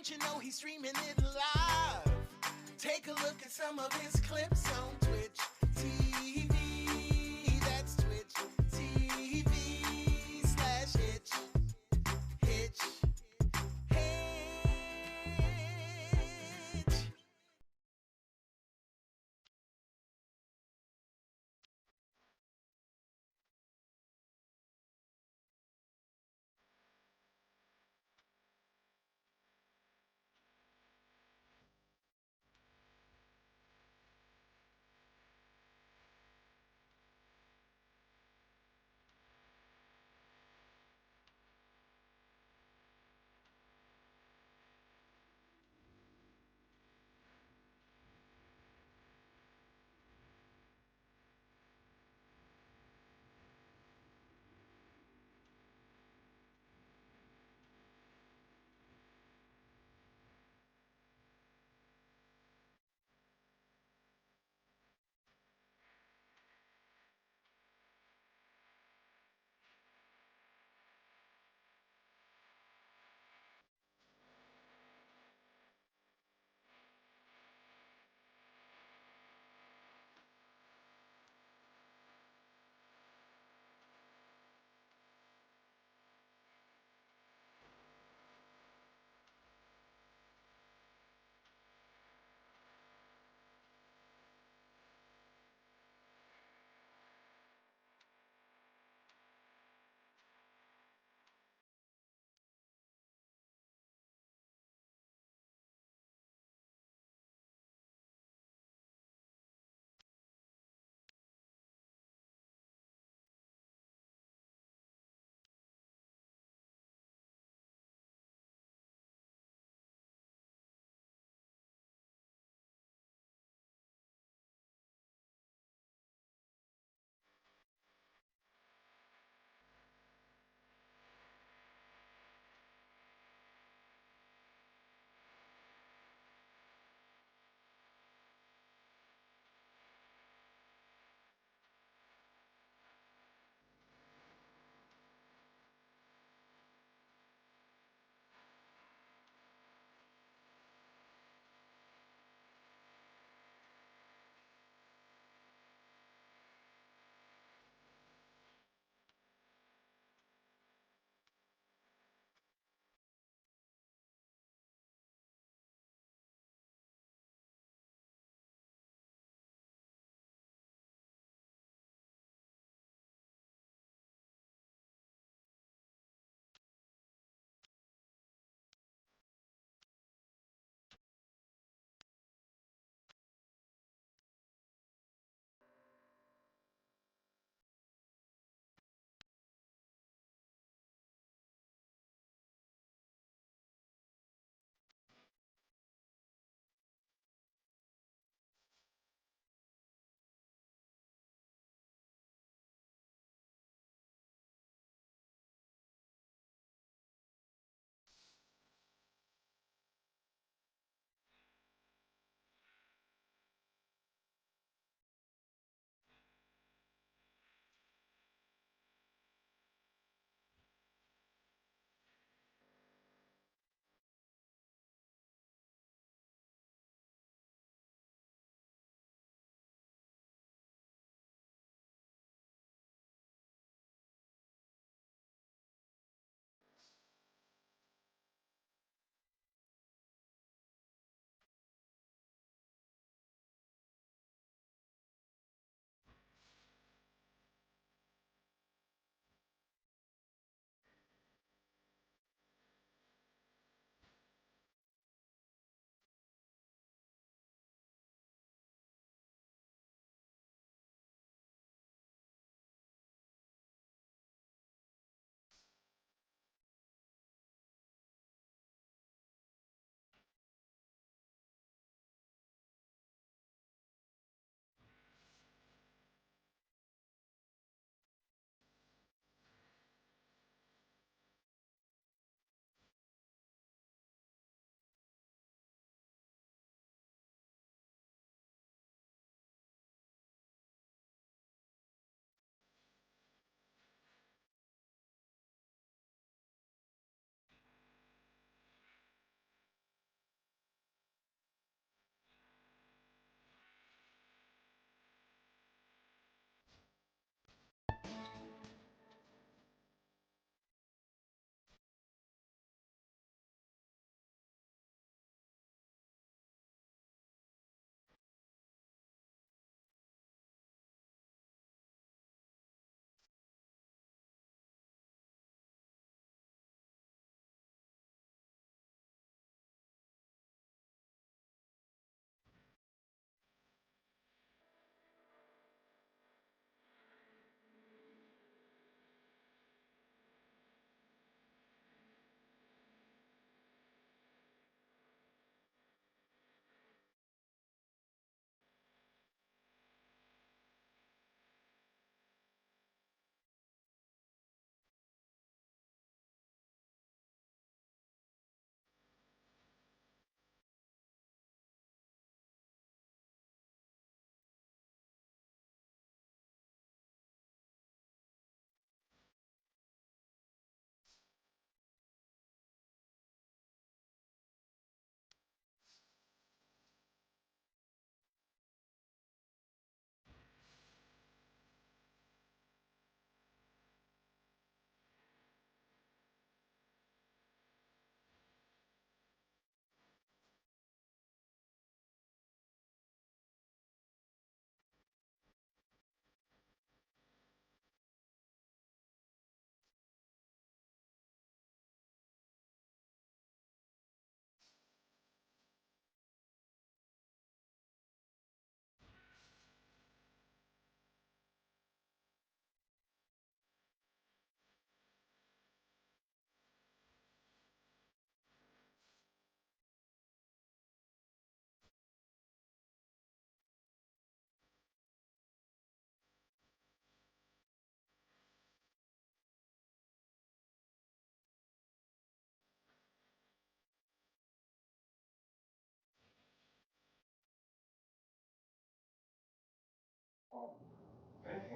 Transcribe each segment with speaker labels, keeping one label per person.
Speaker 1: Don't you know he's streaming it live? Take a look at some of his clips on Twitch TV. That's Twitch TV/Hitch. Hitch. Hitch.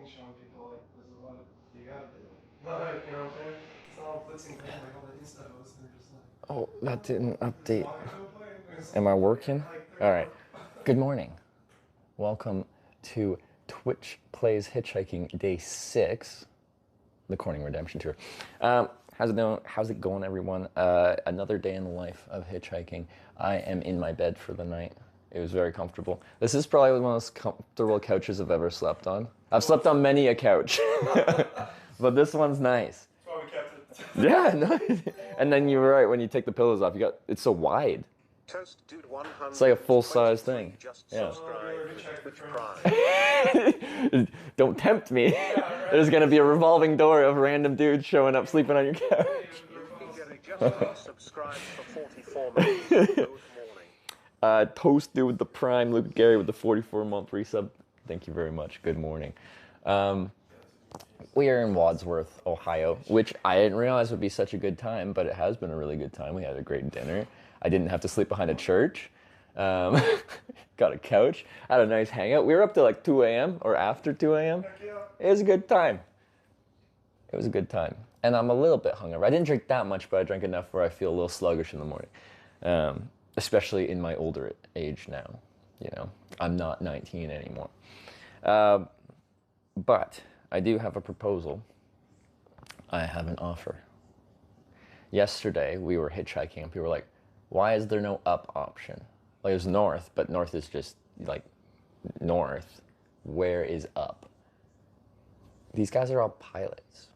Speaker 2: showing people like there's a lot of you gotta do. Like, you know what I'm saying? It's not all glitz and glam like all the Insta hosts. They're just like.
Speaker 3: Oh, that didn't update. Am I working? All right. Good morning. Welcome to Twitch Plays Hitchhiking Day 6, the Corning Redemption Tour. How's it going, everyone? Another day in the life of hitchhiking. I am in my bed for the night. It was very comfortable. This is probably one of the most comfortable couches I've ever slept on. I've slept on many a couch, but this one's nice.
Speaker 2: That's why we kept it.
Speaker 3: Yeah, no. And then you were right, when you take the pillows off, it's so wide.
Speaker 4: Toast Dude 100.
Speaker 3: It's like a full-size thing.
Speaker 4: Just
Speaker 3: yeah.
Speaker 4: subscribe.
Speaker 3: Don't tempt me. There's gonna be a revolving door of random dudes showing up sleeping on your couch.
Speaker 4: Just subscribe for 44 months. Good morning.
Speaker 3: Toast Dude with the Prime, Luke Gary with the 44-month resub. Thank you very much. Good morning. We are in Wadsworth, Ohio, which I didn't realize would be such a good time, but it has been a really good time. We had a great dinner. I didn't have to sleep behind a church. Got a couch. Had a nice hangout. We were up to like 2 a.m. or after 2 a.m. It was a good time. It was a good time. And I'm a little bit hungover. I didn't drink that much, but I drank enough where I feel a little sluggish in the morning. Especially in my older age now. You know, I'm not 19 anymore. But I do have a proposal. I have an offer. Yesterday, we were hitchhiking and people were like, why is there no up option? Like, there's north, but north is just like north. Where is up? These guys are all pilots.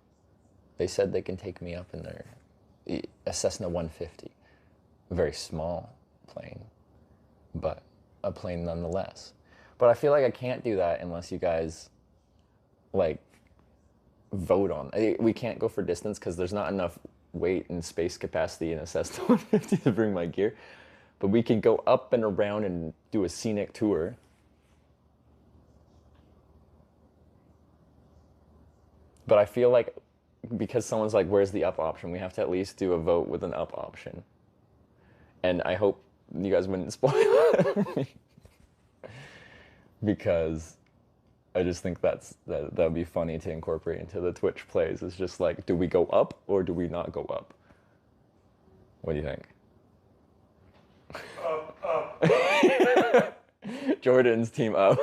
Speaker 3: They said they can take me up in a Cessna 150. A very small plane, but a plane nonetheless. But I feel like I can't do that unless you guys like vote on. We can't go for distance because there's not enough weight and space capacity in a Cessna 150 to bring my gear. But we can go up and around and do a scenic tour. But I feel like because someone's like, where's the up option? We have to at least do a vote with an up option. And I hope you guys wouldn't spoil it for me. Because I just think that would be funny to incorporate into the Twitch plays. It's just like, do we go up or do we not go up? What do you think?
Speaker 2: Up.
Speaker 3: Jordan's team up.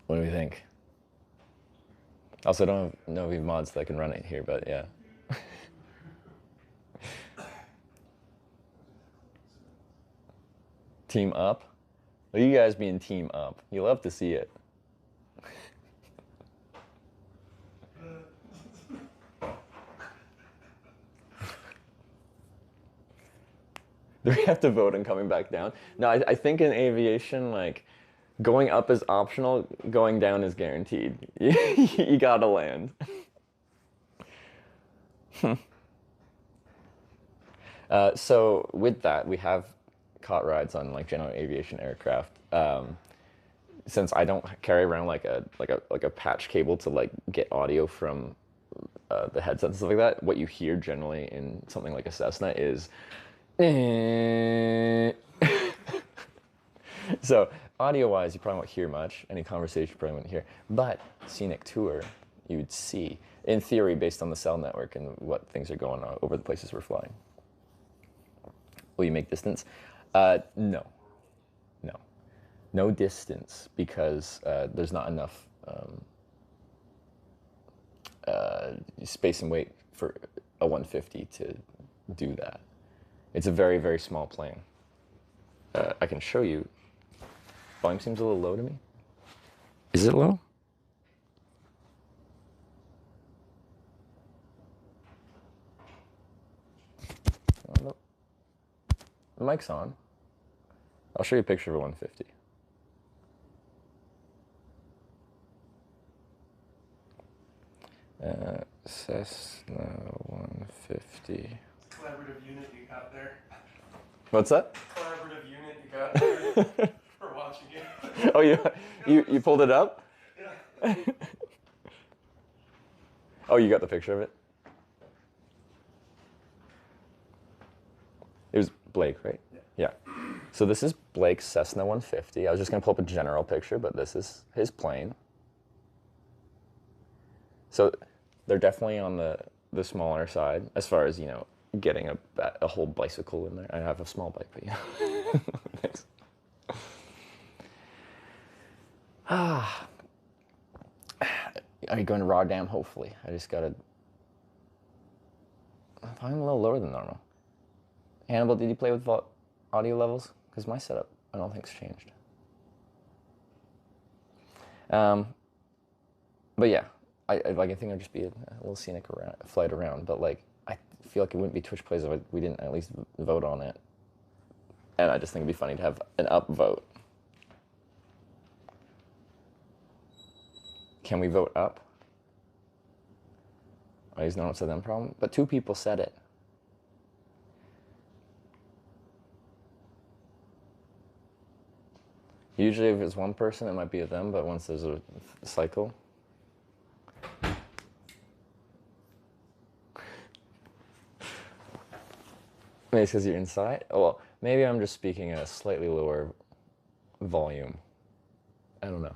Speaker 3: What do we think? Also, I don't know if mods that can run it here, but yeah. Team up? Look at you guys being team up. You love to see it. Do we have to vote on coming back down? No, I think in aviation, like, going up is optional, going down is guaranteed. You gotta land. So with that, we have caught rides on like general aviation aircraft. Since I don't carry around like a patch cable to like get audio from the headsets and stuff like that, what you hear generally in something like a Cessna is so audio-wise, you probably won't hear much. Any conversation you probably wouldn't hear. But scenic tour, you would see, in theory, based on the cell network and what things are going on over the places we're flying. Will you make distance? No. No distance, because there's not enough space and weight for a 150 to do that. It's a very, very small plane. I can show you. Volume seems a little low to me. Is it low? Oh, no. The mic's on. I'll show you a picture of a 150. Cessna 150.
Speaker 2: Collaborative unit you got there.
Speaker 3: What's that?
Speaker 2: Collaborative unit you got there for watching it.
Speaker 3: Oh, you pulled it up?
Speaker 2: Yeah.
Speaker 3: Oh, you got the picture of it? It was Blake, right?
Speaker 2: Yeah.
Speaker 3: So this is Blake's Cessna 150. I was just going to pull up a general picture, but this is his plane. So they're definitely on the smaller side as far as, you know, getting a whole bicycle in there. I have a small bike, but yeah. Thanks. Are you going to raw dam? Hopefully. I just got to... I'm probably a little lower than normal. Hannibal, did you play with audio levels? Because my setup, I don't think, has changed. But yeah, I think it'd just be a little scenic flight around. But like, I feel like it wouldn't be Twitch plays if we didn't at least vote on it. And I just think it'd be funny to have an up vote. Can we vote up? Oh, he's not upset them problem, but 2 people said it. Usually if it's 1 person, it might be a them, but once there's a cycle. Maybe it's because you're inside? Oh, well, maybe I'm just speaking at a slightly lower volume. I don't know.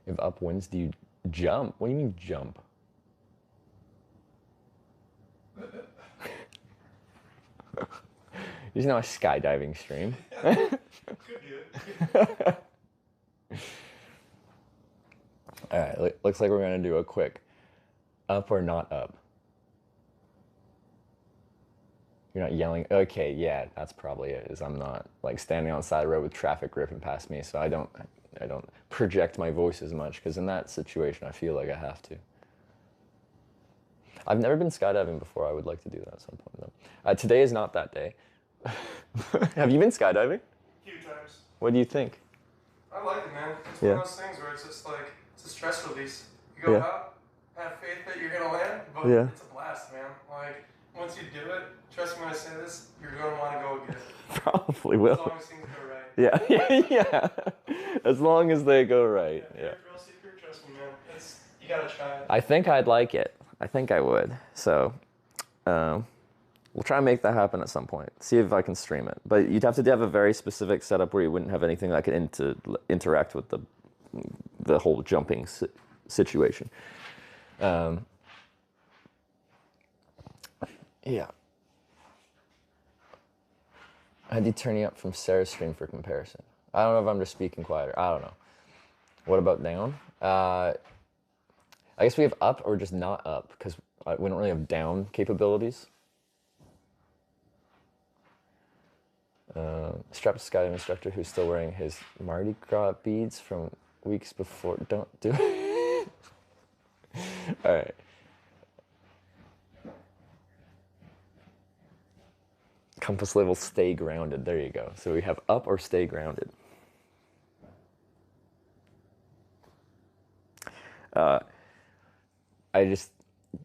Speaker 3: If up wins, do you jump? What do you mean jump? There's no skydiving stream.
Speaker 2: Could do it.
Speaker 3: All right, looks like we're gonna do a quick up or not up. You're not yelling. Okay, yeah, that's probably it. Is I'm not like standing on the side of the road with traffic ripping past me, so I don't project my voice as much because in that situation I feel like I have to. I've never been skydiving before. I would like to do that at some point though. Today is not that day. Have you been skydiving?
Speaker 2: A few times.
Speaker 3: What do you think?
Speaker 2: I like it, man. It's
Speaker 3: Yeah.
Speaker 2: one of those things where it's just like, it's a stress release. You go
Speaker 3: Yeah.
Speaker 2: out, have faith that you're gonna land, but
Speaker 3: Yeah.
Speaker 2: it's a blast, man. Like, once you do it, trust me when I say this, you're gonna want to go again.
Speaker 3: Probably
Speaker 2: As
Speaker 3: will.
Speaker 2: long as things go right.
Speaker 3: Yeah, yeah. As long as they go right.
Speaker 2: If
Speaker 3: Yeah.
Speaker 2: you're a thrill seeker, trust me, man. You gotta try it.
Speaker 3: I think I'd like it. I think I would. So, we'll try and make that happen at some point. See if I can stream it. But you'd have to have a very specific setup where you wouldn't have anything that could interact with the whole jumping situation. Yeah. How do you turn you up from Sarah's stream for comparison? I don't know if I'm just speaking quieter. I don't know. What about down? I guess we have up or just not up because we don't really have down capabilities. Strapped skydiving instructor who's still wearing his Mardi Gras beads from weeks before. Don't do it. All right. Compass level, stay grounded. There you go. So we have up or stay grounded.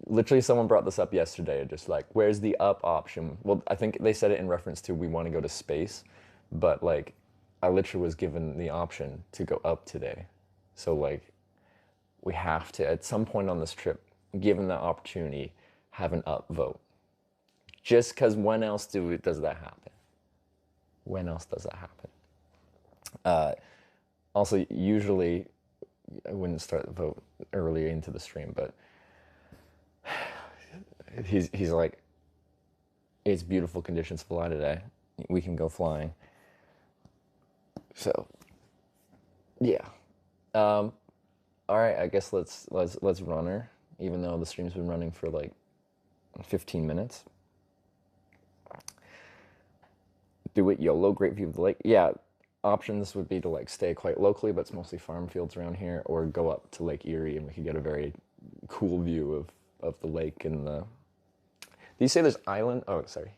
Speaker 3: Literally someone brought this up yesterday, just like, where's the up option? Well, I think they said it in reference to we want to go to space, but like, I literally was given the option to go up today. So like, we have to, at some point on this trip, given the opportunity, have an up vote. Just because when else does that happen? When else does that happen? Also, usually, I wouldn't start the vote earlier into the stream, but he's like, it's beautiful conditions to fly today. We can go flying. So, yeah. All right, I guess let's run her, even though the stream's been running for like 15 minutes. Do it YOLO, great view of the lake. Yeah, options would be to like stay quite locally, but it's mostly farm fields around here, or go up to Lake Erie and we could get a very cool view of the lake and the... Do you say there's island? Oh, sorry.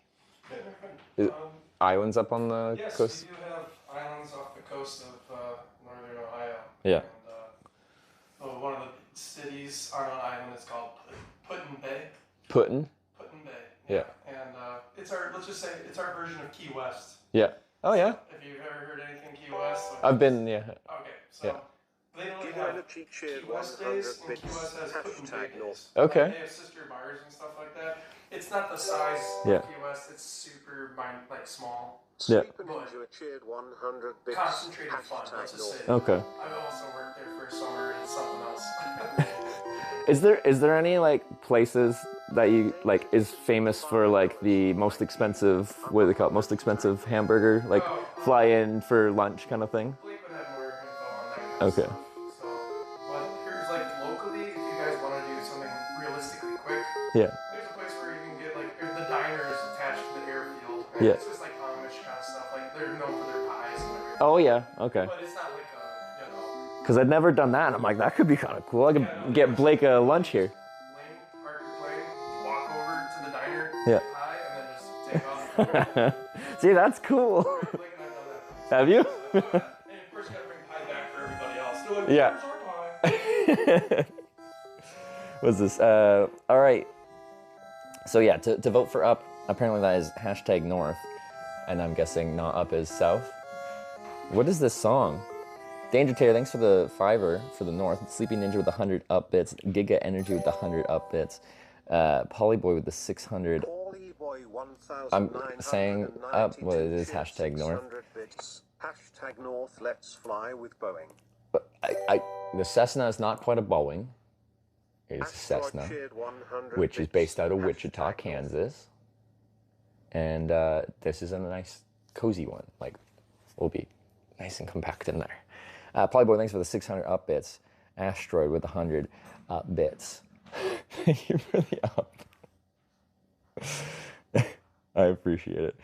Speaker 3: Islands up on the
Speaker 2: yes,
Speaker 3: coast?
Speaker 2: Yes, we do have islands off the coast of northern Ohio.
Speaker 3: Yeah.
Speaker 2: And one of the cities on an island is called Putin Bay.
Speaker 3: Putin?
Speaker 2: Putin Bay.
Speaker 3: Yeah.
Speaker 2: And let's just say it's our version of Key West.
Speaker 3: Yeah. Oh, yeah?
Speaker 2: If you've ever heard anything Key West.
Speaker 3: I've been, yeah.
Speaker 2: Okay, so they don't have Key West days, and Key West has Putin Bay days.
Speaker 3: Okay.
Speaker 2: They have sister bars and stuff like that. It's not the size
Speaker 3: Yeah.
Speaker 2: of Key West. It's super like small.
Speaker 3: Yeah.
Speaker 4: Sleeping into a cheered 100 bits.
Speaker 2: Concentrated fun. Let's just say.
Speaker 3: Okay.
Speaker 2: I've also worked there for a summer and something else.
Speaker 3: Is there any like places that you like is famous for like the most expensive, what do they call it, most expensive hamburger, like fly in for lunch kind of thing?
Speaker 2: Blake would have more info on that kind of
Speaker 3: Okay.
Speaker 2: stuff. So, but here's like locally, if you guys want to do something realistically quick,
Speaker 3: Yeah.
Speaker 2: there's a place where you can get like the diner is attached to the airfield. And
Speaker 3: Yeah.
Speaker 2: It's just like Amish kind of stuff. Like they're known for their pies and everything.
Speaker 3: Oh yeah. Okay.
Speaker 2: But it's not like a, you know.
Speaker 3: Because I'd never done that, and I'm like, that could be kind of cool. I could get Blake a lunch here.
Speaker 2: Plane, park your plane, walk over to the diner,
Speaker 3: Yeah.
Speaker 2: get pie, and then just take off.
Speaker 3: See, that's cool.
Speaker 2: Blake and I've done that.
Speaker 3: Have you?
Speaker 2: And of course, you gotta bring pie back for everybody else. They're like,
Speaker 3: Yeah.
Speaker 2: "Where's our pie?"
Speaker 3: What's this? All right. So yeah, to vote for up, apparently that is hashtag North, and I'm guessing not up is South. What is this song? Danger Taylor, thanks for the $5 for the North. Sleepy Ninja with the 100 up bits. Giga Energy with the 100 up bits. Polyboy with the 600. I'm saying up, well, it is hashtag North.
Speaker 4: Bits. Hashtag North, let's fly with Boeing.
Speaker 3: But the Cessna is not quite a Boeing. It is a Cessna, which is based out of Wichita, Kansas. And this is a nice, cozy one. Like, will be nice and compact in there. Polyboy, thanks for the 600 up bits. Asteroid with 100 up bits. Thank you for the up. I appreciate it.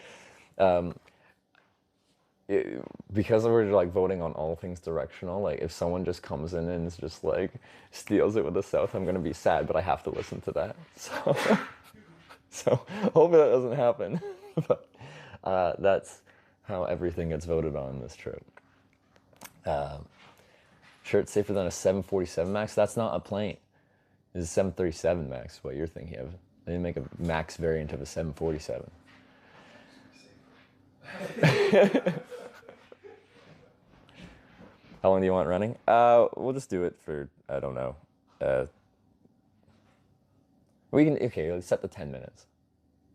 Speaker 3: Because we're like voting on all things directional, like if someone just comes in and is just like steals it with the South, I'm gonna be sad, but I have to listen to that. So hopefully that doesn't happen. But that's how everything gets voted on this trip. Sure, it's safer than a 747 MAX. That's not a plane. It's a 737 MAX. What you're thinking of? They didn't make a MAX variant of a 747. How long do you want running? We'll just do it for, I don't know. We can, okay, let's set the 10 minutes.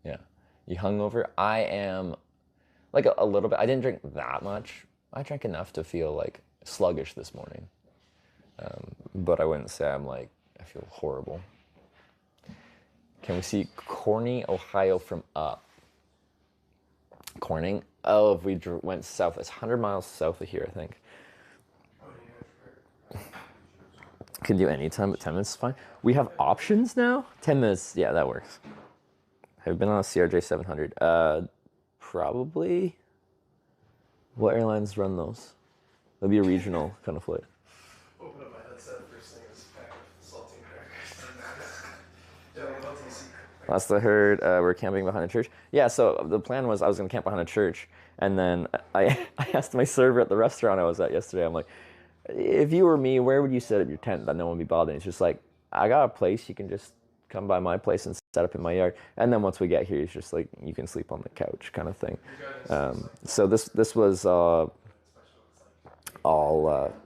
Speaker 3: Yeah. You hungover? I am like a little bit. I didn't drink that much. I drank enough to feel like sluggish this morning. But I wouldn't say I'm like, I feel horrible. Can we see Corning, Ohio from up? Corning? Oh, if we went south, it's 100 miles south of here, I think. Can do any time, but 10 minutes is fine. We have options now? 10 minutes, yeah, that works. Have you been on a CRJ 700? Probably. What airlines run those? That'd be a regional kind of flight.
Speaker 2: Open up my headset, first thing is pack of saltine crackers.
Speaker 3: Last I heard, we're camping behind a church. Yeah, so the plan was I was going to camp behind a church, and then I asked my server at the restaurant I was at yesterday, I'm like, if you were me, where would you set up your tent that no one would be bothering? It's just like, I got a place, you can just come by my place and set up in my yard. And then once we get here, it's just like, you can sleep on the couch kind of thing. So this was all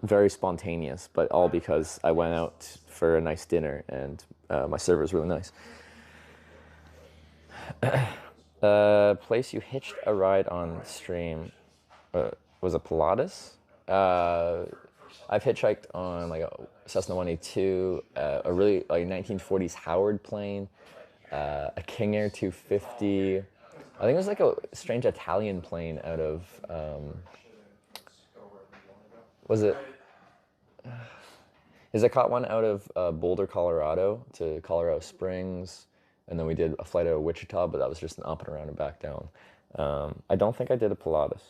Speaker 3: very spontaneous, but all because I went out for a nice dinner and my server was really nice. Place you hitched a ride on stream was a Pilatus. I've hitchhiked on like a Cessna 182, a really like 1940s Howard plane, a King Air 250. I think it was like a strange Italian plane out of, was it? I caught one out of Boulder, Colorado to Colorado Springs, and then we did a flight out of Wichita, but that was just an up and around and back down. I don't think I did a Pilatus.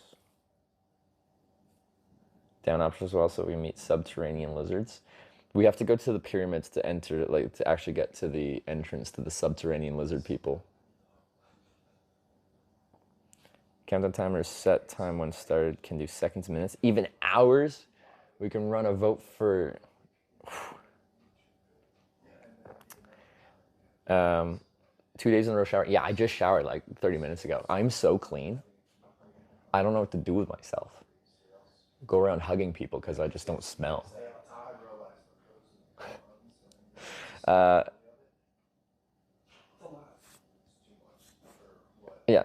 Speaker 3: Down options as well, so we meet subterranean lizards. We have to go to the pyramids to enter, like to actually get to the entrance to the subterranean lizard people. Countdown timer set time when started, can do seconds, minutes, even hours. We can run a vote for 2 days in a row shower. Yeah, I just showered like 30 minutes ago. I'm so clean. I don't know what to do with myself. Go around hugging people because I just don't smell. Yeah,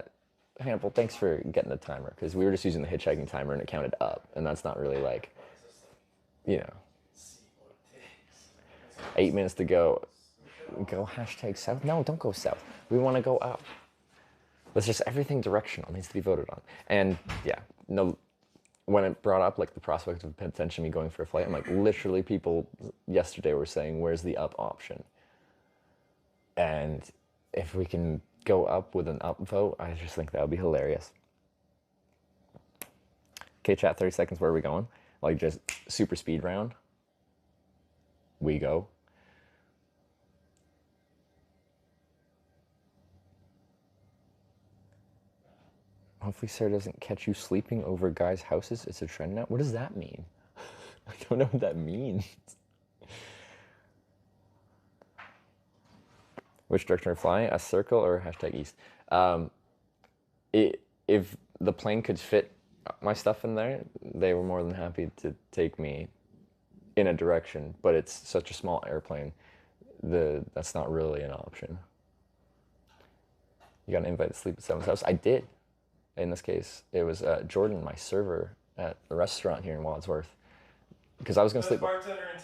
Speaker 3: Hannibal, thanks for getting the timer, because we were just using the hitchhiking timer and it counted up, and that's not really like, you know, 8 minutes to go. Go hashtag south. No, don't go south. We want to go up. It's just everything directional needs to be voted on. And yeah, no, when it brought up like the prospect of potentially me going for a flight, I'm like, literally people yesterday were saying, where's the up option? And if we can go up with an up vote, I just think that would be hilarious. Okay, chat, 30 seconds, where are we going? Like just super speed round. We go. Hopefully Sarah doesn't catch you sleeping over guys' houses. It's a trend now. What does that mean? I don't know what that means. Which direction are we flying? A circle or hashtag east? If the plane could fit my stuff in there, they were more than happy to take me in a direction, but it's such a small airplane, that's not really an option. You got an invite to sleep at someone's house? I did. In this case, it was Jordan, my server at the restaurant here in Wadsworth, because I was going to sleep.
Speaker 2: Bartender in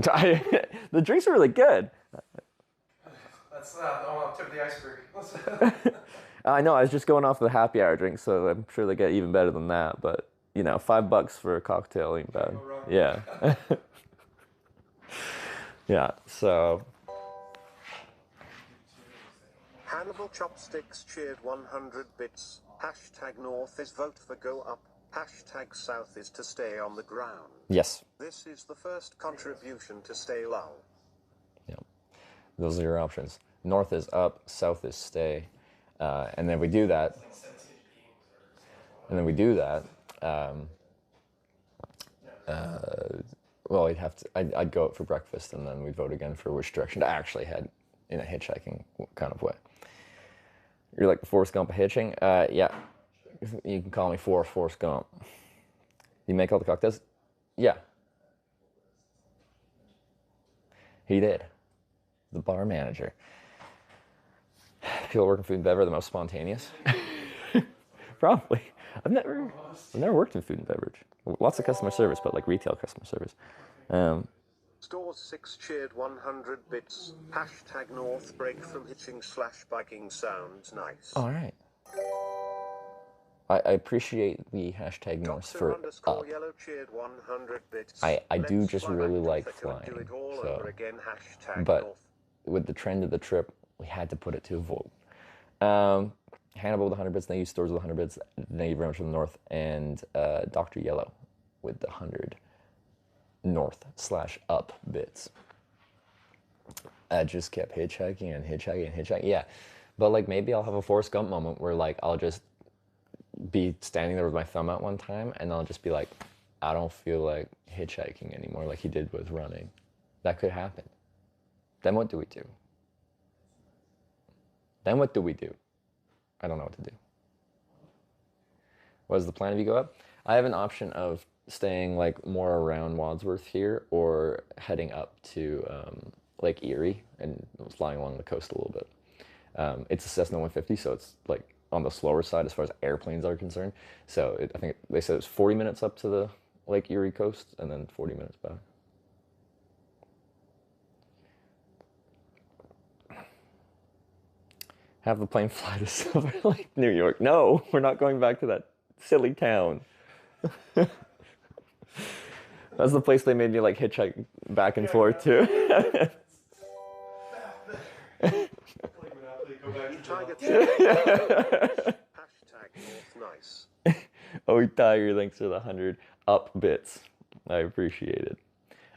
Speaker 2: town.
Speaker 3: The drinks were really good.
Speaker 2: That's tip of the iceberg.
Speaker 3: I know, I was just going off the happy hour drinks, so I'm sure they get even better than that, but, you know, $5 for a cocktail ain't bad. Yeah. Yeah, so...
Speaker 4: Hannibal Chopsticks cheered 100 bits. Hashtag north is vote for go up. Hashtag south is to stay on the ground.
Speaker 3: Yes.
Speaker 4: This is the first contribution to stay low.
Speaker 3: Yeah. Those are your options. North is up, south is stay. And then we do that. Well, I'd go out for breakfast and then we'd vote again for which direction to actually head in a hitchhiking kind of way. You're like the Forrest Gump of hitching? Yeah. You can call me Forrest Gump. You make all the cocktails? Yeah. He did. The bar manager. People working food and beverage are the most spontaneous. Probably. I've never worked in food and beverage. Lots of customer service, but like retail customer service.
Speaker 4: Stores 6 cheered 100 bits. Hashtag north break from hitching/biking sounds nice.
Speaker 3: All right. I appreciate the hashtag north for up.
Speaker 4: Yellow cheered 100 bits.
Speaker 3: I do just really like flying. So, but
Speaker 4: north.
Speaker 3: With the trend of the trip, we had to put it to a vote. Hannibal with 100 bits, thank you. Stores with 100 bits, thank you very much from the north. And Dr. Yellow with the 100 north/up bits. I just kept hitchhiking and hitchhiking and hitchhiking. Yeah, but like maybe I'll have a Forrest Gump moment where like I'll just be standing there with my thumb out one time and I'll just be like, I don't feel like hitchhiking anymore, like he did with running. That could happen. Then what do we do? I don't know what to do. What is the plan if you go up? I have an option of staying like more around Wadsworth here or heading up to Lake Erie and flying along the coast a little bit. It's a Cessna 150, so it's like on the slower side as far as airplanes are concerned. So I think they said it's 40 minutes up to the Lake Erie coast and then 40 minutes back. Have the plane fly to Silver Lake, New York. No, we're not going back to that silly town. That's the place they made me like hitchhike back and forth to.
Speaker 4: Hashtag north nice.
Speaker 3: Oh, Tiger, thanks for the 100 up bits. I appreciate it.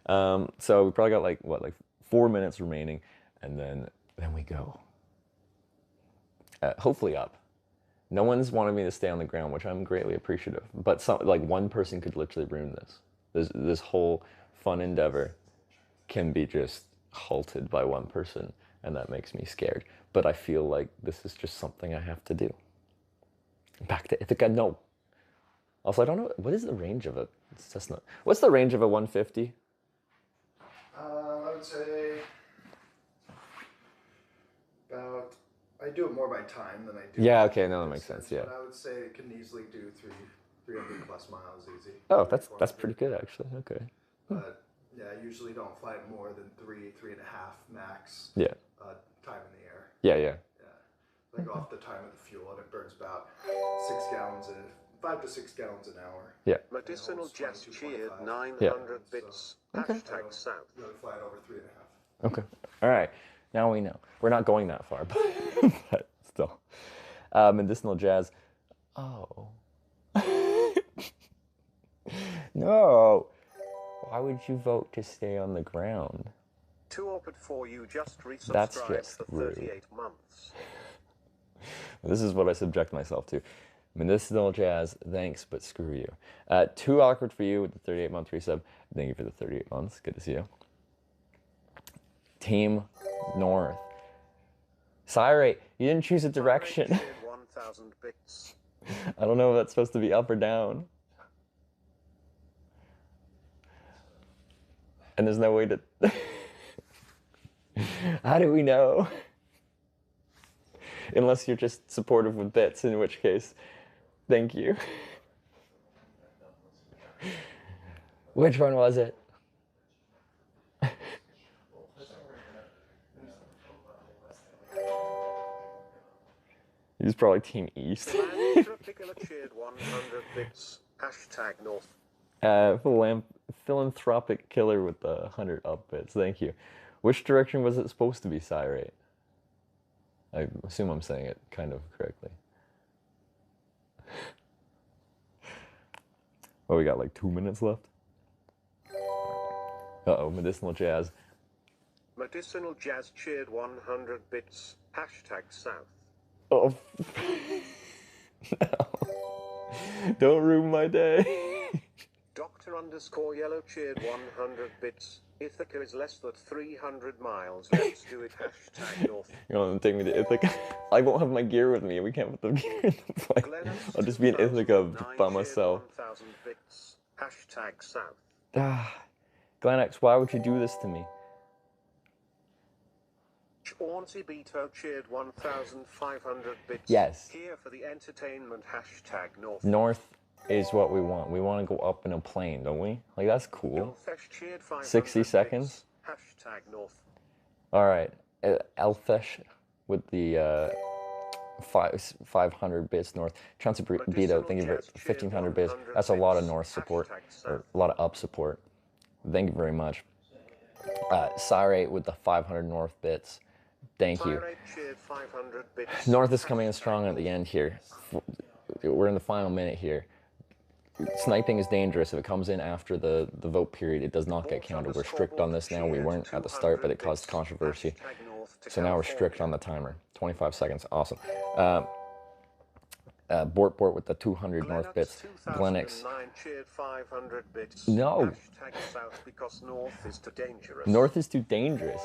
Speaker 3: So we probably got like 4 minutes remaining, and then we go. Hopefully up. No one's wanted me to stay on the ground, which I'm greatly appreciative. But one person could literally ruin this. This whole fun endeavor can be just halted by one person, and that makes me scared. But I feel like this is just something I have to do. Back to Ithaca, no. Also, I don't know, what is the range of a Cessna? What's the range of a 150?
Speaker 2: I would say about I do it more by time than I do.
Speaker 3: Yeah, okay, no, that makes sense, yeah.
Speaker 2: But I would say it can easily do 300 plus miles easy.
Speaker 3: Oh, that's pretty good actually. Okay.
Speaker 2: But yeah, I usually don't fly more than 3.5 max.
Speaker 3: Yeah.
Speaker 2: Time in the air.
Speaker 3: Yeah, yeah.
Speaker 2: Yeah. Like off the time of the fuel, and it burns about 5 to 6 gallons an hour.
Speaker 3: Yeah.
Speaker 4: Medicinal Jazz cheered 900
Speaker 3: Yeah.
Speaker 4: bits.
Speaker 3: Okay.
Speaker 4: Hashtag South.
Speaker 2: Really fly it over 3.5.
Speaker 3: Okay. All right. Now we know. We're not going that far, but still. Medicinal Jazz. Oh. No. Why would you vote to stay on the ground?
Speaker 4: 2 orbit for you just resubscribed
Speaker 3: That's just
Speaker 4: for
Speaker 3: rude.
Speaker 4: 38 months.
Speaker 3: This is what I subject myself to. Medicinal Jazz, thanks, but screw you. Too awkward for you with the 38-month resub. Thank you for the 38 months. Good to see you. Team North. Cyrate, you didn't choose a direction.
Speaker 4: 1000 bits.
Speaker 3: I don't know if that's supposed to be up or down. And there's no way to... How do we know? Unless you're just supportive with bits, in which case, thank you. Which one was it? He's probably Team East.
Speaker 4: Particular cheered 100 bits. Hashtag North.
Speaker 3: Philanthropic killer with the 100 up bits. Thank you. Which direction was it supposed to be, Cyrate? I assume I'm saying it kind of correctly. Oh, we got like 2 minutes left. Uh-oh, Medicinal Jazz.
Speaker 4: Medicinal Jazz cheered 100 bits. Hashtag South.
Speaker 3: Oh. No. Don't ruin my day.
Speaker 4: Doctor _ yellow cheered 100 bits. Ithaca is less than 300 miles. Let's do it. Hashtag North.
Speaker 3: You want to take me to Ithaca? I won't have my gear with me. We can't put the gear in the plane. I'll just be in Ithaca by myself.
Speaker 4: 1000 bits. Hashtag South.
Speaker 3: Glenx, why would you do this to me?
Speaker 4: Ornsey Beto cheered 1,500 bits.
Speaker 3: Yes.
Speaker 4: Here for the entertainment. Hashtag North.
Speaker 3: North is what we want. We want to go up in a plane, don't we? Like, that's cool.
Speaker 4: Elfesh cheered 500
Speaker 3: 60 seconds.
Speaker 4: Bits. Hashtag North.
Speaker 3: All right. Elfesh with the 500 bits North. Chance to beat out. Thank you for 1,500 bits. That's a lot of North support, or a lot of up support. Thank you very much. Cyrate with the 500 North bits. Thank you. North is coming in strong at the end here. We're in the final minute here. Sniping is dangerous. If it comes in after the vote period, it does not get counted. We're strict on this now. We weren't at the start, but it caused controversy. So now we're strict on the timer. 25 seconds. Awesome. Bort with the 200 North bits. Glenix. No.
Speaker 4: South because North is too dangerous.
Speaker 3: North is too dangerous.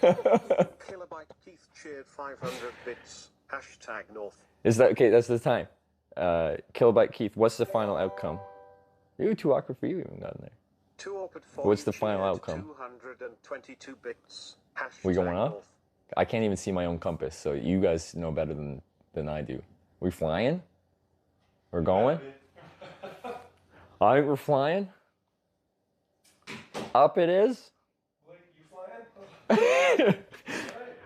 Speaker 4: Kilobyte Keith cheered 500 bits. Hashtag North.
Speaker 3: Is that okay? That's the time. Kilobyte Keith, what's the final outcome? You're too awkward for you even gotten there.
Speaker 4: 2 orbit 4
Speaker 3: What's the final outcome?
Speaker 4: 222 bits. Hashtag
Speaker 3: We going up?
Speaker 4: North.
Speaker 3: I can't even see my own compass, so you guys know better than I do. We flying? We're going? I think we're flying. Up it is.
Speaker 2: You flying?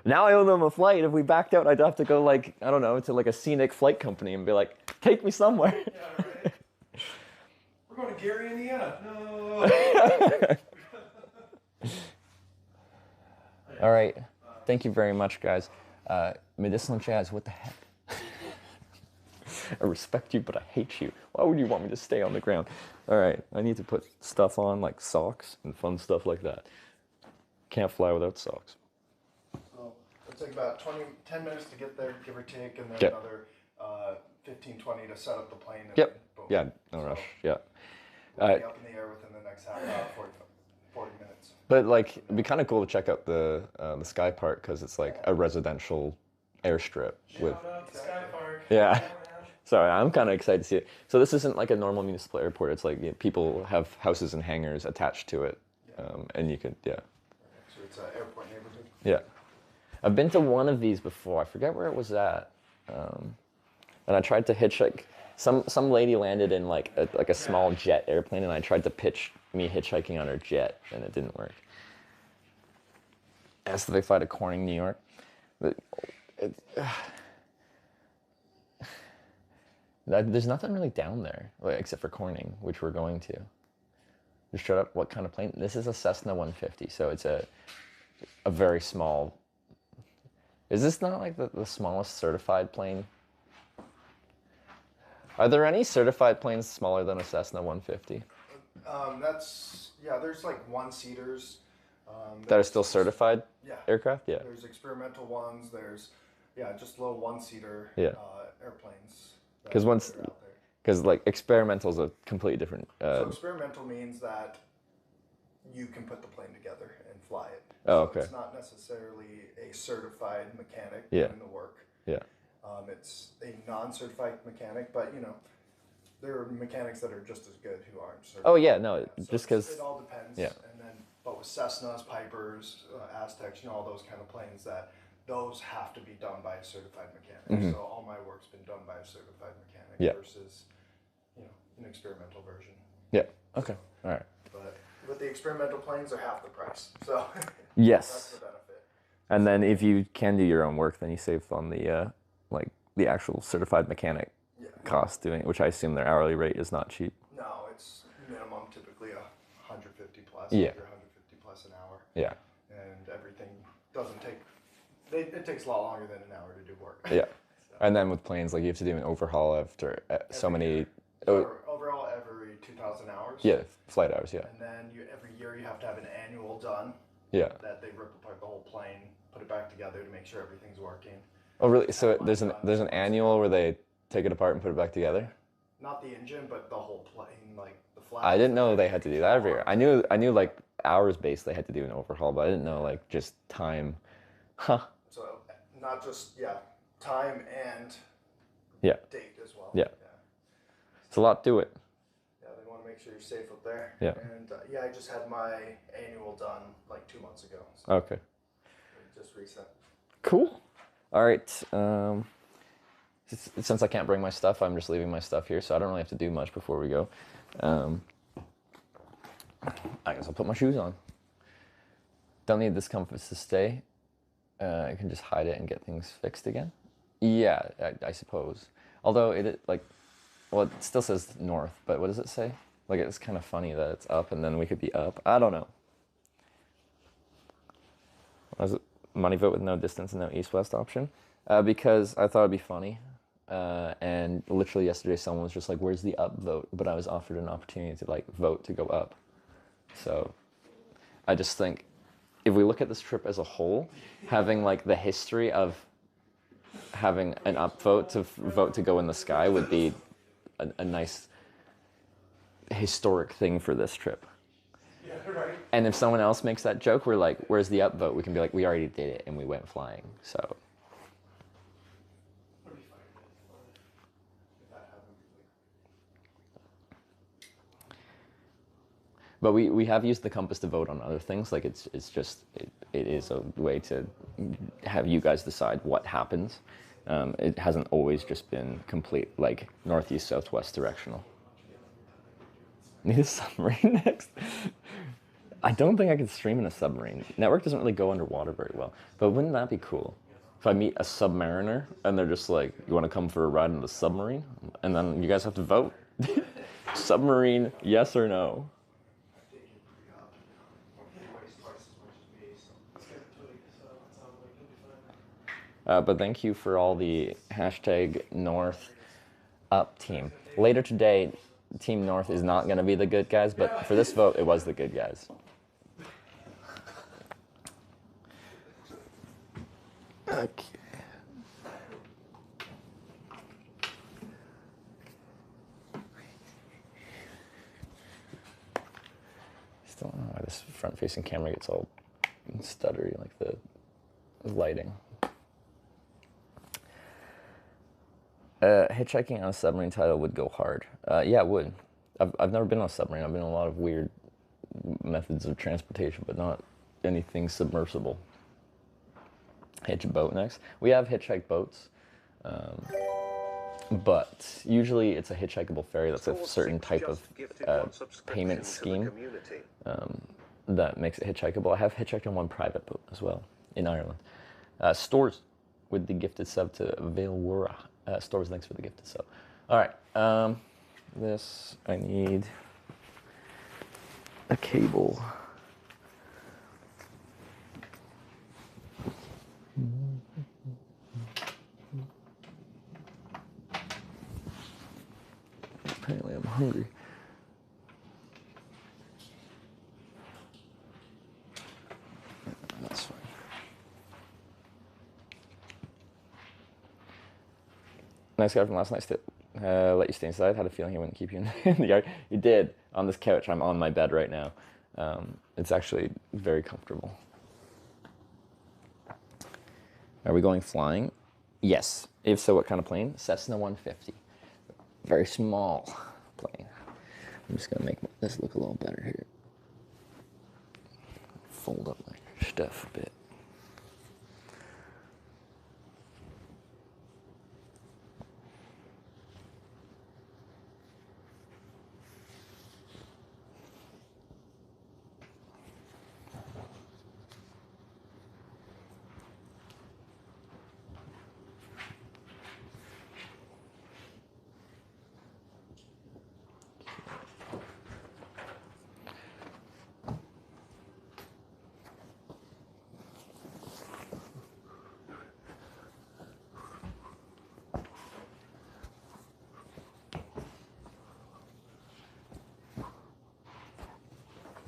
Speaker 3: Now I owe them a flight. If we backed out, I'd have to go like, I don't know, to like a scenic flight company and be like, take me somewhere.
Speaker 2: Yeah, right. We're going to Gary, Indiana. No.
Speaker 3: All right. Thank you very much, guys. Medicinal Jazz, what the heck? I respect you, but I hate you. Why would you want me to stay on the ground? All right, I need to put stuff on, like socks and fun stuff like that. Can't fly without socks.
Speaker 2: So it'll take about 10 minutes to get there, give or take, and then
Speaker 3: Yep.
Speaker 2: another 15, 20 to set up the plane. And
Speaker 3: Yep.
Speaker 2: Boom.
Speaker 3: Yeah, no rush. Yeah.
Speaker 2: We'll be up in the air within the next half hour, 40 minutes.
Speaker 3: But like, it'd be kind of cool to check out the Sky Park because it's like a residential airstrip with.
Speaker 2: Shout out to Sky Park.
Speaker 3: Yeah. Sorry, I'm kind of excited to see it. So this isn't like a normal municipal airport. It's like people have houses and hangars attached to it, and you could, yeah.
Speaker 2: So it's an airport neighborhood.
Speaker 3: Yeah. I've been to one of these before. I forget where it was at. And I tried to hitchhike. Some lady landed in like a small jet airplane, and I tried to pitch me hitchhiking on her jet, and it didn't work. That's the big flight to Corning, New York. But there's nothing really down there, like, except for Corning, which we're going to. Just showed up. What kind of plane? This is a Cessna 150, so it's a very small. Is this not like the smallest certified plane? Are there any certified planes smaller than a Cessna 150?
Speaker 2: There's like one-seaters.
Speaker 3: That are still certified
Speaker 2: Yeah.
Speaker 3: aircraft? Yeah.
Speaker 2: There's experimental ones. There's, just little one-seater airplanes.
Speaker 3: Because like experimental is a completely different.
Speaker 2: So experimental means that you can put the plane together and fly it.
Speaker 3: Oh,
Speaker 2: so
Speaker 3: okay.
Speaker 2: It's not necessarily a certified mechanic
Speaker 3: Yeah.
Speaker 2: doing the work.
Speaker 3: Yeah.
Speaker 2: It's a non-certified mechanic, but there are mechanics that are just as good who aren't certified.
Speaker 3: Oh yeah, no,
Speaker 2: So
Speaker 3: just because.
Speaker 2: it all depends.
Speaker 3: Yeah.
Speaker 2: And then, but with Cessnas, Pipers, Aztecs, all those kind of planes, those have to be done by a certified mechanic.
Speaker 3: Mhm.
Speaker 2: So all my work's been done by a certified mechanic
Speaker 3: Yeah.
Speaker 2: versus, an experimental version.
Speaker 3: Yeah. Okay. All right.
Speaker 2: But with the experimental planes, they're half the price. So
Speaker 3: Yes.
Speaker 2: that's the benefit.
Speaker 3: And then if you can do your own work, then you save on the the actual certified mechanic cost doing it, which I assume their hourly rate is not cheap.
Speaker 2: No, it's minimum typically 150 plus.
Speaker 3: Yeah.
Speaker 2: 150 plus an hour.
Speaker 3: Yeah.
Speaker 2: And everything doesn't take. It takes a lot longer than an hour to do work.
Speaker 3: Yeah.
Speaker 2: So,
Speaker 3: And then with planes, like you have to do an overhaul after so many.
Speaker 2: overall, every 2,000 hours.
Speaker 3: Yeah, flight hours. Yeah.
Speaker 2: And then every year you have to have an annual done.
Speaker 3: Yeah.
Speaker 2: That they rip apart the whole plane, put it back together to make sure everything's working.
Speaker 3: Oh really? So there's an annual where they take it apart and put it back together?
Speaker 2: Not the engine, but the whole plane, like the flaps.
Speaker 3: I didn't know they had to do that every year. I knew like hours based they had to do an overhaul, but I didn't know like just time. Huh.
Speaker 2: So not just time and
Speaker 3: Yeah.
Speaker 2: date as well.
Speaker 3: Yeah. It's a lot to it.
Speaker 2: Yeah, they want to make sure you're safe up there.
Speaker 3: Yeah.
Speaker 2: And I just had my annual done like 2 months ago. So
Speaker 3: Okay.
Speaker 2: just recent.
Speaker 3: Cool. All right. Since I can't bring my stuff, I'm just leaving my stuff here, so I don't really have to do much before we go. I guess I'll put my shoes on. Don't need this compass to stay. I can just hide it and get things fixed again. Yeah, I suppose. Although it still says north, but what does it say? Like, it's kind of funny that it's up and then we could be up. I don't know. Was it money vote with no distance and no east-west option? Because I thought it'd be funny. And literally yesterday someone was just like, where's the up vote? But I was offered an opportunity to vote to go up. So I just think if we look at this trip as a whole, having the history of having an up vote to go in the sky would be a nice historic thing for this trip.
Speaker 2: Yeah, right.
Speaker 3: And if someone else makes that joke, we're like, where's the up vote? We can be like, we already did it and we went flying. So. But we have used the compass to vote on other things. Like it is a way to have you guys decide what happens. It hasn't always just been complete northeast southwest directional. Need a submarine next? I don't think I could stream in a submarine. Network doesn't really go underwater very well. But wouldn't that be cool? If I meet a submariner and they're just like, you want to come for a ride in the submarine? And then you guys have to vote. Submarine, yes or no? But thank you for all the #North up team. Later today, Team North is not going to be the good guys, but for this vote, it was the good guys. Okay. Still don't know why this front-facing camera gets all stuttery, like the lighting. Hitchhiking on a submarine title would go hard. Yeah, it would. I've never been on a submarine. I've been on a lot of weird methods of transportation, but not anything submersible. hitch a boat next. We have hitchhike boats, but usually it's a hitchhikeable ferry that's a certain type of payment scheme that makes it hitchhikeable. I have hitchhiked on one private boat as well in Ireland. Stores with the gifted sub to Vailwura. Stores, thanks for the gifted sub. All right, this, I need a cable. Apparently I'm hungry. That's fine. Nice guy from last night still let you stay inside. Had a feeling he wouldn't keep you in the yard. He did. On this couch. I'm on my bed right now. It's actually very comfortable. Are we going flying? Yes. If so, what kind of plane? Cessna 150. Very small plane. I'm just gonna make this look a little better here. Fold up my stuff a bit.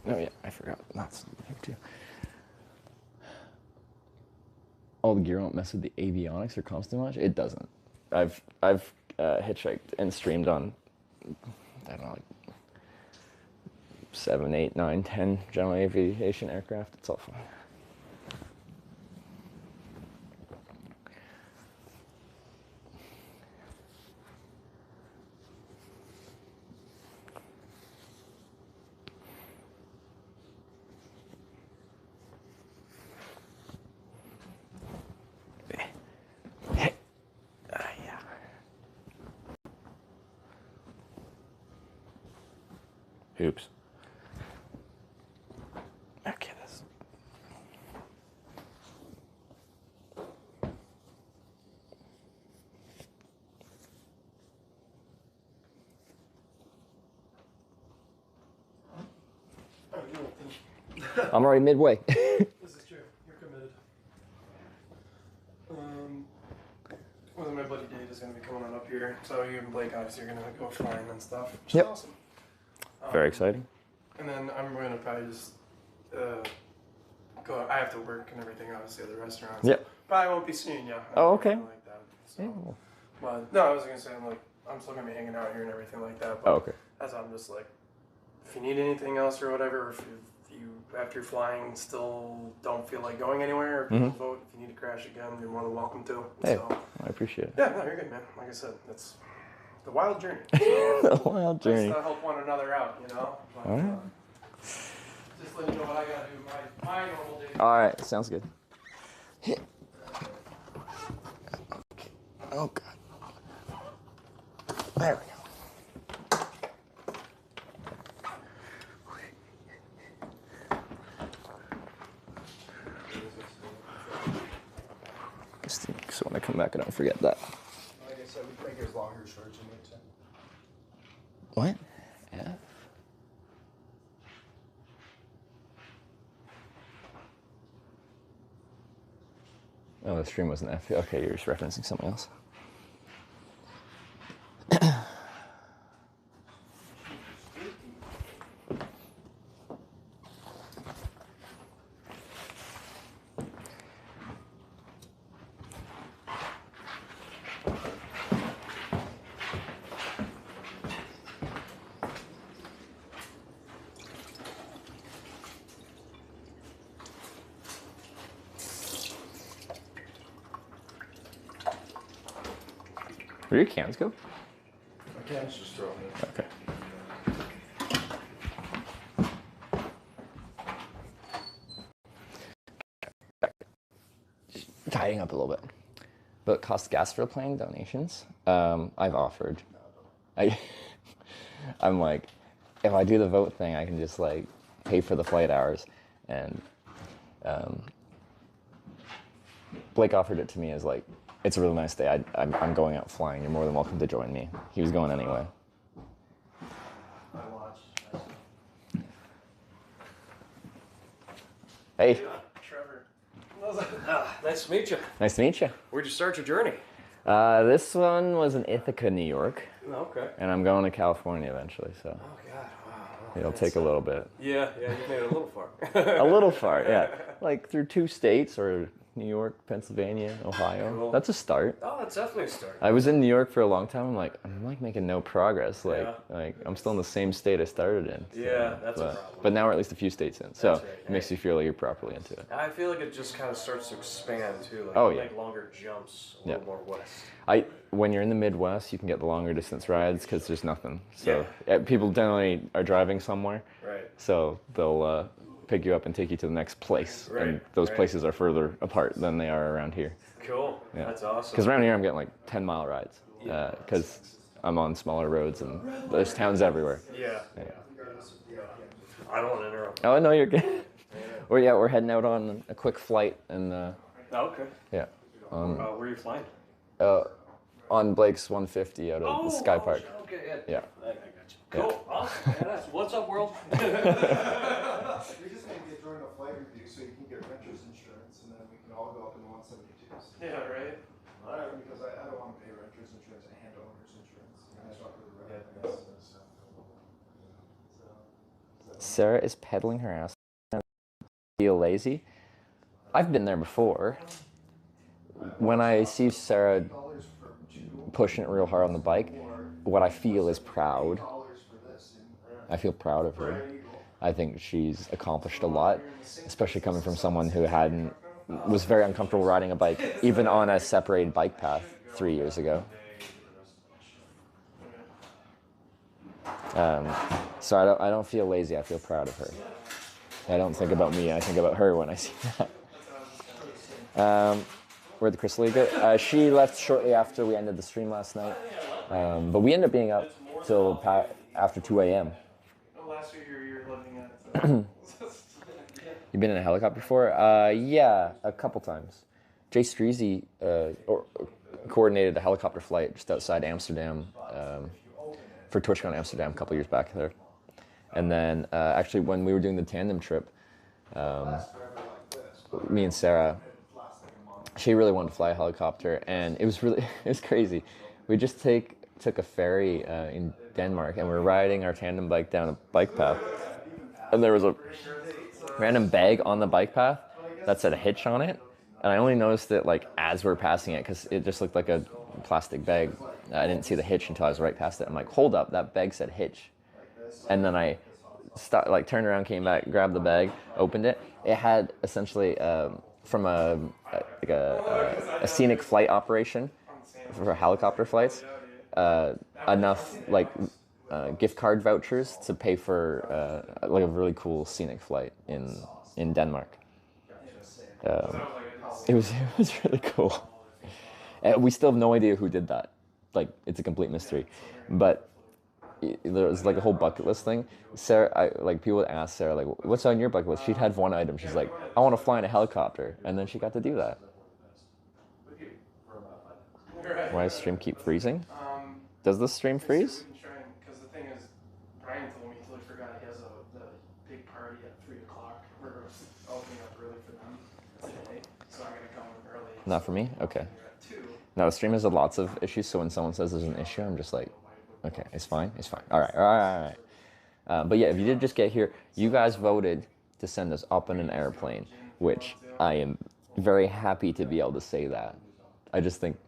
Speaker 3: Oh yeah, I forgot. That's here too. All the gear won't mess with the avionics or comms too much. It doesn't. I've hitchhiked and streamed on, I don't know, like 7, 8, 9, 10 general aviation aircraft. It's all fine. Oops. Okay, this. I'm already midway.
Speaker 2: This is true. You're committed. Well, my buddy Dave is going to be coming on up here, so you and Blake obviously are going to go flying and stuff, which is awesome.
Speaker 3: Very exciting.
Speaker 2: And then I'm going to probably just go. I have to work and everything, obviously, at the restaurant.
Speaker 3: Yep.
Speaker 2: Probably won't be seeing you.
Speaker 3: Oh, okay.
Speaker 2: Like that. So.
Speaker 3: Yeah.
Speaker 2: But no, I was going to say, I'm still going to be hanging out here and everything like that. But
Speaker 3: Okay.
Speaker 2: as I'm just like, if you need anything else or whatever, if you after flying still don't feel like going anywhere, or vote, if you need to crash again, you're more than welcome to.
Speaker 3: Hey,
Speaker 2: so,
Speaker 3: I appreciate it.
Speaker 2: yeah, no, you're good, man. Like I said, it's the wild journey.
Speaker 3: The wild journey.
Speaker 2: Let's help one another out, you know? But,
Speaker 3: All right.
Speaker 2: Just let you know what I gotta do my normal day.
Speaker 3: All right, sounds good. Oh, God. There we go. So when I come back, I don't forget that.
Speaker 5: Like I said, we think there's longer shorts in it.
Speaker 3: What? Yeah. Oh, the stream wasn't F. Okay, you're just referencing something else. Where your cans go?
Speaker 5: My can's just thrown in.
Speaker 3: Okay. tightening up a little bit. But cost gas for playing donations, I've offered. I'm like, if I do the vote thing, I can just like pay for the flight hours. And Blake offered it to me as like, it's a really nice day. I'm going out flying. You're more than welcome to join me. He was going anyway. Hey.
Speaker 2: Trevor. Nice to meet you.
Speaker 3: Nice to meet you.
Speaker 2: Where'd you start your journey?
Speaker 3: This one was in Ithaca, New York.
Speaker 2: Okay.
Speaker 3: And I'm going to California eventually, so
Speaker 2: Oh, God. Wow.
Speaker 3: it'll take a little bit.
Speaker 2: Yeah, you've made it a little far.
Speaker 3: A little far, yeah. Like through 2 states, or New York, Pennsylvania, Ohio.
Speaker 2: Cool.
Speaker 3: That's a start.
Speaker 2: Oh, that's definitely a start.
Speaker 3: I was in New York for a long time. I'm like making no progress. Like,
Speaker 2: Yeah.
Speaker 3: like I'm still in the same state I started in. So,
Speaker 2: Yeah, that's a problem.
Speaker 3: But now we're at least a few states in, so
Speaker 2: That's right.
Speaker 3: it makes you feel like you're properly into it.
Speaker 2: I feel like it just kind of starts to expand too. Like
Speaker 3: Oh,
Speaker 2: you
Speaker 3: yeah.
Speaker 2: make longer jumps a
Speaker 3: Yeah.
Speaker 2: little more west.
Speaker 3: When you're in the Midwest, you can get the longer distance rides because there's nothing. So people generally are driving somewhere.
Speaker 2: Right.
Speaker 3: So they'll pick you up and take you to the next place.
Speaker 2: Right,
Speaker 3: And those
Speaker 2: right.
Speaker 3: places are further apart than they are around here.
Speaker 2: Cool.
Speaker 3: Yeah.
Speaker 2: That's awesome.
Speaker 3: Because around here I'm getting like 10-mile rides. Because I'm on smaller roads and there's towns everywhere.
Speaker 2: Yeah. I don't want to interrupt.
Speaker 3: Oh, no, you're good. We're heading out on a quick flight and
Speaker 2: Oh, okay.
Speaker 3: yeah.
Speaker 2: Where are you flying?
Speaker 3: On Blake's 150 out of the Sky Park.
Speaker 2: Okay,
Speaker 3: Yeah.
Speaker 2: I got you. Cool. Awesome. Yeah, what's up, world?
Speaker 5: We just need to get during a flight review so you can get renter's insurance, and then we can all go up in the 172s.
Speaker 2: Yeah, right.
Speaker 5: Because I don't want to pay renter's insurance and owner's insurance. And that's not really right.
Speaker 3: Sarah is pedaling her ass. Feel lazy. I've been there before. When I see Sarah pushing it real hard on the bike, what I feel is proud. I feel proud of her. I think she's accomplished a lot, especially coming from someone who was very uncomfortable riding a bike, even on a separated bike path 3 years ago. So I don't feel lazy. I feel proud of her. I don't think about me. I think about her when I see that. Where'd the Crystal go? She left shortly after we ended the stream last night. But we ended up being out till after 2 a.m.
Speaker 2: Last year you're living at.
Speaker 3: You've been in a helicopter before? Yeah, a couple times. Jay Streezy coordinated a helicopter flight just outside Amsterdam for TwitchCon Amsterdam a couple years back there. And then actually when we were doing the tandem trip, me and Sarah, she really wanted to fly a helicopter, and it was crazy. We just took a ferry in Denmark, and we were riding our tandem bike down a bike path, and there was a random bag on the bike path that said a hitch on it, and I only noticed it like as we were passing it because it just looked like a plastic bag. I didn't see the hitch until I was right past it. I'm like, hold up, that bag said hitch. And then I turned around, came back, grabbed the bag, opened it. It had essentially from a scenic flight operation for helicopter flights, enough gift card vouchers to pay for like a really cool scenic flight in Denmark. It was really cool. We still have no idea who did that. Like, it's a complete mystery. But there was like a whole bucket list thing. Sarah, people would ask Sarah, like, what's on your bucket list? She'd had one item. She's like, I want to fly in a helicopter. And then she got to do that. Why does stream keep freezing? Does the stream freeze?
Speaker 2: Because the thing is, Brian told me he totally forgot he has the big party at 3 o'clock. We're opening up early for them today, so I'm going to come early.
Speaker 3: Not for me? Okay.
Speaker 2: At 2.
Speaker 3: No, the stream has lots of issues, so when someone says there's an issue, I'm just like, okay, it's fine, it's fine. All right. But yeah, if you did just get here, you guys voted to send us up in an airplane, which I am very happy to be able to say that. I just think,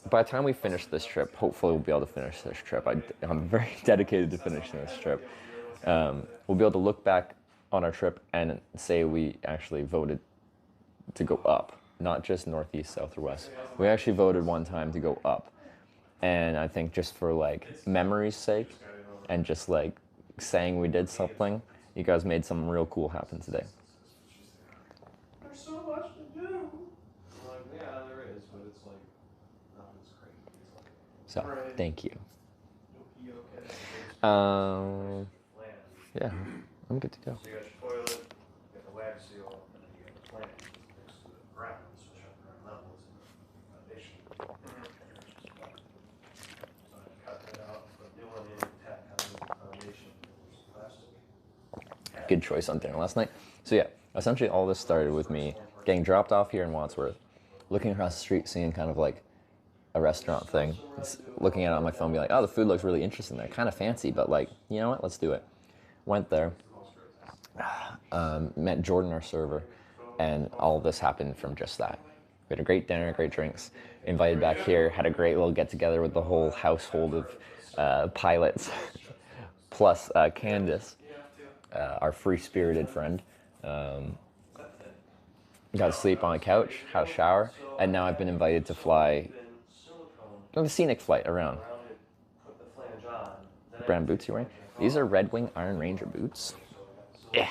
Speaker 3: by the time we finish this trip, hopefully we'll be able to finish this trip. I'm very dedicated to finishing this trip. We'll be able to look back on our trip and say we actually voted to go up, not just northeast, south, or west. We actually voted one time to go up. And I think just for memory's sake and just saying we did something, you guys made something real cool happen today.
Speaker 2: There's so much to do.
Speaker 3: So,
Speaker 2: Right.
Speaker 3: thank you.
Speaker 2: You'll be okay.
Speaker 3: Yeah, I'm good to go.
Speaker 5: So you got your toilet, you got the wag seal, and then you got the plant next to the ground, which at ground level is in the foundation. So I cut that out, put a new one in, tack on the foundation, and there's plastic.
Speaker 3: Good choice on dinner last night. So yeah, essentially all this started with me getting dropped off here in Wadsworth, looking across the street, seeing kind of like a restaurant thing, looking at it on my phone, being like, oh, the food looks really interesting there, kind of fancy, but like, you know what, let's do it. Went there, met Jordan, our server, and all of this happened from just that. We had a great dinner, great drinks, invited back here, had a great little get-together with the whole household of pilots, plus Candace, our free-spirited friend. Got to sleep on a couch, had a shower, and now I've been invited to fly a scenic flight around. Brown boots you're wearing? These are Red Wing Iron Ranger boots. Yeah.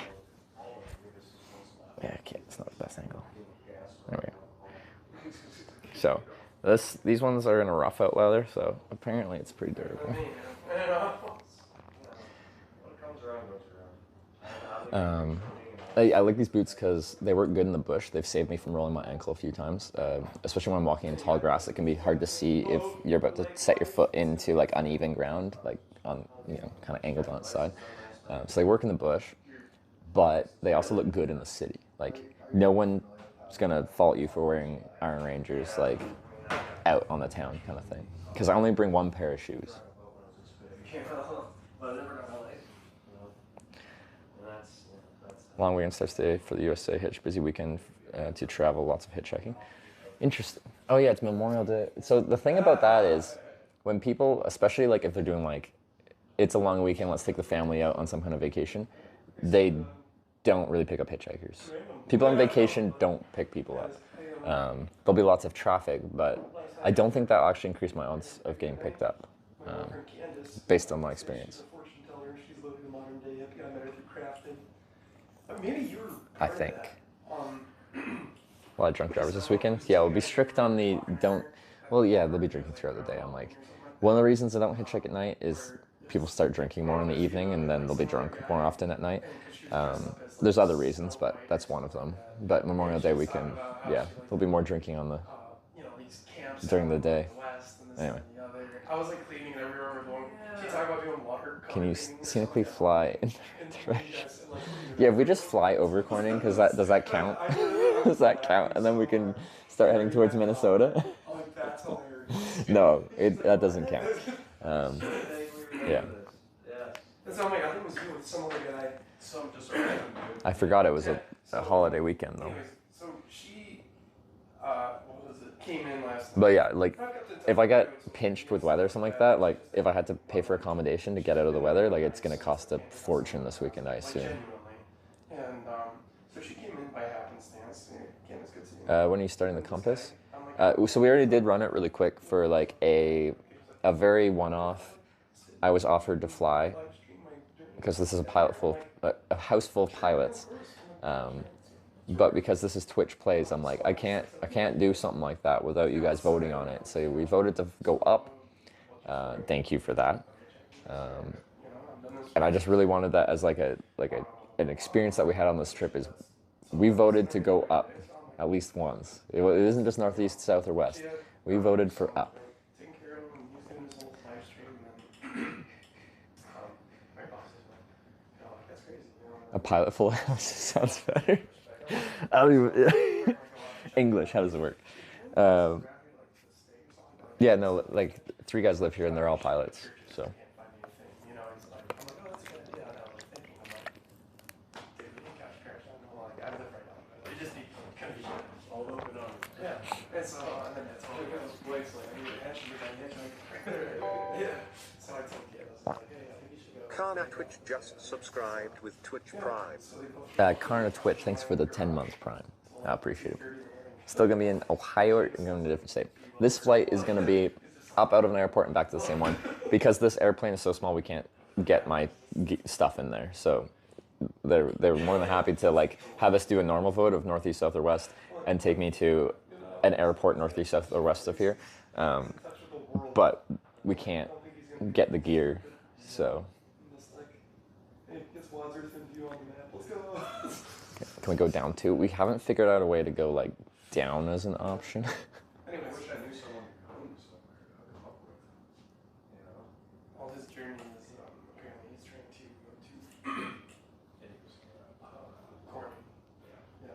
Speaker 3: Yeah, okay, it's not the best angle. There we go. So, these ones are in a rough out leather, so apparently it's pretty durable. I like these boots because they work good in the bush. They've saved me from rolling my ankle a few times, especially when I'm walking in tall grass. It can be hard to see if you're about to set your foot into like uneven ground, like on, you know, kind of angled on its side. So they work in the bush, but they also look good in the city. Like no one's gonna fault you for wearing Iron Rangers like out on the town kind of thing. Because I only bring one pair of shoes. Long weekend starts today for the USA Hitch. Busy weekend to travel, lots of hitchhiking. Interesting. Oh yeah, it's Memorial Day. So the thing about that is when people, especially like if they're doing like, it's a long weekend, let's take the family out on some kind of vacation, they don't really pick up hitchhikers. People on vacation don't pick people up. There'll be lots of traffic, but I don't think that'll actually increase my odds of getting picked up, based on my experience.
Speaker 2: Maybe you were.
Speaker 3: I think. A lot of drunk drivers this weekend. Yeah, we'll be strict on the don't. Well, yeah, they'll be drinking throughout the day. I'm like, one of the reasons I don't hitchhike at night is people start drinking more in the evening, and then they'll be drunk more often at night. There's other reasons, but that's one of them. But Memorial Day weekend, yeah, there'll be more drinking on the during the day. Anyway.
Speaker 2: I was like cleaning everywhere we're going. Can you talk about doing water?
Speaker 3: Can you scenically fly in the direction? Yeah, if we just fly over Corning, because does that count? Does that count? And then we can start heading towards Minnesota? No, that doesn't count. Yeah.
Speaker 2: So I'm like, I think it was you with some other guy. Some just
Speaker 3: I forgot it was a holiday weekend, though.
Speaker 2: Anyways, so she, what was it? Came in last night.
Speaker 3: But yeah, like, if I got pinched with weather or something like that, like, if I had to pay for accommodation to get out of the weather, like, it's going to cost a fortune this weekend, I assume.
Speaker 2: Genuinely. And so she came in by happenstance. Again, it's good to see you.
Speaker 3: When are you starting the Compass? So we already did run it really quick for, like, a very one-off. I was offered to fly, because this is a house full of pilots. But because this is Twitch Plays, I'm like, I can't do something like that without you guys voting on it. So we voted to go up. Thank you for that. And I just really wanted that as like an experience that we had on this trip. Is we voted to go up at least once. It isn't just northeast, south, or west. We voted for up. A pilot full of houses sounds better. I don't even, English, how does it work? Yeah, no, like 3 guys live here and they're all pilots, so.
Speaker 4: Karna Twitch just subscribed with Twitch Prime.
Speaker 3: Karna Twitch, thanks for the 10-month Prime. I appreciate it. Still going to be in Ohio, or going to a different state. This flight is going to be up out of an airport and back to the same one. Because this airplane is so small, we can't get my stuff in there. So they're more than happy to like have us do a normal vote of northeast, south, or west and take me to an airport northeast, south, or west of here. But we can't get the gear, so.
Speaker 2: Just like, hey, it's Wadsworth in view on the map. Let's go.
Speaker 3: Can we go down too? We haven't figured out a way to go like down as an option.
Speaker 2: Anyway,
Speaker 5: I wish I knew someone who owned somewhere to come up with. You know?
Speaker 2: all his journey is apparently he's trying to go to
Speaker 5: And he was
Speaker 2: Corning. Yeah.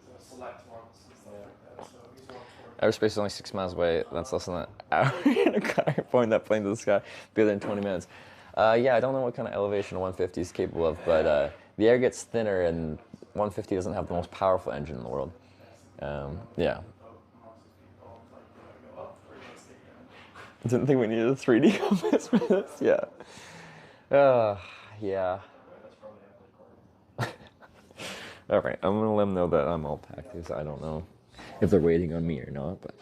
Speaker 2: So select ones and stuff like that. So he's going for
Speaker 3: Airspace is only 6 miles away. That's less than an hour in a car. Point that plane to the sky. Be there in 20 minutes. Yeah, I don't know what kind of elevation a 150 is capable of, but the air gets thinner, and 150 doesn't have the most powerful engine in the world. Yeah. Didn't think we needed a 3D compass for this. Yeah. Yeah. All right, I'm gonna let them know that I'm all packed because I don't know if they're waiting on me or not. But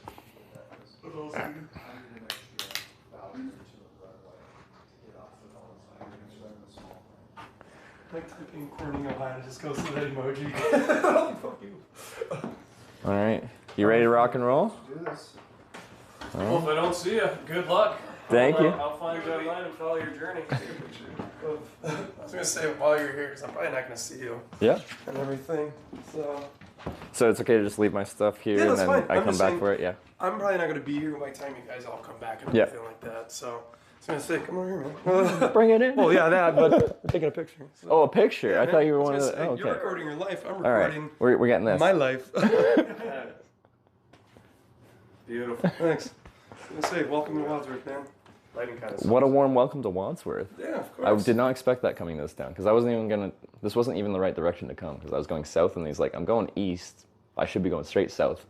Speaker 2: like typing Corning, Ohio, it just goes to that emoji. Fuck you.
Speaker 3: all right, you ready to rock and roll?
Speaker 5: do this.
Speaker 2: Well, if I don't see you, good luck.
Speaker 3: Thank you.
Speaker 2: I'll find you online and follow your journey. I was gonna say while you're here, because I'm probably not gonna see you
Speaker 3: Yeah.
Speaker 2: and everything.
Speaker 3: So it's okay to just leave my stuff here
Speaker 2: Yeah,
Speaker 3: and
Speaker 2: that's
Speaker 3: then
Speaker 2: fine.
Speaker 3: I
Speaker 2: I'm
Speaker 3: come
Speaker 2: just
Speaker 3: back
Speaker 2: saying-
Speaker 3: for it. Yeah.
Speaker 2: I'm probably not gonna be here by the time you guys all come back and
Speaker 3: Yeah.
Speaker 2: everything like that. So I was gonna say, come over here, man.
Speaker 3: Bring it in.
Speaker 2: Well, yeah, that, but I'm taking a picture. So.
Speaker 3: Oh, a picture. I
Speaker 2: man,
Speaker 3: thought you were
Speaker 2: I
Speaker 3: one of
Speaker 2: was
Speaker 3: the.
Speaker 2: gonna
Speaker 3: Oh,
Speaker 2: say, You're
Speaker 3: okay.
Speaker 2: recording your life. I'm
Speaker 3: All right.
Speaker 2: recording
Speaker 3: We're getting this.
Speaker 2: my life.
Speaker 6: Beautiful.
Speaker 2: Thanks. I was gonna say, welcome to Wadsworth, man.
Speaker 6: Lighting kind of
Speaker 3: What a warm welcome to Wadsworth.
Speaker 2: Yeah, of
Speaker 3: I
Speaker 2: course.
Speaker 3: did not expect that coming this down because I wasn't even gonna. This wasn't even the right direction to come because I was going south and he's like, I'm going east. I should be going straight south,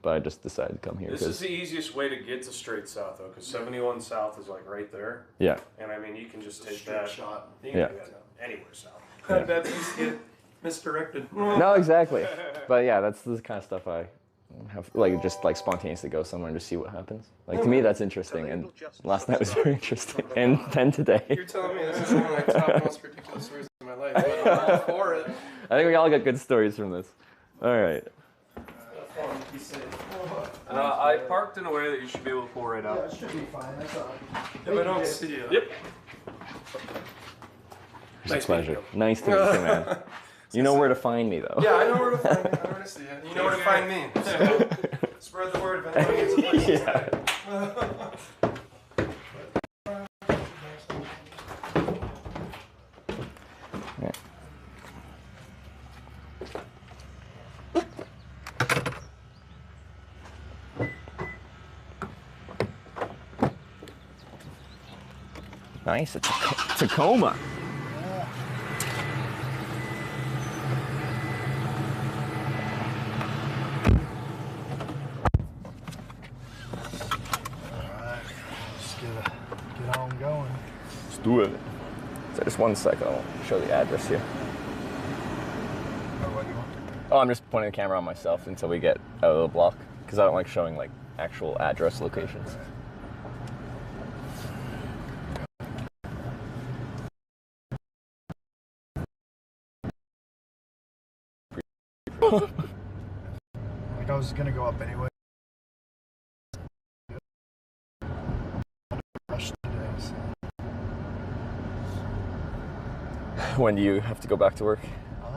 Speaker 3: but I just decided to come here
Speaker 6: This is
Speaker 3: because
Speaker 6: the easiest way to get to straight south, though, because 71 south is like right there.
Speaker 3: yeah.
Speaker 6: And I mean, you can just take
Speaker 5: Straight
Speaker 6: that.
Speaker 5: shot.
Speaker 6: You can
Speaker 3: Yeah.
Speaker 6: do that anywhere south.
Speaker 2: I bet these get misdirected.
Speaker 3: No, exactly. But yeah, that's the kind of stuff I have like just like spontaneously go somewhere and just see what happens. Like to me, that's interesting. And last night was very interesting. And then today,
Speaker 2: You're telling me this is one of my top most ridiculous stories of my life, but I'm all for it.
Speaker 3: I think we all got good stories from this. All right.
Speaker 2: Be safe.
Speaker 6: I parked in a way that you should be able to pull right
Speaker 5: Yeah,
Speaker 6: out.
Speaker 5: it should be fine. That's all right.
Speaker 2: If I don't see you.
Speaker 6: Yep.
Speaker 3: It's a
Speaker 2: Nice
Speaker 3: pleasure.
Speaker 2: meeting you.
Speaker 3: Nice to meet you, man. You know where to find me, though.
Speaker 2: Yeah, I know where to find you. I know where to see you. You know where to find me. So spread the word if anyone needs a place to stay.
Speaker 3: Nice. It's a Tacoma.
Speaker 5: Alright, just get on going.
Speaker 3: Let's do it. So just 1 second. I'll show the address here.
Speaker 5: Or what do you want?
Speaker 3: Oh, I'm just pointing the camera on myself until we get out of the block because I don't like showing like actual address locations.
Speaker 5: Like I was gonna go up anyway. Rush today, so.
Speaker 3: When do you have to go back to work?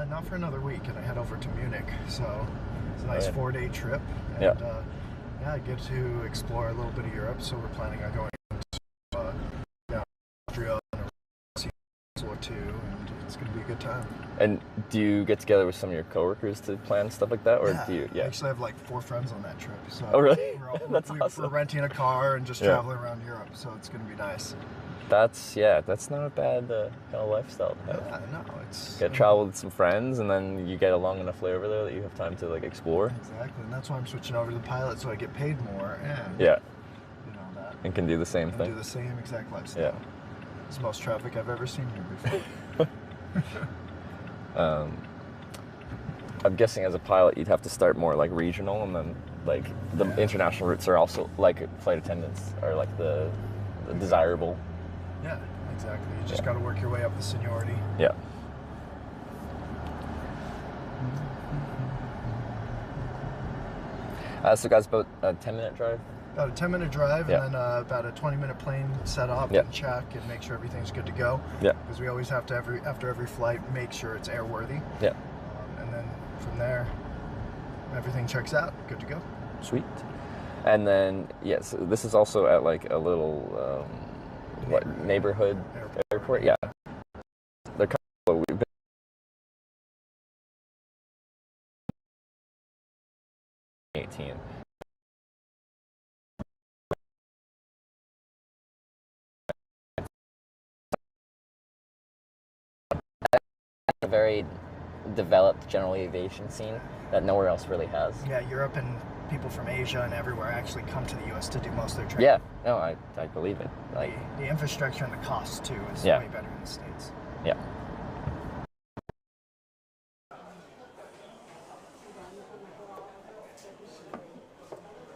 Speaker 5: Not for another week, and I head over to Munich. So it's a nice
Speaker 3: yeah.
Speaker 5: 4-day trip, and
Speaker 3: Yeah.
Speaker 5: yeah, I get to explore a little bit of Europe. So we're planning on going to Austria and or two, and it's gonna be a good time.
Speaker 3: And do you get together with some of your coworkers to plan stuff like that, or do you?
Speaker 5: I
Speaker 3: Yeah.
Speaker 5: actually have like 4 friends on that trip. So
Speaker 3: Oh, really?
Speaker 5: We're, all,
Speaker 3: That's
Speaker 5: we're
Speaker 3: awesome.
Speaker 5: renting a car and just
Speaker 3: Yeah.
Speaker 5: traveling around Europe. So it's gonna be nice.
Speaker 3: That's not a bad kind of lifestyle to have.
Speaker 5: Yeah, no, it's
Speaker 3: Get travel with some friends, and then you get a long enough layover there that you have time to like explore.
Speaker 5: Exactly, and that's why I'm switching over to the pilot, so I get paid more, and
Speaker 3: Yeah,
Speaker 5: you know that,
Speaker 3: and can do the same
Speaker 5: and do
Speaker 3: thing.
Speaker 5: the same exact lifestyle.
Speaker 3: Yeah.
Speaker 5: It's the most traffic I've ever seen here before.
Speaker 3: I'm guessing as a pilot, you'd have to start more like regional, and then like the international routes are also like flight attendants are like the desirable.
Speaker 5: Yeah, exactly. You just got to work your way up the seniority.
Speaker 3: Yeah. So guys, about a 10-minute drive
Speaker 5: About a 10-minute drive,
Speaker 3: Yeah.
Speaker 5: and then about a 20-minute plane setup
Speaker 3: Yeah.
Speaker 5: and check and make sure everything's good to go.
Speaker 3: Yeah.
Speaker 5: Because we always have to, after every flight, make sure it's airworthy.
Speaker 3: Yeah.
Speaker 5: And then from there, everything checks out. Good to go.
Speaker 3: Sweet. And then, yes, this is also at like a little, neighborhood airport? Yeah. They're kind of, we've been 18. A very developed general aviation scene that nowhere else really has.
Speaker 5: Yeah, Europe and people from Asia and everywhere actually come to the U.S. to do most of their training.
Speaker 3: Yeah, no, I believe it. Like,
Speaker 5: The infrastructure and the cost, too, is
Speaker 3: Yeah.
Speaker 5: way better in the States.
Speaker 3: yeah.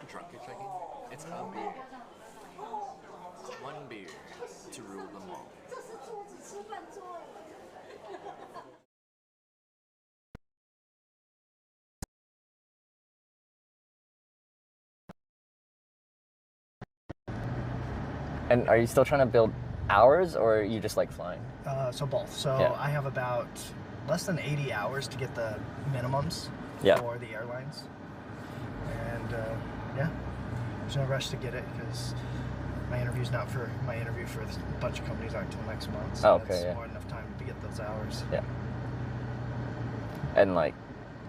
Speaker 7: Drunk hitchhiking? It's a beer. One beer to rule them all.
Speaker 3: And are you still trying to build hours, or you just like flying?
Speaker 5: So both. So
Speaker 3: Yeah.
Speaker 5: I have about less than 80 hours to get the minimums
Speaker 3: Yeah.
Speaker 5: for the airlines. And yeah, there's no rush to get it because my interview for a bunch of companies aren't until next month. So
Speaker 3: Oh, okay,
Speaker 5: that's
Speaker 3: yeah.
Speaker 5: more than enough time to get those hours.
Speaker 3: Yeah. And like,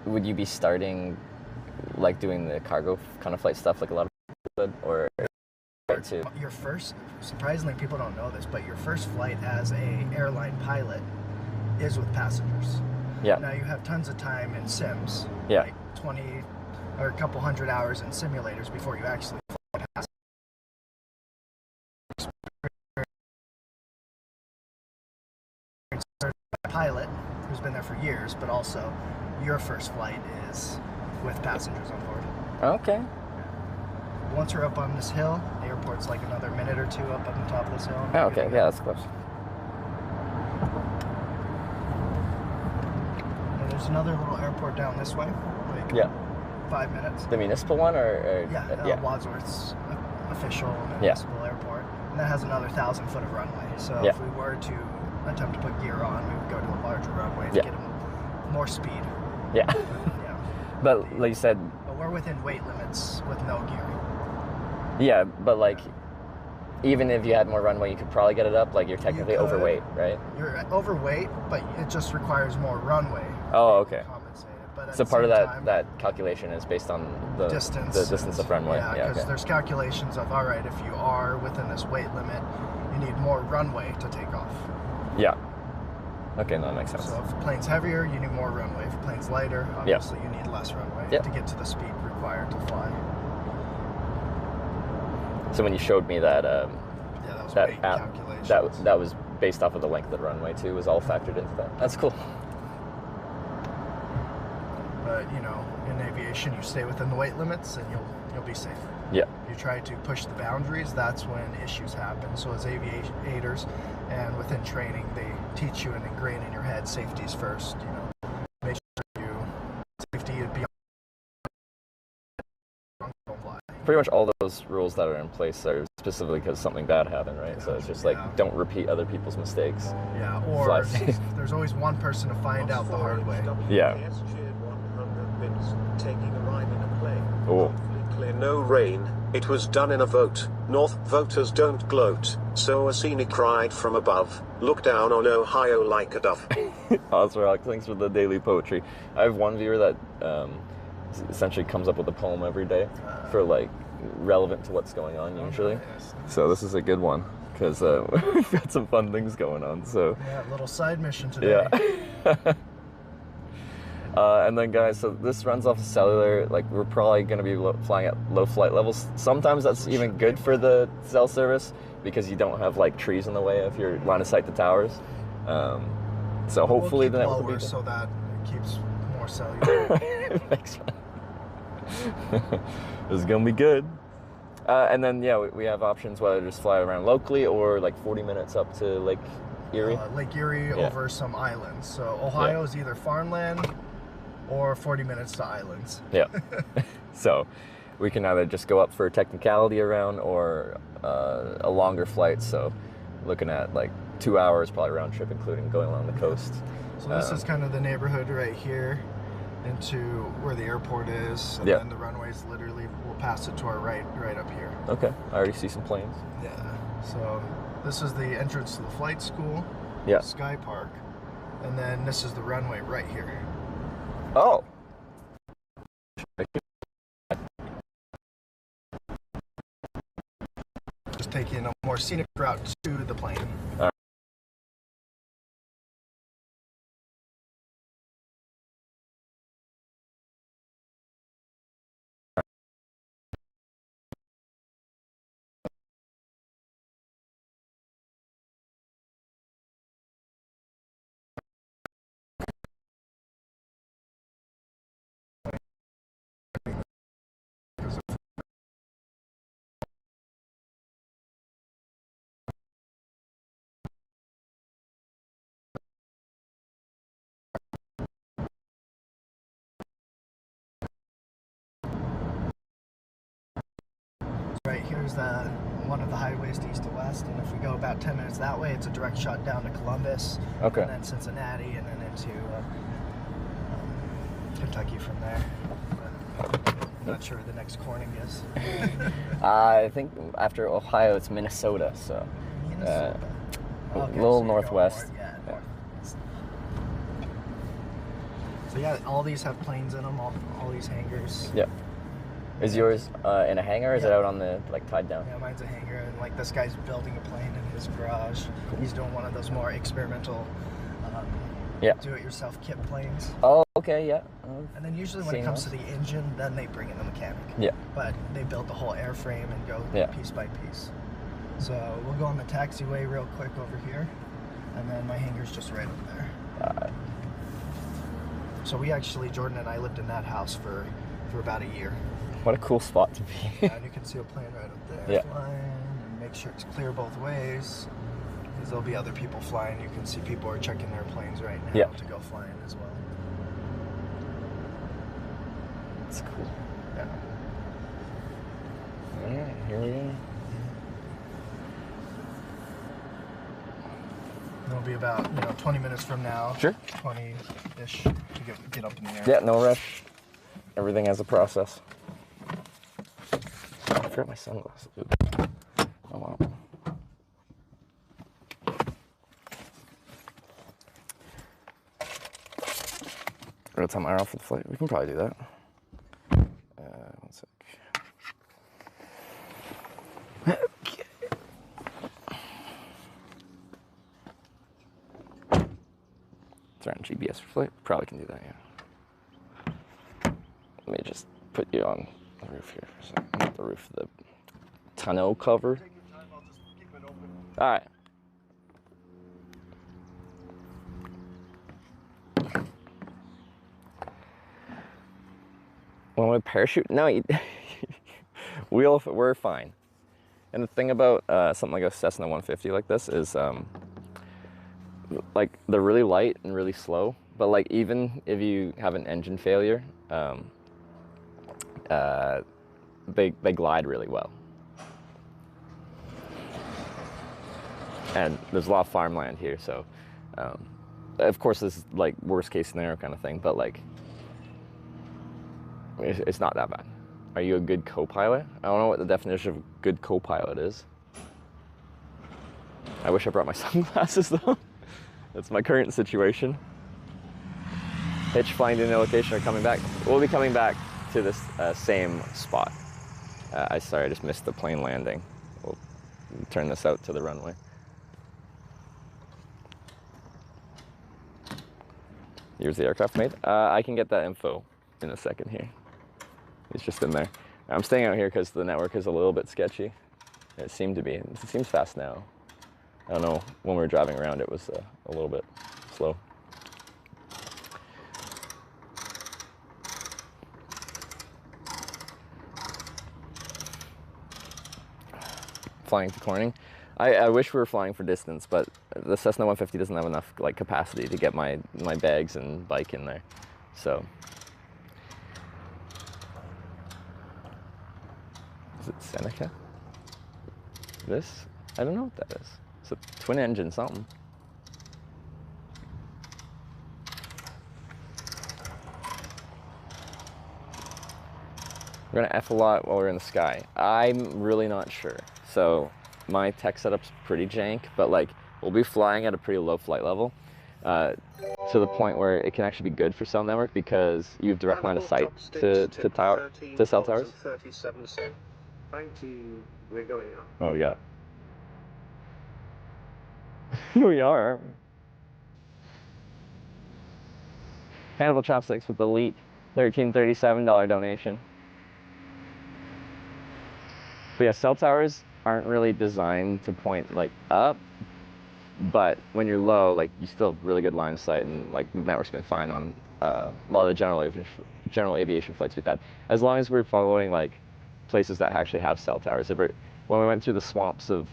Speaker 3: would you be starting like doing the cargo kind of flight stuff like a lot of people would, or to?
Speaker 5: Your first, surprisingly, people don't know this, but your first flight as a airline pilot is with passengers.
Speaker 3: Yeah.
Speaker 5: Now you have tons of time in sims,
Speaker 3: Yeah.
Speaker 5: like 20 or a couple hundred hours in simulators before you actually fly passengers. A pilot who's been there for years, but also your first flight is with passengers on board.
Speaker 3: Okay.
Speaker 5: Once we're up on this hill, the airport's like another minute or two up on the top of this hill.
Speaker 3: Oh, okay. Yeah, that's close.
Speaker 5: And there's another little airport down this way, like
Speaker 3: Yeah.
Speaker 5: 5 minutes.
Speaker 3: The municipal one, or
Speaker 5: Yeah, Wadsworth's official municipal airport. And that has another 1,000 foot of runway. So
Speaker 3: Yeah.
Speaker 5: if we were to attempt to put gear on, we would go to a larger runway to
Speaker 3: Yeah.
Speaker 5: get more speed.
Speaker 3: Yeah.
Speaker 5: Yeah.
Speaker 3: But like you said,
Speaker 5: But we're within weight limits with no gear.
Speaker 3: yeah. But like, even if you had more runway, you could probably get it up. Like you're technically
Speaker 5: could.
Speaker 3: overweight, right?
Speaker 5: You're overweight, but it just requires more runway.
Speaker 3: Oh, okay.
Speaker 5: to compensate it. But at
Speaker 3: So
Speaker 5: the
Speaker 3: part of
Speaker 5: same
Speaker 3: that
Speaker 5: time,
Speaker 3: that calculation is based on the
Speaker 5: distance.
Speaker 3: the distance of runway.
Speaker 5: Yeah,
Speaker 3: Yeah.
Speaker 5: because
Speaker 3: Okay.
Speaker 5: there's calculations of, all right, if you are within this weight limit, you need more runway to take off.
Speaker 3: Yeah. Okay, no, that makes sense.
Speaker 5: So if the plane's heavier, you need more runway. If the plane's lighter, obviously you need less runway
Speaker 3: Yeah.
Speaker 5: to get to the speed required to fly.
Speaker 3: So when you showed me that
Speaker 5: Yeah, that was
Speaker 3: that
Speaker 5: weight
Speaker 3: app,
Speaker 5: calculations.
Speaker 3: that was based off of the length of the runway too, was all factored into that. That's cool.
Speaker 5: But you know, in aviation, you stay within the weight limits, and you'll be safe.
Speaker 3: Yeah.
Speaker 5: You try to push the boundaries, that's when issues happen. So as aviators and within training, they teach you and ingrain in your head safety's first. You know, make sure safety is beyond. Don't fly.
Speaker 3: Pretty much all those rules that are in place are specifically because something bad happened, right? So it's just like,
Speaker 5: Yeah.
Speaker 3: don't repeat other people's mistakes.
Speaker 5: Yeah,
Speaker 3: Fly
Speaker 5: or
Speaker 3: safe.
Speaker 5: there's always one person to find out the hard way.
Speaker 3: Yeah.
Speaker 4: WKS cheered 100 bits, taking a ride in a plane.
Speaker 3: Oh.
Speaker 4: Hopefully clear, no rain. It was done in a vote. North voters don't gloat. So a scenic ride from above. Look down on Ohio like a dove.
Speaker 3: Osrock, thanks for the daily poetry. I have one viewer that essentially comes up with a poem every day for like relevant to what's going on usually.
Speaker 5: Yes.
Speaker 3: So this is a good one because we've got some fun things going on. So
Speaker 5: Yeah, little side mission today.
Speaker 3: yeah. And then guys, so this runs off of cellular. Like we're probably going to be flying at low flight levels. Sometimes that's even good for the cell service because you don't have like trees in the way of your line of sight to towers. So hopefully the
Speaker 5: we'll keep
Speaker 3: network will
Speaker 5: lower
Speaker 3: be
Speaker 5: so that it keeps more cellular.
Speaker 3: Makes sense. This is gonna be good. And then yeah, we have options whether to just fly around locally or like 40 minutes up to Lake Erie.
Speaker 5: Lake Erie
Speaker 3: Yeah.
Speaker 5: over some islands. So Ohio is either farmland or 40 minutes to islands.
Speaker 3: Yeah. So, we can either just go up for a technicality around or a longer flight. So looking at like 2 hours probably round trip, including going along the coast.
Speaker 5: So this is kind of the neighborhood right here into where the airport is, and
Speaker 3: Yeah.
Speaker 5: then the runways literally, we'll pass it to our right up here.
Speaker 3: Okay, I already see some planes.
Speaker 5: Yeah. So this is the entrance to the flight school,
Speaker 3: Yeah.
Speaker 5: Sky Park, and then this is the runway right here.
Speaker 3: Oh.
Speaker 5: Just taking a more scenic route to the plane. Right here's one of the highways to east to west, and if we go about 10 minutes that way, it's a direct shot down to Columbus,
Speaker 3: Okay.
Speaker 5: and then Cincinnati, and then into Kentucky from there. I'm not sure where the next Corning is.
Speaker 3: I think after Ohio, it's Minnesota. So
Speaker 5: Minnesota.
Speaker 3: a
Speaker 5: Okay,
Speaker 3: little
Speaker 5: so you're
Speaker 3: northwest.
Speaker 5: going north, yeah, northwest. So yeah, all these have planes in them. All these hangars.
Speaker 3: Yeah. Is yours in a hangar, or is it
Speaker 5: Yeah.
Speaker 3: out on the like tied down?
Speaker 5: Yeah, mine's a hangar, and like this guy's building a plane in his garage. He's doing one of those more experimental,
Speaker 3: Yeah.
Speaker 5: do-it-yourself kit planes.
Speaker 3: Oh, okay, yeah.
Speaker 5: And then usually when it
Speaker 3: Seen
Speaker 5: comes
Speaker 3: those.
Speaker 5: to the engine, then they bring in the mechanic.
Speaker 3: Yeah.
Speaker 5: But they build the whole airframe and go
Speaker 3: Yeah.
Speaker 5: piece by piece. So we'll go on the taxiway real quick over here, and then my hangar's just right up there. So we actually, Jordan and I lived in that house for about a year.
Speaker 3: What a cool spot to be.
Speaker 5: And you can see a plane right up there
Speaker 3: Yeah.
Speaker 5: flying, and make sure it's clear both ways, because there'll be other people flying. You can see people are checking their planes right now
Speaker 3: Yeah.
Speaker 5: to go flying as well.
Speaker 3: That's cool.
Speaker 5: Yeah.
Speaker 3: All right, here we go.
Speaker 5: It'll be about 20 minutes from now.
Speaker 3: Sure.
Speaker 5: 20-ish to get up in the air.
Speaker 3: Yeah, no rush. Everything has a process. I forgot my sunglasses. Oops. Oh wow. Real time hour off for the flight. We can probably do that. One sec. Okay. It's around GBS for flight. Probably can do that, yeah. Let me just put you on the roof here for a second. Not the roof, the tonneau cover.
Speaker 5: Take your time, I'll just keep it open.
Speaker 3: All right. Well, with parachute, no, we're fine. And the thing about something like a Cessna 150 like this is, like they're really light and really slow. But like even if you have an engine failure, they glide really well. And there's a lot of farmland here, so of course this is like worst case scenario kind of thing, but like it's not that bad. Are you a good co-pilot? I don't know what the definition of good co-pilot is. I wish I brought my sunglasses though. That's my current situation. Hitch flying to no location or coming back. We'll be coming back to this same spot. Sorry, I just missed the plane landing. We'll turn this out to the runway. Here's the aircraft mate. I can get that info in a second here. It's just in there. I'm staying out here because the network is a little bit sketchy. It seemed to be. It seems fast now. I don't know, when we were driving around it was a little bit slow. Flying to Corning. I wish we were flying for distance, but the Cessna 150 doesn't have enough like capacity to get my bags and bike in there. So Seneca? This? I don't know what that is. It's a twin engine something. We're gonna F a lot while we're in the sky. I'm really not sure. So my tech setup's pretty jank, but like we'll be flying at a pretty low flight level to the point where it can actually be good for cell network because you have direct line of sight to cell towers.
Speaker 4: 19, we're going up.
Speaker 3: Oh yeah. We are. Hannibal Chopsticks with the elite $1337 donation. But yeah, cell towers aren't really designed to point like up, but when you're low, like you still have really good line of sight, and like the network's been fine on a lot of the general aviation flights we've had, as long as we're following like places that actually have cell towers. When we went through the swamps of,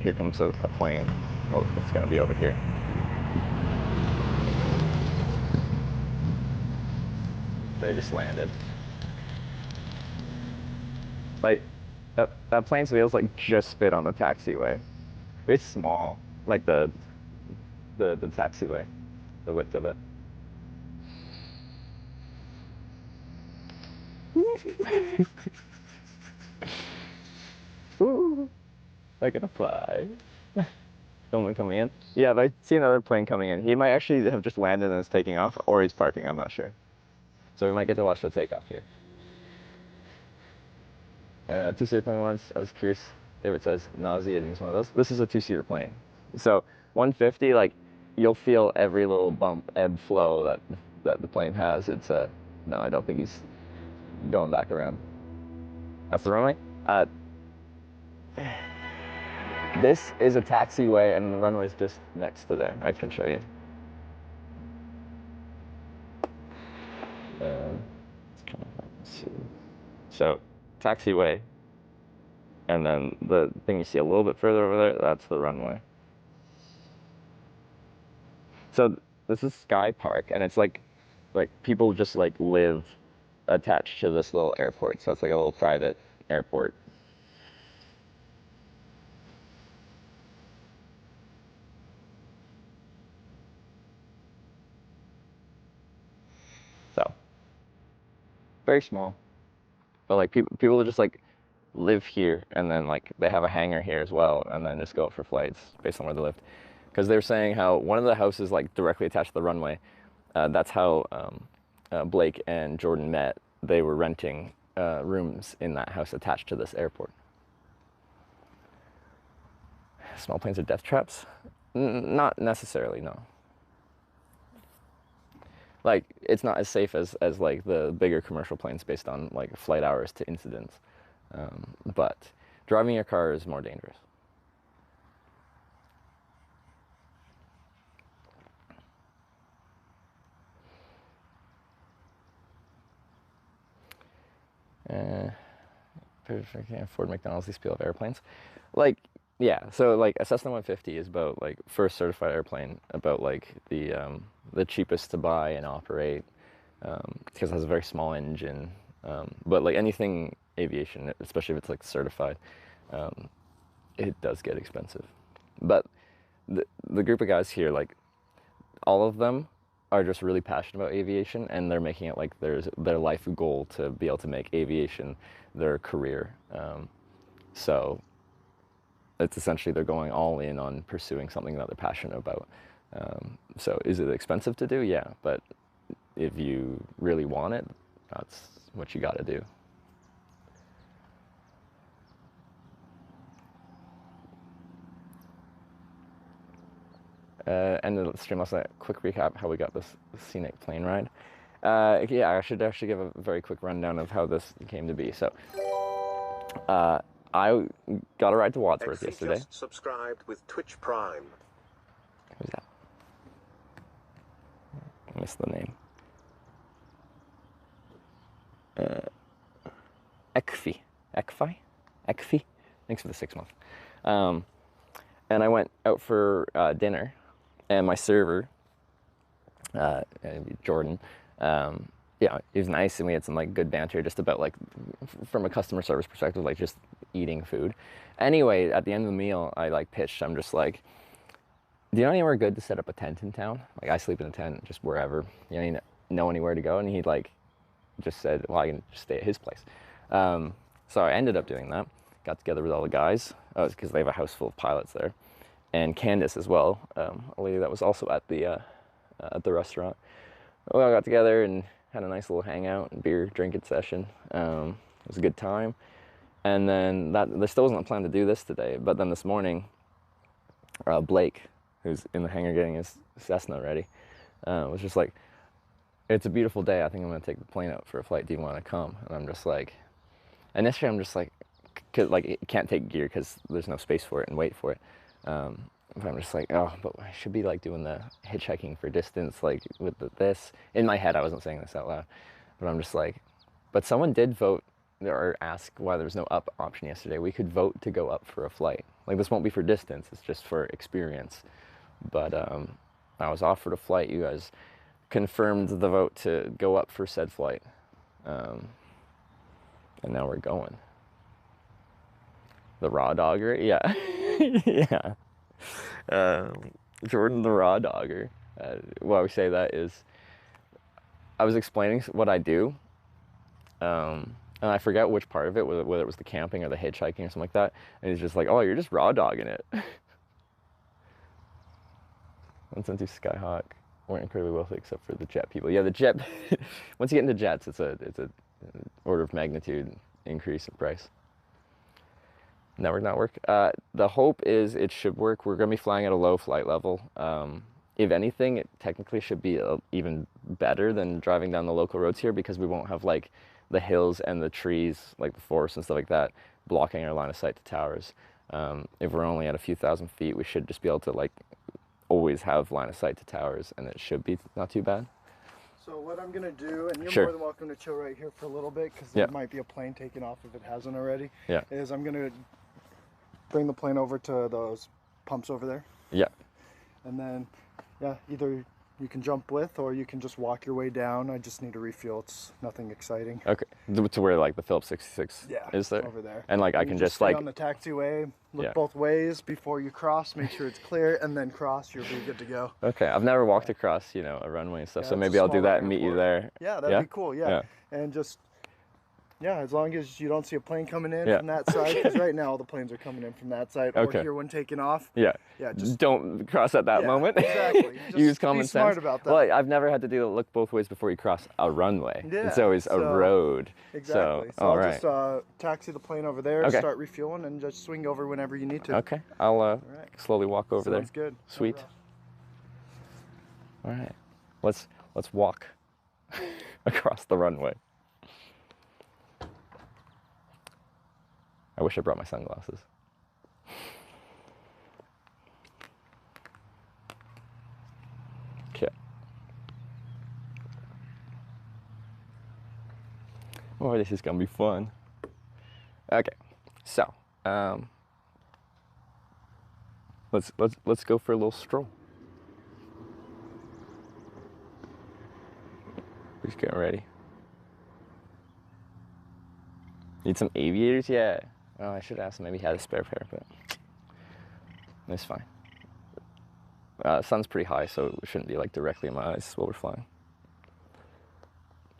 Speaker 3: here comes a plane. Oh, it's gonna be over here. They just landed. Like, that plane's wheels like just fit on the taxiway. It's small, like the taxiway, the width of it. Ooh, they're gonna fly. Someone coming in? Yeah, but I see another plane coming in. He might actually have just landed and is taking off, or he's parking, I'm not sure. So we might get to watch the takeoff here. Two-seater plane once, I was curious. David says, nauseating is one of those. This is a two-seater plane. So 150, like, you'll feel every little bump and flow that the plane has. It's no, I don't think he's going back around. That's the runway. This is a taxiway, and the runway is just next to there. I can show you. Let's see. So, taxiway, and then the thing you see a little bit further over there, that's the runway. So this is Sky Park, and it's like people just like live attached to this little airport. So it's like a little private airport. So very small, but like people just like live here, and then like they have a hangar here as well, and then just go for flights based on where they live. Because they were saying how one of the houses like directly attached to the runway. That's how Blake and Jordan met. They were renting rooms in that house attached to this airport. Small planes are death traps? Not necessarily, no. Like, it's not as safe as like the bigger commercial planes based on like flight hours to incidents. But driving your car is more dangerous. Ford McDonald's, these people have airplanes. Like, yeah, so like a Cessna 150 is about like first certified airplane, about like the cheapest to buy and operate, because it has a very small engine. But like anything aviation, especially if it's like certified, it does get expensive. But the group of guys here, like all of them are just really passionate about aviation, and they're making it like their life goal to be able to make aviation their career. So it's essentially they're going all in on pursuing something that they're passionate about. So is it expensive to do? Yeah, but if you really want it, that's what you got to do. End of the stream last night. Quick recap how we got this scenic plane ride. Yeah, I should actually give a very quick rundown of how this came to be. So, I got a ride to Wadsworth yesterday.
Speaker 4: Just subscribed with Twitch Prime.
Speaker 3: Who's that? I missed the name. Ekfi. Thanks for the 6 months. And I went out for dinner, and my server, Jordan, yeah, yeah, he was nice, and we had some like good banter just about like from a customer service perspective, like just eating food. Anyway, at the end of the meal, I like pitched. I'm just like, do you know anywhere good to set up a tent in town? Like I sleep in a tent just wherever. You know anywhere to go? And he like just said, well, I can just stay at his place. So I ended up doing that. Got together with all the guys because they have a house full of pilots there, and Candace as well, a lady that was also at the restaurant. We all got together and had a nice little hangout and beer drinking session. It was a good time. And then there still wasn't a plan to do this today, but then this morning, Blake, who's in the hangar getting his Cessna ready, was just like, it's a beautiful day. I think I'm gonna take the plane out for a flight. Do you want to come? And I'm just like, initially I'm just like, cause like it can't take gear because there's no space for it and weight for it. But I'm just like, oh, but I should be like doing the hitchhiking for distance, like with this. In my head, I wasn't saying this out loud, but I'm just like, but someone did vote or ask why there was no up option yesterday. We could vote to go up for a flight. Like this won't be for distance, it's just for experience. But I was offered a flight. You guys confirmed the vote to go up for said flight. And now we're going. The raw dogger, yeah. Yeah. Jordan the raw dogger. Why we say that is, I was explaining what I do, and I forget which part of it, whether it was the camping or the hitchhiking or something like that, and he's just like, oh, you're just raw dogging it. Once into Skyhawk, weren't incredibly wealthy except for the jet people. Yeah, the jet, once you get into jets, it's a order of magnitude increase in price. Network not work. The hope is it should work. We're going to be flying at a low flight level. If anything, it technically should be even better than driving down the local roads here because we won't have like the hills and the trees, like the forest and stuff like that, blocking our line of sight to towers. If we're only at a few thousand feet, we should just be able to like always have line of sight to towers, and it should be not too bad.
Speaker 5: So what I'm gonna do, and you're
Speaker 3: Sure.
Speaker 5: more than welcome to chill right here for a little bit, because
Speaker 3: Yeah.
Speaker 5: there might be a plane taking off if it hasn't already.
Speaker 3: Yeah.
Speaker 5: Is I'm gonna bring the plane over to those pumps over there,
Speaker 3: Yeah.
Speaker 5: and then, yeah, either you can jump with or you can just walk your way down. I just need to refuel. It's nothing exciting.
Speaker 3: Okay. To where like the Phillips 66
Speaker 5: Yeah,
Speaker 3: is there?
Speaker 5: over there.
Speaker 3: And like I
Speaker 5: You
Speaker 3: can just
Speaker 5: stay
Speaker 3: like,
Speaker 5: on the taxiway, look
Speaker 3: Yeah.
Speaker 5: both ways before you cross, make sure it's clear, and then cross. You'll be good to go.
Speaker 3: okay, I've never walked across, a runway and stuff,
Speaker 5: Yeah,
Speaker 3: so
Speaker 5: it's
Speaker 3: maybe
Speaker 5: a
Speaker 3: I'll do
Speaker 5: small
Speaker 3: that and meet you
Speaker 5: airport.
Speaker 3: there.
Speaker 5: Yeah, that'd
Speaker 3: Yeah?
Speaker 5: be cool. Yeah.
Speaker 3: Yeah.
Speaker 5: And just, yeah, as long as you don't see a plane coming in
Speaker 3: Yeah.
Speaker 5: from that side, because right now all the planes are coming in from that side,
Speaker 3: Okay.
Speaker 5: or here when taking off.
Speaker 3: Yeah.
Speaker 5: Yeah, just
Speaker 3: Don't cross at that
Speaker 5: yeah,
Speaker 3: moment.
Speaker 5: exactly. Just
Speaker 3: Use
Speaker 5: be
Speaker 3: common
Speaker 5: smart
Speaker 3: sense.
Speaker 5: about that.
Speaker 3: Well, I've never had to do look both ways before you cross a runway.
Speaker 5: Yeah,
Speaker 3: It's always a
Speaker 5: so-
Speaker 3: road.
Speaker 5: Exactly. So
Speaker 3: all
Speaker 5: I'll
Speaker 3: right.
Speaker 5: just taxi the plane over there,
Speaker 3: Okay.
Speaker 5: start refueling, and just swing over whenever you need to.
Speaker 3: Okay, I'll
Speaker 5: right.
Speaker 3: slowly walk over
Speaker 5: Sounds
Speaker 3: there.
Speaker 5: good.
Speaker 3: Sweet. All right, let's walk across the runway. I wish I brought my sunglasses. Okay. Oh, this is gonna be fun. Okay, so let's go for a little stroll. Just getting ready. Need some aviators? Yeah. Oh, I should ask him. Maybe he had a spare pair, but it's fine. Sun's pretty high, so it shouldn't be like directly in my eyes while we're flying.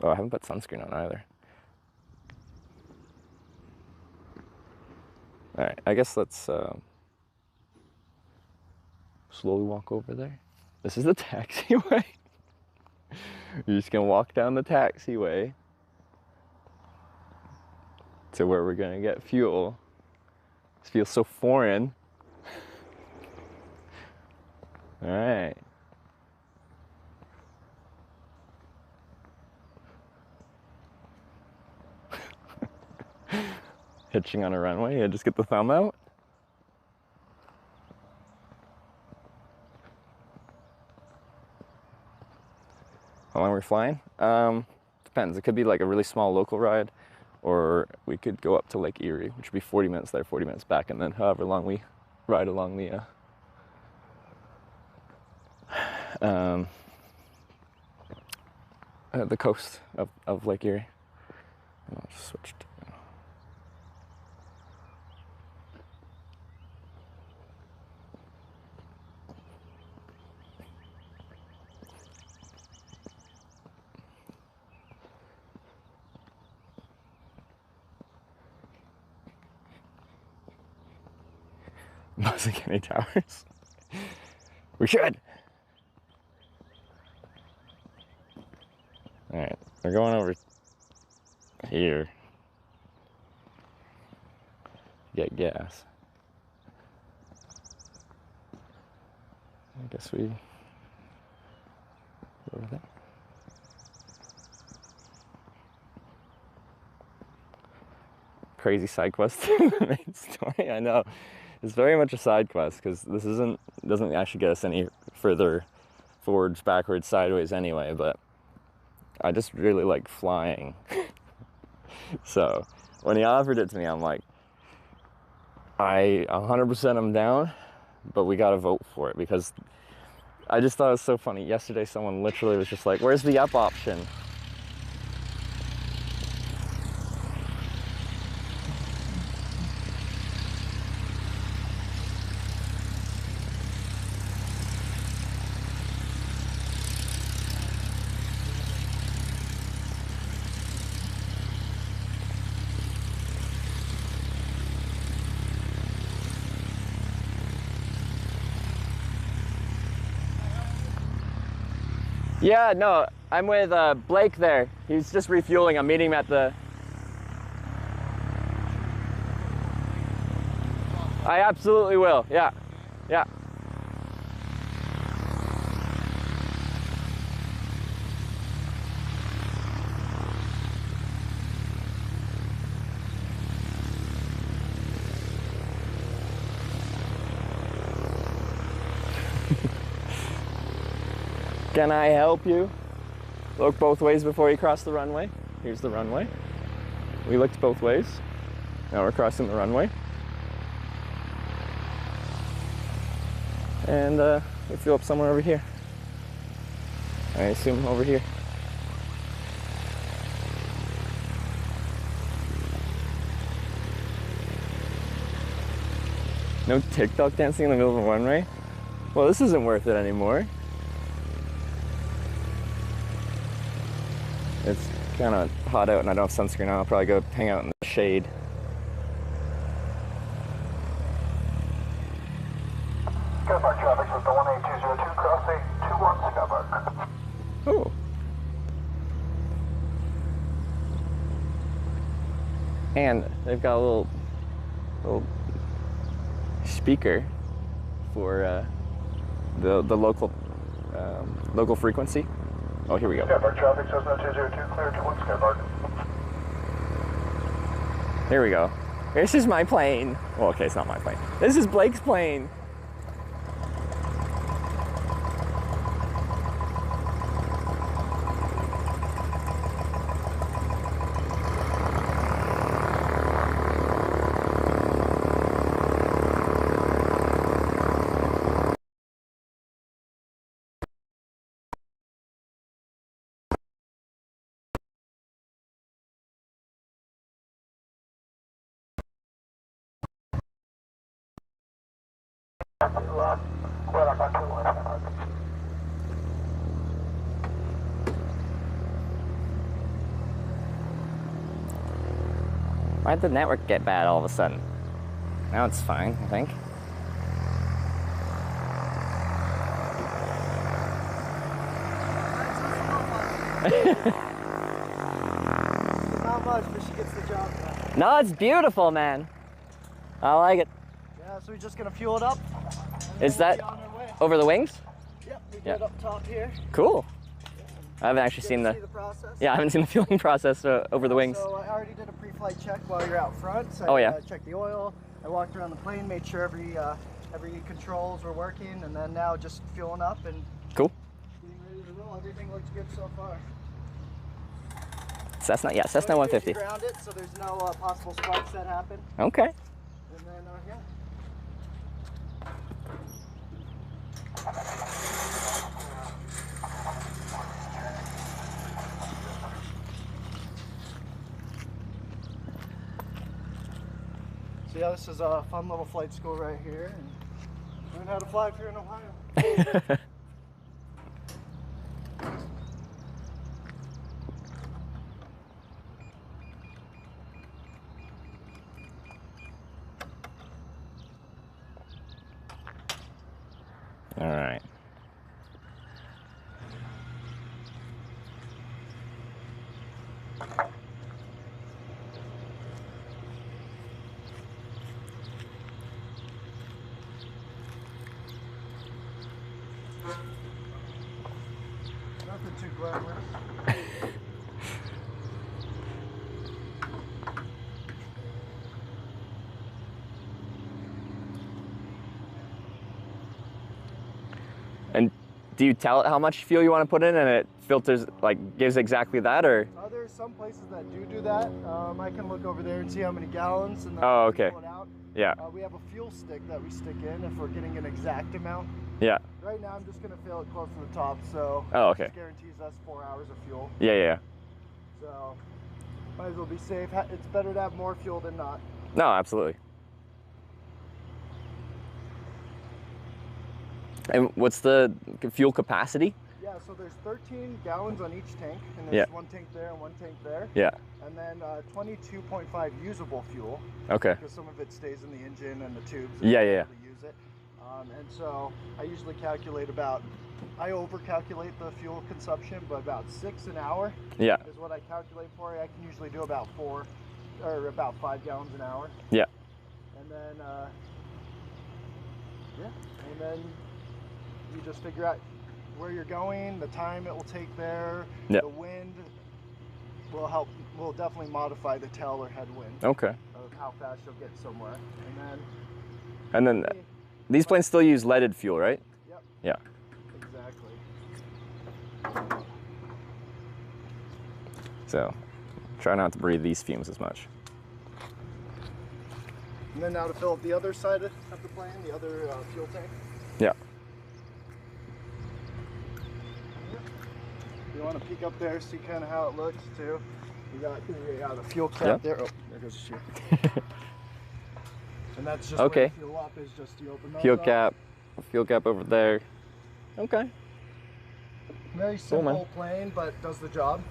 Speaker 3: Oh, I haven't put sunscreen on either. All right, I guess let's slowly walk over there. This is the taxiway. You're just gonna walk down the taxiway to where we're gonna get fuel. This feels so foreign. All right. Hitching on a runway, yeah, just get the thumb out. How long we're flying? Depends. It could be like a really small local ride, or we could go up to Lake Erie, which would be 40 minutes there, 40 minutes back, and then however long we ride along the the coast of Lake Erie. And I'll just switch to... Muscogee Towers. We should. All right, we're going over here. Get gas. I guess we go over there. Crazy side quest in the main story. I know. It's very much a side quest because this doesn't actually get us any further forwards, backwards, sideways anyway, but I just really like flying. So when he offered it to me, I'm like, I 100% am down, but we gotta vote for it because I just thought it was so funny. Yesterday someone literally was just like, where's the up option? Yeah, no, I'm with Blake there. He's just refueling. I'm meeting him at the... I absolutely will, yeah, yeah. Can I help you? Look both ways before you cross the runway. Here's the runway. We looked both ways. Now we're crossing the runway. And we fuel up somewhere over here. I assume over here. No TikTok dancing in the middle of a runway? Well, this isn't worth it anymore. It's kind of hot out and I don't have sunscreen on. I'll probably go hang out in the shade.
Speaker 8: Skypark traffic with the 18202 crossing 21 Skypark.
Speaker 3: Oh. And they've got a little speaker for the local frequency. Oh, here we go.
Speaker 8: Skypark traffic, Cessna 202, clear to 1 Skypark.
Speaker 3: Here we go. This is my plane. Well, okay, it's not my plane. This is Blake's plane. Why'd the network get bad all of a sudden? Now it's fine, I think.
Speaker 5: Not much, but she gets the job done.
Speaker 3: No, it's beautiful, man. I like it.
Speaker 5: Yeah, so we're just gonna fuel it up.
Speaker 3: Is that over the wings?
Speaker 5: Yep, we get it up top here.
Speaker 3: Cool. I haven't actually seen the
Speaker 5: process.
Speaker 3: Yeah, I haven't seen the fueling process over the wings.
Speaker 5: So I already did a pre-flight check while you're out front. So
Speaker 3: Oh,
Speaker 5: I
Speaker 3: yeah.
Speaker 5: checked the oil. I walked around the plane, made sure every controls were working, and then now just fueling up and
Speaker 3: Cool.
Speaker 5: getting ready to roll. Everything looks good so far.
Speaker 3: Cessna, yeah, Cessna
Speaker 5: So
Speaker 3: 150.
Speaker 5: ground it, so there's no possible sparks that happen.
Speaker 3: Okay.
Speaker 5: And then yeah. So yeah, this is a fun little flight school right here, and learn how to fly if you're in Ohio.
Speaker 3: All right.
Speaker 5: Nothing too glamorous.
Speaker 3: And do you tell it how much fuel you want to put in, and it filters, like, gives exactly that, or?
Speaker 5: There's some places that do that. I can look over there and see how many gallons, and then
Speaker 3: Oh, okay.
Speaker 5: pull it out.
Speaker 3: Yeah.
Speaker 5: We have a fuel stick that we stick in if we're getting an exact amount.
Speaker 3: Yeah.
Speaker 5: Right now, I'm just gonna fill it close to the top, so
Speaker 3: Oh, okay.
Speaker 5: this guarantees us 4 hours of fuel.
Speaker 3: Yeah, yeah.
Speaker 5: So might as well be safe. It's better to have more fuel than not.
Speaker 3: No, absolutely. And what's the fuel capacity?
Speaker 5: Yeah, so there's 13 gallons on each tank, and there's
Speaker 3: Yeah.
Speaker 5: one tank there and one tank there.
Speaker 3: Yeah.
Speaker 5: And then 22.5 usable fuel.
Speaker 3: Okay.
Speaker 5: Because some of it stays in the engine and the tubes.
Speaker 3: Yeah,
Speaker 5: and
Speaker 3: yeah.
Speaker 5: to use it. And so I usually calculate I over-calculate the fuel consumption, but about 6 an hour
Speaker 3: Yeah.
Speaker 5: is what I calculate for. I can usually do about 5 gallons an hour.
Speaker 3: Yeah.
Speaker 5: And then, and then you just figure out where you're going, the time it will take there,
Speaker 3: Yeah.
Speaker 5: the wind will definitely modify the tail or headwind
Speaker 3: Okay.
Speaker 5: of how fast you'll get somewhere.
Speaker 3: And then these planes still use leaded fuel, right?
Speaker 5: Yep.
Speaker 3: Yeah.
Speaker 5: Exactly.
Speaker 3: So try not to breathe these fumes as much.
Speaker 5: And then now to fill up the other side of the plane, the other fuel tank.
Speaker 3: Yeah.
Speaker 5: You want to peek up there, see kind of how it looks too. You got the fuel cap there. Oh, there goes the shoe. And that's just
Speaker 3: Okay.
Speaker 5: where the fuel up is, just you open those up.
Speaker 3: Fuel cap over there. Okay.
Speaker 5: Very
Speaker 3: Cool, man.
Speaker 5: simple plane, but does the job.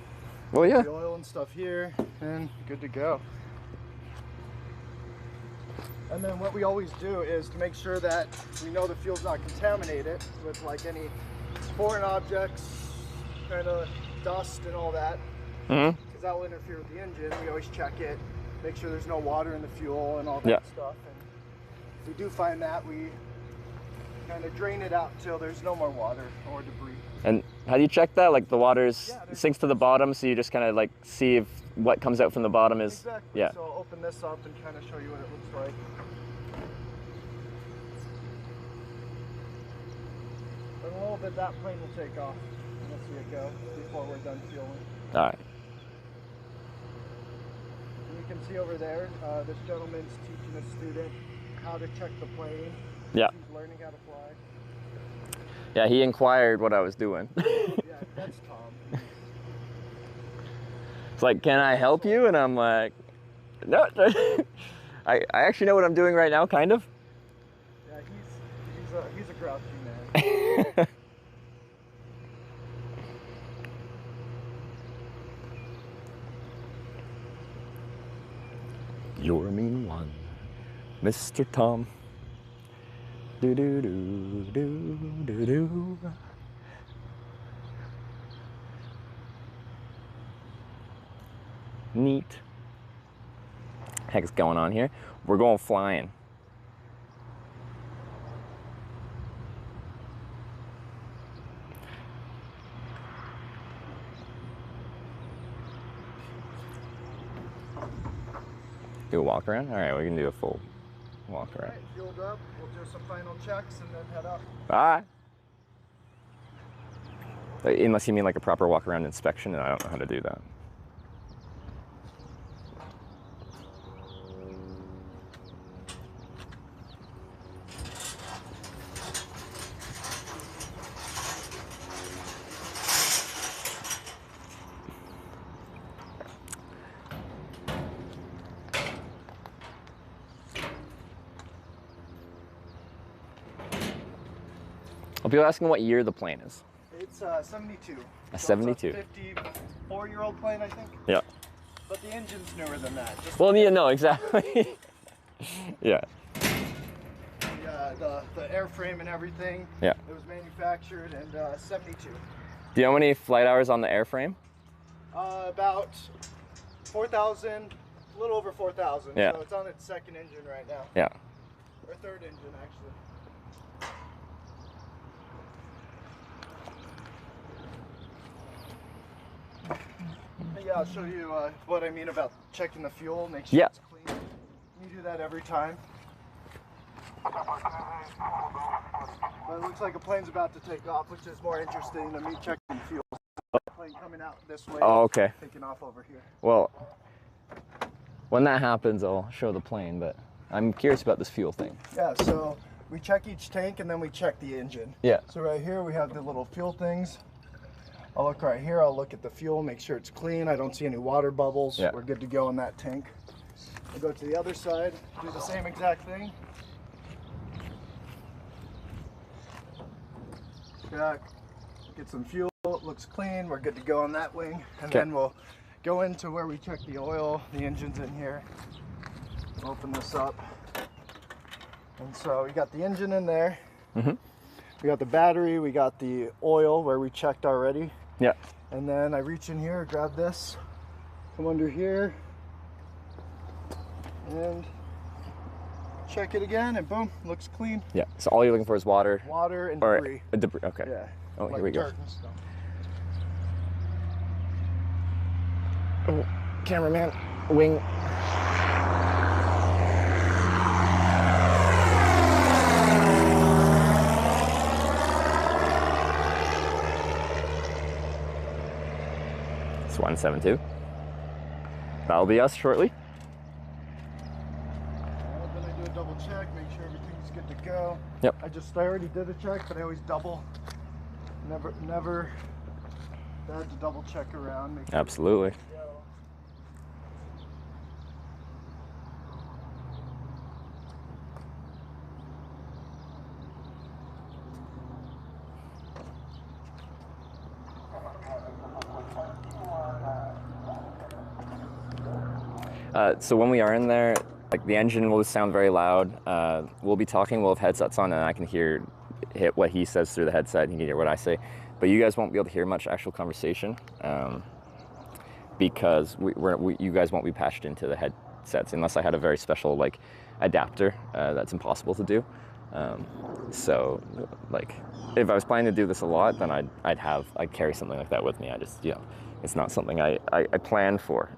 Speaker 3: Well, yeah.
Speaker 5: The oil and stuff here, and good to go. And then what we always do is to make sure that we know the fuel's not contaminated with like any foreign objects, kind of dust and all that,
Speaker 3: Mm-hmm.
Speaker 5: because that will interfere with the engine. We always check it, make sure there's no water in the fuel and all that
Speaker 3: Yeah.
Speaker 5: stuff. And if we do find that, we kind of drain it out until there's no more water or debris.
Speaker 3: And how do you check that? Like the water
Speaker 5: Yeah, there's-
Speaker 3: sinks to the bottom, so you just kind of like see if what comes out from the bottom is.
Speaker 5: Exactly.
Speaker 3: Yeah.
Speaker 5: So I'll open this up and kind of show you what it looks like. In a little bit, that plane will take off. You'll see it go before we're done fueling.
Speaker 3: All right.
Speaker 5: And you can see over there, this gentleman's teaching a student how to check the plane.
Speaker 3: Yeah.
Speaker 5: He's learning how to fly.
Speaker 3: Yeah, he inquired what I was doing.
Speaker 5: Yeah, that's Tom.
Speaker 3: It's like, can I help you? And I'm like, no. I actually know what I'm doing right now, kind of.
Speaker 5: Yeah, he's a grouchy man.
Speaker 3: You're a mean one, Mr. Tom. Do do do do do do. Neat. Heck's going on here? We're going flying. Do a walk around? All right, we can do a full walk around.
Speaker 5: Alright, fueled up. We'll do some final checks and then head up.
Speaker 3: All right. Unless you mean like a proper walk around inspection, and I don't know how to do that. Well, people are asking what year the plane is.
Speaker 5: It's 72.
Speaker 3: A
Speaker 5: So
Speaker 3: 72.
Speaker 5: It's a 54-year-old plane, I think.
Speaker 3: Yeah.
Speaker 5: But the engine's newer than that. Just
Speaker 3: Well, yeah, no, exactly. Yeah.
Speaker 5: the airframe and everything.
Speaker 3: Yeah.
Speaker 5: It was manufactured in 72.
Speaker 3: Do you know how many flight hours on the airframe?
Speaker 5: About 4,000, a little over 4,000.
Speaker 3: Yeah.
Speaker 5: So it's on its second engine right now.
Speaker 3: Yeah.
Speaker 5: Or third engine, actually. But yeah, I'll show you what I mean about checking the fuel. Make sure
Speaker 3: Yeah.
Speaker 5: it's clean. You do that every time. But it looks like a plane's about to take off, which is more interesting than me checking fuel. Plane coming out this way.
Speaker 3: Oh, okay.
Speaker 5: Taking off over here.
Speaker 3: Well, when that happens, I'll show the plane, but I'm curious about this fuel thing.
Speaker 5: Yeah, so we check each tank and then we check the engine.
Speaker 3: Yeah.
Speaker 5: So right here we have the little fuel things. I'll look right here, I'll look at the fuel, make sure it's clean. I don't see any water bubbles.
Speaker 3: Yeah.
Speaker 5: We're good to go in that tank. I'll go to the other side, do the same exact thing. Check, get some fuel, it looks clean, we're good to go on that wing. And
Speaker 3: Okay.
Speaker 5: then we'll go into where we check the oil, the engine's in here. Open this up. And so we got the engine in there.
Speaker 3: Mm-hmm.
Speaker 5: We got the battery, we got the oil where we checked already.
Speaker 3: Yeah.
Speaker 5: And then I reach in here, grab this, come under here, and check it again, and boom, looks clean.
Speaker 3: Yeah. So all you're looking for is water.
Speaker 5: Water and
Speaker 3: Or
Speaker 5: debris.
Speaker 3: debris. Okay.
Speaker 5: Yeah.
Speaker 3: Oh,
Speaker 5: like
Speaker 3: here we go.
Speaker 5: dirt and stuff.
Speaker 3: Oh, cameraman, wing. It's 172. That'll be us shortly.
Speaker 5: Then I do a double check, make sure everything's good to go.
Speaker 3: Yep.
Speaker 5: I already did a check, but I always double. Never bad to double check around. Make sure
Speaker 3: Absolutely.
Speaker 5: everything's good to go.
Speaker 3: So when we are in there, like the engine will sound very loud. We'll be talking, we'll have headsets on, and I can hit what he says through the headset, and he can hear what I say. But you guys won't be able to hear much actual conversation because you guys won't be patched into the headsets unless I had a very special like adapter that's impossible to do. So like if I was planning to do this a lot, then I'd carry something like that with me. I just, it's not something I plan for.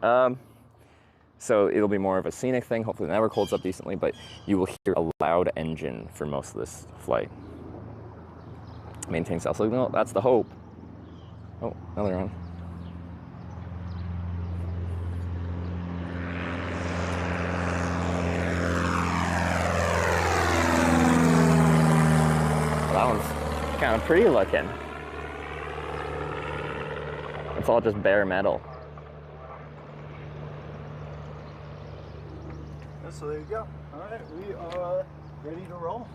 Speaker 3: So it'll be more of a scenic thing. Hopefully the network holds up decently, but you will hear a loud engine for most of this flight. Maintain cell signal, that's the hope. Oh, another one. Well, that one's kind of pretty looking. It's all just bare metal.
Speaker 5: So there you go. All right, we are ready to roll.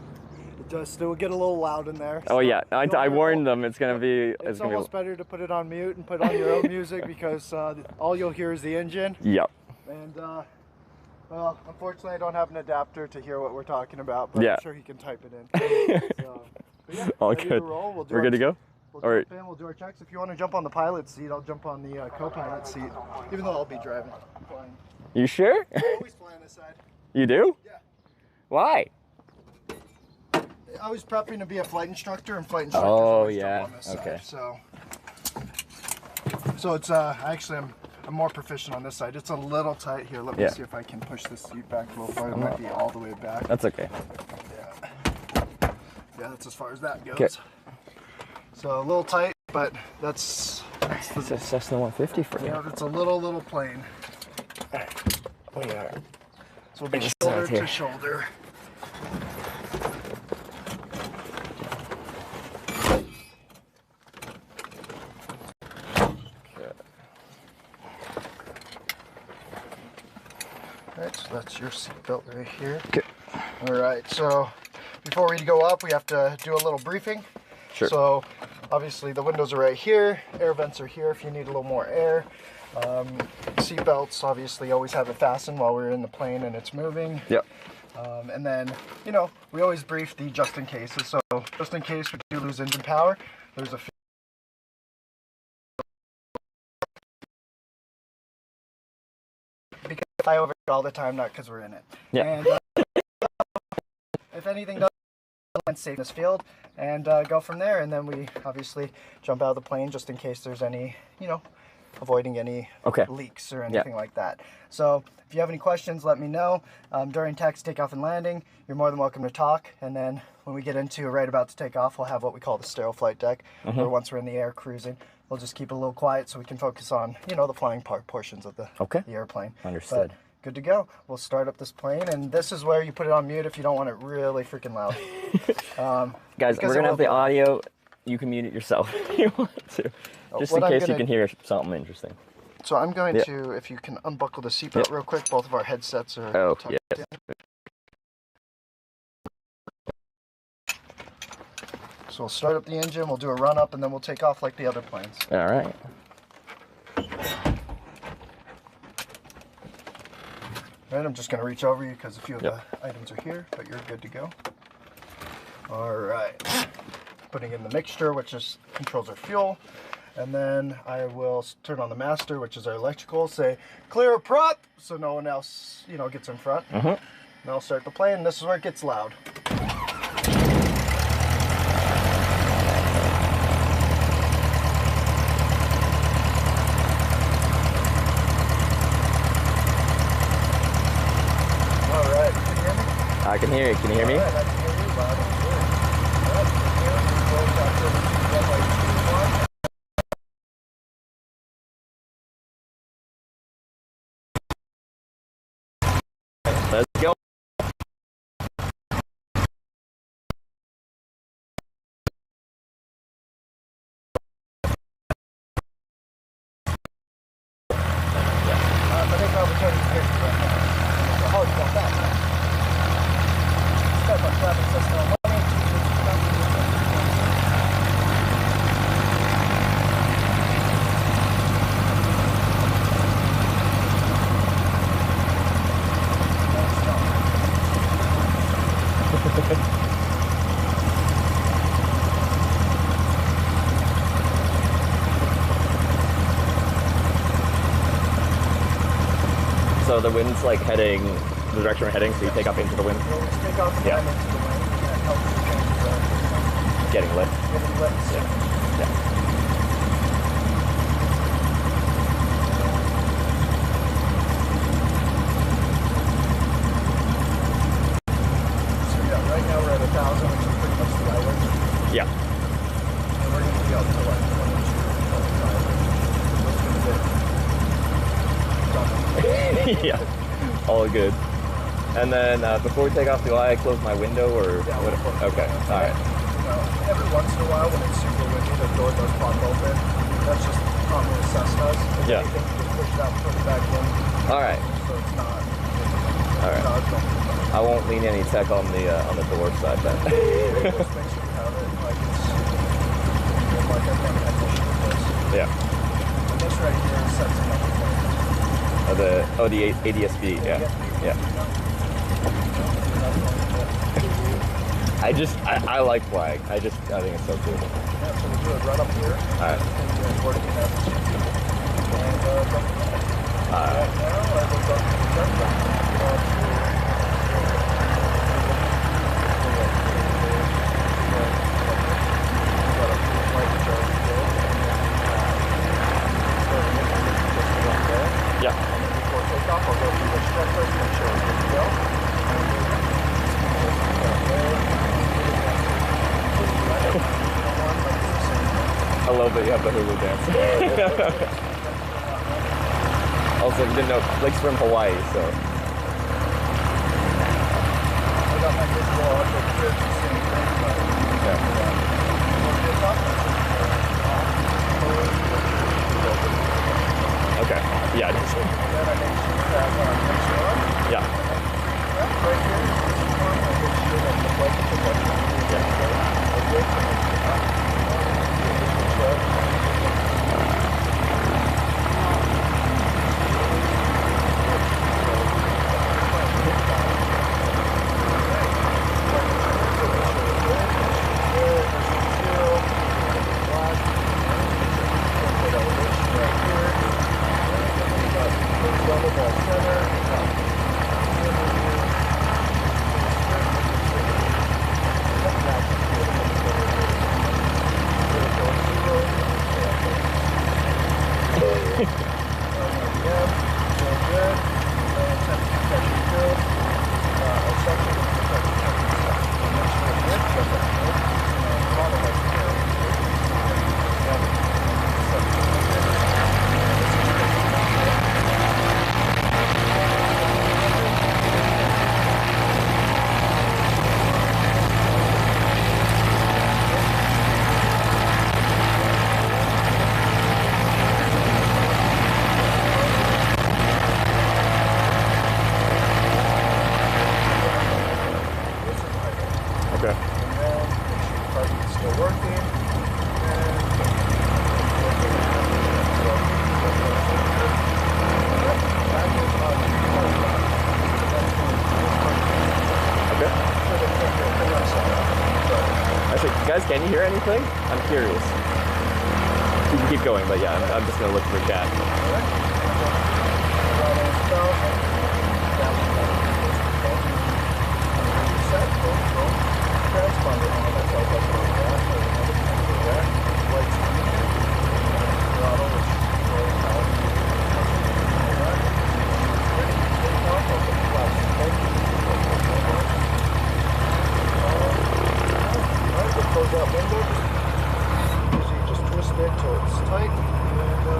Speaker 5: It does still get a little loud in there.
Speaker 3: Oh
Speaker 5: so
Speaker 3: yeah, I warned them. It's gonna be.
Speaker 5: It's
Speaker 3: gonna
Speaker 5: almost better to put it on mute and put on your own music because all you'll hear is the engine.
Speaker 3: Yep.
Speaker 5: And well, unfortunately, I don't have an adapter to hear what we're talking about, but
Speaker 3: Yeah.
Speaker 5: I'm sure he can type it in. So, but yeah,
Speaker 3: All
Speaker 5: ready
Speaker 3: good.
Speaker 5: to roll.
Speaker 3: We're good to go.
Speaker 5: We'll
Speaker 3: All right.
Speaker 5: jump in. We'll do our checks. If you want to jump on the pilot's seat, I'll jump on the co-pilot seat, even though I'll be driving. Flying.
Speaker 3: You sure?
Speaker 5: I always fly on this side.
Speaker 3: You do?
Speaker 5: Yeah.
Speaker 3: Why?
Speaker 5: I was prepping to be a flight instructor, and flight instructors
Speaker 3: Oh,
Speaker 5: always
Speaker 3: yeah.
Speaker 5: jump on this
Speaker 3: Okay.
Speaker 5: side. So it's actually I'm more proficient on this side. It's a little tight here. Let me
Speaker 3: Yeah.
Speaker 5: see if I can push this seat back a little farther. It might be all the way back.
Speaker 3: That's okay.
Speaker 5: Yeah, that's as far as that goes.
Speaker 3: Okay.
Speaker 5: So a little tight, but that's
Speaker 3: It's a Cessna 150 for you.
Speaker 5: it's a little plane.
Speaker 3: Oh yeah.
Speaker 5: So we'll be
Speaker 3: This
Speaker 5: shoulder
Speaker 3: side here.
Speaker 5: to shoulder. Alright, so that's your seatbelt right here.
Speaker 3: Okay.
Speaker 5: Alright, so before we go up, we have to do a little briefing.
Speaker 3: Sure.
Speaker 5: So obviously the windows are right here, air vents are here if you need a little more air. Seat belts, obviously always have it fastened while we're in the plane and it's moving.
Speaker 3: Yep.
Speaker 5: And then, you know, we always brief the just in cases. So just in case we do lose engine power, there's a because I fly over it all the time, not because we're in it.
Speaker 3: Yeah.
Speaker 5: And if anything does, safe in this field, and go from there. And then we obviously jump out of the plane just in case there's any, you know, avoiding any leaks or anything like that. So if you have any questions, let me know. During taxi, takeoff, and landing, you're more than welcome to talk. And then when we get into right about to take off, we'll have what we call the sterile flight deck, where once we're in the air cruising, we'll just keep it a little quiet so we can focus on, you know, the flying portions of the airplane.
Speaker 3: Understood.
Speaker 5: But good to go. We'll start up this plane, and this is where you put it on mute if you don't want it really freaking loud.
Speaker 3: Guys, we're going to have the audio. You can mute it yourself if you want to. Just in case you can hear something interesting.
Speaker 5: So I'm going to, if you can unbuckle the seatbelt real quick, both of our headsets are tucked in. So we'll start up the engine, we'll do a run up, and then we'll take off like the other planes.
Speaker 3: All right.
Speaker 5: Right, I'm just going to reach over you because a few of the items are here, but you're good to go. All right. Putting in the mixture, which is controls our fuel. And then I will turn on the master, which is our electrical, say clear prop, so no one else, you know, gets in front. And I'll start the plane. This is where it gets loud. All right, can you hear me?
Speaker 3: I can hear you. Can you hear me?
Speaker 5: All right, I can hear you loud and clear. All right, here we go. Back to 1, 2, 1.
Speaker 3: Let's go.
Speaker 5: I think I'll return to the picture right now. Oh, you got that. Step by traffic system. 1, 8, 2, 2, 2, 2.
Speaker 3: So the wind's like heading the direction we're heading, so you take off into the wind.
Speaker 5: We'll just take off and into the wind. That helps you change the
Speaker 3: Getting lit.
Speaker 5: getting lit.
Speaker 3: Yeah.
Speaker 5: So yeah, right now we're at 1,000, which is pretty much the island.
Speaker 3: Yeah.
Speaker 5: And we're going to be up to like 22, 25.
Speaker 3: Yeah. All good. And then before we take off, do I close my window or what? Okay. All right.
Speaker 5: You know, every once in a while when it's super windy, the door does pop open. That's just common with Cessnas. If
Speaker 3: Yeah.
Speaker 5: anything, you can push it out and put it back in.
Speaker 3: All right.
Speaker 5: So it's not.
Speaker 3: All right. I won't lean any tech on the door side then.
Speaker 5: Just make sure you have it like it's like I've done an addition with this.
Speaker 3: Yeah.
Speaker 5: And this right here sets it up.
Speaker 3: The ADSB. Yeah. Yeah. I like flying. I think it's so cool.
Speaker 5: Yeah, so we'll do it right up here.
Speaker 3: All right.
Speaker 5: And work it out. And
Speaker 3: All right.
Speaker 5: right now I will go to the jump.
Speaker 3: Yeah.
Speaker 5: Before takeoff, I'll go through the checklist, make sure it's good to go.
Speaker 3: I love that you have the hula dance. Also, you didn't know Blake's from Hawaii, so.
Speaker 5: I got my good vlog with the same thing, but
Speaker 3: Okay. Yeah.
Speaker 5: then I make sure that picture on.
Speaker 3: Yeah.
Speaker 5: Right here, this is one, I make sure that the bike is the button.
Speaker 3: Yeah.
Speaker 5: Okay.
Speaker 3: Okay.
Speaker 5: And then make sure your parking is still working. And
Speaker 3: Okay. Actually, guys, can you hear anything? I'm curious. You can keep going, but yeah, I'm just gonna look for chat.
Speaker 5: Close that window. Usually just twist it till it's tight. And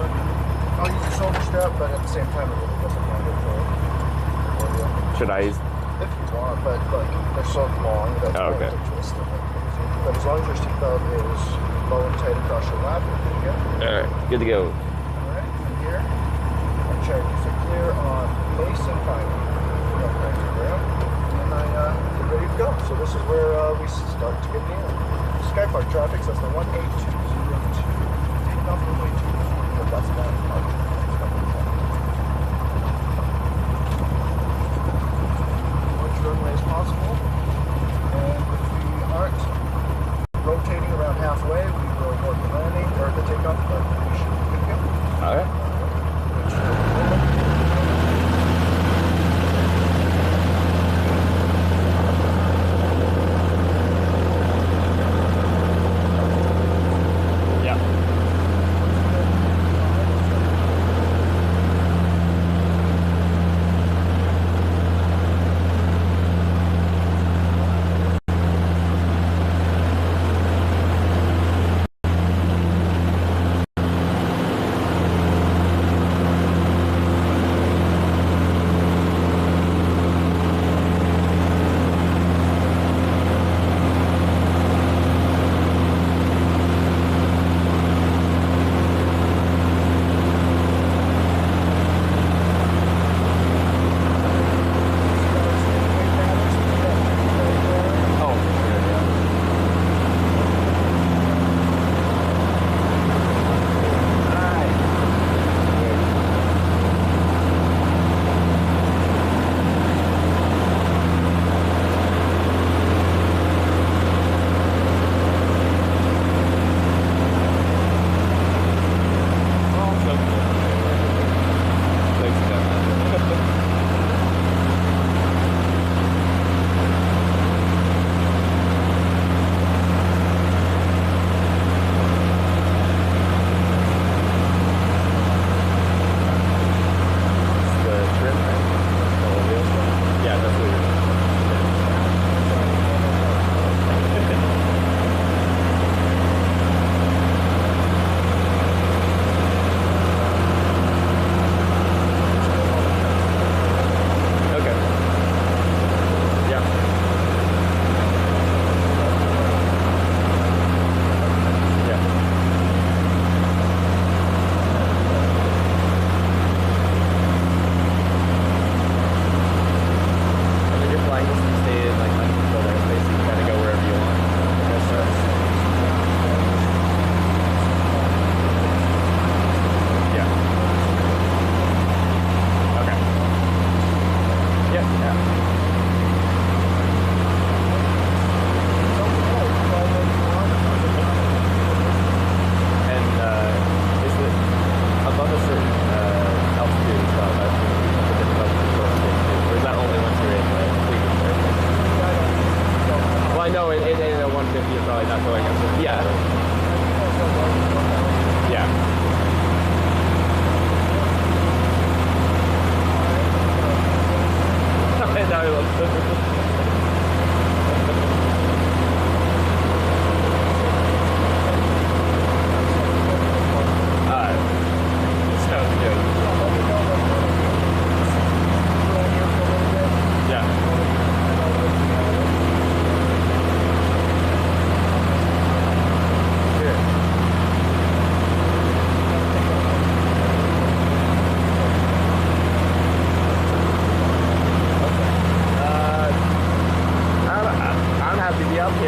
Speaker 5: I'll use the shoulder strap, but at the same time it really doesn't matter for you.
Speaker 3: Should I use?
Speaker 5: If you want, but like they're so long that's
Speaker 3: Oh, okay.
Speaker 5: to twist them like crazy. But as long as your seatbelt is low and tight across your lap, you're good to go.
Speaker 3: Alright, good to go.
Speaker 5: Alright, from here, I'm checking if you're clear on base and final. And you're ready to go. So this is where we start to get in. Skypark traffic, so that's the 18202. Taking off runway 24. That's about departure. Much runway as possible. And if we aren't rotating around halfway, we will abort the landing or the takeoff, but we should be good to go.
Speaker 3: Alright.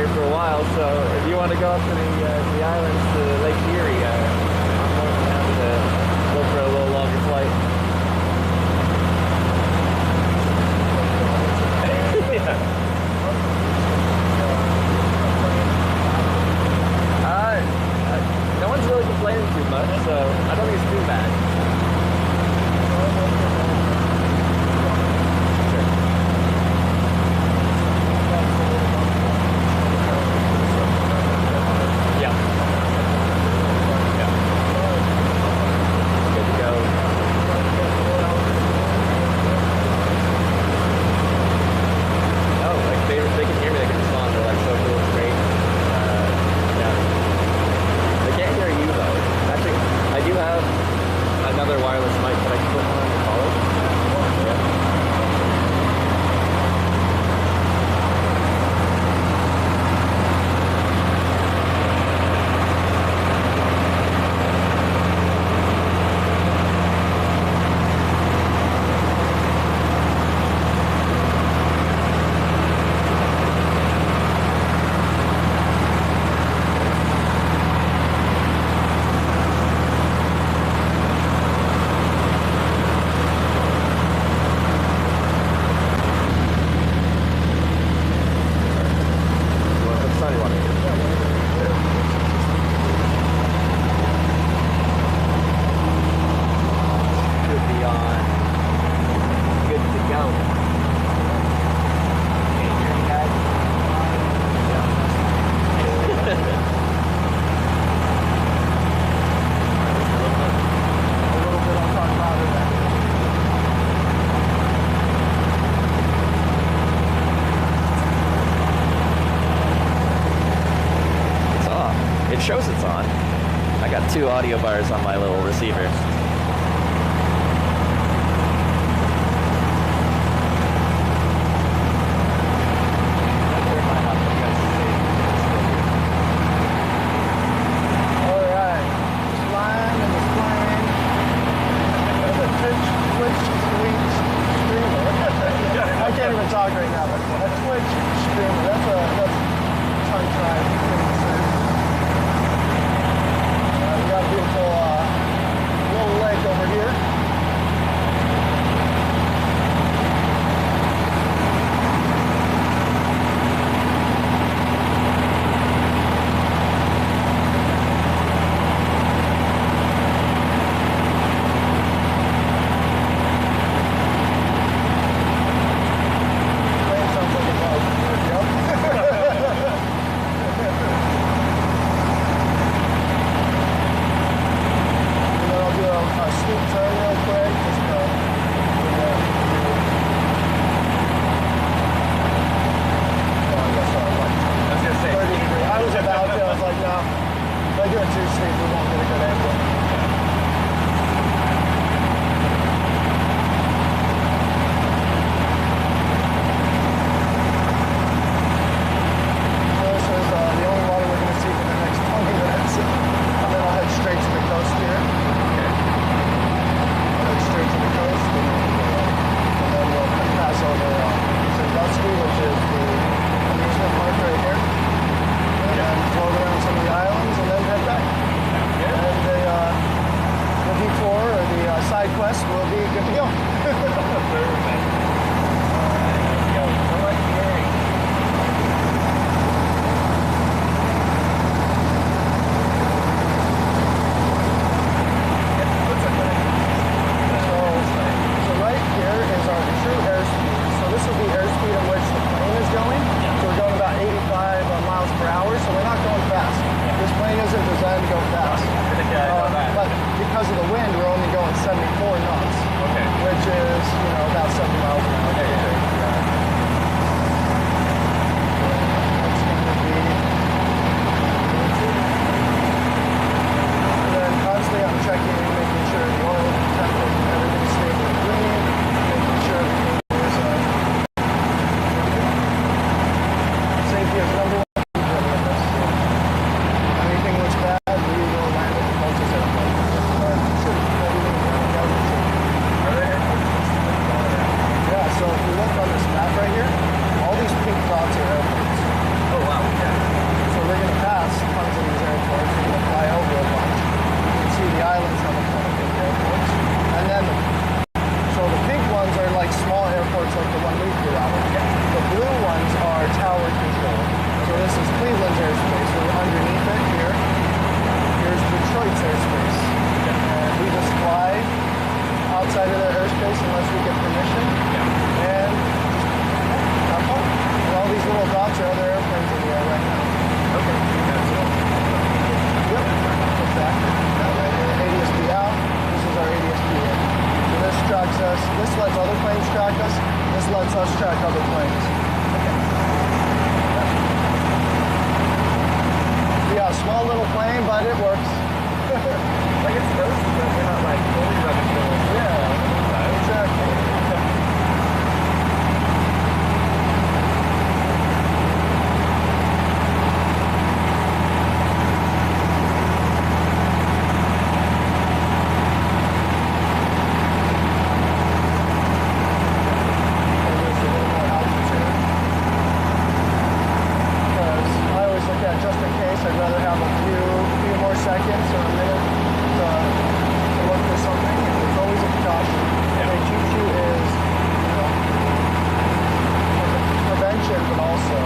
Speaker 3: here for a while, so if you want to go up to the islands to Lake Erie, I'm more than happy to go for a little longer flight. No one's really complaining too much, so I don't think it's too bad. Shows it's on. I got 2 audio bars on my little receiver.
Speaker 5: Alright, just flying in this plane. There's a Twitch streamer. I can't even talk right now, but a Twitch streamer. That's tongue-tied. We got a beautiful little lake over here. Plane sounds like a boat. Scoop turn real quick. I was about to. I was like, no. If I do it too steep, we won't get a good angle. So this is the only water we're going to see for the next 20 minutes. And then I'll head straight to the coast here. Straight to the coast, and then we'll pass over Sandusky, which is the amusement park right here, and then float around some of the islands, and then head back. And the detour or the side quest will be good to go. Perfect. Let's go. I like the area. This is the airspeed at which the plane is going. So we're going about 85 miles per hour, so we're not going fast. This plane isn't designed to go fast. But because of the wind, we're only going 74 knots, which is, about 70 miles an hour. That's going to be... And then constantly I'm checking, making sure the oil temperature and everything's stable and green, making sure everything safety is number one. Anything looks bad, we will land at the closest airport. Yeah, so if we look outside of their airspace unless we get permission.
Speaker 3: Yeah.
Speaker 5: And have fun. And all these little dots are other airplanes in the air right now.
Speaker 3: Okay.
Speaker 5: Yep, exactly. Right here, ADSB out. This is our ADSB in. So this tracks us. This lets other planes track us. This lets us track other planes. Okay. Yeah, small little plane, but it works.
Speaker 3: Like it's those, but we're not like fully rubbing shoulders.
Speaker 5: Yeah, exactly. Just in case, I'd rather have a few more seconds or a minute to look for something. It's always a precaution. I mean, Choo-choo is, prevention, but also,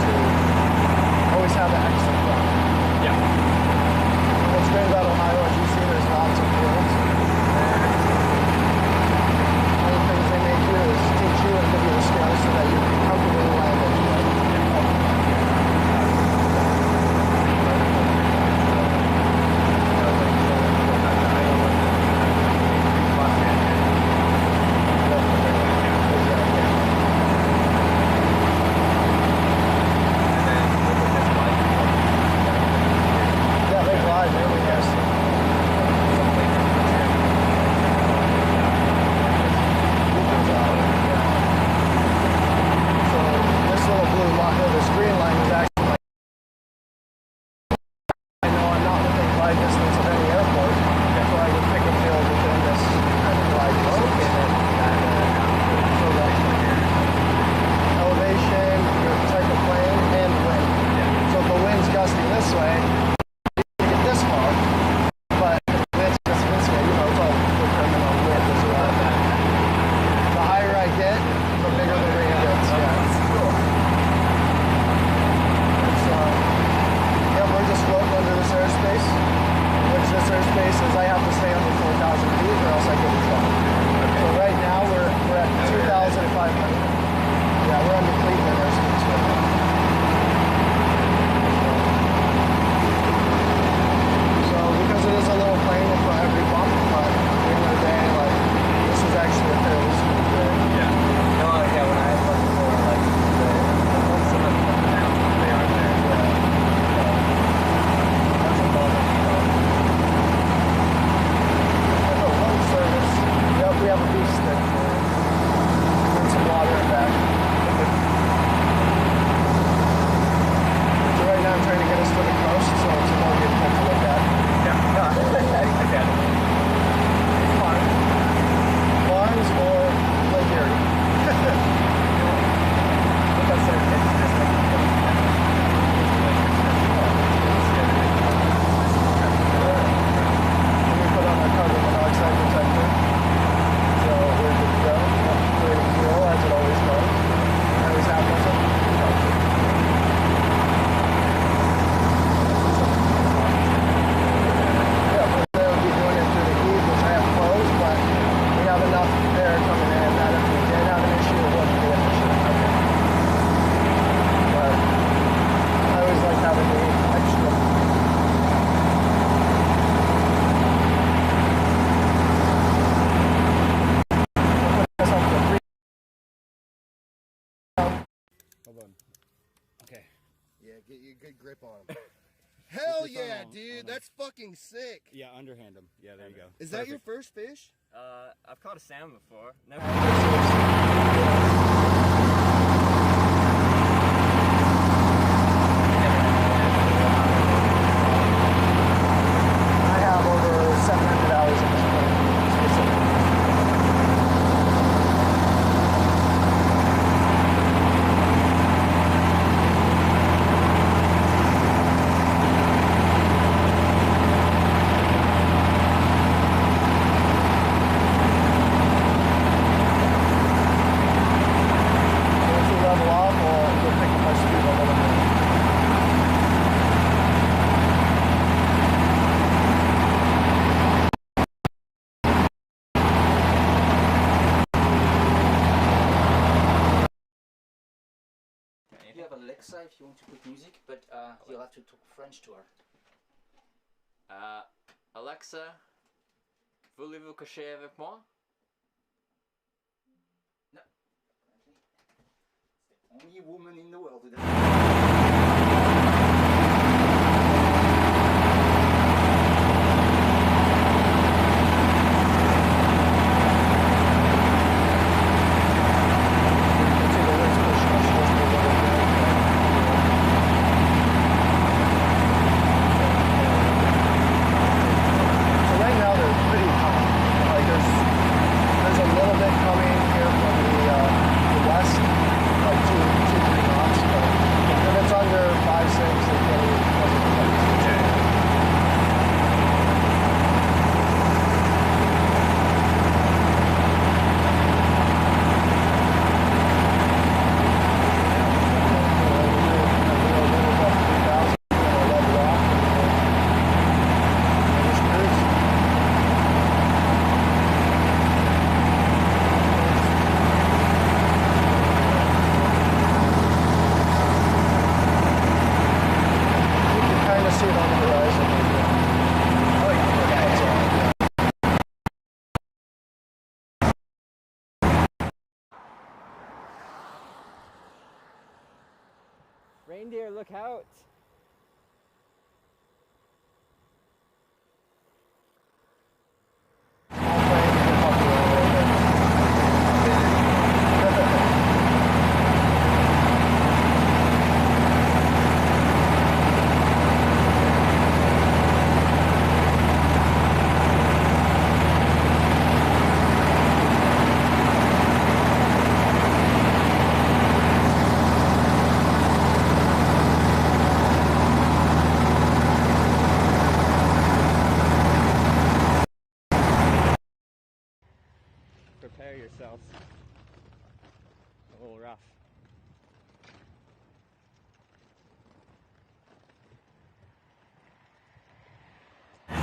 Speaker 5: to always have an exit plan.
Speaker 3: Yeah.
Speaker 5: What's great about Ohio, as you see, there's lots of fields. And one of the things they may do is teach you and give you the skills so that you can comfortably land it.
Speaker 9: Get you a good grip on him. Hell yeah, dude. That's fucking sick.
Speaker 7: Yeah, underhand him. Yeah, there you go.
Speaker 9: Is that your first fish?
Speaker 3: I've caught a salmon before. Never.
Speaker 5: I have over 700 hours in this plane, specifically.
Speaker 7: anything?
Speaker 10: You have Alexa if you want to put music, but you'll have to talk French to her.
Speaker 3: Alexa, voulez-vous coucher avec moi?
Speaker 10: No. It's the only woman in the world who does.
Speaker 3: Reindeer, look out! Prepare yourselves. A little rough.
Speaker 5: And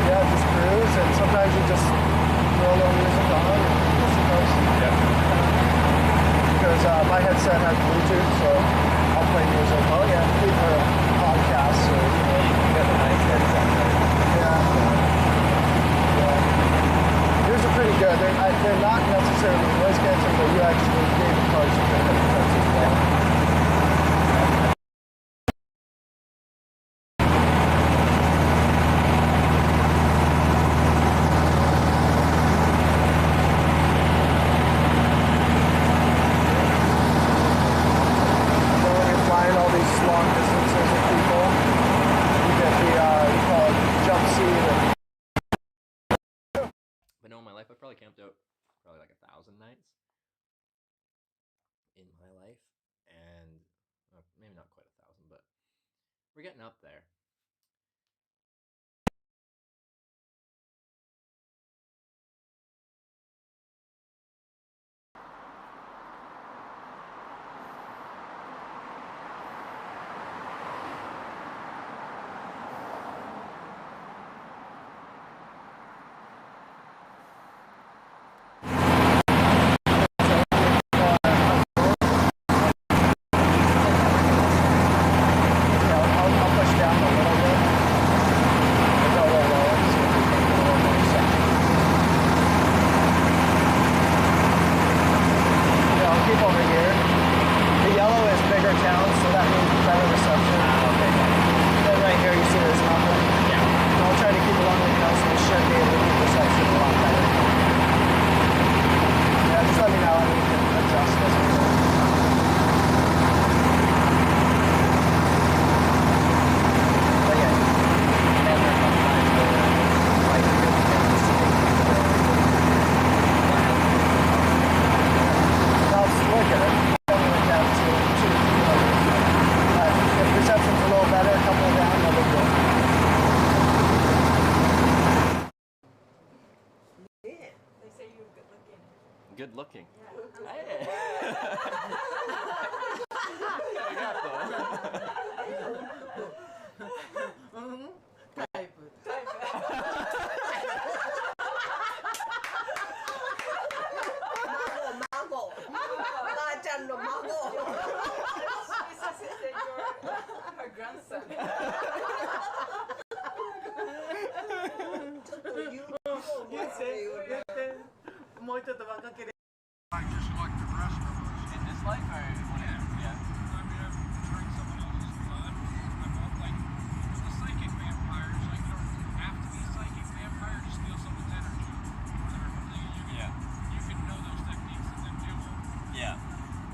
Speaker 5: yeah, just cruise, and sometimes you just throw a little music on and listen to those.
Speaker 3: Yeah.
Speaker 5: Because my headset has Bluetooth, so I'll play music. Oh yeah, for podcasts or
Speaker 3: You got a nice headset.
Speaker 5: yeah. Yours are pretty good. They're not necessarily noise canceling, but you actually gave the cards some good headsets as well. So when you're flying all these long distances with people, you get the, you call it jump seat.
Speaker 3: But no, in my life, I probably camped out probably like 1,000 nights in my life, and maybe not quite 1,000, but we're getting up there. Good looking.
Speaker 10: Yeah.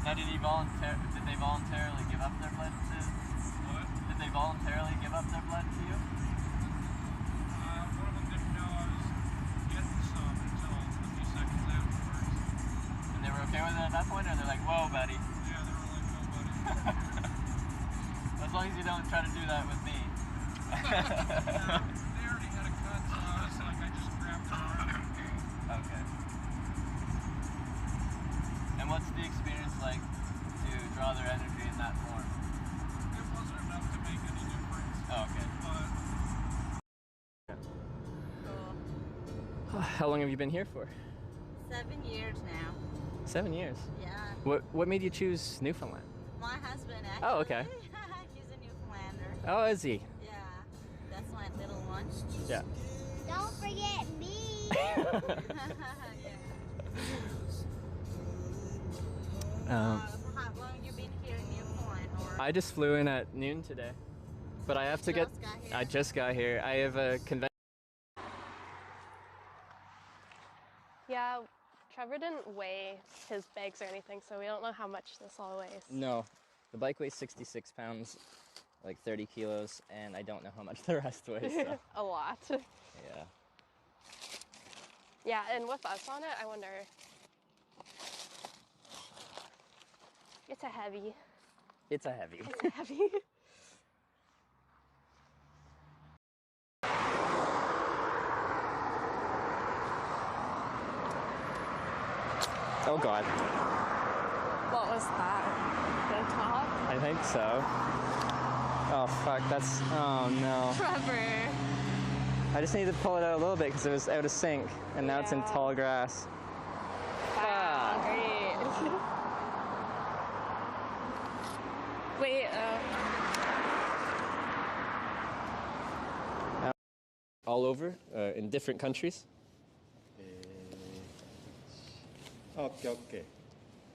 Speaker 3: Now, did they voluntarily give up their blood to?
Speaker 11: What?
Speaker 3: Did they voluntarily give up their blood to you?
Speaker 11: One of them didn't know I was getting some until a few seconds afterwards.
Speaker 3: And they were okay with it at that point, or they're like, "Whoa, buddy."
Speaker 11: Yeah, they were like, "No, buddy."
Speaker 3: As long as you don't try to do that with me.
Speaker 11: Yeah, they already had a cut, so I was like, I just grabbed her arm.
Speaker 3: Okay. And what's the experience like to draw their energy in that form?
Speaker 11: It wasn't enough to make any difference.
Speaker 3: Oh, okay.
Speaker 11: But
Speaker 3: How long have you been here for?
Speaker 12: 7 years now.
Speaker 3: 7 years.
Speaker 12: Yeah.
Speaker 3: What made you choose Newfoundland?
Speaker 12: My husband actually.
Speaker 3: Oh, okay.
Speaker 12: He's a Newfoundlander.
Speaker 3: Oh, is he?
Speaker 12: Yeah. That's my little one.
Speaker 3: Yeah.
Speaker 12: Don't forget me.
Speaker 3: Um,
Speaker 12: How long you been here in Newfoundland? Or
Speaker 3: I just flew in at noon today, but I have to get. I just got here. I have a convention.
Speaker 13: Yeah, Trevor didn't weigh his bags or anything, so we don't know how much this all weighs.
Speaker 3: No, the bike weighs 66 pounds, like 30 kilos, and I don't know how much the rest weighs. So.
Speaker 13: A lot.
Speaker 3: Yeah.
Speaker 13: Yeah, and with us on it, I wonder. It's a heavy.
Speaker 3: It's a heavy.
Speaker 13: It's a heavy.
Speaker 3: Oh God.
Speaker 13: What was that? The top?
Speaker 3: I think so. Oh fuck, that's, oh no.
Speaker 13: Trevor.
Speaker 3: I just need to pull it out a little bit because it was out of sync, and now it's in tall grass.
Speaker 13: Wow, great. Wait,
Speaker 3: All over, in different countries.
Speaker 14: Okay.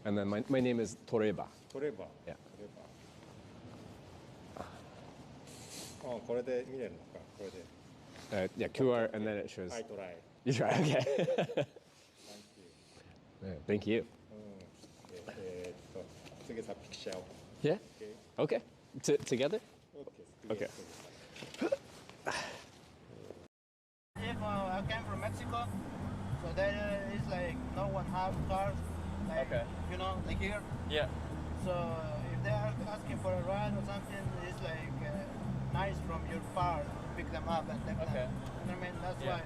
Speaker 6: And then my name is Toreba.
Speaker 14: Toreba.
Speaker 6: Yeah.
Speaker 14: これで見れるのか、これで。
Speaker 6: Yeah, QR, and then it shows.
Speaker 14: I try.
Speaker 6: You try, okay. Thank you.
Speaker 14: 次さ、picture.
Speaker 6: Yeah? Okay. Together? Okay.
Speaker 5: If I came from Mexico, so there is like no one have cars, like you know, like here.
Speaker 3: Yeah.
Speaker 5: So if they are asking for a ride or something, it's like nice from your part to pick them up and take them. You know what I mean? That's why.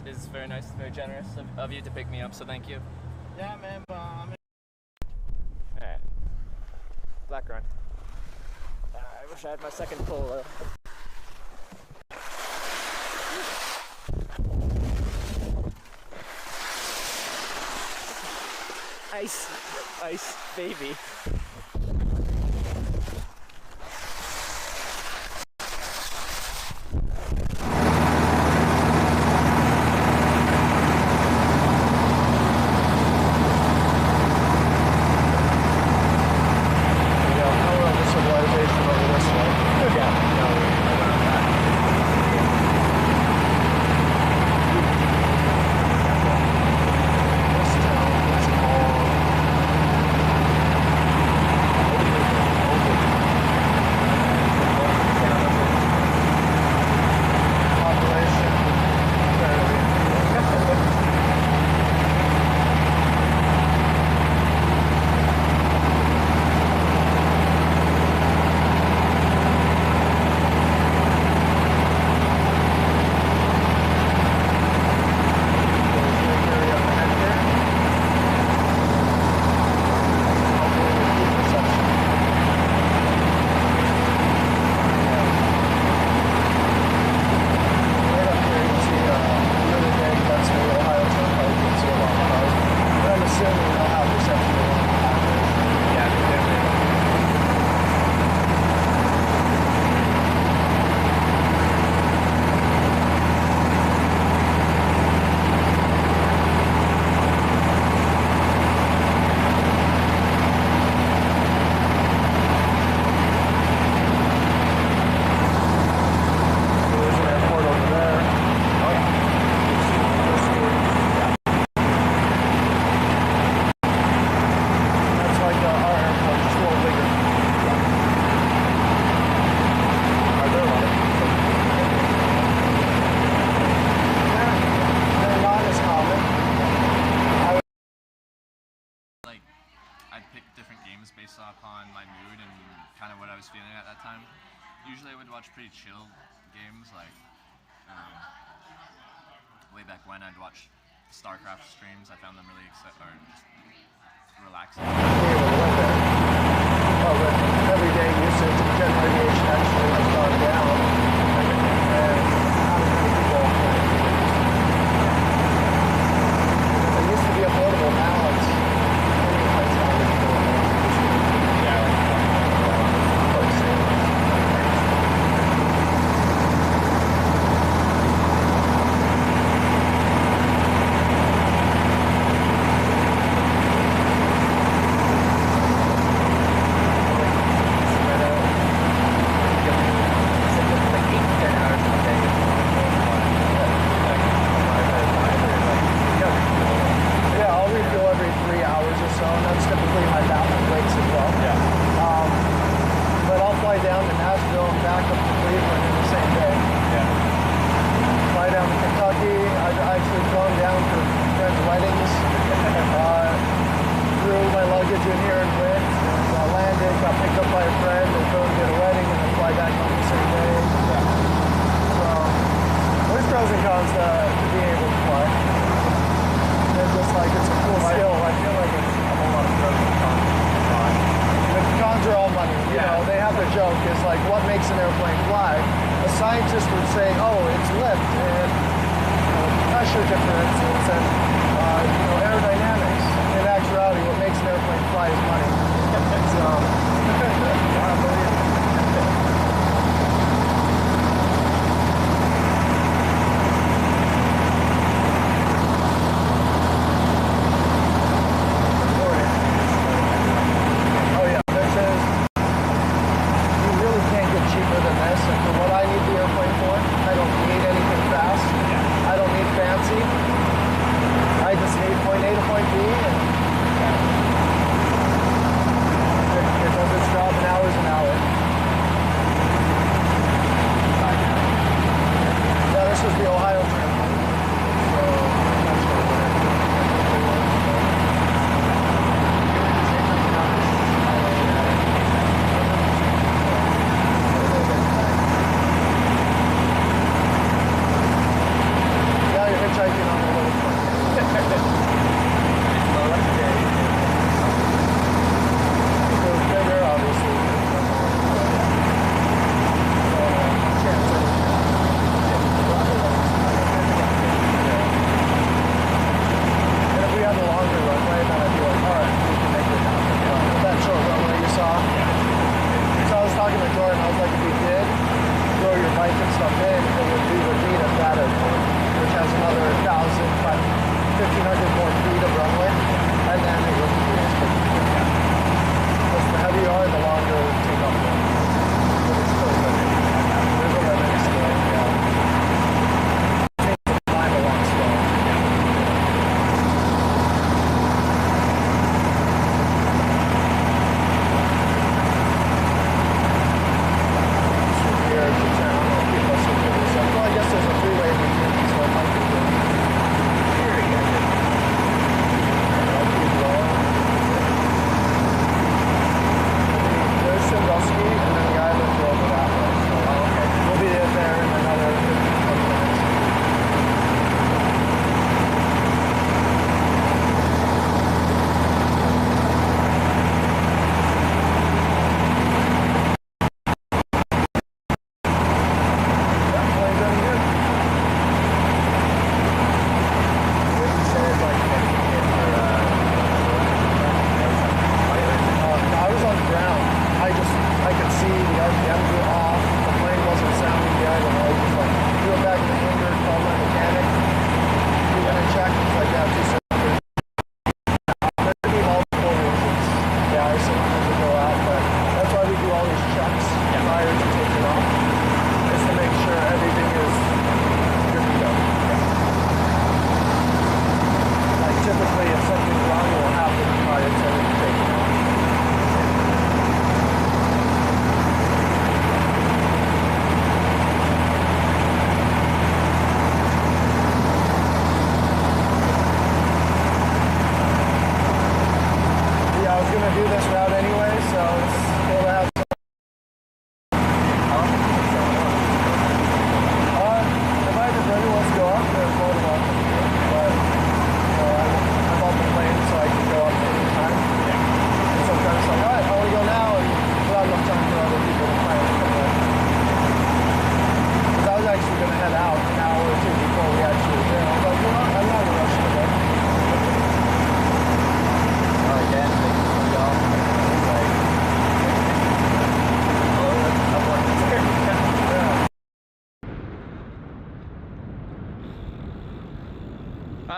Speaker 3: It's very nice, very generous of you to pick me up, so thank you.
Speaker 5: Yeah, man. But I mean.
Speaker 3: Alright. Black run. I wish I had my second polo. Ice, baby.
Speaker 7: I'd pick different games based upon my mood and kind of what I was feeling at that time. Usually I would watch pretty chill games, like way back when I'd watch StarCraft streams. I found them really just relaxing.
Speaker 5: But with everyday usage, jet radiation actually has gone down. And not as many people playing. It used to be affordable, now it's do this route anyway, so it's cool to have some. If either brother wants to go up, they're more than welcome to. But I'm on the plane, so I can go up anytime. And sometimes it's like, all right, I want to go now, and not enough time for other people to plan to come in. Because I was actually going to head out an hour or two before we actually were there. I was like, you know, I'm not in a rush today.
Speaker 3: Again,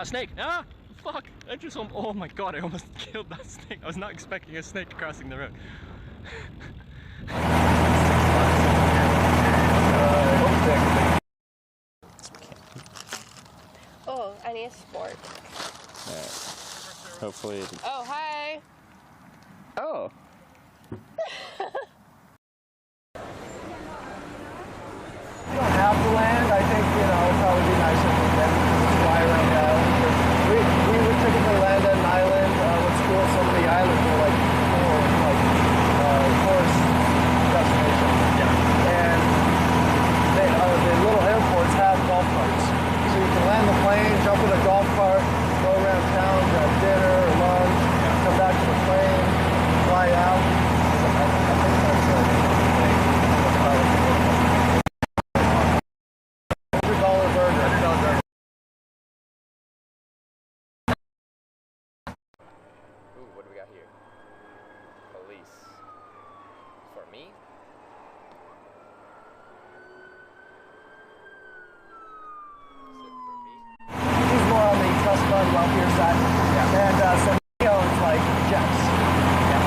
Speaker 15: snake! Ah! Fuck! I just, oh my god, I almost killed that snake. I was not expecting a snake crossing the road.
Speaker 13: Oh, I need a sport.
Speaker 15: Hopefully.
Speaker 13: Oh, hi!
Speaker 3: Oh!
Speaker 5: You don't have to land. I think, you know, it'd probably be nicer if we then just fly around the island. We would typically land at an island. What's cool, some of the islands are like tourist destinations. Yeah. And the little airports have golf carts. So you can land the plane, jump in a golf cart, go around town, grab dinner or lunch, come back to the plane, fly out. I think that's $100 burger.
Speaker 3: Ooh, what do we got here? Police. For me?
Speaker 5: He's more on the trust fund wealthier side. Yeah. And so he owns like jets. Yeah.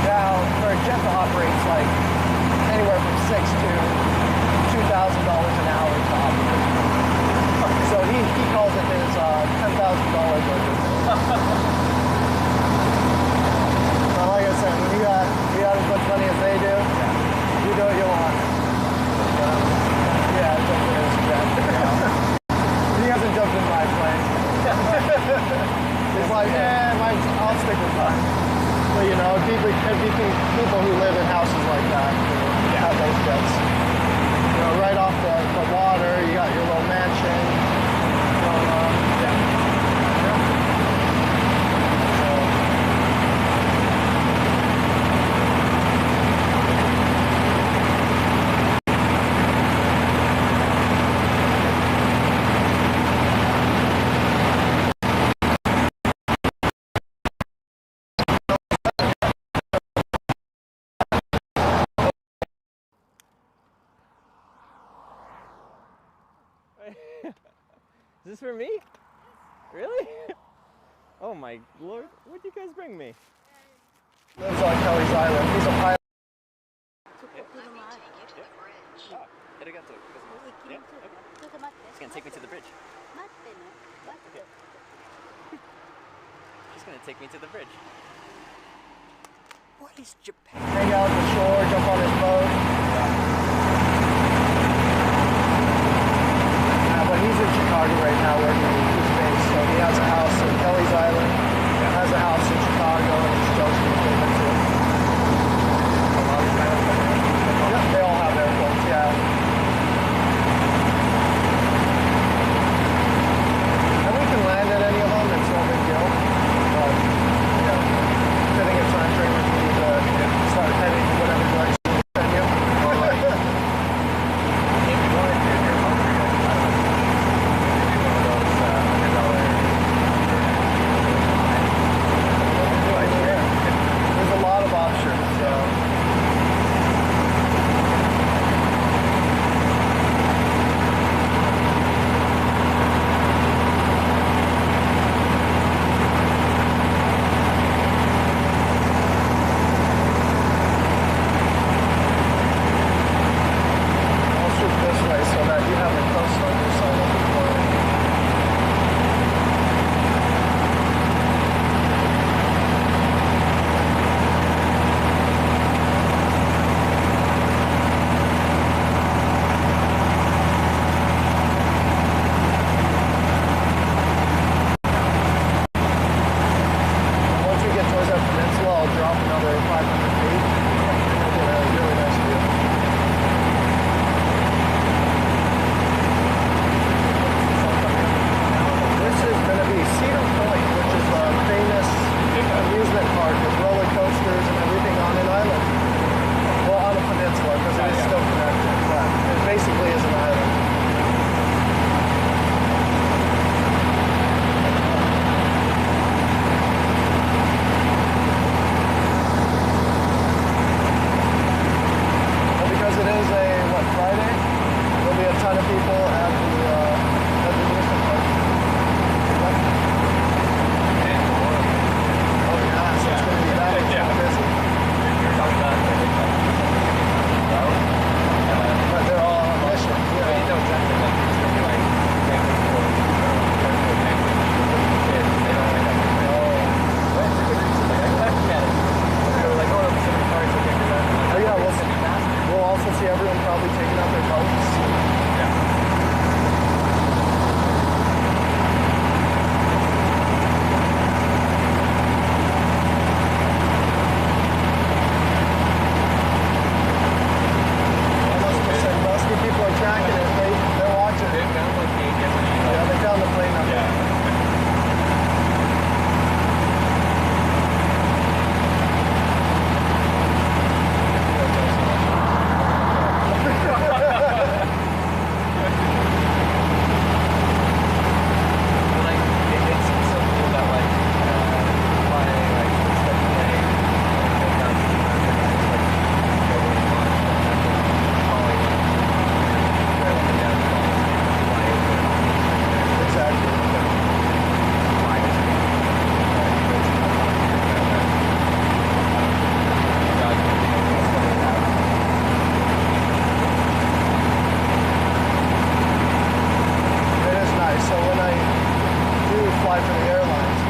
Speaker 5: Now, for a jet to operate, it's like anywhere from $6,000 to $2,000 an hour to operate. So he calls it his $10,000 burger. So like I said, when you got as much money as they do, you do what you want. Yeah, it's up there. He hasn't jumped in my plane. He's like, I'll stick with mine. So, you know, people who live in houses like that who have those jets. You know, right off the water, you got your little mansion going on.
Speaker 15: Is this for me? Really? Oh my lord, what'd you guys bring me?
Speaker 5: Lives on Kelly's Island. He's a pilot.
Speaker 3: It's gonna take me to the bridge. She's gonna take me to the bridge. What is Japan?
Speaker 5: Hang out at the shore, jump on his boat. But he's in Chicago right now working in his base, so he has a house in Kelly's Island, has a house in Chicago, and he's just going to take it to it. Yep, they all have airports, yeah. And we can land at any of them, it's no big deal. But, yeah, fitting a time frame if we need to start heading in whatever direction we send you. If you want to do your own $100 off another 500 feet. You'll get a really nice view. This is going to be Cedar Point, which is a famous amusement park with roller coasters and everything on an island. Well, on a peninsula, because it is still connected, but it basically is an island. Well, because it is a, Friday? There'll be a ton of people at the amusement park. Oh yeah, so it's going to be that busy. You're talking about but they're all on mission. Yeah. Well, you know exactly like it's going to be like camping for kids. They don't like that. Oh, it's a good reason. Like I looked at it. They were like, oh, no, Pacific Parks will take your back. Oh yeah, we'll also see everyone probably taking out their boats. Yeah. People are tracking it. They're watching. They found like the yeah, they found the plane number. Yeah. Like it's so cool that like flying like it's like playing so when I do fly for the airlines,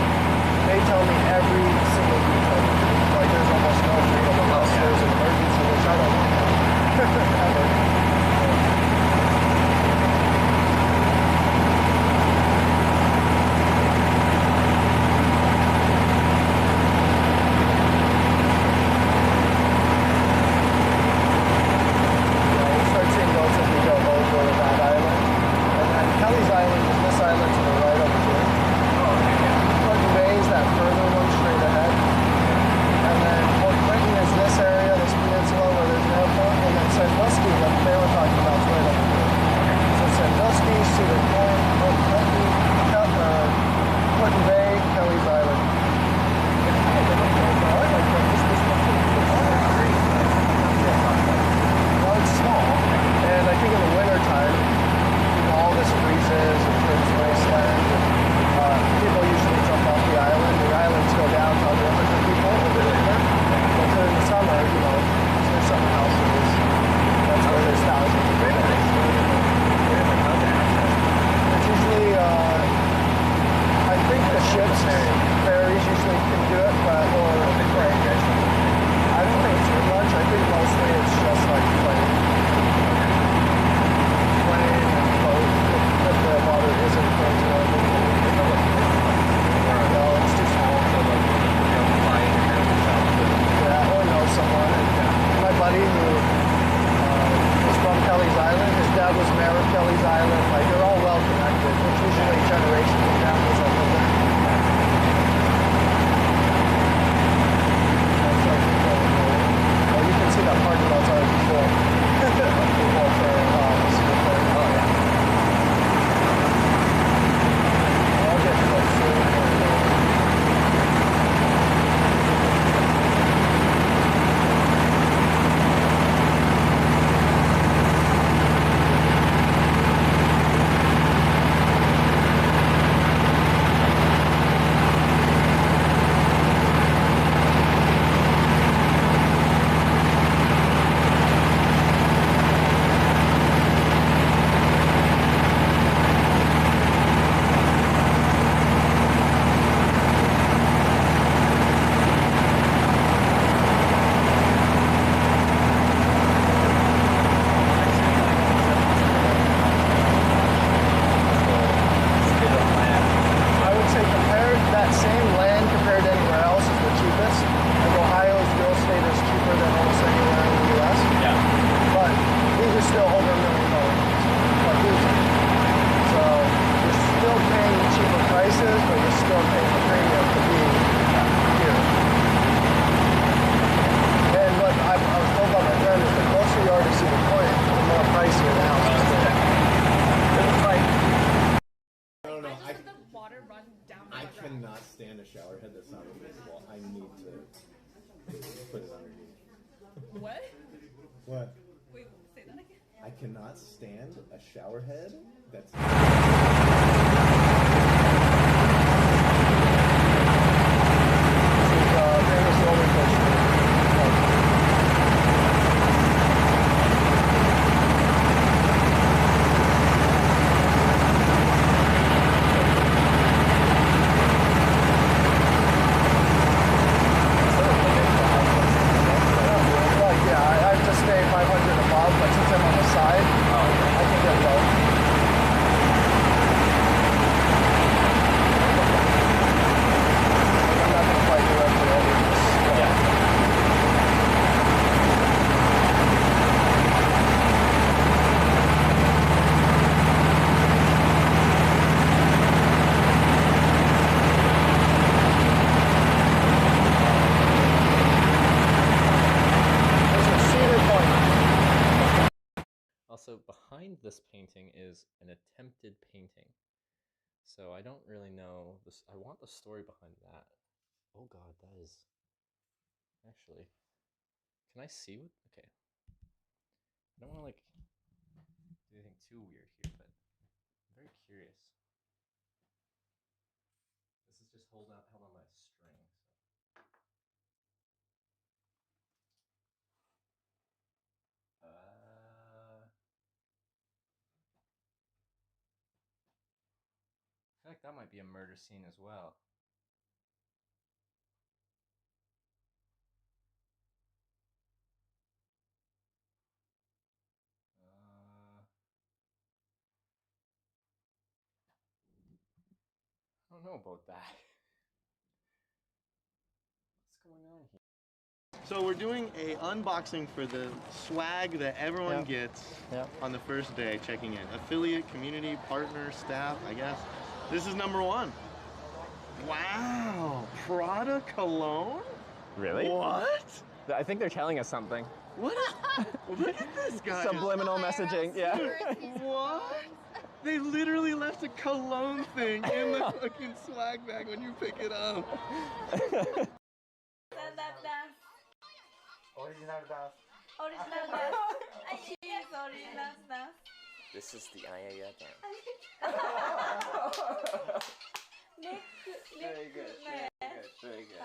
Speaker 5: they tell me every single detail. Like there's almost no freedom unless there's an emergency, which I don't want ever. We'll start seeing boats as we go over that island. And then Kelly's Island is this island to the right over here. Clinton Bay is that further one straight ahead. And then Port Clinton is this area, this peninsula where there's an airport. And then Sandusky, that they were talking about, is right over here. So Sandusky, Cedar Point, Port Clinton, Clinton Bay, Kelly's Island. Well, it's small. And I think in the wintertime, all this freezes and turns wasteland. People usually jump off the island. The islands go down to under 100 people a bit later. But during the summer, there's something else. That's where there's thousands of people. It's usually, I think the ships, ferries usually can do it, but, I don't think too much. I think mostly it's just like plane and boat. If the water isn't frozen over. No, it's too small. Yeah, or know someone. My buddy who is from Kelly's Island, his dad was mayor of Kelly's Island. Like, they're all well connected. It's usually generations of families that live there. Oh, you can see that parking lot's already full. I'll get closer.
Speaker 16: shower head that's not removable. I need to put it underneath.
Speaker 17: What?
Speaker 16: What?
Speaker 17: Wait, say that again.
Speaker 16: I cannot stand a shower head that's...
Speaker 3: Also, behind this painting is an attempted painting. So I don't really know this. I want the story behind that. Oh god, that is actually. Can I see what? Okay. I don't want to like do anything too weird here, but I'm very curious. This is just held on by a string. So. I feel like that might be a murder scene as well. I don't know about that. What's going on here?
Speaker 9: So we're doing a unboxing for the swag that everyone gets on the first day checking in. Affiliate, community, partner, staff, I guess. This is number one. Wow, Prada cologne?
Speaker 3: Really?
Speaker 9: What?
Speaker 3: I think they're telling us something.
Speaker 9: What is, look at this guy.
Speaker 3: Subliminal messaging, yeah.
Speaker 9: What? They literally left a cologne thing in the fucking swag bag when you pick it up.
Speaker 12: Original dance. Original dance. Yes, original dance.
Speaker 3: This is the Ayaya dance. Very good, very good.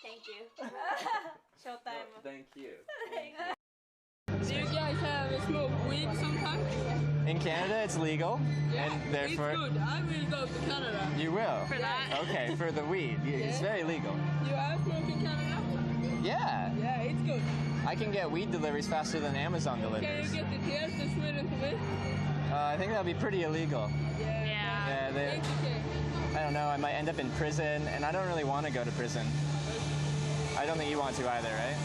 Speaker 12: Thank you. Showtime.
Speaker 3: Thank you.
Speaker 17: Do you guys have smoke weed sometimes?
Speaker 3: In Canada, it's legal,
Speaker 17: Yeah,
Speaker 3: and therefore
Speaker 17: it's good. I will go to Canada.
Speaker 3: you will.
Speaker 17: For that?
Speaker 3: Okay, for the weed, it's very legal.
Speaker 17: You have smoke in Canada?
Speaker 3: Yeah.
Speaker 17: Yeah, it's good.
Speaker 3: I can get weed deliveries faster than Amazon
Speaker 17: Can
Speaker 3: deliveries.
Speaker 17: you get the TS to Sweden to win?
Speaker 3: I think that'd be pretty illegal.
Speaker 17: Yeah.
Speaker 3: Yeah, I don't know. I might end up in prison, and I don't really want to go to prison. I don't think you want to either, right?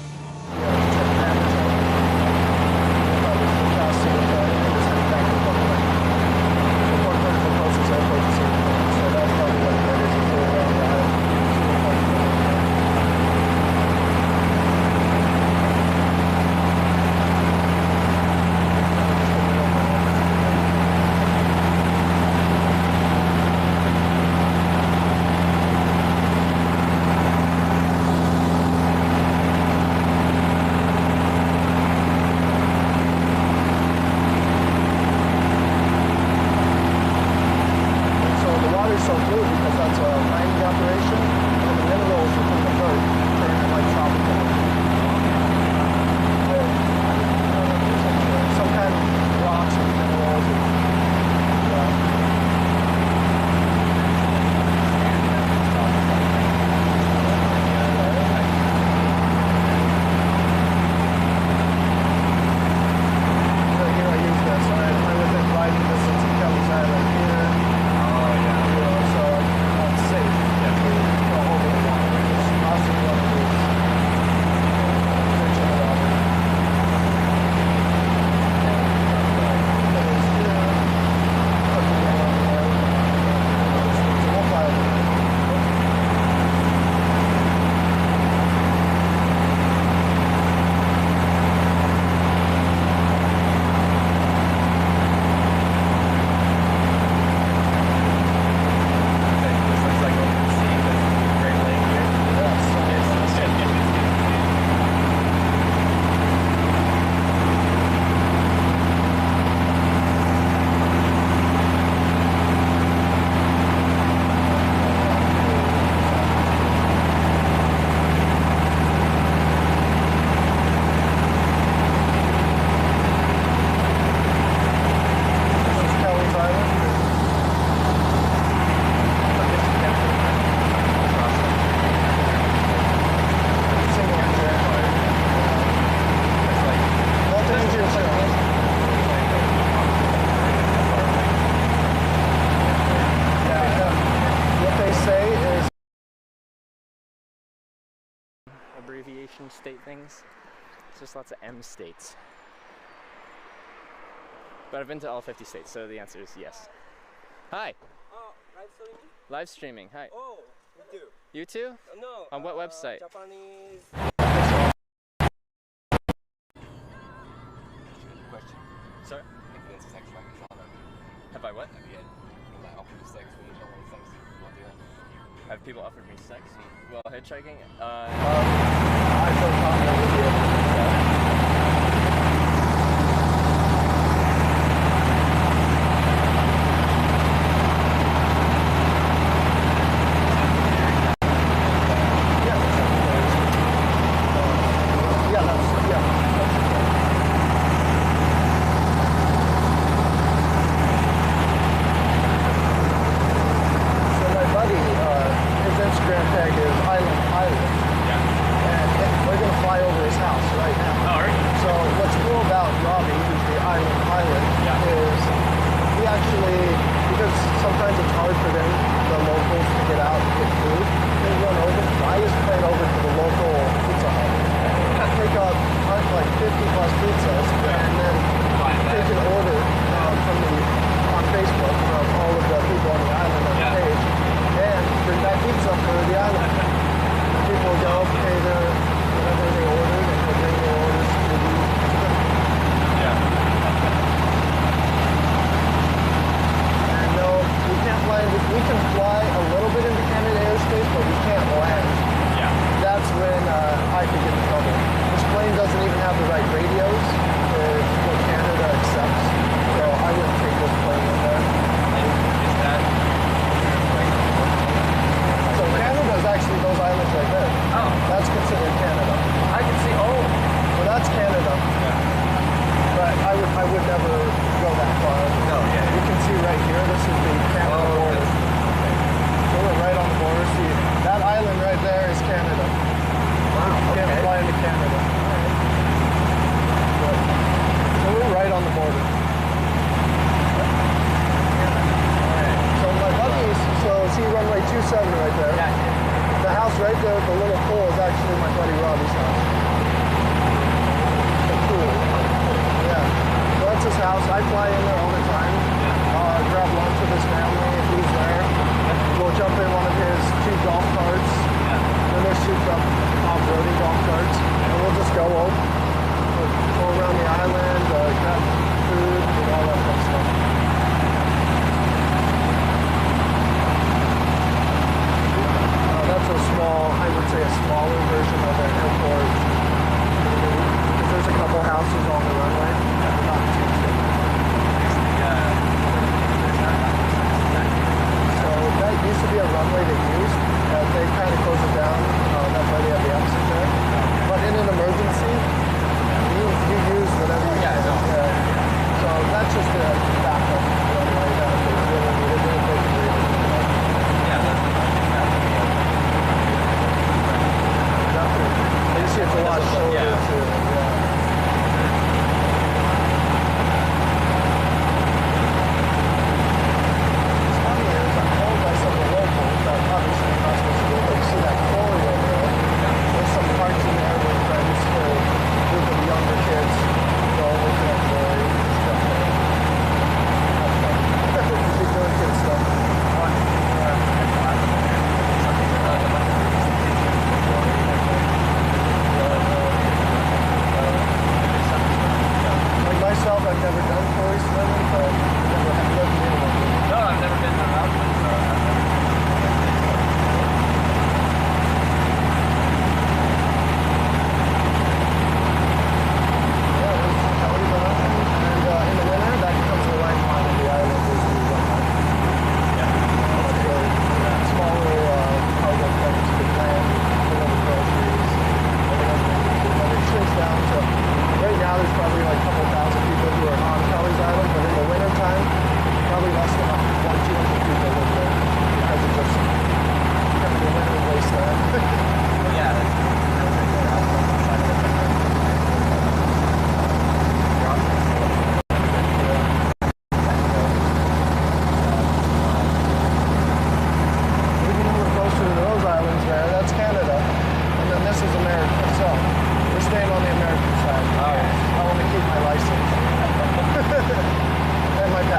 Speaker 15: abbreviation state things. It's just lots of M states. But I've been to all 50 states, so the answer is yes. Hi.
Speaker 18: Oh, live streaming?
Speaker 15: Live streaming. Hi.
Speaker 18: Oh, me too.
Speaker 15: You too?
Speaker 18: No.
Speaker 15: On what website?
Speaker 18: Japanese.
Speaker 19: Question.
Speaker 15: Sorry?
Speaker 19: Influencer sex like genre.
Speaker 15: Have I what?
Speaker 19: Have you had like offered sex when you don't want sex? What do you
Speaker 15: Have people offered me sex? Well, hitchhiking?
Speaker 5: I feel confident with you.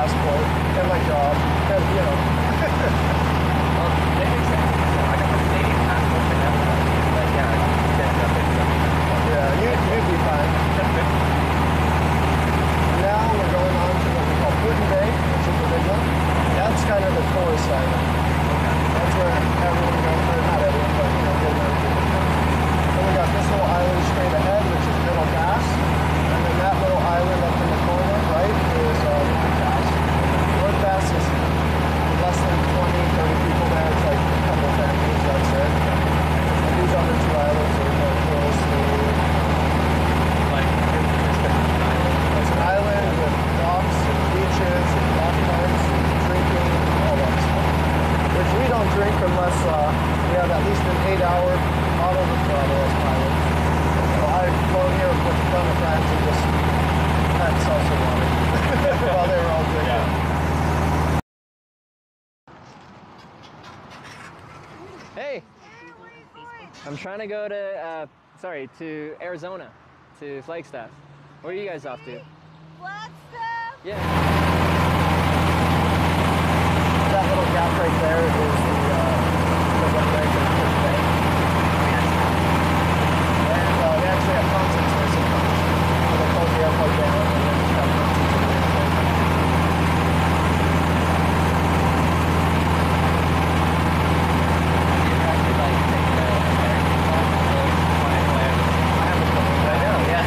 Speaker 5: passport and my job, and you know.
Speaker 3: Well, it makes sense. I got the Canadian passport for now, but yeah, I can jump in something.
Speaker 5: Yeah, you'd be fine. Now we're going on to what we call Putin Bay, which is the big one. That's kind of the tourist island. That's where everyone goes, or not everyone, but you know, good enough people go. Then we got this little island straight ahead, which is Middle Pass. And then that little island up in the corner, right, is North Pass. North Pass is less than 20, 30 people there. It's like a couple families, that's it. And these other two islands are more touristy.
Speaker 3: Like,
Speaker 5: it's an island with docks and beaches and golf carts and drinking and all that stuff. Which we don't drink unless we have at least an 8-hour auto to throttle as pilot. So I've flown here with a ton of friends and just had salsa water while they were all drinking.
Speaker 3: Hey, I'm trying to go to, to Arizona, to Flagstaff. Where are you guys off to?
Speaker 12: Flagstaff?
Speaker 3: Yeah.
Speaker 5: That little gap right there is the runway to Putin Bay. And they actually have concerts there sometimes. So they close the airport down and then just have concerts at the airport.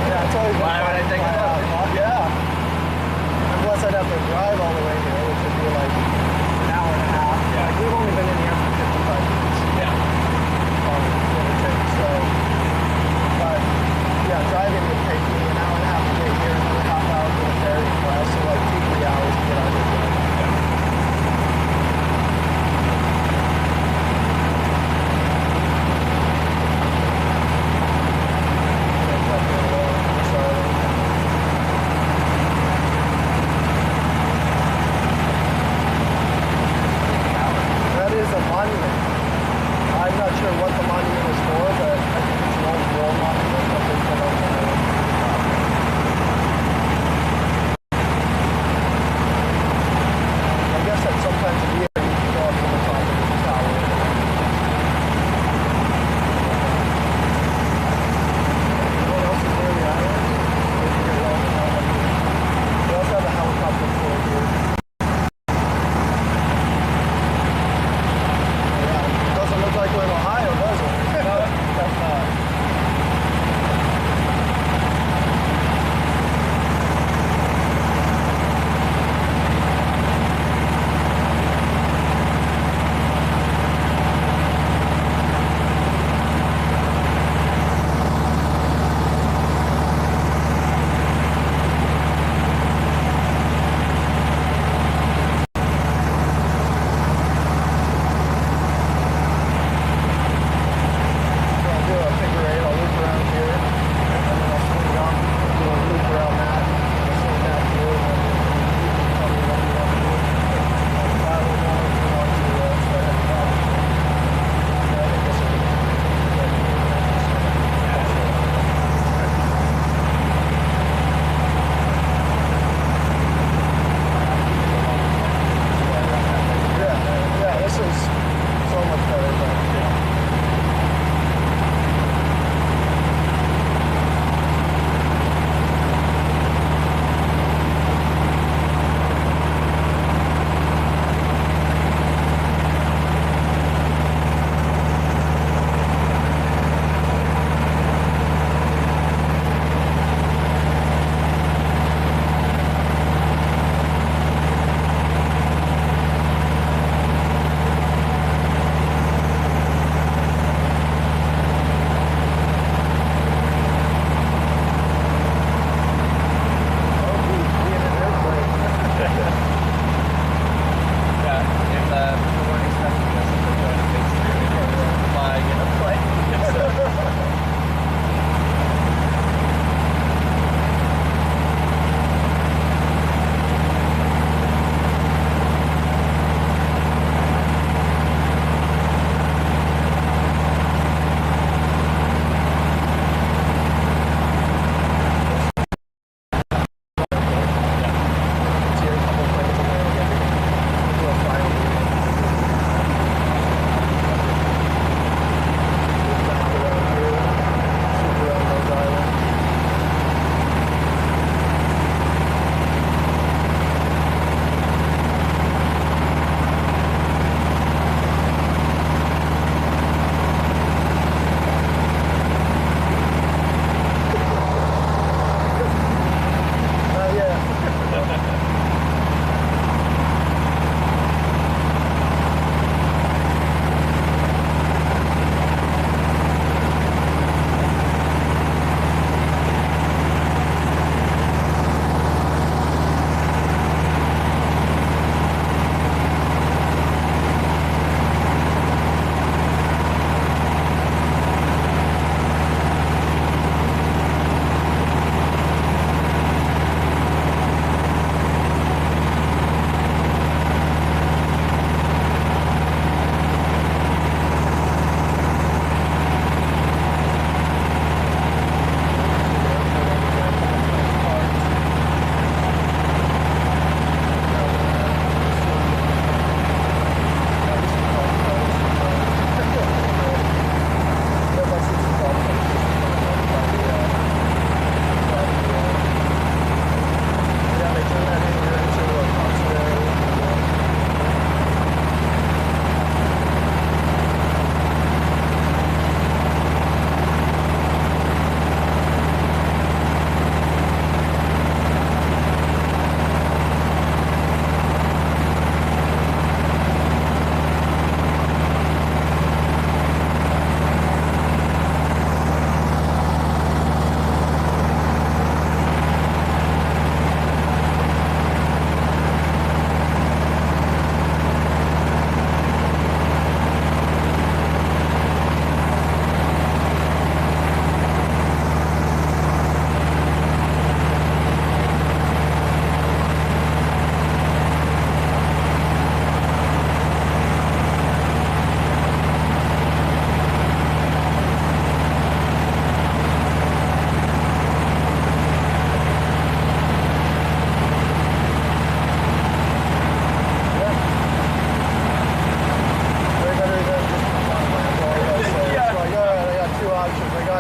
Speaker 5: Yeah, it's always been
Speaker 3: Why would I take it up?
Speaker 5: Yeah. And plus I'd have to drive all the way here, which would be like an hour and a half.
Speaker 3: Yeah.
Speaker 5: Like we've only been in here for 55 minutes.
Speaker 3: Yeah.
Speaker 5: Give or take. So, but yeah, driving would take me an hour and a half to get here, another half hour for the ferry class, so like 2-3 hours to get out of here. That is a monument. I'm not sure what the monument is for, but I think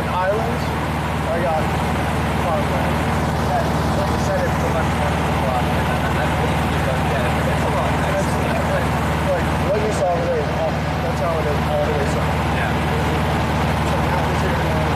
Speaker 5: got islands, I got farmland. Like I said, it's much more like what you saw today, that's how it is all the way south.
Speaker 15: Yeah.
Speaker 5: So mountains here and there.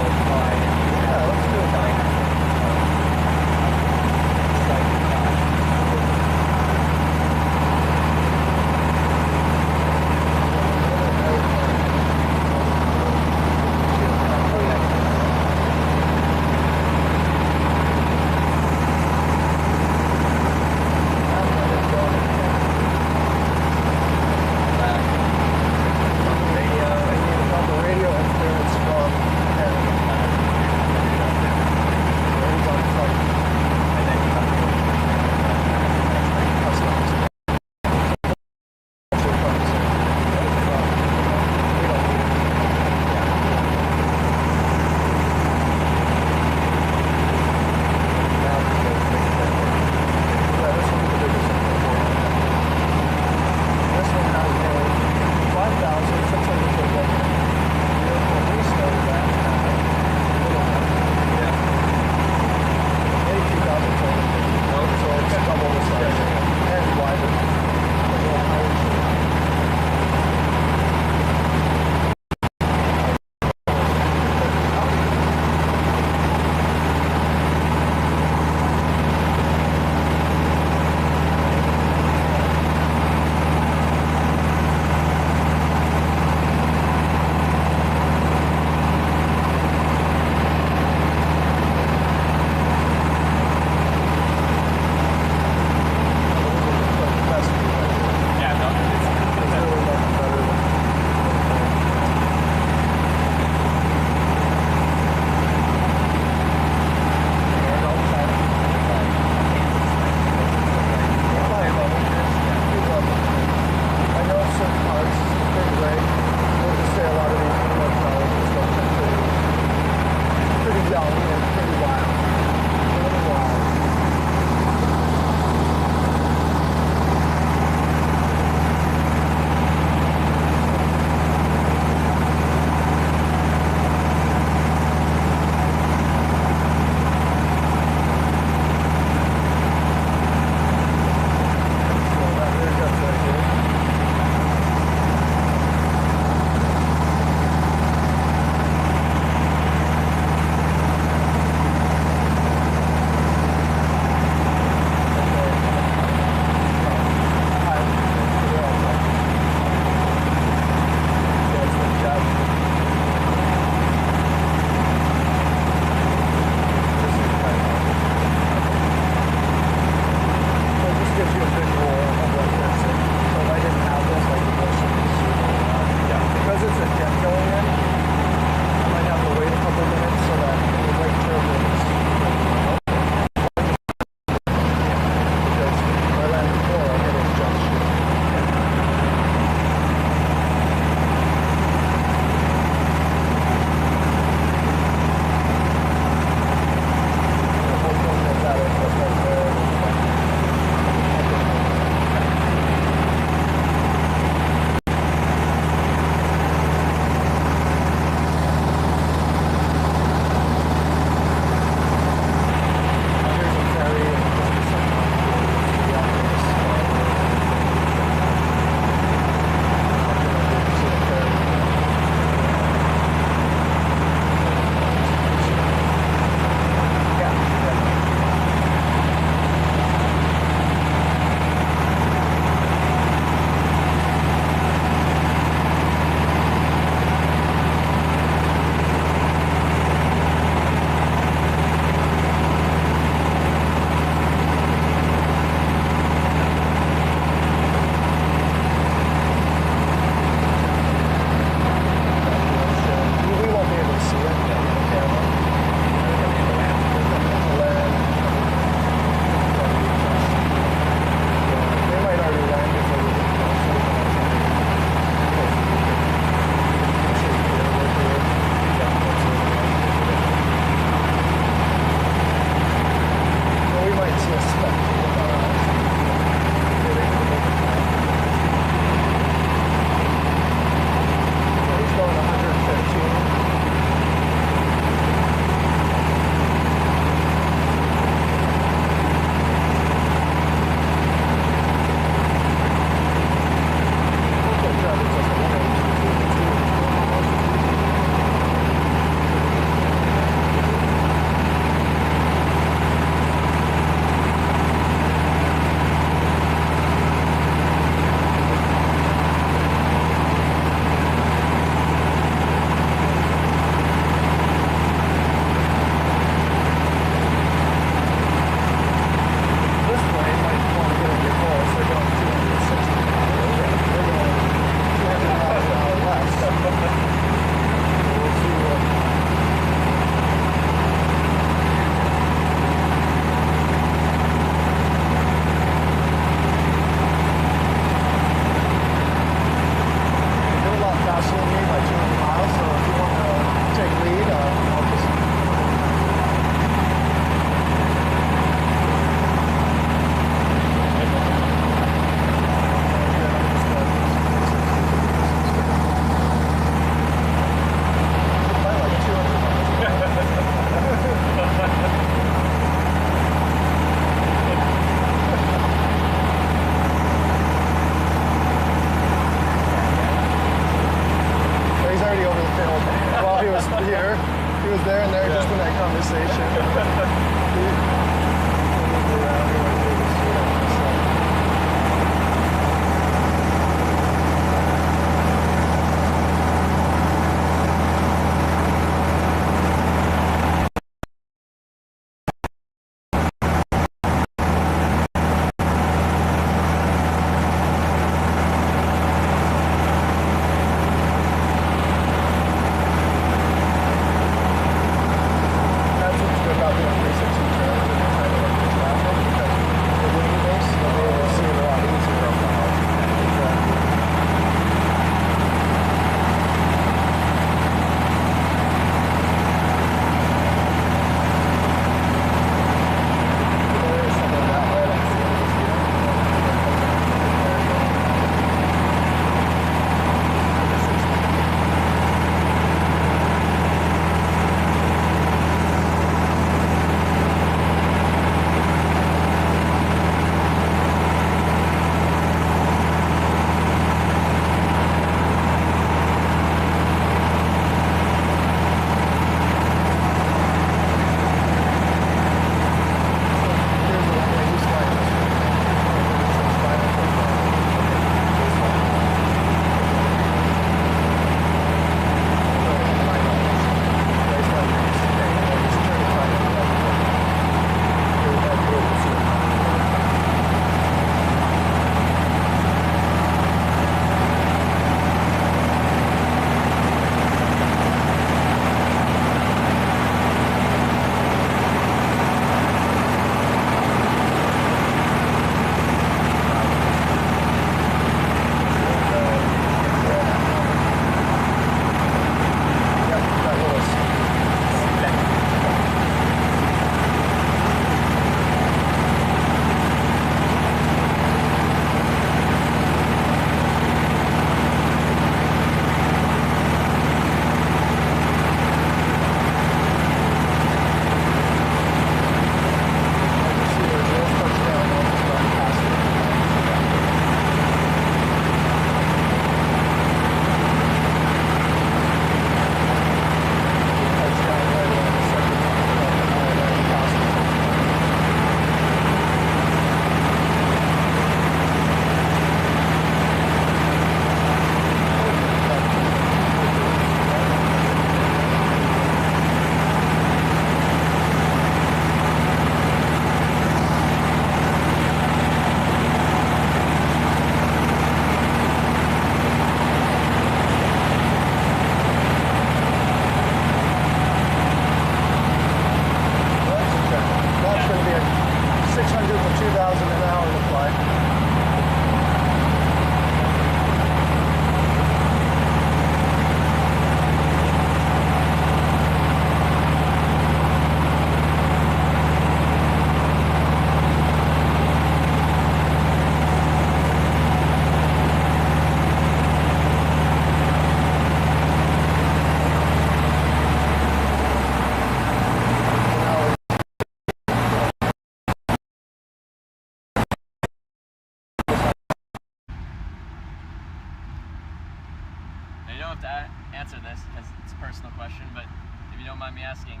Speaker 7: have to answer this because it's a personal question, but if you don't mind me asking,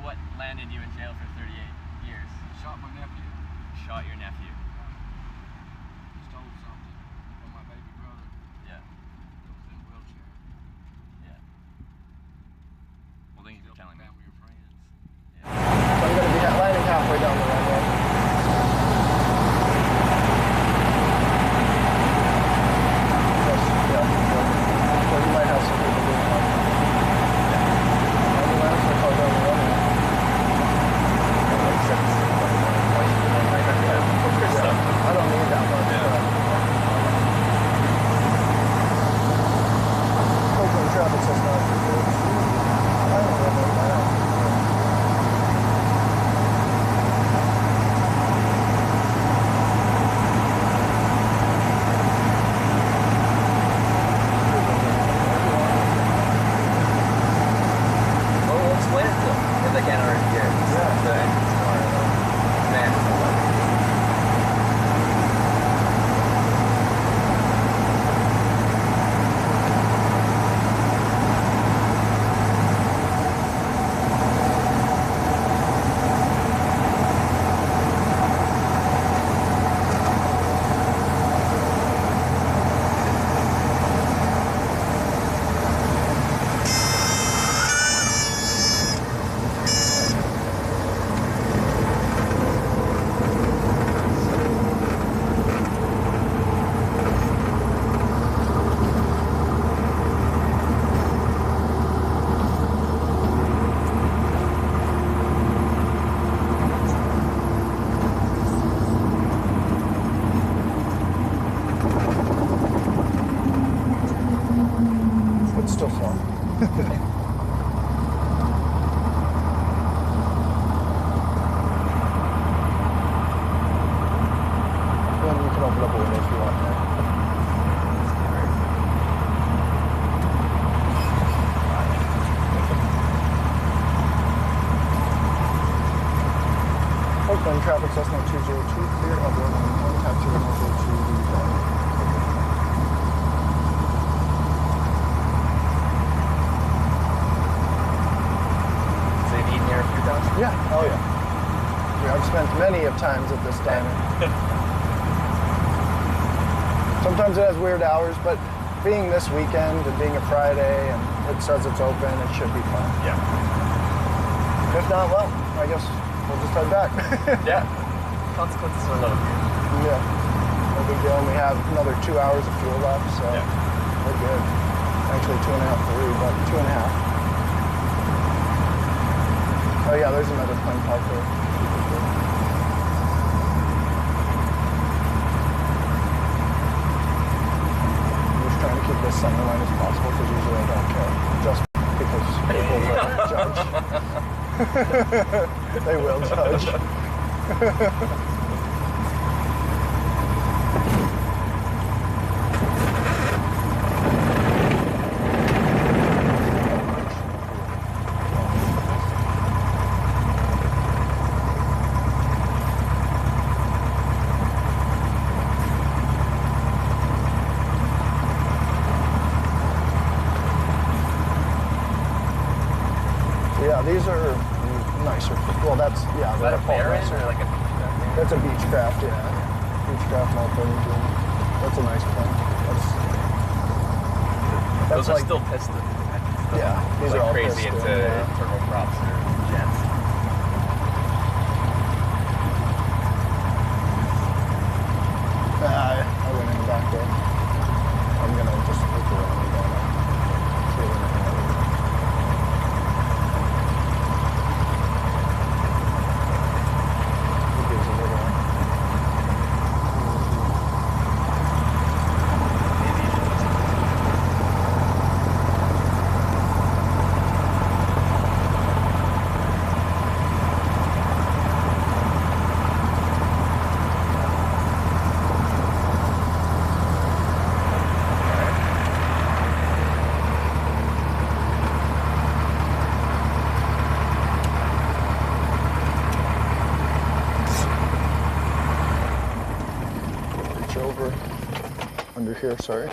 Speaker 7: what landed you in jail for 38 years?
Speaker 11: Shot my nephew.
Speaker 7: Shot your nephew.
Speaker 11: Stole something from my baby brother.
Speaker 7: Yeah.
Speaker 11: That was in a wheelchair.
Speaker 7: Yeah. Well, thank you for telling me.
Speaker 11: Family or friends.
Speaker 5: So I'm going to be landing halfway down the runway. So you might have some people doing that. I don't need that much. Hopefully the traffic says not too good. I don't know about that.
Speaker 3: Well, we'll explain it to them if they can't already hear it. Yeah. The engine's more man. It's still fun. Then you can open up a window if you want there. Oakland traffic Cessna 202 clear of 111 taxi runway to the right. So you've eaten here a few times?
Speaker 5: Yeah. Oh yeah. Yeah, I've spent many of times at this diner. Sometimes it has weird hours, but being this weekend and being a Friday and it says it's open, it should be fun.
Speaker 3: Yeah.
Speaker 5: If not, well, I guess we'll just head back.
Speaker 3: Yeah. Consequences are low here.
Speaker 5: Yeah. No big deal. And we have another 2 hours of fuel left, so we're good. Actually 2.5, 3, but 2.5. Oh yeah, there's another plane parked there. I'm just trying to keep this center line as possible because usually I don't care. Just because people will judge. They will judge. Yeah, these are nicer. Well, that's, yeah,
Speaker 3: Is that
Speaker 5: they're
Speaker 3: a Baron
Speaker 5: nicer.
Speaker 3: or like a Beechcraft?
Speaker 5: That's a Beechcraft, yeah. Beechcraft Malta engine. That's a nice plane. That's
Speaker 3: Those are
Speaker 5: like,
Speaker 3: still piston.
Speaker 5: yeah, these
Speaker 3: like
Speaker 5: are all
Speaker 3: crazy
Speaker 5: piston,
Speaker 3: into
Speaker 5: yeah.
Speaker 3: turboprops or jets.
Speaker 5: I went in the back door. I'm gonna just look around and go now. See if anything else. There's a little one. Reach over under here, sorry.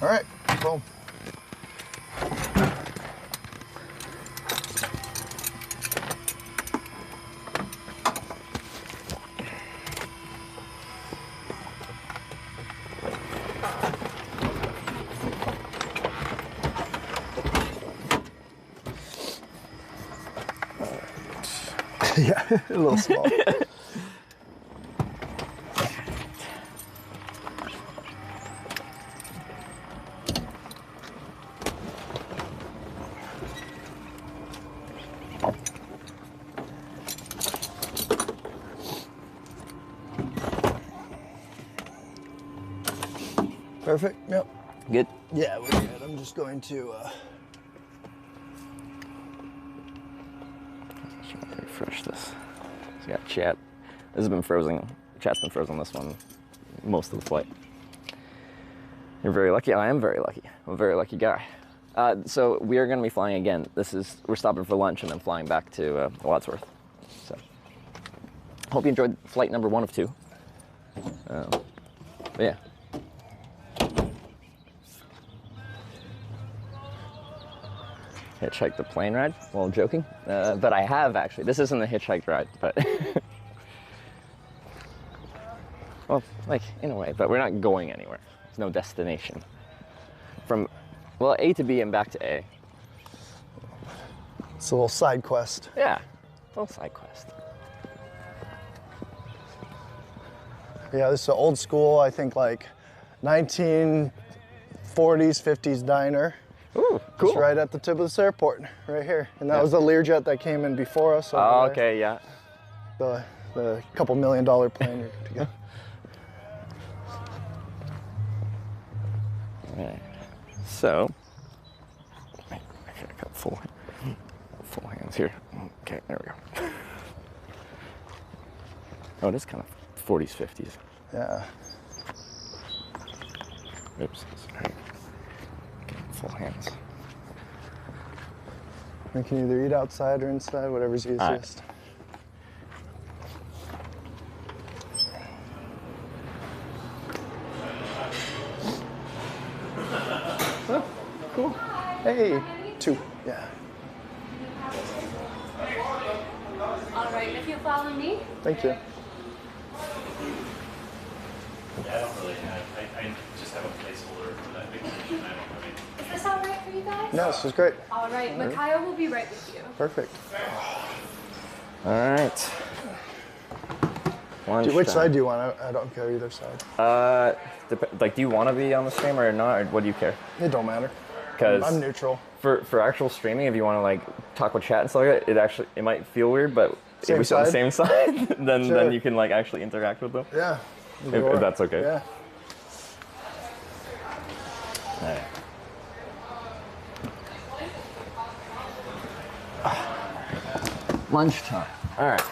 Speaker 5: All right, boom. Yeah, a little small. Perfect. Yep.
Speaker 3: Good.
Speaker 5: Yeah, we're good. I'm just going to.
Speaker 3: Refresh this. So got chat. This has been frozen. Chat's been frozen this one most of the flight. You're very lucky. I am very lucky. I'm a very lucky guy. So we are going to be flying again. We're stopping for lunch and then flying back to Wadsworth. So hope you enjoyed flight number 1 of 2. But yeah. Hitchhike the plane ride? Well, joking. But I have actually. This isn't a hitchhike ride, but well, like in a way. But we're not going anywhere. There's no destination. From A to B and back to A.
Speaker 5: It's a little side quest.
Speaker 3: Yeah, a little side quest.
Speaker 5: Yeah, this is an old school. I think like 1940s, 50s diner.
Speaker 3: Ooh, cool.
Speaker 5: It's right at the tip of this airport, right here. And that was the Learjet that came in before us.
Speaker 3: Oh, okay, yeah.
Speaker 5: The couple $1 million plane you're good to go.
Speaker 3: Alright. So, I got full hands here. Okay, there we go. Oh, it is kind of 40s, 50s.
Speaker 5: Yeah.
Speaker 3: Oops, sorry. Full hands.
Speaker 5: We can either eat outside or inside, whatever's easiest.
Speaker 3: Oh, cool.
Speaker 5: Hey, 2, yeah.
Speaker 12: All right, if you follow me.
Speaker 5: Thank you.
Speaker 20: Yeah, I don't really have. I just have a placeholder for that vacation. I don't really.
Speaker 12: Is this all right for you guys?
Speaker 5: No, this is great.
Speaker 12: All right, Micaiah will be right with you.
Speaker 5: Perfect.
Speaker 3: All right.
Speaker 5: Which side do you want? I don't care either side.
Speaker 3: Like, do you want to be on the stream or not, or what do you care?
Speaker 5: It don't matter.
Speaker 3: Because
Speaker 5: I'm neutral.
Speaker 3: For actual streaming, if you want to like talk with chat and stuff like that, it might feel weird, but if we're on the same side, then you can like actually interact with them.
Speaker 5: Yeah.
Speaker 3: If that's okay.
Speaker 5: Yeah.
Speaker 3: All right. Lunchtime. All right.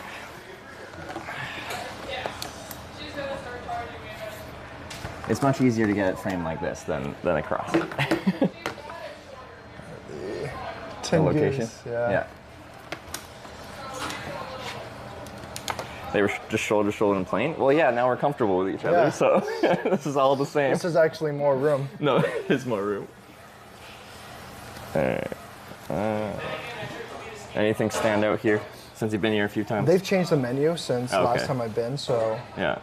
Speaker 3: It's much easier to get it framed like this than across. The location. Yeah. They were just shoulder to shoulder in the plane. Well, yeah. Now we're comfortable with each other, so this is all the same.
Speaker 5: This is actually more room.
Speaker 3: No, there's more room. All right. Anything stand out here since you've been here a few times?
Speaker 5: They've changed the menu since last time I've been, so.
Speaker 3: Yeah.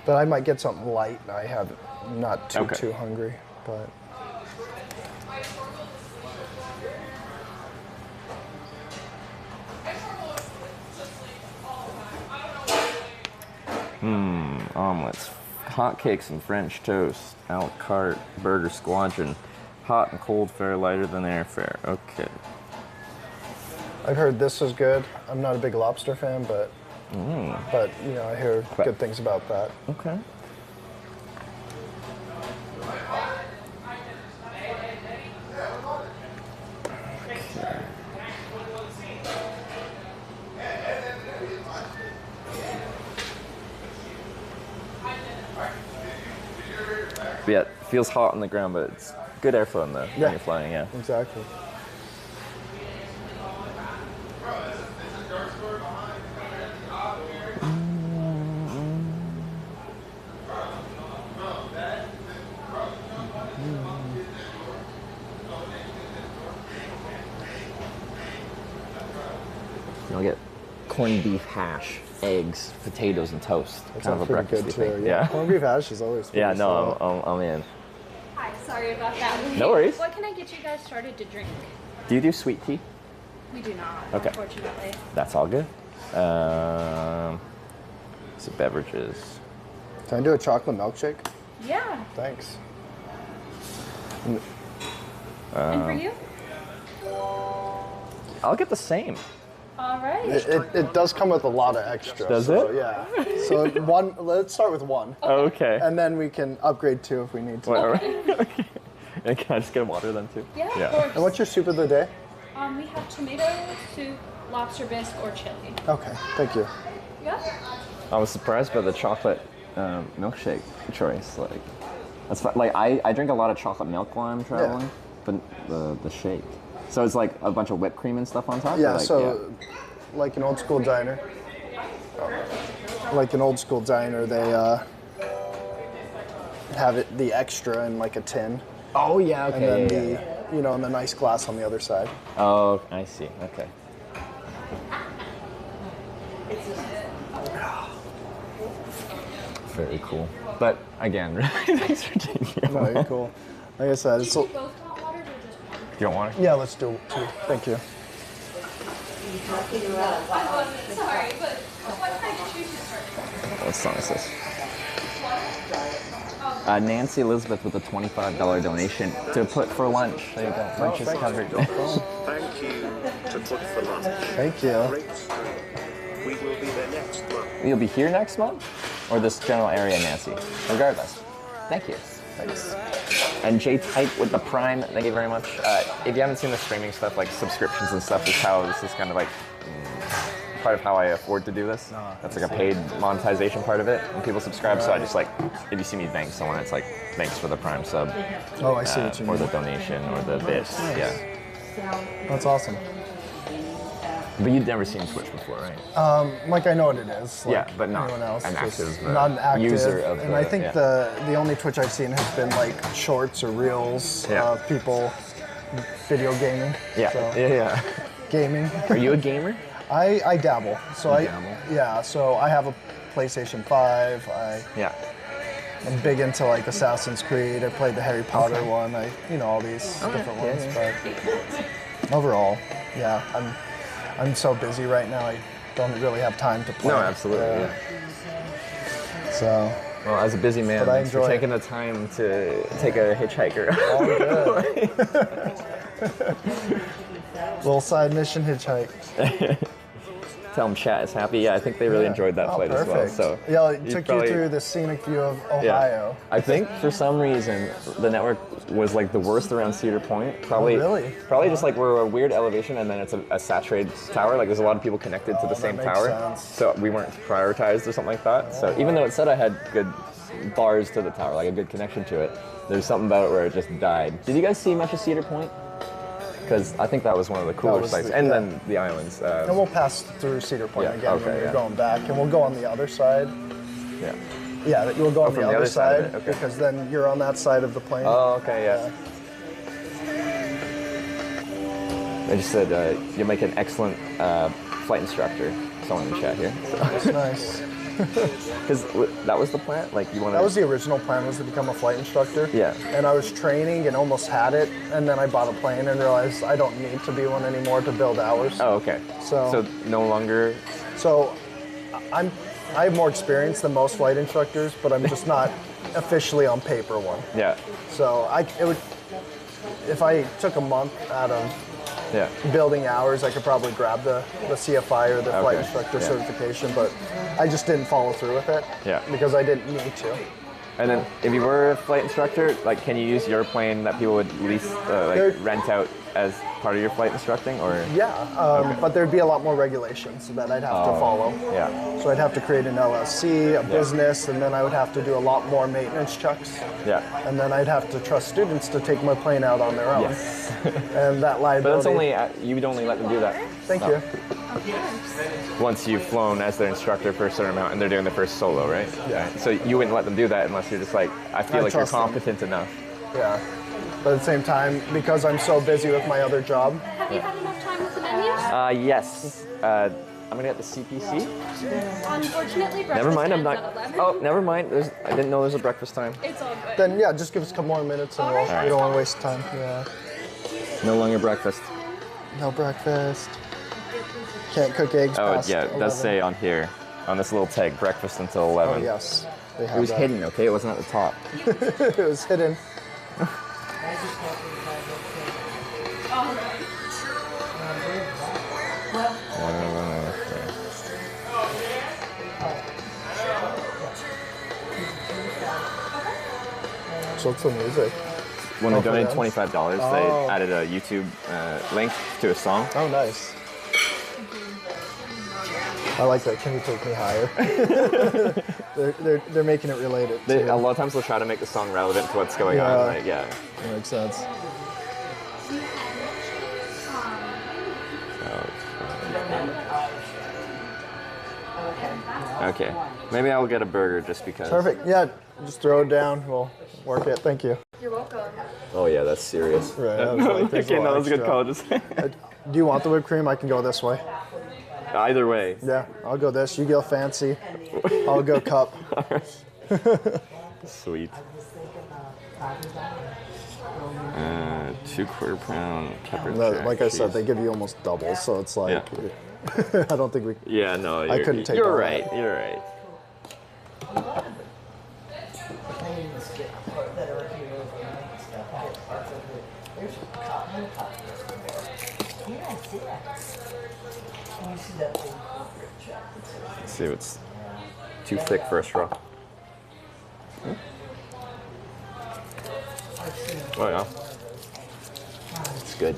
Speaker 5: But I might get something light. I'm not too hungry, but.
Speaker 3: Omelets, hotcakes and French toast, a la carte, burger squadron, hot and cold fare lighter than airfare. Okay.
Speaker 5: I've heard this is good. I'm not a big lobster fan, but you know, I hear good things about that.
Speaker 3: Okay. But yeah, it feels hot on the ground, but it's good airflow in when you're flying, yeah.
Speaker 5: Exactly.
Speaker 3: corned beef hash, eggs, potatoes, and toast.
Speaker 5: That
Speaker 3: Kind of
Speaker 5: sounds
Speaker 3: a
Speaker 5: pretty good
Speaker 3: breakfasty
Speaker 5: too.
Speaker 3: thing.
Speaker 5: Yeah. Corned beef hash is always.
Speaker 3: Yeah, no,
Speaker 5: solid.
Speaker 3: I'm in.
Speaker 12: Hi, sorry about that.
Speaker 3: No worries.
Speaker 12: What can I get you guys started to drink?
Speaker 3: Do you do sweet tea?
Speaker 12: We do not,
Speaker 3: Okay.
Speaker 12: unfortunately.
Speaker 3: That's all good. So beverages.
Speaker 5: Can I do a chocolate milkshake?
Speaker 12: Yeah.
Speaker 5: Thanks.
Speaker 12: And for you?
Speaker 3: I'll get the same.
Speaker 12: All right.
Speaker 5: It does come with a lot of extra.
Speaker 3: Does
Speaker 5: so,
Speaker 3: it?
Speaker 5: Yeah. So one. Let's start with one.
Speaker 3: Okay.
Speaker 5: And then we can upgrade two if we need to.
Speaker 3: Okay. And can I just get water then too?
Speaker 12: Yeah, of course.
Speaker 5: And what's your soup of the day?
Speaker 12: We have tomato soup, lobster bisque, or chili.
Speaker 5: Okay. Thank you.
Speaker 12: Yeah.
Speaker 3: I was surprised by the chocolate milkshake choice. Like, that's like I drink a lot of chocolate milk while I'm traveling, but the shake. So it's like a bunch of whipped cream and stuff on top.
Speaker 5: Yeah.
Speaker 3: Like,
Speaker 5: So, like an old school diner. They have it the extra in like a tin.
Speaker 3: Oh yeah. Okay.
Speaker 5: And then and the nice glass on the other side.
Speaker 3: Oh, I see. Okay. Very cool. But again, really thanks for taking it.
Speaker 5: No, you're cool. Like I said, it's.
Speaker 12: Do you both want water or just one?
Speaker 3: You don't want it?
Speaker 5: Yeah, let's do two. Thank you.
Speaker 12: I wasn't sorry, but what kind of juice is
Speaker 3: What song is this? Nancy Elizabeth with a $25 donation to put for lunch. There you go. Lunch is covered.
Speaker 4: Thank you to put for lunch.
Speaker 5: Thank you.
Speaker 4: Great stuff. We will be there next month.
Speaker 3: You'll be here next month? Or this general area, Nancy? Regardless. Thank you. Thanks. And Jay Type with the Prime, thank you very much. If you haven't seen the streaming stuff, like subscriptions and stuff, is how this is kind of like part of how I afford to do this. That's like a paid monetization part of it when people subscribe. So I just like, if you see me thank someone, it's like, thanks for the Prime sub.
Speaker 5: Oh, I see what you mean.
Speaker 3: Or the donation or the bits.
Speaker 5: Nice.
Speaker 3: Yeah.
Speaker 5: That's awesome.
Speaker 3: But you'd never seen Twitch before, right?
Speaker 5: Like I know what it is. Like
Speaker 3: Yeah, but not
Speaker 5: anyone else.
Speaker 3: an
Speaker 5: just
Speaker 3: active,
Speaker 5: not an active
Speaker 3: user of
Speaker 5: And
Speaker 3: the-
Speaker 5: I think
Speaker 3: yeah.
Speaker 5: the only Twitch I've seen has been like shorts or reels.
Speaker 3: Yeah.
Speaker 5: People video gaming.
Speaker 3: Yeah.
Speaker 5: So,
Speaker 3: Yeah.
Speaker 5: Gaming.
Speaker 3: Are you a gamer?
Speaker 5: I dabble. So
Speaker 3: You dabble?
Speaker 5: Yeah. So I have a PlayStation 5. I'm big into like Assassin's Creed. I played the Harry Potter one. All these different ones. But overall, yeah, I'm so busy right now. I don't really have time to play.
Speaker 3: No, absolutely. Yeah.
Speaker 5: So.
Speaker 3: Well, as a busy man,
Speaker 5: But I
Speaker 3: thanks for
Speaker 5: enjoy it.
Speaker 3: taking the time to take a hitchhiker.
Speaker 5: All good. Little side mission hitchhike.
Speaker 3: Tell them chat is happy. Yeah, I think they really enjoyed that flight as well.
Speaker 5: Perfect.
Speaker 3: So
Speaker 5: Yeah, it
Speaker 3: you
Speaker 5: took
Speaker 3: probably-
Speaker 5: you through the scenic view of
Speaker 3: Yeah.
Speaker 5: Ohio.
Speaker 3: I think for some reason the network was like the worst around Cedar Point. Probably,
Speaker 5: really?
Speaker 3: Probably just like we're a weird elevation and then it's a saturated tower. Like there's a lot of people connected to the same
Speaker 5: makes
Speaker 3: tower,
Speaker 5: sense.
Speaker 3: so we weren't prioritized or something like that. So even though it said I had good bars to the tower, like a good connection to it, there's something about it where it just died. Did you guys see much of Cedar Point? Because I think that was one of the cooler
Speaker 5: was
Speaker 3: sites,
Speaker 5: the-
Speaker 3: and
Speaker 5: yeah.
Speaker 3: then the islands.
Speaker 5: And we'll pass through Cedar Point
Speaker 3: Yeah,
Speaker 5: again
Speaker 3: okay,
Speaker 5: when we're
Speaker 3: yeah.
Speaker 5: going back, and we'll go on the other side.
Speaker 3: Yeah.
Speaker 5: Yeah, you'll go on
Speaker 3: from
Speaker 5: the other
Speaker 3: of
Speaker 5: side,
Speaker 3: it, okay.
Speaker 5: because then you're on that side of the plane.
Speaker 3: Oh, okay, yeah. I just said you make an excellent flight instructor. Someone in the chat here.
Speaker 5: That's nice.
Speaker 3: Because that was the plan. Like you wanted.
Speaker 5: That was the original plan, was to become a flight instructor.
Speaker 3: Yeah.
Speaker 5: And I was training and almost had it, and then I bought a plane and realized I don't need to be one anymore to build hours.
Speaker 3: Oh, okay.
Speaker 5: So
Speaker 3: no longer.
Speaker 5: So I have more experience than most flight instructors, but I'm just not officially on paper one.
Speaker 3: Yeah.
Speaker 5: So if I took a month out of
Speaker 3: Yeah.
Speaker 5: building hours, I could probably grab the CFI or the flight
Speaker 3: Okay,
Speaker 5: instructor
Speaker 3: yeah.
Speaker 5: certification, but I just didn't follow through with it.
Speaker 3: Yeah.
Speaker 5: Because I didn't need to.
Speaker 3: And then, if you were a flight instructor, like, can you use your plane that people would lease, rent out as part of your flight instructing, or?
Speaker 5: Yeah, but there'd be a lot more regulations that I'd have to follow.
Speaker 3: Yeah.
Speaker 5: So I'd have to create an LLC, a business, and then I would have to do a lot more maintenance checks.
Speaker 3: Yeah.
Speaker 5: And then I'd have to trust students to take my plane out on their own.
Speaker 3: Yes.
Speaker 5: And that liability.
Speaker 3: But that's only you would only let them do that.
Speaker 5: Thank
Speaker 3: No.
Speaker 5: you.
Speaker 3: Once you've flown as their instructor for a certain amount, and they're doing the first solo, right?
Speaker 5: Yeah.
Speaker 3: Right. So you wouldn't let them do that unless you're just like, I feel
Speaker 5: I
Speaker 3: like you're
Speaker 5: trust them.
Speaker 3: competent enough.
Speaker 5: Yeah. But at the same time, because I'm so busy with my other job,
Speaker 12: Have you had enough time with the menus?
Speaker 3: Yes. I'm gonna get the CPC.
Speaker 13: Unfortunately, breakfast
Speaker 3: Never mind, I'm
Speaker 13: ends
Speaker 3: not.
Speaker 13: at 11.
Speaker 3: Oh, never mind. I didn't know there's a breakfast time.
Speaker 13: It's all good.
Speaker 5: Then yeah, just give us a couple more minutes and we don't want to waste time. Yeah.
Speaker 3: No longer breakfast.
Speaker 5: No breakfast. Can't cook eggs past
Speaker 3: yeah, it
Speaker 5: 11.
Speaker 3: does say on here, on this little tag, breakfast until 11.
Speaker 5: Oh yes, they have
Speaker 3: It was
Speaker 5: that.
Speaker 3: hidden, okay? It wasn't at the top.
Speaker 5: It was hidden. So what's the music?
Speaker 3: When they
Speaker 5: for
Speaker 3: donated
Speaker 5: dance?
Speaker 3: $25,
Speaker 5: Oh.
Speaker 3: they added a YouTube link to a song.
Speaker 5: Oh, nice. I like that. Can you take me higher? they're making it related.
Speaker 3: A lot of times they'll try to make the song relevant to what's going on. Like, yeah.
Speaker 5: That makes sense.
Speaker 3: Okay. Maybe I'll get a burger just because.
Speaker 5: Perfect. Yeah, just throw it down. We'll work it. Thank you.
Speaker 13: You're welcome.
Speaker 3: Oh yeah, that's serious.
Speaker 5: Right. I was like, there's a
Speaker 3: Okay,
Speaker 5: lot
Speaker 3: that was a good
Speaker 5: extra.
Speaker 3: call. Just
Speaker 5: Do you want the whipped cream? I can go this way.
Speaker 3: either way.
Speaker 5: Yeah, I'll go this. You go fancy. I'll go cup.
Speaker 3: Sweet. 2 quarter-pound pepper jack
Speaker 5: Like I said,
Speaker 3: cheese.
Speaker 5: they give you almost double, so it's like I don't think we.
Speaker 3: Yeah, no,
Speaker 5: I couldn't take.
Speaker 3: You're
Speaker 5: all
Speaker 3: right.
Speaker 5: that.
Speaker 3: You're right. Let's see if it's too thick for a straw. Oh yeah, it's good.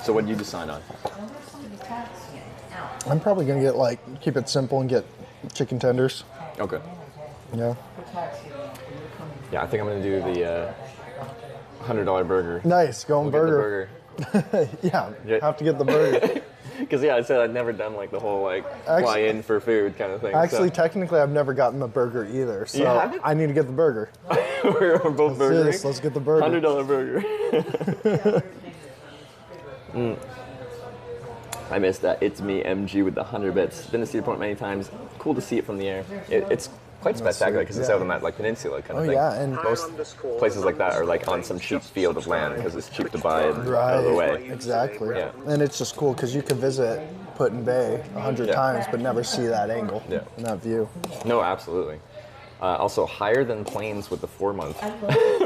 Speaker 3: So what did you decide on?
Speaker 5: I'm probably gonna get keep it simple and get chicken tenders.
Speaker 3: Okay.
Speaker 5: Yeah.
Speaker 3: Yeah, I think I'm gonna do the $100 burger.
Speaker 5: Nice, going
Speaker 3: We'll
Speaker 5: burger. Yeah, have to get the burger.
Speaker 3: Because I said I'd never done the whole fly in for food kind of thing.
Speaker 5: Actually, technically, I've never gotten the burger either, so
Speaker 3: You haven't?
Speaker 5: I need to get the burger.
Speaker 3: We're both burgering.
Speaker 5: Yes, let's get the burger.
Speaker 3: $100 burger. I missed that. It's me, MG, with the 100 bits. Been to Cedar Point many times. Cool to see it from the air. It's quite spectacular because it's out on that peninsula kind of thing.
Speaker 5: Yeah, and
Speaker 3: most places like that are on some cheap field of land because it's cheap to buy it out of the way.
Speaker 5: Exactly.
Speaker 3: Yeah.
Speaker 5: And it's just cool because you can visit Put-in Bay 100 times but never see that angle and that view.
Speaker 3: No, absolutely. Also, higher than planes with the 4-month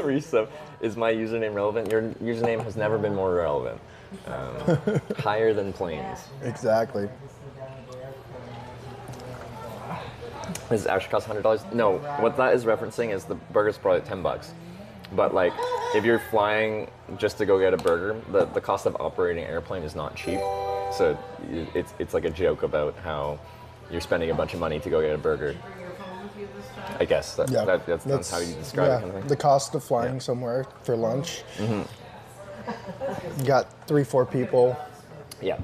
Speaker 3: resub. Is my username relevant? Your username has never been more relevant. Higher than planes.
Speaker 5: Exactly.
Speaker 3: Does it actually cost $100? No, what that is referencing is the burger's probably $10. But if you're flying just to go get a burger, the cost of operating an airplane is not cheap. So it's like a joke about how you're spending a bunch of money to go get a burger. I guess that's how you describe it. Kind of thing.
Speaker 5: The cost of flying somewhere for lunch.
Speaker 3: Mm-hmm.
Speaker 5: You got 3-4 people.
Speaker 3: Yeah.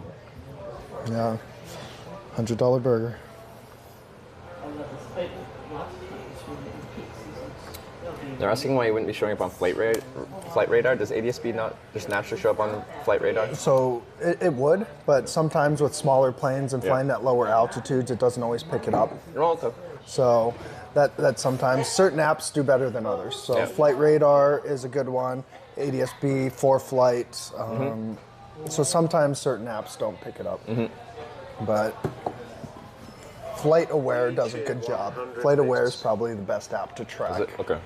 Speaker 5: Yeah. $100 burger.
Speaker 3: They're asking why you wouldn't be showing up on flight radar. Does ADS-B not just naturally show up on flight radar?
Speaker 5: So it would, but sometimes with smaller planes and flying at lower altitudes, it doesn't always pick it up.
Speaker 3: Okay.
Speaker 5: So that sometimes certain apps do better than others. So flight radar is a good one. ADS-B, for flight. So sometimes certain apps don't pick it up. But Flight Aware does a good job. Flight Aware is probably the best app to track.
Speaker 3: Is it? Okay.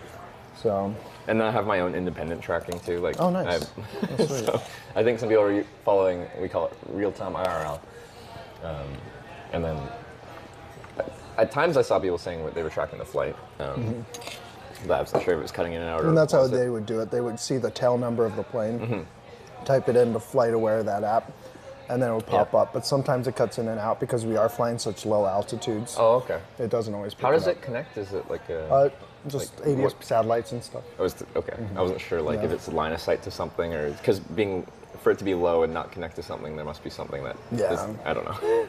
Speaker 5: So.
Speaker 3: And I have my own independent tracking too.
Speaker 5: Oh, nice.
Speaker 3: So I think some people are following. We call it real-time IRL. And then at times I saw people saying they were tracking the flight. But I wasn't sure if it was cutting in and out.
Speaker 5: And that's how they would do it. They would see the tail number of the plane, type it into Flight Aware, that app, and then it would pop up. But sometimes it cuts in and out because we are flying such low altitudes.
Speaker 3: Oh, okay.
Speaker 5: It doesn't always pick
Speaker 3: How does
Speaker 5: up.
Speaker 3: it connect? Is it like a...
Speaker 5: just ADS satellites and stuff.
Speaker 3: Okay. I wasn't sure if it's line of sight to something or... Because for it to be low and not connect to something, there must be something that... I don't know.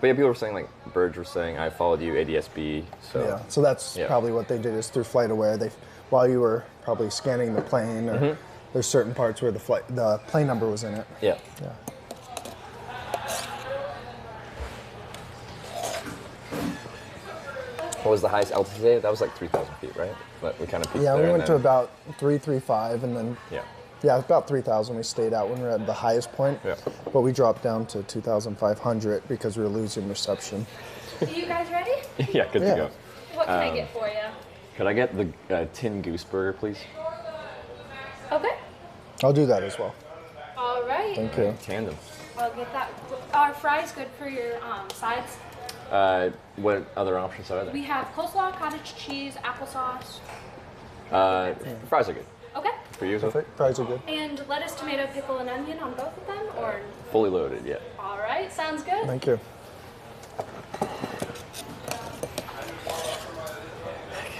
Speaker 3: But yeah, people were saying, Birds were saying, I followed you, ADS-B, so...
Speaker 5: Yeah, so that's probably what they did is through Flight Aware, while you were probably scanning the plane, or there's certain parts where the plane number was in it.
Speaker 3: Yeah. What was the highest altitude? That was like 3,000 feet, right? But we kind of peaked
Speaker 5: Yeah,
Speaker 3: there
Speaker 5: we
Speaker 3: and
Speaker 5: went to
Speaker 3: then-
Speaker 5: about 335, and then yeah, about 3,000 we stayed out when we were at the highest point.
Speaker 3: Yeah.
Speaker 5: But we dropped down to 2,500 because we were losing reception.
Speaker 12: Are you guys ready?
Speaker 3: Yeah, good to go.
Speaker 12: What can I get for you?
Speaker 3: Could I get the tin goose burger, please?
Speaker 12: Okay.
Speaker 5: I'll do that as well.
Speaker 12: All right.
Speaker 5: Thank you.
Speaker 3: Tandem.
Speaker 12: I'll get that. Are fries good for your sides?
Speaker 3: What other options are there?
Speaker 12: We have coleslaw, cottage cheese, applesauce,
Speaker 3: Fries are good.
Speaker 12: Okay.
Speaker 3: For you as well?
Speaker 5: Fries are good.
Speaker 12: and lettuce, tomato, pickle, and onion on both of them. Or
Speaker 3: Fully loaded, yeah.
Speaker 12: all right, sounds good.
Speaker 5: Thank you.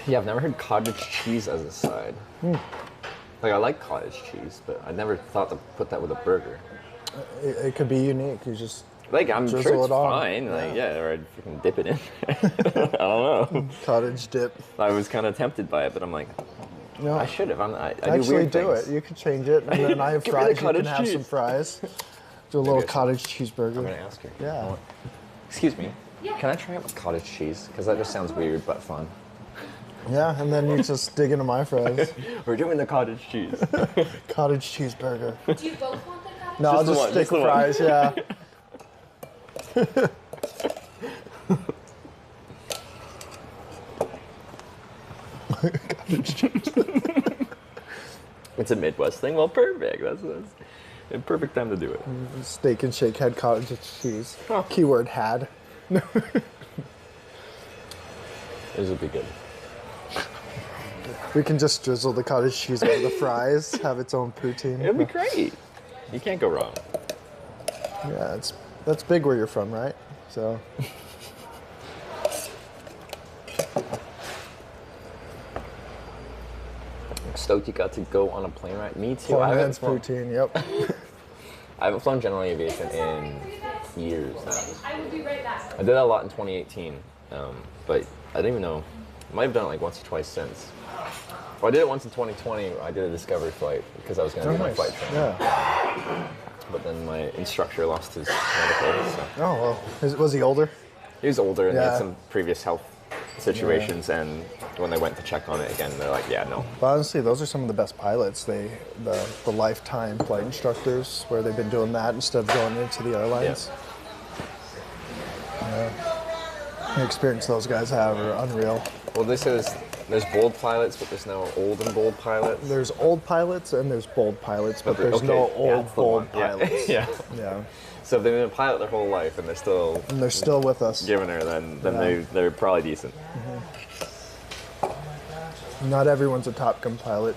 Speaker 3: Yeah, I've never heard cottage cheese as a side. Like, I like cottage cheese, but I never thought to put that with a burger.
Speaker 5: It could be unique. You just
Speaker 3: Like, I'm sure
Speaker 5: drizzle
Speaker 3: it's
Speaker 5: it on.
Speaker 3: fine. Like, yeah, or I'd freaking dip it in. I don't know.
Speaker 5: Cottage dip.
Speaker 3: I was kind of tempted by it, but I'm like,
Speaker 5: No.
Speaker 3: I should have. I do
Speaker 5: Actually,
Speaker 3: weird
Speaker 5: do
Speaker 3: things.
Speaker 5: it. You could change it, and then I have
Speaker 3: Give me the
Speaker 5: fries. You can
Speaker 3: cottage
Speaker 5: have some
Speaker 3: cheese.
Speaker 5: fries. Do a little cottage cheeseburger.
Speaker 3: I'm gonna ask her.
Speaker 5: Yeah.
Speaker 3: Excuse me.
Speaker 12: Yeah.
Speaker 3: Can I try it with cottage cheese? Because that just sounds weird but fun.
Speaker 5: Yeah, and then you just dig into my fries.
Speaker 3: We're doing the cottage cheese.
Speaker 5: Cottage cheeseburger.
Speaker 12: Do you both want the cottage?
Speaker 5: No, I'll
Speaker 3: Just the
Speaker 5: just
Speaker 3: one,
Speaker 5: stick
Speaker 3: just the one.
Speaker 5: fries. Yeah. Cottage cheese.
Speaker 3: It's a Midwest thing. Well, perfect. That's a perfect time to do it.
Speaker 5: Steak and Shake had cottage cheese. Keyword had.
Speaker 3: This would be good.
Speaker 5: We can just drizzle the cottage cheese over the fries, have its own poutine.
Speaker 3: It'd be great. You can't go wrong.
Speaker 5: Yeah, that's big where you're from, right? So.
Speaker 3: I'm stoked you got to go on a plane ride. Me too.
Speaker 5: Poor
Speaker 3: I haven't
Speaker 5: man's
Speaker 3: flown-
Speaker 5: poutine, yep.
Speaker 3: I haven't flown general aviation in years now.
Speaker 12: I will be right back.
Speaker 3: I did that a lot in 2018, but I didn't even know. I might have done it like once or twice since. Well, I did it once in 2020. I did a discovery flight because I was going to do my flight training.
Speaker 5: Yeah.
Speaker 3: But then my instructor lost his medical. So.
Speaker 5: Oh, well. Was he older?
Speaker 3: He was older and
Speaker 5: Yeah.
Speaker 3: had some previous health situations, and when they went to check on it again, they're like, yeah, no.
Speaker 5: But honestly, those are some of the best pilots. The lifetime flight instructors, where they've been doing that instead of going into the airlines. Yeah. The experience those guys have are unreal.
Speaker 3: Well, there's bold pilots, but there's no old and bold pilots.
Speaker 5: There's old pilots and there's bold pilots, but there's
Speaker 3: okay,
Speaker 5: no old,
Speaker 3: that's the
Speaker 5: bold
Speaker 3: one. Yeah.
Speaker 5: pilots.
Speaker 3: Yeah.
Speaker 5: Yeah.
Speaker 3: So if they've been a pilot their whole life and they're still
Speaker 5: with us,
Speaker 3: giving her, then
Speaker 5: Yeah.
Speaker 3: they're probably decent.
Speaker 5: Not everyone's a Top Gun pilot.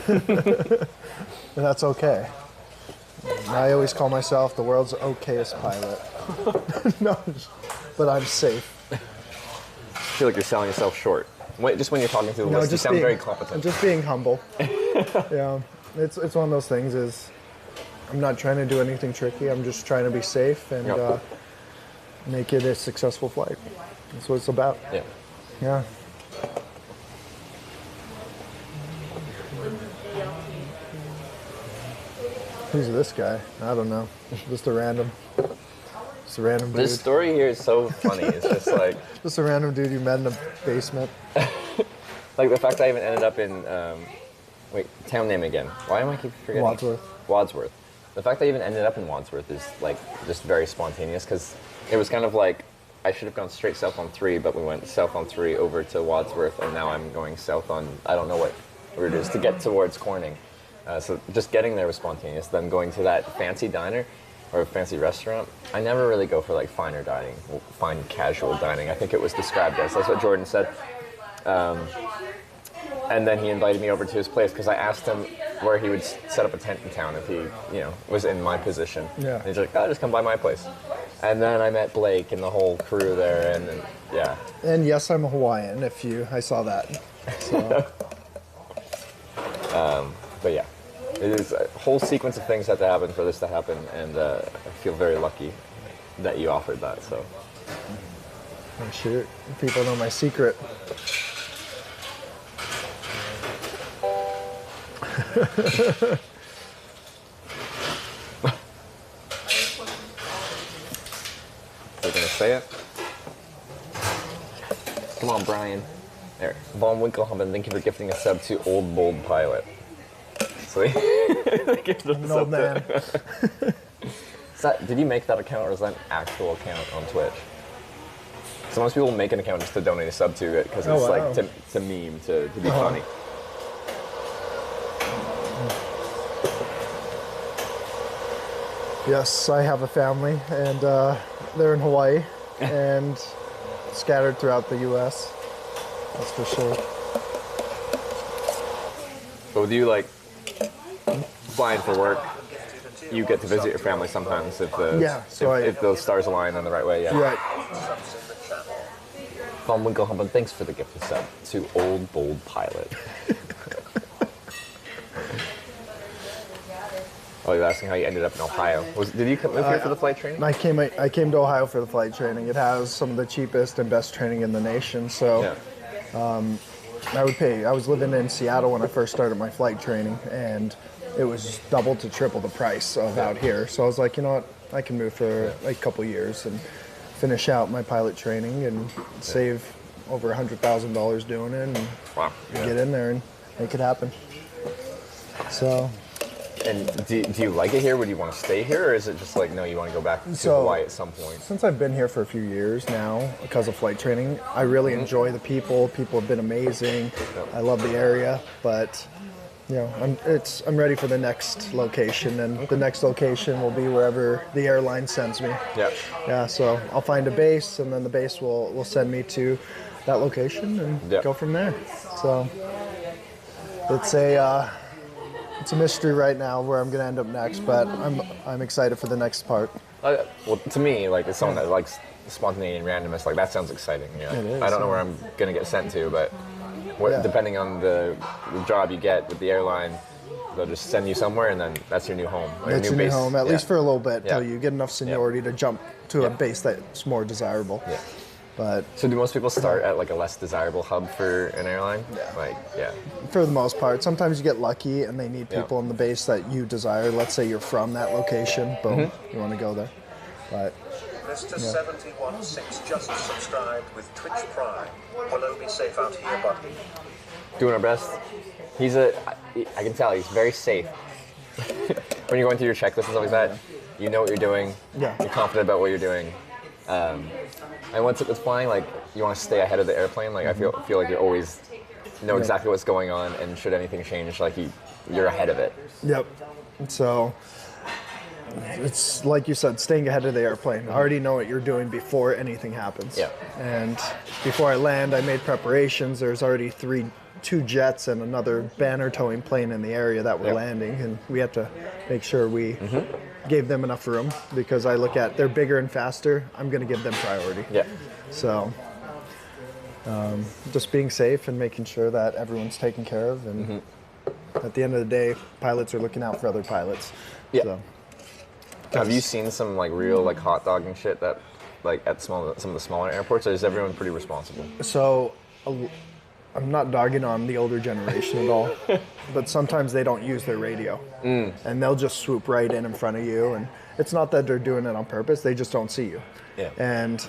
Speaker 5: And that's okay. I always call myself the world's okayest pilot. No, but I'm safe.
Speaker 3: I feel like you're selling yourself short. Just when you're talking through the list, you
Speaker 5: just
Speaker 3: sound
Speaker 5: being-
Speaker 3: very competent.
Speaker 5: I'm just being humble. Yeah, it's one of those things. Is I'm not trying to do anything tricky. I'm just trying to be safe and
Speaker 3: Yep.
Speaker 5: make it a successful flight. That's what it's about.
Speaker 3: Yeah.
Speaker 5: Yeah. Who's this guy? I don't know. Just a random dude.
Speaker 3: This story here is so funny. It's just like
Speaker 5: Just a random dude you met in a basement.
Speaker 3: like the fact I even ended up in wait, town name again. Why am I keep forgetting?
Speaker 5: Wadsworth.
Speaker 3: Wadsworth. The fact that I even ended up in Wadsworth is like just very spontaneous because it was kind of like I should have gone straight south on 3, but we went south on 3 over to Wadsworth, and now I'm going south on I don't know what route it is to get towards Corning. So just getting there was spontaneous. Then going to that fancy diner or fancy restaurant. I never really go for like finer dining, fine casual dining. I think it was described as. That's what Jordan said. And then he invited me over to his place because I asked him where he would set up a tent in town if he, was in my position.
Speaker 5: Yeah.
Speaker 3: And he's like, oh, just come by my place. And then I met Blake and the whole crew there, and yeah.
Speaker 5: And yes, I'm a Hawaiian. I saw that. So.
Speaker 3: But yeah, it is a whole sequence of things had to happen for this to happen, and I feel very lucky that you offered that. So.
Speaker 5: Oh, shoot, people know my secret.
Speaker 3: You're gonna say it? Come on, Brian. There. Von Winklehampton, thank you for gifting a sub to Old Bold Pilot. So I'm
Speaker 5: an old man.
Speaker 3: Did you make that account, or is that an actual account on Twitch? So most people make an account just to donate a sub to it because it's like to meme, to be funny.
Speaker 5: Yes, I have a family, and they're in Hawaii and scattered throughout the U.S. That's for sure.
Speaker 3: But with you, like, flying for work, you get to visit your family sometimes if if those stars align in the right way. Yeah.
Speaker 5: Right.
Speaker 3: Von Winklehampton, thanks for the gift of sub to Old Bold Pilot. Oh, you're asking how you ended up in Ohio. Did you move here for the flight training?
Speaker 5: I came to Ohio for the flight training. It has some of the cheapest and best training in the nation. So I would pay. I was living in Seattle when I first started my flight training, and it was double to triple the price of out here. So I was like, you know what, I can move for like a couple years and finish out my pilot training and save over $100,000 doing it, and get in there and make it happen. So.
Speaker 3: And do you like it here? Would you want to stay here, or is it just like, no, you want to go back to Hawaii at some point?
Speaker 5: Since I've been here for a few years now, because of flight training, I really enjoy the people. People have been amazing. I love the area, but you know, I'm ready for the next location, and the next location will be wherever the airline sends me.
Speaker 3: Yeah.
Speaker 5: Yeah. So I'll find a base, and then the base will send me to that location and go from there. So it's a mystery right now where I'm going to end up next, but I'm excited for the next part.
Speaker 3: Well, to me, like, as someone that likes spontaneity and randomness, like, that sounds exciting. You know?
Speaker 5: It is,
Speaker 3: I don't know where I'm going to get sent to, but depending on the job you get with the airline, they'll just send you somewhere, and then that's your new home.
Speaker 5: That's your new home, at least for a little bit, till you get enough seniority to jump to a base that's more desirable.
Speaker 3: Yeah.
Speaker 5: But
Speaker 3: so do most people start at like a less desirable hub for an airline?
Speaker 5: For the most part. Sometimes you get lucky and they need people in the base that you desire. Let's say you're from that location, boom, you want to go there. But
Speaker 4: Mr. 716 just subscribed with Twitch Prime. Will O be safe out here, buddy?
Speaker 3: Doing our best. I can tell he's very safe. When you're going through your checklist and stuff like that, you know what you're doing.
Speaker 5: Yeah.
Speaker 3: You're confident about what you're doing. And once it's flying, like, you want to stay ahead of the airplane. Like, I feel like you always know exactly what's going on, and should anything change, like, you're ahead of it.
Speaker 5: Yep. So it's like you said, staying ahead of the airplane. I already know what you're doing before anything happens.
Speaker 3: Yeah.
Speaker 5: And before I land, I made preparations. There's already two jets and another banner towing plane in the area that were landing, and we had to make sure we gave them enough room, because I look at they're bigger and faster. I'm going to give them priority.
Speaker 3: Yeah.
Speaker 5: So just being safe and making sure that everyone's taken care of, and at the end of the day, pilots are looking out for other pilots.
Speaker 3: Yeah.
Speaker 5: So,
Speaker 3: have you seen some like real like hot dogging shit that like at some of the smaller airports, or is everyone pretty responsible?
Speaker 5: So I'm not dogging on the older generation at all, but sometimes they don't use their radio, and they'll just swoop right in front of you, and it's not that they're doing it on purpose, they just don't see you.
Speaker 3: Yeah.
Speaker 5: And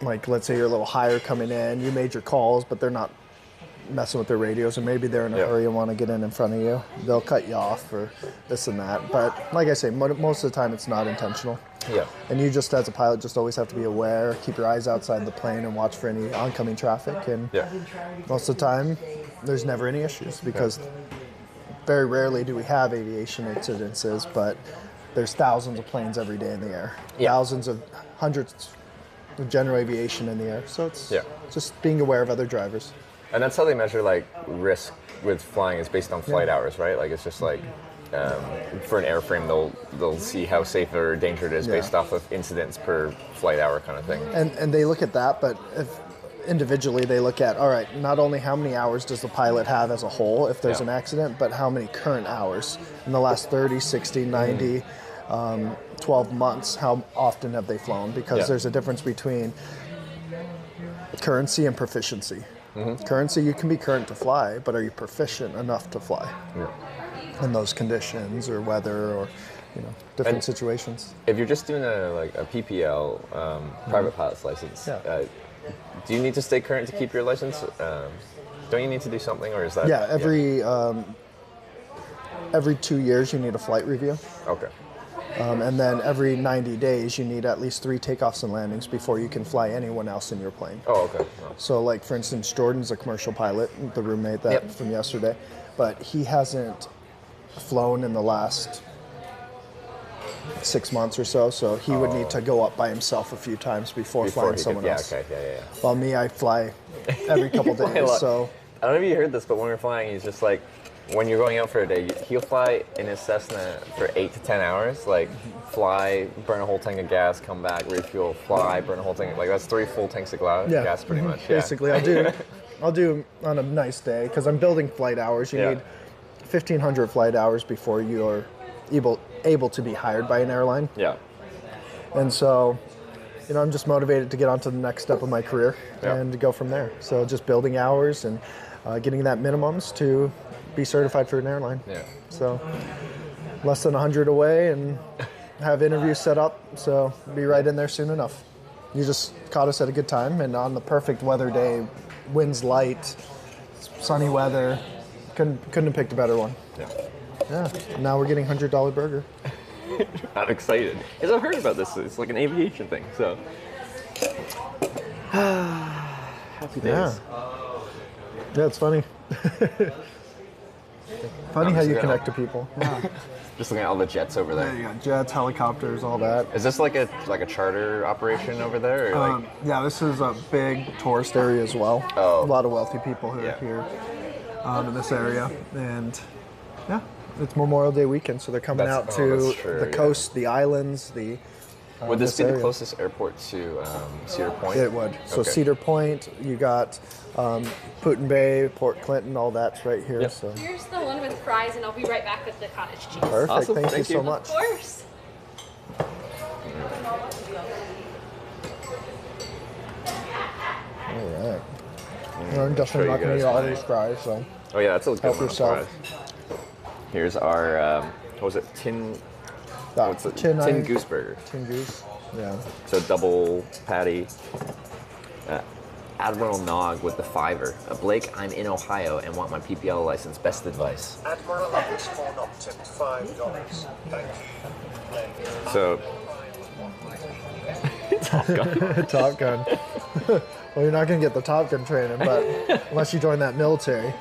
Speaker 5: like, let's say you're a little higher coming in, you made your calls, but they're not messing with their radios, or maybe they're in a hurry and want to get in front of you. They'll cut you off for this and that. But like I say, most of the time it's not intentional.
Speaker 3: Yeah.
Speaker 5: And you just, as a pilot, just always have to be aware, keep your eyes outside the plane and watch for any oncoming traffic. And most of the time, there's never any issues, because very rarely do we have aviation incidences, but there's thousands of planes every day in the air. Thousands of, hundreds of general aviation in the air. So it's just being aware of other drivers.
Speaker 3: And that's how they measure like risk with flying, is based on flight hours, right? Like, it's just like for an airframe, they'll see how safe or danger it is based off of incidents per flight hour kind of thing.
Speaker 5: And they look at that, but if individually they look at, all right, not only how many hours does the pilot have as a whole if there's an accident, but how many current hours in the last 30, 60, 90, 12 months, how often have they flown? Because there's a difference between currency and proficiency. Currency, you can be current to fly, but are you proficient enough to fly in those conditions or weather or different situations.
Speaker 3: If you're just doing a PPL, private pilot's license, do you need to stay current to keep your license? Don't you need to do something, or is that?
Speaker 5: Yeah, every 2 years you need a flight review.
Speaker 3: Okay.
Speaker 5: And then every 90 days you need at least 3 takeoffs and landings before you can fly anyone else in your plane.
Speaker 3: Oh, okay. Oh.
Speaker 5: So like for instance, Jordan's a commercial pilot, the roommate from yesterday, but he hasn't flown in the last 6 months or so he would need to go up by himself a few times before flying someone else.
Speaker 3: Okay, yeah.
Speaker 5: While me, I fly every couple days, so.
Speaker 3: I don't know if you heard this, but when we're flying, he's just like, when you're going out for a day, he'll fly in his Cessna for 8 to 10 hours, like fly, burn a whole tank of gas, come back, refuel, fly, burn a whole tank, like that's 3 full tanks of gas pretty much.
Speaker 5: Basically, I'll do on a nice day, because I'm building flight hours. You need 1,500 flight hours before you're able to be hired by an airline.
Speaker 3: Yeah.
Speaker 5: And so, I'm just motivated to get on to the next step of my career and go from there. So just building hours and getting that minimums to be certified for an airline.
Speaker 3: Yeah.
Speaker 5: So less than 100 away and have interviews set up. So be right in there soon enough. You just caught us at a good time, and on the perfect weather day, winds light, sunny weather. Couldn't have picked a better one. Yeah. Now we're getting $100 burger.
Speaker 3: I'm excited. Because I've heard about this. It's like an aviation thing. So happy days.
Speaker 5: Yeah, it's funny. Funny how you connect to people.
Speaker 3: Just looking at all the jets over there.
Speaker 5: Yeah, you got jets, helicopters, all that.
Speaker 3: Is this like a charter operation over there? Or
Speaker 5: yeah, this is a big tourist area as well.
Speaker 3: Oh.
Speaker 5: A lot of wealthy people who are here in this area. And it's Memorial Day weekend, so they're coming out to the coast, the islands, the...
Speaker 3: would this be the closest airport to Cedar Point?
Speaker 5: It would. So Cedar Point, you got Putin Bay, Port Clinton, all that's right here.
Speaker 3: Yep.
Speaker 5: So.
Speaker 13: Here's the one with fries, and I'll be right back with the cottage cheese.
Speaker 5: Perfect.
Speaker 3: Awesome.
Speaker 5: Thank you so much.
Speaker 13: Of course.
Speaker 5: All right. I'm definitely not going to eat all these fries, so.
Speaker 3: Oh yeah, that's a good
Speaker 5: help
Speaker 3: amount of
Speaker 5: yourself.
Speaker 3: fries. Here's our what was it? Tin goose burger.
Speaker 5: Tin goose. Yeah.
Speaker 3: So double patty. Admiral Nog with the $5. Blake, I'm in Ohio and want my PPL license. Best advice.
Speaker 4: Admiral _Nog tipped $5. Thank you.
Speaker 3: So Top Gun.
Speaker 5: Top Gun. Well, you're not going to get the Top Gun training, but unless you join that military.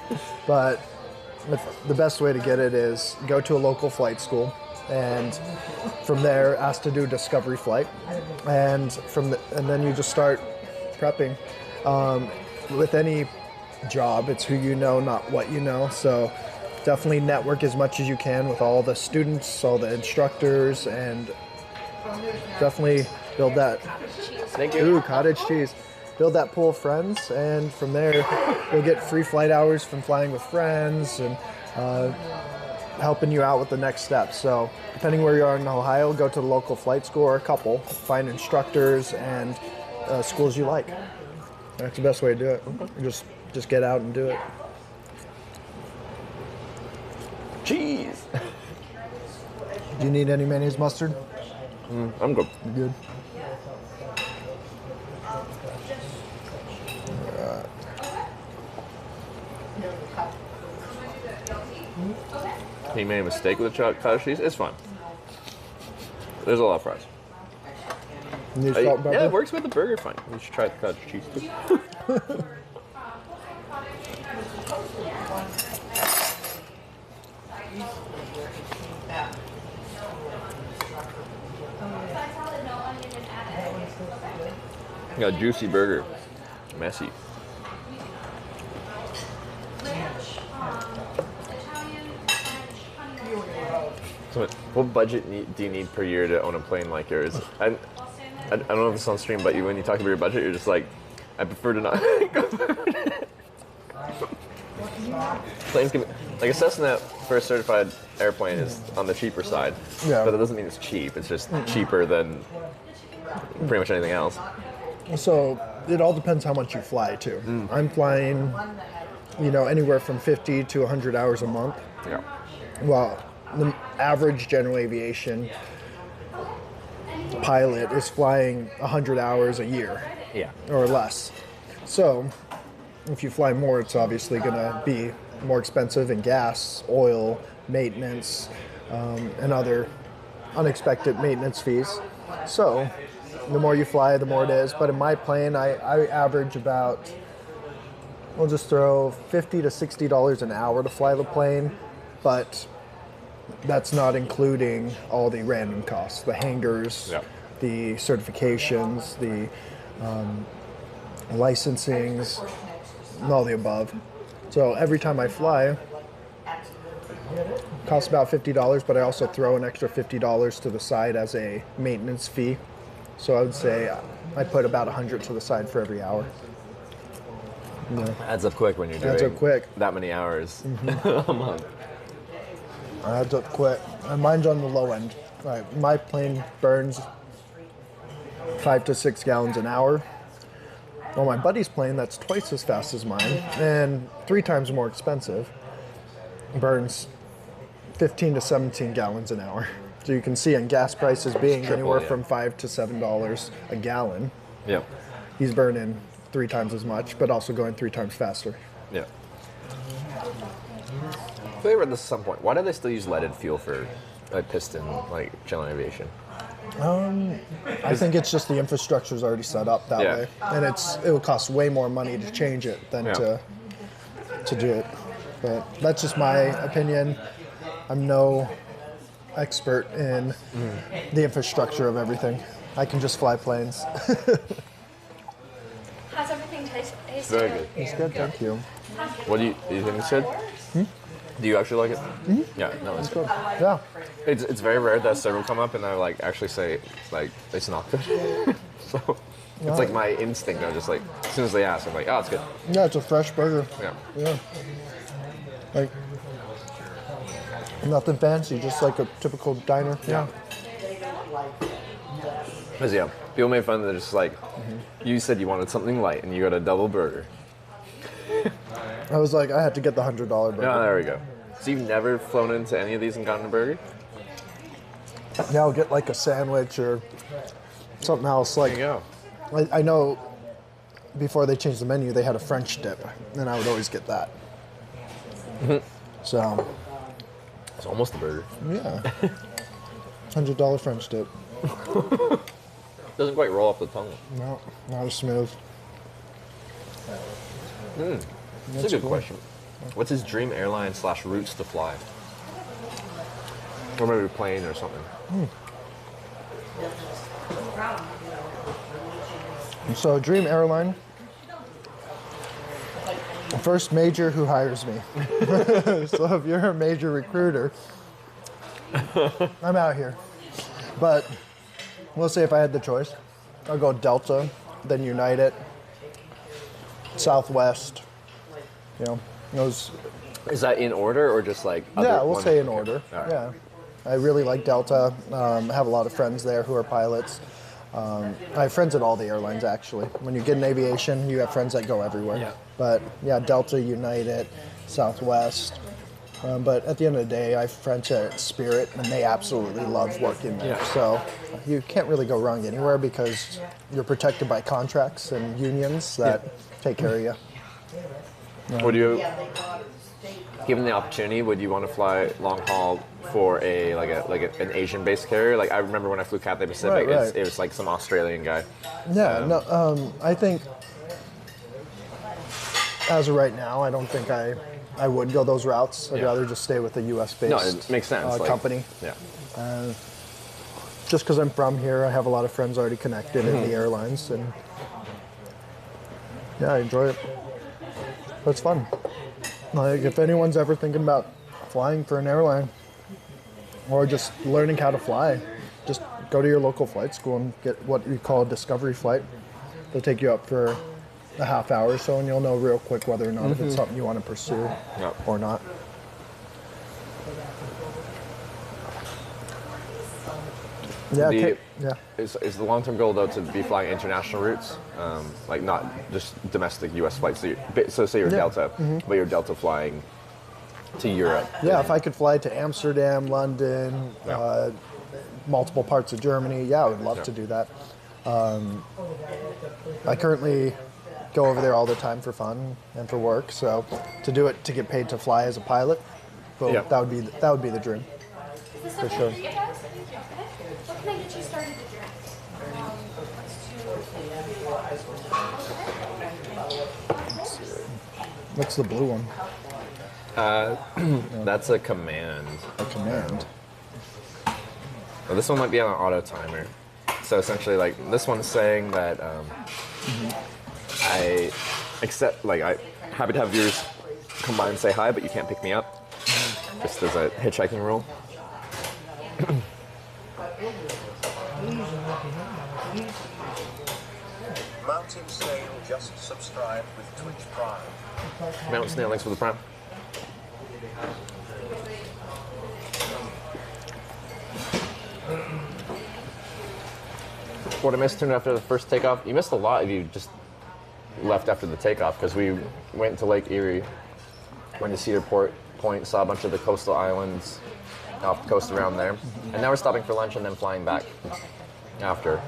Speaker 5: But the best way to get it is go to a local flight school, and from there ask to do a discovery flight, and then you just start prepping. With any job, it's who you know, not what you know. So definitely network as much as you can with all the students, all the instructors, and definitely build that.
Speaker 3: Thank you.
Speaker 5: Ooh, cottage cheese. Build that pool of friends, and from there you'll get free flight hours from flying with friends and helping you out with the next steps. So depending where you are in Ohio, go to the local flight school or a couple, find instructors and schools you like. That's the best way to do it. Just get out and do it.
Speaker 3: Cheese.
Speaker 5: Do you need any mayonnaise, mustard?
Speaker 3: I'm good.
Speaker 5: You good?
Speaker 3: He made a mistake with the cottage cheese. It's fine. There's a lot of fries.
Speaker 5: You need salt and pepper?
Speaker 3: Yeah, it works with the burger fine. You should try the cottage cheese too. Got a juicy burger. Messy. So what budget do you need per year to own a plane like yours? I don't know if it's on stream, but when you talk about your budget, you're just like, I prefer to not go about it. Planes can be, like a Cessna for a certified airplane is on the cheaper side.
Speaker 5: Yeah.
Speaker 3: But that doesn't mean it's cheap. It's just cheaper than pretty much anything else.
Speaker 5: So it all depends how much you fly too. I'm flying, anywhere from 50 to 100 hours a month.
Speaker 3: Yeah.
Speaker 5: Well, the average general aviation pilot is flying 100 hours a year.
Speaker 3: Yeah.
Speaker 5: Or less. So if you fly more, it's obviously going to be more expensive in gas, oil, maintenance, and other unexpected maintenance fees. So the more you fly, the more it is. But in my plane, I average about, we'll just throw $50 to $60 an hour to fly the plane, but that's not including all the random costs, the hangars, the certifications, the licensings, and all the above. So every time I fly, it costs about $50, but I also throw an extra $50 to the side as a maintenance fee. So I would say I put about $100 to the side for every hour. Yeah.
Speaker 3: Adds up quick when you're doing
Speaker 5: Adds up quick.
Speaker 3: that many hours a month.
Speaker 5: Adds up quick. And mine's on the low end. Right. My plane burns 5 to 6 gallons an hour. Well, my buddy's plane, that's twice as fast as mine and 3 times more expensive, burns 15 to 17 gallons an hour. So you can see on gas prices being anywhere from $5 to $7 a gallon.
Speaker 3: Yeah.
Speaker 5: He's burning 3 times as much, but also going 3 times faster.
Speaker 3: Yeah. I read this at some point. Why do they still use leaded fuel for a piston, like general aviation?
Speaker 5: I think it's just the infrastructure's already set up that way, and it will cost way more money to change it than to do it. But that's just my opinion. I'm no expert in the infrastructure of everything. I can just fly planes.
Speaker 12: How's everything taste?
Speaker 3: Very good.
Speaker 5: It's good, thank you.
Speaker 3: What do you think it's good? Do you actually like it? Yeah, no, it's good.
Speaker 5: Yeah.
Speaker 3: It's very rare that server come up and I like actually say like it's not good. So it's like my instinct. I'm just like as soon as they ask, I'm like, oh, it's good.
Speaker 5: Yeah, it's a fresh burger.
Speaker 3: Yeah.
Speaker 5: Yeah. Like nothing fancy, just like a typical diner. Yeah.
Speaker 3: Because people made fun. They're just like, you said you wanted something light and you got a double burger.
Speaker 5: I was like, I had to get the $100 burger.
Speaker 3: Yeah, there we go. So you've never flown into any of these and gotten a burger?
Speaker 5: Yeah, I'll get like a sandwich or something else. Like, I know before they changed the menu, they had a French dip, and I would always get that. So
Speaker 3: it's almost a burger.
Speaker 5: Yeah, $100 French dip.
Speaker 3: Doesn't quite roll off the tongue.
Speaker 5: No, not as smooth.
Speaker 3: That's a good question. What's his dream airline / routes to fly? Or maybe a plane or something.
Speaker 5: So dream airline. First major who hires me. So if you're a major recruiter, I'm out here. But we'll say if I had the choice, I'll go Delta, then United, Southwest. You know, those.
Speaker 3: Is that in order or just like?
Speaker 5: Yeah, we'll say in order.
Speaker 3: Right.
Speaker 5: Yeah, I really like Delta. I have a lot of friends there who are pilots. I have friends at all the airlines actually. When you get in aviation, you have friends that go everywhere.
Speaker 3: Yeah.
Speaker 5: But yeah, Delta, United, Southwest. But at the end of the day, I have friends at Spirit, and they absolutely love working there.
Speaker 3: Yeah.
Speaker 5: So you can't really go wrong anywhere because you're protected by contracts and unions that take care of you.
Speaker 3: Would you, given the opportunity, would you want to fly long haul for an Asian based carrier? Like I remember when I flew Cathay Pacific,
Speaker 5: Right.
Speaker 3: It was like some Australian guy.
Speaker 5: Yeah, I think as of right now, I don't think I would go those routes. I'd rather just stay with a U.S. based
Speaker 3: No, it makes sense.
Speaker 5: company.
Speaker 3: Yeah.
Speaker 5: Just because I'm from here, I have a lot of friends already connected in the airlines, and yeah, I enjoy it. But it's fun. Like if anyone's ever thinking about flying for an airline or just learning how to fly, just go to your local flight school and get what we call a discovery flight. They'll take you up for a half hour or so, and you'll know real quick whether or not if it's something you want to pursue or not. Yeah,
Speaker 3: Is the long-term goal though to be flying international routes, like not just domestic U.S. flights? So say you're Delta, but you're Delta flying To Europe.
Speaker 5: Yeah, if I could fly to Amsterdam, London, multiple parts of Germany, yeah, I would love to do that. I currently go over there all the time for fun and for work, so to do it to get paid to fly as a pilot, well, that would be the dream. For sure.
Speaker 12: What can I get you started to drink?
Speaker 5: What's the blue one?
Speaker 3: That's a command.
Speaker 5: A command.
Speaker 3: Well, this one might be on an auto timer. So essentially, like, this one's saying that I accept, like, I'm happy to have viewers come by and say hi, but you can't pick me up. Just as a hitchhiking rule.
Speaker 4: Mountain Snail just subscribed with Twitch Prime.
Speaker 3: Mountain Snail, thanks for the prime. What I missed after the first takeoff? You missed a lot if you just left after the takeoff, because we went to Lake Erie, went to Cedar Point, saw a bunch of the coastal islands off the coast around there, and now we're stopping for lunch and then flying back after.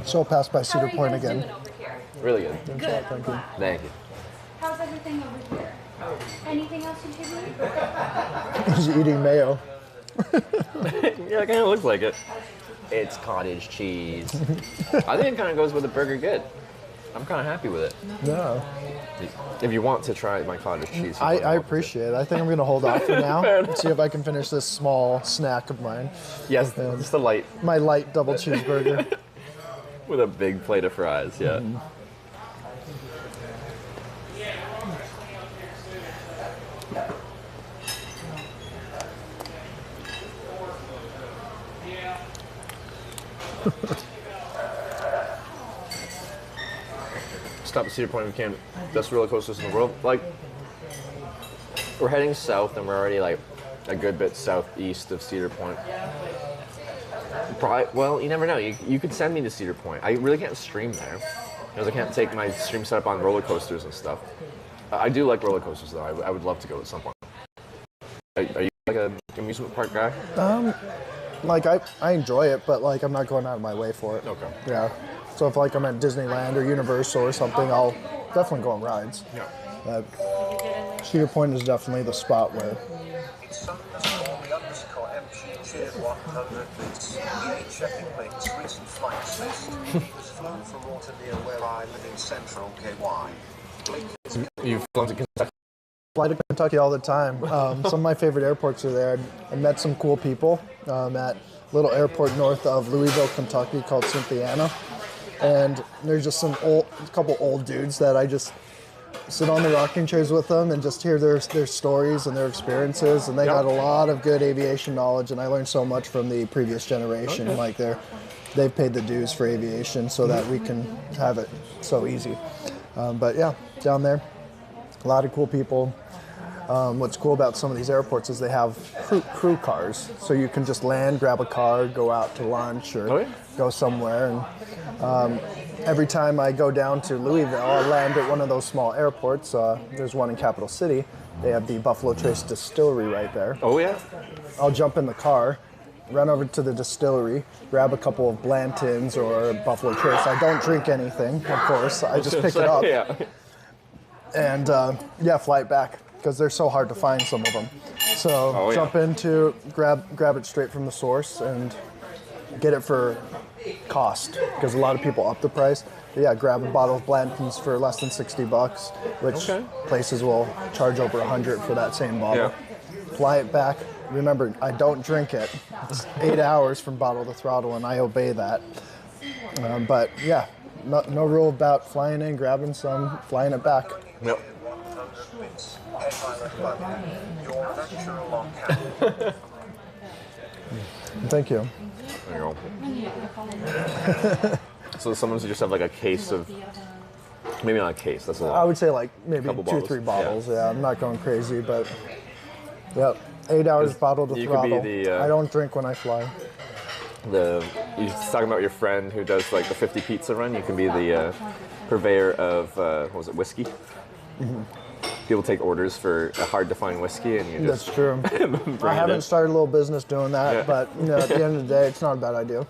Speaker 5: So I'll pass by Cedar Point again.
Speaker 3: Really good.
Speaker 12: Good.
Speaker 5: Thank you.
Speaker 3: Thank you.
Speaker 12: How's everything over here? Anything else you should need?
Speaker 5: He's eating mayo.
Speaker 3: Yeah, it kind of looks like it. It's cottage cheese. I think it kind of goes with the burger good. I'm kind of happy with it.
Speaker 5: Yeah.
Speaker 3: If you want to try my cottage cheese.
Speaker 5: I appreciate it. I think I'm going to hold off for now and see if I can finish this small snack of mine.
Speaker 3: Yes, just a light.
Speaker 5: My light double cheeseburger.
Speaker 3: With a big plate of fries, yeah.
Speaker 5: Mm-hmm.
Speaker 3: Stop at Cedar Point if we can. Best roller coasters in the world. Like, we're heading south and we're already like a good bit southeast of Cedar Point. Well, you never know. You could send me to Cedar Point. I really can't stream there because I can't take my stream setup on roller coasters and stuff. I do like roller coasters though. I would love to go at some point. Are you like a amusement park guy?
Speaker 5: Like I enjoy it, but like I'm not going out of my way for it.
Speaker 3: Okay.
Speaker 5: Yeah. So if like I'm at Disneyland or Universal or something, I'll definitely go on rides.
Speaker 3: Yeah.
Speaker 5: Cedar Point is definitely the spot where.
Speaker 4: Cheered 100 bits. EA checking links. Recent flights list. Was flown from water near where I live in central KY.
Speaker 3: You've flown to Kentucky?
Speaker 5: Fly to Kentucky all the time. Some of my favorite airports are there. I met some cool people at a little airport north of Louisville, Kentucky called Cynthiana. And there's just a couple old dudes that I just sit on the rocking chairs with them and just hear their stories and their experiences. And they got a lot of good aviation knowledge, and I learned so much from the previous generation.
Speaker 3: Okay.
Speaker 5: Like they've paid the dues for aviation so that we can have it so easy. But yeah, down there, a lot of cool people. What's cool about some of these airports is they have crew cars, so you can just land, grab a car, go out to lunch or go somewhere. And every time I go down to Louisville, I'll land at one of those small airports. There's one in Capital City. They have the Buffalo Trace Distillery right there.
Speaker 3: Oh yeah?
Speaker 5: I'll jump in the car, run over to the distillery, grab a couple of Blantons or Buffalo Trace. I don't drink anything, of course. I just pick it up.
Speaker 3: Yeah.
Speaker 5: And fly it back, because they're so hard to find, some of them. So jump into, grab it straight from the source and get it for cost, because a lot of people up the price. But yeah, grab a bottle of Blantons for less than $60, which places will charge over $100 for that same bottle.
Speaker 3: Yeah.
Speaker 5: Fly it back. Remember, I don't drink it. It's 8 hours from bottle to throttle, and I obey that. But yeah, no rule about flying in, grabbing some, flying it back.
Speaker 3: Yep.
Speaker 5: Thank you.
Speaker 3: There you go. So someone should just have like a case of, maybe not a case, that's a lot.
Speaker 5: I would say like maybe
Speaker 3: Couple
Speaker 5: 2 or 3
Speaker 3: bottles.
Speaker 5: bottles. Yeah, I'm not going crazy, but yep, 8 hours bottle to
Speaker 3: you
Speaker 5: throttle.
Speaker 3: could be the,
Speaker 5: I don't drink when I fly.
Speaker 3: You're talking about your friend who does like the 50 pizza run. You can be the purveyor of, what was it, whiskey?
Speaker 5: Mm-hmm.
Speaker 3: people take orders for a hard-to-find whiskey, and you just
Speaker 5: That's true. I haven't started a little business doing that,
Speaker 3: Yeah.
Speaker 5: but you know, at the end of the day, it's not a bad idea.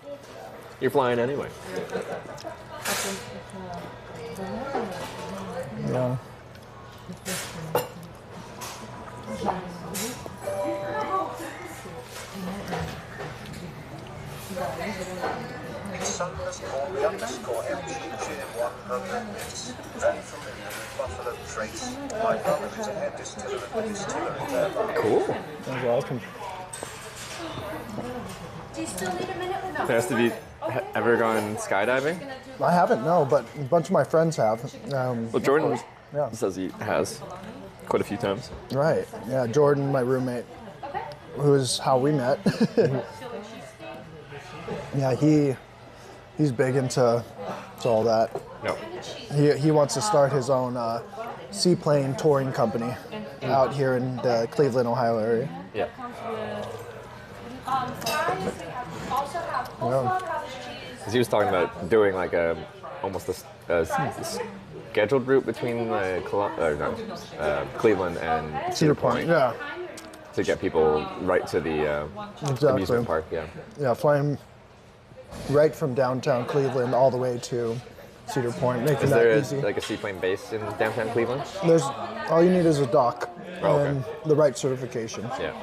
Speaker 3: You're flying anyway.
Speaker 5: Yeah.
Speaker 4: Sanders Corby underscore MGJ100 is very familiar with Buffalo Trace. My brother is a head distiller at the distillery there.
Speaker 3: Cool.
Speaker 5: That's awesome.
Speaker 12: Do you still need a minute or no?
Speaker 3: There has to be. Ever gone skydiving?
Speaker 5: I haven't, no, but a bunch of my friends have.
Speaker 3: Well, Jordan
Speaker 5: yeah.
Speaker 3: says he has quite a few times.
Speaker 5: Right. Yeah, Jordan, my roommate, who is how we met. Yeah, he's big into all that.
Speaker 3: No.
Speaker 5: He wants to start his own seaplane touring company out here in the Cleveland, Ohio area.
Speaker 3: Yeah.
Speaker 5: Yeah.
Speaker 3: Because he was talking about doing like almost a scheduled route between Cleveland and Cedar Point.
Speaker 5: Yeah.
Speaker 3: To get people right to the amusement park. Yeah.
Speaker 5: Yeah, flying right from downtown Cleveland all the way to Cedar Point, making
Speaker 3: Is
Speaker 5: that
Speaker 3: there
Speaker 5: easy.
Speaker 3: like a seaplane base in downtown Cleveland?
Speaker 5: There's all you need is a dock
Speaker 3: Oh,
Speaker 5: and the right certifications.
Speaker 3: Yeah.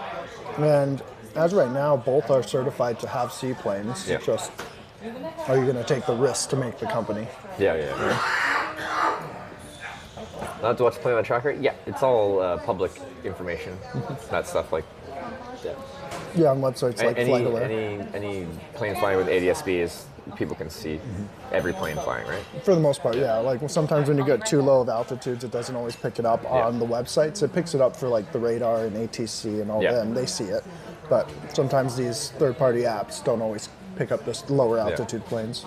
Speaker 5: And as right now, both are certified to have seaplanes.
Speaker 3: Yeah.
Speaker 5: Just are you going to take the risk to make the company?
Speaker 3: Yeah. I'll have to watch the plane on the tracker. Yeah, it's all public information. That stuff like.
Speaker 5: Yeah, on websites like FlightAware.
Speaker 3: Any plane flying with ADS-B is people can see every plane flying, right?
Speaker 5: For the most part, yeah. Like sometimes when you get too low of altitudes, it doesn't always pick it up on the websites. It picks it up for like the radar and ATC and all them. They see it, but sometimes these third-party apps don't always pick up this lower altitude planes.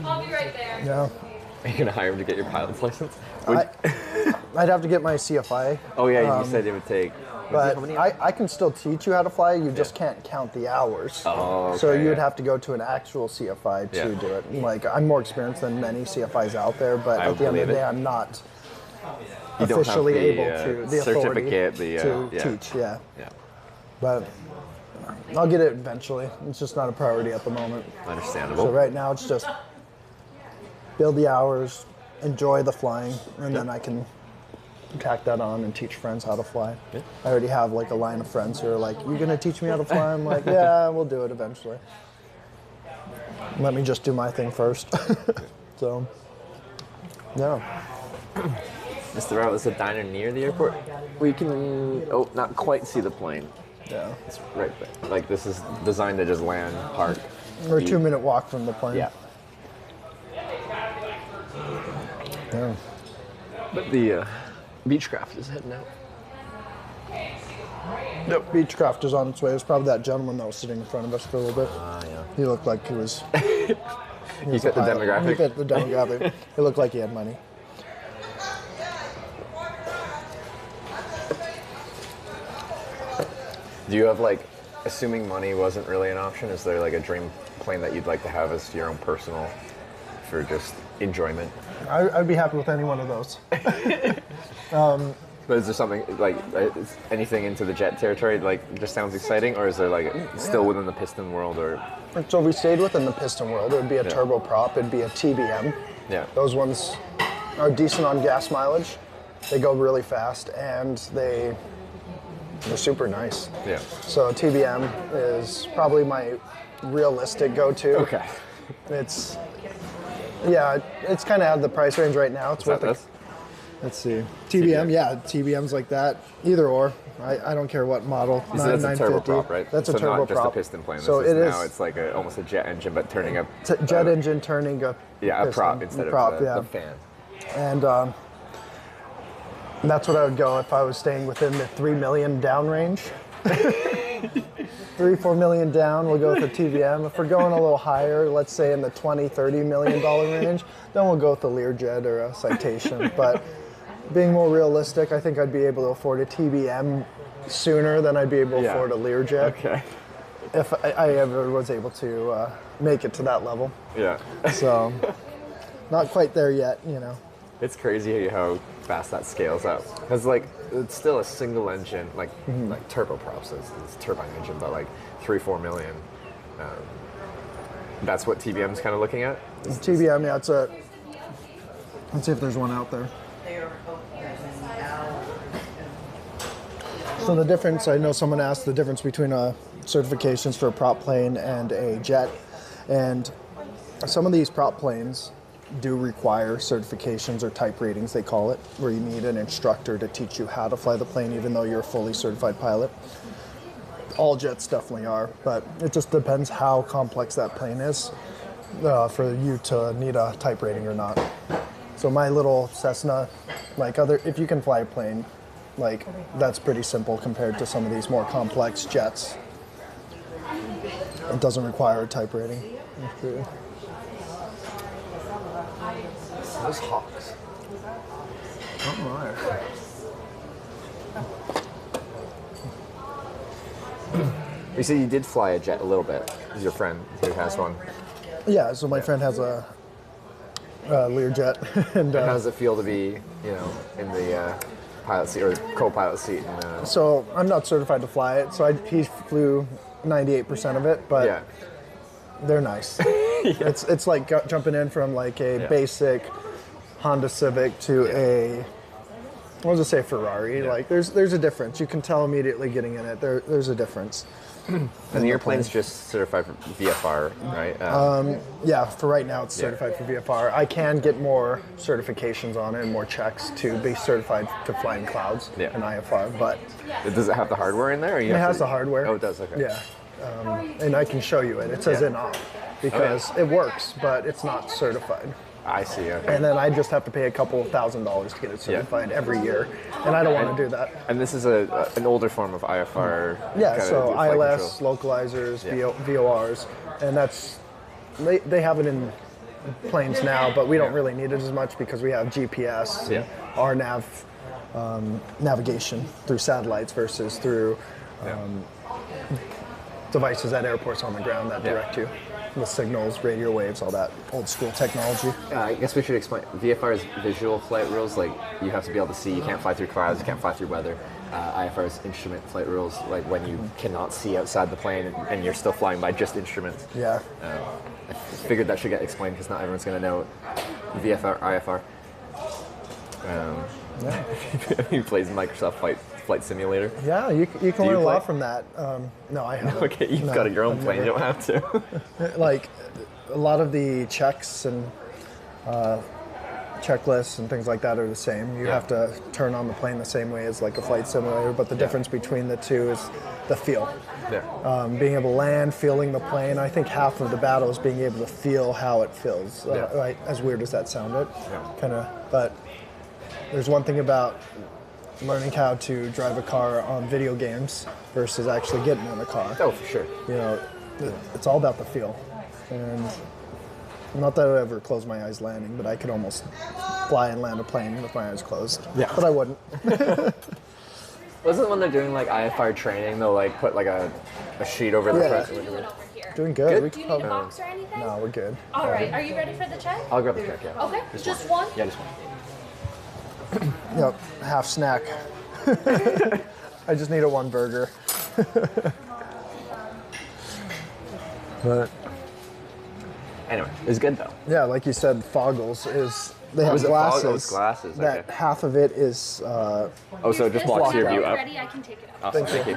Speaker 12: I'll be right there.
Speaker 5: Yeah.
Speaker 3: Are you gonna hire him to get your pilot's license?
Speaker 5: I'd have to get my CFI.
Speaker 3: Oh yeah, you said it would take.
Speaker 5: But I can still teach you how to fly. You just can't count the hours.
Speaker 3: Oh, okay,
Speaker 5: so you would have to go to an actual CFI to do it. Like I'm more experienced than many CFIs out there, but at the end of the day, I'm not officially able to the authority to teach. Yeah. But I'll get it eventually. It's just not a priority at the moment.
Speaker 3: Understandable.
Speaker 5: So right now it's just build the hours, enjoy the flying, and then I can tack that on and teach friends how to fly.
Speaker 3: Yeah.
Speaker 5: I already have like a line of friends who are like, "You gonna teach me how to fly?" I'm like, "Yeah, we'll do it eventually. Let me just do my thing first." So, yeah.
Speaker 3: Mr. Rowe, is a diner near the airport? We can, not quite see the plane.
Speaker 5: Yeah.
Speaker 3: It's right there. Like this is designed to just land, park.
Speaker 5: We're a 2-minute walk from the plane.
Speaker 3: Yeah.
Speaker 5: Yeah.
Speaker 3: But the Beechcraft is heading out.
Speaker 5: Nope. Beechcraft is on its way. It was probably that gentleman that was sitting in front of us for a little bit.
Speaker 3: Yeah.
Speaker 5: He looked like he was.
Speaker 3: He fit the demographic.
Speaker 5: He fit the demographic. He looked like he had money.
Speaker 3: Do you have like, assuming money wasn't really an option, is there like a dream plane that you'd like to have as your own personal, for just enjoyment?
Speaker 5: I'd be happy with any one of those.
Speaker 3: But is there something like is anything into the jet territory like just sounds exciting, or is there like still within the piston world, or?
Speaker 5: So if we stayed within the piston world, it would be a turboprop. It'd be a TBM.
Speaker 3: Yeah.
Speaker 5: Those ones are decent on gas mileage. They go really fast and they're super nice.
Speaker 3: Yeah.
Speaker 5: So TBM is probably my realistic go-to.
Speaker 3: Okay.
Speaker 5: It's kind of at the price range right now. It's worth it. Let's see. TBM, yeah, TBMs like that. Either or. I don't care what model.
Speaker 3: So that's a turboprop, right?
Speaker 5: That's a
Speaker 3: so
Speaker 5: turboprop.
Speaker 3: Not just a piston plane.
Speaker 5: So
Speaker 3: this
Speaker 5: it is
Speaker 3: now it's like almost a jet engine, but turning up.
Speaker 5: Jet engine turning a
Speaker 3: a prop instead of the fan.
Speaker 5: And that's what I would go if I was staying within the 3 million down range. 3-4 million down, we'll go with the TBM. If we're going a little higher, let's say in the $20-30 million range, then we'll go with the Learjet or a Citation. But being more realistic, I think I'd be able to afford a TBM sooner than I'd be able to afford a Learjet.
Speaker 3: Okay.
Speaker 5: If I ever was able to make it to that level.
Speaker 3: Yeah.
Speaker 5: So, not quite there yet, you know.
Speaker 3: It's crazy how fast that scales up. Because, like, it's still a single engine, like turboprops, it's turbine engine, but like 3-4 million. That's what TBM's kind of looking at?
Speaker 5: TBM, yeah, it's a... Let's see if there's one out there. So the difference, I know someone asked the difference between certifications for a prop plane and a jet. And some of these prop planes do require certifications or type ratings, they call it, where you need an instructor to teach you how to fly the plane, even though you're a fully certified pilot. All jets definitely are, but it just depends how complex that plane is for you to need a type rating or not. So my little Cessna, like if you can fly a plane, like that's pretty simple compared to some of these more complex jets. It doesn't require a type rating.
Speaker 3: Those hawks.
Speaker 5: Oh
Speaker 3: my. You said you did fly a jet a little bit. Is your friend who has one?
Speaker 5: Yeah, so my friend has a Learjet. And
Speaker 3: how does it feel to be, you know, in the pilot seat or co-pilot seat?
Speaker 5: So I'm not certified to fly it, so he flew 98% of it, but they're nice. It's like jumping in from like a basic Honda Civic to a, what was it say, Ferrari. Like there's a difference. You can tell immediately getting in it. There's a difference.
Speaker 3: And your plane's just certified for VFR, right?
Speaker 5: Yeah, for right now it's certified for VFR. I can get more certifications on it and more checks to be certified to fly in clouds and IFR, but...
Speaker 3: Does it have the hardware in there? Or
Speaker 5: it has the hardware.
Speaker 3: Oh, it does, okay.
Speaker 5: Yeah, and I can show you it. It says in-off because it works, but it's not certified.
Speaker 3: I see, okay.
Speaker 5: And then I just have to pay a couple $1,000s to get it certified every year, and I don't want to do that.
Speaker 3: And this is an older form of IFR.
Speaker 5: Yeah, so ILS, localizers, VORs, and that's they have it in planes now, but we don't really need it as much because we have GPS, RNAV navigation through satellites versus through devices at airports on the ground that direct you. The signals, radio waves, all that old school technology.
Speaker 3: I guess we should explain. VFR is visual flight rules. Like you have to be able to see. You can't fly through clouds. You can't fly through weather. IFR is instrument flight rules. Like when you cannot see outside the plane and you're still flying by just instruments.
Speaker 5: Yeah.
Speaker 3: I figured that should get explained because not everyone's going to know VFR, IFR. He plays Microsoft Flight Simulator.
Speaker 5: Yeah, you can learn a lot from that. No, I haven't.
Speaker 3: Okay, you've got your own plane. You don't have to.
Speaker 5: Like a lot of the checks and checklists and things like that are the same. You have to turn on the plane the same way as like a flight simulator, but the difference between the two is the feel.
Speaker 3: Yeah.
Speaker 5: Being able to land, feeling the plane. I think half of the battle is being able to feel how it feels. Right? As weird as that sounded, kind of. But there's one thing about learning how to drive a car on video games versus actually getting in a car.
Speaker 3: Oh, for sure.
Speaker 5: You know, it's all about the feel. And not that I would ever close my eyes landing, but I could almost fly and land a plane with my eyes closed.
Speaker 3: Yeah.
Speaker 5: But I wouldn't.
Speaker 3: Wasn't when they're doing like IFR training, they'll like put like a sheet over the front.
Speaker 5: Doing good.
Speaker 12: Do you need a box or anything?
Speaker 5: No, we're good.
Speaker 12: All right. Are you ready for the check?
Speaker 3: I'll grab the check, yeah.
Speaker 12: Okay. Just one?
Speaker 3: Yeah, just one.
Speaker 5: Yep, half snack. I just needed one burger. But
Speaker 3: anyway, it's good though.
Speaker 5: Yeah, like you said, Foggles is they have glasses.
Speaker 3: Oh, it's glasses.
Speaker 5: That
Speaker 3: okay.
Speaker 5: half of it is.
Speaker 3: So it just blocks your view up.
Speaker 12: Ready? I can take it out.
Speaker 3: Awesome, thank you.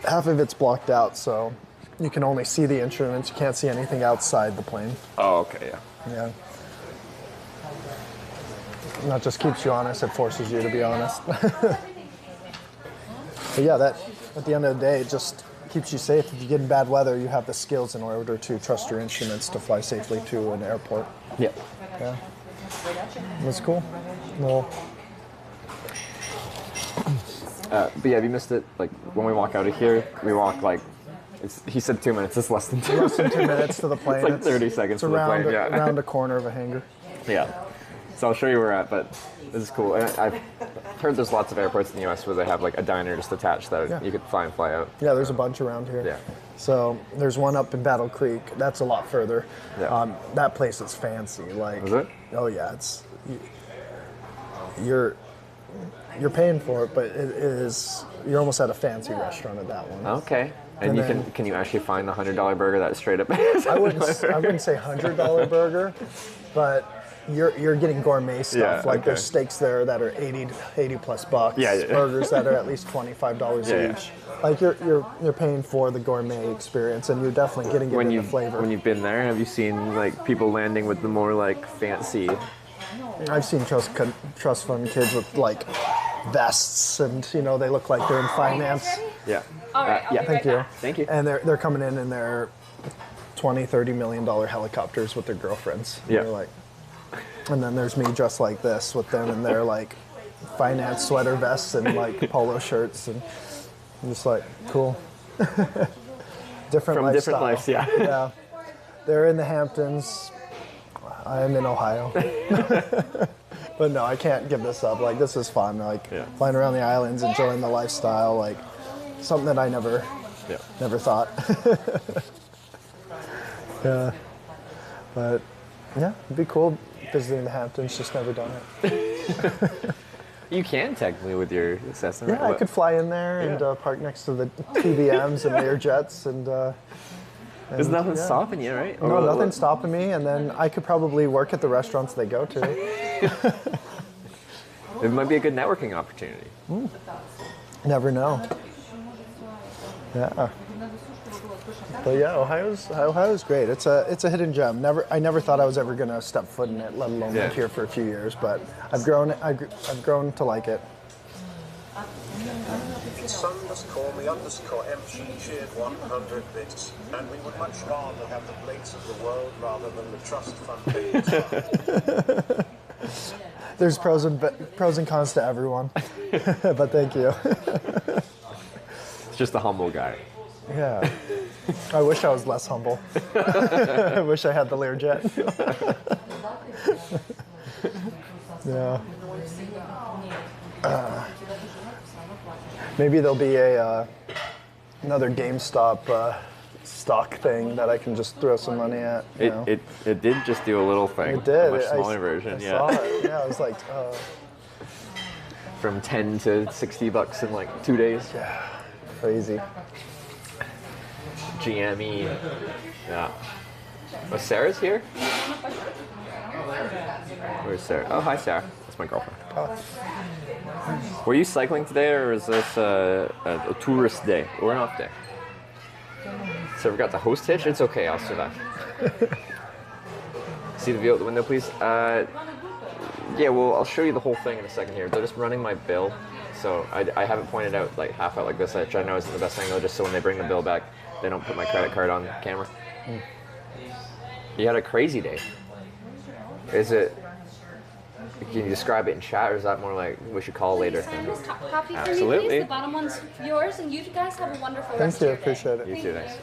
Speaker 5: Half of it's blocked out, so you can only see the instruments. You can't see anything outside the plane.
Speaker 3: Oh, okay, yeah.
Speaker 5: Yeah. And that just keeps you honest. It forces you to be honest. But yeah, that at the end of the day, it just keeps you safe. If you get in bad weather, you have the skills in order to trust your instruments to fly safely to an airport.
Speaker 3: Yeah.
Speaker 5: Yeah. That's cool. Well.
Speaker 3: But yeah, if you missed it, like when we walk out of here, we walk like, he said 2 minutes, it's less than 2 minutes.
Speaker 5: Less than 2 minutes to the plane.
Speaker 3: It's like 30 seconds to the plane,
Speaker 5: around a corner of a hangar.
Speaker 3: Yeah. So I'll show you where we're at, but this is cool. And I've heard there's lots of airports in the U.S. where they have like a diner just attached that you could fly and fly out.
Speaker 5: Yeah, there's a bunch around here.
Speaker 3: Yeah.
Speaker 5: So there's one up in Battle Creek. That's a lot further.
Speaker 3: Yeah.
Speaker 5: That place is fancy. Like,
Speaker 3: is it?
Speaker 5: Oh yeah, it's you're paying for it, but it is you're almost at a fancy restaurant at that one.
Speaker 3: Okay. And you
Speaker 5: then,
Speaker 3: can you actually find the $100 burger that straight up?
Speaker 5: I wouldn't say $100 burger, but you're getting gourmet stuff.
Speaker 3: Yeah,
Speaker 5: like there's steaks there that are 80 plus bucks.
Speaker 3: Yeah.
Speaker 5: Burgers that are at least $25 each. Like you're paying for the gourmet experience, and you're definitely getting it in the flavor.
Speaker 3: When you've been there, have you seen like people landing with the more like fancy?
Speaker 5: I've seen trust fund kids with like vests, and they look like they're in finance.
Speaker 3: Yeah.
Speaker 12: All right,
Speaker 5: yeah. Thank you.
Speaker 3: Thank you.
Speaker 5: And they're coming in their $20-30 million helicopters with their girlfriends.
Speaker 3: Yeah.
Speaker 5: They're like, and then there's me dressed like this with them in their like finance sweater vests and like polo shirts, and I'm just like, cool. Different
Speaker 3: From
Speaker 5: lifestyle.
Speaker 3: different lives, yeah.
Speaker 5: Yeah. They're in the Hamptons. I'm in Ohio. But no, I can't give this up. Like, this is fun. Like, flying around the islands, enjoying the lifestyle. Like, something that I never thought. Yeah. But, yeah, it'd be cool visiting the Hamptons. Just never done it.
Speaker 3: You can technically with your Cessna.
Speaker 5: Yeah, I could fly in there and park next to the TBMs and Learjets and
Speaker 3: there's nothing stopping you, right?
Speaker 5: No, nothing's stopping me, and then I could probably work at the restaurants they go to.
Speaker 3: It might be a good networking opportunity.
Speaker 5: Never know. Yeah. But yeah, Ohio's great. It's a hidden gem. I never thought I was ever gonna step foot in it, let alone live here for a few years. But I've grown to like it.
Speaker 4: Sun_me_MG cheered 100 bits, and we would much rather have the plates of the world rather than the trust fund pages.
Speaker 5: There's pros and cons to everyone, but thank you.
Speaker 3: It's just a humble guy.
Speaker 5: Yeah. I wish I was less humble. I wish I had the Learjet. Yeah. Maybe there'll be another GameStop stock thing that I can just throw some money at.
Speaker 3: It did just do a little thing.
Speaker 5: It did.
Speaker 3: A much smaller version.
Speaker 5: I saw it. Yeah, I was like,
Speaker 3: from 10 to $60 in like 2 days.
Speaker 5: Yeah, crazy.
Speaker 3: GME. Yeah. Oh, Sarah's here? Where's Sarah? Oh, hi, Sarah. That's my girlfriend.
Speaker 5: Oh.
Speaker 3: Were you cycling today, or is this a tourist day or an off day? So we got the host hitch. It's okay. I'll survive. See the view out the window, please. Yeah. Well, I'll show you the whole thing in a second here. They're just running my bill, so I have it pointed out like half out like this. I try to know it's the best angle, just so when they bring the bill back, they don't put my credit card on camera. You had a crazy day. Is it? Can you describe it in chat, or is that more like we should call later?
Speaker 12: Copy for
Speaker 3: Absolutely.
Speaker 12: me, please. The bottom one's yours, and you guys have a wonderful rest
Speaker 5: Thank you.
Speaker 12: of your day.
Speaker 5: Appreciate it.
Speaker 3: You too. Thanks.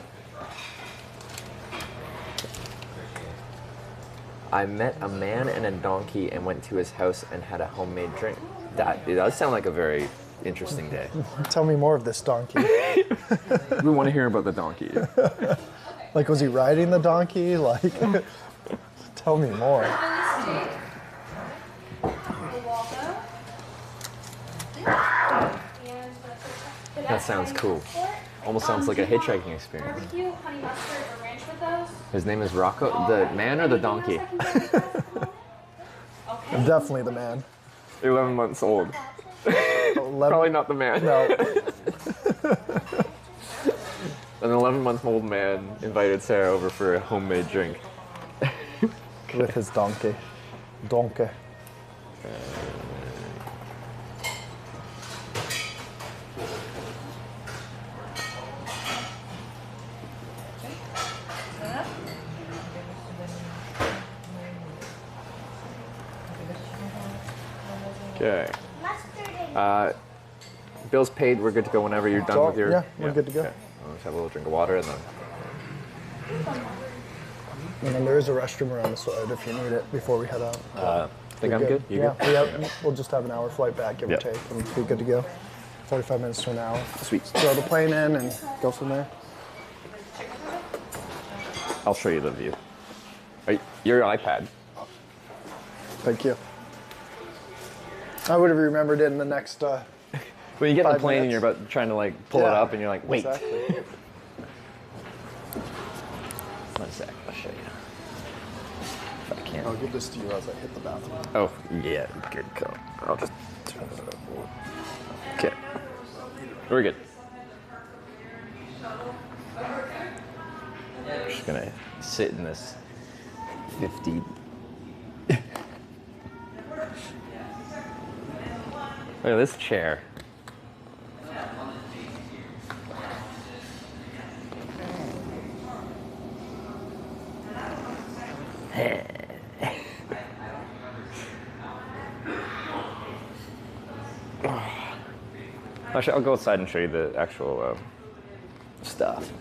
Speaker 3: I met a man and a donkey and went to his house and had a homemade drink. It does sound like a very interesting day.
Speaker 5: Tell me more of this donkey.
Speaker 3: We want to hear about the donkey.
Speaker 5: Like, was he riding the donkey? Like, tell me more.
Speaker 3: That sounds cool. Almost sounds like a hitchhiking experience.
Speaker 12: Barbecue, honey mustard, or ranch with those?
Speaker 3: His name is Rocco. The man or the donkey?
Speaker 5: Definitely the man.
Speaker 3: 11 months old. Probably not the man.
Speaker 5: No.
Speaker 3: An 11-month-old man invited Sarah over for a homemade drink.
Speaker 5: With his donkey. Donkey.
Speaker 3: Okay. Bill's paid. We're good to go whenever you're done with your...
Speaker 5: Yeah, we're good to go.
Speaker 3: Okay. Let's have a little drink of water and then...
Speaker 5: And then there is a restroom around the side if you need it before we head out.
Speaker 3: Think
Speaker 5: You're
Speaker 3: I'm good? You good?
Speaker 5: We'll just have an hour flight back, give or take, and be good to go. 45 minutes to an hour.
Speaker 3: Sweet.
Speaker 5: Throw the plane in and go from there.
Speaker 3: I'll show you the view. Your iPad.
Speaker 5: Thank you. I would have remembered it in the next.
Speaker 3: When you get in the
Speaker 5: 5
Speaker 3: plane and
Speaker 5: minutes.
Speaker 3: you're about trying to like pull it up and you're like, wait.
Speaker 5: Exactly.
Speaker 3: One sec, I'll show you. If I can.
Speaker 5: I'll give this to you as I hit the bathroom.
Speaker 3: Oh, yeah, good call. I'll just turn it up. Okay. We're good. I'm just gonna sit in this 50. Look at this chair. Actually, I'll go outside and show you the actual stuff.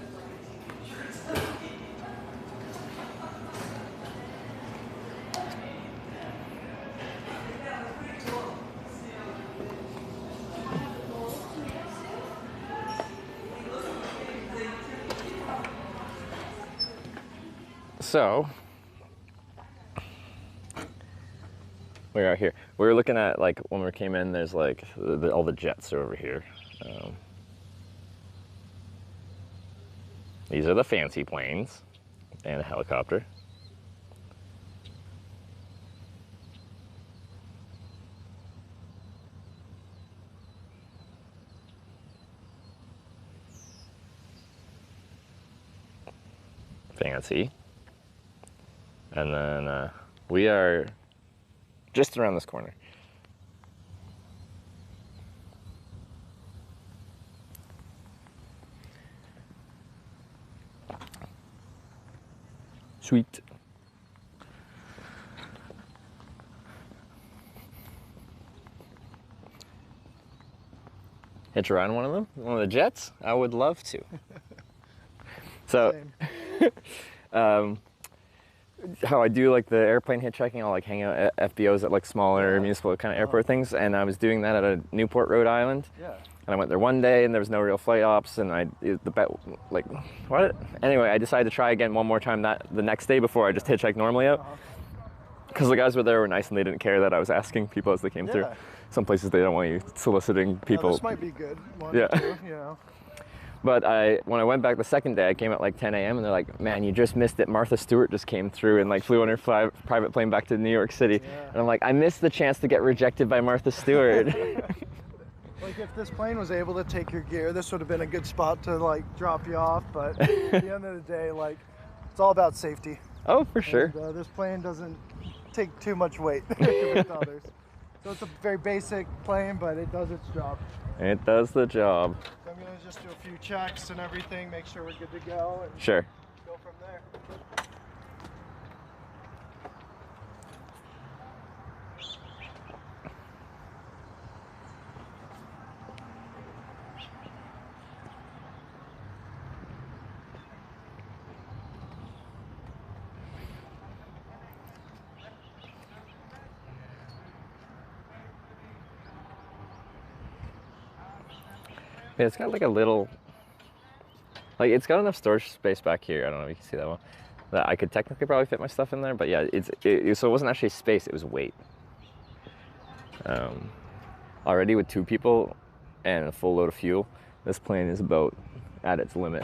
Speaker 3: So, we're out here. We were looking at, like, when we came in, there's like all the jets are over here. These are the fancy planes and a helicopter. Fancy. And then we are just around this corner. Sweet. Hitch a ride on one of them? One of the jets? I would love to. So, how I do like the airplane hitchhiking, I'll like hang out at FBOs at like smaller municipal kind of airport things, and I was doing that at a Newport, Rhode Island. Yeah. And I went there one day, and there was no real flight ops, and Anyway, I decided to try again one more time the next day before I just hitchhiked normally out. Because the guys there were nice, and they didn't care that I was asking people as they came through. Some places they don't want you soliciting people.
Speaker 5: This might be good. One or two, you know.
Speaker 3: But when I went back the second day, I came at like 10 a.m. and they're like, "Man, you just missed it. Martha Stewart just came through and like flew on her private plane back to New York City." Yeah. And I'm like, I missed the chance to get rejected by Martha Stewart.
Speaker 5: Like if this plane was able to take your gear, this would have been a good spot to like drop you off. But at the end of the day, like it's all about safety.
Speaker 3: Oh, for sure.
Speaker 5: And, this plane doesn't take too much weight compared to others. So it's a very basic plane, but it does its job.
Speaker 3: It does the job.
Speaker 5: So I'm gonna just do a few checks and everything, make sure we're good to go. And
Speaker 3: sure.
Speaker 5: Go from there.
Speaker 3: Yeah, it's got like a little, like it's got enough storage space back here. I don't know if you can see that one. That I could technically probably fit my stuff in there, but yeah, so it wasn't actually space, it was weight. Already with 2 people and a full load of fuel, this plane is about at its limit.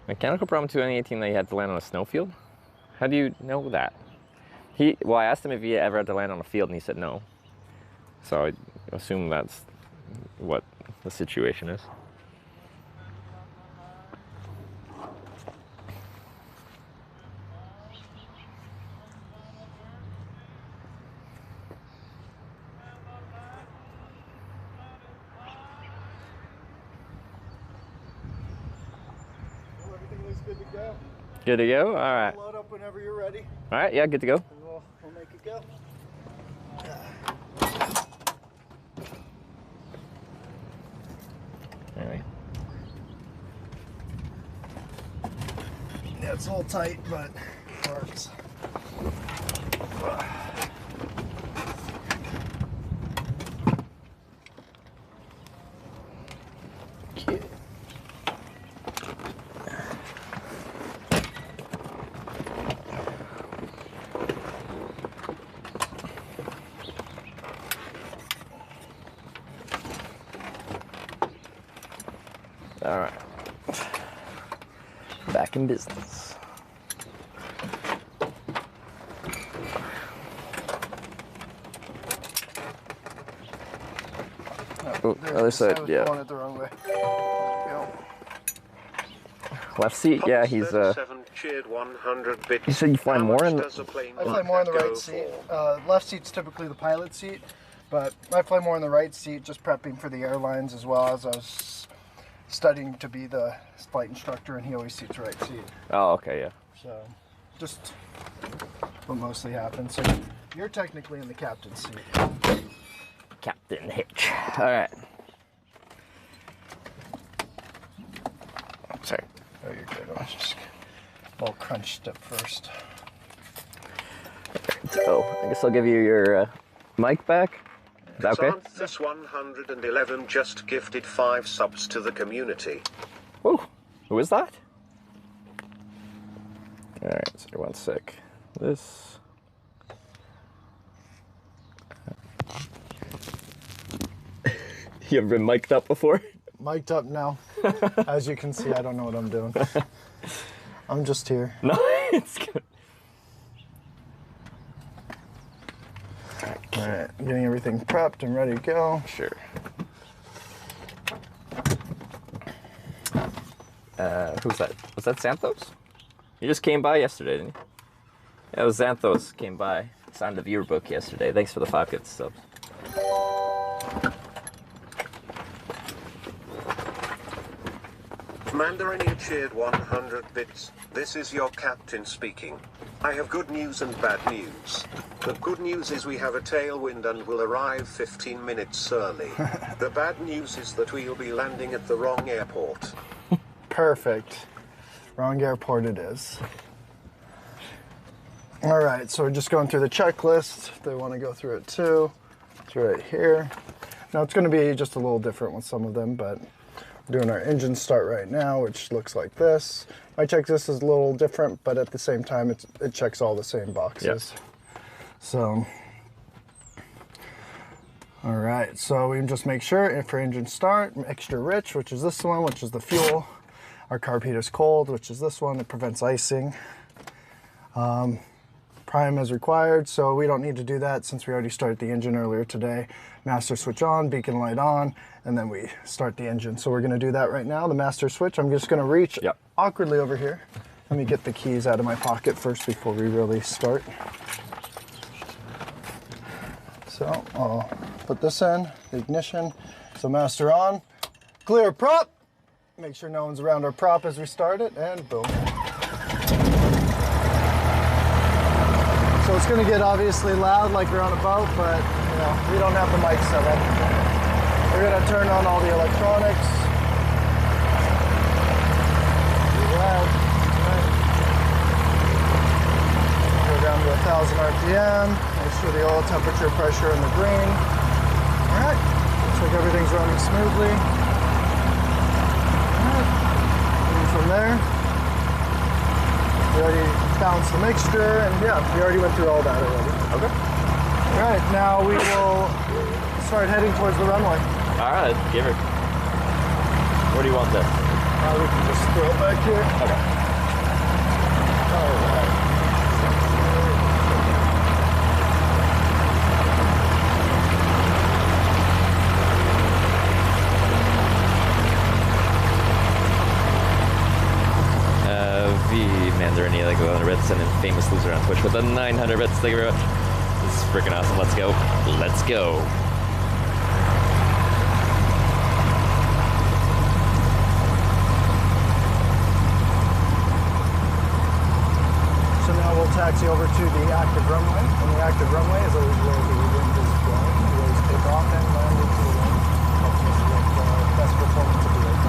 Speaker 3: Mechanical problem 2018 that you had to land on a snowfield? How do you know that? Well, I asked him if he ever had to land on a field and he said no. So I assume that's what the situation is.
Speaker 5: Good to go.
Speaker 3: Good to go? All right.
Speaker 5: Load up whenever you're ready.
Speaker 3: All right, yeah, good to go.
Speaker 5: And we'll make it go.
Speaker 3: Anyway.
Speaker 5: Yeah, it's a little tight, but it works.
Speaker 3: All right. Back in business. Oh, other side, yeah.
Speaker 5: Going it the wrong way. Go.
Speaker 3: Left seat, yeah, he's
Speaker 4: cheered 100 bits.
Speaker 3: You said you fly more in the...
Speaker 5: I fly more in the right seat. Left seat's typically the pilot seat, but I fly more in the right seat, just prepping for the airlines as well as I was studying to be the flight instructor, and he always seats right seat.
Speaker 3: Oh, okay, yeah.
Speaker 5: So, just what mostly happens. So you're technically in the captain's seat.
Speaker 3: Captain Hitch. All right. Sorry.
Speaker 5: Oh, you're good. I was just a little crunched at first.
Speaker 3: So, I guess I'll give you your mic back. Is that okay?
Speaker 4: This 111 just gifted 5 subs to the community.
Speaker 3: Woo! Who is that? All right, so 1 sec. This. You ever been mic'd up before?
Speaker 5: Mic'd up now. As you can see, I don't know what I'm doing. I'm just here.
Speaker 3: No, it's good.
Speaker 5: All right, getting everything prepped and ready to go.
Speaker 3: Sure. Who's that? Was that Xanthos? You just came by yesterday, didn't you? Yeah, it was Xanthos came by. Signed the viewer book yesterday. Thanks for the 5 gift subs.
Speaker 4: Mandarin cheered 100 bits. This is your captain speaking. I have good news and bad news. The good news is we have a tailwind and will arrive 15 minutes early. The bad news is that we'll be landing at the wrong airport.
Speaker 5: Perfect. Wrong airport it is. All right, so we're just going through the checklist. They want to go through it too. It's right here. Now it's going to be just a little different with some of them, but we're doing our engine start right now, which looks like this. My checklist is a little different, but at the same time, it checks all the same boxes. Yep. So, all right, so we can just make sure for engine start, extra rich, which is this one, which is the fuel. Our carb heat is cold, which is this one. It prevents icing. Prime as required, so we don't need to do that since we already started the engine earlier today. Master switch on, beacon light on, and then we start the engine. So we're gonna do that right now, the master switch. I'm just gonna reach awkwardly over here. Let me get the keys out of my pocket first before we really start. So I'll put this in, the ignition. So master on, clear prop. Make sure no one's around our prop as we start it, and boom. So it's going to get obviously loud like you're on a boat, but you know, we don't have the mic set up. We're going to turn on all the electronics. Go down to 1,000 RPM. Make sure the oil temperature, pressure in the green. All right, looks like everything's running smoothly. All right, and from there, we already balanced the mixture, and yeah, we already went through all that already.
Speaker 3: Okay.
Speaker 5: All right, now we will start heading towards the runway.
Speaker 3: All right, give her. Where do you want this?
Speaker 5: We can just throw it back here.
Speaker 3: Okay.
Speaker 5: All right.
Speaker 3: Mandarin, like 11 bits, and then famous loser on Twitch with the 900 bits. Thank you very much. This is freaking awesome. Let's go. Let's go.
Speaker 5: So now we'll taxi over to the active runway, and the active runway is always where the wind is blowing. We always take off and land into the wind. Helps us get best performance of the aircraft.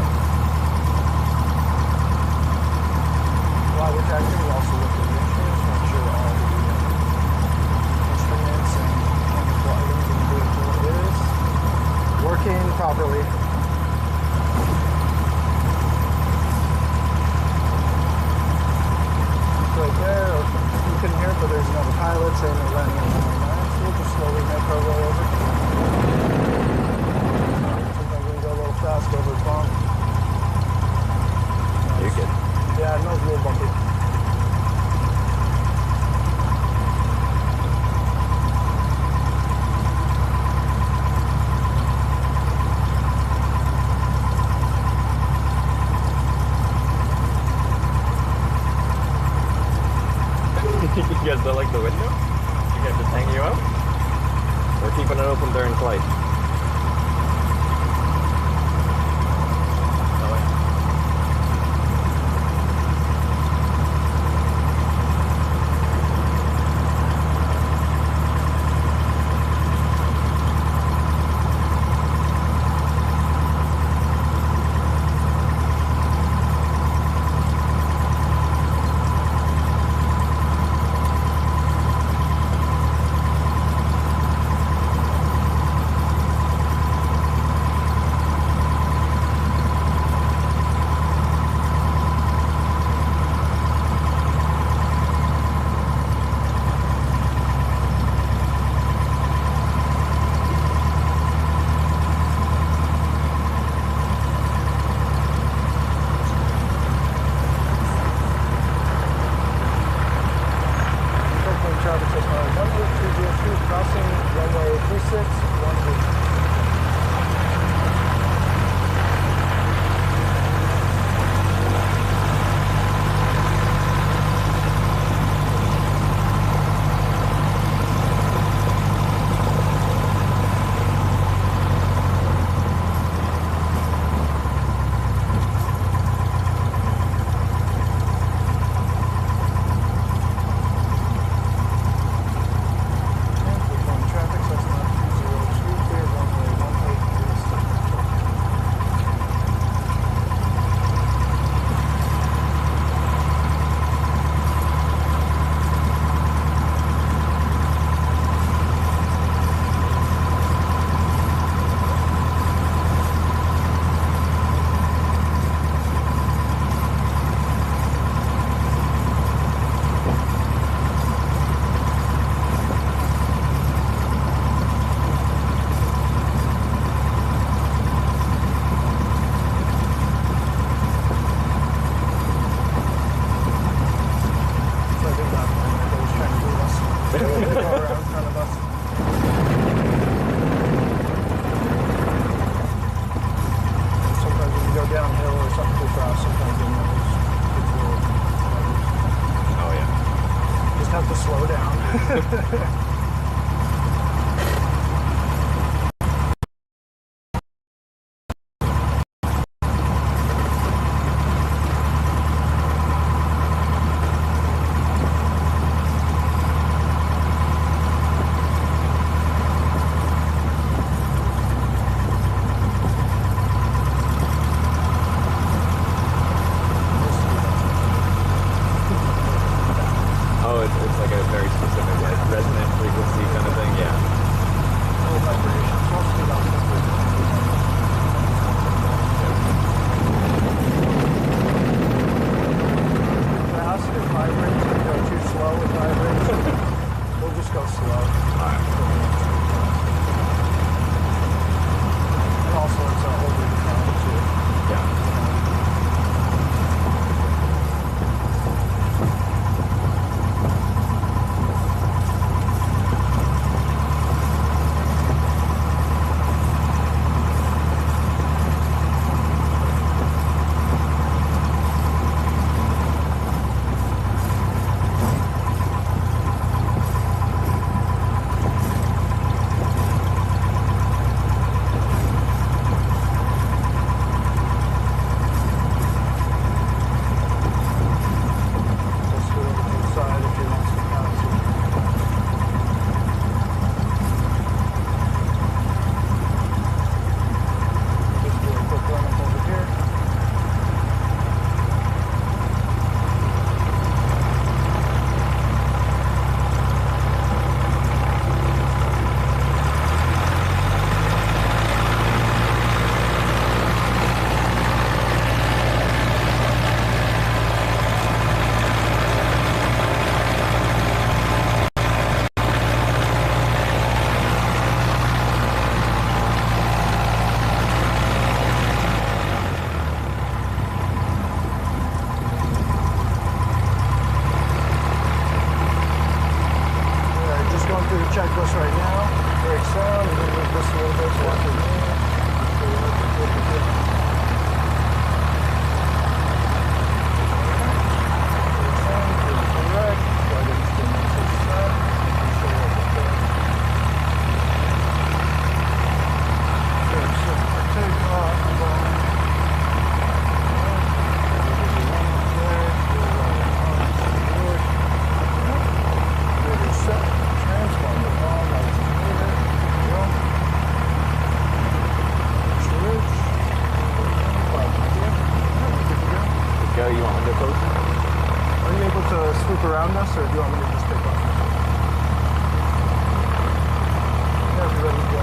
Speaker 5: parking properly. Right there, you couldn't hear it, but there's another pilot saying they're landing on 109, so we'll just slowly make our way over. Sometimes we go a little fast over the bump.
Speaker 3: You're good.
Speaker 5: Yeah, I know it's a little bumpy.
Speaker 3: You guys don't like the window? You guys just hang you up? We're keeping it open during flight. It's like a very specific, like, resonant
Speaker 5: swoop around us, or do you want me to just take off? Yeah, if you're ready to go.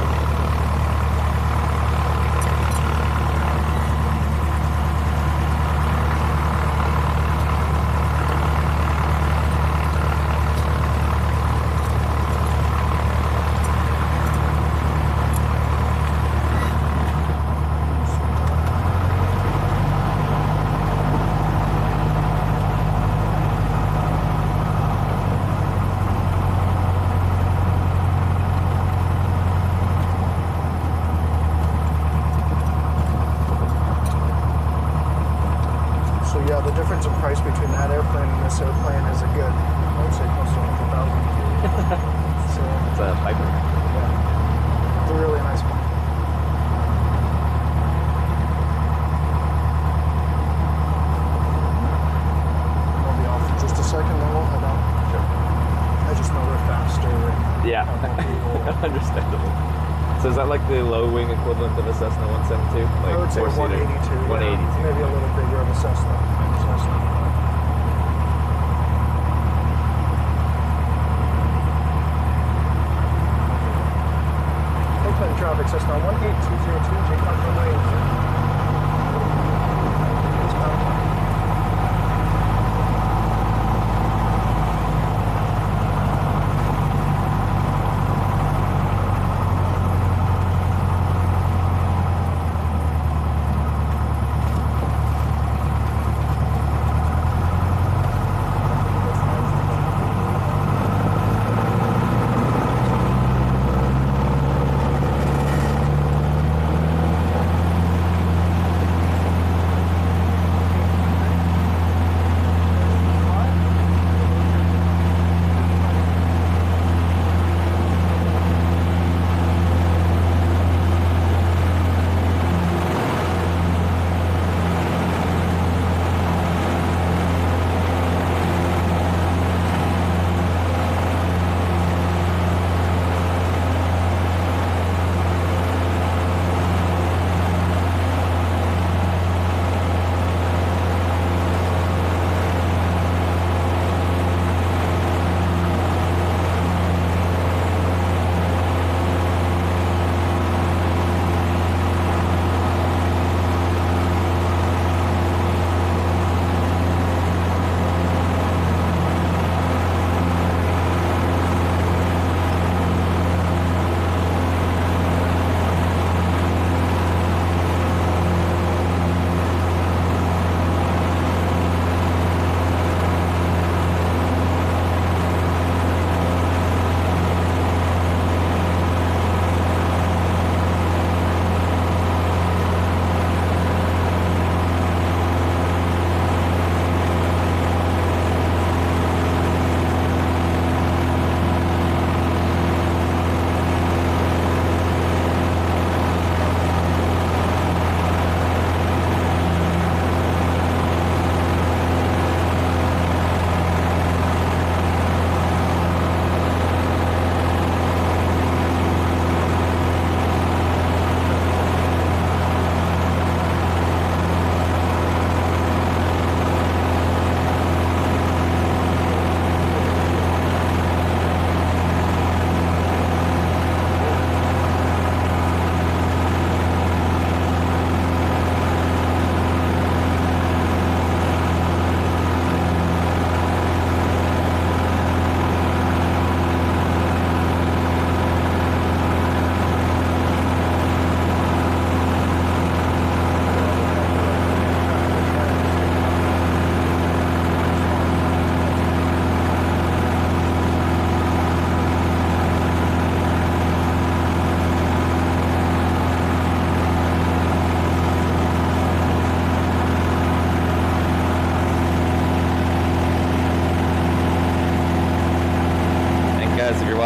Speaker 5: So yeah, the difference in price between that airplane and this airplane is a good, I would say close to 100,000. So
Speaker 3: It's a Piper.
Speaker 5: yeah, it's a really nice one. I'll be off in just a second, then we'll head out.
Speaker 3: Sure.
Speaker 5: I just know they're faster. And
Speaker 3: Yeah, understandable. So is that like the low wing equivalent of a Cessna 172? Like
Speaker 5: I would say
Speaker 3: 4-seater?
Speaker 5: 182.
Speaker 3: 182.
Speaker 5: Yeah, maybe a little bigger of a Cessna. Oakland traffic, Cessna 18202, Takeoff runway 80. Eastbound.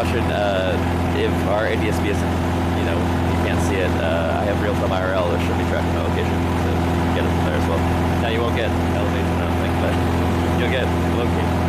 Speaker 3: watching, if our ADSB isn't, you know, you can't see it, I have real-time IRL that should be tracking my location to get it from there as well. Now you won't get elevation, I don't think, but you'll get location.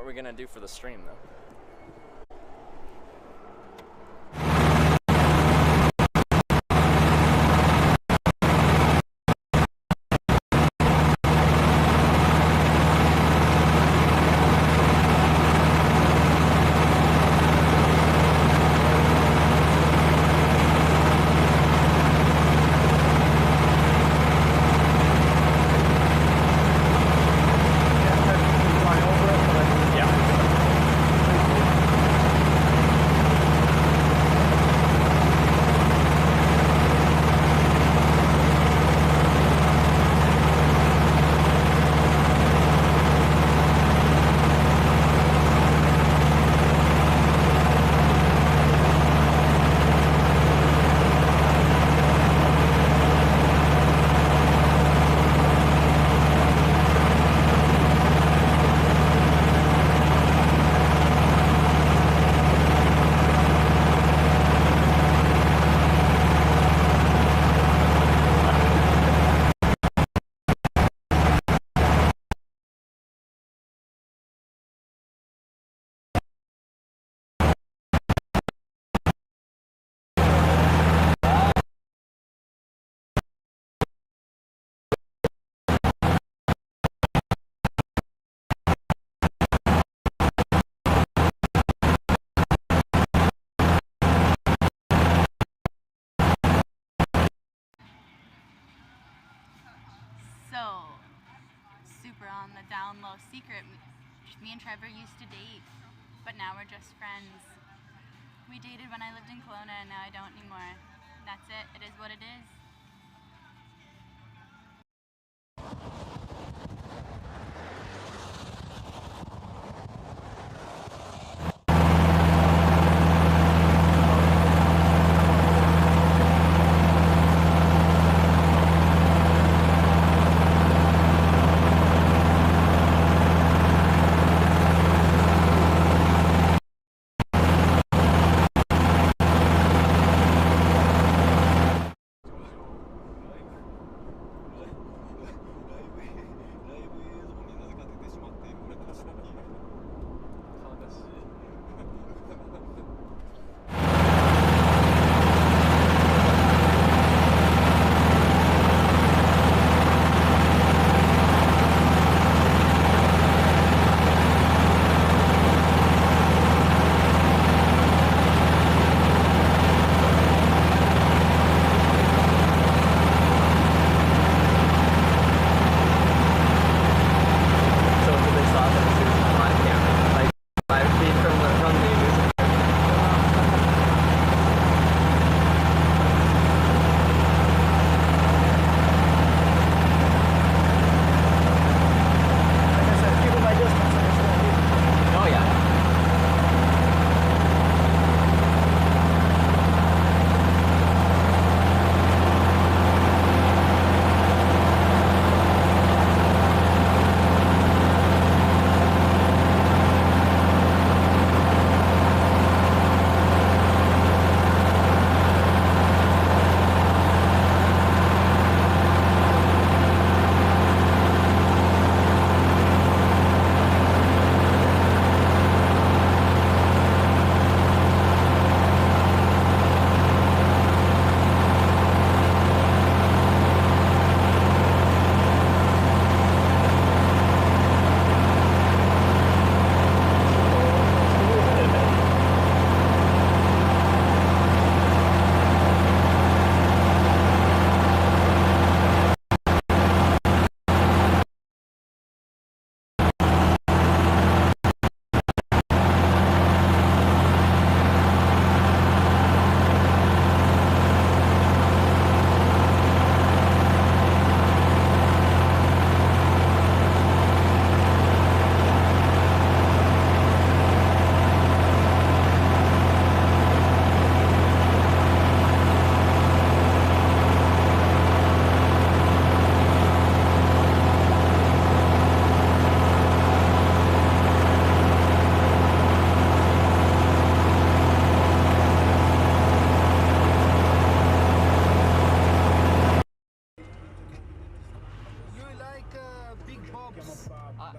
Speaker 19: What are we gonna do for the stream though?
Speaker 21: So, super on the down low secret. Me and Trevor used to date, but now we're just friends. We dated when I lived in Kelowna and now I don't anymore. That's it. It is what it is.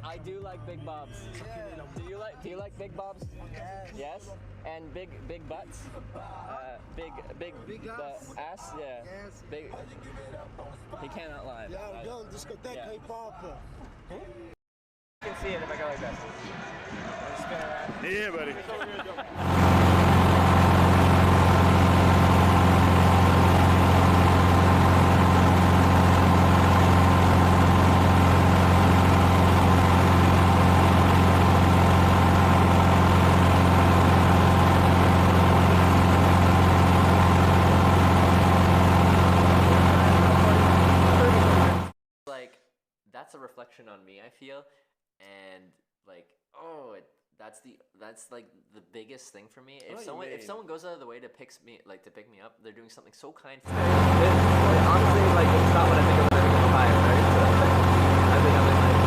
Speaker 19: I do like big bobs. Do you
Speaker 3: Do you like big bobs? Yes. And big butts? Big ass? Yeah.
Speaker 1: Yes.
Speaker 3: Big. He cannot lie.
Speaker 1: Yeah, go discotheque hip-hop.
Speaker 3: You can see it if I go like this. Spin around.
Speaker 6: Yeah, buddy.
Speaker 3: Like, that's a reflection on me, I feel, and like, oh, that's like the biggest thing for me. If someone goes out of the way to pick me up, they're doing something so kind for me. Honestly, like, it's not what I think of when I think of fire, right? I think I'm in like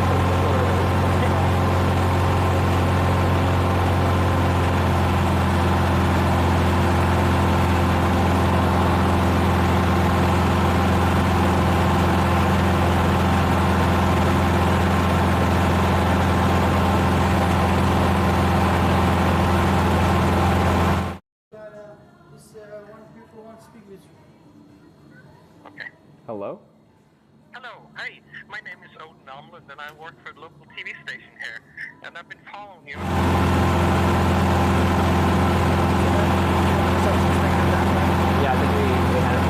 Speaker 15: Hello?
Speaker 22: Hello, hey, my name is Odin Omland and I work for the local TV station here, and I've been following you.
Speaker 3: Yeah, I think we had it.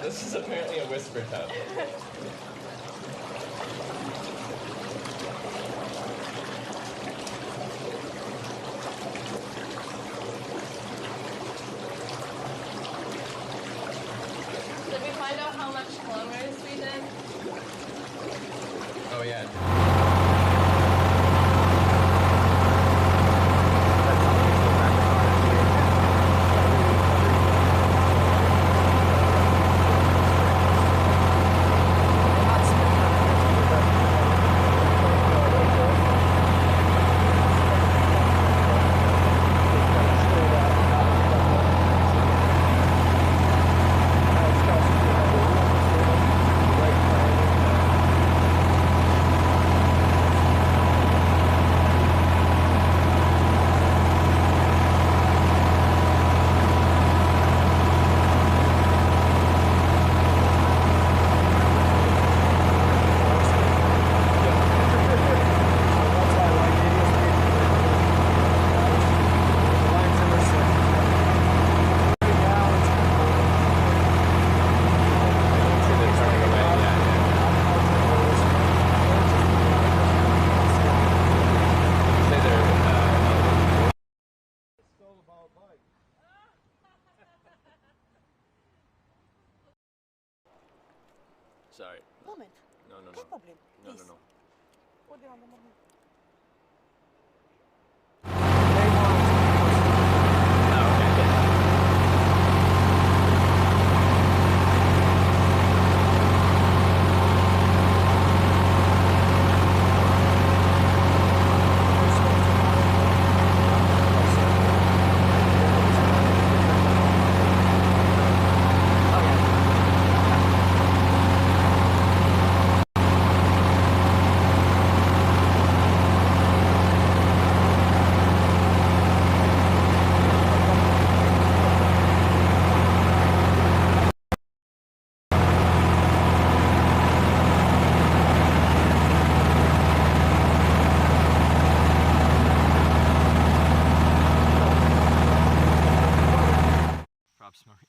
Speaker 3: This is apparently a whisper tub.
Speaker 13: Did we find out how much kilometers we did?
Speaker 3: Oh yeah. Sorry.
Speaker 2: Moment.
Speaker 3: No, no,
Speaker 2: No
Speaker 3: no.
Speaker 2: problem.
Speaker 3: No, no,
Speaker 2: Please.
Speaker 3: no.
Speaker 2: Hold on a moment.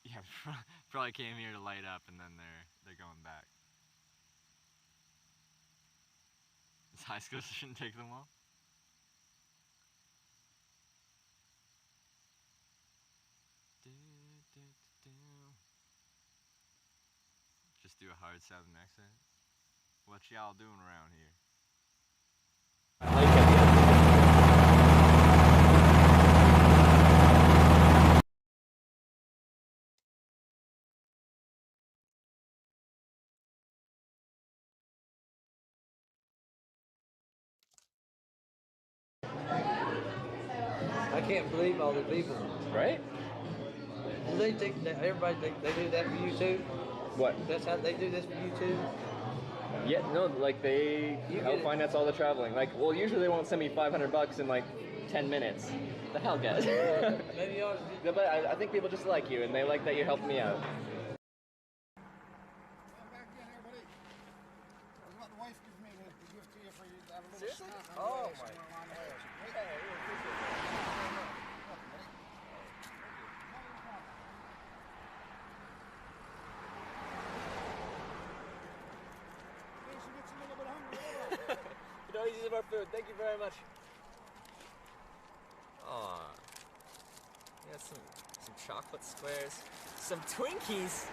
Speaker 7: Yeah, probably came here to light up and then they're going back. This high school shouldn't take them all. Just do a hard southern accent. What y'all doing around here?
Speaker 8: I can't believe all the people.
Speaker 3: Right?
Speaker 8: Do they think that everybody think they do that for you too?
Speaker 3: What?
Speaker 8: That's how they do this for you too?
Speaker 3: Yeah, no, like they help finance all the traveling. Like, well, usually they won't send me $500 in like 10 minutes. The hell, guys?
Speaker 8: Maybe you ought to do.
Speaker 3: No, but I think people just like you, and they like that you're helping me out.
Speaker 8: Seriously? Oh my.
Speaker 19: No, easy of our food. Thank you very much. Aw. You got some chocolate squares, some Twinkies,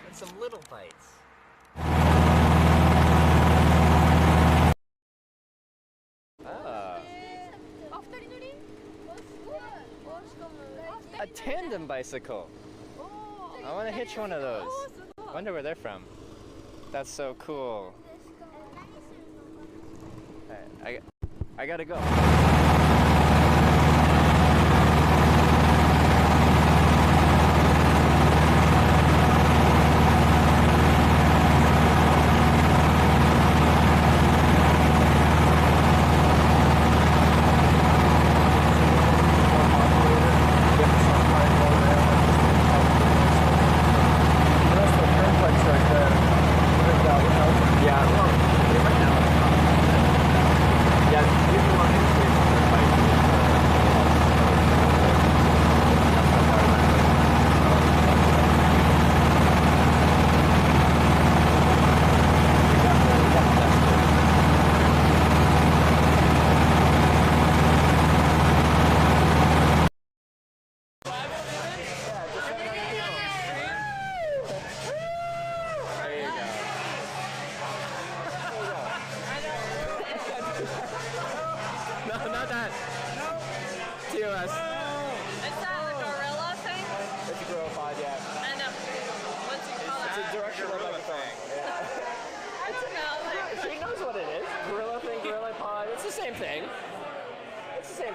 Speaker 19: and some little bites.
Speaker 3: Ah. A tandem bicycle. I want to hitch one of those. Wonder where they're from. That's so cool. I gotta go. Yeah, well, right now. Yeah, usually one of these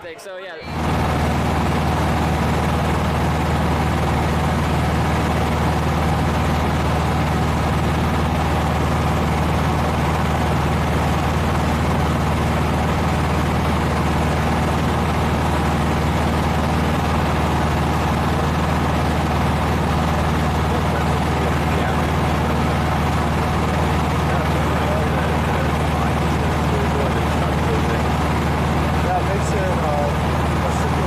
Speaker 10: thing. So yeah.
Speaker 5: That makes it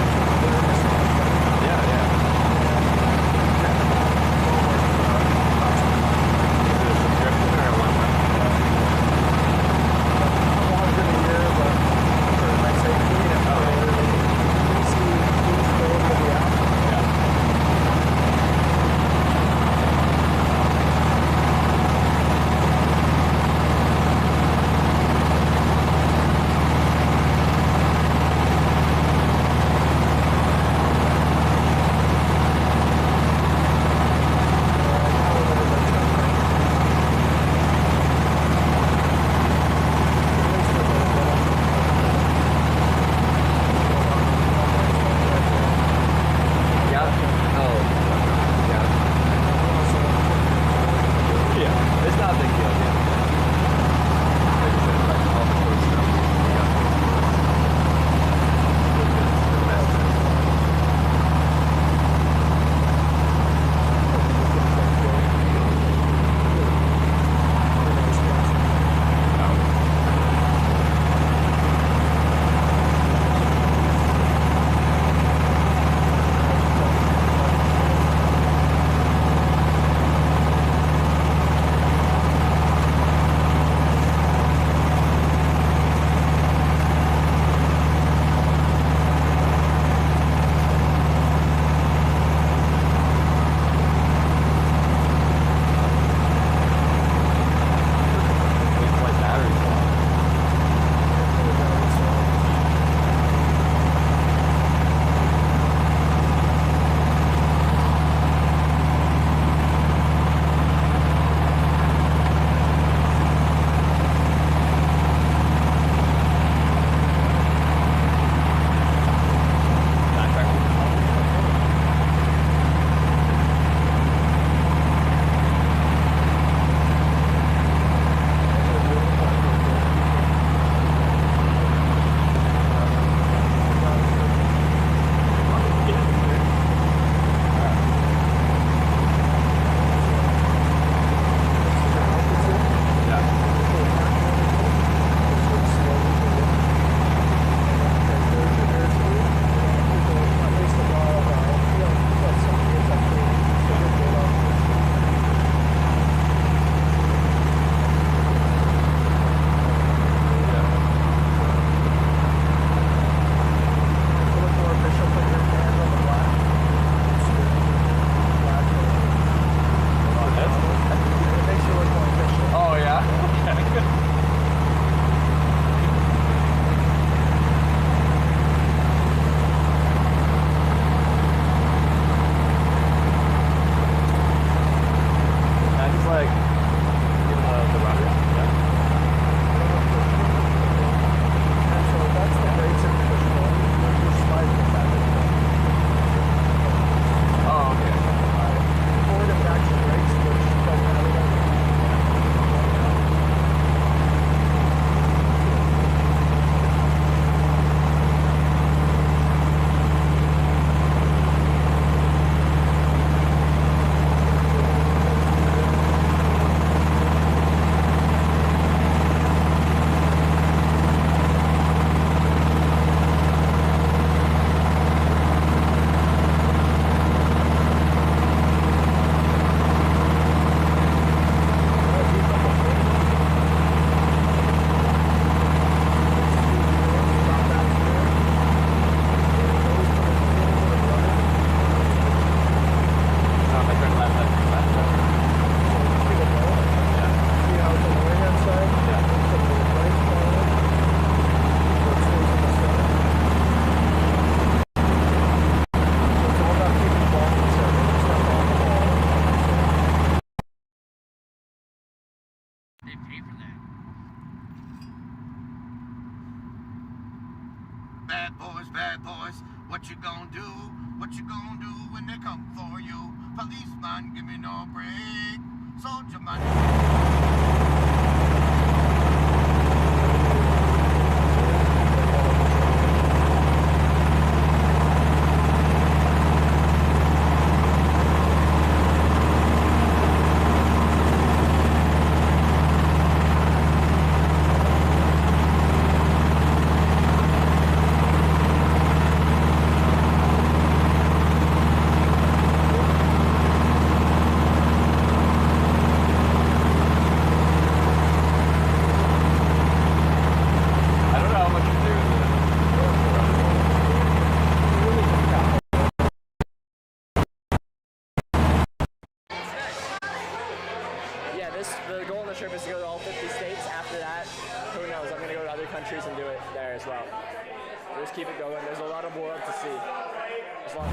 Speaker 10: Bad boys, what you gonna do? What you gonna do when they come for you? Policeman, give me no break. Soldier man.
Speaker 15: The goal of the trip is to go to all 50 states. After that, who knows? I'm going to go to other countries and do it there as well. We'll just keep it going. There's a lot of world to see. There's a lot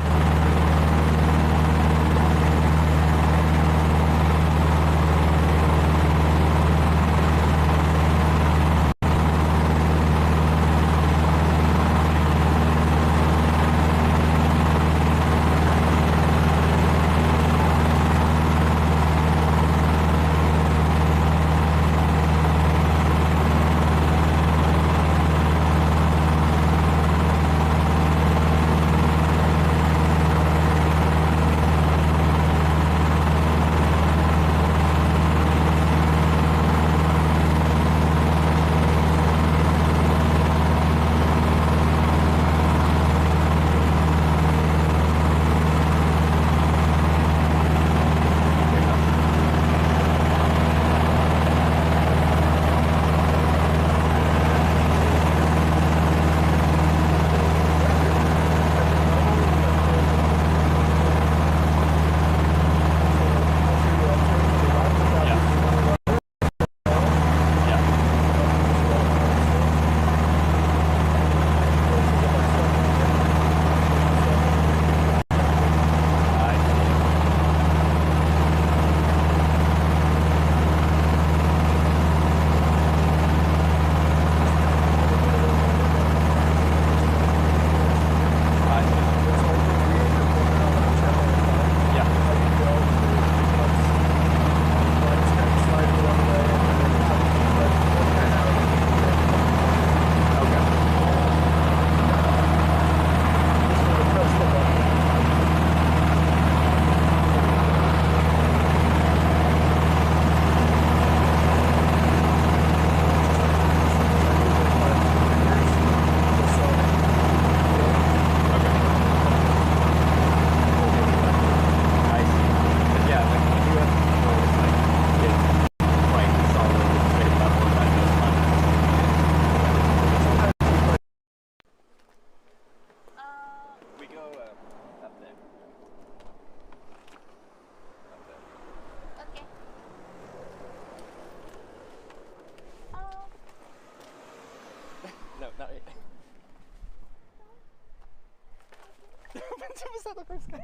Speaker 15: Was that the first guy?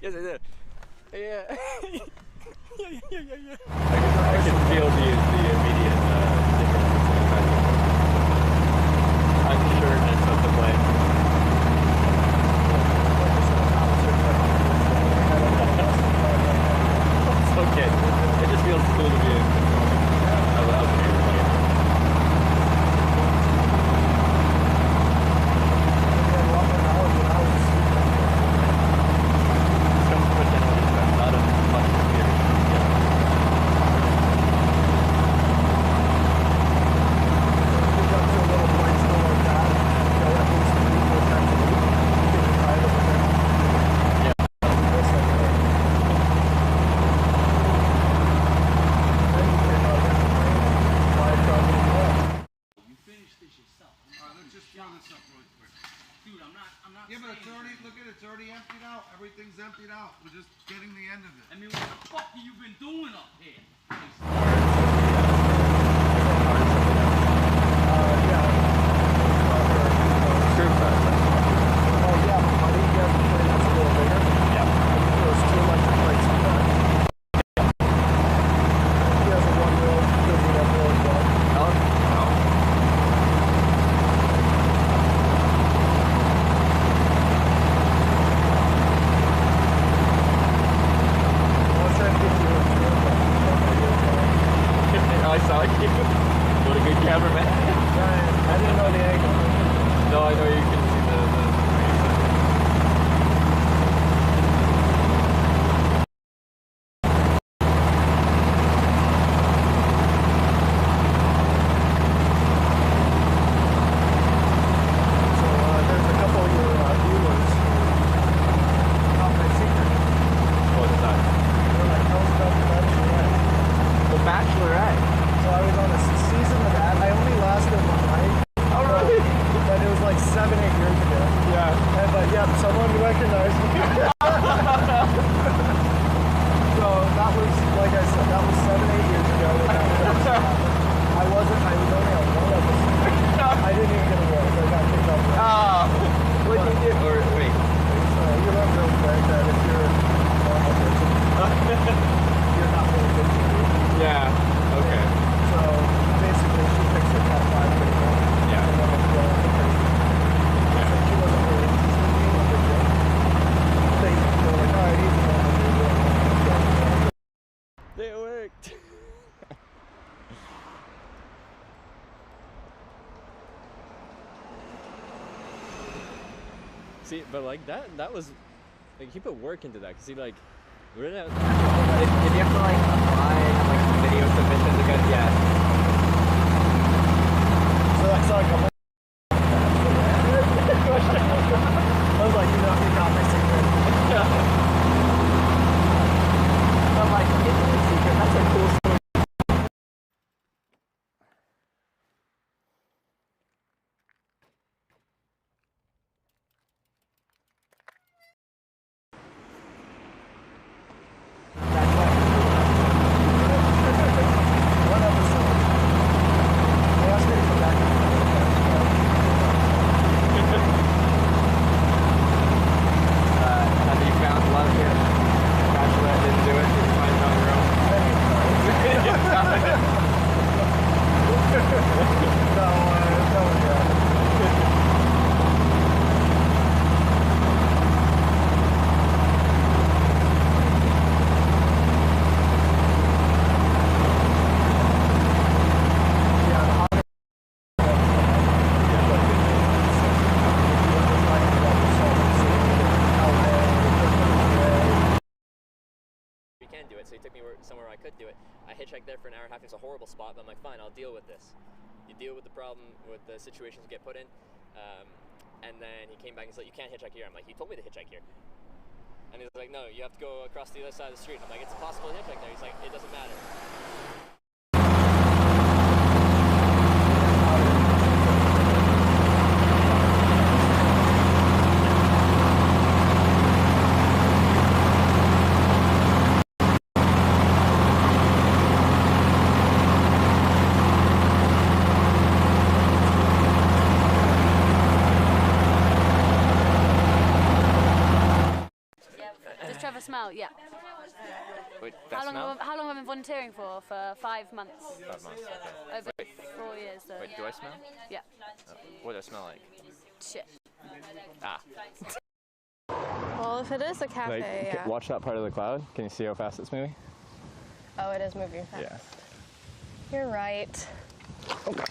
Speaker 15: Yes, I did. Yeah. Yeah.
Speaker 3: I can feel the immediate difference in the unsureness of the plane. It's okay. It just feels cool to be in a bigger plane.
Speaker 10: Yeah, but it's already, look at it, it's already emptied out. Everything's emptied out. We're just getting the end of it.
Speaker 11: I mean, what the fuck have you been doing up here?
Speaker 15: saw you. What a good cameraman.
Speaker 5: I didn't know the angle.
Speaker 15: No, I know you can see the See, but like that was like he put work into that because he like where did that? Did you have to like apply like video submissions again? Yeah.
Speaker 5: So I saw a couple. I was like, you know, you got my secret. I'm like, it's a secret. That's a cool story.
Speaker 15: So he took me somewhere where I could do it. I hitchhiked there for an hour and a half. It's a horrible spot, but I'm like, fine, I'll deal with this. You deal with the problem, with the situations you get put in. And then he came back and he's like, you can't hitchhike here. I'm like, he told me to hitchhike here. And he's like, no, you have to go across the other side of the street. I'm like, it's impossible to hitchhike there. He's like, it doesn't matter.
Speaker 14: Smell, yeah.
Speaker 15: Wait,
Speaker 14: how long have I been volunteering for? For 5 months.
Speaker 15: 5 months. Okay.
Speaker 14: Over 4 years. So.
Speaker 15: Wait, do I smell?
Speaker 14: Yeah.
Speaker 15: What do I smell like?
Speaker 14: Shit.
Speaker 15: Ah.
Speaker 13: Well, if it is a cafe,
Speaker 15: like,
Speaker 13: yeah.
Speaker 15: Watch that part of the cloud. Can you see how fast it's moving?
Speaker 13: Oh, it is moving fast.
Speaker 15: Yeah.
Speaker 13: You're right.
Speaker 15: Okay.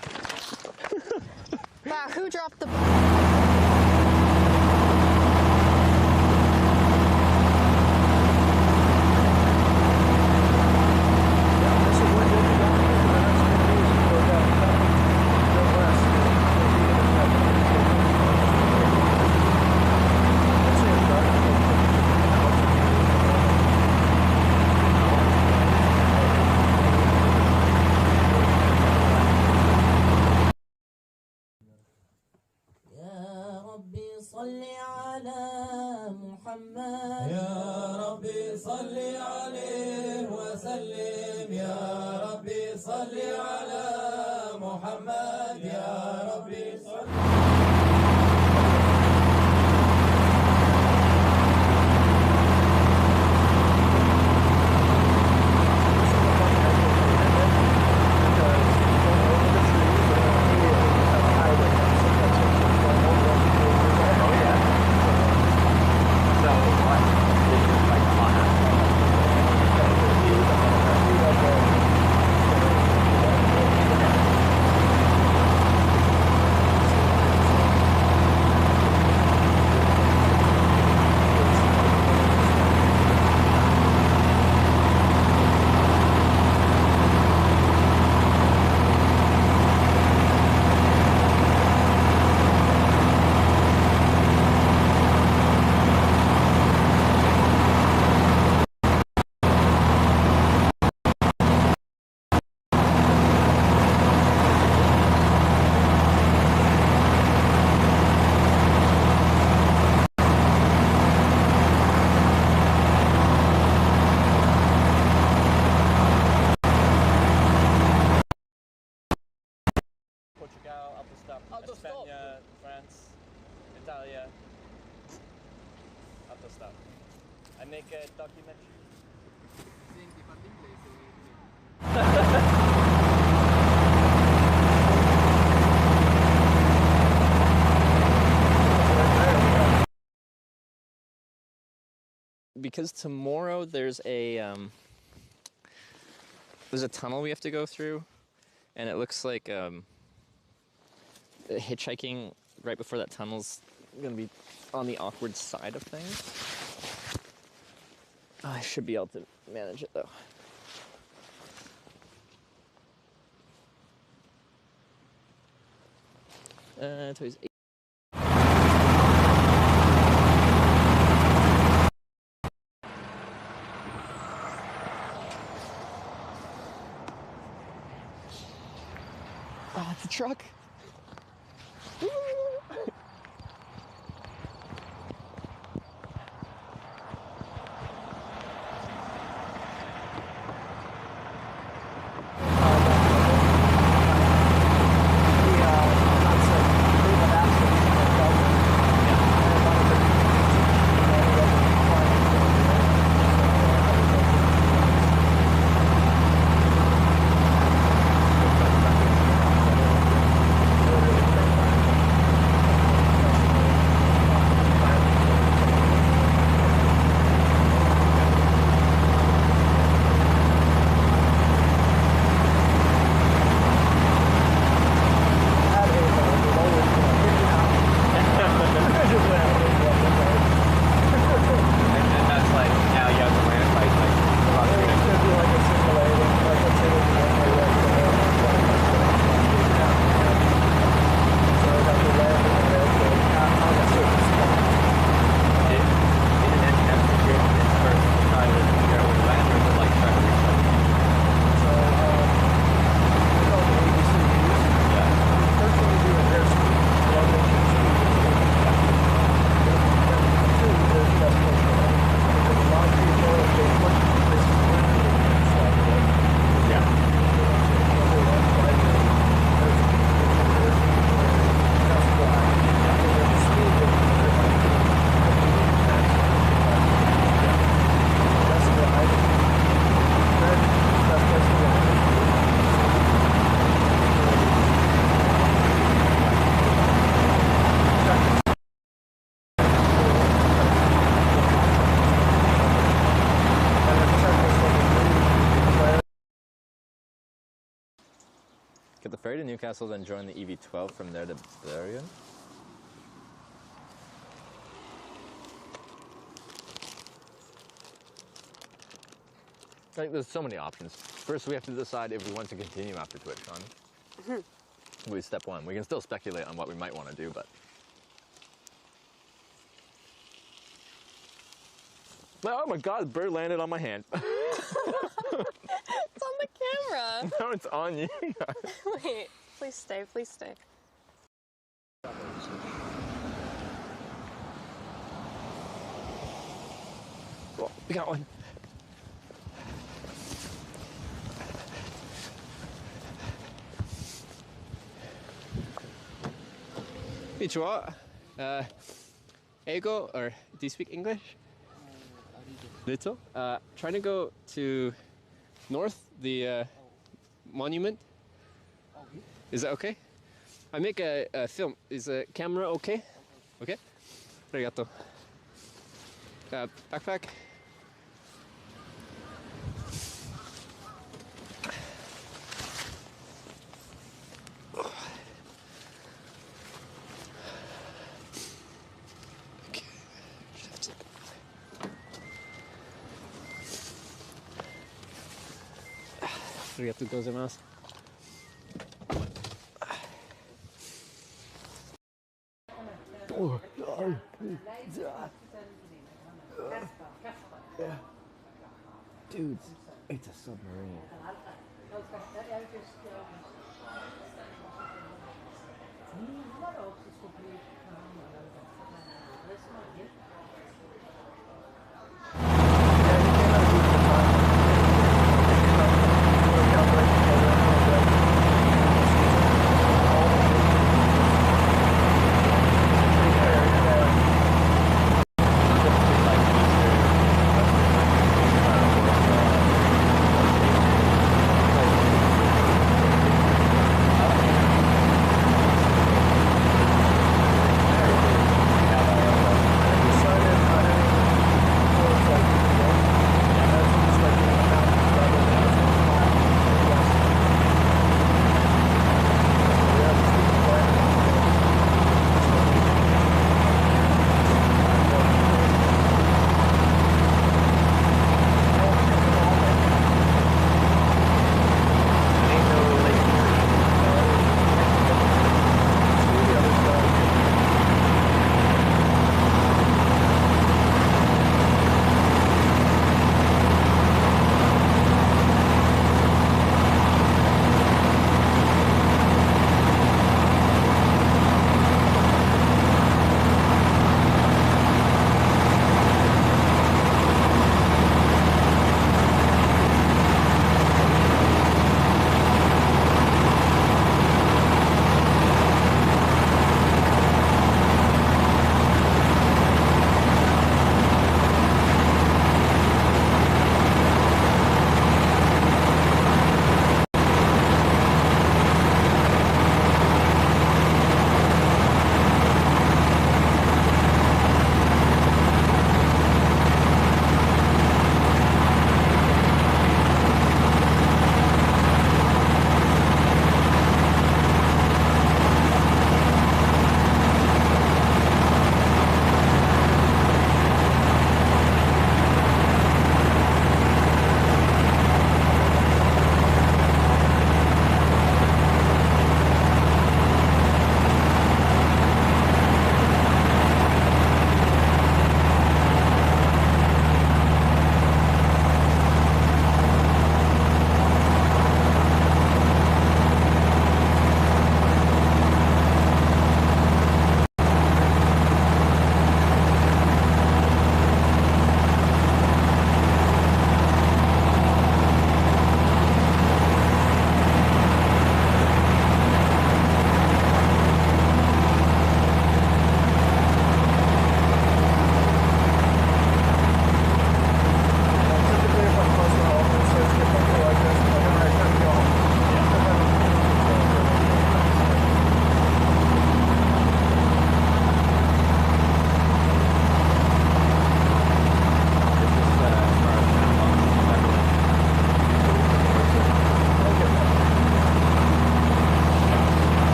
Speaker 13: Wow, who dropped the...
Speaker 16: صل على محمد يا ربي صل عليه وسلم يا ربي صل على محمد يا ربي صل
Speaker 15: Spagna, France, Italia, autostop. I make a documentary. Because tomorrow there's a tunnel we have to go through, and it looks like hitchhiking right before that tunnel's gonna be on the awkward side of things. Oh, I should be able to manage it though. Today's 8. Oh, it's a truck. Get the ferry to Newcastle, then join the EV12 from there to Berrien. Like, there's so many options. First, we have to decide if we want to continue after TwitchCon. With step one. We can still speculate on what we might want to do, but... Oh my god, the bird landed on my hand.
Speaker 13: It's on the camera.
Speaker 3: No, it's on you.
Speaker 13: Wait, please stay, please stay.
Speaker 3: Oh, we got one. Konnichiwa. Eigo, or do you speak English? Little. Trying to go to north, the monument. Is that okay? I make a film. Is the camera okay? Okay. Arigato. Backpack. Arigatou gozaimasu. Oh, yeah. Dude, it's a submarine.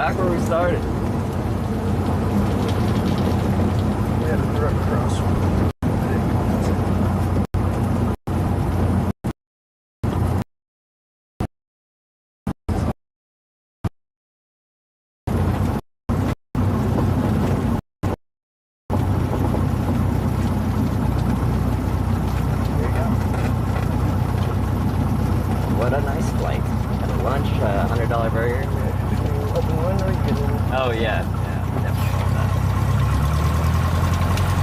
Speaker 3: back where we started.
Speaker 5: We had a direct crosswind.
Speaker 3: What a nice flight. Had a lunch, $100 burger.
Speaker 5: Open window, you can
Speaker 3: Oh yeah, definitely love that.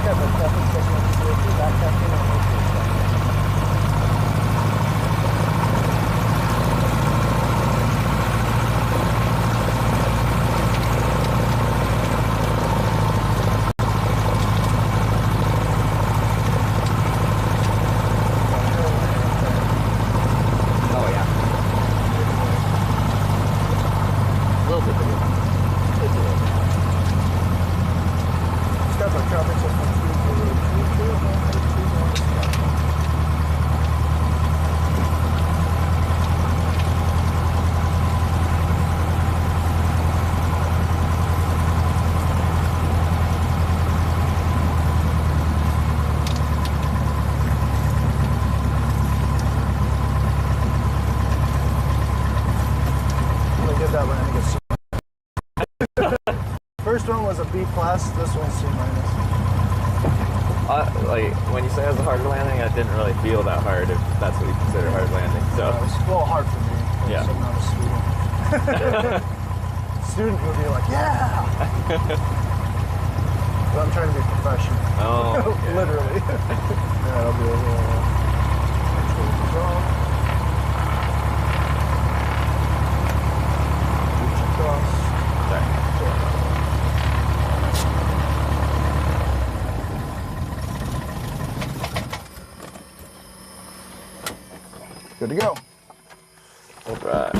Speaker 5: have a traffic signal to that captain on
Speaker 3: Oh yeah. A little bit.
Speaker 5: It's got the traffic signal give that landing a C. First one was a B plus, this one's C minus.
Speaker 3: Like when you say it was a hard landing, it didn't really feel that hard if that's what you consider hard landing. So
Speaker 5: It was a little hard for me.
Speaker 3: Yeah.
Speaker 5: I'm not a student. Student would be like, yeah! But I'm trying to be professional.
Speaker 3: Oh, okay.
Speaker 5: Literally. Yeah, I'll be a little control control. Reach across. Good to go.
Speaker 3: All right.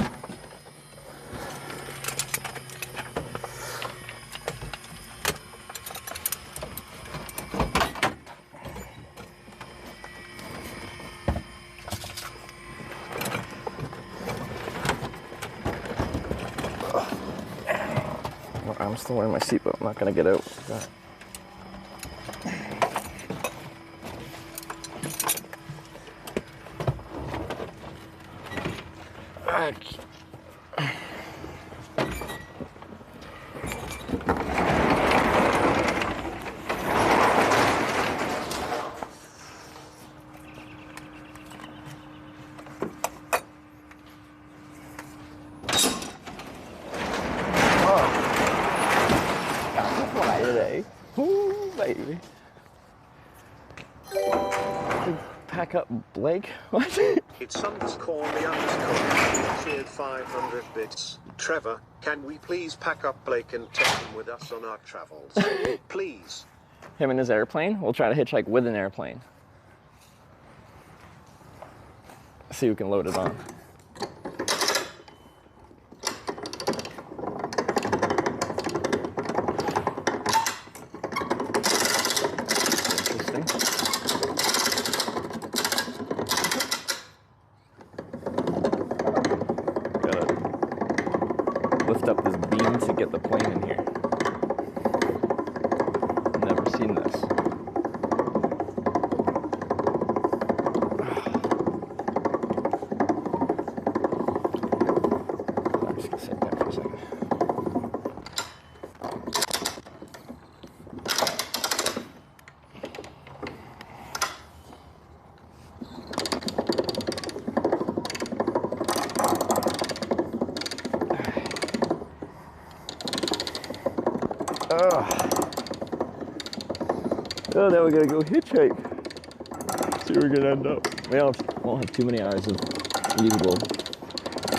Speaker 3: I'm still wearing my seatbelt. I'm not gonna get out. Today. Ooh, baby. Pack up Blake? What?
Speaker 4: It's underscore the underscore cheered 500 bits. Trevor, can we please pack up Blake and take him with us on our travels? Please.
Speaker 3: Him in his airplane? We'll try to hitchhike with an airplane. See who can load it on. Lift up this beam to get the plane in here. Never seen this. I'm just gonna sit down for a second. Oh, now we gotta go hitchhike. See where we're gonna end up. We won't have too many hours of usable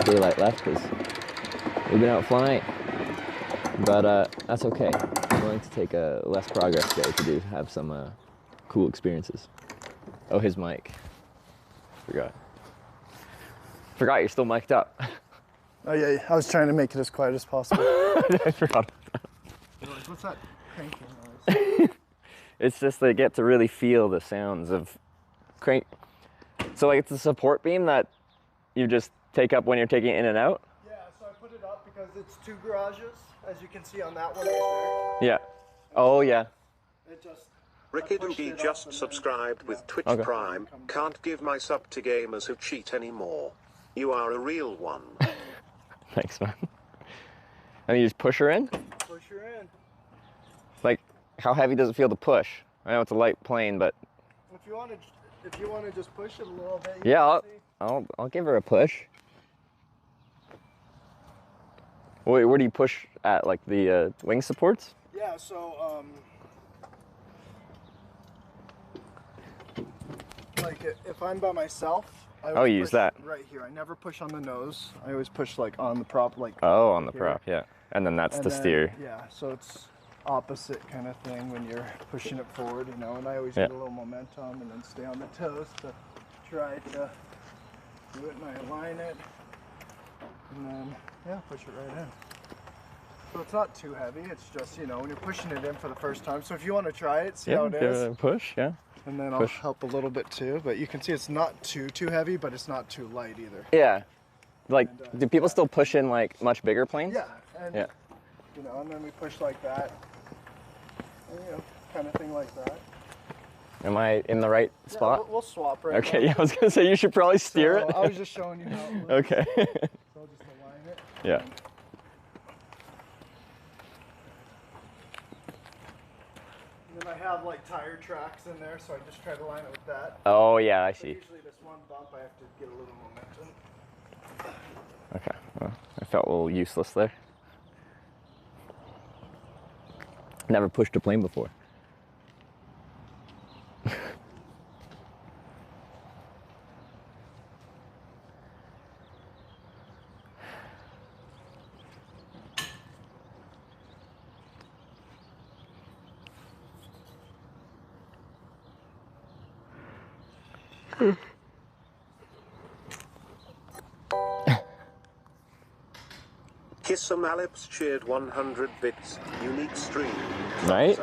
Speaker 3: daylight left because we've been out flying. But that's okay. I'm going to take a less progress day to have some cool experiences. Oh, his mic. Forgot you're still mic'd up.
Speaker 5: Oh yeah, I was trying to make it as quiet as possible.
Speaker 3: I forgot about that.
Speaker 5: What's that cranking noise?
Speaker 3: It's just they get to really feel the sounds of crank. So like it's a support beam that you just take up when you're taking it in and out?
Speaker 5: Yeah, so I put it up because because it's 2 garages, as you can see on that one right
Speaker 3: Yeah. Oh, yeah.
Speaker 5: there. It just
Speaker 4: Rickidoogie just subscribed with Twitch
Speaker 3: Okay.
Speaker 4: Prime. Can't give my sub to gamers who cheat anymore. You are a real one.
Speaker 3: Thanks, man. And you just push her in?
Speaker 5: push her in.
Speaker 3: Like, how heavy does it feel to push? I know it's a light plane, but
Speaker 5: If you want to just push it a little bit.
Speaker 3: yeah, I'll give her a push. Wait, where do you push at? Like the wing supports?
Speaker 5: Yeah. So like if I'm by myself, I always
Speaker 3: use
Speaker 5: push
Speaker 3: that.
Speaker 5: right here. I never push on the nose. I always push like on the prop, like.
Speaker 3: Oh, on the
Speaker 5: here.
Speaker 3: prop, yeah. And then that's
Speaker 5: And
Speaker 3: the
Speaker 5: then,
Speaker 3: steer.
Speaker 5: Yeah, so it's opposite kind of thing when you're pushing it forward, you know, and I always
Speaker 3: Yeah.
Speaker 5: get a little momentum and then stay on the toes to try to do it, and I align it, and then, yeah, push it right in. So it's not too heavy, it's just, you know, when you're pushing it in for the first time. So if you want to try it, see how it
Speaker 3: give
Speaker 5: is.
Speaker 3: it a push, yeah.
Speaker 5: And then I'll
Speaker 3: Push.
Speaker 5: help a little bit too, but you can see it's not too heavy, but it's not too light either.
Speaker 3: Yeah. Like, do people still push in like much bigger planes?
Speaker 5: Yeah, and
Speaker 3: Yeah.
Speaker 5: you know, and then we push like that, and, you know, kind of thing like that.
Speaker 3: Am I in the right
Speaker 5: Yeah,
Speaker 3: spot?
Speaker 5: we'll swap right
Speaker 3: Okay,
Speaker 5: now.
Speaker 3: yeah, I was gonna say you should probably steer
Speaker 5: So
Speaker 3: it.
Speaker 5: I was just showing you how it looks.
Speaker 3: Okay.
Speaker 5: So I'll just align it.
Speaker 3: Yeah.
Speaker 5: And then I have like tire tracks in there, so I just try to line it with that.
Speaker 3: Oh, yeah, I
Speaker 5: But
Speaker 3: see.
Speaker 5: usually this one bump, I have to get a little momentum.
Speaker 3: Okay, well, I felt a little useless there. Never pushed a plane before.
Speaker 4: Kiss Malips cheered 100 bits. Unique stream.
Speaker 3: Right?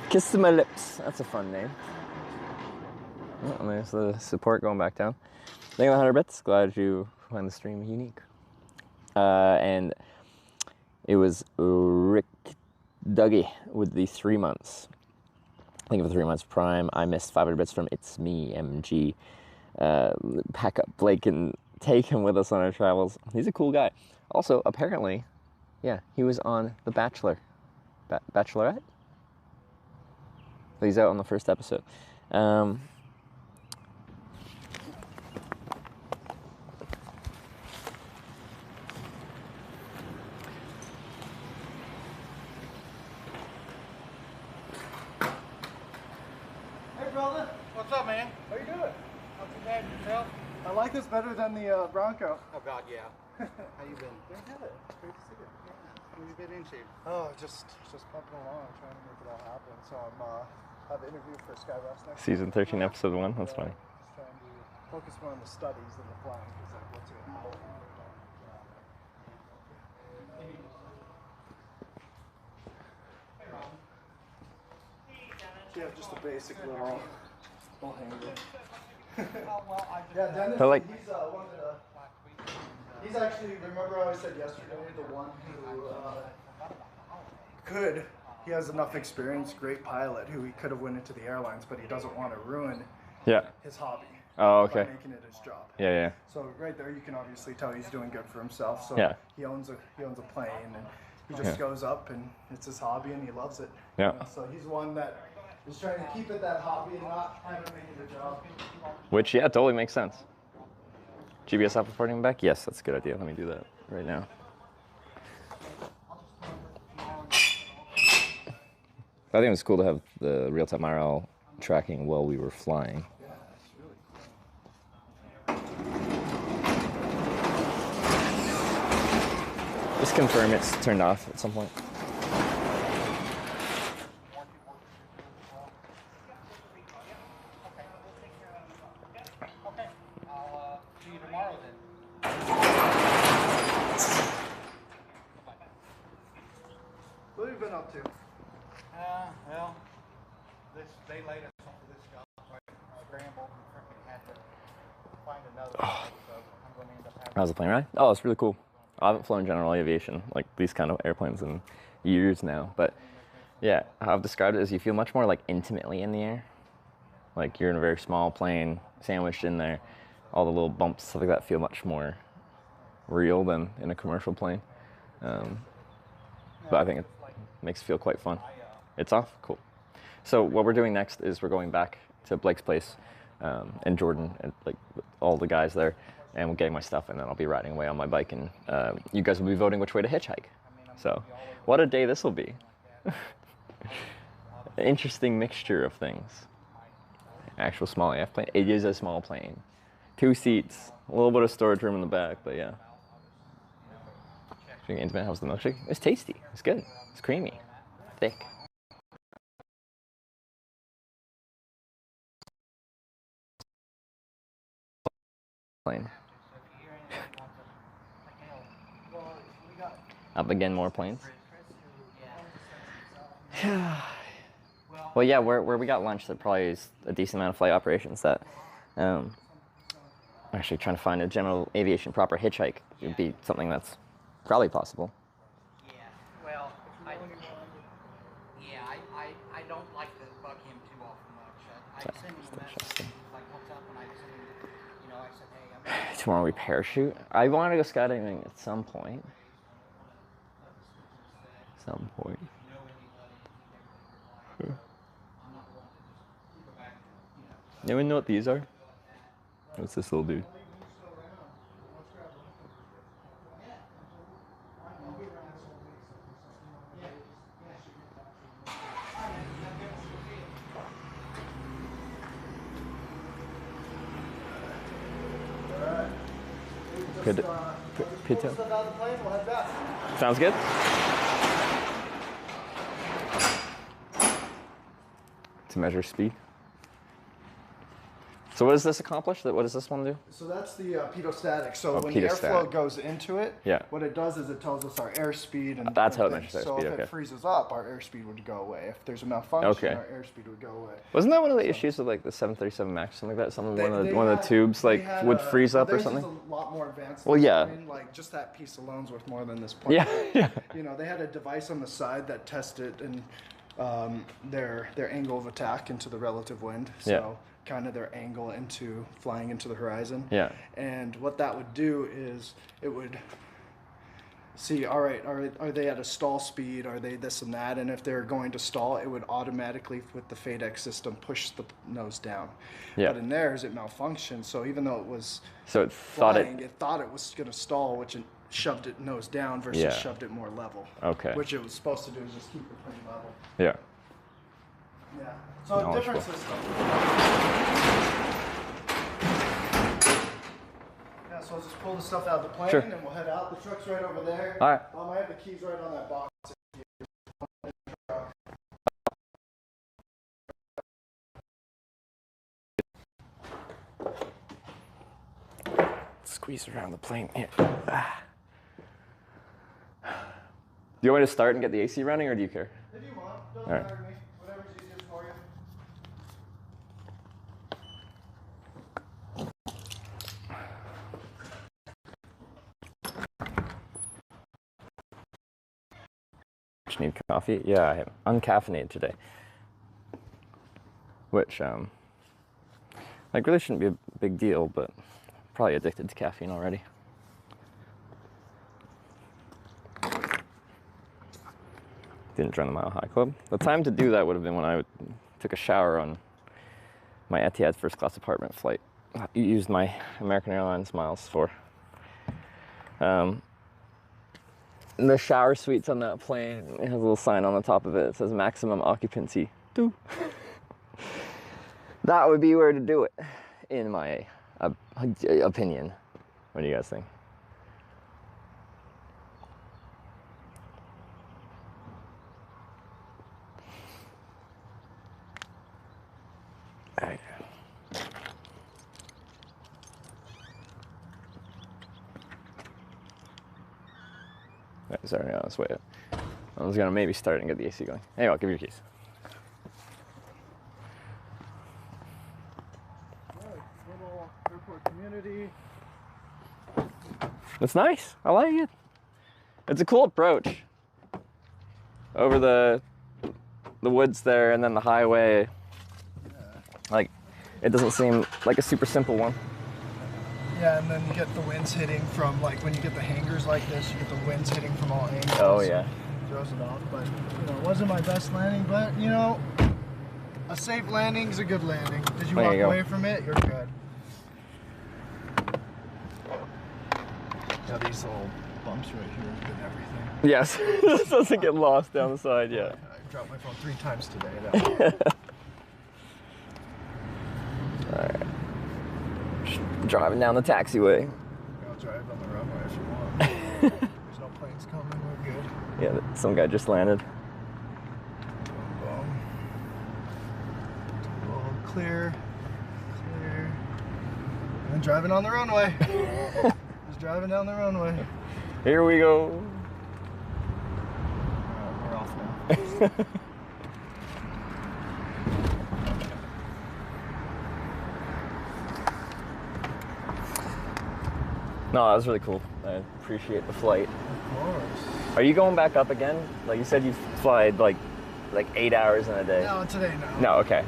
Speaker 3: Kiss my lips. That's a fun name. Oh, and there's the support going back down. Thank you, 100 bits. Glad you find the stream unique. And it was Rick Dougie with the 3 months. Thank you for 3 months Prime. I missed 500 bits from It's Me, MG. Pack up Blake and take him with us on our travels. He's a cool guy. Also, apparently, yeah, he was on The Bachelor. Bachelorette? He's out on the first episode.
Speaker 5: Hey, brother.
Speaker 18: What's up, man?
Speaker 5: How you doing?
Speaker 18: Not too bad yourself?
Speaker 5: I like this better than the Bronco.
Speaker 18: Oh God, yeah. How you been?
Speaker 5: Doing good. Great to see you.
Speaker 18: What you been into?
Speaker 5: Oh, just pumping along, trying to make it all happen. So I'm have an interview for Skywest next
Speaker 3: Season 13, episode 1. That's funny.
Speaker 5: Just trying to focus more on the studies than the flying, because like what's it about? Yeah, just a basic little hangar. Yeah, Dennis,
Speaker 3: So, like-
Speaker 5: he's one of the. He's actually, remember I said yesterday, the one who could. He has enough experience, great pilot, who he could have went into the airlines, but he doesn't want to ruin
Speaker 3: Yeah.
Speaker 5: his hobby.
Speaker 3: Oh, okay.
Speaker 5: By making it his job.
Speaker 3: Yeah, yeah.
Speaker 5: So right there, you can obviously tell he's doing good for himself. So
Speaker 3: Yeah.
Speaker 5: he owns a plane, and he just
Speaker 3: Yeah.
Speaker 5: goes up, and it's his hobby, and he loves it.
Speaker 3: Yeah.
Speaker 5: You know, so he's one that is trying to keep it that hobby and not have it make it a job.
Speaker 3: Which, yeah, totally makes sense. GBS off reporting back? Yes, that's a good idea. Let me do that right now. I think it was cool to have the real-time IRL tracking while we were flying. Just confirm it's turned off at some point.
Speaker 18: I'll see you tomorrow then.
Speaker 5: What have you been up to?
Speaker 18: Well, they laid us off of this job. I scrambled and freaking had to find another one, so I'm going to end up having.
Speaker 3: How's the plane ride? Oh, it's really cool. I haven't flown general aviation, like these kind of airplanes, in years now. But yeah, how I've described it is you feel much more like intimately in the air. Like you're in a very small plane, sandwiched in there. All the little bumps, stuff like that, feel much more real than in a commercial plane. But I think it makes it feel quite fun. It's off? Cool. So what we're doing next is we're going back to Blake's place in Jordan, and like all the guys there, and we're getting my stuff, and then I'll be riding away on my bike, and you guys will be voting which way to hitchhike. So what a day this will be. An interesting mixture of things. Actual small AF plane. It is a small plane. 2 seats, a little bit of storage room in the back, but yeah. Being intimate, how's the milkshake? It's tasty. It's good. It's creamy. Thick. Plane. Up again, more planes. Well, yeah, where we got lunch, that probably is a decent amount of flight operations. That actually trying to find a general aviation proper hitchhike would be something that's probably possible.
Speaker 18: Well, I don't like to bug him too often much. I send him a message, like what's up, and I send him, I said, hey, I'm
Speaker 3: Tomorrow we parachute. I want to go skydiving at some point. Anyone know what these are? What's this little dude? Pito. Sounds good. To measure speed. So what does this accomplish? What does this one do?
Speaker 5: So that's the pedostatic. So when
Speaker 3: pedostatic.
Speaker 5: the airflow goes into it,
Speaker 3: yeah,
Speaker 5: what it does is it tells us our airspeed. And
Speaker 3: that's how it measures airspeed.
Speaker 5: So if it freezes up, our airspeed would go away. If there's a malfunction, our airspeed would go away.
Speaker 3: Wasn't that one of the issues with like the 737 MAX, something like that? One of the tubes like would freeze up or something?
Speaker 5: Theirs is a lot more advanced.
Speaker 3: Well, yeah.
Speaker 5: Plane. Like just that piece alone's worth more than this plane.
Speaker 3: Yeah.
Speaker 5: They had a device on the side that tested and their angle of attack into the relative wind. So kind of their angle into flying into the horizon.
Speaker 3: Yeah.
Speaker 5: And what that would do is it would see, all right, are they at a stall speed? Are they this and that? And if they're going to stall, it would automatically, with the FADEC system, push the nose down.
Speaker 3: Yeah.
Speaker 5: But in theirs, it malfunctioned. So even though it was
Speaker 3: it
Speaker 5: thought it was going to stall, which it shoved it nose down versus shoved it more level.
Speaker 3: Okay.
Speaker 5: Which it was supposed to do is just keep the plane level.
Speaker 3: Yeah.
Speaker 5: Yeah. So a different system. Yeah, so I'll just pull the stuff out of the plane and we'll head out. The truck's right over there.
Speaker 3: All right.
Speaker 5: I have the keys right on that box.
Speaker 3: Squeeze around the plane. Here. Do you want me to start and get the AC running, or do you care?
Speaker 5: If you want, don't
Speaker 3: All right.
Speaker 5: matter to me. Whatever's easiest for you.
Speaker 3: Need coffee? Yeah, I am uncaffeinated today. Which, like, really shouldn't be a big deal, but probably addicted to caffeine already. Didn't join the Mile High Club. The time to do that would have been when I took a shower on my Etihad first class apartment flight. I used my American Airlines miles for. The shower suites on that plane, it has a little sign on the top of it. It says maximum occupancy. That would be where to do it, in my opinion. What do you guys think? It's already on its way up. I was gonna maybe start and get the AC going. Anyway, I'll give you your keys.
Speaker 5: Little airport community.
Speaker 3: It's nice. I like it. It's a cool approach. Over the woods there, and then the highway. Like, it doesn't seem like a super simple one.
Speaker 5: Yeah, and then you get the winds hitting from, like, when you get the hangars like this, you get the winds hitting from all angles.
Speaker 3: Oh, yeah.
Speaker 5: Throws it off, but, you know, it wasn't my best landing, but, you know, a safe landing's a good landing. Did you walk away from it? You're good. Yeah, these little bumps right here have been everything.
Speaker 3: Yes, this doesn't get lost down the side, yeah.
Speaker 5: I dropped my phone 3 times today.
Speaker 3: Alright. Driving down the taxiway.
Speaker 5: I'll drive on the runway if you want. There's no planes coming, we're good.
Speaker 3: Yeah, some guy just landed.
Speaker 5: Clear. And driving on the runway. Just driving down the runway.
Speaker 3: Here we go.
Speaker 5: We're off now.
Speaker 3: No, that was really cool. I appreciate the flight.
Speaker 5: Of course.
Speaker 3: Are you going back up again? Like you said, you fly like 8 hours in a day.
Speaker 5: No, today no.
Speaker 3: No, okay.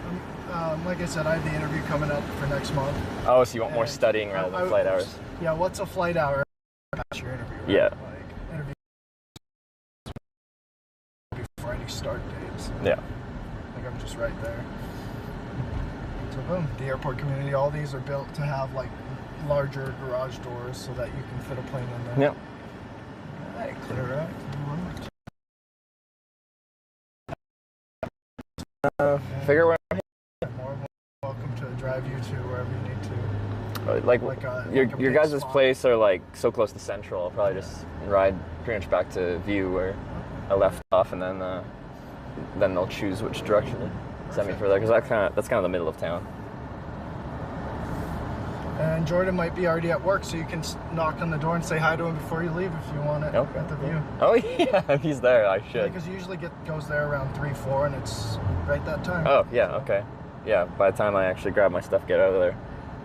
Speaker 5: Like I said, I have the interview coming up for next month.
Speaker 3: Oh, so you want more studying rather than flight hours?
Speaker 5: Yeah, what's a flight hour? That's your interview, right?
Speaker 3: Yeah.
Speaker 5: Like, interview before any start dates.
Speaker 3: Yeah.
Speaker 5: Like, I'm just right there. So boom, the airport community, all these are built to have like larger garage doors so that you can fit a plane in there.
Speaker 3: Yeah.
Speaker 5: Hey, clear out.
Speaker 3: Figure where
Speaker 5: More than welcome to drive you to wherever you need to.
Speaker 3: like your
Speaker 5: big
Speaker 3: guys'
Speaker 5: spot.
Speaker 3: place are like so close to Central. I'll probably just ride pretty much back to View where I left off, and then they'll choose which direction to send me further, because that's kind of the middle of town.
Speaker 5: And Jordan might be already at work, so you can knock on the door and say hi to him before you leave if you want it at the View.
Speaker 3: Oh yeah, if he's there, I should.
Speaker 5: Because usually goes there around 3, 4, and it's right that time.
Speaker 3: Oh yeah, okay. Yeah, by the time I actually grab my stuff, get out of there,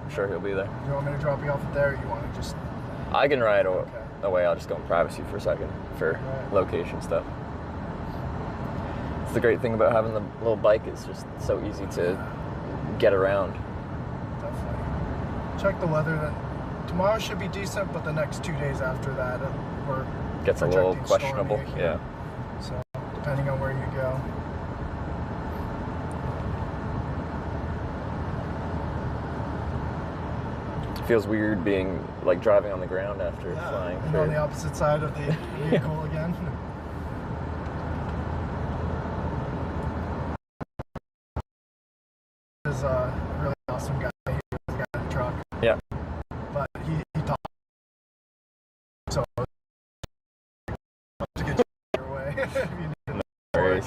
Speaker 3: I'm sure he'll be there.
Speaker 5: Do you want me to drop you off there, or you want to just...
Speaker 3: I can ride away. I'll just go in privacy for a second for location stuff. It's the great thing about having the little bike. It's just so easy to get around.
Speaker 5: Definitely. Check the weather. Then tomorrow should be decent, but the next 2 days after that, we're
Speaker 3: gets a little
Speaker 5: projecting
Speaker 3: questionable.
Speaker 5: stormy.
Speaker 3: Yeah.
Speaker 5: So depending on where you go.
Speaker 3: It feels weird being like driving on the ground after flying.
Speaker 5: And on the opposite side of the vehicle again. Is a really awesome guy. He was the guy in the truck.
Speaker 3: Yeah.
Speaker 5: But he taught. So to get your way. If you need
Speaker 3: Worries.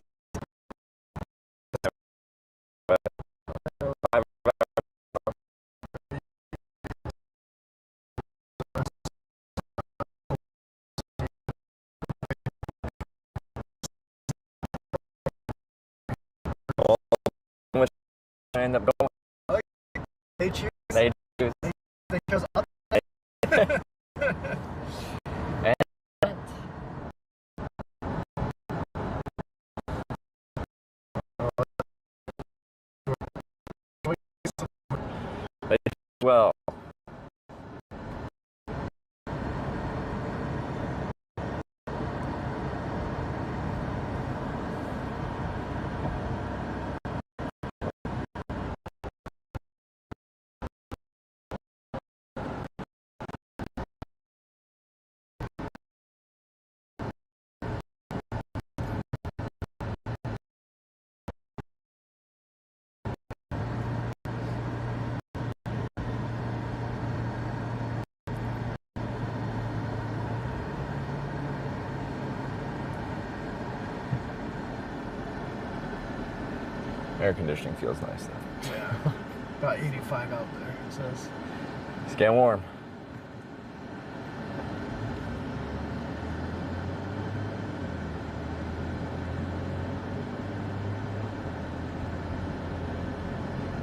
Speaker 3: I end up going.
Speaker 5: They choose.
Speaker 3: They choose.
Speaker 5: They chose up.
Speaker 3: Well. Air conditioning feels nice though.
Speaker 5: Yeah. About 85 out there, it says.
Speaker 3: It's getting warm.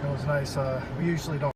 Speaker 5: It was nice. We usually don't.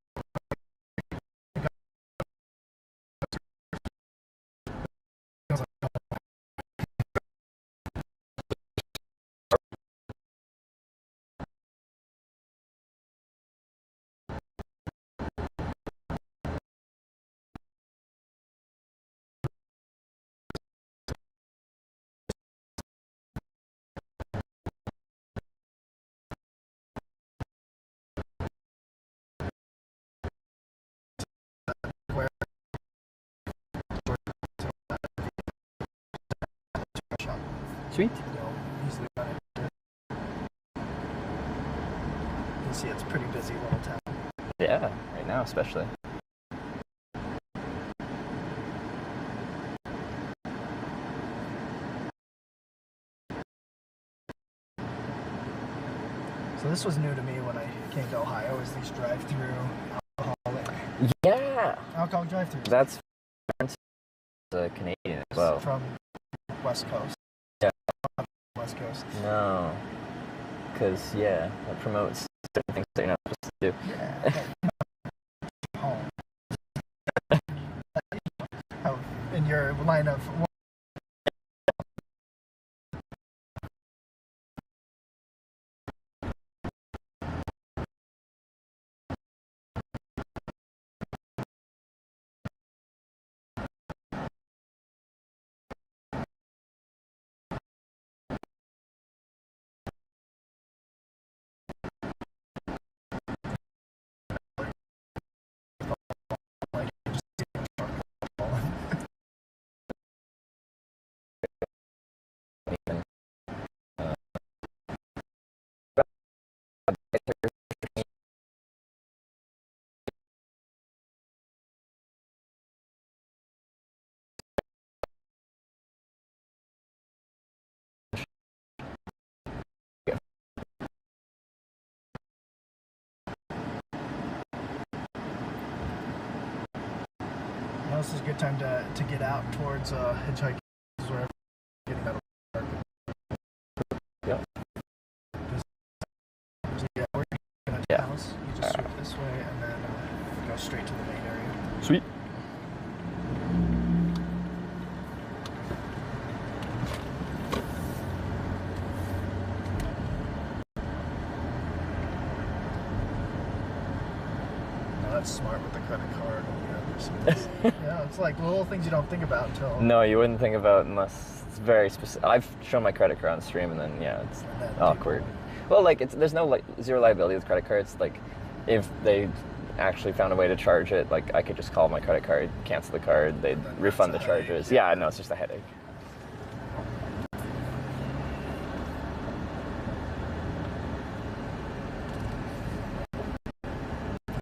Speaker 3: Sweet.
Speaker 5: You'll easily run into it. You can see it's a pretty busy little town.
Speaker 3: Yeah, right now especially.
Speaker 5: So this was new to me when I came to Ohio, is these drive-through alcoholic.
Speaker 3: Yeah.
Speaker 5: Alcoholic drive-throughs.
Speaker 3: That's Canadian as well.
Speaker 5: From West Coast.
Speaker 3: Yeah.
Speaker 5: West Coast.
Speaker 3: No. Because, yeah, that promotes certain things that you're not supposed to do.
Speaker 5: Yeah. Home. In your line of... This is a good time to get out towards Hitchhiking. This is where getting out of park.
Speaker 3: Yep.
Speaker 5: Yeah, we're going to the house. You just swoop this way and then go straight to the main area.
Speaker 3: Sweet.
Speaker 5: That's smart with the credit card. Yeah, it's like little things you don't think about until...
Speaker 3: No, you wouldn't think about unless it's very specific. I've shown my credit card on stream and then, yeah, it's awkward. Well, like, there's no, like, zero liability with credit cards. Like, if they actually found a way to charge it, like, I could just call my credit card, cancel the card, they'd refund the charges. Yeah, no, it's just a headache.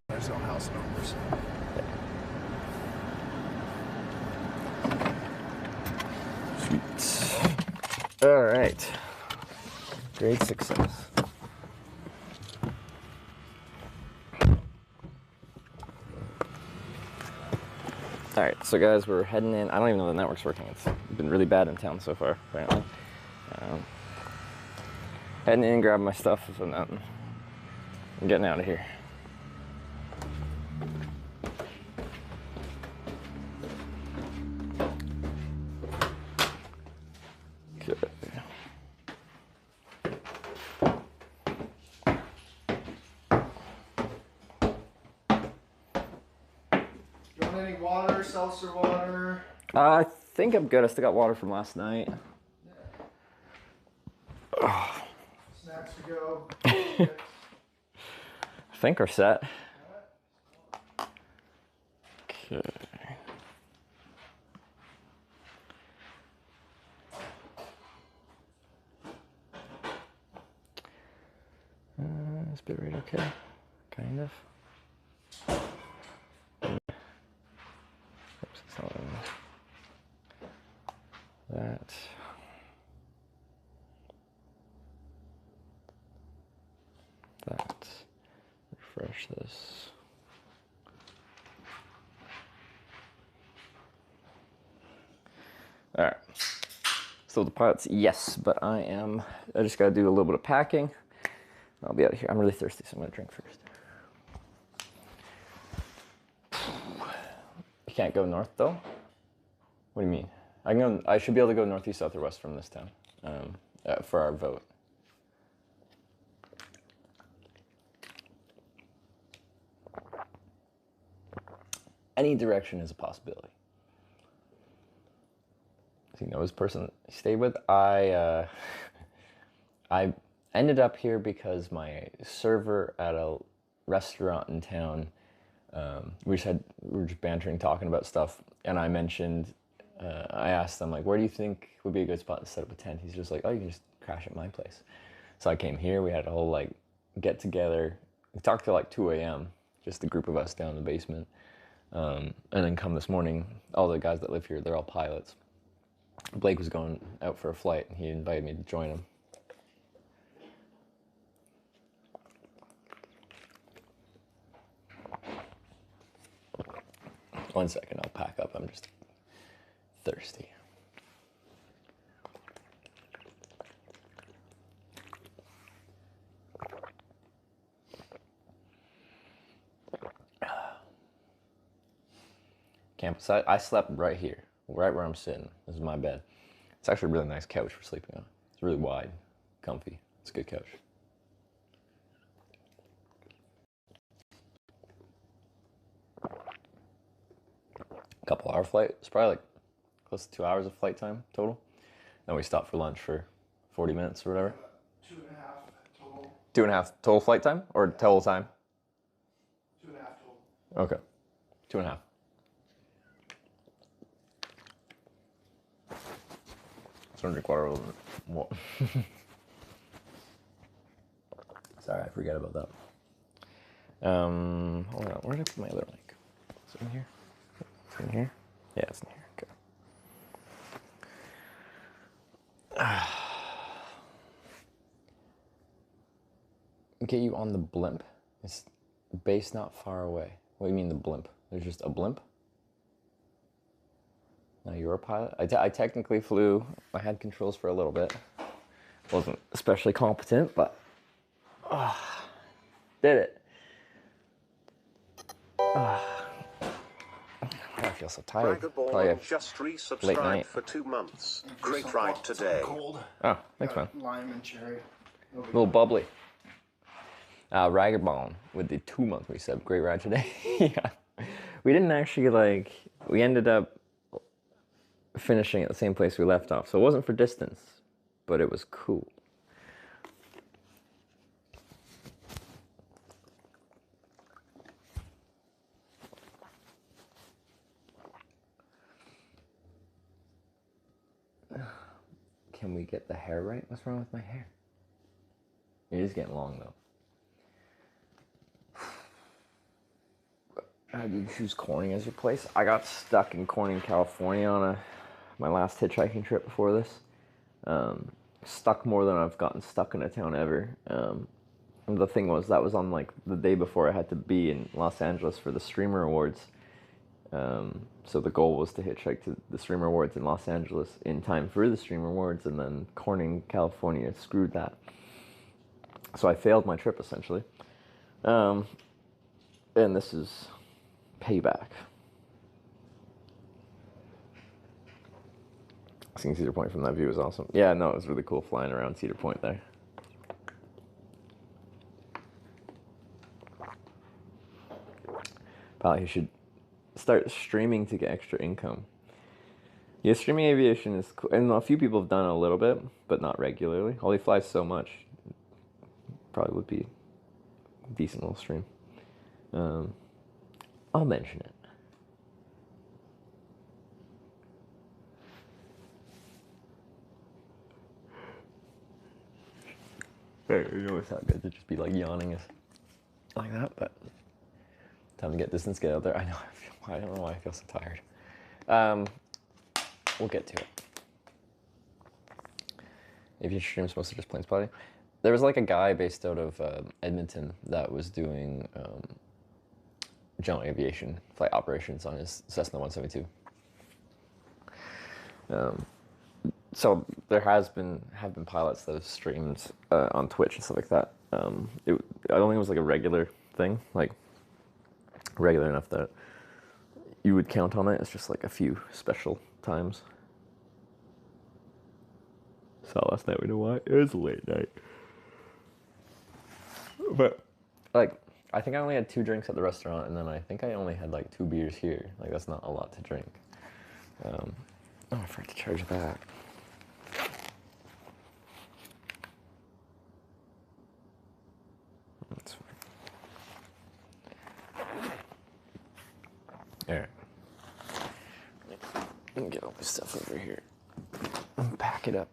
Speaker 5: There's no house numbers.
Speaker 3: Sweet. All right. Great success. All right, so guys, we're heading in. I don't even know if the network's working. It's been really bad in town so far, apparently. Heading in, grabbing my stuff, and then I'm getting out of here.
Speaker 5: Seltzer water?
Speaker 3: I think I'm good. I still got water from last night.
Speaker 5: Snacks to go.
Speaker 3: I think we're set. Okay. This bit right okay? Kind of. That. That. Refresh this. All right. So the pilot's yes, but I just gotta do a little bit of packing. I'll be out of here. I'm really thirsty, so I'm gonna drink first. You can't go north though? What do you mean? I should be able to go northeast, south, or west from this town for our vote. Any direction is a possibility. Does he know his person he stayed with? I ended up here because my server at a restaurant in town, we were just bantering, talking about stuff, and I mentioned I asked him, like, where do you think would be a good spot to set up a tent? He's just like, oh, you can just crash at my place. So I came here. We had a whole, like, get together. We talked till like 2 a.m., just a group of us down in the basement. And then come this morning, all the guys that live here, they're all pilots. Blake was going out for a flight, and he invited me to join him. One second, I'll pack up. I'm just thirsty. Campus. I slept right here, right where I'm sitting. This is my bed. It's actually a really nice couch for sleeping on. It's really wide, comfy. It's a good couch. Couple hour flight. It's probably like close to 2 hours of flight time total. Then we stopped for lunch for 40 minutes or whatever.
Speaker 5: 2.5 total.
Speaker 3: 2.5 total flight time or total time?
Speaker 5: 2.5 total.
Speaker 3: Okay. 2.5. So I'm drink water. What? Sorry, I forget about that. Hold on. Where did I put my other mic? Is it in here? It's in here? Yeah, it's in here. Okay. Get you on the blimp. It's base not far away. What do you mean the blimp? There's just a blimp? No, you're a pilot? I technically flew. I had controls for a little bit. Wasn't especially competent, but did it. I feel so tired. Probably
Speaker 4: just
Speaker 3: late
Speaker 4: resubscribed
Speaker 3: night.
Speaker 4: for 2 months. Great ride today.
Speaker 5: Cold.
Speaker 3: Oh, thanks, man.
Speaker 5: Lime and cherry.
Speaker 3: A little bubbly. Ragabone with the 2-month resub. Great ride today. Yeah. We didn't actually we ended up finishing at the same place we left off. So it wasn't for distance, but it was cool. Can we get the hair right? What's wrong with my hair? It is getting long though. Did you choose Corning as your place? I got stuck in Corning, California on my last hitchhiking trip before this. Stuck more than I've gotten stuck in a town ever. And the thing was, that was on like the day before I had to be in Los Angeles for the Streamer Awards. So the goal was to hitchhike to the Streamer Awards in Los Angeles in time for the Streamer Awards, and then Corning, California screwed that. So I failed my trip essentially. And this is payback. Seeing Cedar Point from that view is awesome. Yeah, no, it was really cool flying around Cedar Point there. Pal, you should start streaming to get extra income. Yeah, streaming aviation is cool, and a few people have done it a little bit, but not regularly. All he flies so much, probably would be a decent little stream. I'll mention it. You know it's not good to just be like yawning like that, but time to get distance, get out there. I know, I don't know why I feel so tired. We'll get to it. Aviation streams mostly just plane spotting. There was like a guy based out of Edmonton that was doing general aviation flight operations on his Cessna 172. So there have been pilots that have streamed on Twitch and stuff like that. I don't think it was like a regular thing, like regular enough that you would count on it. It's just like a few special times. So last night, we know why? It was a late night. But like, I think I only had 2 drinks at the restaurant, and then I think I only had like 2 beers here. Like, that's not a lot to drink. Oh, I forgot to charge that. That's fine. All right. and get all my stuff over here and pack it up.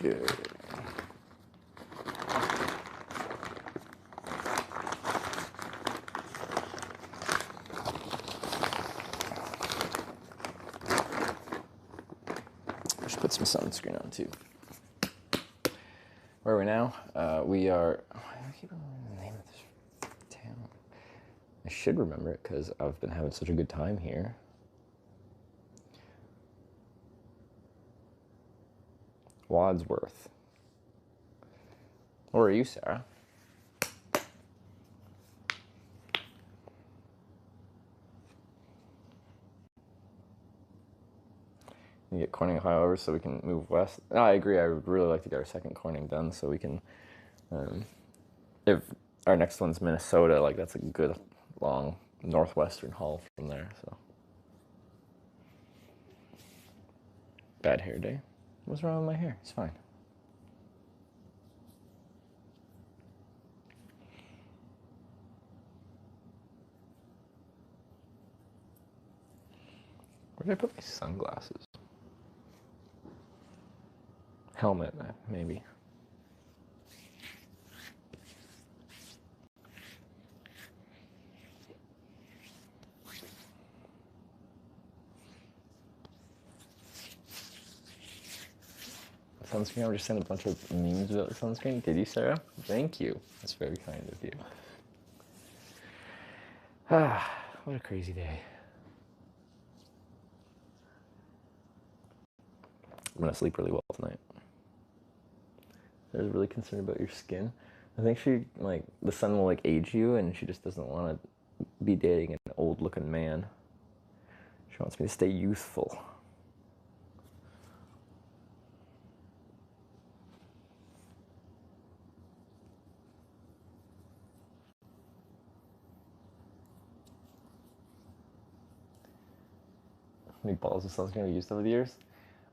Speaker 3: Okay. I should put some sunscreen on too. Where are we now? We are. Why do I keep remembering the name of this town? I should remember it because I've been having such a good time here. Wadsworth. Where are you, Sarah? You get Corning, Ohio over so we can move west. No, I agree. I would really like to get our second Corning done so we can, if our next one's Minnesota, like that's a good long northwestern haul from there, so. Bad hair day. What's wrong with my hair? It's fine. Where did I put my sunglasses? Helmet, maybe. Sunscreen, I just sent a bunch of memes about the sunscreen. Did you, Sarah? Thank you. That's very kind of you. Ah, what a crazy day. I'm gonna sleep really well tonight. I was really concerned about your skin. I think she, like, the sun will, like, age you, and she just doesn't want to be dating an old-looking man. She wants me to stay youthful. How many bottles of sunscreen have you used over the years?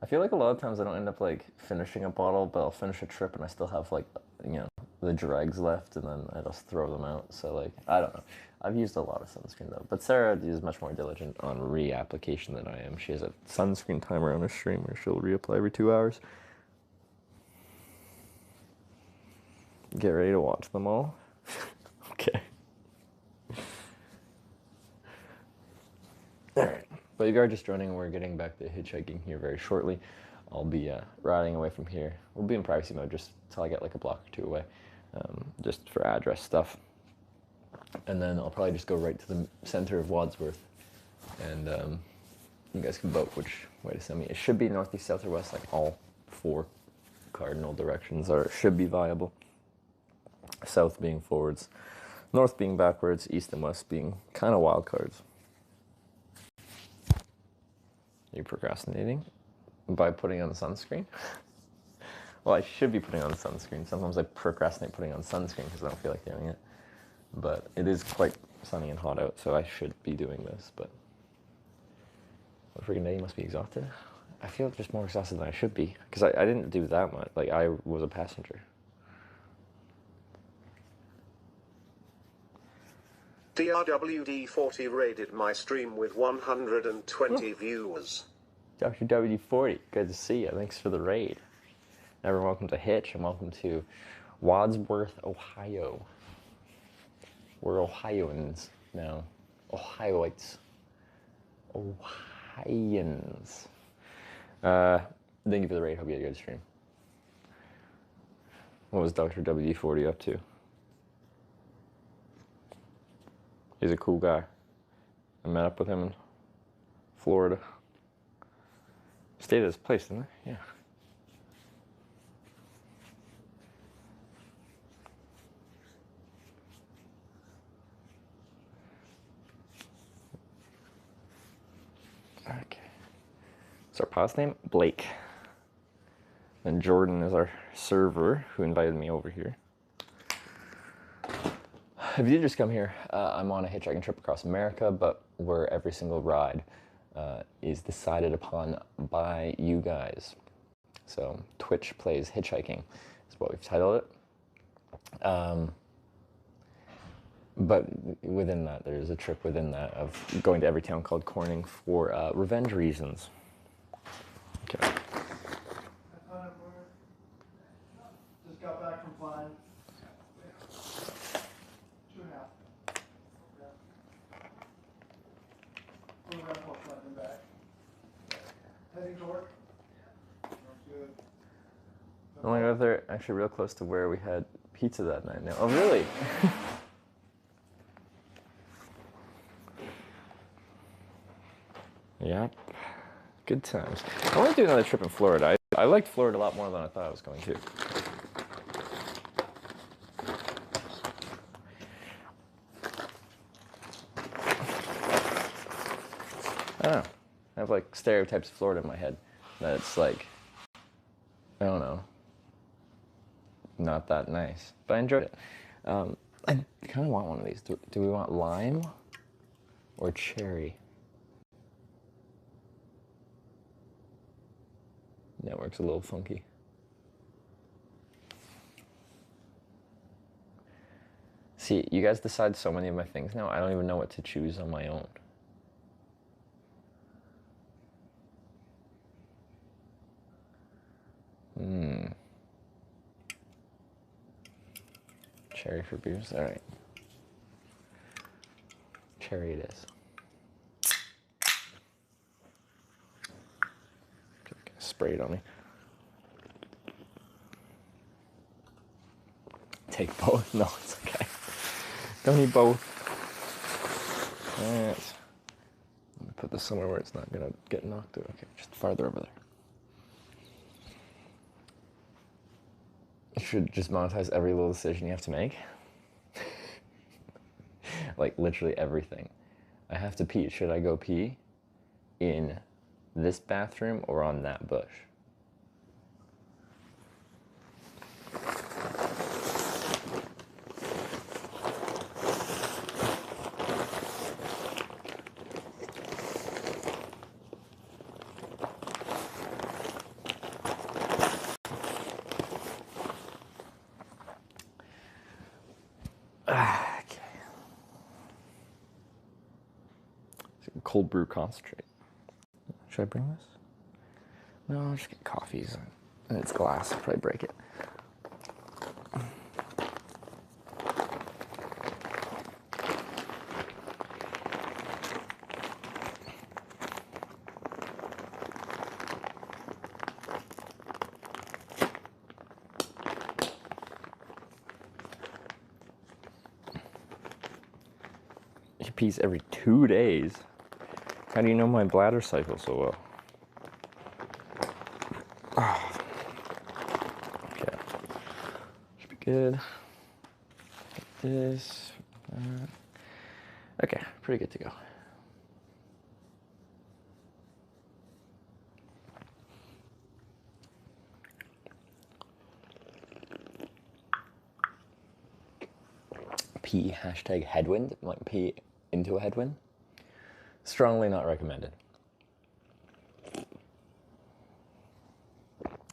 Speaker 3: I feel like a lot of times I don't end up like finishing a bottle, but I'll finish a trip and I still have like, you know, the dregs left and then I just throw them out. So like, I don't know. I've used a lot of sunscreen though, but Sarah is much more diligent on reapplication than I am. She has a sunscreen timer on her stream where she'll reapply every 2 hours. Get ready to watch them all. Okay. All right. But you are just joining, we're getting back to hitchhiking here very shortly. I'll be riding away from here. We'll be in privacy mode just until I get like a block or two away, just for address stuff. And then I'll probably just go right to the center of Wadsworth, and you guys can vote which way to send me. It should be northeast, south, or west, like all 4 cardinal directions should be viable. South being forwards, north being backwards, east and west being kind of wild cards. Are you procrastinating by putting on sunscreen? Well, I should be putting on sunscreen. Sometimes I procrastinate putting on sunscreen because I don't feel like doing it. But it is quite sunny and hot out, so I should be doing this. But what freaking day, you must be exhausted. I feel just more exhausted than I should be because I didn't do that much. Like, I was a passenger.
Speaker 4: DRWD40 raided my stream with 120 viewers.
Speaker 3: Dr. WD40, good to see you. Thanks for the raid. Everyone, welcome to Hitch, and welcome to Wadsworth, Ohio. We're Ohioans now. Ohioites. Ohioans. Thank you for the raid. Hope you had a good stream. What was Dr. WD40 up to? He's a cool guy. I met up with him in Florida. Stayed at his place, didn't I? Yeah. Okay. What's our past name? Blake. And Jordan is our server who invited me over here. If you did just come here, I'm on a hitchhiking trip across America, but where every single ride is decided upon by you guys. So Twitch Plays Hitchhiking is what we've titled it. But within that, there's a trip within that of going to every town called Corning for revenge reasons. Okay.
Speaker 5: Just got back from flying. 2.5. Photograph while flying back. Heading to work. Good.
Speaker 3: Oh my God, they're actually real close to where we had pizza that night now. Oh, really? Yep. Good times. I want to do another trip in Florida. I liked Florida a lot more than I thought I was going to. I don't know. I have like stereotypes of Florida in my head. That it's like, I don't know, not that nice. But I enjoyed it. I kind of want one of these. Do we want lime or cherry? Network's a little funky. See, you guys decide so many of my things now, I don't even know what to choose on my own. Cherry for beers, all right. Cherry it is. Spray it on me. Take both? No, it's okay. Don't need both. Alright. Let me put this somewhere where it's not gonna get knocked out. Okay, just farther over there. You should just monetize every little decision you have to make. Like literally everything. I have to pee. Should I go pee in this bathroom or on that bush? Cold brew concentrate. Should I bring this? No, I'll just get coffees. And it's glass, I'll probably break it. He pees every 2 days. How do you know my bladder cycle so well? Oh. Okay. Should be good. This. Okay, pretty good to go. Pee hashtag headwind, like pee into a headwind. Strongly not recommended.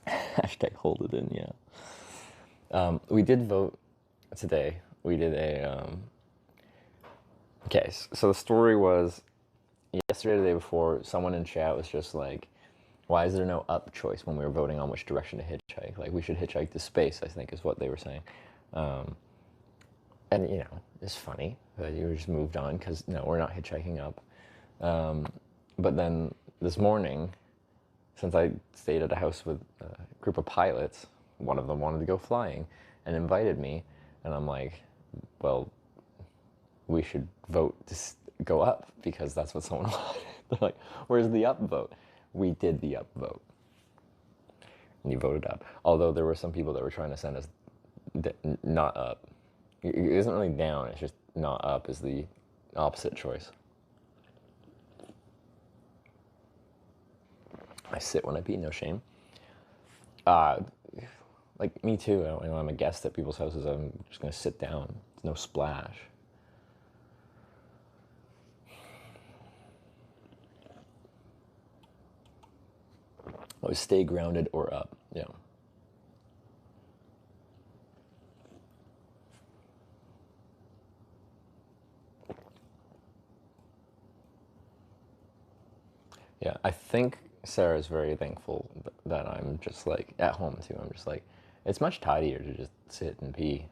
Speaker 3: Hashtag hold it in, yeah. We did vote today. We did a, okay, so the story was, yesterday or the day before, someone in chat was just like, why is there no up choice when we were voting on which direction to hitchhike? Like, we should hitchhike to space, I think is what they were saying. And, you know, it's funny that you just moved on because, no, we're not hitchhiking up. But then this morning, since I stayed at a house with a group of pilots, one of them wanted to go flying and invited me. And I'm like, well, we should vote to go up because that's what someone wanted. They're like, where's the up vote? We did the up vote. And you voted up. Although there were some people that were trying to send us not up. It isn't really down, it's just not up is the opposite choice. I sit when I pee, no shame. Like me too. When I'm a guest at people's houses, I'm just gonna sit down. There's no splash. Always stay grounded or up. Yeah. Yeah, I think Sarah's very thankful that I'm just like at home too. I'm just like, it's much tidier to just sit and pee.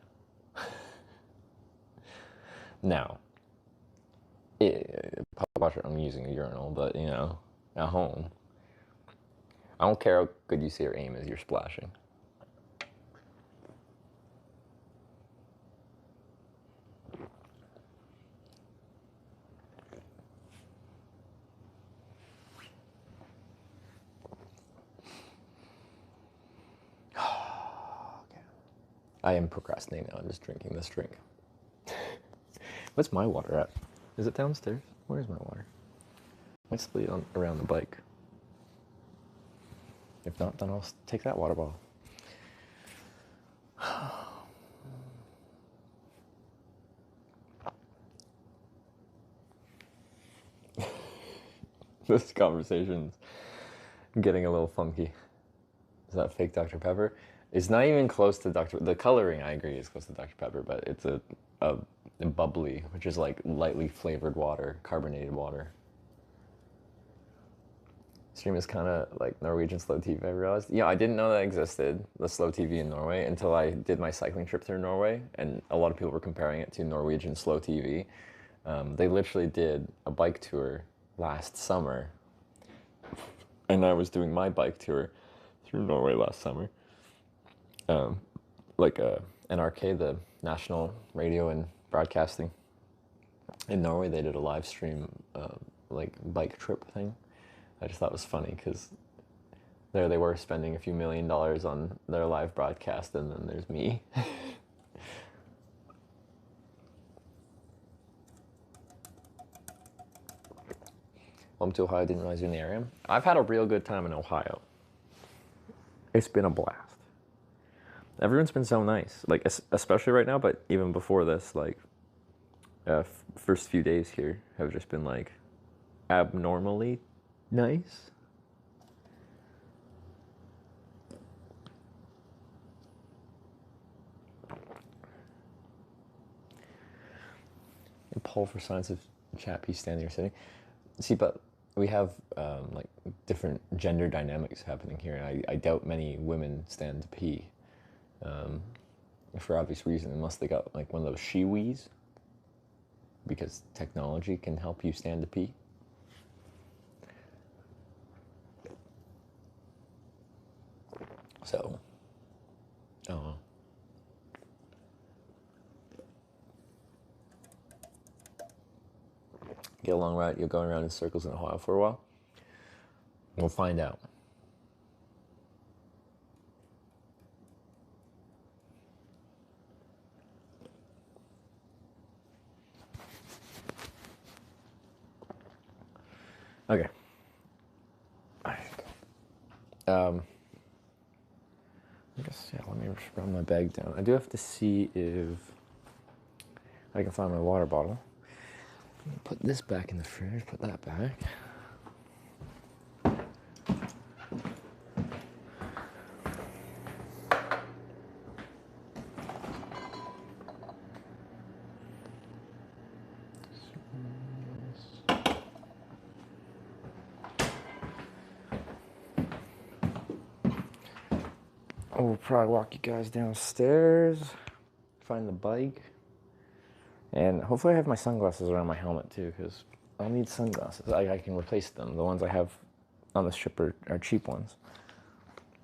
Speaker 3: Now, public washer, I'm using a urinal, but you know, at home, I don't care how good you see your aim as you're splashing. I am procrastinating now. I'm just drinking this drink. What's my water at? Is it downstairs? Where's my water? Might split it around the bike. If not, then I'll take that water bottle. This conversation's getting a little funky. Is that fake Dr. Pepper? It's not even close to the coloring, I agree, is close to Dr. Pepper, but it's a bubbly, which is like lightly flavored water, carbonated water. Stream is kind of like Norwegian slow TV, I realized. Yeah, I didn't know that existed, the slow TV in Norway, until I did my cycling trip through Norway, and a lot of people were comparing it to Norwegian slow TV. They literally did a bike tour last summer, and I was doing my bike tour through Norway last summer. Like NRK, the national radio and broadcasting in Norway, they did a live stream like bike trip thing. I just thought it was funny because there they were spending a few $1 million on their live broadcast, and then there's me. Welcome to Ohio. I didn't realize you're in the area. I've had a real good time in Ohio. It's been a blast. Everyone's been so nice, like especially right now, but even before this, like first few days here have just been like abnormally nice. And Paul for signs of chat piece standing or sitting. See, but we have like different gender dynamics happening here, and I doubt many women stand to pee. For obvious reason, unless they got like one of those she-wees, because technology can help you stand to pee. So, I don't know. Get along right, you're going around in circles in Ohio for a while. We'll find out. Okay. I guess, yeah, let me just run my bag down. I do have to see if I can find my water bottle. I'm gonna put this back in the fridge, put that back. We'll probably walk you guys downstairs, find the bike, and hopefully I have my sunglasses around my helmet too, because I'll need sunglasses. I can replace them. The ones I have on the ship are cheap ones,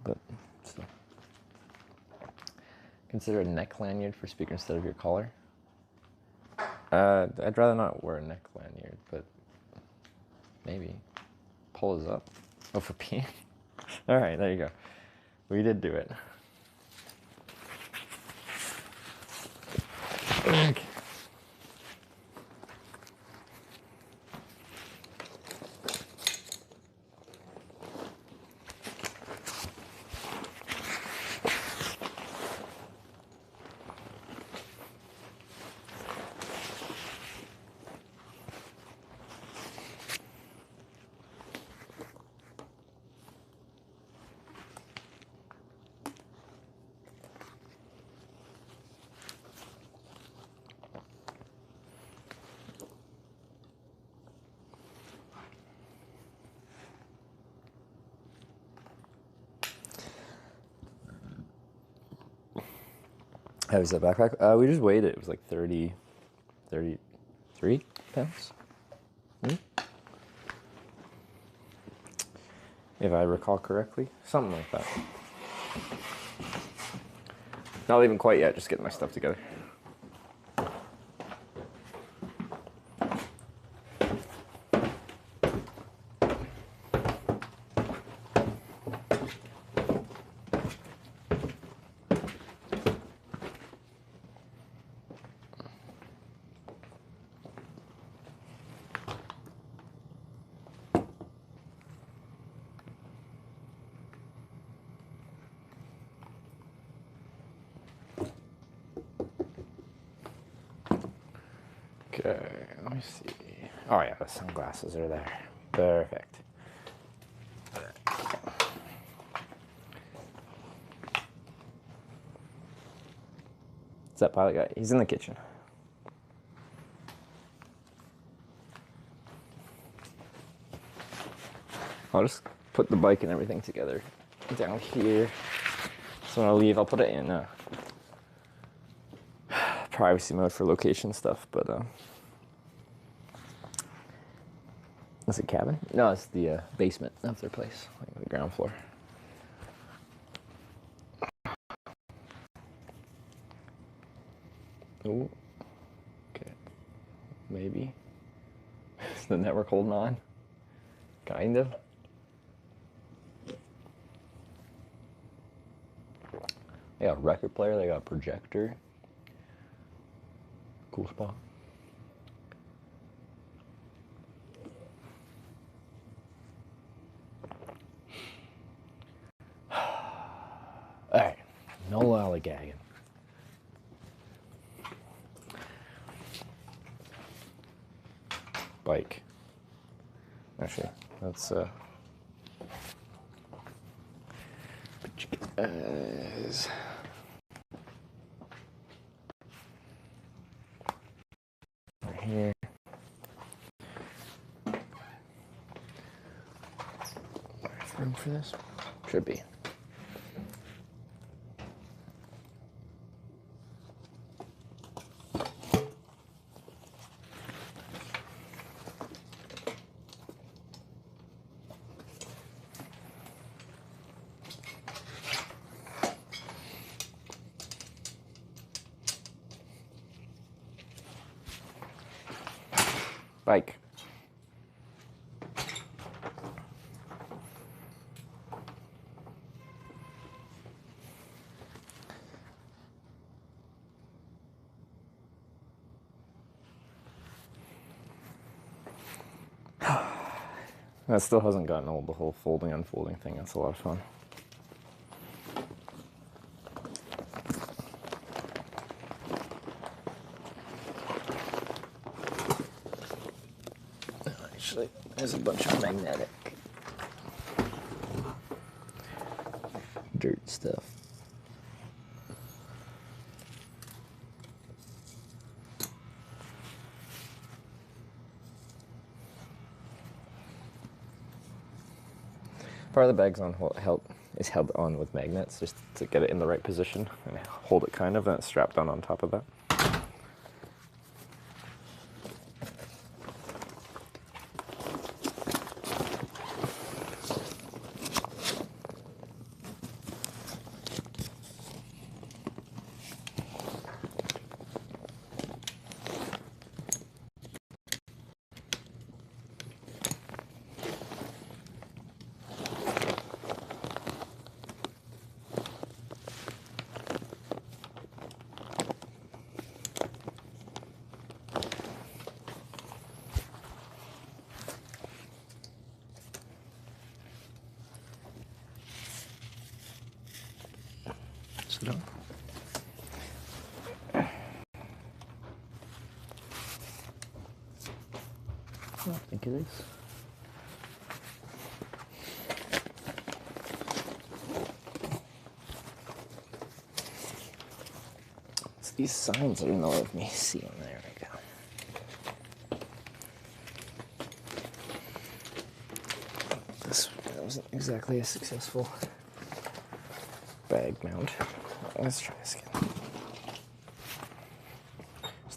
Speaker 3: but still. Consider a neck lanyard for speaker instead of your collar. I'd rather not wear a neck lanyard, but maybe. Pull is up. Oh, for peeing? All right, there you go. We did do it. Okay. How was that backpack? We just weighed it. It was like 33 pounds. If I recall correctly. Something like that. Not leaving quite yet, just getting my stuff together. Okay, let me see. Oh yeah, the sunglasses are there. Perfect. What's that pilot guy? He's in the kitchen. I'll just put the bike and everything together down here. So when I leave, I'll put it in privacy mode for location stuff, but is it cabin? No, it's the basement of their place, like the ground floor. Oh, okay, maybe. Is the network holding on? Kind of. They got a record player, they got a projector. Cool spot. Alright, no lollygagging. Bike. Actually, that's right here. There's room for this? Should be. Bike. That still hasn't gotten old, the whole folding, unfolding thing. That's a lot of fun. Actually, there's a bunch of magnetic dirt stuff. Part of the bag's is held on with magnets just to get it in the right position and hold it kind of, and it's strapped on top of that. Sit down. I think it is. It's these signs that annoy me seeing. There we go. This wasn't exactly a successful bag mount. Let's try this again.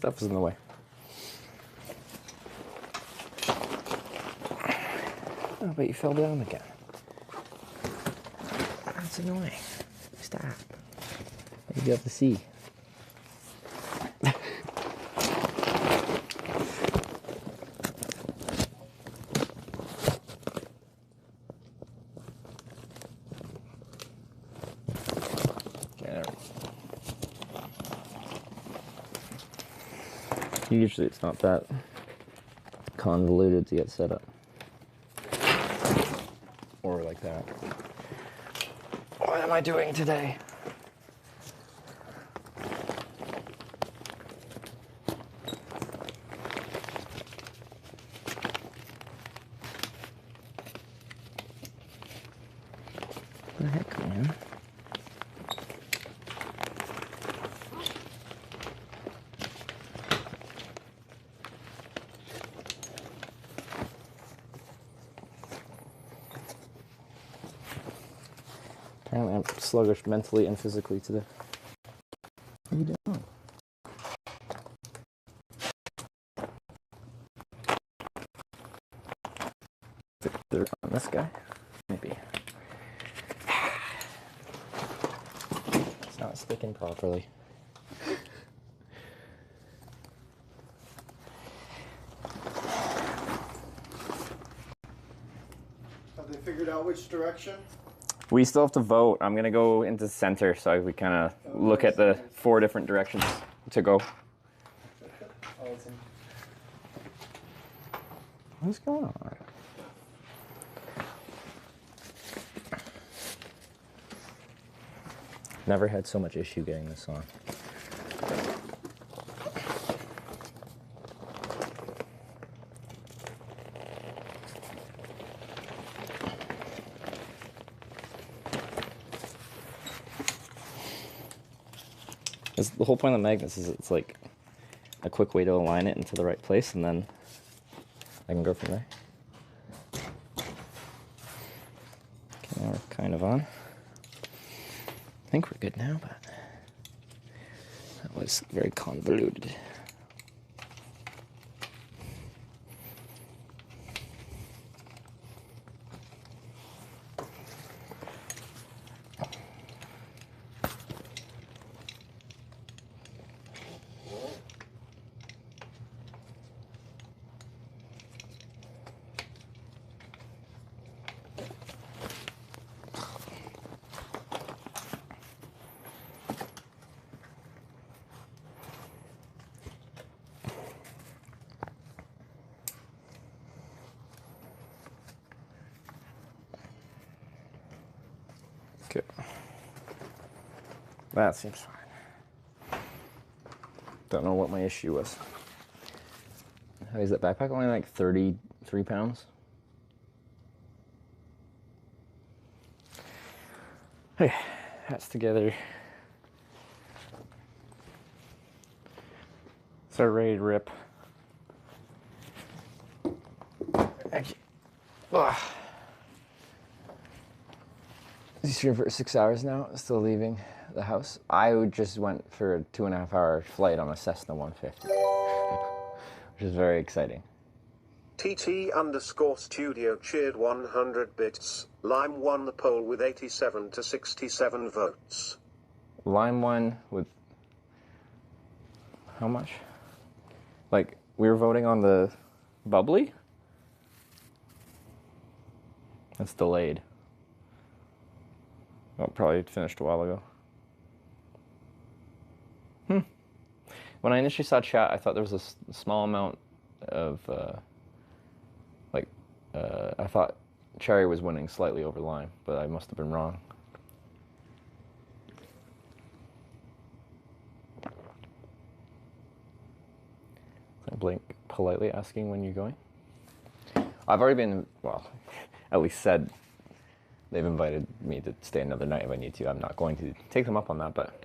Speaker 3: Stuff is in the way. Oh, but you fell down again. That's annoying. Stop. You'll be able to see. Usually it's not that convoluted to get set up. Or like that. What am I doing today? What the heck, man? Apparently I'm sluggish mentally and physically today. What are you doing? Dirt on this guy? Maybe. It's not sticking properly.
Speaker 5: Have they figured out which direction?
Speaker 3: We still have to vote. I'm gonna go into center so we kind of look at the 4 different directions to go.
Speaker 5: Awesome.
Speaker 3: What's going on? Never had so much issue getting this on. The whole point of the magnets is it's like a quick way to align it into the right place, and then I can go from there. Okay, now we're kind of on. I think we're good now, but that was very convoluted. Okay. That seems fine. Don't know what my issue was. How is that backpack? Only like 33 pounds? Hey, hats together. So ready to rip. Actually, he's here for 6 hours now, still leaving the house. I just went for a 2.5-hour flight on a Cessna 150, which is very exciting.
Speaker 4: TT_studio cheered 100 bits. Lime won the poll with 87 to 67 votes.
Speaker 3: Lime won with how much? Like, we were voting on the bubbly? That's delayed. Oh, probably finished a while ago. When I initially saw chat, I thought there was a small amount of, I thought Cherry was winning slightly over Lime, but I must have been wrong. I blink politely asking when you're going. I've already been, well, at least said they've invited me to stay another night if I need to. I'm not going to take them up on that, but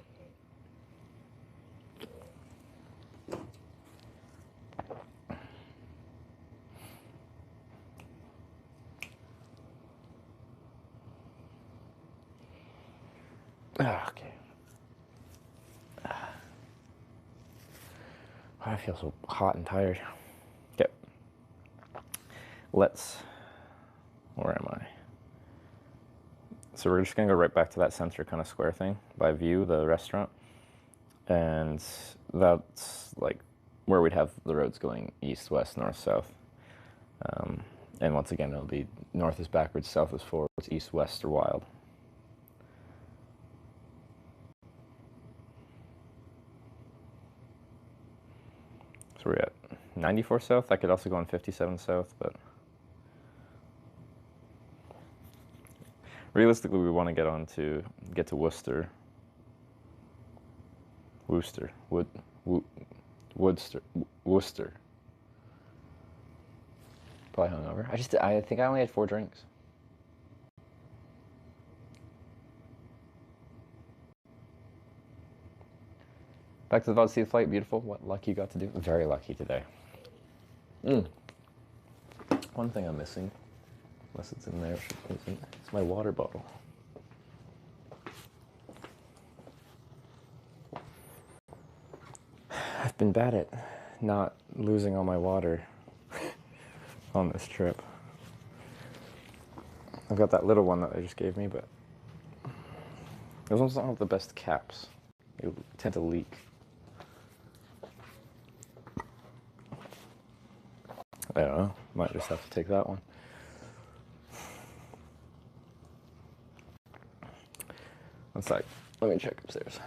Speaker 3: okay. I feel so hot and tired. Okay. Where am I? So we're just gonna go right back to that center kind of square thing by View, the restaurant. And that's like where we'd have the roads going east, west, north, south. And once again, it'll be north is backwards, south is forwards, east, west are wild. So we're at 94 south. I could also go on 57 south, but realistically, we want to get to Worcester. Worcester. Probably hungover. I think I only had 4 drinks. Back to the Vaud flight, beautiful. What luck you got to do? Very lucky today. One thing I'm missing, unless it's in there, it's my water bottle. I've been bad at not losing all my water on this trip. I've got that little one that they just gave me, but those ones don't have the best caps. They tend to leak. I don't know, might just have to take that one. One sec, let me check upstairs.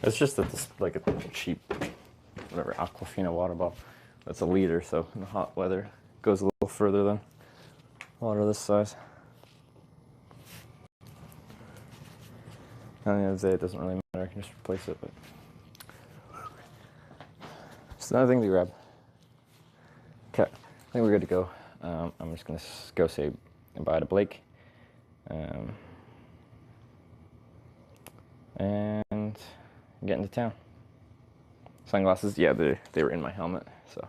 Speaker 3: It's just that this like a cheap, whatever, Aquafina water bottle. That's a liter, so in the hot weather it goes a little further than water this size. At the end of the day, it doesn't really matter. I can just replace it. But just another thing to grab. Okay, I think we're good to go. I'm just gonna go say bye to Blake. And get into town. Sunglasses, yeah, they were in my helmet, so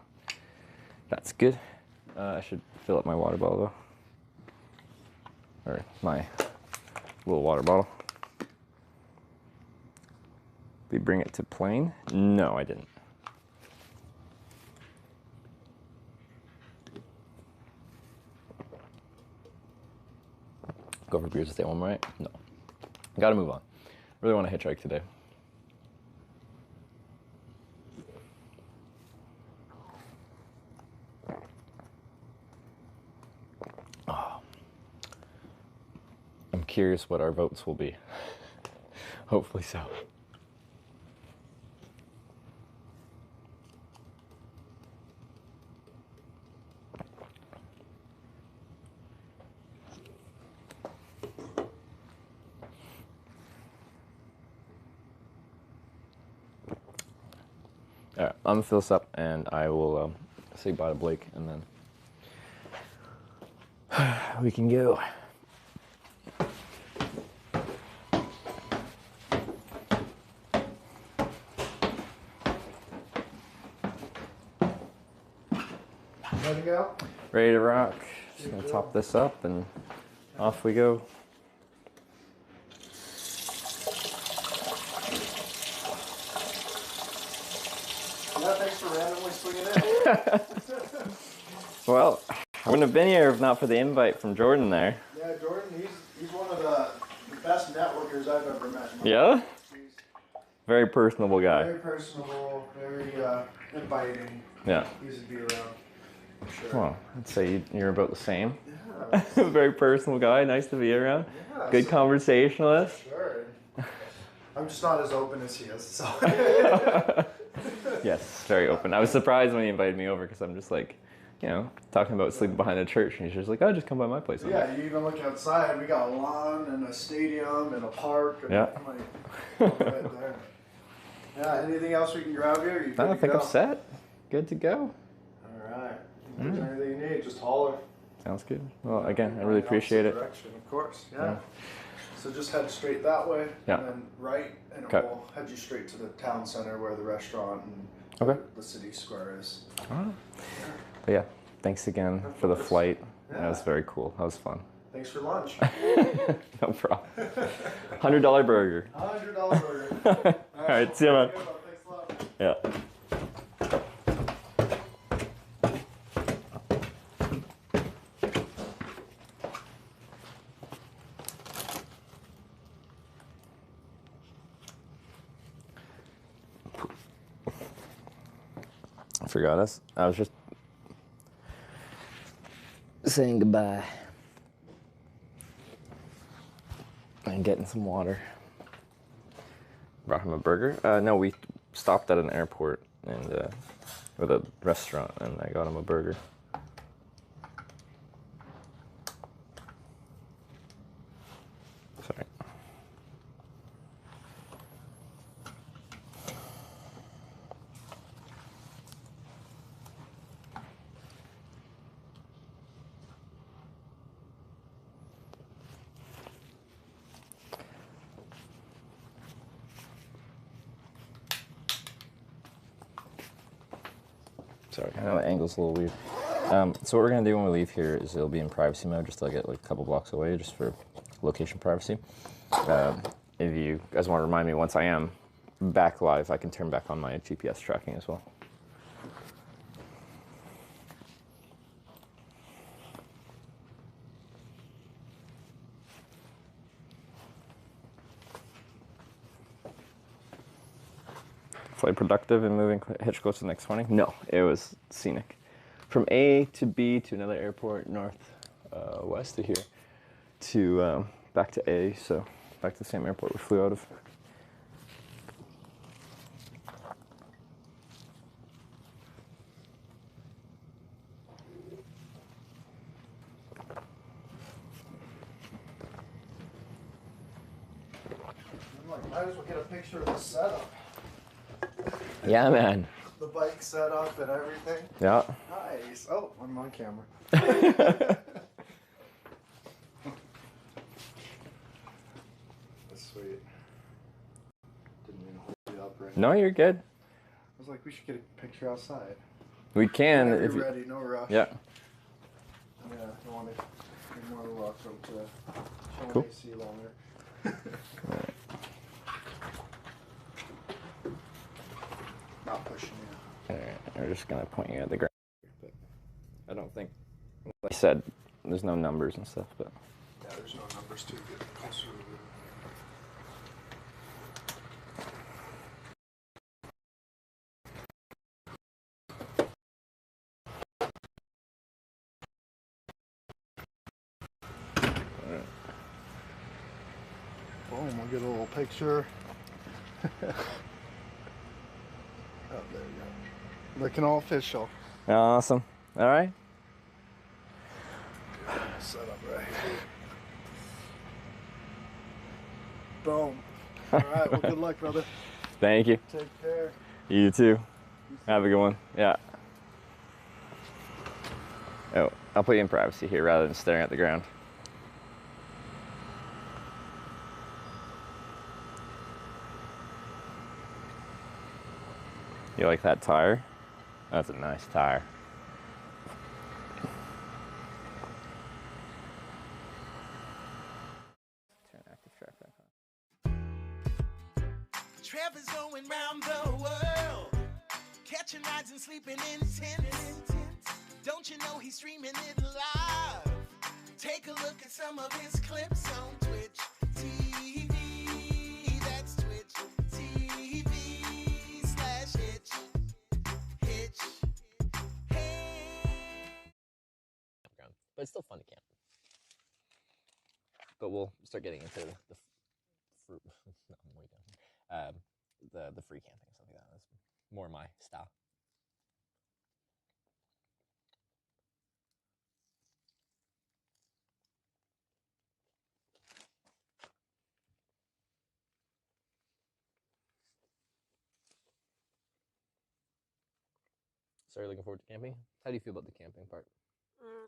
Speaker 3: that's good. I should fill up my water bottle though. Or my little water bottle. Did we bring it to plane? No, I didn't. Go for beers and stay home, right? No. Gotta move on. Really want to hitchhike today. I'm curious what our votes will be. Hopefully so. All right, I'm gonna fill this up and I will say bye to Blake and then we can go.
Speaker 5: Ready to go?
Speaker 3: Ready to rock. Just gonna top this up and off we go.
Speaker 5: Yeah, thanks for randomly swinging in.
Speaker 3: Well, I wouldn't have been here if not for the invite from Jordan there.
Speaker 5: Yeah, Jordan, he's one of the best networkers I've ever met.
Speaker 3: Yeah? Very personable guy.
Speaker 5: Very personable, very inviting.
Speaker 3: Yeah.
Speaker 5: Easy to be around. Sure.
Speaker 3: Well, I'd say you're about the same.
Speaker 5: Yeah.
Speaker 3: Very personal guy, nice to be around.
Speaker 5: Yeah,
Speaker 3: good conversationalist.
Speaker 5: Sure. I'm just not as open as he is, so.
Speaker 3: Yes, very open. I was surprised when he invited me over because I'm just like you know, talking about sleeping behind a church, and he's just like, oh, just come by my place.
Speaker 5: Yeah, you even look outside, we got a lawn and a stadium and a park. And
Speaker 3: Yeah.
Speaker 5: Like, right there. Yeah, anything else we can grab here? You
Speaker 3: I don't think I'm set. Good to go.
Speaker 5: All right. If there's anything you need, just holler.
Speaker 3: Sounds good. Well, again, I really appreciate it.
Speaker 5: Direction, of course. Yeah. So just head straight that way, and then right, and it will head you straight to the town center where the restaurant and the city square is.
Speaker 3: All right. But yeah, thanks again for the flight. Yeah. That was very cool. That was fun.
Speaker 5: Thanks for lunch.
Speaker 3: No problem. $100 burger.
Speaker 5: $100 burger.
Speaker 3: All right, see you, man.
Speaker 5: Thanks a lot.
Speaker 3: Yeah. Forgot us. I was just saying goodbye and getting some water. Brought him a burger. No, we stopped at an airport and with a restaurant, and I got him a burger. Sorry. Sorry, I know the angle's a little weird. So what we're gonna do when we leave here is it'll be in privacy mode, just to get like a couple blocks away, just for location privacy. If you guys want to remind me once I am back live, I can turn back on my GPS tracking as well. Flight productive and moving Hitch close to the next 20? No, it was scenic. From A to B to another airport north west of here to back to A, so back to the same airport we flew out of.
Speaker 5: I'm like, might as well get a picture of the setup.
Speaker 3: Yeah, man.
Speaker 5: The bike setup and everything.
Speaker 3: Yeah.
Speaker 5: Nice. Oh, I'm on camera. That's sweet. Didn't mean to hold you up right
Speaker 3: No,
Speaker 5: now.
Speaker 3: you're good.
Speaker 5: I was like, we should get a picture outside.
Speaker 3: We can.
Speaker 5: Whenever
Speaker 3: if
Speaker 5: you're
Speaker 3: you...
Speaker 5: ready, no rush.
Speaker 3: Yeah.
Speaker 5: Yeah, I want to bring more luck up to show
Speaker 3: Cool.
Speaker 5: AC longer. Not pushing you.
Speaker 3: Alright, we're just gonna point you at the ground. But I don't think, like I said, there's no numbers and stuff, but.
Speaker 5: Yeah, there's no numbers to get closer to it. Boom, we'll get a little picture. Oh, there you go. Looking all official.
Speaker 3: Awesome. All right.
Speaker 5: Set up right. Boom. All right, well, good luck, brother.
Speaker 3: Thank you.
Speaker 5: Take care.
Speaker 3: You too. Have a good one. Yeah. Oh, I'll put you in privacy here rather than staring at the ground. You like that tire? That's a nice tire. Turn active track back on.
Speaker 16: Trevor's going round the world, catching rides and sleeping in tents. Don't you know he's streaming it live? Take a look at some of his clips on Twitch TV. That's Twitch TV /Hitch. Hitch.
Speaker 3: But it's still fun to camp. But we'll start getting into the fruit. No, I'm way down. The free camping and stuff like that. That's more my style. So are you looking forward to camping? How do you feel about the camping part?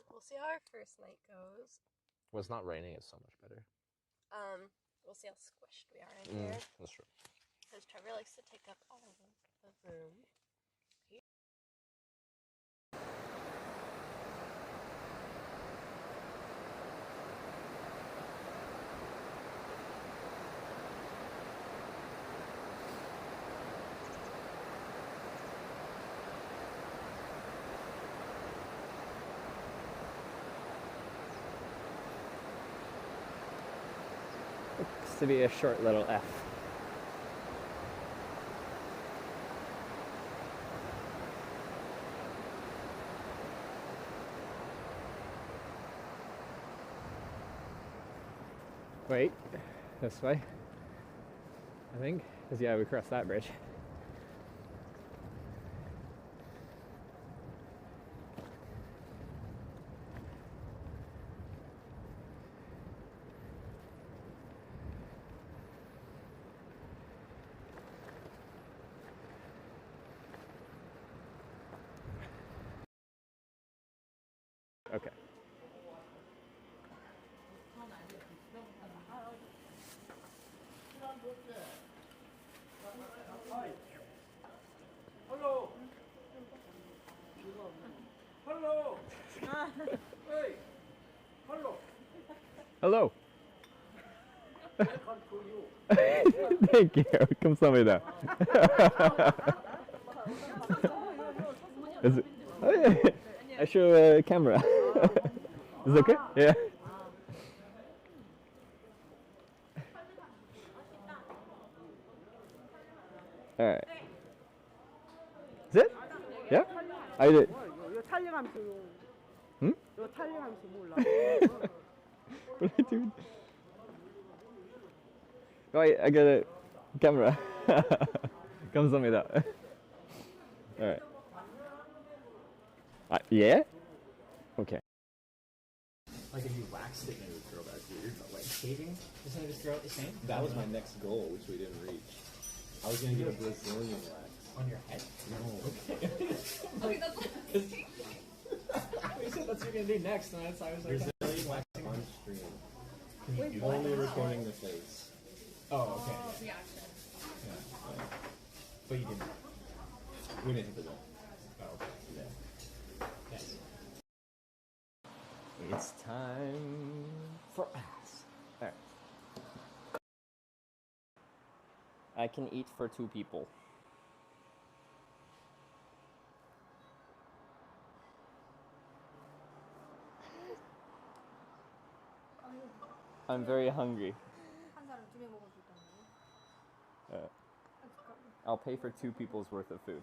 Speaker 13: We'll see how our first night goes.
Speaker 3: Well, it's not raining, it's so much better.
Speaker 13: We'll see how squished we are in here.
Speaker 3: That's true.
Speaker 13: Because Trevor likes to take up all of the room.
Speaker 3: Looks to be a short little F. Wait, this way, I think, because yeah, we crossed that bridge. Okay.
Speaker 11: Hello. Hello. Hey. Hello.
Speaker 3: Hello.
Speaker 11: I come to you.
Speaker 3: Thank you. 감사합니다. Is it? Oh, yeah. I show a camera. Is it okay? Yeah. All right. Is it? Yeah. I did.
Speaker 2: 이거 촬영하면서
Speaker 3: Hmm?
Speaker 2: 이거 촬영하면서 몰라.
Speaker 3: What are you doing? Wait, I got a camera. 감사합니다. All right. Yeah? Okay.
Speaker 9: Like if you waxed it, maybe it would grow back weird, but like shaving, doesn't it just grow out the same? That was my next goal, which we didn't reach. I was gonna get a Brazilian wax. On your head? No. Okay. You said that's what you're gonna do next, and that's I was like Brazilian wax on stream. Only recording the face. Oh, okay. Yeah. But you didn't. We didn't hit the goal. Oh, okay. Yeah. Yes.
Speaker 3: It's time for ass. All right. I can eat for 2 people. I'm very hungry. I'll pay for 2 people's worth of food.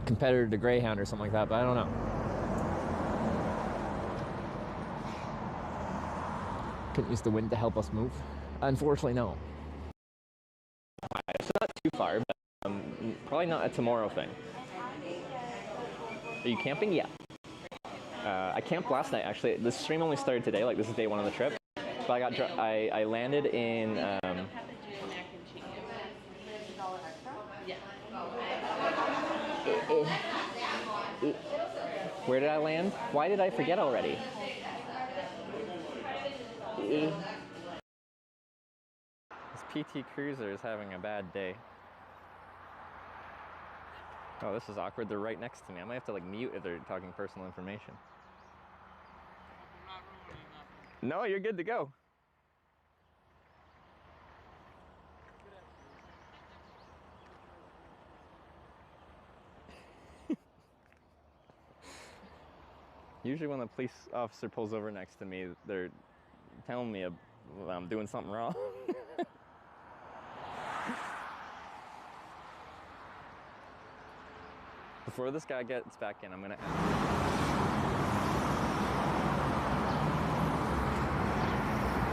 Speaker 3: Competitor to Greyhound or something like that, but I don't know. Couldn't use the wind to help us move. Unfortunately, no. It's not too far, but probably not a tomorrow thing. Are you camping? Yeah. I camped last night, actually. This stream only started today, like this is day 1 of the trip. But I landed in... Where did I land? Why did I forget already? This PT Cruiser is having a bad day. Oh, this is awkward. They're right next to me. I might have to like mute if they're talking personal information. No, you're good to go. Usually when the police officer pulls over next to me, they're telling me I'm doing something wrong. Before this guy gets back in, I'm gonna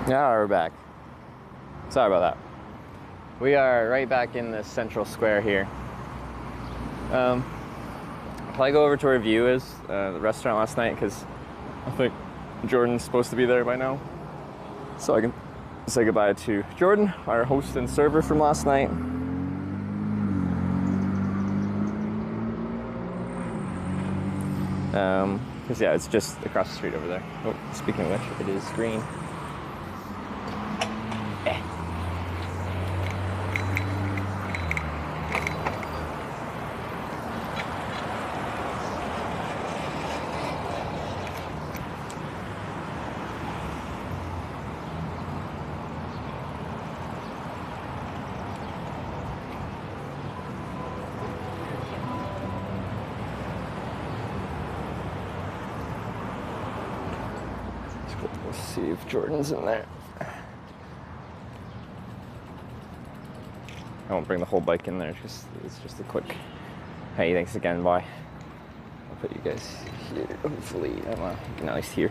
Speaker 3: Yeah, we're back. Sorry about that. We are right back in the central square here. Probably go over to where View is, the restaurant last night, because I think Jordan's supposed to be there by now. So I can say goodbye to Jordan, our host and server from last night. Because yeah, it's just across the street over there. Oh, speaking of which, it is green. Let's see if Jordan's in there. I won't bring the whole bike in there, it's just a quick, hey, thanks again, bye. I'll put you guys here, hopefully, you can at least hear.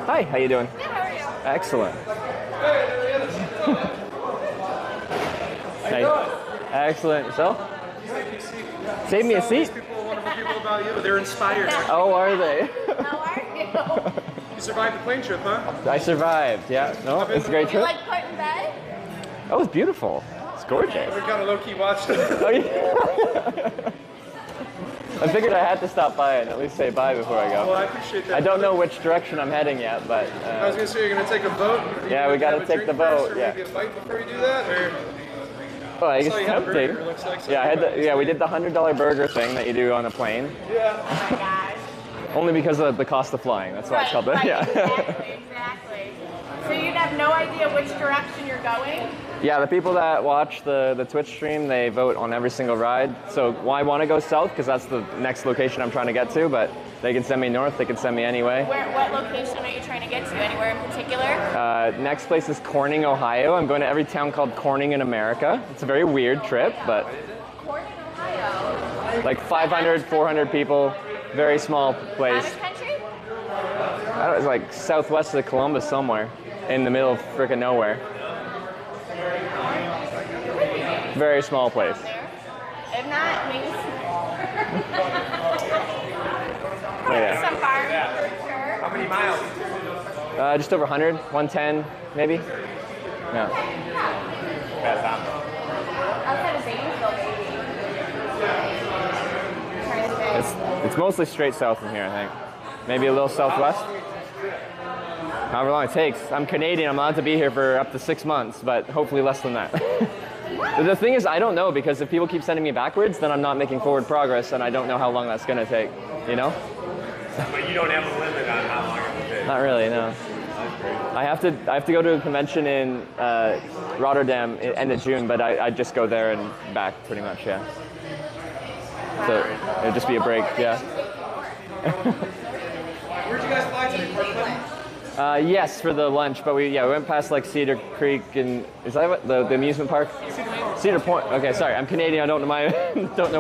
Speaker 3: Hi, how you doing?
Speaker 12: Good, how are you?
Speaker 3: Excellent. Hey, excellent. Yourself? Save me a seat.
Speaker 6: Wonderful people about you. They're inspired.
Speaker 3: Oh, are they?
Speaker 12: How are you?
Speaker 6: You survived the plane trip, huh?
Speaker 3: I survived. Yeah. No, it's a great
Speaker 12: You
Speaker 3: trip.
Speaker 12: like put in bed?
Speaker 3: Oh, it's beautiful. It's gorgeous.
Speaker 6: We kind of low-key watched it.
Speaker 3: Oh, yeah. I figured I had to stop by and at least say bye before I go.
Speaker 6: Well, I appreciate that.
Speaker 3: I don't know which direction I'm heading yet, but...
Speaker 6: I was going to say, you're going to take a boat?
Speaker 3: Yeah, we got to take the boat,
Speaker 6: or
Speaker 3: yeah.
Speaker 6: maybe a bite before you do that? Or...
Speaker 3: Oh, I guess
Speaker 6: saw you had a
Speaker 3: tempting.
Speaker 6: burger, looks like, so
Speaker 3: Yeah, we did the $100 burger thing that you do on a plane.
Speaker 6: Yeah.
Speaker 12: Oh my gosh.
Speaker 3: Only because of the cost of flying. That's why it's called that.
Speaker 12: Right,
Speaker 3: Yeah.
Speaker 12: exactly. So you'd have no idea which direction you're going?
Speaker 3: Yeah, the people that watch the Twitch stream, they vote on every single ride. So I want to go south because that's the next location I'm trying to get to, but they can send me north, they can send me anyway.
Speaker 12: What location are you trying to get to? Anywhere in particular?
Speaker 3: Next place is Corning, Ohio. I'm going to every town called Corning in America. It's a very weird trip, but
Speaker 12: Corning, Ohio.
Speaker 3: like 500, 400 people, very small place.
Speaker 12: Out of country?
Speaker 3: I don't, it's like southwest of Columbus somewhere, in the middle of frickin' nowhere. Very small place.
Speaker 12: If not, maybe
Speaker 3: Oh, yeah.
Speaker 12: some farm for sure.
Speaker 6: How many miles?
Speaker 3: Just over 100, 110 maybe. Yeah.
Speaker 12: Outside of Zanesville, maybe.
Speaker 3: It's mostly straight south from here, I think. Maybe a little southwest. However long it takes. I'm Canadian, I'm allowed to be here for up to 6 months, but hopefully less than that. The thing is, I don't know, because if people keep sending me backwards, then I'm not making forward progress, and I don't know how long that's going to take, you know?
Speaker 6: But you don't have a limit on how long it will take.
Speaker 3: Not really, no.
Speaker 6: That's great.
Speaker 3: I have to go to a convention in Rotterdam end of June, but I just go there and back pretty much, yeah. So it'll just be a break, yeah.
Speaker 6: Where'd you guys fly today? Portland?
Speaker 3: Yes, for the lunch, but we went past like Cedar Creek and is that what the amusement park? Cedar Point. Okay, sorry, I'm Canadian. I don't know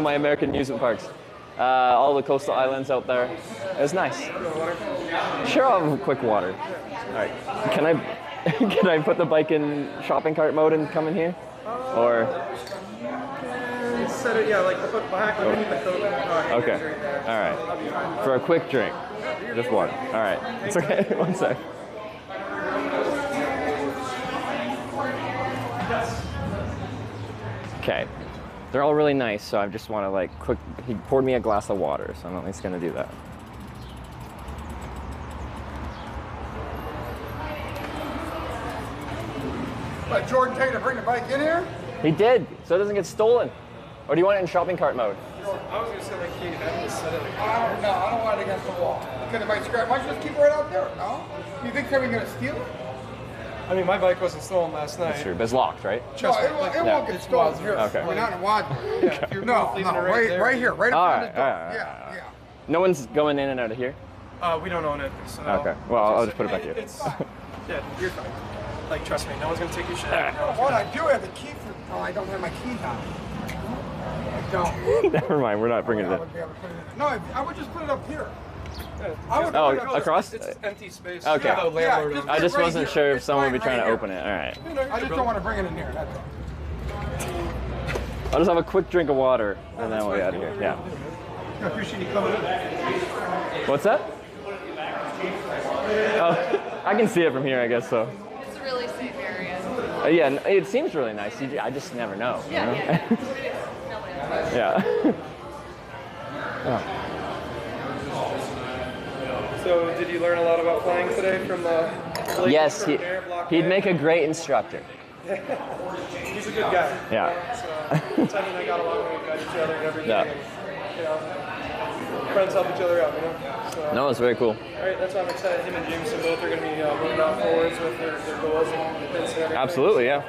Speaker 3: my American amusement parks. All the coastal islands out there. It was nice. Sure, I'll have a quick water. All right, can I put the bike in shopping cart mode and come in here, or?
Speaker 6: Set it, yeah, like the back underneath the coat.
Speaker 3: Okay. All right. For a quick drink. Just one. All right. It's okay. One sec. Okay. They're all really nice, so I just want to like quick. He poured me a glass of water, so I'm at least gonna do that.
Speaker 10: Let Jordan tell you to bring the bike in here?
Speaker 3: He did, so it doesn't get stolen. Or do you want it in shopping cart mode?
Speaker 6: I was going to say, like, you have to set it.
Speaker 10: I don't want it against the wall. Because it might scrap. Why don't you just keep it right out there? No? You think somebody's going to steal it?
Speaker 6: I mean, my bike wasn't stolen last night.
Speaker 3: That's true, but it's locked, right?
Speaker 10: No, it won't get stolen here.
Speaker 3: Okay.
Speaker 10: We're not in Wadsworth.
Speaker 3: Okay.
Speaker 10: No, right here, right in
Speaker 3: All
Speaker 10: front of
Speaker 3: right,
Speaker 10: the door.
Speaker 3: all right.
Speaker 10: Yeah.
Speaker 3: No one's going in and out of here?
Speaker 6: We don't own it. So
Speaker 3: Okay, well, I'll just put it back here.
Speaker 6: Yeah, you're fine. Like, trust me, no one's going to take your shit.
Speaker 10: What I do have the key for... Oh, I don't have my keys on. I don't.
Speaker 3: Never mind, we're not bringing it in.
Speaker 10: No, I would just put it up here.
Speaker 3: Across?
Speaker 6: It's empty space.
Speaker 3: Okay.
Speaker 10: Yeah,
Speaker 3: I just wasn't sure if someone would be trying to open it. All right.
Speaker 10: I just don't want to bring it in here. That's all.
Speaker 3: I'll just have a quick drink of water and then we'll get out of here. Yeah.
Speaker 6: I appreciate you coming in.
Speaker 3: What's that? Oh, I can see it from here, I guess so.
Speaker 17: It's a really safe area.
Speaker 3: Yeah, it seems really nice. I just never know.
Speaker 17: Yeah,
Speaker 3: you know?
Speaker 17: yeah. Nobody knows.
Speaker 3: Yeah. Oh.
Speaker 6: So, did you learn a lot about flying today from Blake
Speaker 3: Yes,
Speaker 6: extraordinaire, Block
Speaker 3: he'd
Speaker 6: A?
Speaker 3: make a great instructor.
Speaker 6: He's a good guy.
Speaker 3: Yeah.
Speaker 6: Simon and I got along, we got each other and everything.
Speaker 3: Yeah.
Speaker 6: And, you know, friends help each other out, you know? So,
Speaker 3: No, it's very cool.
Speaker 6: All right, that's why I'm excited. Him and Jameson both are going to be moving on forwards with their goals and events and everything.
Speaker 3: Absolutely, yeah.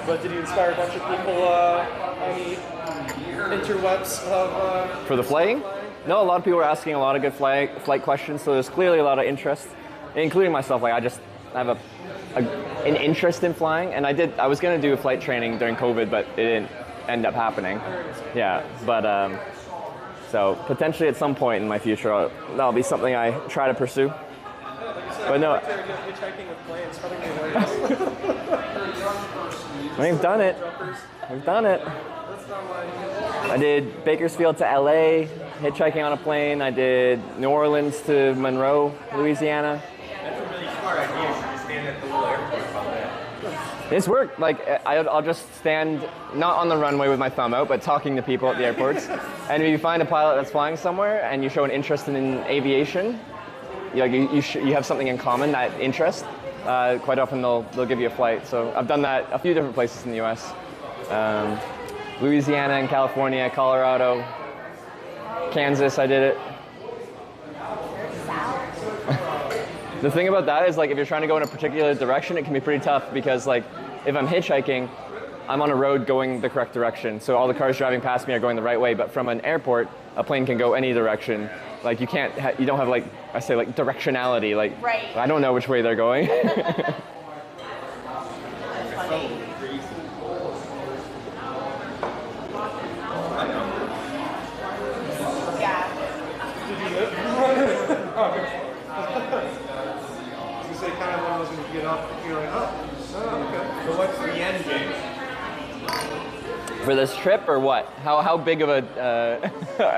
Speaker 6: But did you inspire a bunch of people on the interwebs of...
Speaker 3: For the flying? No, a lot of people were asking a lot of good flight questions, so there's clearly a lot of interest, including myself. Like I have an interest in flying, and I was going to do flight training during COVID, but it didn't end up happening. Yeah, but so potentially at some point in my future, that'll be something I try to pursue. But no,
Speaker 6: Hitchhiking with planes,
Speaker 3: we've done it. We've done it. I did Bakersfield to LA, hitchhiking on a plane. I did New Orleans to Monroe, Louisiana.
Speaker 9: That's a really smart idea. You should stand at the little airport about that.
Speaker 3: It's worked. Like I'll just stand not on the runway with my thumb out, but talking to people at the airports. And if you find a pilot that's flying somewhere and you show an interest in aviation, you have something in common, that interest. Quite often they'll give you a flight. So I've done that a few different places in the U.S. Louisiana and California, Colorado, Kansas. I did it. The thing about that is, like, if you're trying to go in a particular direction, it can be pretty tough because, like, if I'm hitchhiking, I'm on a road going the correct direction. So all the cars driving past me are going the right way. But from an airport, a plane can go any direction. Like, you don't have, like, I say, like, directionality. Like,
Speaker 17: right.
Speaker 3: I don't know which way they're going.
Speaker 6: Say kind of one of those when you get up, you're like, oh, okay.
Speaker 9: So what's the end game?
Speaker 3: For this trip or what? How big of a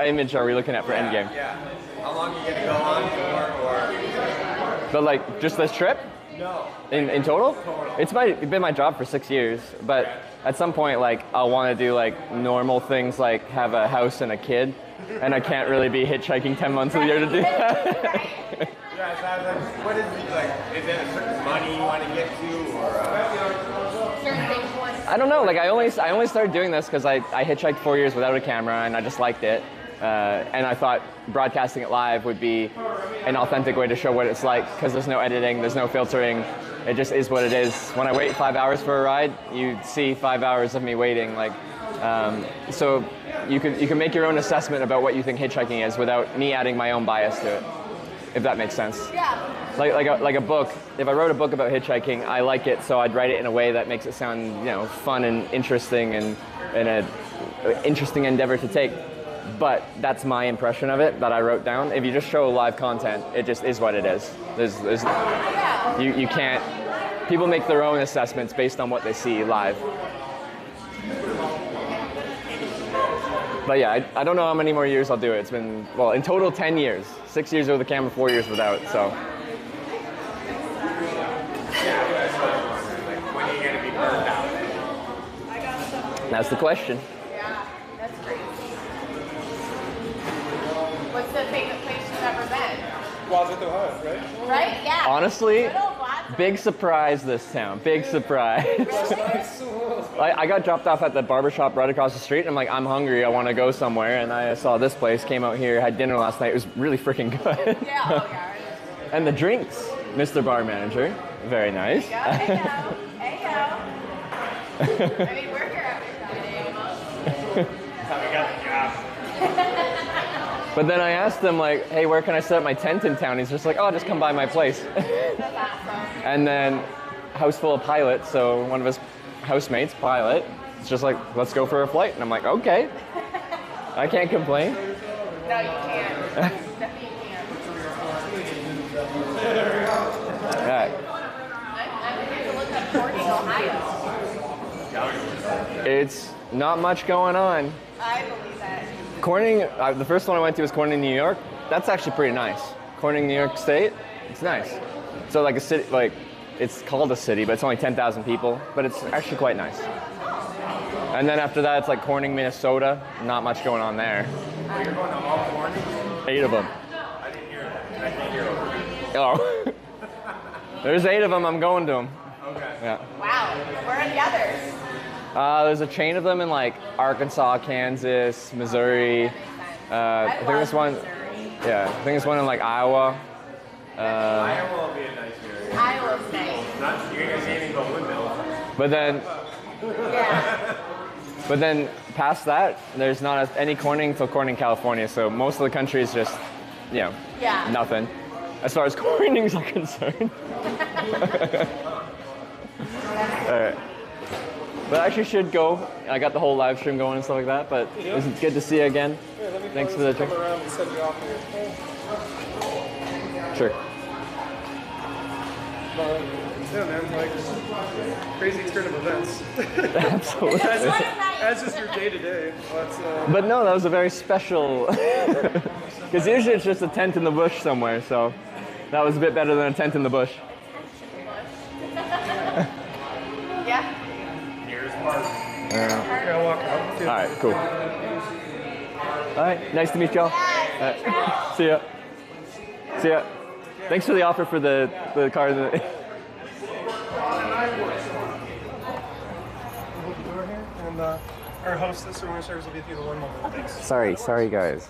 Speaker 3: image are we looking at for endgame?
Speaker 9: Yeah. How long are you gonna go on for, or?
Speaker 3: But like just this trip?
Speaker 9: No.
Speaker 3: In total? It's been my job for 6 years, but at some point, like, I'll want to do like normal things, like have a house and a kid, and I can't really be hitchhiking 10 months of the year to do that.
Speaker 9: Yeah, so I was like, what is it like? Is there a certain money you want to get to, or?
Speaker 3: I don't know. Like I only started doing this because I hitchhiked 4 years without a camera, and I just liked it. And I thought broadcasting it live would be an authentic way to show what it's like, because there's no editing, there's no filtering. It just is what it is. When I wait 5 hours for a ride, you see 5 hours of me waiting. Like, so you can make your own assessment about what you think hitchhiking is without me adding my own bias to it, if that makes sense.
Speaker 17: Yeah.
Speaker 3: Like a book. If I wrote a book about hitchhiking, I like it, so I'd write it in a way that makes it sound, fun and interesting and an interesting endeavor to take. But that's my impression of it that I wrote down. If you just show live content, it just is what it is. You can't. People make their own assessments based on what they see live. But yeah, I don't know how many more years I'll do it. It's been, well, in total 10 years. 6 years with the camera, 4 years without, so.
Speaker 9: When are you gonna be burned out?
Speaker 3: That's the question.
Speaker 17: Yeah, that's crazy. What's the favorite place you've ever been?
Speaker 6: Wadsworth, Ohio, right?
Speaker 17: Right? Yeah.
Speaker 3: Honestly,
Speaker 17: Good old Wadsworth.
Speaker 3: big surprise this town. Big surprise. I got dropped off at the barbershop right across the street, and I'm like, I'm hungry, I want to go somewhere, and I saw this place, came out here, had dinner last night. It was really freaking good.
Speaker 17: Yeah, oh yeah.
Speaker 3: And the drinks, Mr. Bar Manager, very nice.
Speaker 17: Hey yo. I mean, we're here every Friday almost.
Speaker 9: That's how we got the job.
Speaker 3: But then I asked him, like, hey, where can I set up my tent in town? He's just like, oh, just come by my place.
Speaker 17: That's awesome.
Speaker 3: And then house full of pilots, so one of his housemates, pilot, it's just like, let's go for a flight. And I'm like, okay. I can't complain.
Speaker 17: No, you can't. Definitely you can't.
Speaker 3: All right.
Speaker 17: I'm here to look up Corning, Ohio.
Speaker 3: It's not much going on.
Speaker 17: I believe that.
Speaker 3: Corning, the first one I went to was Corning, New York. That's actually pretty nice. Corning, New York State, it's nice. So like a city, like it's called a city, but it's only 10,000 people, but it's actually quite nice. And then after that, it's like Corning, Minnesota. Not much going on there.
Speaker 9: Oh, you're going to all Corning?
Speaker 3: 8 of them.
Speaker 9: I didn't hear it. I can't hear it.
Speaker 3: Oh. There's 8 of them, I'm going to them.
Speaker 9: Okay.
Speaker 3: Yeah.
Speaker 17: Wow. Where are the others?
Speaker 3: There's a chain of them in like Arkansas, Kansas, Missouri. I think there's one. Yeah, I think there's one in like Iowa.
Speaker 9: Iowa will be a nice area.
Speaker 17: Iowa's nice.
Speaker 9: Not, you're gonna see anything but windmills.
Speaker 3: But then,
Speaker 17: Yeah.
Speaker 3: but then past that, there's not any Corning till Corning, California. So most of the country is just, you know,
Speaker 17: Yeah.
Speaker 3: nothing. As far as Cornings are concerned. All right. But I actually should go. I got the whole live stream going and stuff like that. But
Speaker 6: Yeah.
Speaker 3: it's good to see you again.
Speaker 6: Yeah, let me
Speaker 3: Thanks for
Speaker 6: come
Speaker 3: the trip.
Speaker 6: around and send you off here.
Speaker 3: Sure.
Speaker 6: But, yeah, man, like crazy turn of events.
Speaker 3: Absolutely.
Speaker 6: That's just your day to day.
Speaker 3: But no, that was a very special. Because usually it's just a tent in the bush somewhere. So that was a bit better than a tent in the bush.
Speaker 17: Yeah.
Speaker 6: Here's Mark.
Speaker 3: Yeah.
Speaker 6: I'll walk up.
Speaker 3: All right, cool. All right, nice to meet y'all. See ya. See ya. Thanks for the offer for the car.
Speaker 6: Open the door here, and our hostess or room service will be through the one moment. Thanks.
Speaker 3: Sorry guys.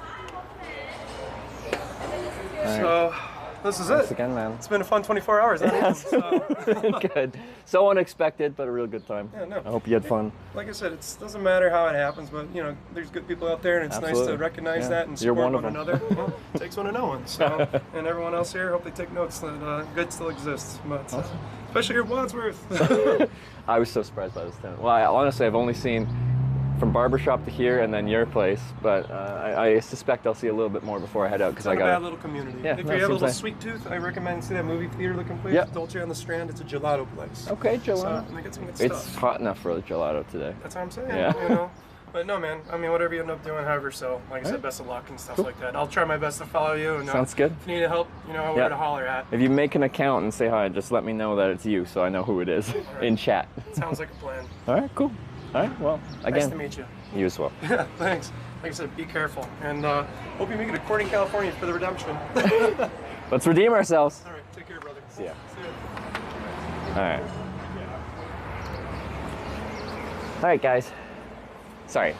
Speaker 6: So, this is
Speaker 3: Thanks
Speaker 6: it.
Speaker 3: again, man.
Speaker 6: It's been a fun 24 hours. Hasn't it? So.
Speaker 3: Good. So unexpected, but a real good time.
Speaker 6: Yeah, no.
Speaker 3: I hope you had fun.
Speaker 6: Like I said, it doesn't matter how it happens, but you know, there's good people out there, and it's nice to recognize that and
Speaker 3: You're
Speaker 6: support
Speaker 3: one of
Speaker 6: one
Speaker 3: them.
Speaker 6: another. Well, it takes one to know one. So, and everyone else here, hope they take notes that good still exists, but especially here at Wadsworth.
Speaker 3: I was so surprised by this tent. Well, honestly, I've only seen from barbershop to here and then your place, but I suspect I'll see a little bit more before I head out because I got
Speaker 6: a bad little community.
Speaker 3: Yeah,
Speaker 6: if
Speaker 3: no,
Speaker 6: you have a little
Speaker 3: seems
Speaker 6: sweet tooth, I recommend see that movie theater looking place.
Speaker 3: Yep.
Speaker 6: Dolce on the Strand. It's a gelato place.
Speaker 3: Okay, gelato.
Speaker 6: So, and they get some good
Speaker 3: It's
Speaker 6: stuff.
Speaker 3: hot enough for a gelato today.
Speaker 6: That's what I'm saying.
Speaker 3: Yeah.
Speaker 6: You know. But no, man. I mean, whatever you end up doing, however. So, like I said,
Speaker 3: Right.
Speaker 6: best of luck and stuff
Speaker 3: Cool.
Speaker 6: like that. I'll try my best to follow you. And,
Speaker 3: Sounds good.
Speaker 6: If you need help, you know where to holler at.
Speaker 3: If you make an account and say hi, just let me know that it's you so I know who it is in chat.
Speaker 6: Sounds like a plan.
Speaker 3: All right, cool. All right, well, again.
Speaker 6: Nice to meet you.
Speaker 3: You as well.
Speaker 6: Yeah, thanks. Like I said, be careful. And hope you make it to Corning, California for the redemption.
Speaker 3: Let's redeem ourselves.
Speaker 6: All right, take care, brother.
Speaker 3: See ya.
Speaker 6: See ya.
Speaker 3: All right. All right, guys. Sorry.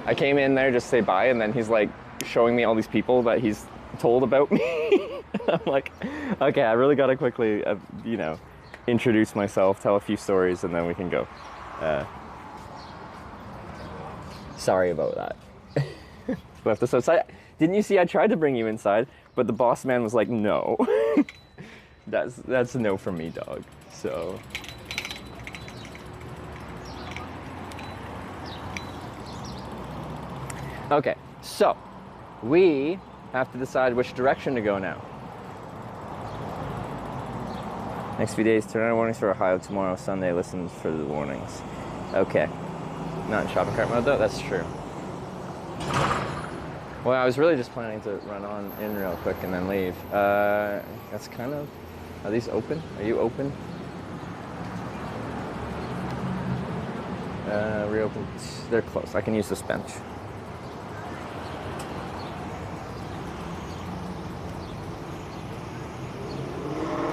Speaker 3: I came in there just to say bye, and then he's like showing me all these people that he's told about me. I'm like, okay, I really got to quickly, you know, introduce myself, tell a few stories, and then we can go. Sorry about that. Left us outside. Didn't you see I tried to bring you inside, but the boss man was like, no. That's a no from me, dog. So. Okay, so we have to decide which direction to go now. Next few days, turn on warnings for Ohio tomorrow, Sunday, listen for the warnings. Okay. Not in shopping cart mode though, that's true. Well, I was really just planning to run on in real quick and then leave. That's kind of, are these open? Are you open? Reopen, they're closed. I can use this bench.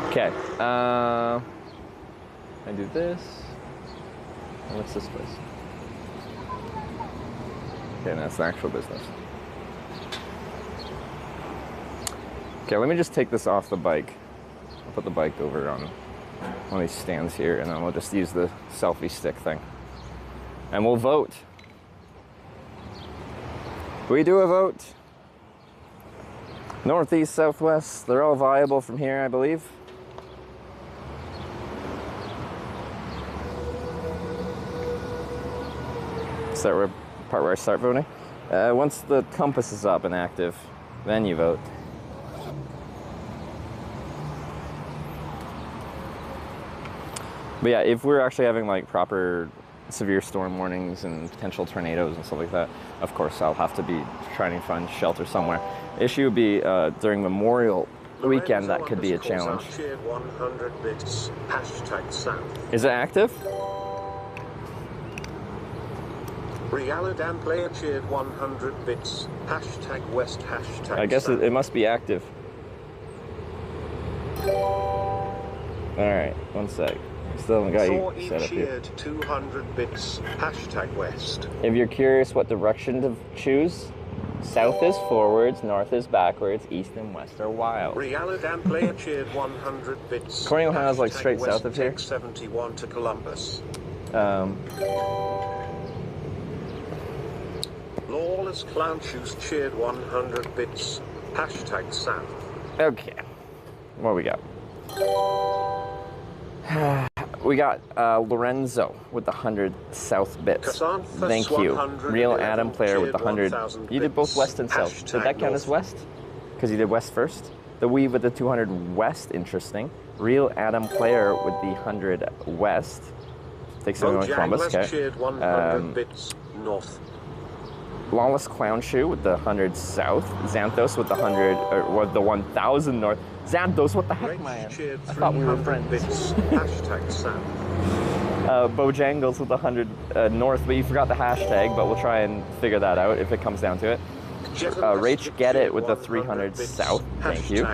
Speaker 3: Okay, I do this. And what's this place? Okay, that's the actual business. Okay, let me just take this off the bike. I'll put the bike over on one of these stands here, and then we'll just use the selfie stick thing. And we'll vote. We do a vote. Northeast, southwest, they're all viable from here, I believe. Is that where, part where I start voting? Once the compass is up and active, then you vote. But yeah, if we're actually having like proper severe storm warnings and potential tornadoes and stuff like that, of course I'll have to be trying to find shelter somewhere. Issue would be during Memorial weekend, that could be a challenge.
Speaker 4: Cheered 100 bits. Hashtag South.
Speaker 3: Is it active?
Speaker 4: Realadan player cheered 100 bits. Hashtag West. Hashtag
Speaker 3: I guess it must be active. Alright, one sec. Still haven't got you set up here.
Speaker 4: Cheered 200 bits. Hashtag West.
Speaker 3: If you're curious what direction to choose, south is forwards, north is backwards, east and west are wild.
Speaker 4: Realadan player cheered 100 bits.
Speaker 3: Corning, Ohio is like straight
Speaker 4: West
Speaker 3: south of here.
Speaker 4: 71 to Columbus. Lawless Clown Shoes cheered 100 bits. Hashtag South.
Speaker 3: Okay. What we got? We got Lorenzo with the 100 south bits. Thank you. Real Adam player with the 100. You did both west and south. Did that count as west? Because you did west first. The Weave with the 200 west, interesting. Real Adam player with the 100 west. Takes it on Columbus. Okay.
Speaker 4: 100 bits north.
Speaker 3: Lawless Clown Shoe with the 100 south. Xanthos with the 100, or the 1000 north. Xanthos, what the heck, man? I thought we were friends.
Speaker 4: Hashtag South.
Speaker 3: Bojangles with the 100 north, but you forgot the hashtag, but we'll try and figure that out if it comes down to it. Rach Get It with the 300 south. Thank you.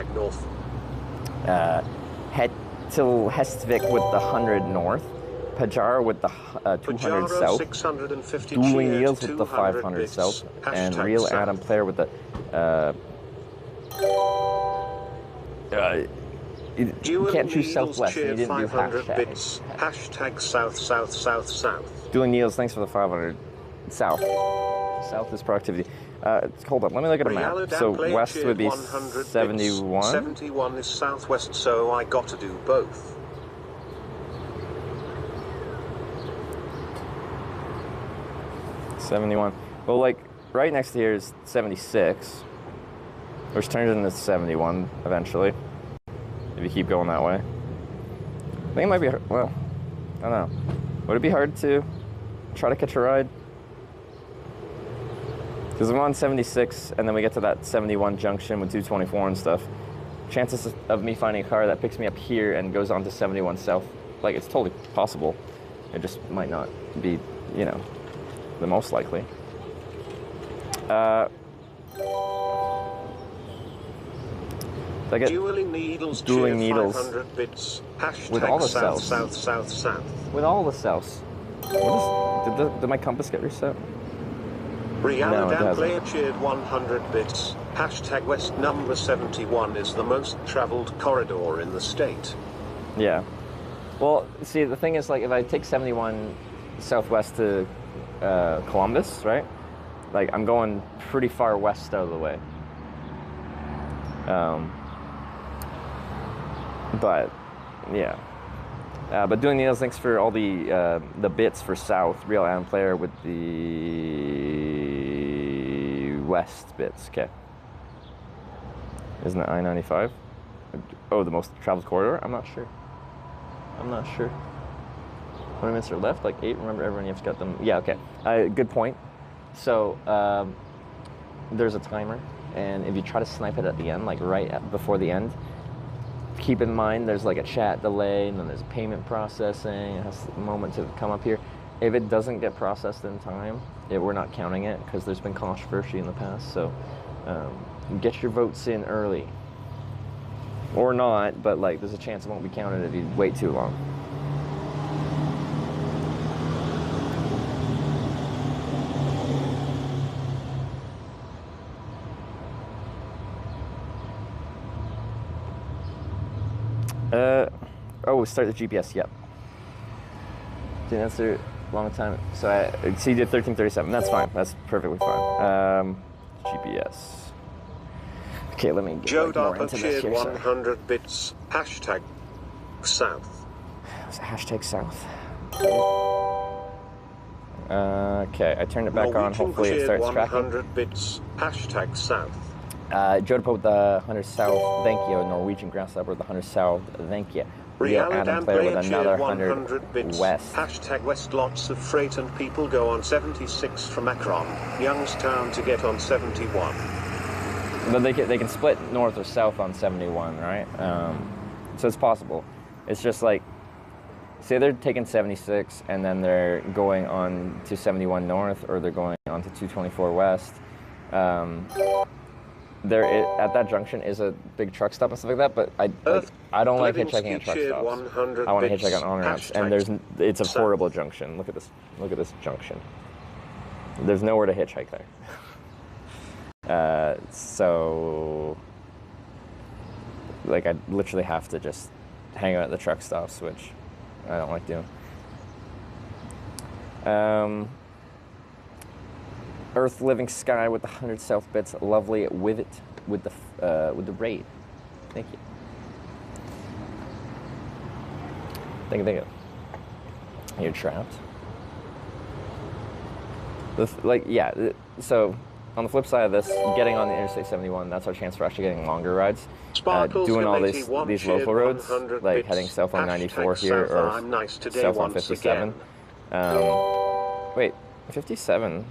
Speaker 3: Hetil Hestvik with the 100 north. Pajar with the 200 south, Dueling Yields with the 500 south, and Real Adam player with the you can't choose southwest, you didn't do hashtag.
Speaker 4: Hashtag South, South, South, South.
Speaker 3: Dueling Yields, thanks for the 500 south. South is productivity. Hold up, let me look at a map. So west would be 71.
Speaker 4: 71 is southwest, so I got to do both.
Speaker 3: '71. Well, like right next to here is 76, which turns into 71 eventually. If you keep going that way, I think it might be. Well, I don't know. Would it be hard to try to catch a ride? Because I'm on 76, and then we get to that 71 junction with 224 and stuff. Chances of me finding a car that picks me up here and goes on to 71 south, like it's totally possible. It just might not be, you know, the most likely.
Speaker 4: Dueling Needles,
Speaker 3: Dueling Needles
Speaker 4: 500 bits.
Speaker 3: with all the
Speaker 4: South,
Speaker 3: cells.
Speaker 4: South, South, South.
Speaker 3: With all the cells. What is, did my compass get reset?
Speaker 4: Realadan player cheered 100 bits. Hashtag West number 71 is the most traveled corridor in the state.
Speaker 3: Yeah. Well, see, the thing is, like, if I take 71 southwest to Columbus, right? Like, I'm going pretty far west out of the way. But, yeah. But doing Needles, thanks for all the bits for south. Real Adam player with the west bits. Okay. Isn't it I-95? Oh, the most traveled corridor? I'm not sure. I'm not sure. How many minutes are left? Like 8? Remember, everyone, you've got them. Yeah, okay. Good point. So, there's a timer, and if you try to snipe it at the end, like before the end, keep in mind there's like a chat delay, and then there's payment processing. It has a moment to come up here. If it doesn't get processed in time, we're not counting it, because there's been controversy in the past. So, get your votes in early. Or not, but like there's a chance it won't be counted if you wait too long. Oh, start the GPS, yep. Didn't answer a long time. So you did 1337, that's fine, that's perfectly fine. GPS. Okay, let me get
Speaker 4: Joe
Speaker 3: more
Speaker 4: Darper
Speaker 3: into this
Speaker 4: cheered
Speaker 3: here,
Speaker 4: 100 bits. Hashtag South.
Speaker 3: Hashtag South. Okay, I turned it back on. Hopefully it starts tracking.
Speaker 4: 100 bits. Hashtag South.
Speaker 3: Joe with the 100 South, thank you. Norwegian Grasshopper with the 100 South, thank you. Real
Speaker 4: Reality
Speaker 3: Adam
Speaker 4: and
Speaker 3: Player with
Speaker 4: Player
Speaker 3: another
Speaker 4: cheered 100 bits.
Speaker 3: west.
Speaker 4: Hashtag west, lots of freight and people go on 76 from Akron, Youngstown to get on 71.
Speaker 3: But they can split north or south on 71, right? So it's possible. It's just like, say they're taking 76 and then they're going on to 71 north, or they're going on to 224 west. At that junction is a big truck stop and stuff like that, but I don't like hitchhiking at truck stops. I want to hitchhike on on-ramps, and it's a horrible junction. Look at this junction. There's nowhere to hitchhike there. So like I literally have to just hang out at the truck stops, which I don't like doing. Earth Living Sky with the 100 South bits, lovely with the raid. Thank you. Thank you. You're trapped. So on the flip side of this, getting on the Interstate 71, that's our chance for actually getting longer rides. Doing all these local roads, like heading south on 94 here, or south on 57. Wait, 57?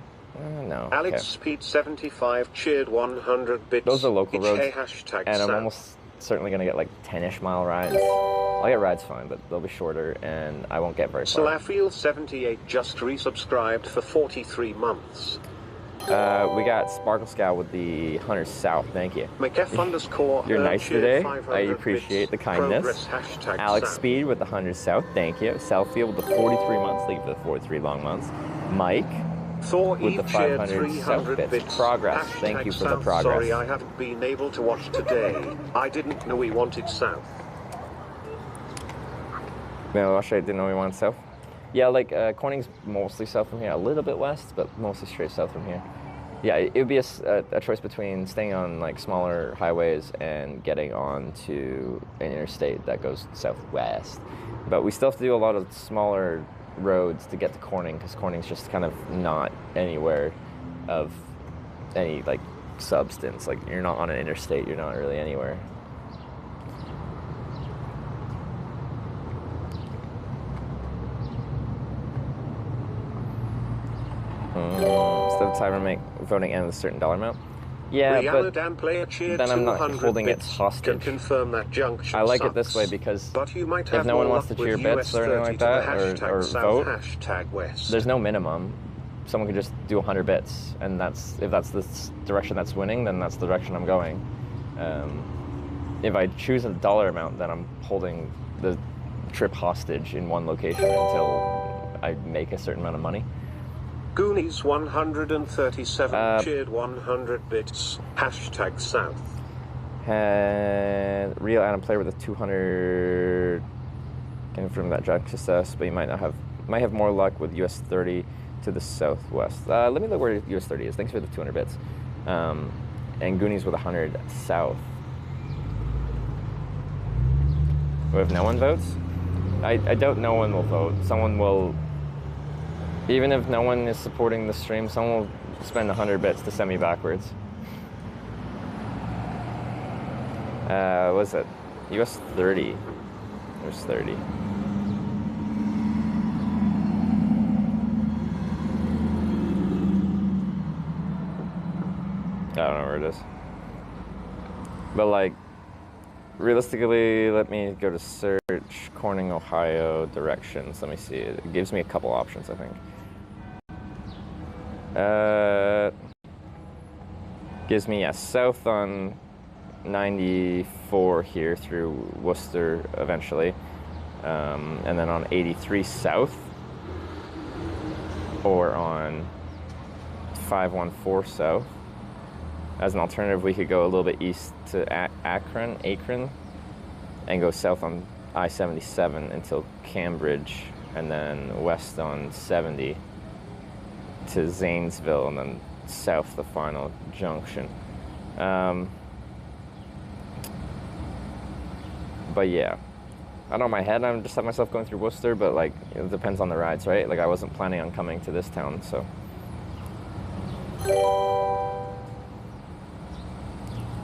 Speaker 3: No.
Speaker 4: Alex Speed 75 cheered 100 bits.
Speaker 3: Those are local roads, and I'm
Speaker 4: Sam.
Speaker 3: almost certainly going to get like 10-ish mile rides. I'll get rides fine, but they'll be shorter, and I won't get very far.
Speaker 4: Salafiel 78 just resubscribed for 43 months.
Speaker 3: We got Sparkle Scout with the 100 South, thank you. You're nice today, I appreciate the kindness. Alex Speed with the 100 South, thank you. Southfield with the 43 months, thank you for the 43 long months. Mike with the 500 South bits. Progress, thank you for the progress.
Speaker 4: Sorry, I haven't been able to watch today. I didn't know we wanted South.
Speaker 3: No, actually I didn't know we wanted South. Yeah, like Corning's mostly south from here, a little bit west, but mostly straight south from here. Yeah, it would be a choice between staying on like smaller highways and getting on to an interstate that goes southwest. But we still have to do a lot of smaller roads to get to Corning, because Corning's just kind of not anywhere of any like substance. Like you're not on an interstate, you're not really anywhere. So the timer make voting end with a certain dollar amount. Yeah, but then I'm not holding it hostage.
Speaker 4: Confirm that junction
Speaker 3: I like it this way because if no one wants to cheer bits or anything like that, or vote, there's no minimum. Someone could just do 100 bits, and if that's the direction that's winning, then that's the direction I'm going. If I choose a dollar amount, then I'm holding the trip hostage in one location until I make a certain amount of money.
Speaker 4: Goonies 137 cheered 100 bits. Hashtag South.
Speaker 3: Real Adam Player with a 200. Confirm that Jack success, but you might have more luck with US 30 to the southwest. Let me look where US 30 is. Thanks for the 200 bits. And Goonies with 100 south. If no one votes, I doubt no one will vote. Someone will. Even if no one is supporting the stream, someone will spend 100 bits to send me backwards. What is it? US 30. There's 30. I don't know where it is. But like, realistically, let me go to search Corning, Ohio directions. Let me see. It gives me a couple options, I think. Gives me south on 94 here through Worcester eventually, and then on 83 south, or on 514 south. As an alternative, we could go a little bit east to Akron, and go south on I-77 until Cambridge, and then west on 70 to Zanesville, and then south the final junction. But yeah, I don't know, in my head I just have myself going through Worcester, but like it depends on the rides, right? Like I wasn't planning on coming to this town, so.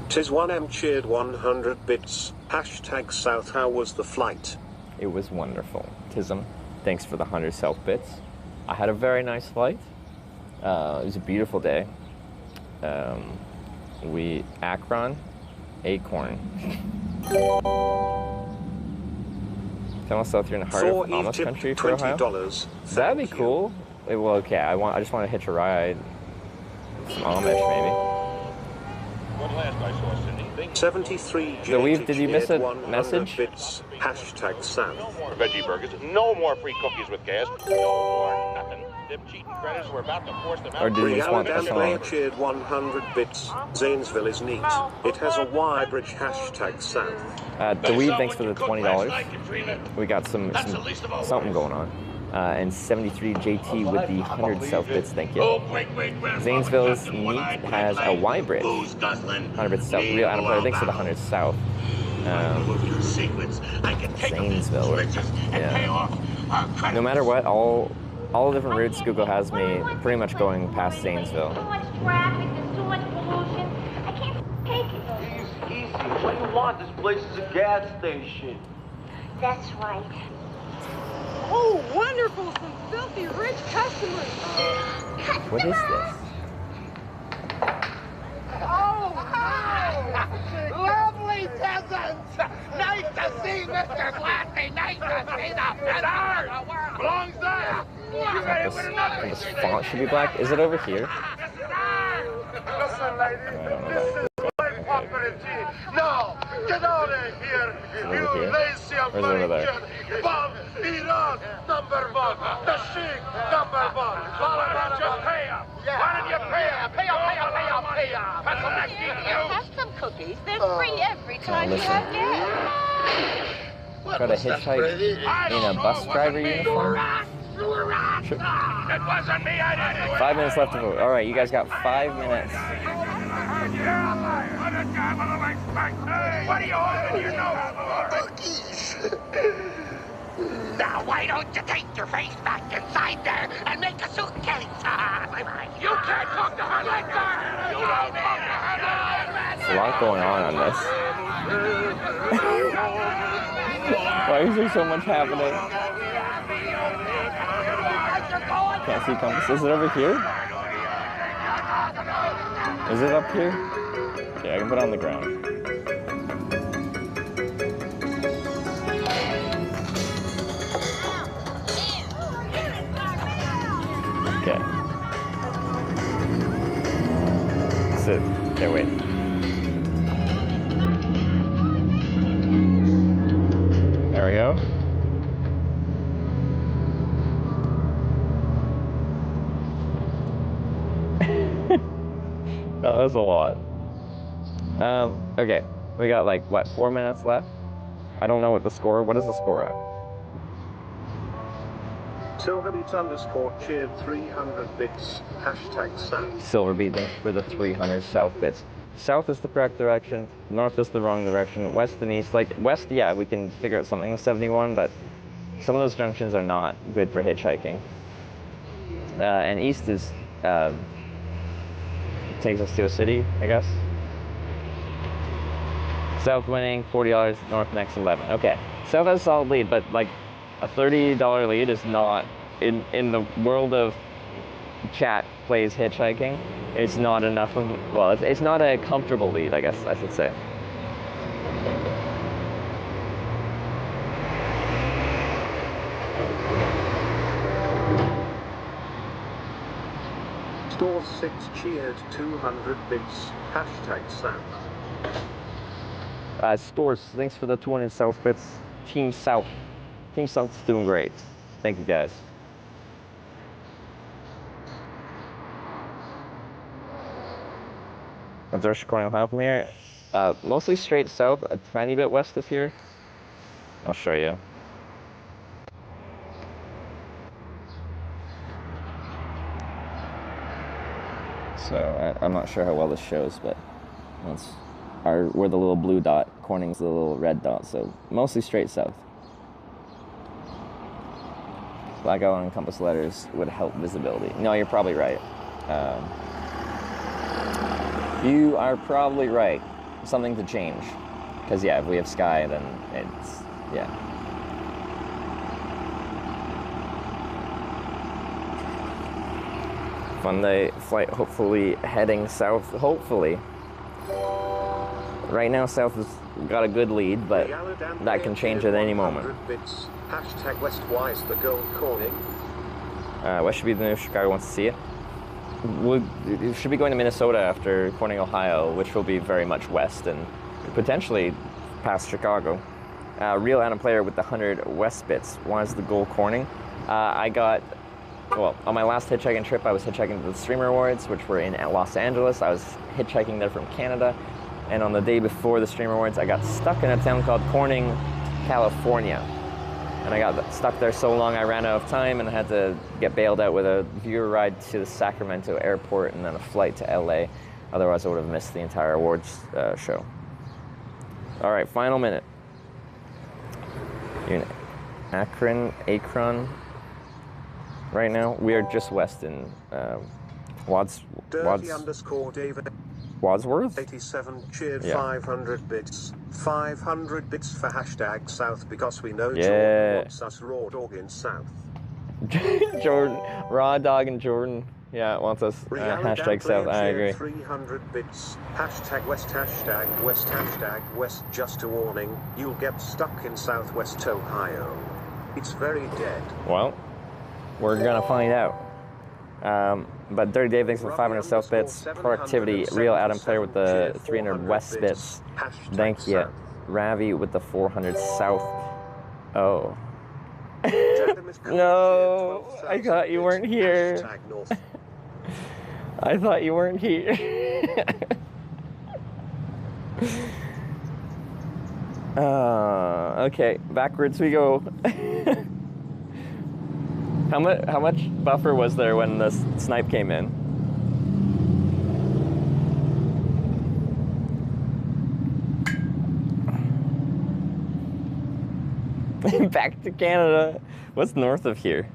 Speaker 4: Tis 1M cheered 100 bits. Hashtag South. How was the flight?
Speaker 3: It was wonderful. Tism, thanks for the 100 self-bits. I had a very nice flight. It was a beautiful day. Akron, Acorn. Tell us out here in the heart of Amish country for Ohio. That'd be cool. Well, okay. I just want to hitch a ride. Some Amish, maybe.
Speaker 10: What last I saw, Cindy?
Speaker 4: 73
Speaker 3: Did you miss a message?
Speaker 4: Bits, hashtag Sam.
Speaker 10: No more veggie burgers. No more free cookies with gas. No more nothing. Them cheating creditors were about to force them out.
Speaker 3: Or did you just want a song?
Speaker 4: Cheered 100 bits. Zanesville is neat. It has a Y bridge, hashtag Sam.
Speaker 3: Dweeb, thanks for the $20. We got something going on. And 73 JT with the 100 self-bits, thank you. Zanesville's neat has a Y bridge. 100 bits south. Real Adam Player, thanks for the 100 south. Zanesville. Yeah. No matter what, all the different routes Google has me pretty much going past Zanesville.
Speaker 12: Too much traffic, there's too much pollution. I can't take it.
Speaker 20: Easy. What do you want? This place is a gas station.
Speaker 12: That's right.
Speaker 2: Oh, wonderful! Some filthy rich customers.
Speaker 3: What is this?
Speaker 10: Oh, no! Lovely peasants! Nice to see Mr. Glassy! Nice to see the better! Belongs there!
Speaker 3: This font should be black. Is it over here?
Speaker 10: Listen, lady, this is my property. No, get out of here! You lazy American! Bob Iran, #1! The Sheik, #1! Why don't you pay up? Why don't you pay up? Pay up! That's what I'm giving you!
Speaker 17: Have some cookies. They're free every time you have gas.
Speaker 3: Try to hitchhike in a bus driver uniform? Sure.
Speaker 10: It wasn't me, I did it!
Speaker 3: 5 minutes left to vote. All right, you guys got 5 minutes.
Speaker 10: What are you holding your nose for? Cookies! Now, why don't you take your face back inside there and make a suitcase? You can't talk to her like that! You don't talk to her like that!
Speaker 3: There's a lot going on this. Why is there so much happening? Can't see compass. Is it over here? Is it up here? Okay, I can put it on the ground. Okay. Sit. Okay, wait. There we go. That was a lot. Okay. We got like, what, 4 minutes left? I don't know what is the score at?
Speaker 4: Silverbeat _ cheered 300 bits, hashtag Sam.
Speaker 3: Silverbeat for the 300 south bits. South is the correct direction, north is the wrong direction, west and east. Like, west, yeah, we can figure out something with 71, but some of those junctions are not good for hitchhiking. And east is, takes us to a city, I guess. South winning, $40, north next 11. Okay, south has a solid lead, but like a $30 lead is not, in the world of chat plays hitchhiking, it's not enough of, well, it's not a comfortable lead, I guess I should say.
Speaker 4: Store 6 cheered 200 bits, hashtag Sam.
Speaker 3: Stores, thanks for the 200 South bits. Team South's doing great. Thank you guys. There's Chicago, Ohio from here. Mostly straight south, a tiny bit west of here. I'll show you. So I'm not sure how well this shows, but we're the little blue dot. Corning's the little red dot, so mostly straight south. Blackout on compass letters would help visibility. No, you're probably right. You are probably right. Something to change. Because, yeah, if we have sky, then it's, yeah. Fun day flight, hopefully heading south, hopefully. Right now, South has got a good lead, but that can change at any moment.
Speaker 4: Bits. Hashtag West Wise the gold corning.
Speaker 3: West should be the new Chicago wants to see it. It should be going to Minnesota after Corning, Ohio, which will be very much west and potentially past Chicago. Real Adam Player with the 100 West bits. Was the goal Corning? I got, well, on my last hitchhiking trip, I was hitchhiking to the Streamer Awards, which were in Los Angeles. I was hitchhiking there from Canada. And on the day before the Streamer Awards, I got stuck in a town called Corning, California. And I got stuck there so long I ran out of time and I had to get bailed out with a viewer ride to the Sacramento airport and then a flight to LA. Otherwise I would have missed the entire awards show. All right, final minute. You're in Akron right now. We are just west in Wadsworth?
Speaker 4: 87 cheered
Speaker 3: Yeah.
Speaker 4: 500 bits. 500 bits for hashtag South because we know
Speaker 3: Yeah.
Speaker 4: Jordan wants us raw dog in South.
Speaker 3: Jordan, raw dog and Jordan, yeah, wants us hashtag South. I agree.
Speaker 4: 300 bits. Hashtag West, hashtag West. Just a warning, you'll get stuck in Southwest Ohio. It's very dead.
Speaker 3: Well, we're gonna find out. But Dirty Dave, thanks for 500 South bits. Productivity, Real Adam Player with the 300 West bits. Thank you. Ravi with the 400 South. Oh. No, I thought you weren't here. I thought you weren't here. Okay, backwards we go. How much buffer was there when the snipe came in? Back to Canada. What's north of here?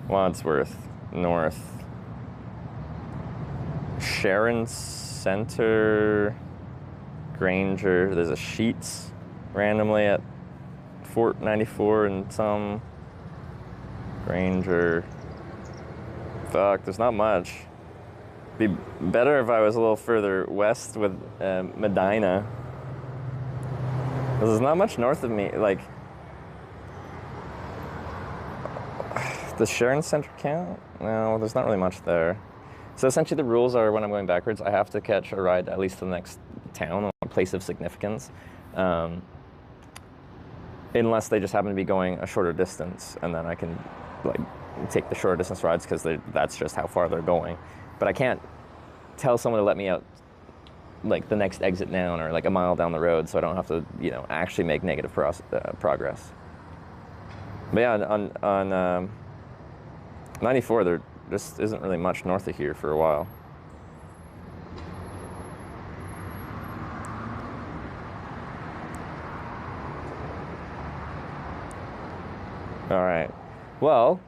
Speaker 3: Wadsworth, north. Sharon Center, Granger. There's a Sheets randomly at Fort 94 and some. Granger. Fuck, there's not much. Be better if I was a little further west with Medina. There's not much north of me. Like, does Sharon Center count? No, there's not really much there. So essentially the rules are when I'm going backwards, I have to catch a ride at least to the next town or a place of significance. Unless they just happen to be going a shorter distance, and then I can like take the shorter distance rides because that's just how far they're going. But I can't tell someone to let me out like the next exit down or like a mile down the road, so I don't have to, you know, actually make negative progress. But yeah, on 94, there just isn't really much north of here for a while. All right. Well,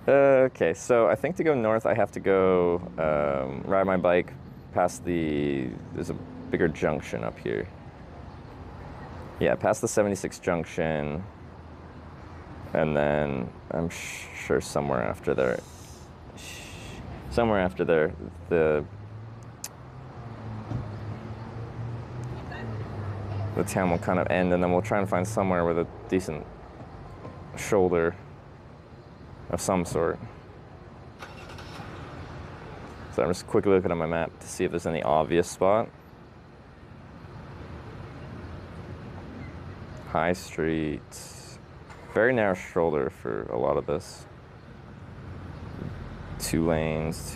Speaker 3: okay, so I think to go north, I have to go ride my bike past there's a bigger junction up here. Yeah, past the 76 junction, and then I'm sure somewhere after there, the town will kind of end, and then we'll try and find somewhere with a decent shoulder of some sort. So I'm just quickly looking at my map to see if there's any obvious spot. High Street, very narrow shoulder for a lot of this. Two lanes,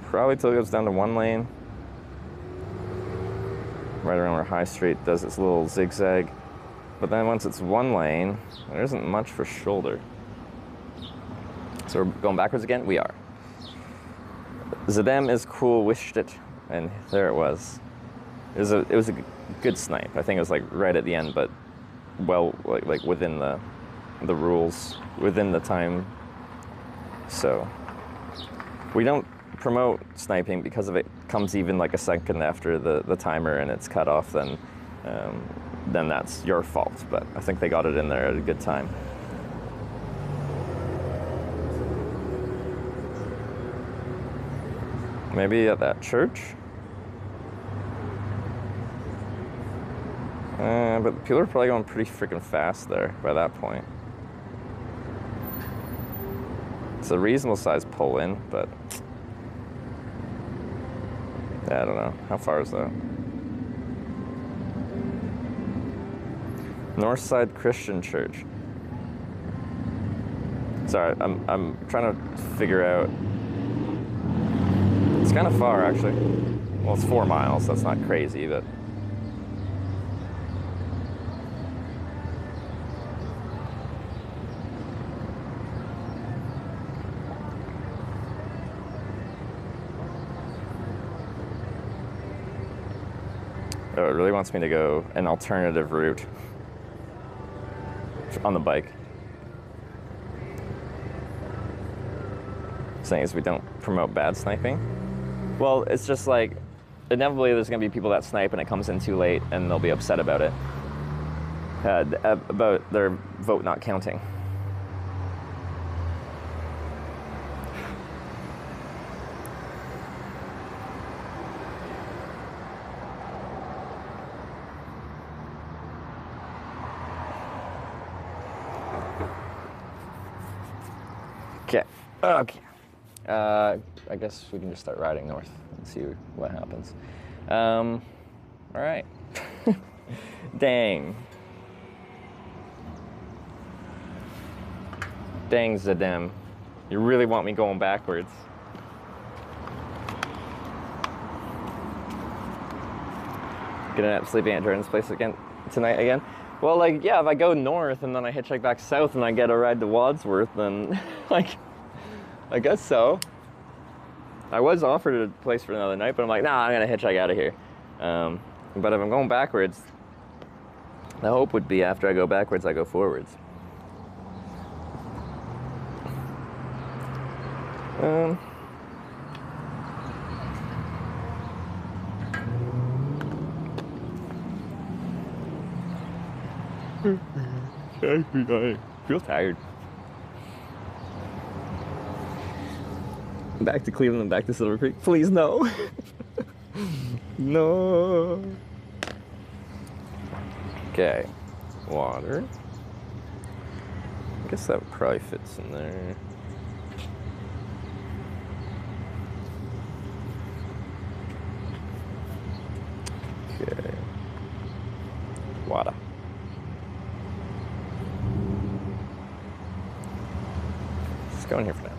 Speaker 3: probably till it goes down to one lane. Right around where High Street does its little zigzag. But then once it's one lane, there isn't much for shoulder. So we're going backwards again? We are. Zadem is cool, wished it, and there it was. It was a good snipe. I think it was like right at the end, but well, like within the rules, within the time. So we don't promote sniping because if it comes even like a second after the timer and it's cut off, then that's your fault. But I think they got it in there at a good time. Maybe at that church? But people are probably going pretty freaking fast there by that point. It's a reasonable sized pull-in, but yeah, I don't know. How far is that? Northside Christian Church. Sorry, I'm trying to figure out. It's kind of far, actually. Well, it's 4 miles. That's not crazy, but. Oh, it really wants me to go an alternative route on the bike. Saying is we don't promote bad sniping. Well, it's just like, inevitably there's gonna be people that snipe and it comes in too late and they'll be upset about it. About their vote not counting. Okay. I guess we can just start riding north and see what happens. All right. Dang. Dang, Zadem. You really want me going backwards. Gonna end up sleeping at Jordan's place tonight again? Well, like, yeah, if I go north and then I hitchhike back south and I get a ride to Wadsworth, then, like, I guess so. I was offered a place for another night, but I'm like, nah, I'm gonna hitchhike out of here. But if I'm going backwards, the hope would be after I go backwards, I go forwards. I feel tired. Back to Cleveland and back to Silver Creek. Please, no. No. Okay. Water. I guess that probably fits in there. Okay. Water. Just go in here for now.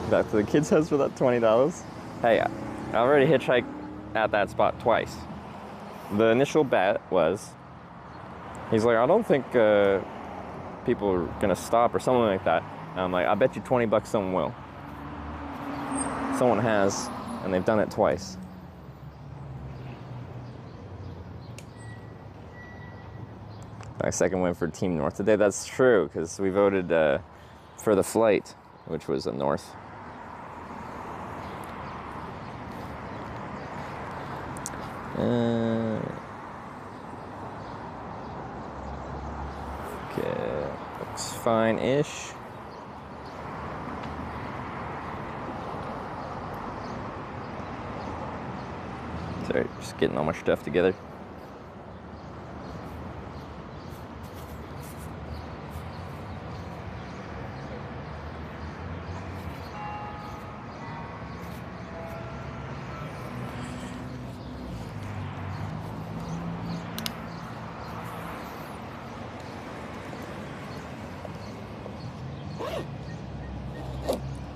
Speaker 3: Back to the kids' house for that $20. Hey, I already hitchhiked at that spot twice. The initial bet was, he's like, I don't think people are gonna stop or something like that. And I'm like, I bet you $20 someone will. Someone has, and they've done it twice. My second win for Team North today. That's true, because we voted for the flight, which was a north. Okay, looks fine-ish. Sorry, just getting all my stuff together.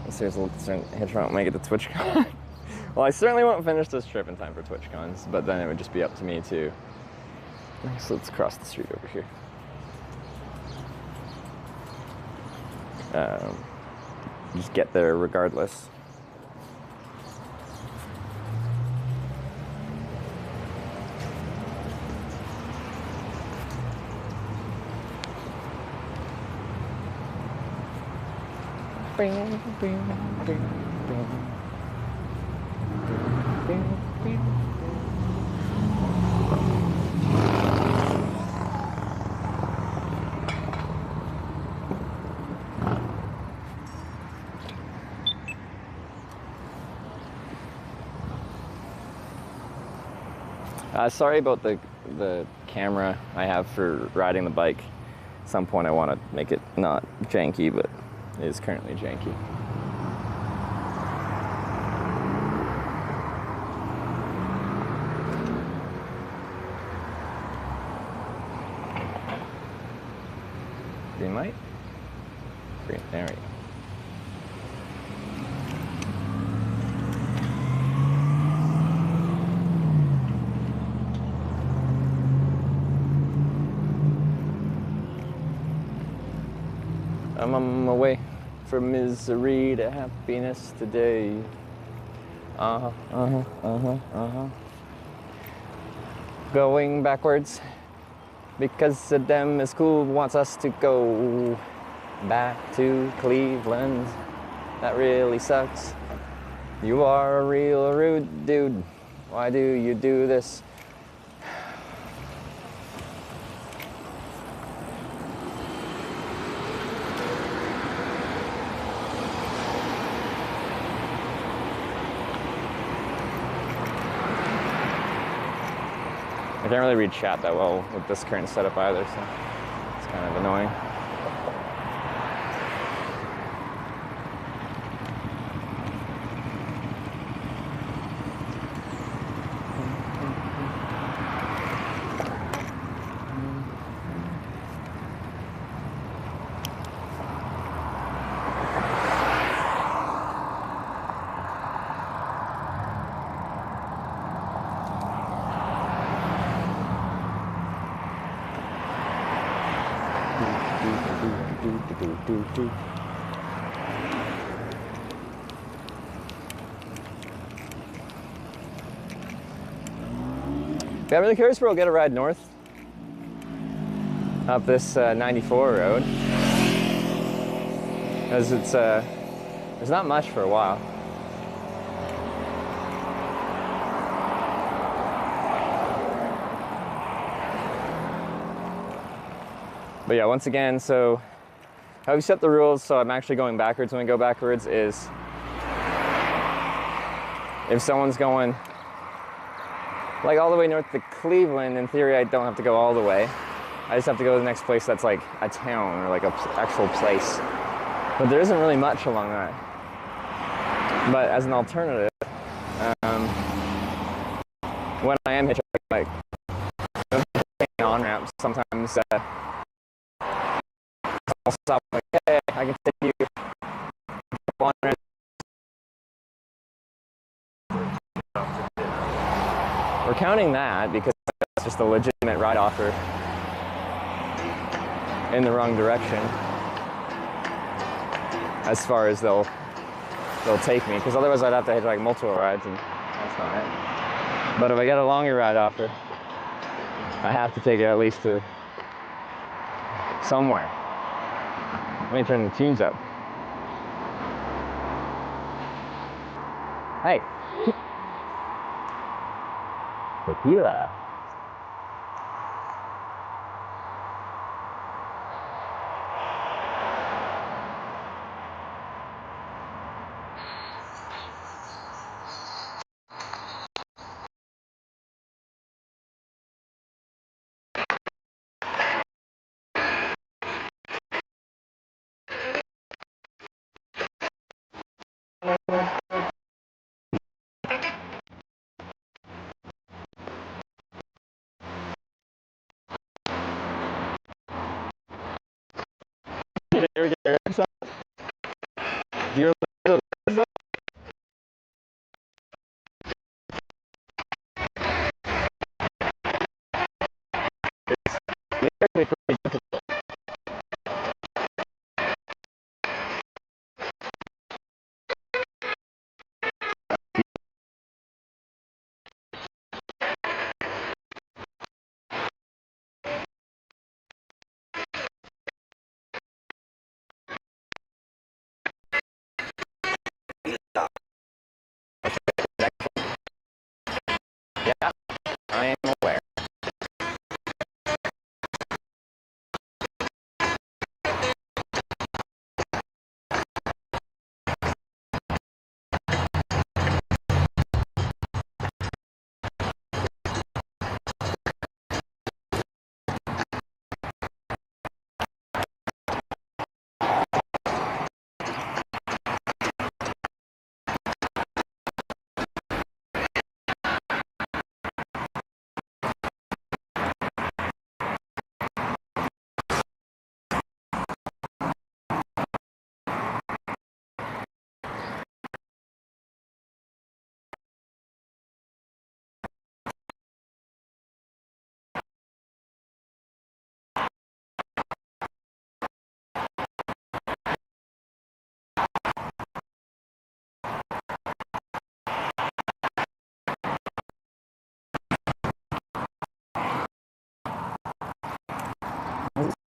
Speaker 3: Seriously, a little concerned Hitchhiker won't make it to TwitchCon. Well, I certainly won't finish this trip in time for TwitchCons, but then it would just be up to me to. So let's cross the street over here. Just get there regardless. Sorry about the camera I have for riding the bike. At some point I want to make it not janky, but it is currently janky. Green light? Green, there we go. I'm on my way from misery to happiness today. Going backwards because the dem school wants us to go back to Cleveland. That really sucks. You are a real rude dude. Why do you do this? I can't really read chat that well with this current setup either, so it's kind of annoying. Yeah, I'm really curious where we'll get a ride north up this 94 road, because it's there's not much for a while. But yeah, once again, so how we set the rules so I'm actually going backwards when we go backwards is if someone's going like all the way north to Cleveland, in theory I don't have to go all the way. I just have to go to the next place that's like a town or like a actual place. But there isn't really much along that. But as an alternative, when I am hitchhiking, like on ramps, sometimes I'll stop like, hey, I can take you on ramp. We're counting that because it's just a legitimate ride offer in the wrong direction as far as they'll take me, because otherwise I'd have to hit like multiple rides and that's not it. But if I get a longer ride offer, I have to take it at least to somewhere. Let me turn the tunes up. Hey. Tequila. You're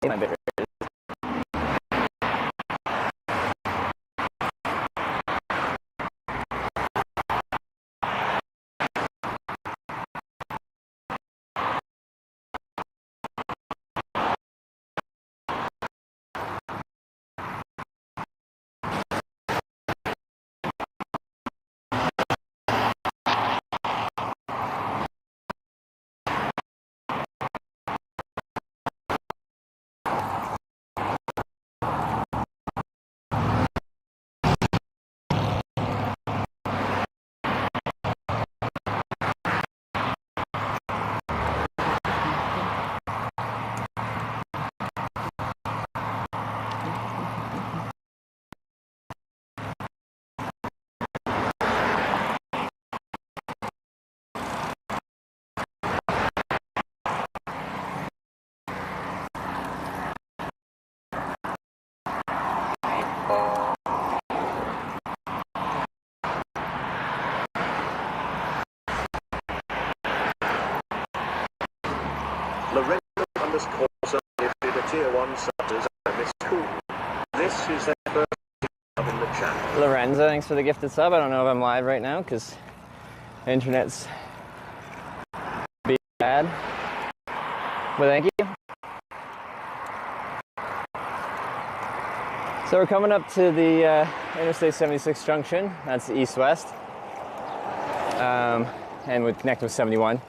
Speaker 3: My bit.
Speaker 4: Lorenzo underscore lifted a tier 1 sub as I miss cool. This is their first sub in the chat.
Speaker 3: Lorenzo, thanks for the gifted sub. I don't know if I'm live right now because the internet's being bad. But thank you. So we're coming up to the Interstate 76 junction. That's east-west. And we connect with 71,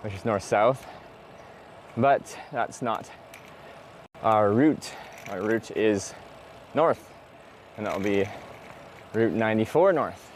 Speaker 3: which is north-south. But that's not our route. Our route is north, and that will be Route 94 north.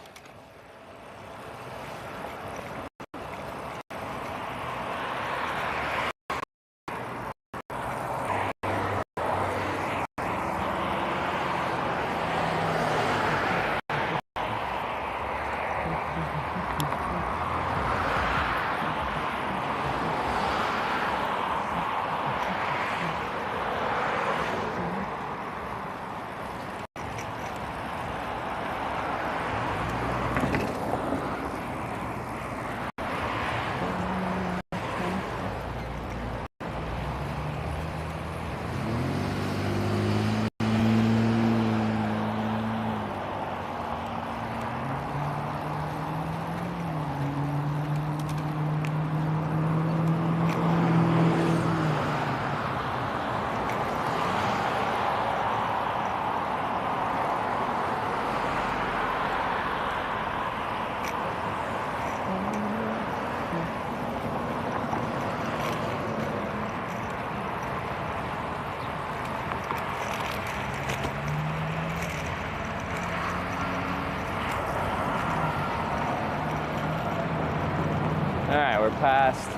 Speaker 3: Alright, we're past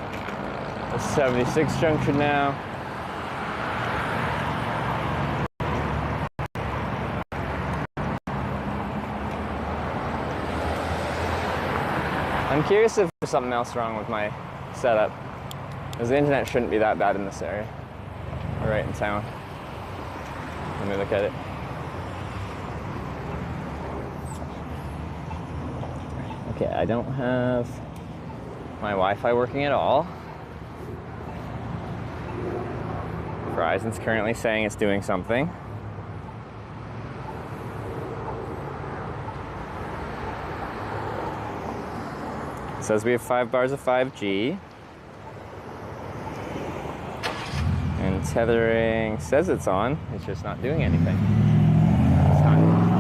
Speaker 3: the 76 junction now. I'm curious if there's something else wrong with my setup, because the internet shouldn't be that bad in this area. We're right in town. Let me look at it. Okay, I don't have my Wi-Fi working at all. Verizon's currently saying it's doing something. It says we have 5 bars of 5G. And tethering says it's on, it's just not doing anything. It's not helpful.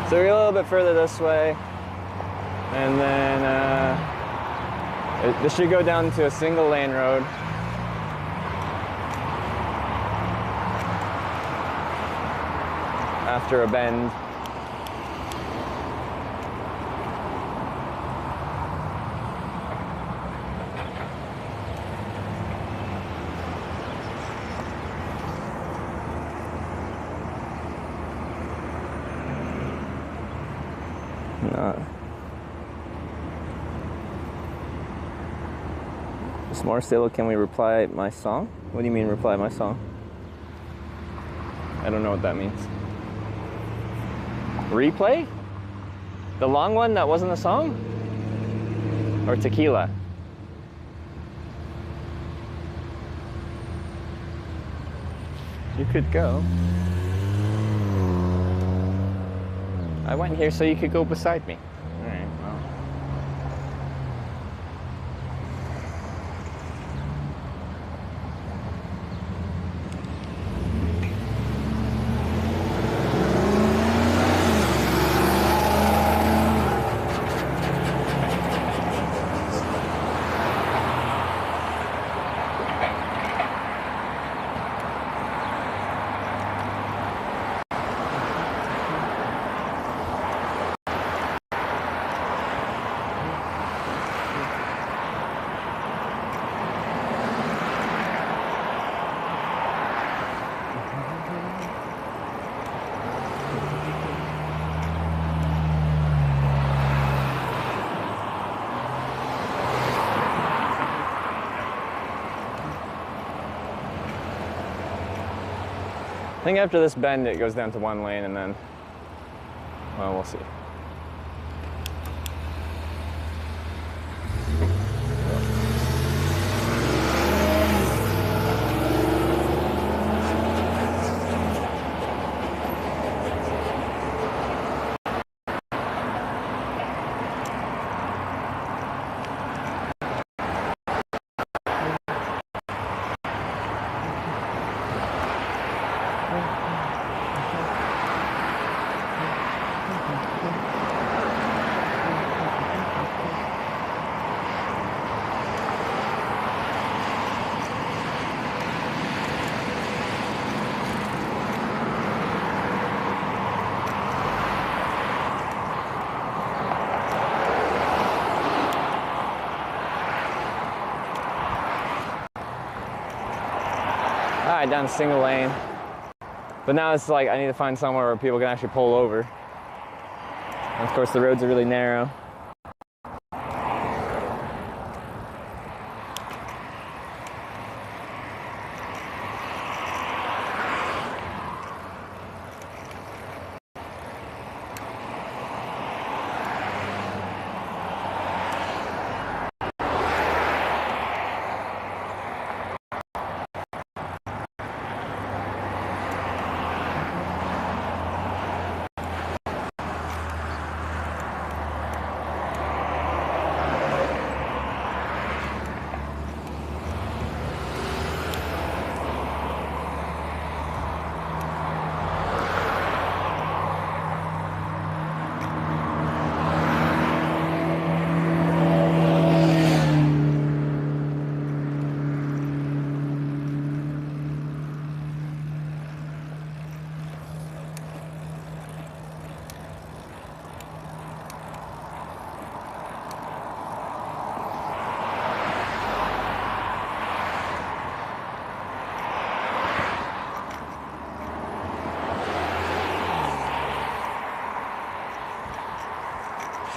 Speaker 3: So we're a little bit further this way, and then this should go down to a single lane road. after a bend. More still, can we reply my song? What do you mean reply my song? I don't know what that means. Replay? The long one that wasn't a song? Or tequila? You could go. I went here so you could go beside me. Alright, well. I think after this bend it goes down to one lane and then, well, we'll see. Alright, down a single lane. But now it's like I need to find somewhere where people can actually pull over. And of course the roads are really narrow.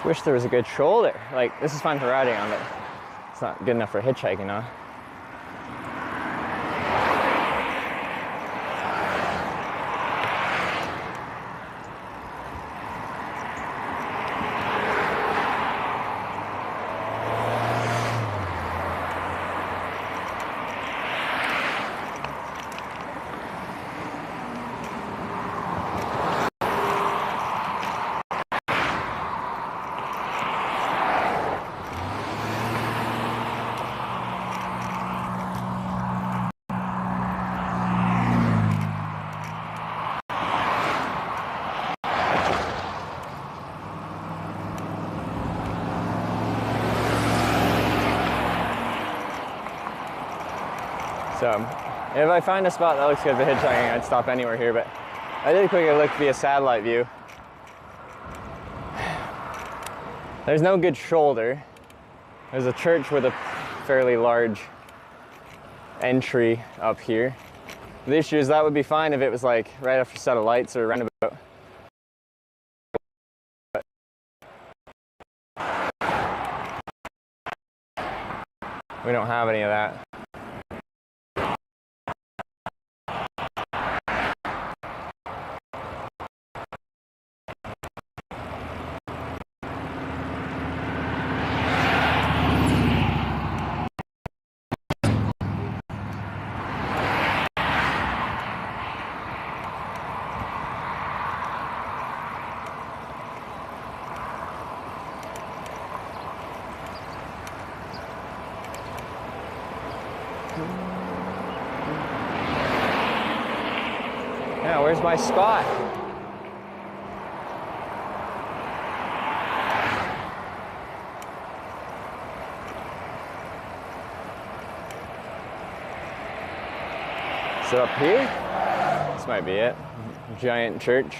Speaker 3: Wish there was a good shoulder. Like, this is fine for riding on, but it's not good enough for hitchhiking, huh? So, if I find a spot that looks good for hitchhiking, I'd stop anywhere here, but I did quickly look via satellite view. There's no good shoulder. There's a church with a fairly large entry up here. The issue is that would be fine if it was like right after a set of lights or a roundabout. We don't have any of that. Yeah, where's my spot? Is it up here? This might be it. Giant church.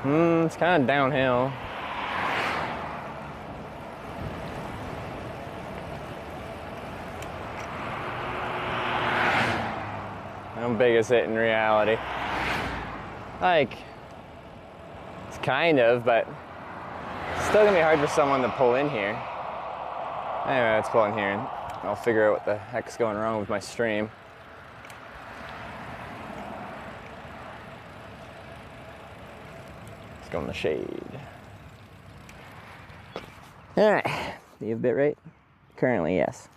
Speaker 3: It's kind of downhill. How big is it in reality? Like, it's kind of, but it's still gonna be hard for someone to pull in here. Anyway, let's pull in here and I'll figure out what the heck's going wrong with my stream. Let's go in the shade. All right, do you have bitrate? Currently, yes.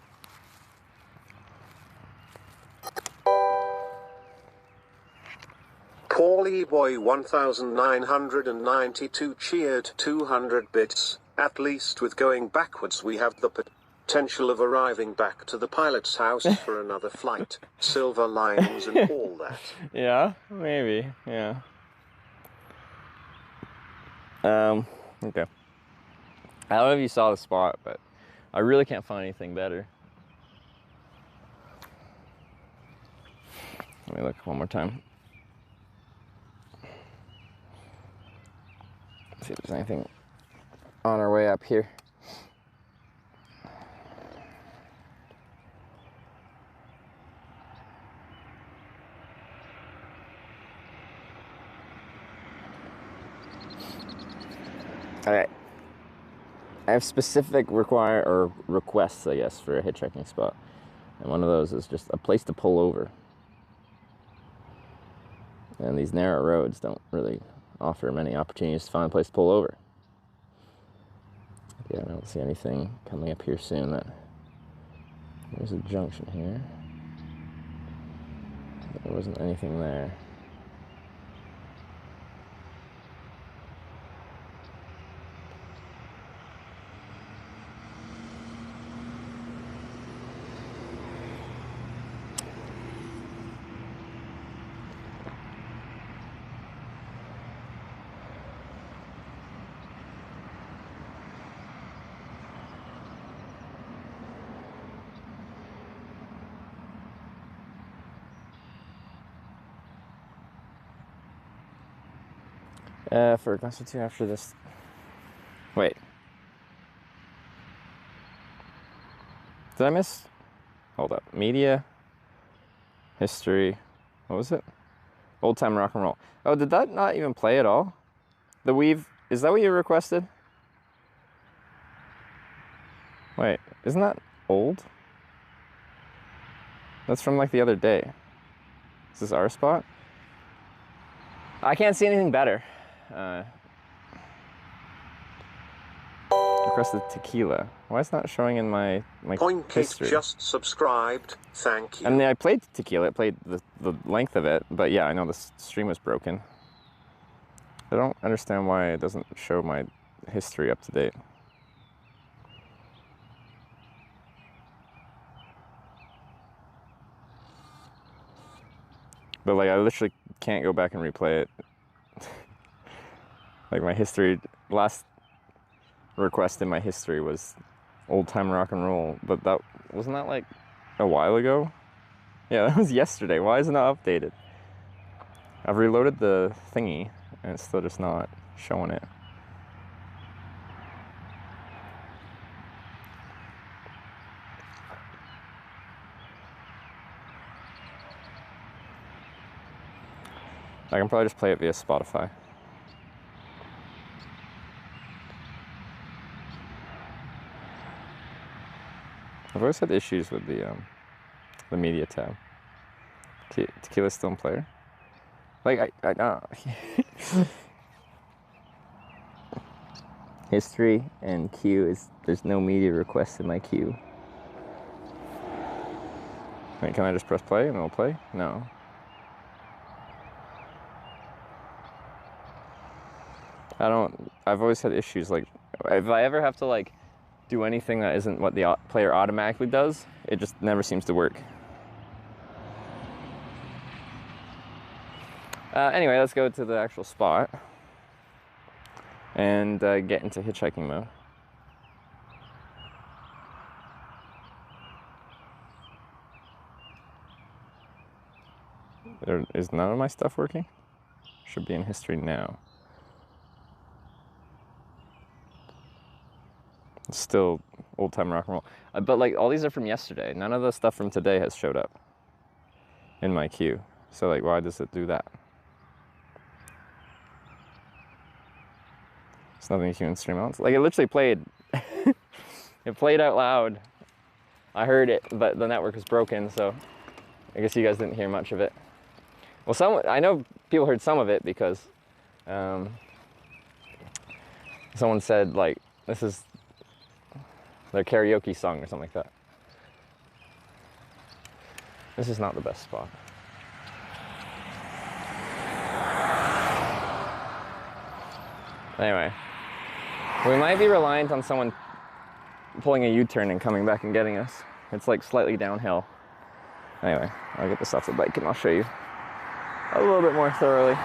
Speaker 4: Paulie Boy 1992 cheered 200 bits. At least with going backwards we have the potential of arriving back to the pilot's house for another flight. Silver linings and all that.
Speaker 3: Yeah, maybe, yeah. Okay. I don't know if you saw the spot, but I really can't find anything better. Let me look one more time. See if there's anything on our way up here. All right. I have specific requests, I guess, for a hitchhiking spot. And one of those is just a place to pull over. And these narrow roads don't really offer many opportunities to find a place to pull over. Yeah, I don't see anything coming up here soon. There's a junction here. There wasn't anything there. For Class 2 after this. Wait. Did I miss? Hold up. Media. History. What was it? Old time rock and roll. Oh, did that not even play at all? The Weave. Is that what you requested? Wait. Isn't that old? That's from like the other day. Is this our spot? I can't see anything better. Requested tequila. Why is it not showing in my
Speaker 4: Point
Speaker 3: history?
Speaker 4: just subscribed. Thank you.
Speaker 3: I mean, I played tequila. It played the length of it, but yeah, I know the stream was broken. I don't understand why it doesn't show my history up to date. But like, I literally can't go back and replay it. Like my history, last request in my history was old time rock and roll, but that wasn't that like a while ago. Yeah, that was yesterday. Why is it not updated? I've reloaded the thingy, and it's still just not showing it. I can probably just play it via Spotify. I've always had issues with the media tab. Tequila's still in player? Like, history and queue is, there's no media requests in my queue. Wait, can I just press play and it'll play? No. I've always had issues, like, if I ever have to, like, do anything that isn't what the player automatically does, it just never seems to work. Anyway, let's go to the actual spot and get into hitchhiking mode. Is none of my stuff working? Should be in history now. It's still old-time rock and roll. But like, all these are from yesterday. None of the stuff from today has showed up in my queue. So like, why does it do that? It's nothing you can stream out. Like, it literally played. It played out loud. I heard it, but the network was broken, so I guess you guys didn't hear much of it. Well, I know people heard some of it because someone said, like, this is their karaoke song or something like that. This is not the best spot. Anyway, we might be reliant on someone pulling a U-turn and coming back and getting us. It's like slightly downhill. Anyway, I'll get this off the bike and I'll show you a little bit more thoroughly.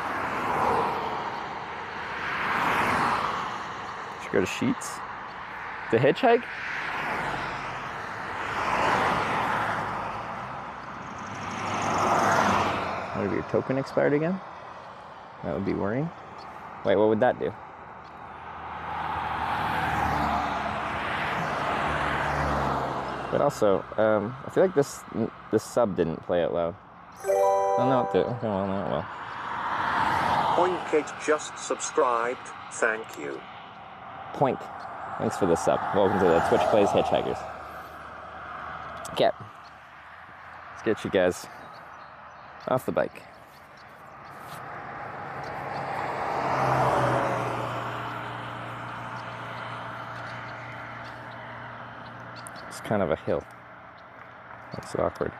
Speaker 3: Should go to Sheets. To hitchhike? What if your token expired again? That would be worrying. Wait, what would that do? But also, I feel like this sub didn't play out loud. Oh no, it did. Okay, well, no, it will.
Speaker 4: Point just subscribed. Thank you.
Speaker 3: Point. Thanks for the sub. Welcome to the Twitch Plays Hitchhikers. Okay. Let's get you guys off the bike. It's kind of a hill. That's awkward.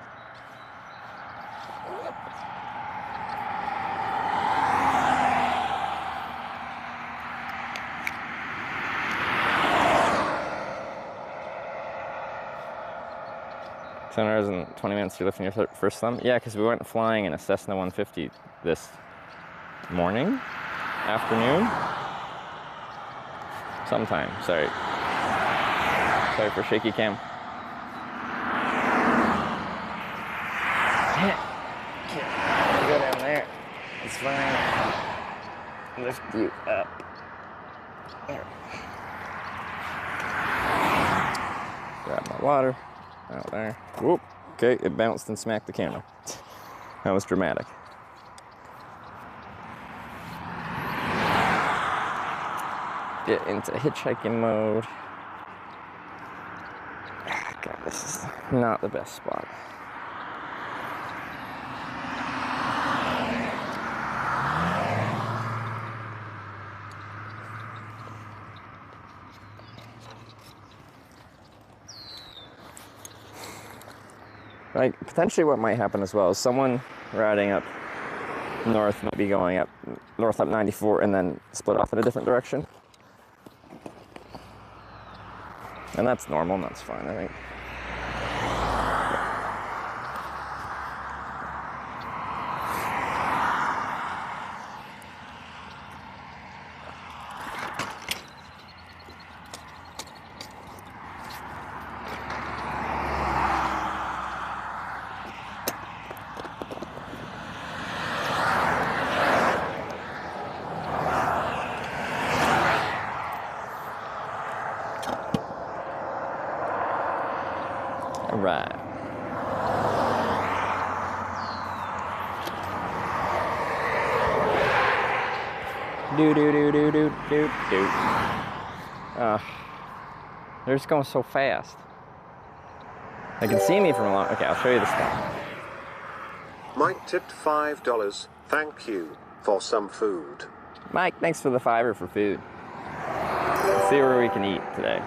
Speaker 3: $10 and 20 minutes to lifting your first thumb? Yeah, because we went flying in a Cessna 150 this morning, afternoon, sometime. Sorry for shaky cam. Can't go down there. It's fine. Lift you up. There. Grab my water. Out there. Whoop. Okay, it bounced and smacked the camera. That was dramatic. Get into hitchhiking mode. God, this is not the best spot. Like, potentially what might happen as well is someone riding up north might be going up north up 94 and then split off in a different direction. And that's normal, and that's fine, I think. All right. Do do do do do do do. They're just going so fast. They can see me from a long. Okay, I'll show you the spot.
Speaker 4: Mike tipped $5. Thank you for some food.
Speaker 3: Mike, thanks for the $5 for food. Let's see where we can eat today.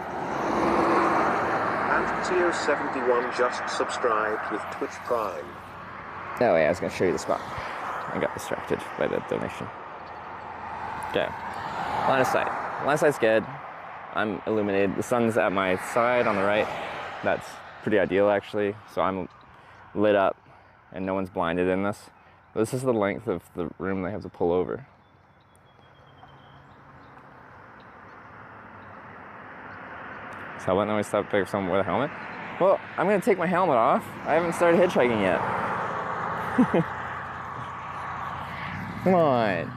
Speaker 4: And Tio71 just subscribed with Twitch Prime.
Speaker 3: Oh yeah, I was gonna show you the spot. I got distracted by the donation. Okay, line of sight. Line of sight's good. I'm illuminated. The sun's at my side on the right. That's pretty ideal actually. So I'm lit up and no one's blinded in this. This is the length of the room they have to pull over. So when do we stop picking someone with a helmet? Well, I'm gonna take my helmet off. I haven't started hitchhiking yet. Come on.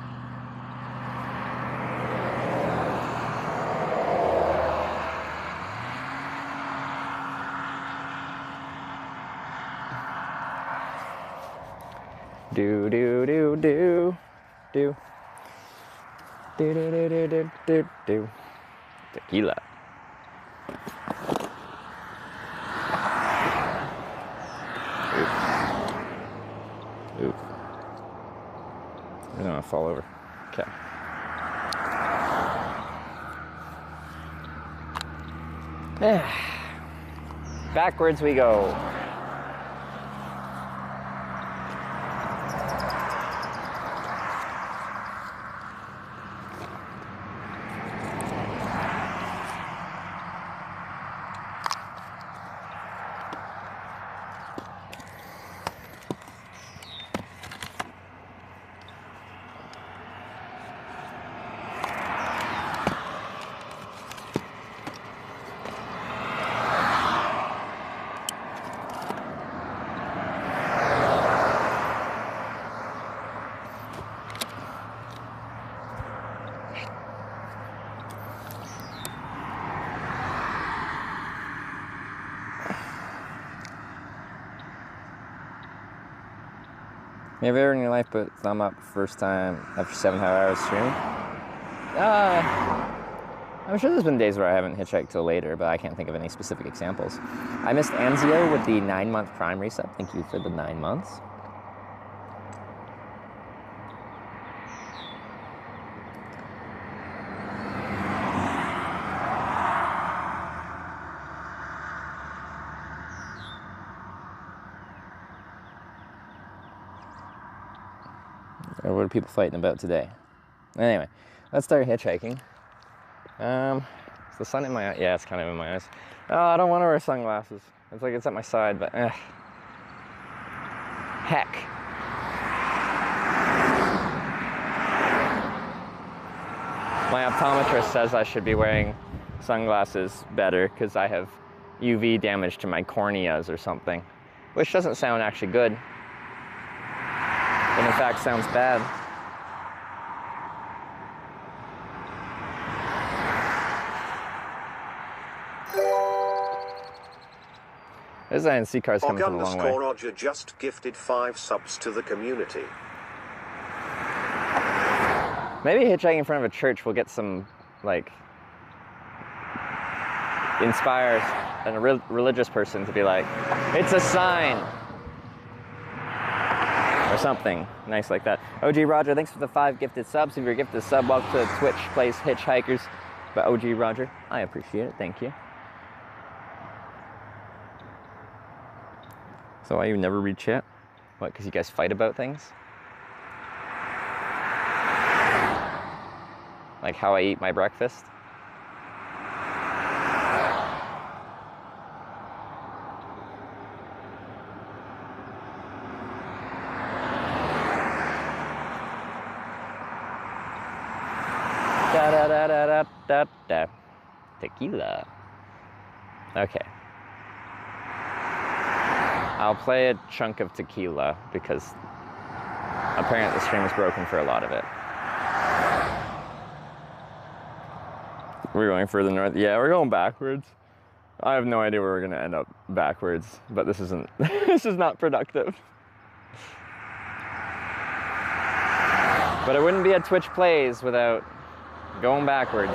Speaker 3: Do do do do do do do do do do do do. Tequila. Oof. I don't want to fall over. Okay. Backwards we go. You ever in your life put thumb up first time after 7 hours streaming? I'm sure there's been days where I haven't hitchhiked till later, but I can't think of any specific examples. I missed Anzio with the 9-month Prime reset. Thank you for the 9 months. Or what are people fighting about today? Anyway, let's start hitchhiking. Is the sun in my eye? Yeah, it's kind of in my eyes. Oh, I don't want to wear sunglasses. It's like it's at my side, but heck. My optometrist says I should be wearing sunglasses better because I have UV damage to my corneas or something, which doesn't sound actually good. And in fact sounds bad. There's INC cars coming from a long way.
Speaker 4: Roger just gifted 5 subs to the community.
Speaker 3: Maybe hitchhiking in front of a church will get some, like, inspire a religious person to be like, it's a sign. Or something nice like that. OG Roger, thanks for the 5 gifted subs. If you're a gifted sub, welcome to Twitch Plays Hitchhikers by OG Roger. I appreciate it, thank you. So why you never read chat? What, because you guys fight about things? Like how I eat my breakfast? Da. Tequila. Okay. I'll play a chunk of tequila because apparently the stream is broken for a lot of it. We're going further north. Yeah, we're going backwards. I have no idea where we're gonna end up backwards, but this isn't, this is not productive. But it wouldn't be a Twitch Plays without going backwards.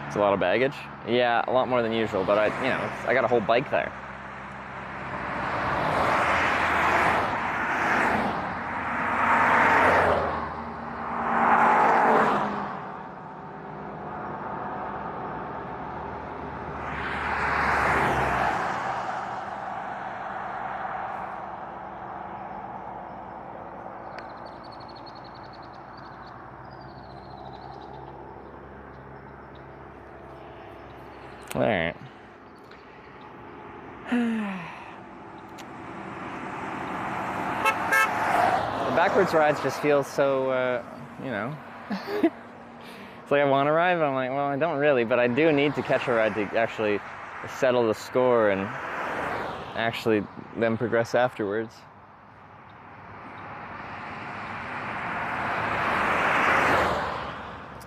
Speaker 3: It's a lot of baggage. Yeah, a lot more than usual, but I got a whole bike there. All right. The backwards rides just feel so, it's like I want to ride, but I'm like, well, I don't really, but I do need to catch a ride to actually settle the score and actually then progress afterwards.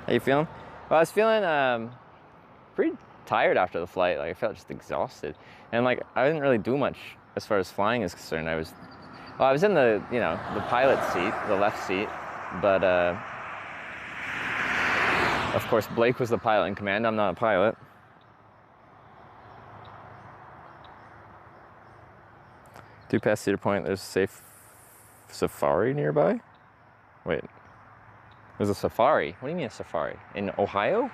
Speaker 3: How you feeling? Well, I was feeling pretty tired after the flight. Like I felt just exhausted, and like I didn't really do much as far as flying is concerned. I was in the the pilot seat, the left seat, but of course Blake was the pilot in command. I'm not a pilot. Do past Cedar Point. There's a safe safari nearby. Wait, there's a safari. What do you mean a safari in Ohio?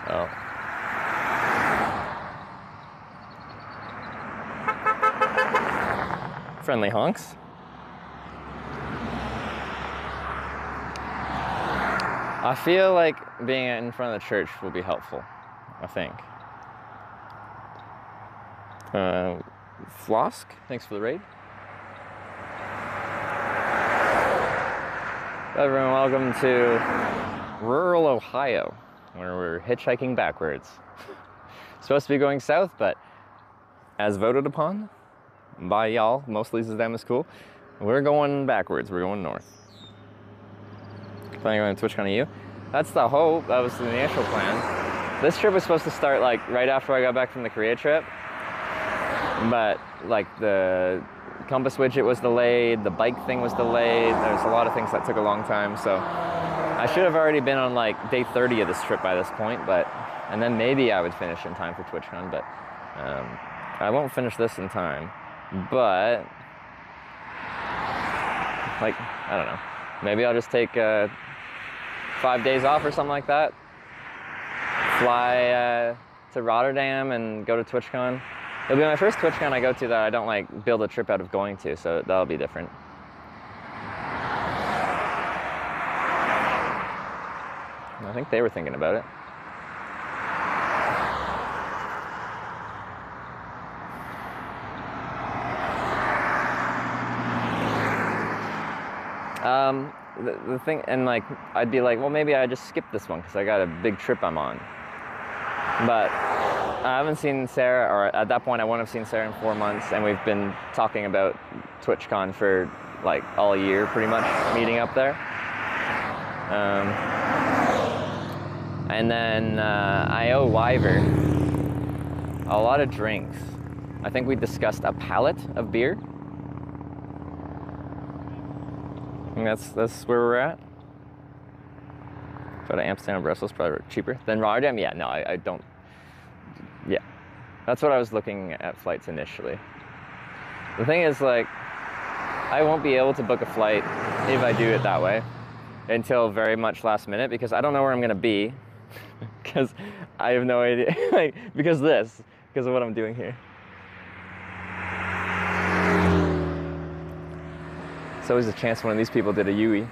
Speaker 3: Oh. Friendly honks. I feel like being in front of the church will be helpful, I think. Flosk, thanks for the raid. Everyone, welcome to rural Ohio, where we're hitchhiking backwards. Supposed to be going south, but as voted upon by y'all, mostly because them is cool, we're going backwards, we're going north. Planning on TwitchCon EU. That's the hope, that was the initial plan. This trip was supposed to start like right after I got back from the Korea trip, but like the compass widget was delayed, the bike thing was delayed, there's a lot of things that took a long time, so I should have already been on like day 30 of this trip by this point, and then maybe I would finish in time for TwitchCon, but I won't finish this in time, but like, I don't know, maybe I'll just take 5 days off or something like that, fly to Rotterdam and go to TwitchCon. It'll be my first TwitchCon I go to that I don't like build a trip out of going to, so that'll be different. I think they were thinking about it. The thing, and like, I'd be like, well, maybe I just skip this one because I got a big trip I'm on. But I haven't seen Sarah, or at that point I wouldn't have seen Sarah in 4 months, and we've been talking about TwitchCon for like all year, pretty much, meeting up there. And then I owe Wyver a lot of drinks. I think we discussed a pallet of beer. I think that's where we're at. Go to Amsterdam, Brussels, probably cheaper than Rotterdam. Yeah, no, I don't. Yeah, that's what I was looking at flights initially. The thing is, like, I won't be able to book a flight if I do it that way until very much last minute, because I don't know where I'm gonna be, because I have no idea, like, because of what I'm doing here. It's always a chance one of these people did a Yui.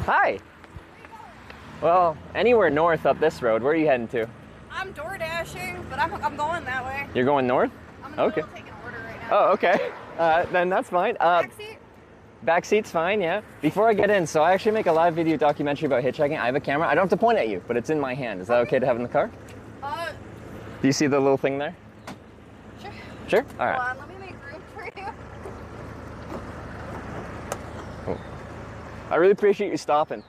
Speaker 3: Hi. Well, anywhere north up this road. Where are you heading to?
Speaker 17: I'm door dashing, but I'm going that way.
Speaker 3: You're going north?
Speaker 17: I'm in the middle of taking an order right now.
Speaker 3: Oh, okay. Then that's fine.
Speaker 17: Backseat?
Speaker 3: Back seat's fine, yeah. Before I get in, so I actually make a live video documentary about hitchhiking. I have a camera. I don't have to point at you, but it's in my hand. Is that okay to have in the car? Do you see the little thing there?
Speaker 17: Sure.
Speaker 3: Sure? All right.
Speaker 17: Hold on, let me make room for you.
Speaker 3: Cool. I really appreciate you stopping.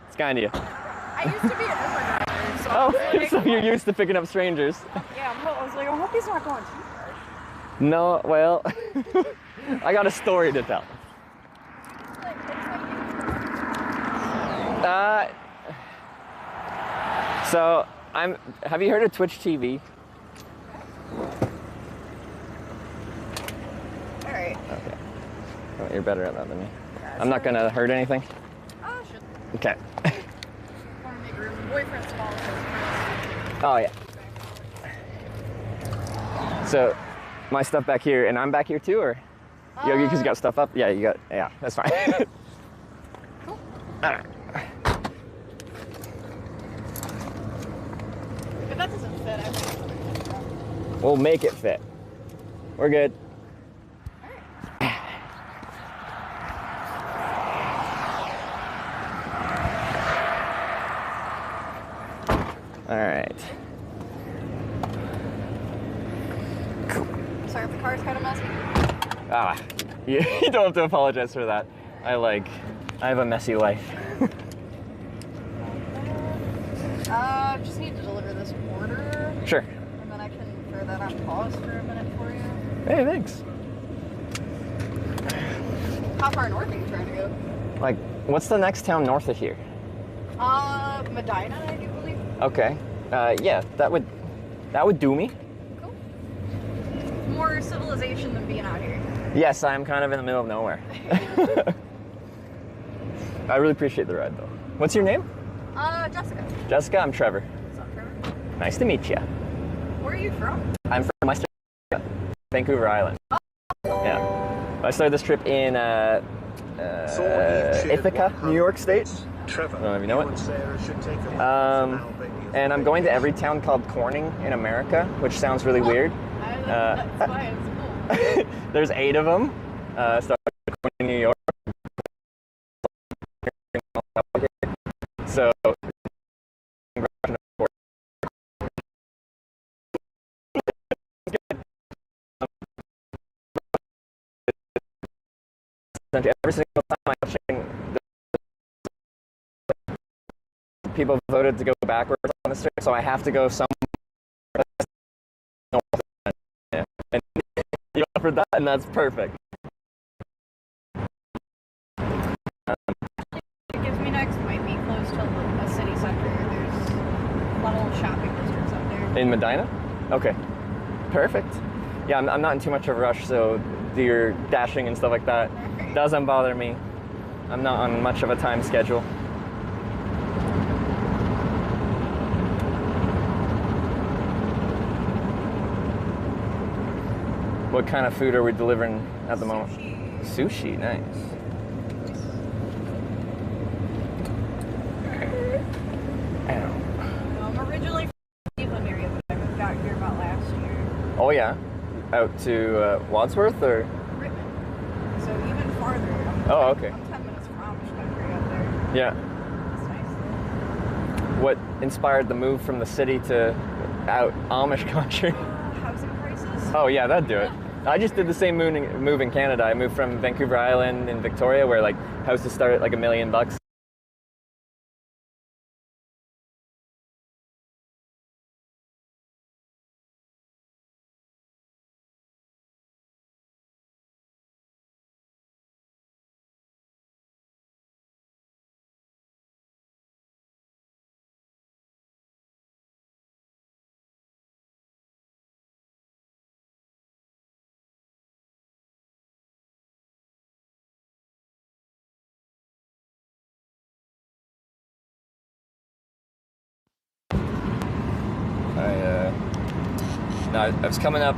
Speaker 3: It's kind of you.
Speaker 17: I used to be an Uber driver, so
Speaker 3: Oh,
Speaker 17: I was like,
Speaker 3: so you're used to picking up strangers.
Speaker 17: yeah, I was like, I hope he's not going too far.
Speaker 3: No, well, I got a story to tell. So have you heard of Twitch TV?
Speaker 17: All right.
Speaker 3: Okay. Well, you're better at that than me. I'm not gonna hurt anything.
Speaker 17: Oh, shit.
Speaker 3: Okay.
Speaker 17: Want to make room. Boyfriend's small, so it's
Speaker 3: Oh yeah. So my stuff back here, and I'm back here too, or you because you got stuff up? Yeah, you got. Yeah, that's fine.
Speaker 17: Cool.
Speaker 3: All right.
Speaker 17: If that doesn't fit, I think.
Speaker 3: We'll make it fit. We're good. All right. Cool.
Speaker 17: Sorry if the car's kind of messy.
Speaker 3: Ah, you don't have to apologize for that. I have a messy life.
Speaker 17: Just need to deliver this order.
Speaker 3: Sure.
Speaker 17: And then I can throw that on pause for a minute for you.
Speaker 3: Hey, thanks.
Speaker 17: How far north are you trying to go?
Speaker 3: Like, what's the next town north of here?
Speaker 17: Medina, I do believe.
Speaker 3: Okay. Yeah, that would do me.
Speaker 17: Cool. More civilization than being out here.
Speaker 3: Yes, I'm kind of in the middle of nowhere. I really appreciate the ride, though. What's your name?
Speaker 17: Jessica.
Speaker 3: Jessica, I'm Trevor.
Speaker 17: What's up, Trevor?
Speaker 3: Nice to meet you.
Speaker 17: Where are you from?
Speaker 3: I'm from Western Vancouver Island.
Speaker 17: Oh.
Speaker 3: Yeah. I started this trip in Ithaca, New York State.
Speaker 4: Trevor,
Speaker 3: I don't know if you know it. And I'm going to every town called Corning in America, which sounds really weird.
Speaker 17: That's fine. It's cool.
Speaker 3: There's 8 of them. Started in Corning, New York. So every single time I'm watching, people voted to go backwards on the strip, so I have to go somewhere. Yeah. And you offered that, and that's perfect.
Speaker 17: It gives me next might be close to a city center. There's a lot of shopping districts up there.
Speaker 3: In Medina? Okay. Perfect. Yeah, I'm not in too much of a rush, so do your dashing and stuff like that. Doesn't bother me. I'm not on much of a time schedule. What kind of food are we delivering at the moment? Sushi, nice.
Speaker 17: I'm originally from the Cleveland area, but I moved out here about last year.
Speaker 3: Oh yeah? Out to Wadsworth or?
Speaker 17: Rittman. So even farther.
Speaker 3: Oh, okay.
Speaker 17: I'm 10 minutes from Amish country up there.
Speaker 3: Yeah.
Speaker 17: It's nice
Speaker 3: What inspired the move from the city to out Amish country?
Speaker 17: Housing prices?
Speaker 3: Oh yeah, that'd do it. I just did the same move in Canada. I moved from Vancouver Island in Victoria, where like houses start at like $1 million. I was coming up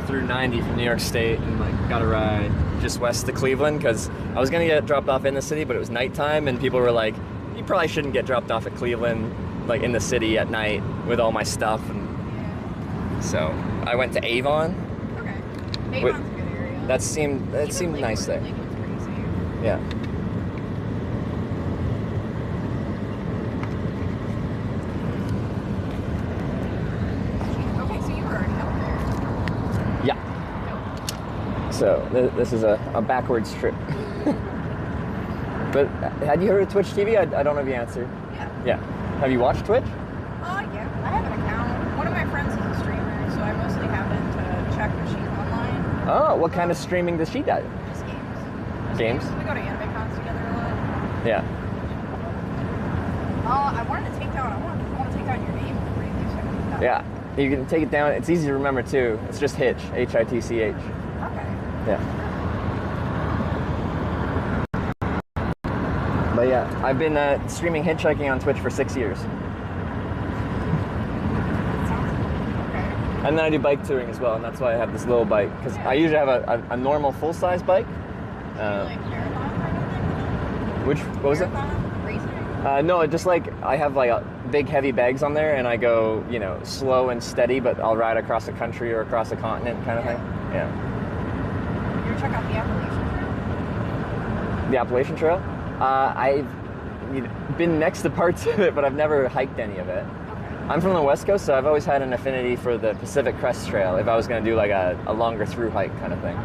Speaker 3: through 90 from New York State and like got a ride just west to Cleveland because I was gonna get dropped off in the city, but it was nighttime and people were like, you probably shouldn't get dropped off at Cleveland, like in the city at night with all my stuff. And so I went to Avon.
Speaker 17: Okay. Avon's a good area.
Speaker 3: That seemed nice there.
Speaker 17: Lakewood's pretty safe.
Speaker 3: Yeah.
Speaker 17: Okay, so you were already out there.
Speaker 3: Yeah. So this is a backwards trip. But had you heard of Twitch TV? I don't know the answer.
Speaker 17: Yeah.
Speaker 3: Yeah. Have you watched Twitch?
Speaker 17: Yeah. I have an account. One of my friends is a streamer, so I mostly happen to check when she's online.
Speaker 3: Oh, what kind of streaming does she do?
Speaker 17: Just games.
Speaker 3: Games?
Speaker 17: We go to anime cons together a lot.
Speaker 3: Yeah.
Speaker 17: I wanted to take down. I want to take down your name before you do something.
Speaker 3: Yeah. You can take it down. It's easy to remember too. It's just Hitch. Hitch.
Speaker 17: Okay.
Speaker 3: Yeah. But yeah, I've been streaming hitchhiking on Twitch for 6 years. And then I do bike touring as well, and that's why I have this little bike. Because I usually have a normal full-size bike. What was it? No, just like I have like big heavy bags on there, and I go, you know, slow and steady, but I'll ride across the country or across the continent, kind of thing. Yeah.
Speaker 17: You ever check out the Appalachian Trail?
Speaker 3: The Appalachian Trail? I've been next to parts of it, but I've never hiked any of it. I'm from the West Coast, so I've always had an affinity for the Pacific Crest Trail if I was going to do like a longer through hike kind of thing.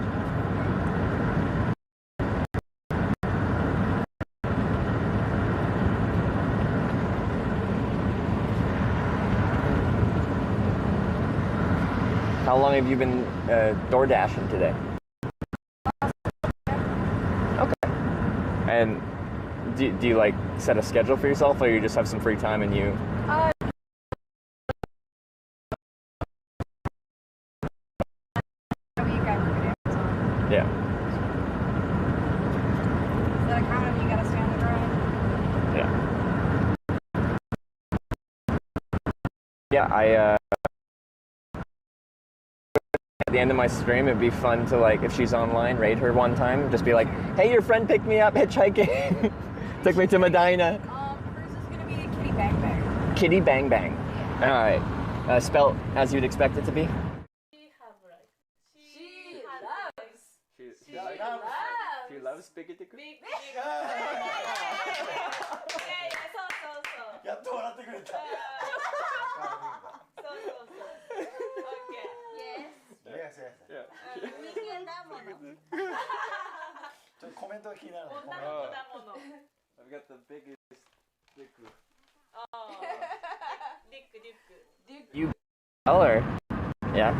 Speaker 3: How long have you been door dashing today? Okay. And do you like set a schedule for yourself, or you just have some free time and you? Yeah.
Speaker 17: Is that a comment you gotta stay on the grind?
Speaker 3: Yeah. Yeah, at the end of my stream, it'd be fun to, like, if she's online, raid her one time. Just be like, hey, your friend picked me up hitchhiking. Took me to Medina.
Speaker 17: Hers is gonna be Kitty Bang Bang.
Speaker 3: Kitty Bang Bang. All right. Spelled as you'd expect it to be. She loves spaghetti. I've got the biggest dick. You color. Yeah.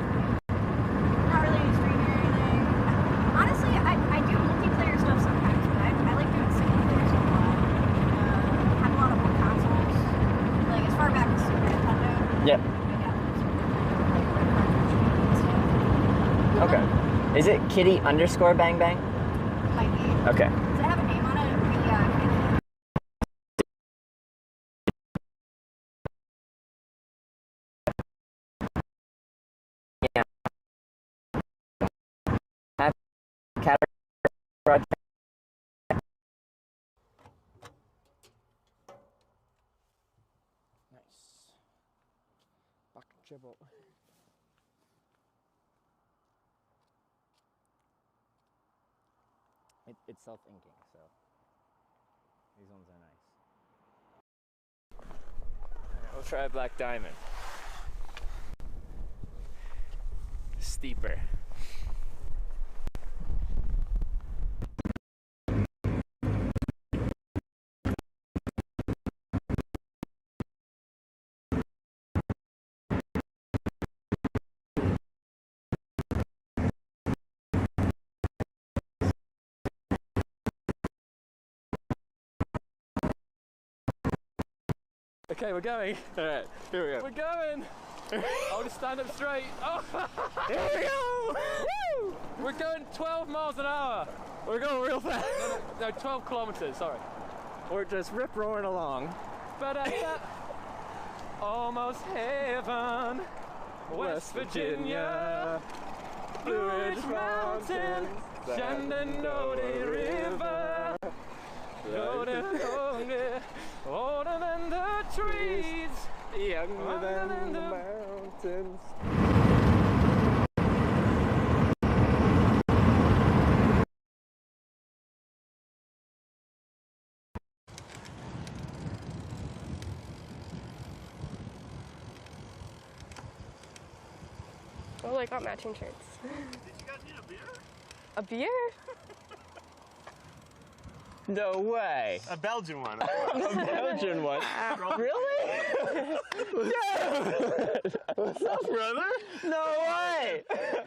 Speaker 17: Not really any streaming or anything. Honestly, I do multiplayer stuff sometimes, but I like doing single player stuff a lot. Have a lot of home consoles. Like as far back as Super Nintendo.
Speaker 3: Yep. Okay. Is it Kitty _ Bang Bang?
Speaker 17: Might be.
Speaker 3: Okay.
Speaker 17: Does it have a name on it?
Speaker 3: Yeah. Cat project. Nice. Buck dribble. It's self-inking, so these ones are nice. We'll try Black Diamond. Steeper. Okay, we're going. All right, here we go. We're going. I'll just stand up straight. Oh. Here we go. Woo. We're going 12 miles an hour. We're going real fast. No, 12 kilometers, sorry. We're just rip-roaring along. But almost heaven, West Virginia, Blue Ridge Mountains, Shenandoah River,
Speaker 1: Older than the trees,
Speaker 21: younger than the mountains.
Speaker 13: Oh, I got matching shirts.
Speaker 21: Did you guys need a beer?
Speaker 13: A beer?
Speaker 3: No way.
Speaker 21: A Belgian one.
Speaker 3: A Belgian one? Really?
Speaker 21: What's up, brother?
Speaker 3: No way.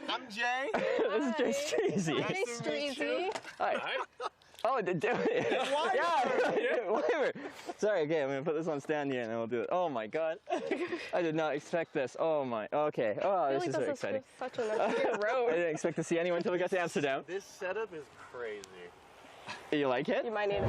Speaker 21: I'm Jay.
Speaker 3: This is Jay Streezy.
Speaker 13: Hey, Streezy.
Speaker 3: Hi. Oh, do it.
Speaker 21: Why?
Speaker 3: Yeah. Whatever. Sorry, okay, I'm going to put this on stand here and then we'll do it. Oh my god. I did not expect this. Oh my. Okay. Oh, this is very exciting.
Speaker 13: Such an obscure road.
Speaker 3: I didn't expect to see anyone until we got to Amsterdam.
Speaker 21: This setup is crazy.
Speaker 3: You like it?
Speaker 13: You might need it.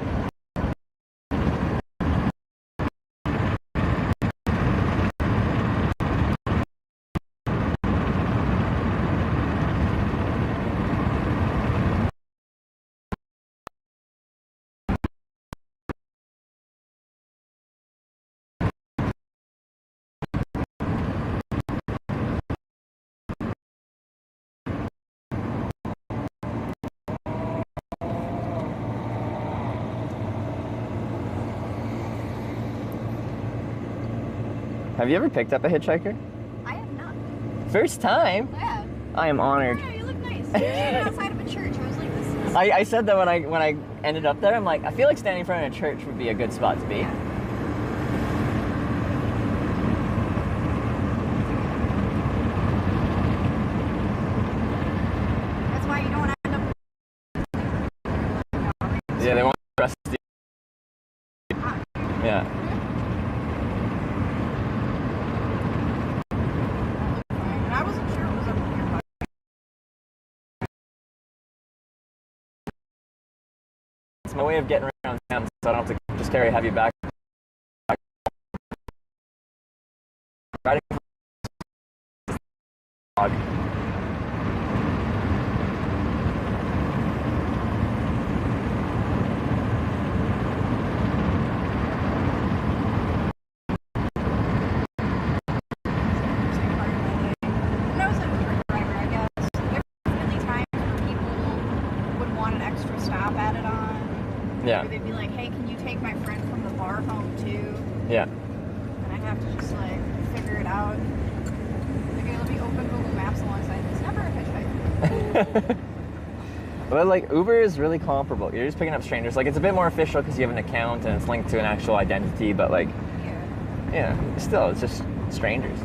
Speaker 3: Have you ever picked up a hitchhiker?
Speaker 17: I have not.
Speaker 3: First time?
Speaker 17: Yeah.
Speaker 3: I am honored.
Speaker 17: Yeah, you look nice. You're standing outside of a church. I was like, this is...
Speaker 3: I said that when I ended up there, I'm like, I feel like standing in front of a church would be a good spot to be.
Speaker 17: Yeah. That's why you don't end up...
Speaker 3: Yeah, they want to trust you. Yeah.
Speaker 17: And I wasn't sure it was over here, but...
Speaker 3: It's my way of getting around town, so I don't have to just carry a heavy backpack. Riding dog.
Speaker 17: When I was a truck driver, I guess, there were definitely times where people would want an extra stop added on.
Speaker 3: Yeah.
Speaker 17: Or they'd be like, hey, can you take my friend from the bar home too?
Speaker 3: Yeah.
Speaker 17: And I'd have to just like figure it out. Okay, let me open Google Maps alongside this. Never a hitchhiker.
Speaker 3: But like Uber is really comparable. You're just picking up strangers. Like it's a bit more official because you have an account and it's linked to an actual identity. But like, yeah, still it's just strangers.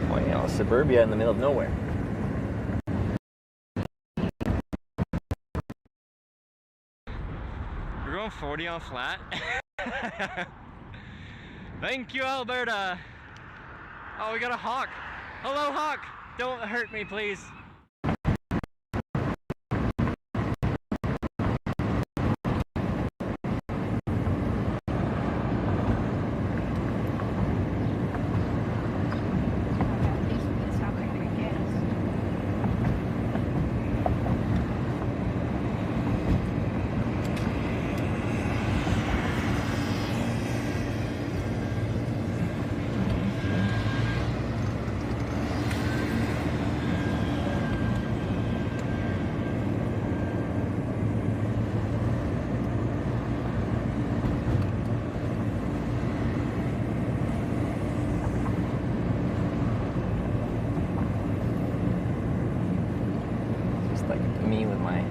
Speaker 3: Well, you know, suburbia in the middle of nowhere.
Speaker 1: We're going 40 on flat. Thank you, Alberta. Oh, we got a hawk. Hello, hawk. Don't hurt me, please.
Speaker 3: Just like me with my.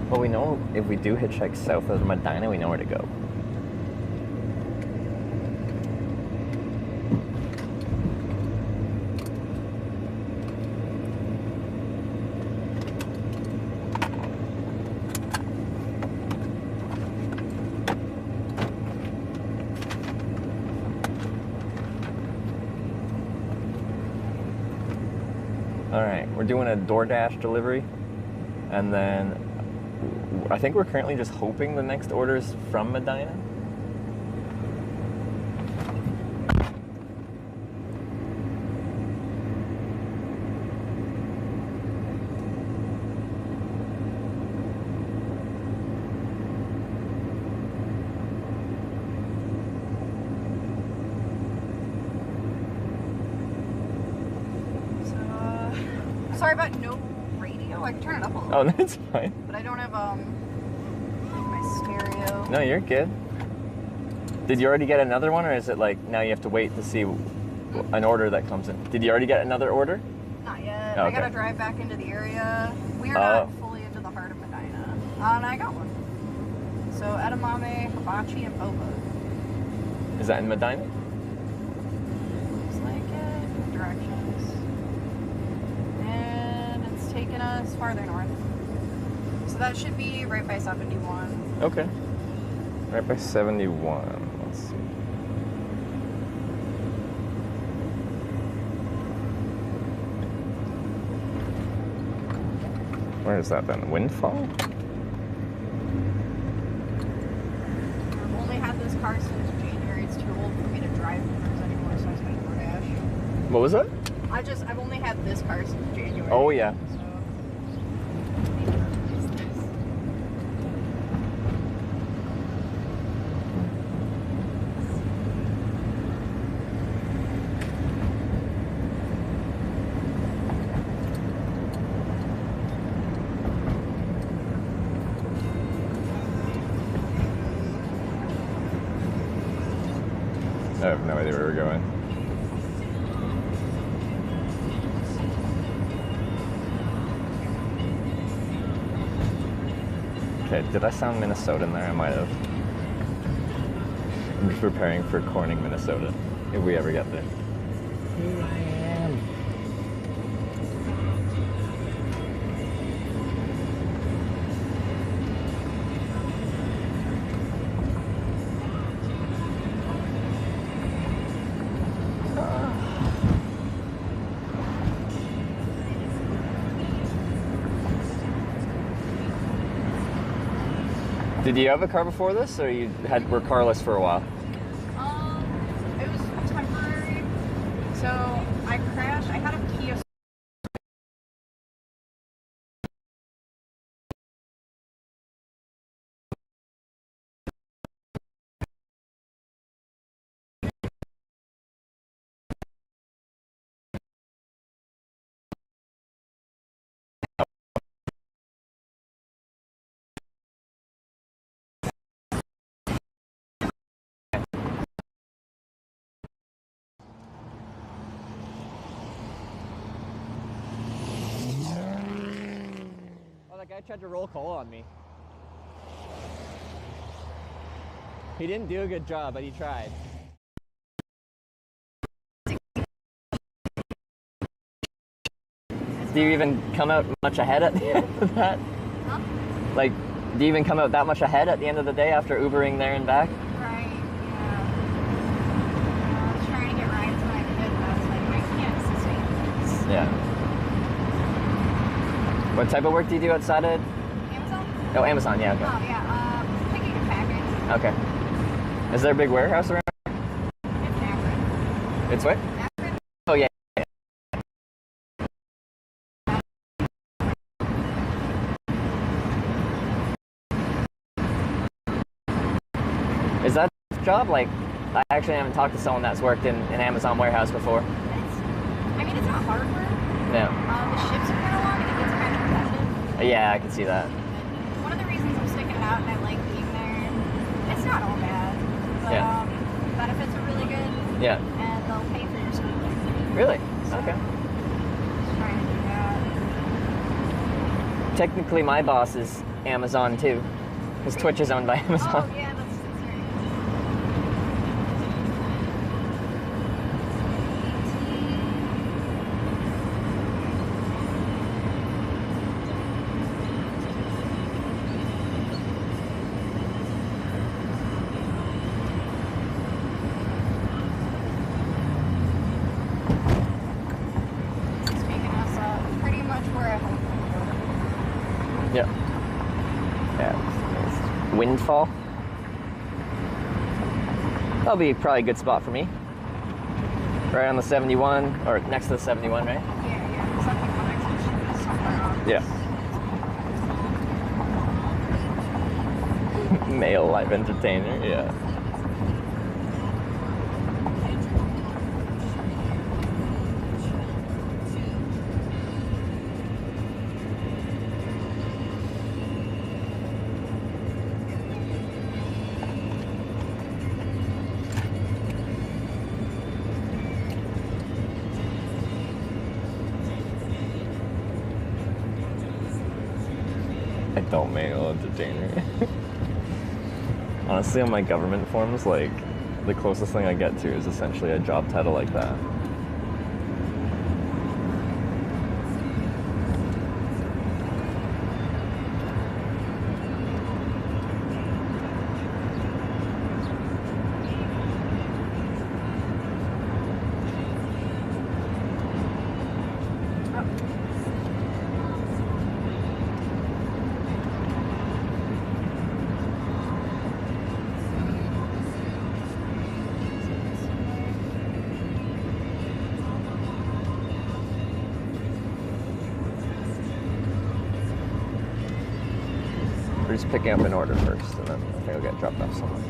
Speaker 3: Well, we know if we do hitchhike south of Medina, we know where to go. right, we're doing a DoorDash delivery, and then I think we're currently just hoping the next order is from Medina.
Speaker 17: Sorry about no radio. I can turn it up a little.
Speaker 3: Oh, that's fine.
Speaker 17: But I don't have my stereo.
Speaker 3: No, you're good. Did you already get another one, or is it like now you have to wait to see an order that comes in? Did you already get another order?
Speaker 17: Not yet.
Speaker 3: Oh,
Speaker 17: I
Speaker 3: okay.
Speaker 17: gotta drive back into the area. We are not fully into the heart of Medina. And I got one. So edamame, hibachi, and boba.
Speaker 3: Is that in Medina?
Speaker 17: Looks like it. Directions. And it's taking us farther north. So that should be right by 71.
Speaker 3: Okay. Right by 71. Let's see. Where is that then? Windfall?
Speaker 17: I've only had this car since January. It's too old for me to drive cars anymore, so I was going to DoorDash.
Speaker 3: What was that?
Speaker 17: I've only had this car since January.
Speaker 3: Oh, yeah. I have no idea where we're going. Okay, did I sound Minnesotan there? I might have. I'm just preparing for Corning, Minnesota, if we ever get there. Here I am. Did you have a car before this, or you were carless for a while?
Speaker 17: It was temporary. So I crashed. I had a Kia.
Speaker 1: That guy tried to roll coal on me. He didn't do a good job, but he tried.
Speaker 3: Do you even come out much ahead at the end of that?
Speaker 17: Huh?
Speaker 3: Like, do you even come out that much ahead at the end of the day after Ubering there and back?
Speaker 17: Right, yeah. I was trying to get rides when I could, but I was like, I can't sustain this.
Speaker 3: Yeah. What type of work do you do outside of?
Speaker 17: Amazon?
Speaker 3: Oh, Amazon, yeah, okay.
Speaker 17: Oh, yeah, picking and packing.
Speaker 3: Okay. Is there a big warehouse around?
Speaker 17: It's Akron.
Speaker 3: It's what?
Speaker 17: Akron?
Speaker 3: Oh, yeah. Is that a job? Like, I actually haven't talked to someone that's worked in an Amazon warehouse before.
Speaker 17: I mean, it's not hard work.
Speaker 3: Yeah.
Speaker 17: The shifts are kind of long and it gets kind of repetitive.
Speaker 3: Yeah, I can see that.
Speaker 17: One of the reasons I'm sticking it out and I like being there, it's not all bad. But,
Speaker 3: Yeah.
Speaker 17: benefits are really good.
Speaker 3: Yeah.
Speaker 17: And they'll pay for your schooling.
Speaker 3: Really?
Speaker 17: So,
Speaker 3: Okay.
Speaker 17: just trying to do that.
Speaker 3: Technically, my boss is Amazon too, because Twitch is owned by Amazon.
Speaker 17: Oh, yeah, that's right.
Speaker 3: Yep. Yeah. It's Windfall. That'll be probably a good spot for me. Right on the 71, or next to the 71, right?
Speaker 17: Yeah. 71 exit is somewhere on.
Speaker 3: Yeah. Male live entertainer, yeah. Adult male entertainer. Honestly, on my government forms, like, the closest thing I get to is essentially a job title like that. We're just picking up an order first, and then I think I'll get dropped off somewhere.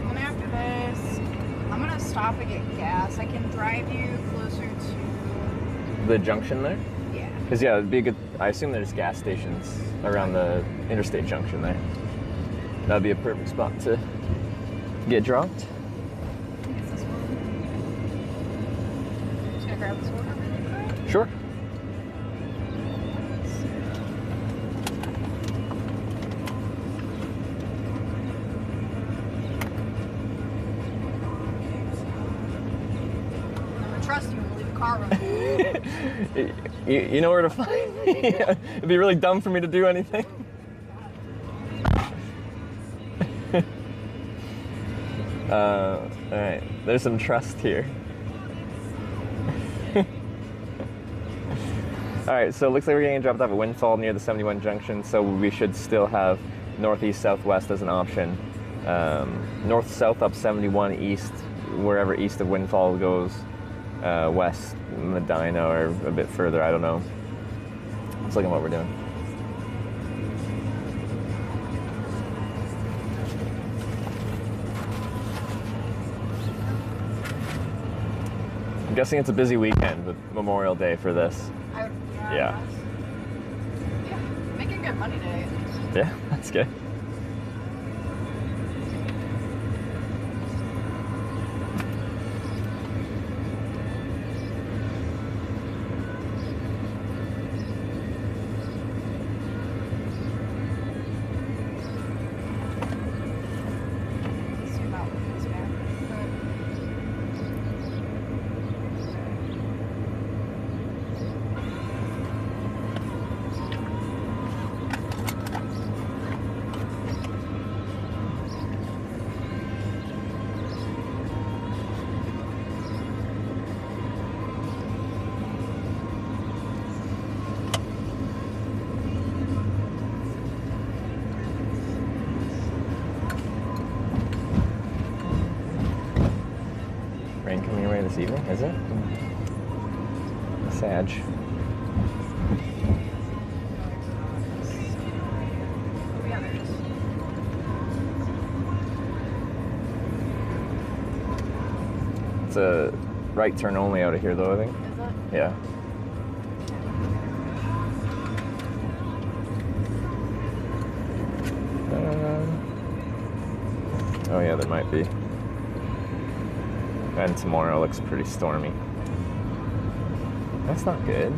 Speaker 17: And after this, I'm gonna stop and get gas. I can drive you closer to.
Speaker 3: The junction there?
Speaker 17: Yeah.
Speaker 3: Because, yeah, it'd be a good. I assume there's gas stations around the interstate junction there. That'd be a perfect spot to get dropped.
Speaker 17: Just gonna grab this order really quick.
Speaker 3: Sure.
Speaker 17: I trust you and leave the car running.
Speaker 3: You know where to find me. It'd be really dumb for me to do anything. Alright, there's some trust here. Alright, so it looks like we're getting dropped off at Windfall near the 71 junction, so we should still have northeast, southwest as an option. North-south up 71, east, wherever east of Windfall goes, west, Medina, or a bit further, I don't know. Let's look at what we're doing. I'm guessing it's a busy weekend with Memorial Day for this. Yeah.
Speaker 17: Yeah, making good money today at least.
Speaker 3: Yeah, that's good.
Speaker 17: Zoom out with this map.
Speaker 3: Rain coming your way this evening, is it? Sag. It's a right turn only out of here, though, I think.
Speaker 17: Is it?
Speaker 3: Yeah. Oh yeah, there might be. And tomorrow looks pretty stormy. That's not good.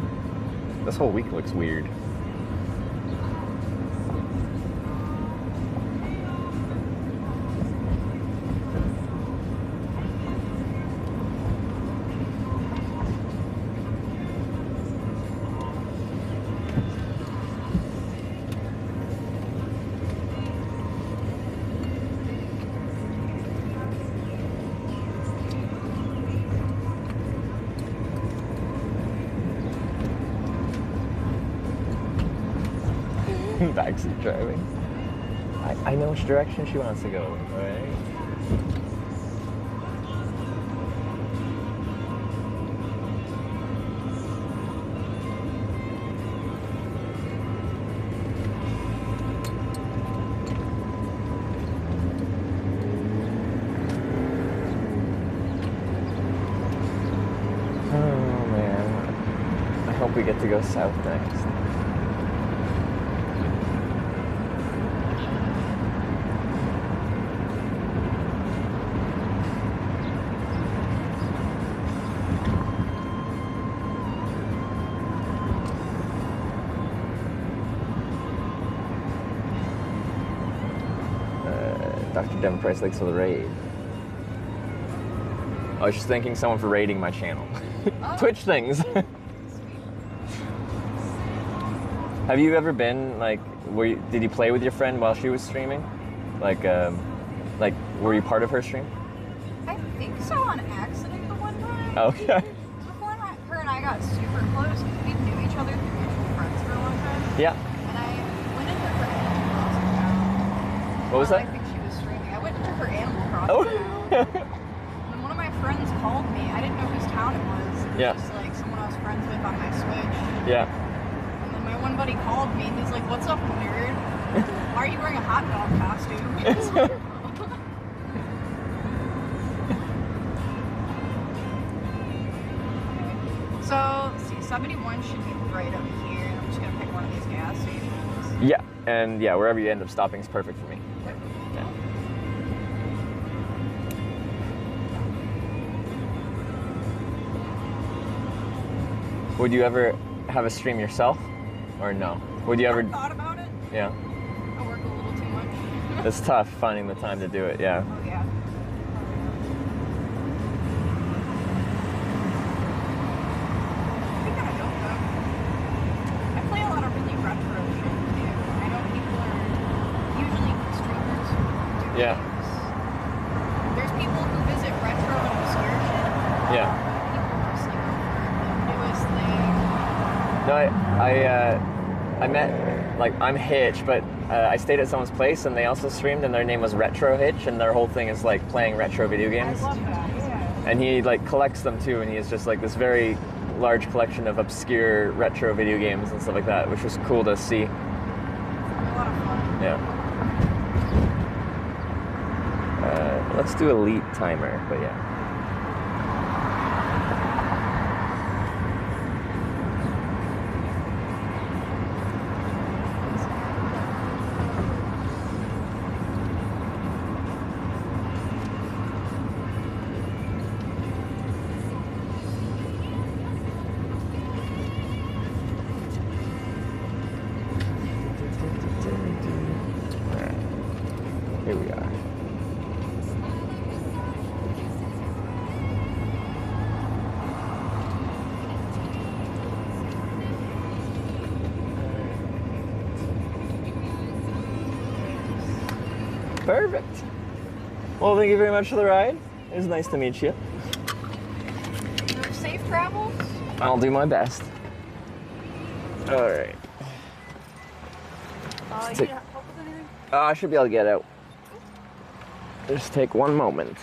Speaker 3: This whole week looks weird. Backseat driving. I know which direction she wants to go, alright? We get to go south next. Dr. Devin Price likes the raid. I was just thanking someone for raiding my channel. Twitch things. Have you ever been like, did you play with your friend while she was streaming? Like, were you part of her stream?
Speaker 17: I think so, on accident the one time.
Speaker 3: Okay.
Speaker 17: Before her and I got super close, we knew each other through mutual friends for a long time.
Speaker 3: Yeah.
Speaker 17: And I went into her Animal Crossing account.
Speaker 3: What was that?
Speaker 17: I think she was streaming. I went into her Animal Crossing account. And one of my friends called me. I didn't know whose town it was. It was just like someone I was friends with on my Switch.
Speaker 3: Yeah.
Speaker 17: One buddy called me and he's like, "What's up, nerd? Why are you wearing a hot dog costume?" So, see, 71 should be right up here. I'm just gonna pick one of these gas stations.
Speaker 3: Yeah, and yeah, wherever you end up stopping is perfect for me. Yeah. Would you ever have a stream yourself? Or no? Would you ever?
Speaker 17: I thought about it.
Speaker 3: Yeah.
Speaker 17: I work a little too much.
Speaker 3: It's tough finding the time to do it, yeah.
Speaker 17: Oh, yeah. It'd be kind of dope, though. I play a lot of really retro shit, too. I know people are usually streamers who do
Speaker 3: Yeah.
Speaker 17: games. There's people who visit retro and obscure shit.
Speaker 3: Yeah.
Speaker 17: People just like go for the newest thing.
Speaker 3: No, I met, like, I'm Hitch, but I stayed at someone's place and they also streamed and their name was Retro Hitch and their whole thing is like playing retro video games.
Speaker 17: I love that, yeah.
Speaker 3: And he like collects them too, and he has just like this very large collection of obscure retro video games and stuff like that, which was cool to see.
Speaker 17: A lot of fun.
Speaker 3: Yeah. Let's do elite timer, but yeah. Here we are. Perfect. Well, thank you very much for the ride. It was nice to meet you.
Speaker 17: Safe travels.
Speaker 3: I'll do my best. All right.
Speaker 17: You need help with anything?
Speaker 3: I should be able to get out. Just take one moment.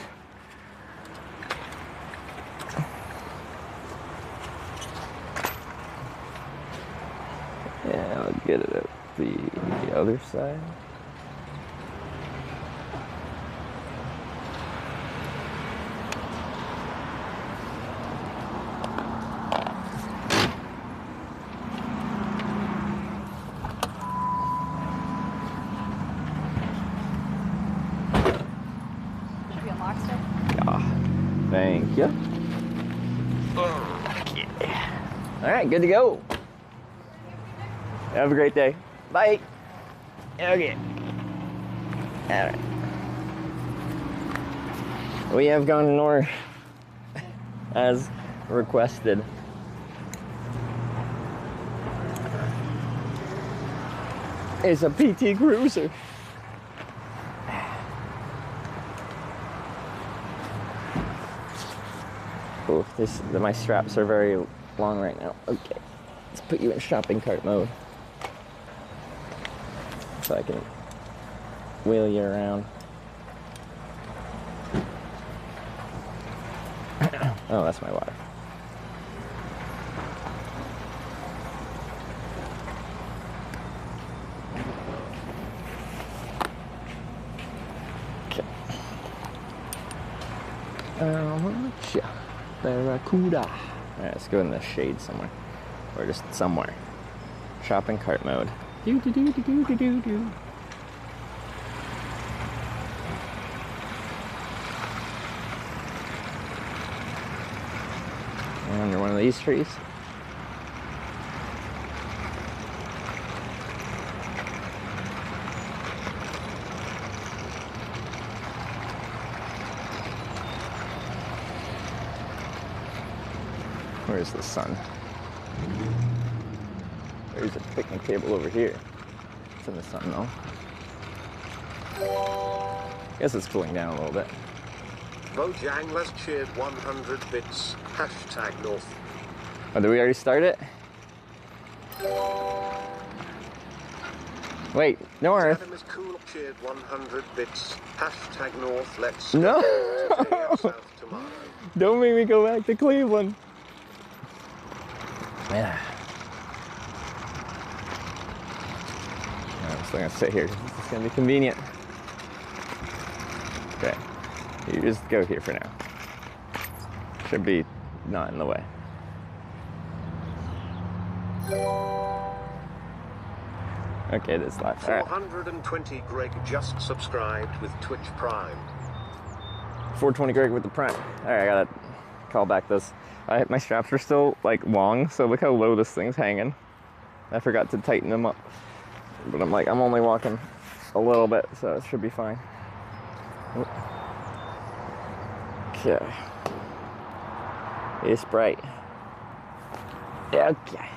Speaker 3: Yeah, I'll get it out the other side.
Speaker 17: Should be unlocked still.
Speaker 3: Ah, thank you. Okay. All right, good to go. Have a great day. Bye. Okay. All right. We have gone north as requested. It's a PT Cruiser. Oh, my straps are very long right now. Okay, let's put you in shopping cart mode. so I can wheel you around. Oh, that's my water. Okay. Barracuda. Alright, let's go in the shade somewhere. Or just somewhere. Shopping cart mode. Do do do do do do do do. Under one of these trees. Where's the sun? There's a picnic table over here. It's in the sun though. Guess it's cooling down a little bit.
Speaker 4: Bojangles cheered 100 bits. Hashtag North.
Speaker 3: Oh, did we already start it? Wait, North.
Speaker 4: Adam is cool cheered 100 bits. Hashtag North. Let's
Speaker 3: No.
Speaker 4: go today and south tomorrow.
Speaker 3: Don't make me go back to Cleveland. Yeah. I'm just gonna sit here. It's gonna be convenient. Okay. You just go here for now. Should be not in the way. Okay, this last.
Speaker 4: 420 Greg just subscribed with Twitch Prime.
Speaker 3: 420 Greg with the Prime. Alright, I gotta call back this. My straps are still like long, so look how low this thing's hanging. I forgot to tighten them up. But I'm only walking a little bit, so it should be fine. Okay. It's bright. Okay.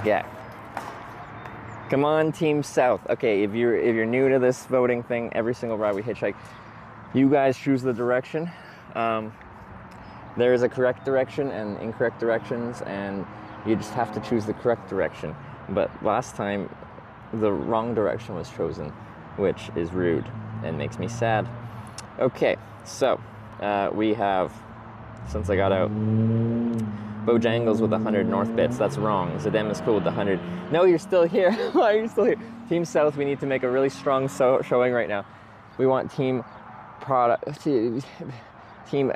Speaker 3: Yeah. Come on, Team South. Okay, if you're new to this voting thing, every single ride we hitchhike, you guys choose the direction. There is a correct direction and incorrect directions, and you just have to choose the correct direction. But last time, the wrong direction was chosen, which is rude and makes me sad. Okay, so we have, since I got out, Bojangles with 100 north bits. That's wrong. Zadem is cool with 100. No, you're still here. Why are you still here? Team South, we need to make a really strong showing right now. We want team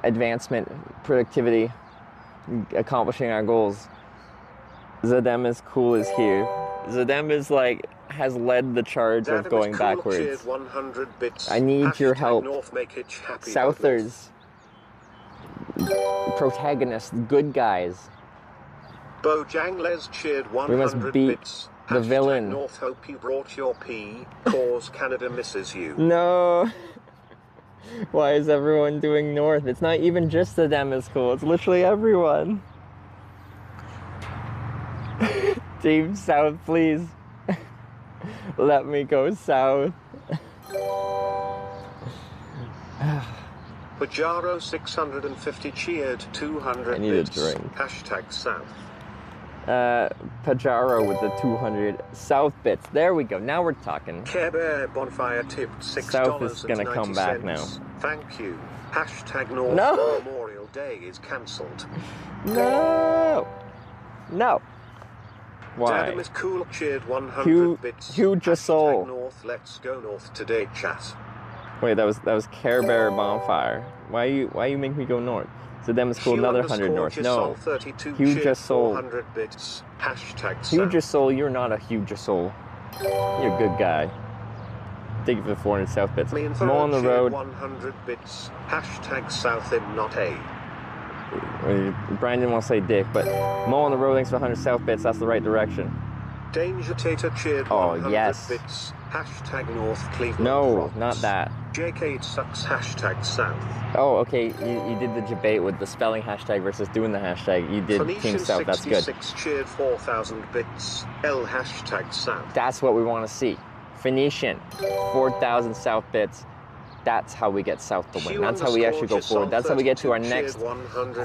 Speaker 3: advancement, productivity, accomplishing our goals. Zadem is cool is here. Zadem is like, has led the charge of going backwards.
Speaker 4: 100 bits.
Speaker 3: I need your help.
Speaker 4: North, make it happy.
Speaker 3: Southers. Protagonists, good guys.
Speaker 4: Bojangles cheered 100
Speaker 3: we must beat
Speaker 4: bits.
Speaker 3: the villain.
Speaker 4: North, hope you brought your pee, cause Canada misses you.
Speaker 3: No. Why is everyone doing north? It's not even just the Dem is cool. It's literally everyone. Team South, please. Let me go south.
Speaker 4: Pajaro 650 cheered 200
Speaker 3: I need
Speaker 4: bits.
Speaker 3: a drink.
Speaker 4: Hashtag South.
Speaker 3: Pajaro with the 200 South bits. There we go. Now we're talking.
Speaker 4: Care Bear Bonfire tipped $6.
Speaker 3: South is gonna come back now.
Speaker 4: Thank you. Hashtag North
Speaker 3: No.
Speaker 4: Memorial Day is cancelled.
Speaker 3: No. No. Why?
Speaker 4: Adam is cool cheered 100 bits.
Speaker 3: Huge soul.
Speaker 4: North, let's go north today, chat.
Speaker 3: Wait, that was Care Bear Bonfire. Why you make me go north? So them is cool. Another 100 north. No. Huge soul.
Speaker 4: 400 bits. Hashtag
Speaker 3: Huge soul. You're not a huge soul. You're a good guy. Thank you for the 400 South bits. Mo on the road.
Speaker 4: 100 bits. Hashtag South in not a.
Speaker 3: Brian didn't want to say dick, but Mo on the road. Thanks for 100 South bits. That's the right direction.
Speaker 4: Danger Tater cheered 100 bits. Hashtag North Cleveland.
Speaker 3: No,
Speaker 4: rocks.
Speaker 3: not that.
Speaker 4: JK it sucks. Hashtag South.
Speaker 3: Oh, okay. You did the debate with the spelling hashtag versus doing the hashtag. You did
Speaker 4: Phoenician
Speaker 3: Team South. That's good.
Speaker 4: 66 cheered 4,000 bits. L hashtag South.
Speaker 3: That's what we want to see. Phoenician, 4,000 South bits. That's how we get South to win. That's how we actually go forward. That's how we get to our next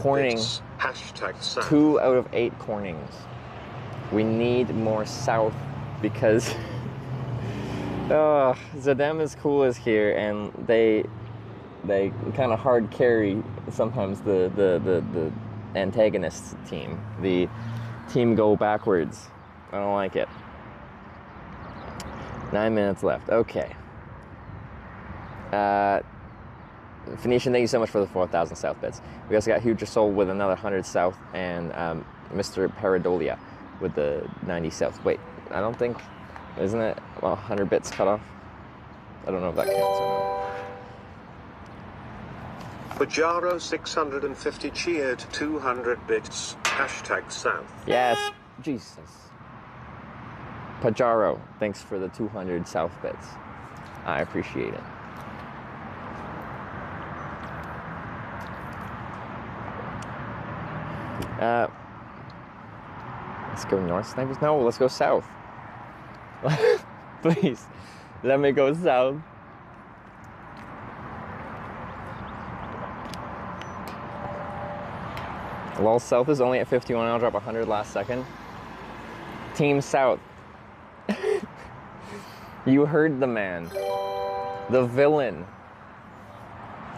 Speaker 3: corning.
Speaker 4: Hashtag South.
Speaker 3: 2 out of 8 cornings. We need more south because Zadem is cool is here, and they kind of hard carry sometimes the antagonist team. The team go backwards. I don't like it. 9 minutes left. Okay. Phoenician, thank you so much for the 4,000 south bits. We also got Huger Soul with another 100 south, and Mr. Paradolia with the 90 south. Wait, I don't think, isn't it 100 bits cut off? I don't know if that counts or not.
Speaker 4: Pajaro 650 cheered 200 bits. Hashtag south.
Speaker 3: Yes, Jesus. Pajaro, thanks for the 200 south bits. I appreciate it. Let's go north, snipers. No, let's go south. Please, let me go south. Lol, south is only at 51. I'll drop 100 last second. Team south. You heard the man. The villain.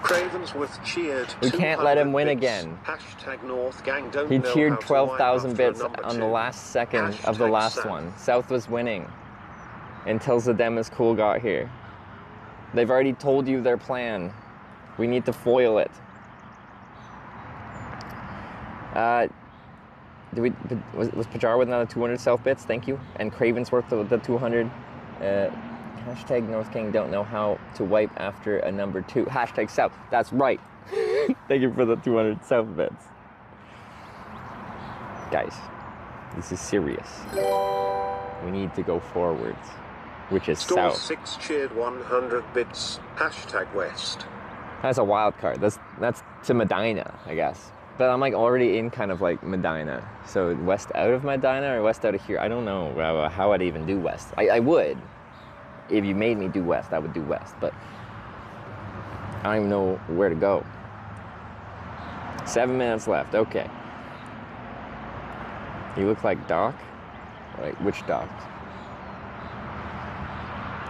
Speaker 4: Cravensworth cheered.
Speaker 3: We can't let him win again.
Speaker 4: Hashtag North Gang don't
Speaker 3: He
Speaker 4: know
Speaker 3: cheered
Speaker 4: how to
Speaker 3: 12,000
Speaker 4: wipe
Speaker 3: bits
Speaker 4: after
Speaker 3: on the
Speaker 4: number
Speaker 3: last second
Speaker 4: Hashtag
Speaker 3: of the last
Speaker 4: South.
Speaker 3: one. South was winning until Zadem is cool got here. They've already told you their plan. We need to foil it. Was Pajar with another 200 south bits? Thank you. And Cravensworth with the 200. Hashtag North King don't know how to wipe after a number 2. Hashtag south. That's right. Thank you for the 200 south bits. Guys, this is serious. We need to go forwards, which is
Speaker 4: Store
Speaker 3: south.
Speaker 4: 6 cheered 100 bits. Hashtag west.
Speaker 3: That's a wild card. That's to Medina, I guess. But I'm like already in kind of like Medina. So west out of Medina or west out of here? I don't know how I'd even do west. I would. If you made me do west, I would do west. But I don't even know where to go. 7 minutes left. Okay. You look like Doc? Like which Doc?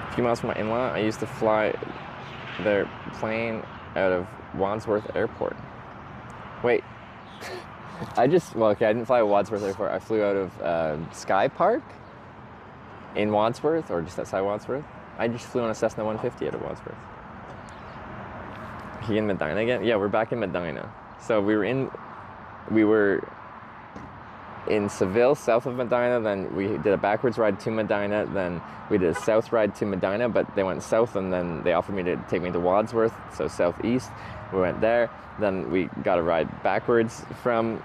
Speaker 3: A few miles from my in-law, I used to fly their plane out of Wadsworth Airport. Wait. I didn't fly to Wadsworth Airport. I flew out of Sky Park in Wadsworth, or just outside Wadsworth. I just flew on a Cessna 150 out of Wadsworth. He in Medina again? Yeah, we're back in Medina. So we were in Seville, south of Medina, then we did a backwards ride to Medina, then we did a south ride to Medina, but they went south, and then they offered me to take me to Wadsworth, so southeast. We went there, then we got a ride backwards from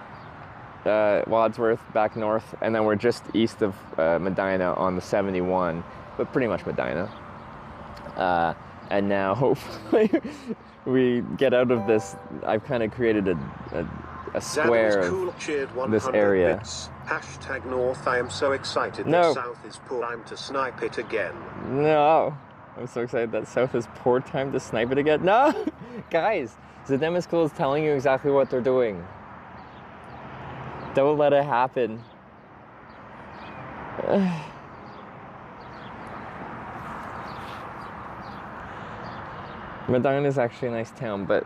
Speaker 3: Wadsworth back north, and then we're just east of Medina on the 71, but pretty much Medina. And now hopefully we get out of this. I've kind of created a square of this area.
Speaker 4: Bits. Hashtag North. I am so excited
Speaker 3: No.
Speaker 4: that South is poor. Time to snipe it again.
Speaker 3: No, I'm so excited that South is poor time to snipe it again. No, guys, Zadem is cool is telling you exactly what they're doing. Don't let it happen. Medina is actually a nice town, but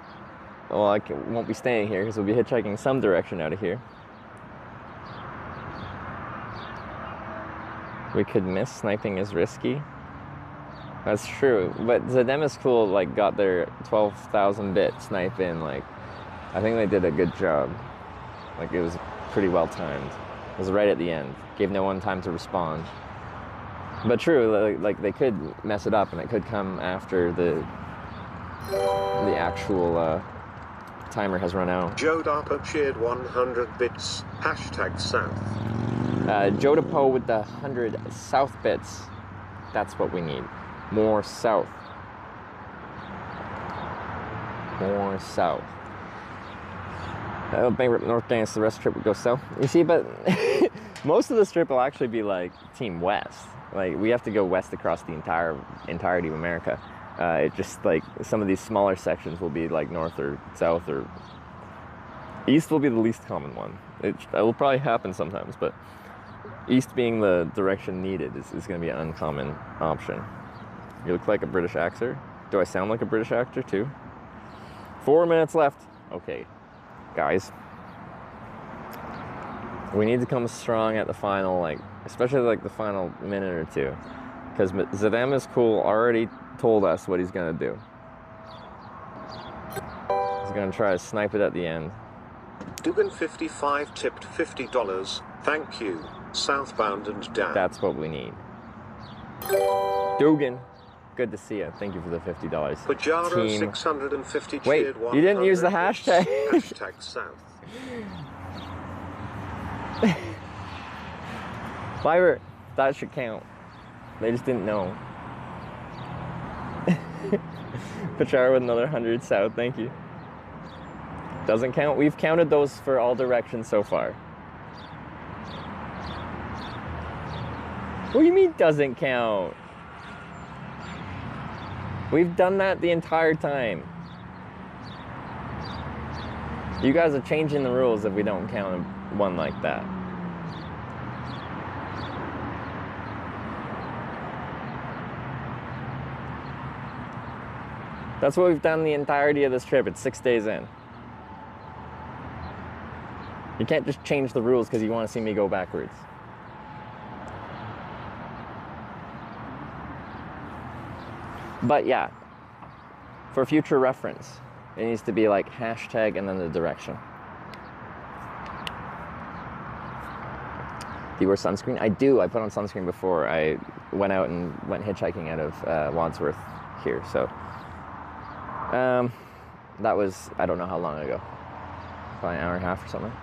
Speaker 3: well, I won't be staying here because we'll be hitchhiking some direction out of here. We could miss. Sniping is risky. That's true, but Zadem is cool. Like got their 12,000 bit snipe in. Like I think they did a good job. Like it was pretty well timed. It was right at the end. Gave no one time to respond. But true, like they could mess it up, and it could come after the actual timer has run out.
Speaker 4: Joe Darpo cheered 100 bits. Hashtag South.
Speaker 3: Joe DePoe with the 100 south bits. That's what we need. More south. More south. Bankrupt North Dance, the rest of the trip would go south. You see, but most of the strip will actually be like Team West. Like we have to go west across the entirety of America. It just like some of these smaller sections will be like north or south, or east will be the least common one. It will probably happen sometimes, but East being the direction needed is going to be an uncommon option. You look like a British actor. Do I sound like a British actor too? 4 minutes left. Okay, guys. We need to come strong at the final, like, especially like the final minute or two. Because Zadem is cool already told us what he's going to do. He's going to try to snipe it at the end.
Speaker 4: Dugan55 tipped $50. Thank you. Southbound and down.
Speaker 3: That's what we need. Dugan, good to see you. Thank you for the $50.
Speaker 4: Pajaro 650
Speaker 3: Wait,
Speaker 4: cheered
Speaker 3: you didn't use the
Speaker 4: 100
Speaker 3: hashtag.
Speaker 4: Hashtag South.
Speaker 3: Fiverr, that should count. They just didn't know. Pachara with another 100 south, thank you. Doesn't count. We've counted those for all directions so far. What do you mean doesn't count? We've done that the entire time. You guys are changing the rules if we don't count one like that. That's what we've done the entirety of this trip. It's 6 days in. You can't just change the rules because you want to see me go backwards. But yeah, for future reference, it needs to be like hashtag and then the direction. Do you wear sunscreen? I do. I put on sunscreen before I went out and went hitchhiking out of Wadsworth here. So that was, I don't know how long ago. Probably an hour and a half or something.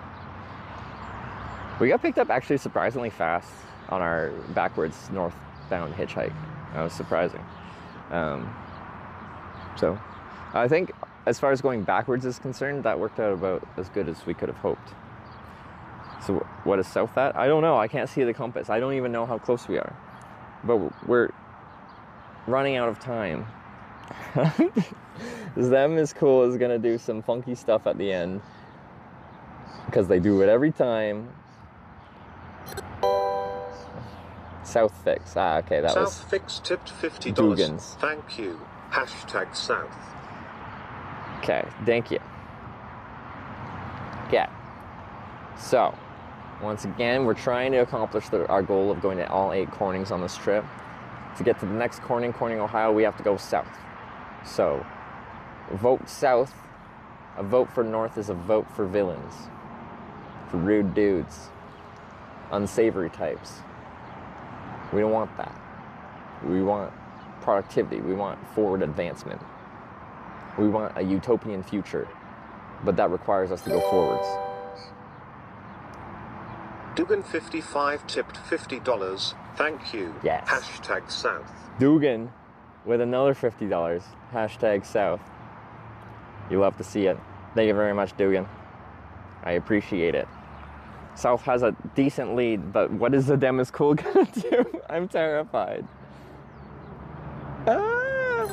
Speaker 3: We got picked up actually surprisingly fast on our backwards northbound hitchhike. That was surprising. So I think as far as going backwards is concerned, that worked out about as good as we could have hoped. So what is south at? I don't know. I can't see the compass. I don't even know how close we are. But we're running out of time. Them is cool is gonna do some funky stuff at the end. Because they do it every time. South Fix. Ah, okay, that was...
Speaker 4: South Fix tipped $50.
Speaker 3: Dugans.
Speaker 4: Thank you. Hashtag South.
Speaker 3: Okay, thank you. Okay. So, once again, we're trying to accomplish our goal of going to all 8 cornings on this trip. To get to the next Corning, Ohio, we have to go south. So, vote south. A vote for north is a vote for villains. For rude dudes. Unsavory types. We don't want that. We want productivity. We want forward advancement. We want a utopian future. But that requires us to go forwards.
Speaker 4: Dugan55 tipped $50. Thank you.
Speaker 3: Yes.
Speaker 4: Hashtag South.
Speaker 3: Dugan with another $50. Hashtag South. You love to see it. Thank you very much, Dugan. I appreciate it. South has a decent lead, but what is the Demis Cool gonna do? I'm terrified. Ah!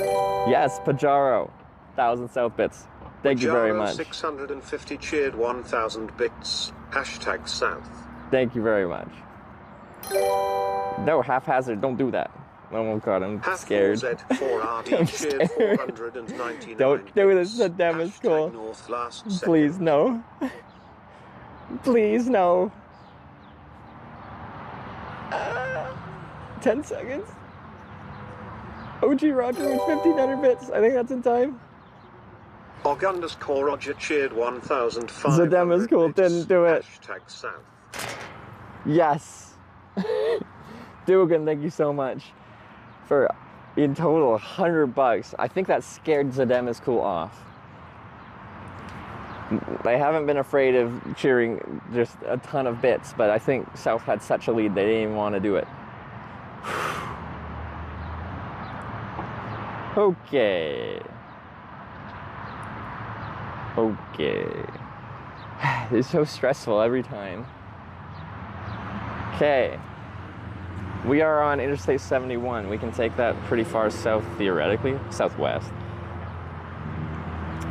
Speaker 3: Yes, Pajaro. 1,000 South bits. Thank you very much.
Speaker 4: 650 cheered 1,000 bits. Hashtag South.
Speaker 3: Thank you very much. No, haphazard, don't do that. Oh god, I'm scared.
Speaker 4: I'm scared.
Speaker 3: Don't do this, the Demis Cool. Please, no. Please, no. 10 seconds. OG Roger with 1,500 bits. I think that's in time.
Speaker 4: _Roger cheered 1,500.
Speaker 3: The Demis Cool didn't do it.
Speaker 4: Hashtag South.
Speaker 3: Yes. Dugan, thank you so much for, in total, $100. I think that scared Zadem is cool off. They haven't been afraid of cheering just a ton of bits, but I think South had such a lead they didn't even want to do it. Okay. Okay. It's so stressful every time. Okay. We are on Interstate 71. We can take that pretty far south, theoretically. Southwest.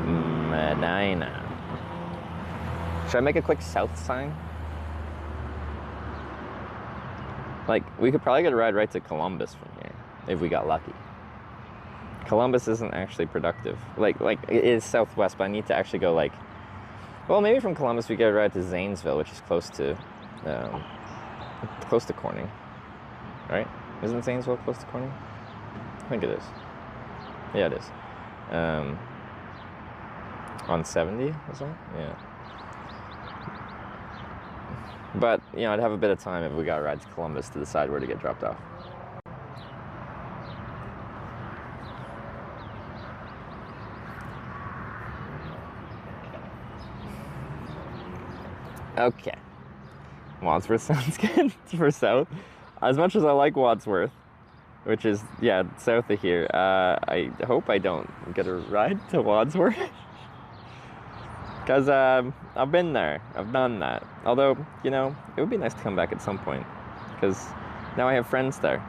Speaker 3: Medina. Should I make a quick south sign? Like, we could probably get a ride right to Columbus from here, if we got lucky. Columbus isn't actually productive. Like it is southwest, but I need to actually go, like... Well, maybe from Columbus we get a ride to Zanesville, which is close to Corning. Right? Isn't Zanesville close to Corning? I think it is. Yeah, it is. On 70, is that? Yeah. But, you know, I'd have a bit of time if we got a ride to Columbus to decide where to get dropped off. Okay. Wadsworth sounds good for south. As much as I like Wadsworth, which is, yeah, south of here, I hope I don't get a ride to Wadsworth. Because I've been there, I've done that. Although, you know, it would be nice to come back at some point. Because now I have friends there.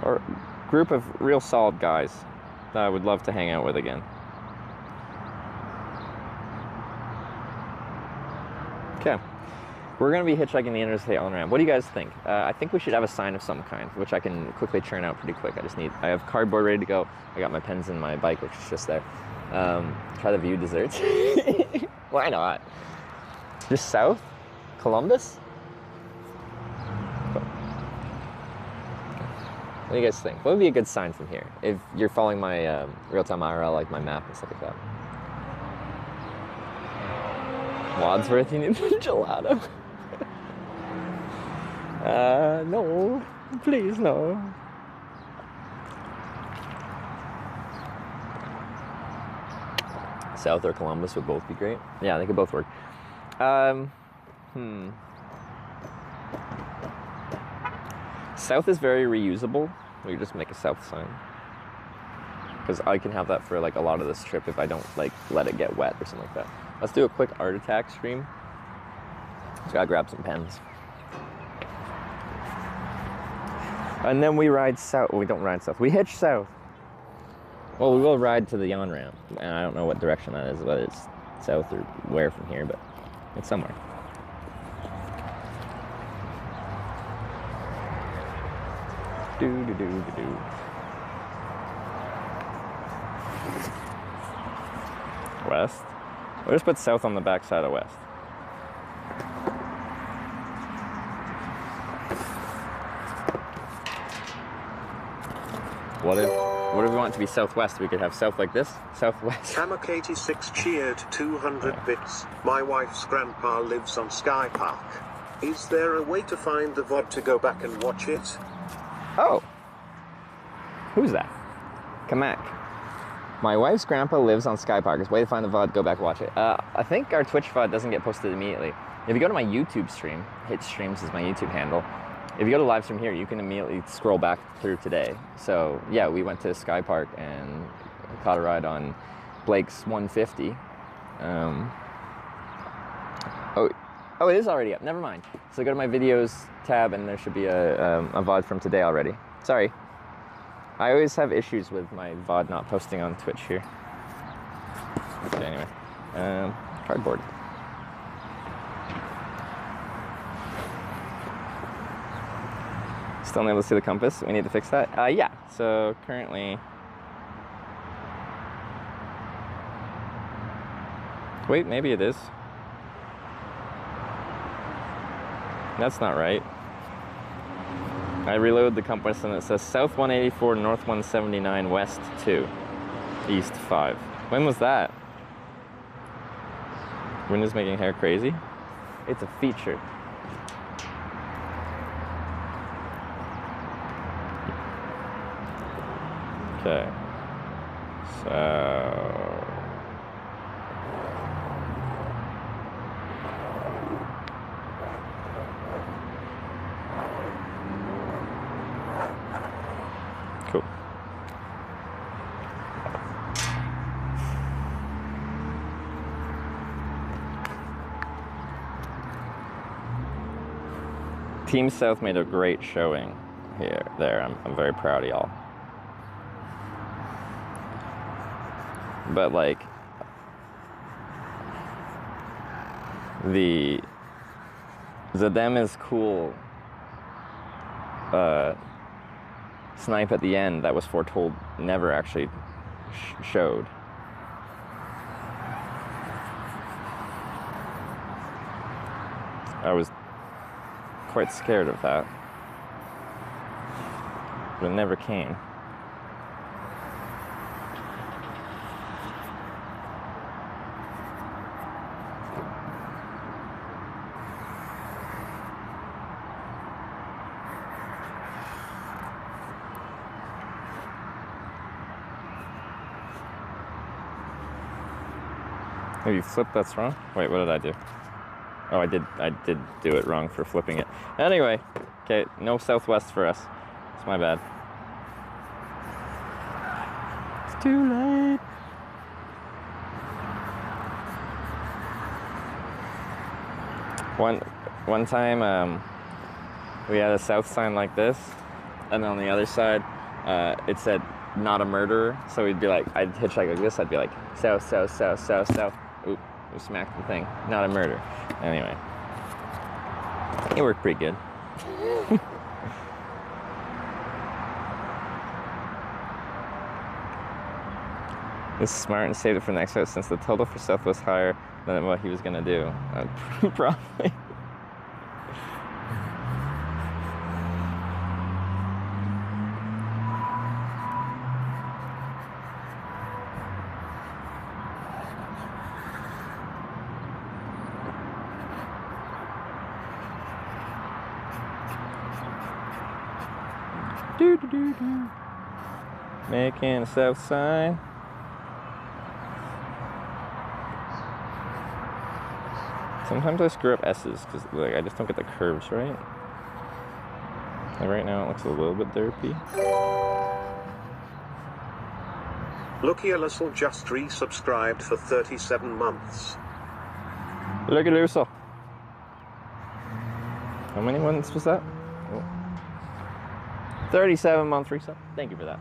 Speaker 3: Or a group of real solid guys that I would love to hang out with again. Okay. We're going to be hitchhiking the interstate on-ramp. What do you guys think? I think we should have a sign of some kind, which I can quickly churn out pretty quick. I have cardboard ready to go. I got my pens in my bike, which is just there. Try the view desserts. Why not? Just south? Columbus? What do you guys think? What would be a good sign from here? If you're following my real-time IRL, like my map and stuff like that. Wadsworth, you need the gelato. No. Please, no. South or Columbus would both be great. Yeah, they could both work. South is very reusable. We could just make a south sign. Because I can have that for like a lot of this trip if I don't like let it get wet or something like that. Let's do a quick art attack stream. Just gotta grab some pens. And then we ride south. We don't ride south. We hitch south. Well, we will ride to the on-ramp. And I don't know what direction that is, whether it's south or where from here, but it's somewhere. Do-do-do-do-do. West. We'll just put south on the back side of west. What if we want it to be southwest? We could have south like this, southwest.
Speaker 4: Hammock86 cheered 200 bits. My wife's grandpa lives on Sky Park. Is there a way to find the VOD to go back and watch it?
Speaker 3: Oh. Who's that? Kamak. My wife's grandpa lives on Sky Park. There's a way to find the VOD, go back, watch it. I think our Twitch VOD doesn't get posted immediately. If you go to my YouTube stream, Hit Streams is my YouTube handle. If you go to live stream here, you can immediately scroll back through today. So yeah, we went to Sky Park and caught a ride on Blake's 150. Oh, it is already up. Never mind. So go to my videos tab, and there should be a VOD from today already. Sorry. I always have issues with my VOD not posting on Twitch here. Okay, anyway. Cardboard. Still unable to see the compass. We need to fix that. Yeah. So currently... Wait, maybe it is. That's not right. I reload the compass and it says south 184, north 179, west 2, east 5. When was that? Wind is making hair crazy? It's a feature. Okay. So... Cool. Team South made a great showing there. I'm very proud of y'all. But like the them is cool snipe at the end that was foretold never actually showed. I was quite scared of that, but it never came. Have you flipped that's wrong? Wait, what did I do? Oh, I did do it wrong for flipping it. Anyway, okay, no southwest for us. It's my bad. It's too late. One time, we had a south sign like this, and on the other side, it said "not a murderer." So we'd be like, I'd hitchhike like this. I'd be like, south, south, south, south, south. Oop, we smacked the thing. Not a murder. Anyway, it worked pretty good. This is smart and saved it for next route since the total for South was higher than what he was gonna do. Probably. Making a south sign. Sometimes I screw up S's because like I just don't get the curves right. Like right now it looks a little bit derpy.
Speaker 4: Lucky Alyssal just resubscribed for 37 months.
Speaker 3: Look at Alyssal. How many months was that? Oh. 37-month resub. Thank you for that.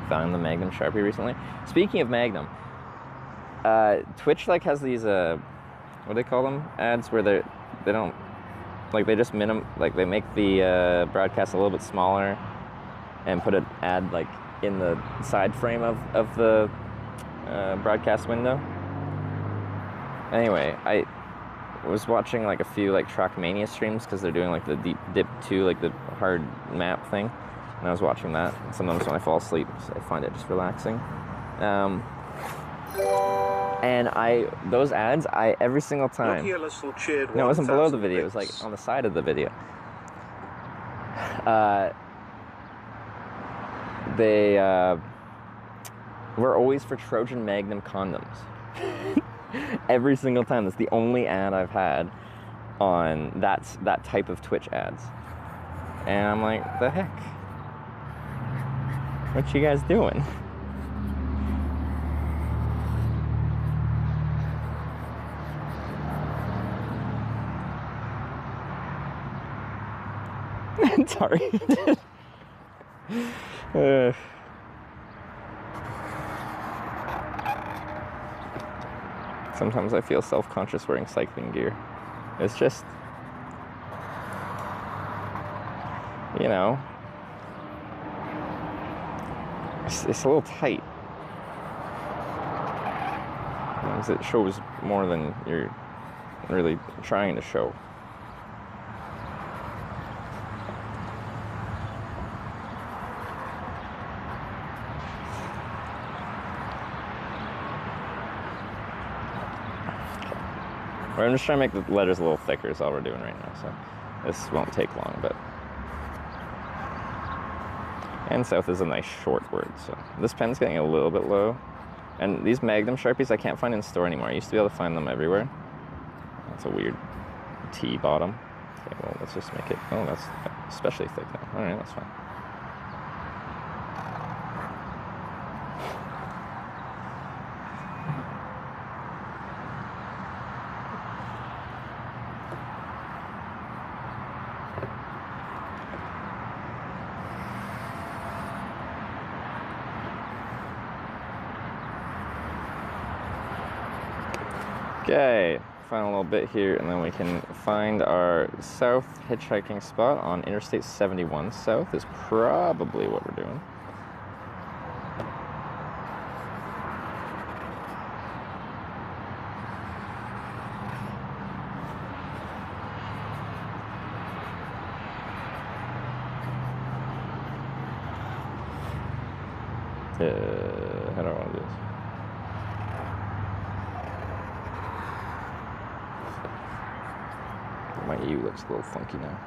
Speaker 3: Found the Magnum Sharpie recently. Speaking of Magnum, Twitch like has these what do they call them? Ads where they don't like they just they make the broadcast a little bit smaller and put an ad like in the side frame of the broadcast window. Anyway, I was watching like a few like Trackmania streams because they're doing like the Deep Dip 2, like the hard map thing, and I was watching that. And sometimes when I fall asleep, I find it just relaxing. And those ads, every single time. No, it wasn't below the video. It was like on the side of the video. They were always for Trojan Magnum condoms. Every single time. That's the only ad I've had on that type of Twitch ads. And I'm like, the heck? What you guys doing? Sorry. Sometimes I feel self-conscious wearing cycling gear. It's just, you know, it's a little tight. Sometimes it shows more than you're really trying to show. I'm just trying to make the letters a little thicker is all we're doing right now, so this won't take long, but... And south is a nice short word, so... This pen's getting a little bit low. And these Magnum Sharpies I can't find in store anymore. I used to be able to find them everywhere. That's a weird T bottom. Okay, well, let's just make it... Oh, that's especially thick now. Alright, that's fine. Okay, final little bit here, and then we can find our south hitchhiking spot on Interstate 71 South is probably what we're doing. How do I want to do this? My U looks a little funky now.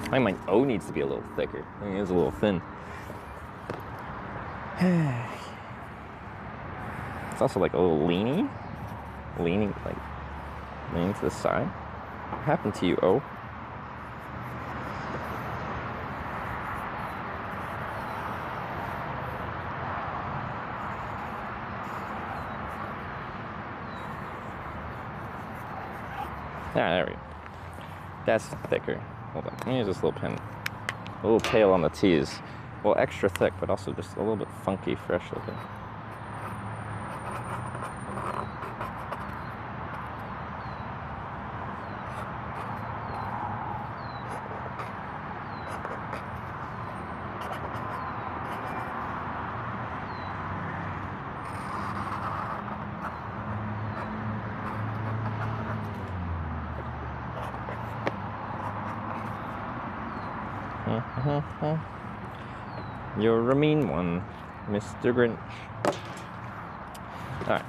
Speaker 3: I think my O needs to be a little thicker. I think it's a little thin. It's also like a little leaning like leaning to the side. What happened to you, O? There we go. That's thicker. Hold on, let me use this little pen. A little tail on the T's. Well, extra thick, but also just a little bit funky, fresh looking. You're a mean one, Mr. Grinch. Alright,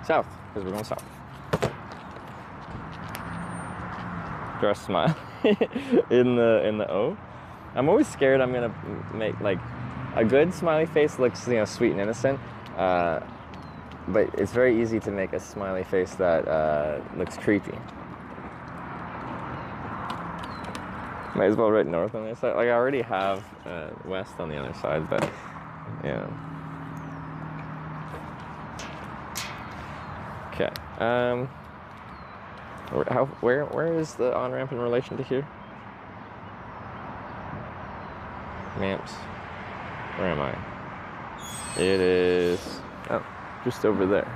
Speaker 3: south, because we're going south. Do I smile in the O? I'm always scared I'm gonna make like a good smiley face looks, you know, sweet and innocent, but it's very easy to make a smiley face that looks creepy. Might as well write north on the other side. Like I already have west on the other side, but yeah. Okay. Where is the on-ramp in relation to here? Maps. Where am I? It is just over there,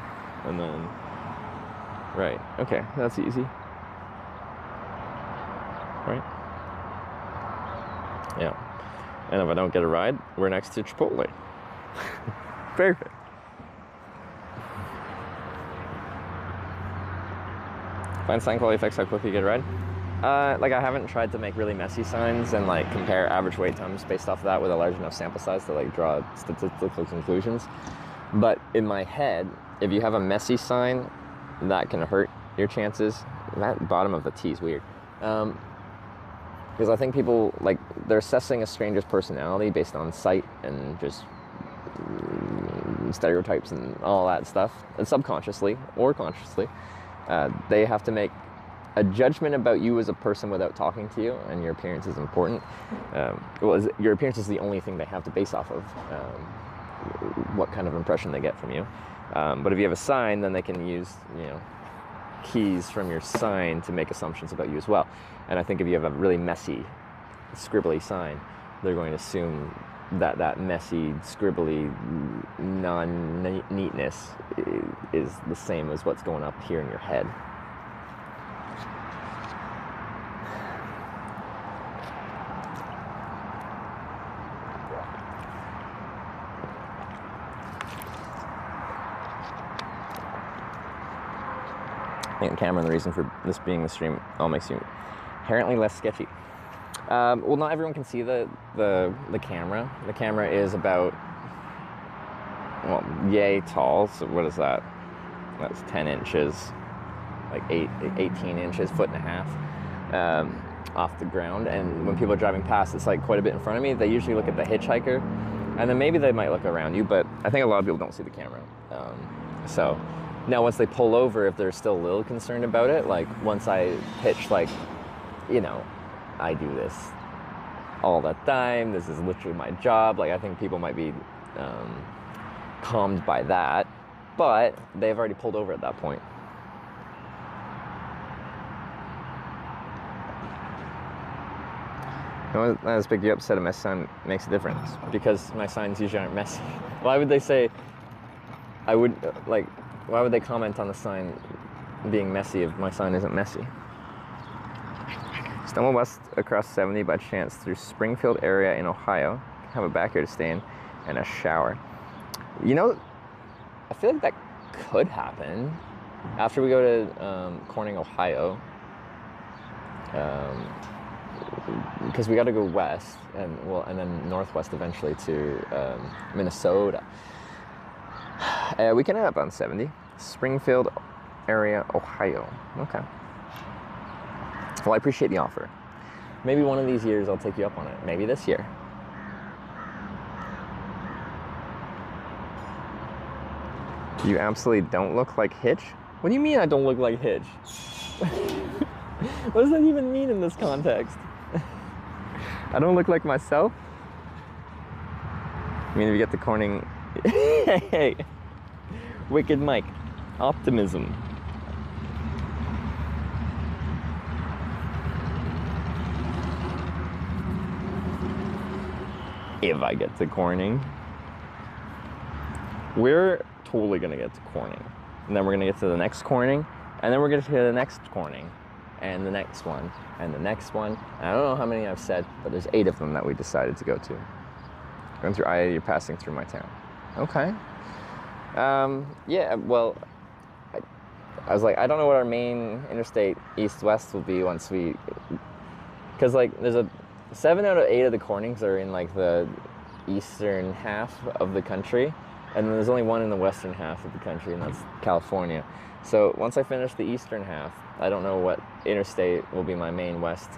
Speaker 3: and then right. Okay, that's easy. Right. Yeah, and if I don't get a ride, we're next to Chipotle. Perfect. Find sign quality affects how quickly you get a ride. Like I haven't tried to make really messy signs and like compare average wait times based off of that with a large enough sample size to like draw statistical conclusions. But in my head, if you have a messy sign, that can hurt your chances. That bottom of the T is weird. Because I think people, like, they're assessing a stranger's personality based on sight and just stereotypes and all that stuff, and subconsciously or consciously. They have to make a judgment about you as a person without talking to you, and your appearance is important. Your appearance is the only thing they have to base off of what kind of impression they get from you. But if you have a sign, then they can use, you know, keys from your sign to make assumptions about you as well. And I think if you have a really messy, scribbly sign, they're going to assume that that messy, scribbly, non-neatness is the same as what's going up here in your head. I think the camera and the reason for this being the stream all makes you inherently less sketchy. Well, not everyone can see the camera. The camera is about, well, yay tall. So what is that? That's 10 inches, like 18 inches, foot and a half off the ground. And when people are driving past, it's like quite a bit in front of me. They usually look at the hitchhiker, and then maybe they might look around you, but I think a lot of people don't see the camera. So now once they pull over, if they're still a little concerned about it, like once I pitch, like, you know, I do this all the time, this is literally my job, like I think people might be calmed by that. but they've already pulled over at that point. Not as big you upset a mess sign makes a difference, because my signs usually aren't messy. Why would they say, why would they comment on the sign being messy if my sign isn't messy? Stumble west across 70 by chance through Springfield area in Ohio. Have a backyard to stay in and a shower. You know, I feel like that could happen after we go to Corning, Ohio. Because we got to go west and then northwest eventually to Minnesota. We can end up on 70, Springfield area, Ohio. Okay. Well, I appreciate the offer. Maybe one of these years I'll take you up on it. Maybe this year. You absolutely don't look like Hitch? What do you mean I don't look like Hitch? What does that even mean in this context? I don't look like myself? I mean, if you get the Corning... Hey! Wicked Mike. Optimism. If I get to Corning. We're totally gonna get to Corning. And then we're gonna get to the next Corning. And then we're gonna get to the next Corning. And the next one. And the next one. And I don't know how many I've said, but there's 8 of them that we decided to go to. Going through I-80, you're passing through my town. Okay. Yeah, well, I was like, I don't know what our main interstate east-west will be once we... Because, like, there's 7 out of 8 of the Cornings are in, like, the eastern half of the country. And then there's only one in the western half of the country, and that's California. So once I finish the eastern half, I don't know what interstate will be my main west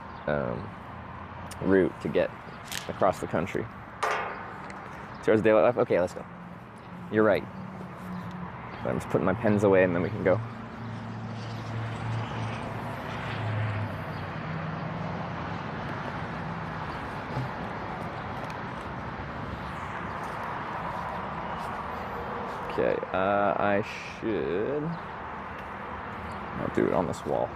Speaker 3: route to get across the country. Towards daylight life? Okay, let's go. You're right. I'm just putting my pens away and then we can go. Okay, I should... I'll do it on this wall.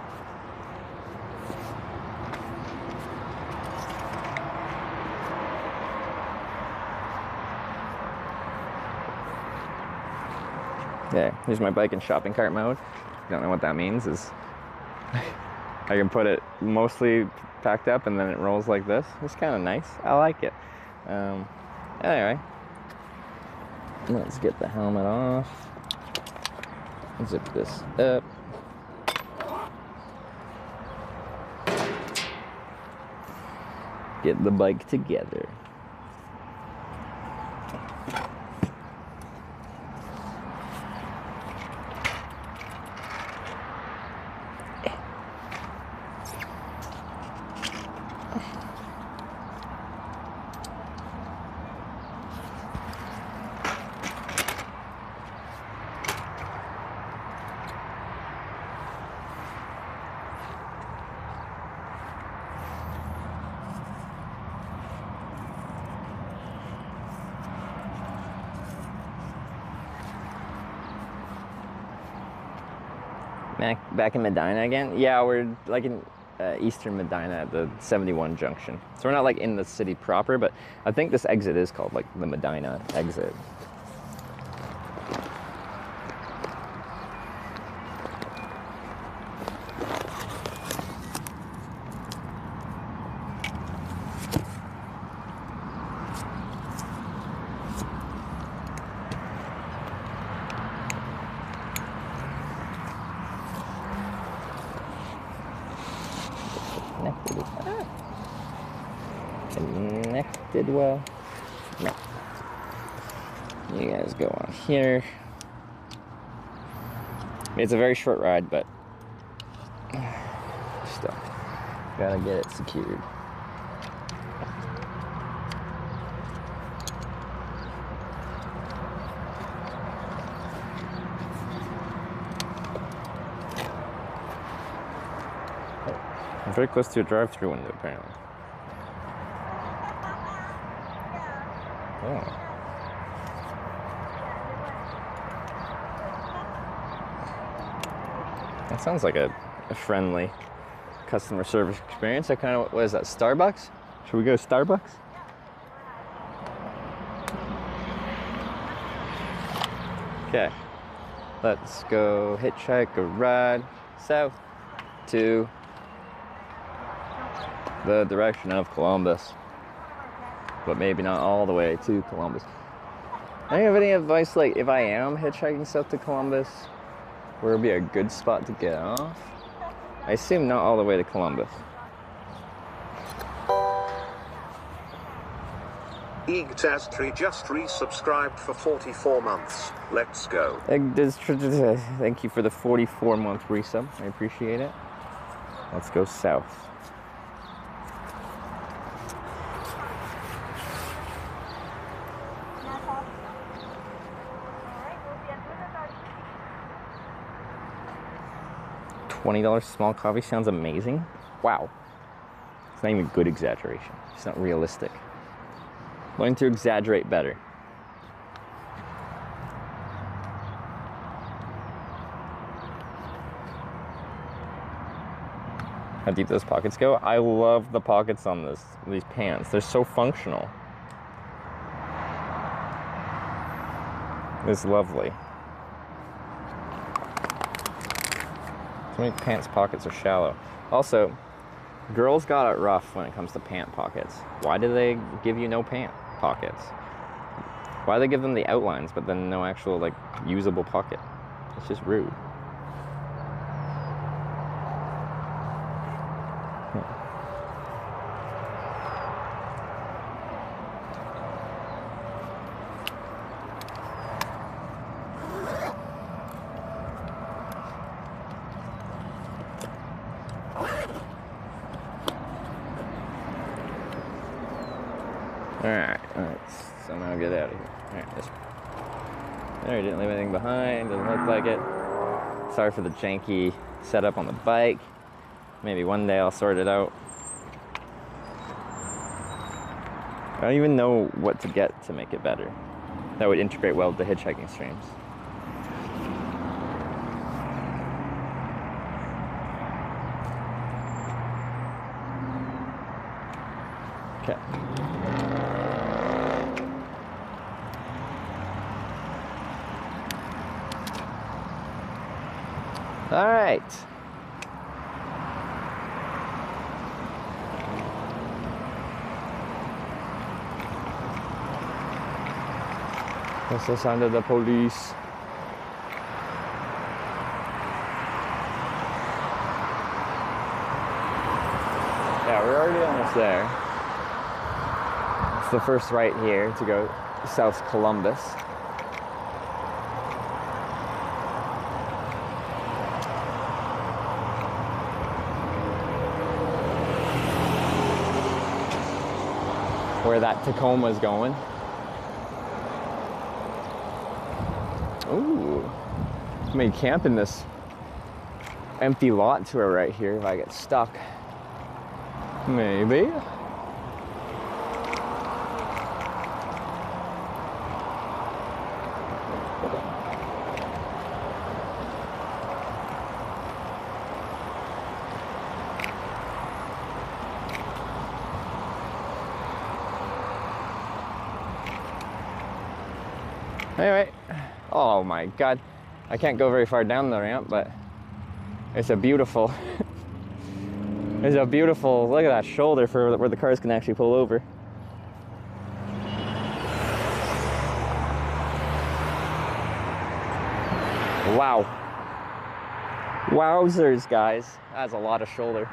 Speaker 3: Okay, here's my bike in shopping cart mode. Don't know what that means. Is I can put it mostly packed up and then it rolls like this. It's kind of nice. I like it. Anyway, let's get the helmet off. Zip this up. Get the bike together. Back in Medina again? Yeah, we're like in eastern Medina at the 71 junction. So we're not like in the city proper, but I think this exit is called like the Medina exit. Connected well. No. You guys go on here. It's a very short ride, but still gotta get it secured. I'm very close to a drive-through window, apparently. Oh. That sounds like a friendly customer service experience. I kind of, what is that, Starbucks? Should we go to Starbucks? Okay, let's go hitchhike a ride south to the direction of Columbus, but maybe not all the way to Columbus. Do you have any advice, like if I am hitchhiking south to Columbus, where would be a good spot to get off? I assume not all the way to Columbus.
Speaker 4: Eagtastri just resubscribed for 44 months. Let's go.
Speaker 3: Thank you for the 44-month resub. I appreciate it. Let's go south. $20 small coffee sounds amazing. Wow. It's not even good exaggeration. It's not realistic. Learn to exaggerate better. How deep those pockets go? I love the pockets on these pants. They're so functional. It's lovely. So many pants pockets are shallow. Also, girls got it rough when it comes to pant pockets. Why do they give you no pant pockets? Why do they give them the outlines but then no actual like usable pocket? It's just rude. Alright, let's somehow get out of here. Alright, this. There, didn't leave anything behind, doesn't look like it. Sorry for the janky setup on the bike. Maybe one day I'll sort it out. I don't even know what to get to make it better. That would integrate well with the hitchhiking streams. Okay. All right. That's the sound of the police. Yeah, we're already almost there. It's the first right here to go South Columbus. Where that Tacoma's going. Ooh, I may camp in this empty lot to our right here if I get stuck. Maybe. Anyway, oh my God, I can't go very far down the ramp, but it's a beautiful, it's a beautiful, look at that shoulder for where the cars can actually pull over. Wow. Wowzers, guys. That's a lot of shoulder.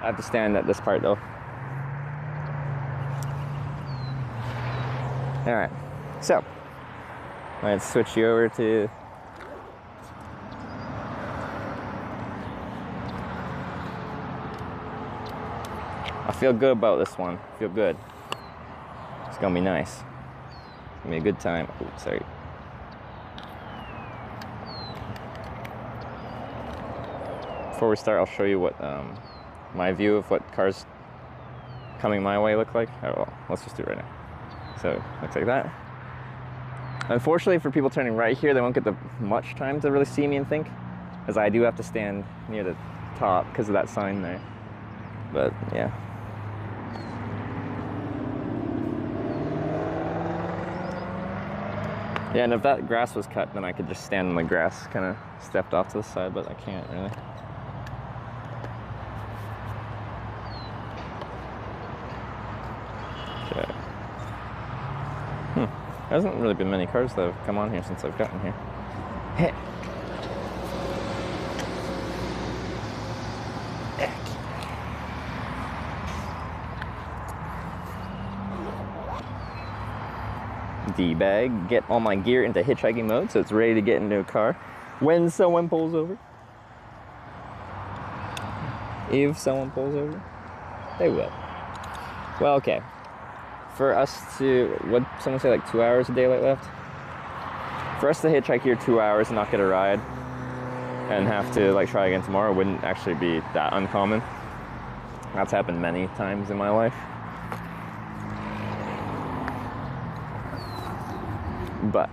Speaker 3: I have to stand at this part though. All right, so let's switch you over to I feel good about this one. I feel good. It's gonna be nice. It's gonna be a good time. Oh, sorry. Before we start, I'll show you what my view of what cars coming my way look like. Oh, well, let's just do it right now. So, looks like that. Unfortunately, for people turning right here, they won't get much time to really see me and think. Because I do have to stand near the top because of that sign there. But yeah. Yeah, and if that grass was cut, then I could just stand in the grass, kind of stepped off to the side, but I can't really. Okay. There hasn't really been many cars that have come on here since I've gotten here. Hey. D-bag, get all my gear into hitchhiking mode so it's ready to get into a car when someone pulls over. If someone pulls over, they will. Well, okay. For us to, what someone say, like 2 hours of daylight left? For us to hitchhike here 2 hours and not get a ride and have to like try again tomorrow wouldn't actually be that uncommon. That's happened many times in my life. But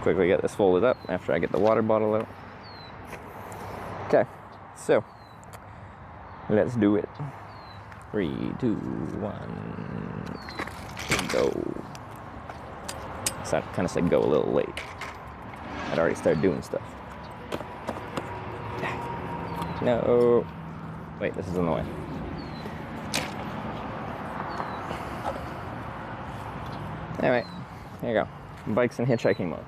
Speaker 3: quickly get this folded up after I get the water bottle out. Okay, so let's do it. 3, 2, 1, go. So I kind of said go a little late. I'd already started doing stuff. No. Wait, this is in the way. Alright, here you go. Bike's in hitchhiking mode.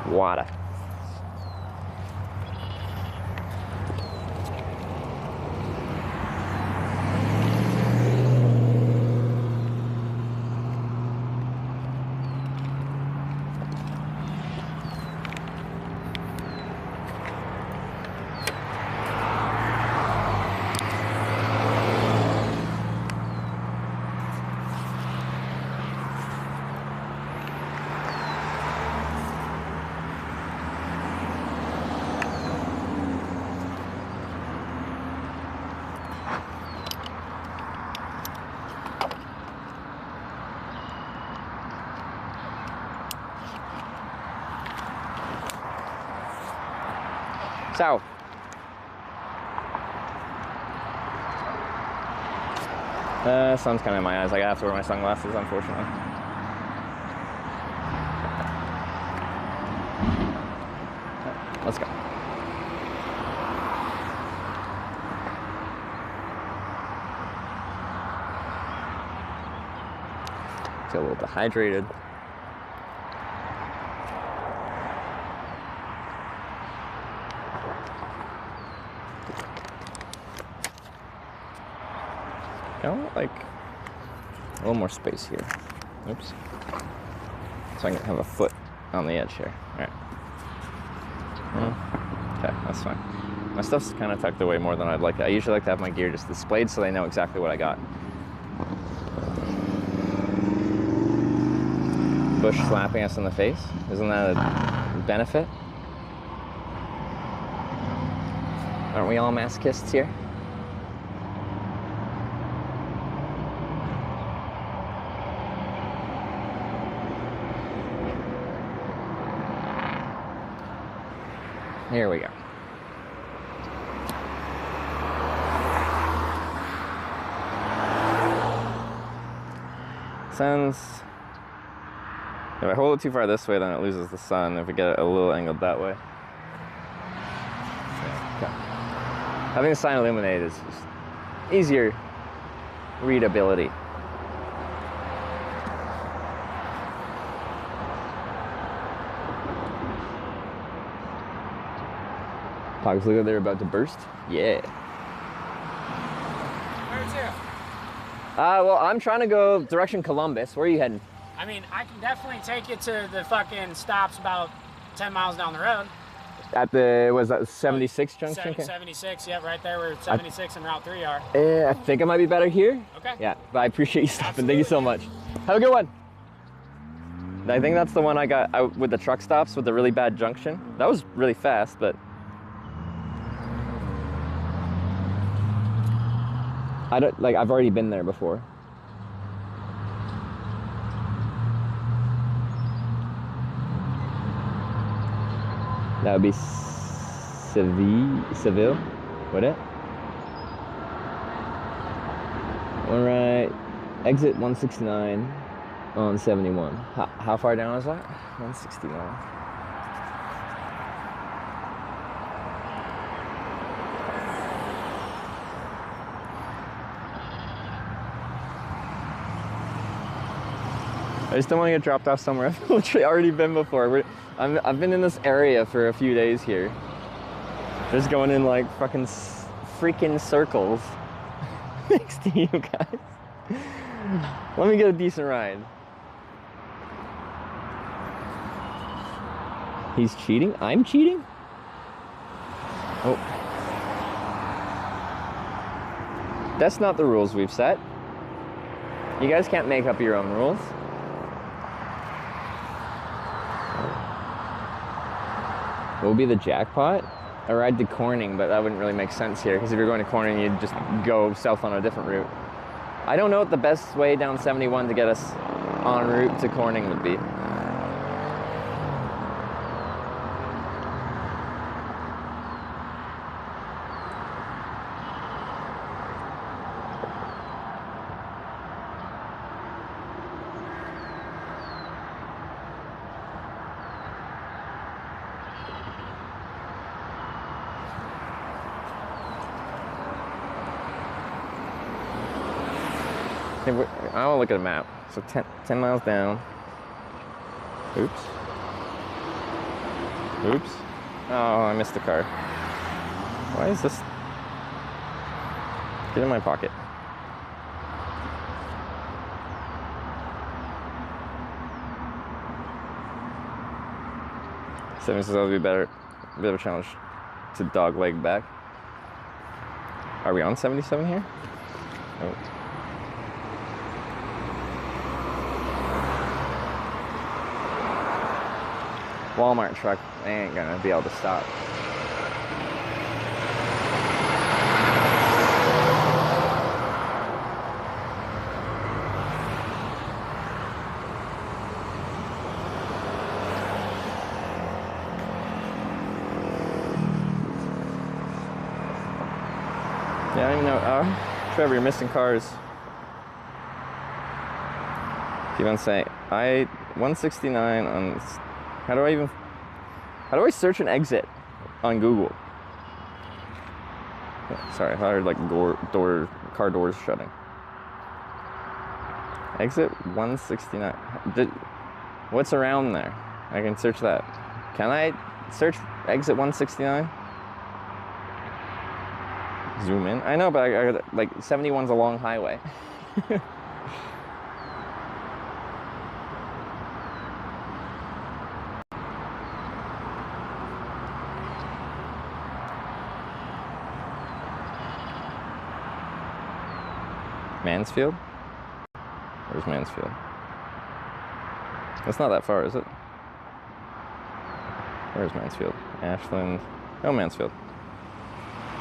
Speaker 3: Water. South. Sun's kind of in my eyes. I have to wear my sunglasses, unfortunately. Let's go. Feel a little dehydrated. I want like a little more space here. Oops. So I can have a foot on the edge here. Alright. Okay, that's fine. My stuff's kind of tucked away more than I'd like. I usually like to have my gear just displayed so they know exactly what I got. Bush slapping us in the face. Isn't that a benefit? Aren't we all masochists here? Here we go. Sun's, if I hold it too far this way, then it loses the sun. If we get it a little angled that way. Okay. Having the sign illuminated is just easier readability. Pogs look like they're about to burst. Yeah.
Speaker 11: Where's you?
Speaker 3: Well, I'm trying to go direction Columbus. Where are you heading?
Speaker 11: I mean, I can definitely take you to the fucking stops about 10 miles down the road.
Speaker 3: At the, was that 76 junction?
Speaker 11: 76, yeah, right there where 76 and Route 3 are.
Speaker 3: I think it might be better here.
Speaker 11: Okay.
Speaker 3: Yeah, but I appreciate you stopping. Thank you so much. Have a good one. I think that's the one I got out with the truck stops with the really bad junction. That was really fast, but I don't like. I've already been there before. That would be Seville, would it? All right, exit 169 on 71. How far down is that? 169. I just don't want to get dropped off somewhere I've literally already been before. I've been in this area for a few days here. Just going in like fucking freaking circles next to you guys. Let me get a decent ride. He's cheating? I'm cheating? Oh. That's not the rules we've set. You guys can't make up your own rules. What would be the jackpot? A ride to Corning, but that wouldn't really make sense here, because if you're going to Corning, you'd just go south on a different route. I don't know what the best way down 71 to get us en route to Corning would be. I want to look at a map. So 10 miles down. Oops. Oops. Oh, I missed the car. Why is this? Get in my pocket. Seven says that would be better. A bit of a challenge to dog leg back. Are we on 77 here? Oh. Walmart truck, they ain't gonna be able to stop. Yeah, I don't even know. Trevor, you're missing cars. Keep on saying, 169 on. How do I search an exit on Google? Oh, sorry, I heard like car doors shutting. Exit 169. What's around there? I can search that. Can I search exit 169? Zoom in. I know, but I like 71's a long highway. Mansfield? Where's Mansfield? That's not that far, is it? Where's Mansfield? Ashland. Oh, Mansfield.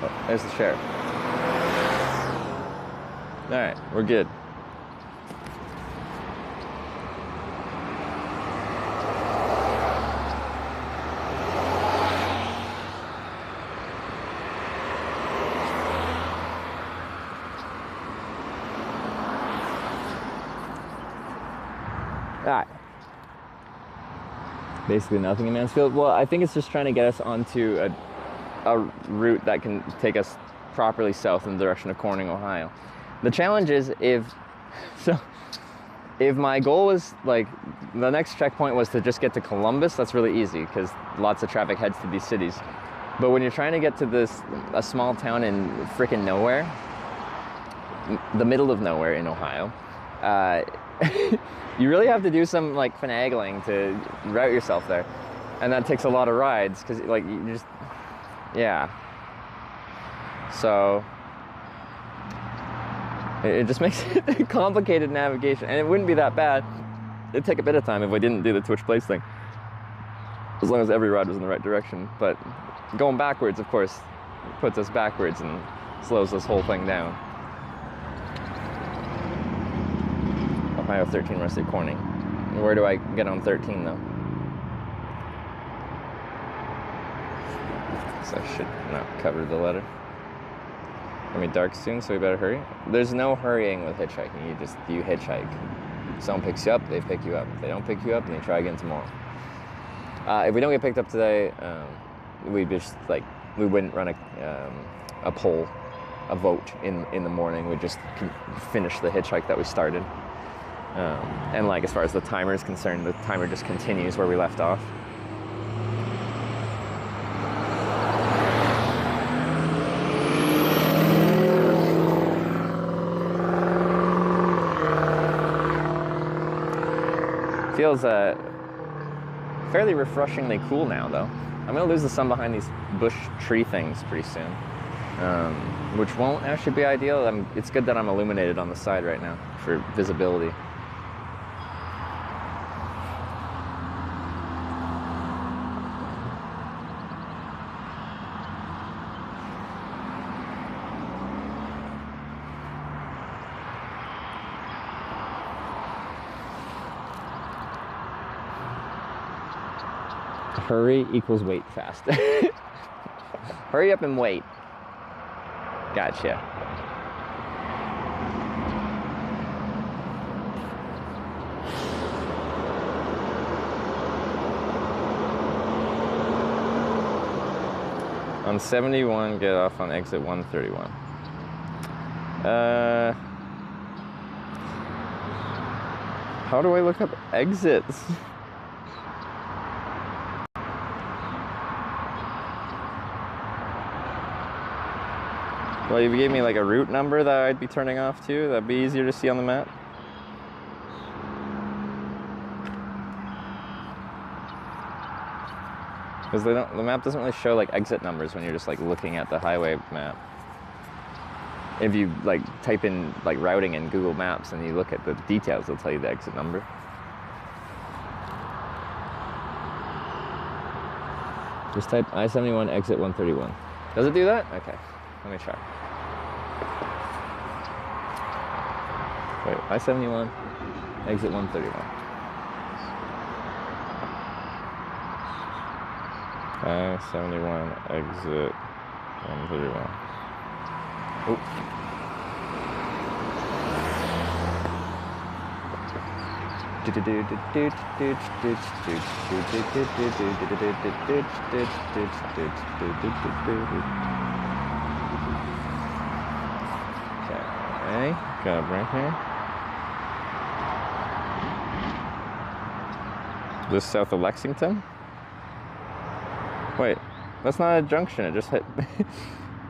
Speaker 3: Oh, there's the sheriff. Alright, we're good. Alright. Basically nothing in Mansfield. Well, I think it's just trying to get us onto a route that can take us properly south in the direction of Corning, Ohio. The challenge is if my goal was like, the next checkpoint was to just get to Columbus, that's really easy because lots of traffic heads to these cities. But when you're trying to get to a small town in frickin' nowhere, the middle of nowhere in Ohio, you really have to do some like finagling to route yourself there, and that takes a lot of rides because like you just, yeah. So it just makes it complicated navigation, and it wouldn't be that bad it'd take a bit of time if we didn't do the Twitch Plays thing. As long as every ride was in the right direction. But going backwards, of course, puts us backwards and slows this whole thing down. Ohio 13 Rusty Corning. Where do I get on 13 though? So I should not cover the letter. Gonna be dark soon, so we better hurry. There's no hurrying with hitchhiking. You hitchhike. If someone picks you up, they pick you up. If they don't pick you up, then you try again tomorrow. If we don't get picked up today, we wouldn't run a poll, a vote in the morning. We just finish the hitchhike that we started. And like as far as the timer is concerned, the timer just continues where we left off. Feels fairly refreshingly cool now, though. I'm gonna lose the sun behind these bush tree things pretty soon, which won't actually be ideal. It's good that I'm illuminated on the side right now for visibility. Hurry equals wait faster. Hurry up and wait. Gotcha. On 71, get off on exit 131. How do I look up exits? Well, if you gave me like a route number that I'd be turning off to, that'd be easier to see on the map. Because the map doesn't really show like exit numbers when you're just like looking at the highway map. If you like type in like routing in Google Maps and you look at the details, it'll tell you the exit number. Just type I-71 exit 131. Does it do that? Okay, let me try. Wait, I-71 exit 131. I-71 exit 131. Oh. Okay, got it right here. This south of Lexington? Wait, that's not a junction, it just hit.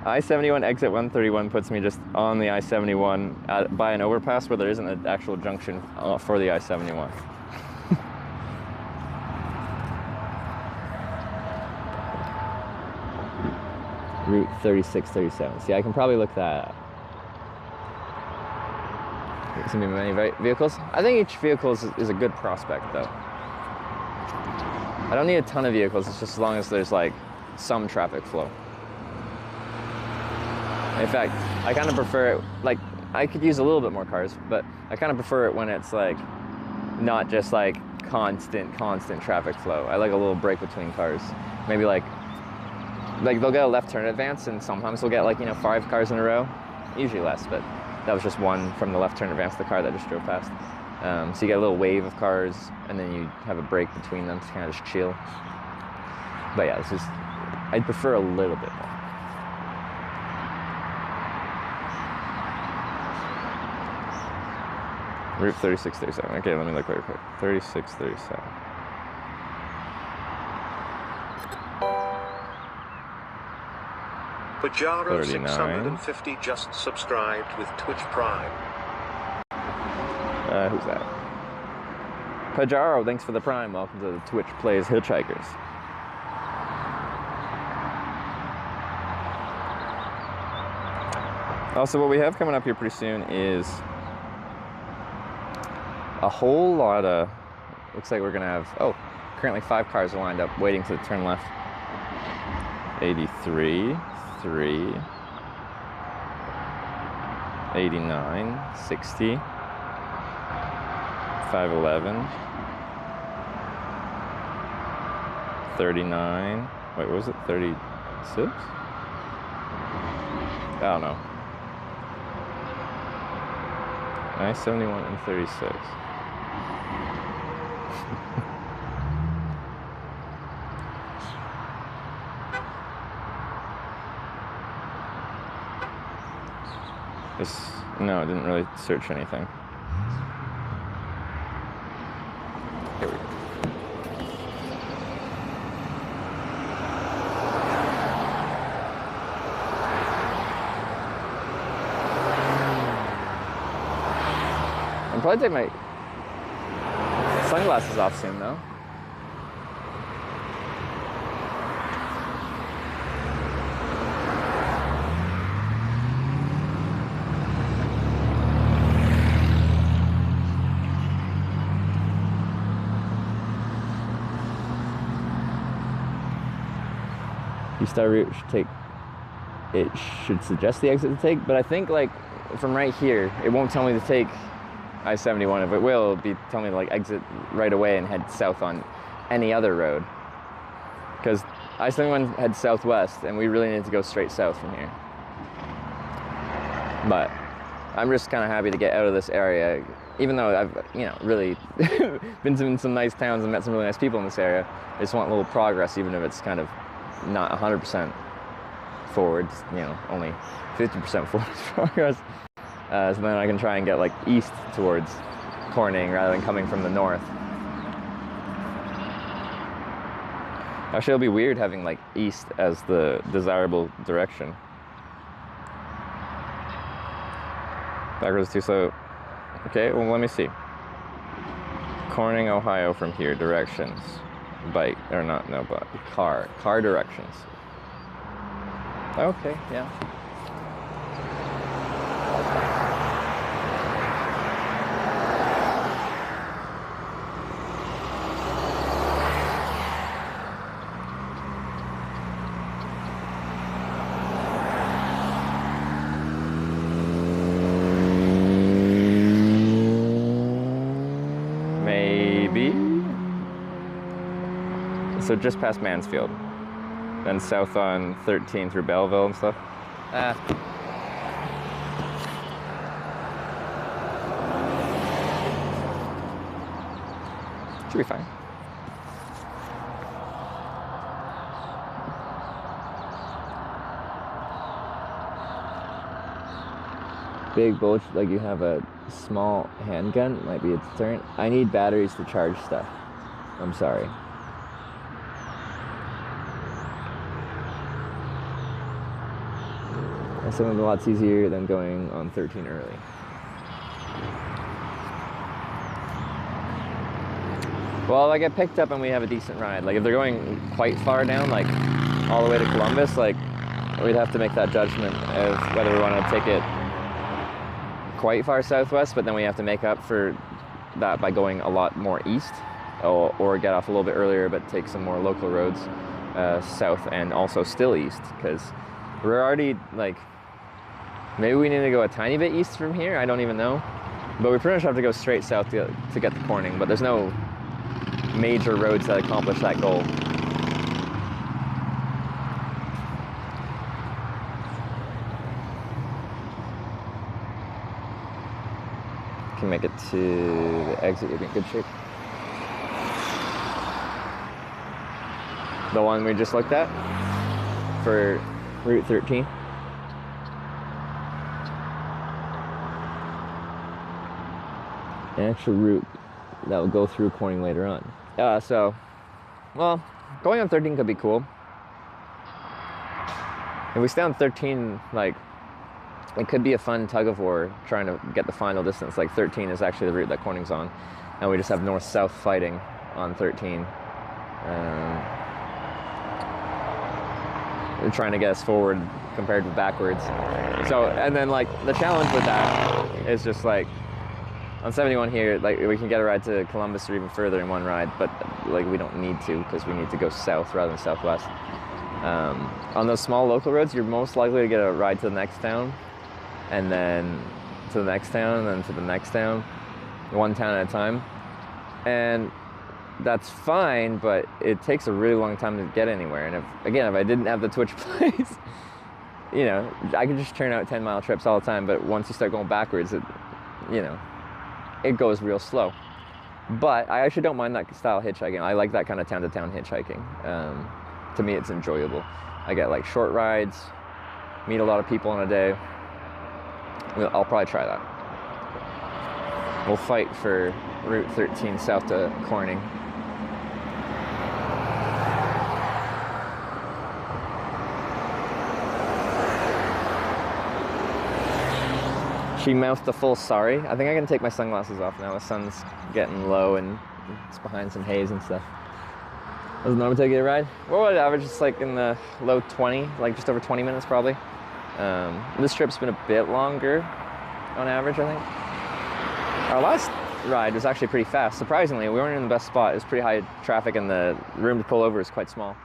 Speaker 3: I-71 exit 131 puts me just on the I-71 by an overpass where there isn't an actual junction for the I-71. Route 3637. See, I can probably look that up. There's gonna be many vehicles. I think each vehicle is a good prospect, though. I don't need a ton of vehicles, it's just as long as there's like some traffic flow. In fact, I kind of prefer it, like, I could use a little bit more cars, but I kind of prefer it when it's like not just like constant traffic flow. I like a little break between cars. Maybe like they'll get a left turn advance, and sometimes we'll get like, you know, 5 cars in a row, usually less, but that was just one from the left turn advance, the car that just drove past. So you get a little wave of cars, and then you have a break between them to kind of just chill. But yeah, this is, I'd prefer a little bit more. Route 3637. Okay, let me look real quick. 3637.
Speaker 4: Pajaro 650 just subscribed with Twitch Prime.
Speaker 3: Who's that? Pajaro, thanks for the Prime. Welcome to the Twitch Plays Hitchhikers. Also, what we have coming up here pretty soon is a whole lot of looks like we're gonna have, oh, currently 5 cars are lined up waiting to turn left. 83, 3, 89, 60, 511, 39, wait, what was it, 36? I don't know. 971 and 36. No, it didn't really search anything. Here we go. I'll probably take my sunglasses off soon, though. Star route should take, it should suggest the exit to take, but I think like from right here it won't tell me to take I-71. If it will, it'll be telling me to like exit right away and head south on any other road, because I-71 heads southwest and we really need to go straight south from here. But I'm just kind of happy to get out of this area, even though I've, you know, really been to some nice towns and met some really nice people in this area. I just want a little progress, even if it's kind of not 100% forward, you know, only 50% forward progress. So then I can try and get like east towards Corning rather than coming from the north. Actually, it'll be weird having like east as the desirable direction. Backwards too slow. Okay, well, let me see. Corning, Ohio from here, directions. Bike, or not, no, but car directions. Okay, yeah. So just past Mansfield, then south on 13 through Belleville and stuff. Should be fine. Big bulge, like you have a small handgun, might be a deterrent. I need batteries to charge stuff. I'm sorry. Something lots easier than going on 13 early. Well, I get picked up and we have a decent ride. Like if they're going quite far down, like all the way to Columbus, like we'd have to make that judgment of whether we want to take it quite far southwest, but then we have to make up for that by going a lot more east, or get off a little bit earlier but take some more local roads south and also still east, because we're already like, maybe we need to go a tiny bit east from here, I don't even know. But we pretty much have to go straight south to get to Corning, but there's no major roads that accomplish that goal. Can make it to the exit, you'll be in good shape. The one we just looked at for Route 13. An actual route that will go through Corning later on. Well, going on 13 could be cool. If we stay on 13, like, it could be a fun tug of war trying to get the final distance. Like 13 is actually the route that Corning's on, and we just have north-south fighting on 13. They're trying to get us forward compared to backwards. So, and then like the challenge with that is just like, On 71 here, like we can get a ride to Columbus or even further in one ride, but like we don't need to because we need to go south rather than southwest. On those small local roads, you're most likely to get a ride to the next town, and then to the next town, and then to the next town, one town at a time. And that's fine, but it takes a really long time to get anywhere. And if I didn't have the Twitch plays, you know, I could just churn out 10-mile trips all the time, but once you start going backwards, it goes real slow. But I actually don't mind that style hitchhiking. I like that kind of town-to-town hitchhiking. To me, it's enjoyable. I get like short rides, meet a lot of people in a day. I'll probably try that. We'll fight for Route 13 south to Corning. She mouthed a full sorry. I think I can take my sunglasses off now. The sun's getting low and it's behind some haze and stuff. Doesn't normally take you a ride. What would it average? It's like in the low 20, like just over 20 minutes probably. This trip's been a bit longer on average, I think. Our last ride was actually pretty fast. Surprisingly, we weren't in the best spot. It was pretty high traffic and the room to pull over is quite small.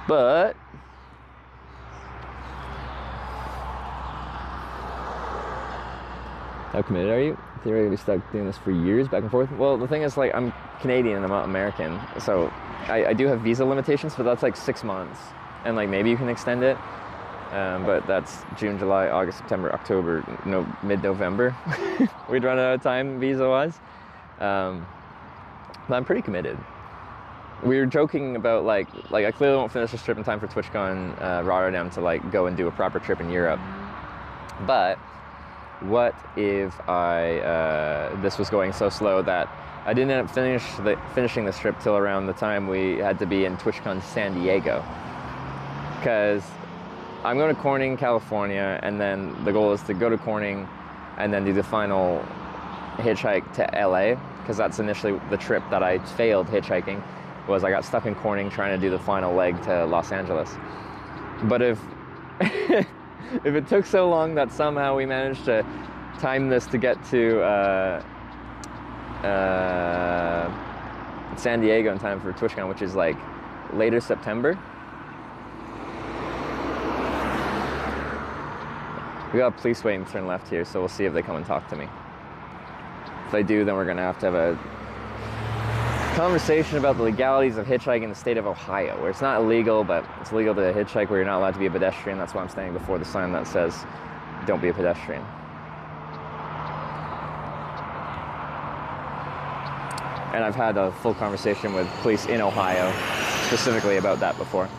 Speaker 3: But how committed are you? Theoretically stuck doing this for years, back and forth. Well, the thing is, like, I'm Canadian and I'm not American, so I do have visa limitations, but that's like 6 months, and like maybe you can extend it, but that's June, July, August, September, October, mid-November. We'd run out of time visa-wise, but I'm pretty committed. We were joking about like I clearly won't finish this trip in time for TwitchCon Rotterdam to like go and do a proper trip in Europe, but what if this was going so slow that I didn't end up finishing this trip till around the time we had to be in TwitchCon San Diego? Because I'm going to Corning, California, and then the goal is to go to Corning and then do the final hitchhike to LA, because that's initially the trip that I failed hitchhiking, was I got stuck in Corning trying to do the final leg to Los Angeles. But if if it took so long that somehow we managed to time this to get to San Diego in time for TwitchCon, which is like later September. We got police waiting to turn left here, so we'll see if they come and talk to me. If they do, then we're gonna have a conversation about the legalities of hitchhiking in the state of Ohio, where it's not illegal, but it's illegal to hitchhike where you're not allowed to be a pedestrian. That's why I'm standing before the sign that says, "Don't be a pedestrian." And I've had a full conversation with police in Ohio, specifically about that before.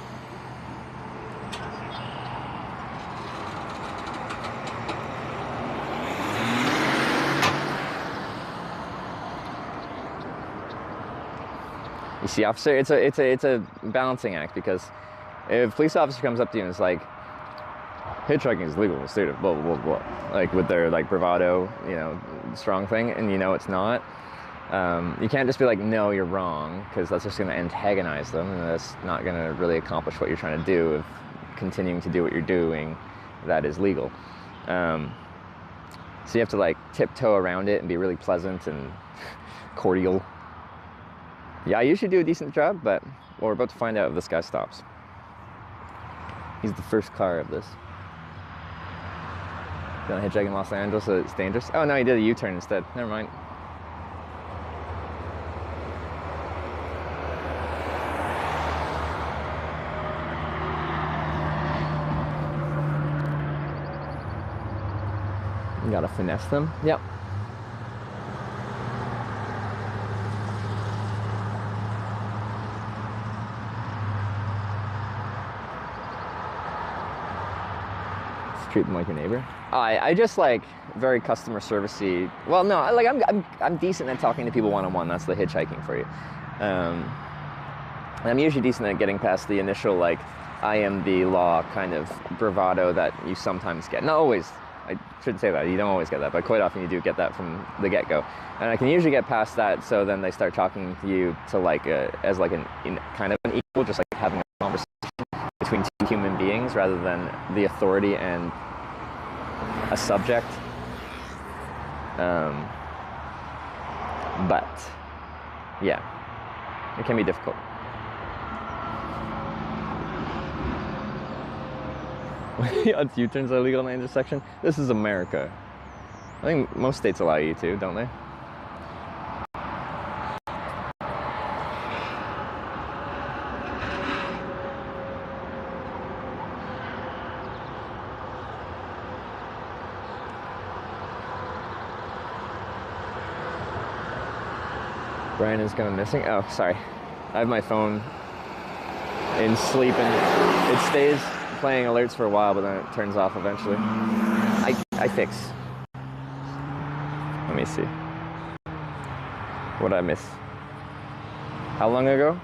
Speaker 3: You see, officer, it's a balancing act, because if a police officer comes up to you and is like, hitchhiking is legal in the state of blah, blah, blah, blah, like with their like bravado, strong thing, and it's not, you can't just be like, no, you're wrong, because that's just going to antagonize them, and that's not going to really accomplish what you're trying to do of continuing to do what you're doing that is legal. So you have to like tiptoe around it and be really pleasant and cordial. Yeah, I usually do a decent job, but we're about to find out if this guy stops. He's the first car of this. Gonna hitchhike in Los Angeles, so it's dangerous. Oh no, he did a U-turn instead. Never mind. You gotta finesse them. Yep. Treat them like your neighbor. I just like very customer servicey. Well, no, like I'm decent at talking to people one-on-one. That's the hitchhiking for you. And I'm usually decent at getting past the initial like I am the law kind of bravado that you sometimes get. Not always. I shouldn't say that. You don't always get that, but quite often you do get that from the get-go. And I can usually get past that, so then they start talking to you to like as like kind of an equal, just like having a conversation between two human beings rather than the authority and a subject. But yeah, it can be difficult. U-turns are illegal in the intersection. This is America. I think most states allow you to, don't they? Brian is going missing. Oh, sorry. I have my phone in sleep and it stays playing alerts for a while, but then it turns off eventually. I fix. Let me see. What did I miss? How long ago?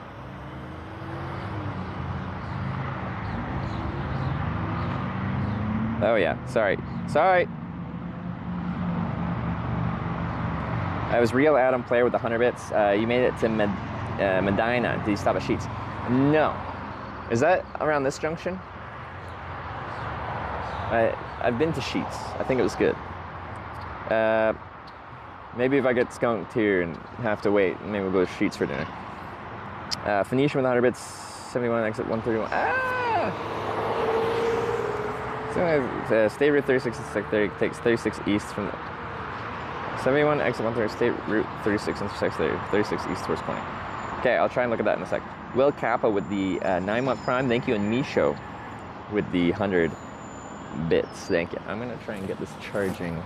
Speaker 3: Oh yeah, sorry. Sorry! I was Real Adam player with the 100 bits. You made it to Medina. Did you stop at Sheets? No. Is that around this junction? I've been to Sheets. I think it was good. Maybe if I get skunked here and have to wait, maybe we'll go to Sheets for dinner. Phoenician with 100 bits, 71, exit 131. Ah! So, State Route 36 takes 36 east from the 71, exit 130, State Route 36 intersects there, 36 east towards Corning. Okay, I'll try and look at that in a sec. Will Kappa with the 9-month prime. Thank you, and Misho with the 100 bits. Thank you. I'm gonna try and get this charging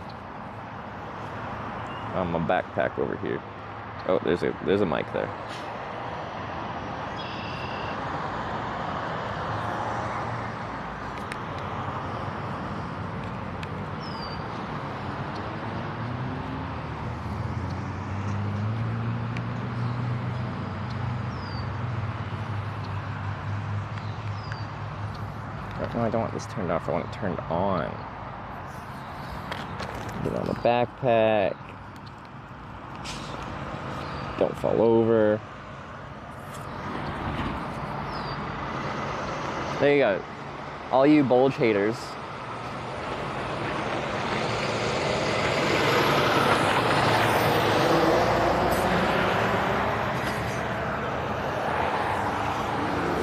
Speaker 3: on my backpack over here. Oh, there's a mic there. No, I don't want this turned off. I want it turned on. Get it on the backpack. Don't fall over. There you go. All you bulge haters.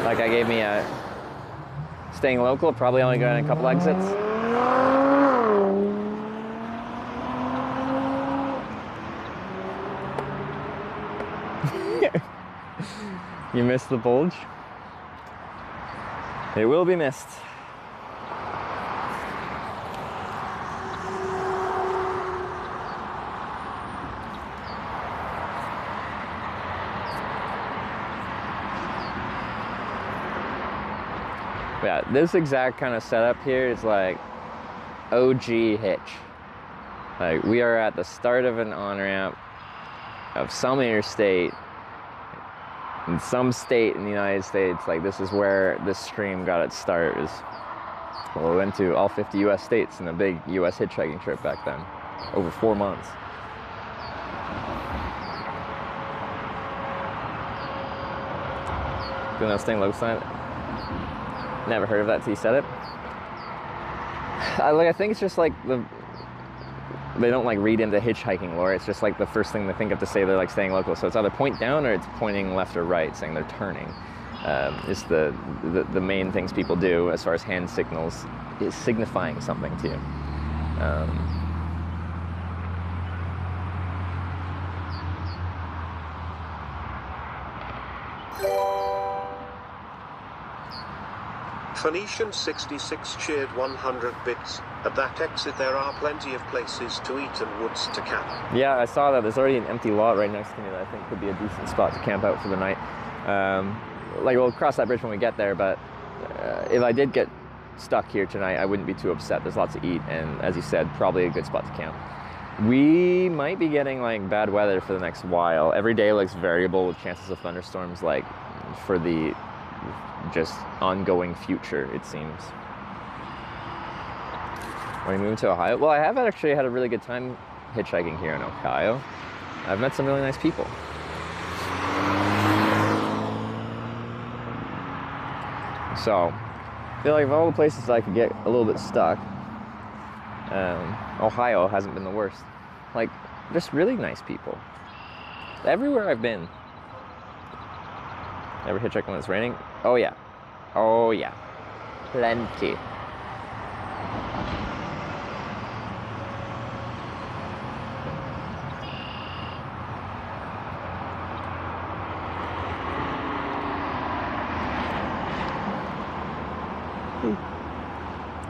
Speaker 3: Like I gave me a staying local, probably only going a couple exits. You missed the bulge? It will be missed. Yeah, this exact kind of setup here is like OG hitch. Like we are at the start of an on-ramp of some interstate in some state in the United States. Like this is where this stream got its start. Well, we went to all 50 US states in a big US hitchhiking trip back then, over 4 months. Doing that staying low sign. Never heard of that till you said it. I think it's just like they don't like read into hitchhiking lore. It's just like the first thing they think of to say they're like staying local. So it's either point down or it's pointing left or right, saying they're turning. Is the main things people do as far as hand signals is signifying something to you.
Speaker 4: Phoenician 66 cheered 100 bits. At that exit there are plenty of places to eat and woods to camp.
Speaker 3: Yeah, I saw that. There's already an empty lot right next to me that I think could be a decent spot to camp out for the night. Like we'll cross that bridge when we get there, but if I did get stuck here tonight, I wouldn't be too upset. There's lots to eat, and as you said, probably a good spot to camp. We might be getting like bad weather for the next while. Every day looks variable with chances of thunderstorms like for the just ongoing future, it seems. Are we moving to Ohio? Well, I have actually had a really good time hitchhiking here in Ohio. I've met some really nice people. So, I feel like of all the places I could get a little bit stuck, Ohio hasn't been the worst. Like, just really nice people. everywhere I've been. Ever hitchhike when it's raining? Oh yeah. Oh yeah. Plenty.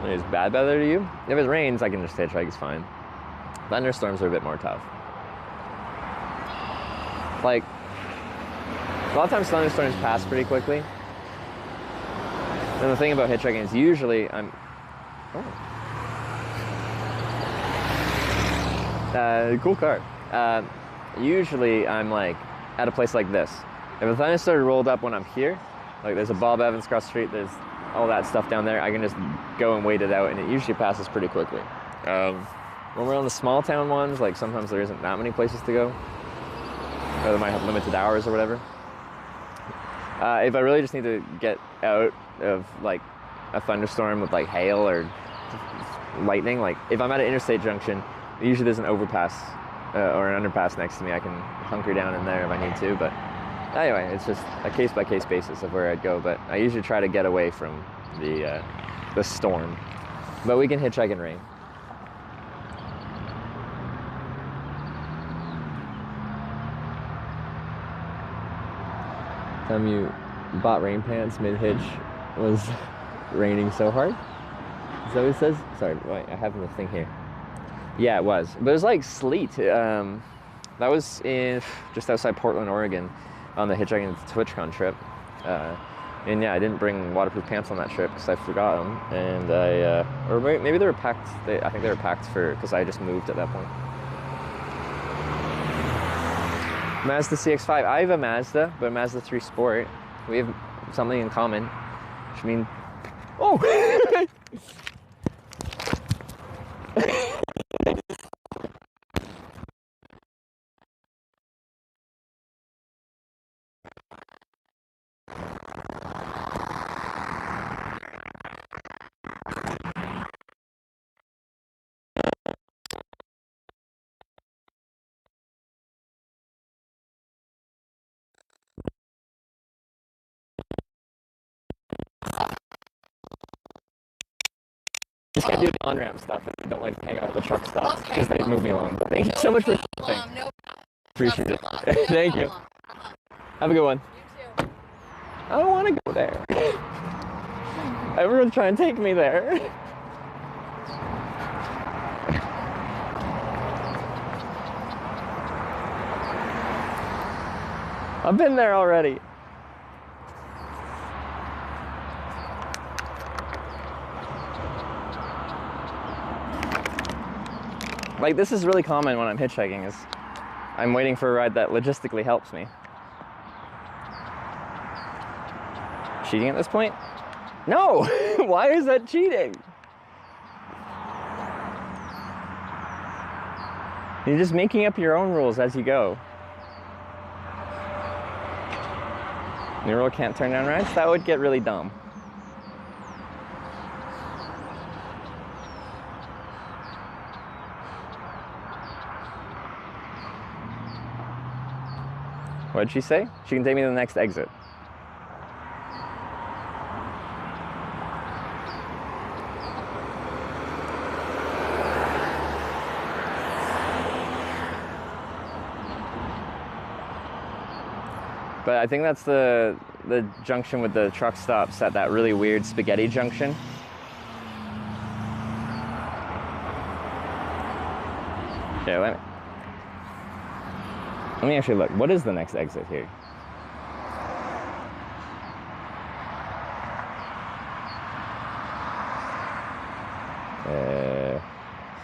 Speaker 3: Is bad weather to you? If it rains, I can just hitchhike, it's fine. Thunderstorms are a bit more tough. Like, a lot of times thunderstorms pass pretty quickly. And the thing about hitchhiking is usually I'm... Oh. Cool car. Usually I'm like at a place like this. If a thunderstorm rolled up when I'm here, like there's a Bob Evans across the street, there's all that stuff down there, I can just go and wait it out, and it usually passes pretty quickly. When we're on the small town ones, like sometimes there isn't that many places to go, or they might have limited hours or whatever. If I really just need to get out of like a thunderstorm with like hail or lightning, like if I'm at an interstate junction, usually there's an overpass or an underpass next to me. I can hunker down in there if I need to, but anyway, it's just a case-by-case basis of where I'd go, but I usually try to get away from the storm. But we can hitchhike in rain. Time you bought rain pants mid-hitch was raining so hard? Is that what it says? Sorry, wait, I have the thing here. Yeah, it was. But it was like sleet. That was in just outside Portland, Oregon, on the Hitchhiking to TwitchCon trip. And yeah, I didn't bring waterproof pants on that trip because I forgot them. And or maybe they were packed. I think they were packed because I just moved at that point. Mazda CX-5. I have a Mazda, but a Mazda 3 Sport. We have something in common, which means... Oh! Just can't do the on-ramp stuff if I don't like hang out at the truck stops because they move me along. But thank you so much for shopping. Appreciate it. Thank you. Have a good one. You too. I don't want to go there. Everyone's trying to take me there. I've been there already. Like, this is really common when I'm hitchhiking, is I'm waiting for a ride that logistically helps me. Cheating at this point? No! Why is that cheating? You're just making up your own rules as you go. New rule, can't turn down rides? That would get really dumb. What did she say? She can take me to the next exit. But I think that's the junction with the truck stops at that really weird spaghetti junction. Okay, let me actually look. What is the next exit here? Uh,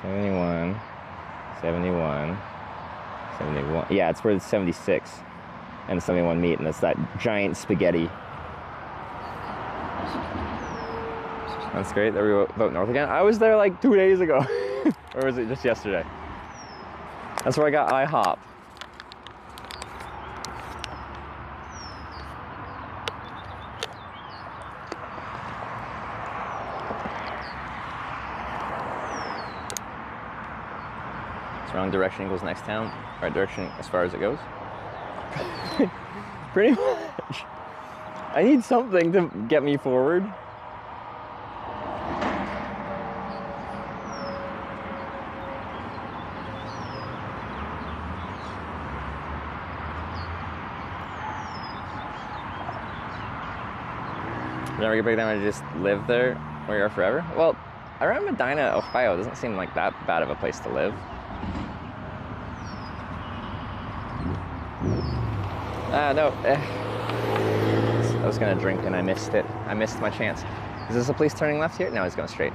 Speaker 3: 71, 71, 71. Yeah, it's where the 76 and 71 meet, and it's that giant spaghetti. That's great. There we go, vote north again. I was there like 2 days ago. Or was it just yesterday? That's where I got IHOP. Wrong direction equals next town. Right direction as far as it goes. Pretty much. I need something to get me forward. Never get back down and just live there where you are forever? Well, around Medina, Ohio doesn't seem like that bad of a place to live. No. I was gonna drink and I missed it. I missed my chance. Is this a police turning left here? No, he's going straight.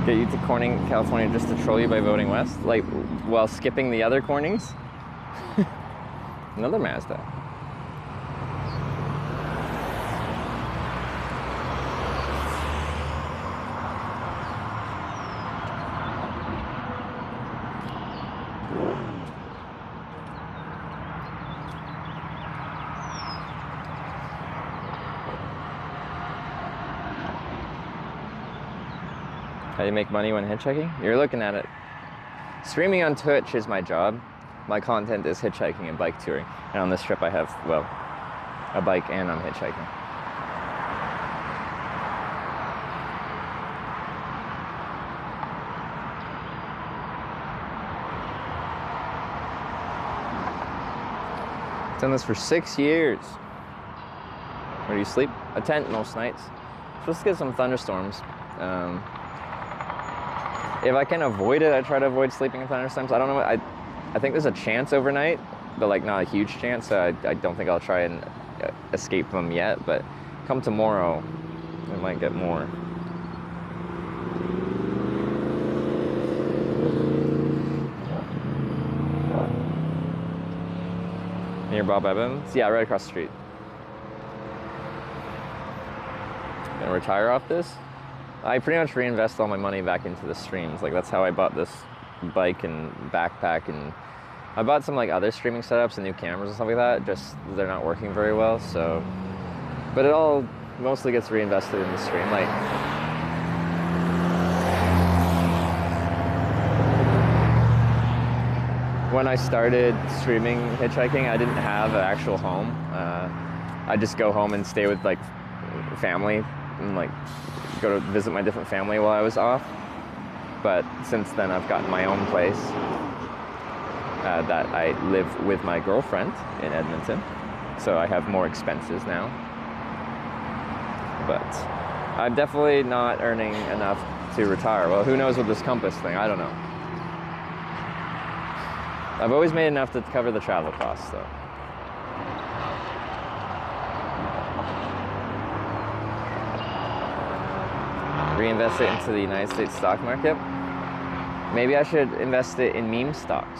Speaker 3: Get you to Corning, California just to troll you by voting west? Like, while skipping the other Cornings? Another Mazda. How do you make money when hitchhiking? You're looking at it. Streaming on Twitch is my job. My content is hitchhiking and bike touring. And on this trip I have, well, a bike and I'm hitchhiking. I've done this for 6 years. Where do you sleep? A tent most nights. Supposed to get some thunderstorms. If I can avoid it, I try to avoid sleeping in thunderstorms. I don't know. I think there's a chance overnight, but like not a huge chance. So I don't think I'll try and escape them yet. But come tomorrow, we might get more. Near Bob Evans? Yeah, right across the street. Gonna retire off this? I pretty much reinvest all my money back into the streams. Like that's how I bought this bike and backpack, and I bought some like other streaming setups and new cameras and stuff like that. Just they're not working very well. So, but it all mostly gets reinvested in the stream. Like when I started streaming hitchhiking, I didn't have an actual home. I just go home and stay with like family and like go to visit my different family while I was off. But since then I've gotten my own place that I live with my girlfriend in Edmonton. So I have more expenses now. But I'm definitely not earning enough to retire. Well, who knows with this Compass thing? I don't know. I've always made enough to cover the travel costs though. Reinvest it into the United States stock market. Maybe I should invest it in meme stocks.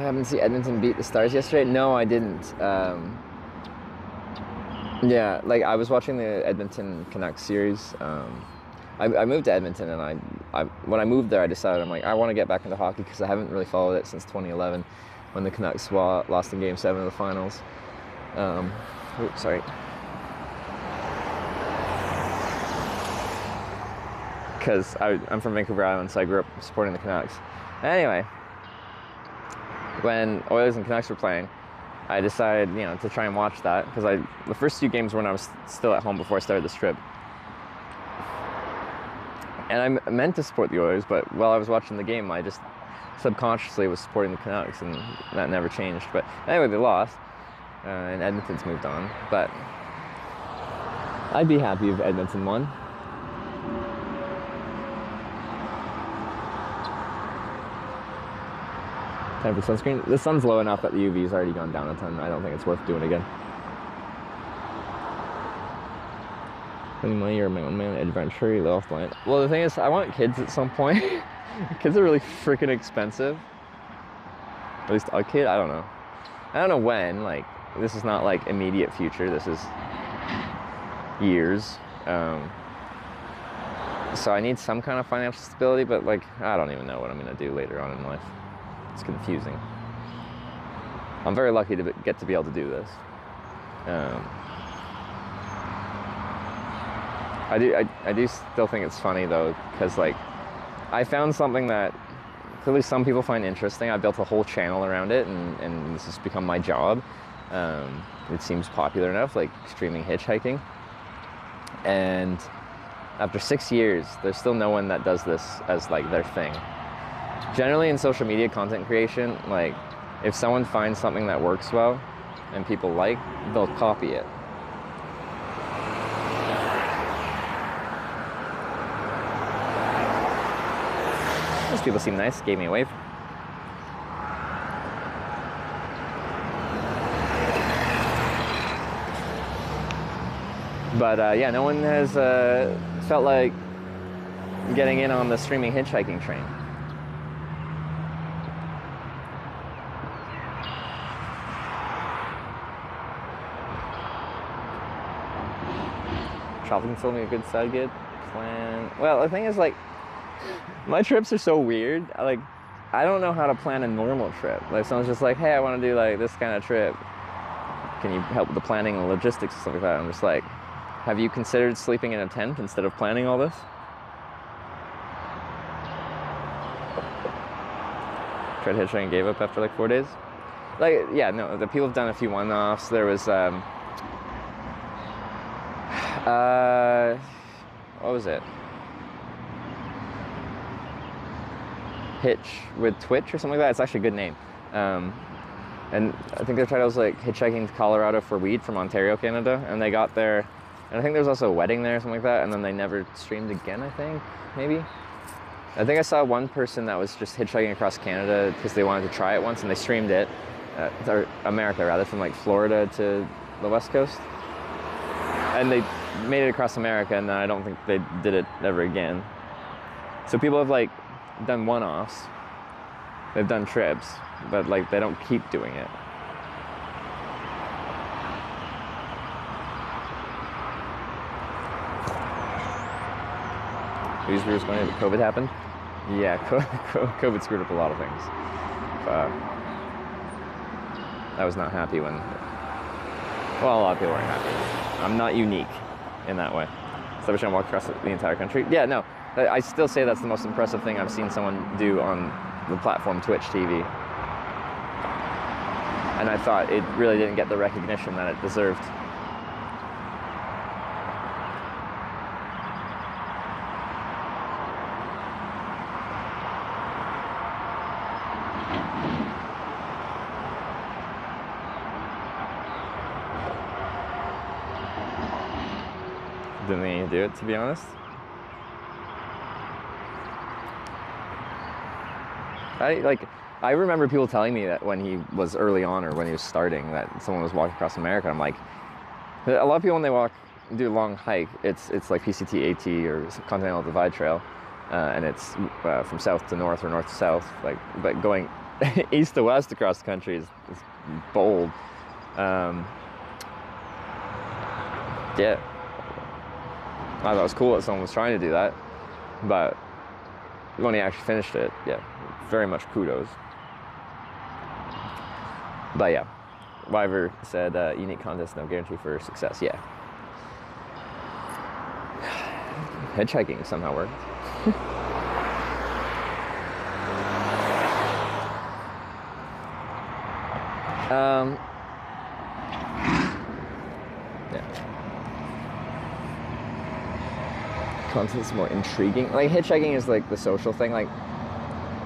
Speaker 3: Haven't seen Edmonton beat the Stars yesterday? No, I didn't. Yeah, like I was watching the Edmonton Canucks series. I moved to Edmonton, and when I moved there, I decided I want to get back into hockey because I haven't really followed it since 2011 when the Canucks lost in Game 7 of the finals. Oops, sorry. Because I'm from Vancouver Island, so I grew up supporting the Canucks. Anyway, when Oilers and Canucks were playing, I decided, to try and watch that because the first few games were when I was still at home before I started this trip. And I meant to support the Oilers, but while I was watching the game, I just subconsciously was supporting the Canucks, and that never changed. But anyway, they lost, and Edmonton's moved on. But I'd be happy if Edmonton won. Time for sunscreen. The sun's low enough that the UV's already gone down a ton. I don't think it's worth doing again. Spending money or my own man adventure, you off line. Well, the thing is, I want kids at some point. Kids are really freaking expensive. At least a kid, I don't know. I don't know when. Like, this is not like immediate future. This is years. So I need some kind of financial stability, but like, I don't even know what I'm gonna do later on in life. It's confusing. I'm very lucky to get to be able to do this. I do still think it's funny though, because like, I found something that clearly some people find interesting. I built a whole channel around it, and this has become my job. It seems popular enough, like streaming hitchhiking. And after 6 years, there's still no one that does this as like their thing. Generally in social media content creation, like if someone finds something that works well and people like, they'll copy it. Those people seem nice, gave me a wave. But yeah, no one has felt like getting in on the streaming hitchhiking train. Shopping told me a good side gig plan. Well, the thing is, like, my trips are so weird. Like, I don't know how to plan a normal trip. Like, someone's just like, hey, I want to do like this kind of trip. Can you help with the planning and logistics and stuff like that? I'm just like, have you considered sleeping in a tent instead of planning all this? Tried hitchhiking and gave up after like 4 days. Like, yeah, no, the people have done a few one-offs. There was, what was it? Hitch with Twitch or something like that. It's actually a good name. And I think their title was like Hitchhiking to Colorado for Weed from Ontario, Canada. And they got there, and I think there was also a wedding there or something like that. And then they never streamed again, I think, maybe. I think I saw one person that was just hitchhiking across Canada because they wanted to try it once, and they streamed it, or America rather, from like Florida to the West Coast. And they made it across America, and then I don't think they did it ever again. So people have like done one-offs, they've done trips, but like they don't keep doing it. Who's going to COVID happened? Yeah, COVID screwed up a lot of things. I was not happy when, well, a lot of people weren't happy. I'm not unique in that way. So I walked across the entire country. Yeah, no, I still say that's the most impressive thing I've seen someone do on the platform Twitch TV. And I thought it really didn't get the recognition that it deserved. Didn't think he'd do it, to be honest. I remember people telling me that when he was early on, or when he was starting, that someone was walking across America. I'm like, a lot of people when they do a long hike, it's like PCT AT or Continental Divide Trail, and it's from south to north or north to south. Like, but going east to west across the country is bold. Yeah. I thought it was cool that someone was trying to do that, but when he actually finished it, yeah, very much kudos. But yeah, Wyver said, unique contest, no guarantee for success. Yeah. Hitchhiking somehow worked. Content's more intriguing. Like, hitchhiking is like the social thing. Like,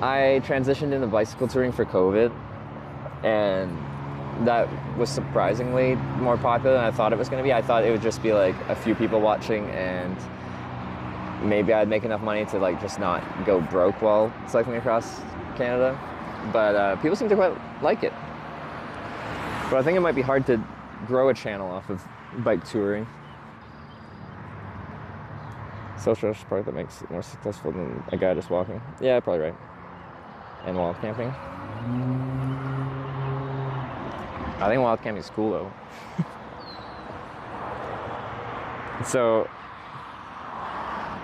Speaker 3: I transitioned into bicycle touring for COVID, and that was surprisingly more popular than I thought it was going to be. I thought it would just be like a few people watching, and maybe I'd make enough money to like just not go broke while cycling across Canada. But people seem to quite like it. But I think it might be hard to grow a channel off of bike touring. Social part that makes it more successful than a guy just walking. Yeah, probably right. And wild camping. I think wild camping is cool though. So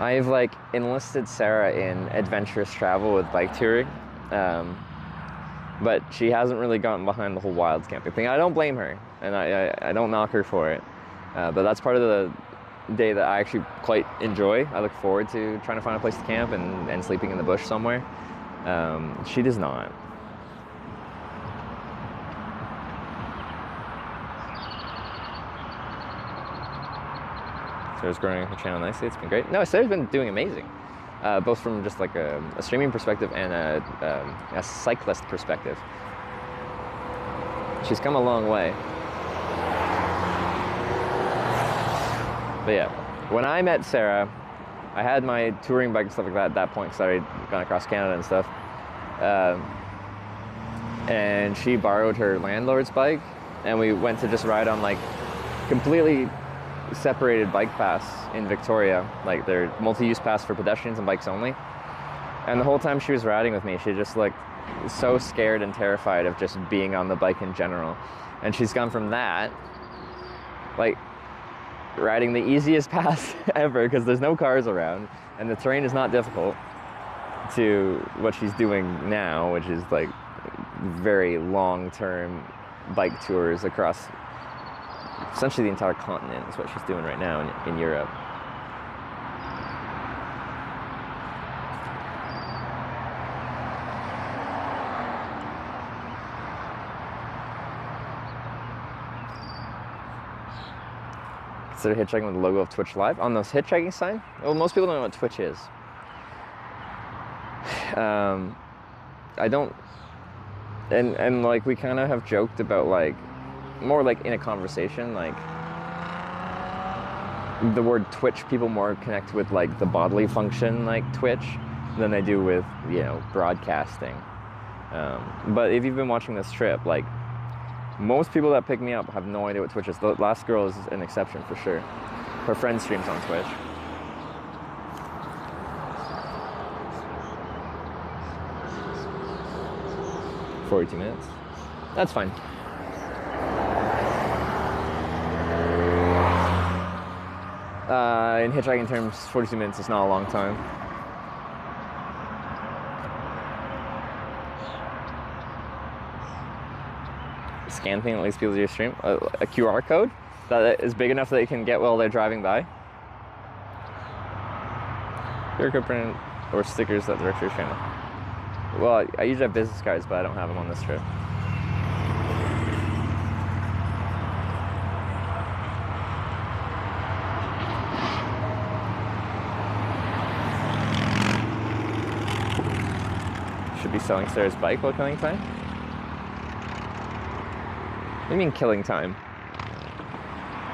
Speaker 3: I've like enlisted Sarah in adventurous travel with bike touring, but she hasn't really gotten behind the whole wilds camping thing. I don't blame her, and I don't knock her for it, but that's part of the day that I actually quite enjoy. I look forward to trying to find a place to camp and sleeping in the bush somewhere. She does not. Sarah's growing her channel nicely. It's been great. No, Sarah's been doing amazing, both from just like a streaming perspective and a cyclist perspective. She's come a long way. But yeah, when I met Sarah, I had my touring bike and stuff like that at that point, because I had gone across Canada and stuff. And she borrowed her landlord's bike, and we went to just ride on like completely separated bike paths in Victoria. Like they're multi-use paths for pedestrians and bikes only. And the whole time she was riding with me, she just looked so scared and terrified of just being on the bike in general. And she's gone from that, like riding the easiest path ever because there's no cars around and the terrain is not difficult, to what she's doing now, which is like very long-term bike tours across essentially the entire continent is what she's doing right now in Europe. Consider hitchhiking with the logo of Twitch Live on those hitchhiking sign. Well, most people don't know what Twitch is. I don't, and like we kind of have joked about like, more like in a conversation, like the word Twitch, people more connect with like the bodily function like Twitch than they do with, you know, broadcasting. But if you've been watching this trip, like most people that pick me up have no idea what Twitch is. The last girl is an exception for sure. Her friend streams on Twitch. "42 minutes. That's fine. In hitchhiking terms, 42 minutes is not a long time. Scan thing that leads people to your stream. A QR code that is big enough that they can get while they're driving by. QR code print or stickers that direct your channel. Well, I usually have business cards, but I don't have them on this trip. Should be selling Sarah's bike while killing time? What do you mean killing time?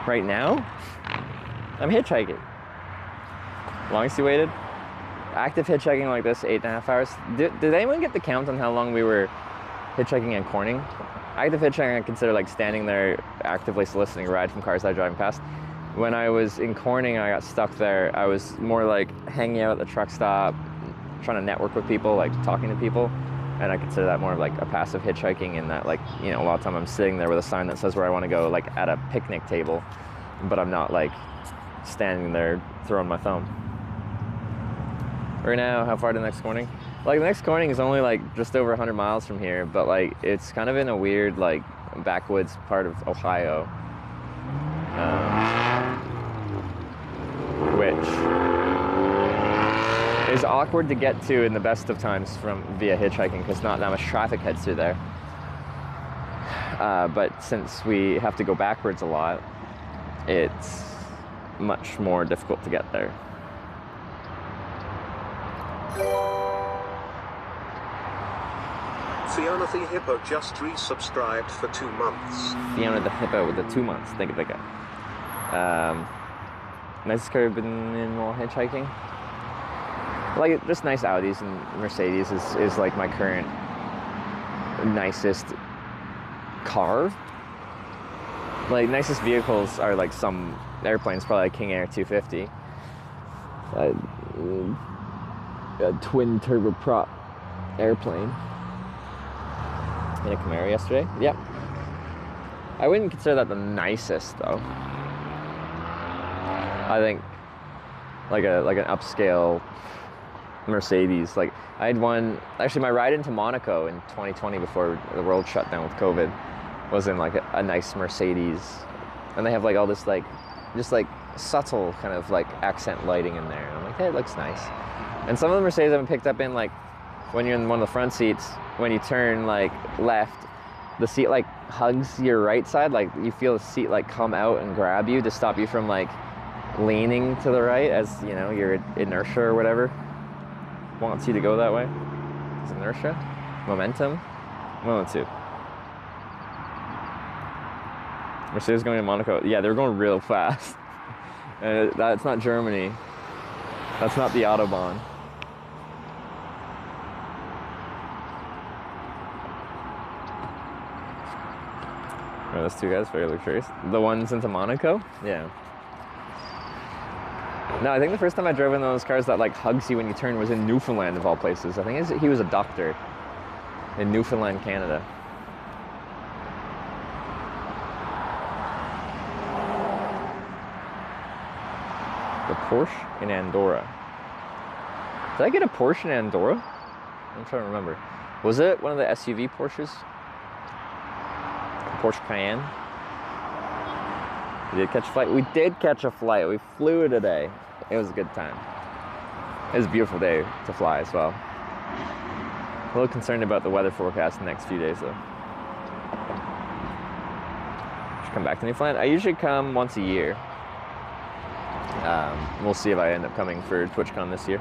Speaker 3: Right now? I'm hitchhiking. Longest you waited? Active hitchhiking like this, 8.5 hours. Did anyone get the count on how long we were hitchhiking in Corning? Active hitchhiking I consider like standing there actively soliciting a ride from cars that are driving past. When I was in Corning, I got stuck there. I was more like hanging out at the truck stop, trying to network with people, like talking to people. And I consider that more of like a passive hitchhiking in that, like, you know, a lot of time I'm sitting there with a sign that says where I want to go, like at a picnic table, but I'm not like standing there throwing my thumb. Right now, how far to the next Corning? Like the next Corning is only like just over 100 miles from here, but like it's kind of in a weird like backwoods part of Ohio, which is awkward to get to in the best of times from via hitchhiking because not that much traffic heads through there. But since we have to go backwards a lot, it's much more difficult to get there.
Speaker 4: Fiona the Hippo just resubscribed for 2 months.
Speaker 3: Fiona the Hippo with the 2 months. Think of it. Nicest car you've been in while hitchhiking? Like, just nice Audis and Mercedes is like my current nicest car. Like, nicest vehicles are like some airplanes, probably like King Air 250. A twin turboprop airplane. In a Camaro yesterday. Yep. I wouldn't consider that the nicest though. I think like an upscale Mercedes. Like I had one, actually my ride into Monaco in 2020 before the world shut down with COVID was in like a nice Mercedes, and they have like all this like just like subtle kind of like accent lighting in there, and I'm like, hey, it looks nice. And some of the Mercedes I've picked up in, like when you're in one of the front seats, when you turn like left, the seat like hugs your right side, like you feel the seat like come out and grab you to stop you from like leaning to the right, as you know, your inertia or whatever wants you to go that way. Is inertia? Momentum? One of the two. Mercedes going to Monaco. Yeah, they're going real fast. That's not Germany. That's not the Autobahn. Are those two guys very luxurious? The ones into Monaco? Yeah. No, I think the first time I drove in those cars that like hugs you when you turn was in Newfoundland of all places. I think he was a doctor in Newfoundland, Canada. The Porsche in Andorra. Did I get a Porsche in Andorra? I'm trying to remember. Was it one of the SUV Porsches? Porsche Cayenne? We did catch a flight. We did catch a flight. We flew today. It was a good time. It was a beautiful day to fly as well. A little concerned about the weather forecast the next few days though. Should come back to Newfoundland. I usually come once a year. We'll see if I end up coming for TwitchCon this year.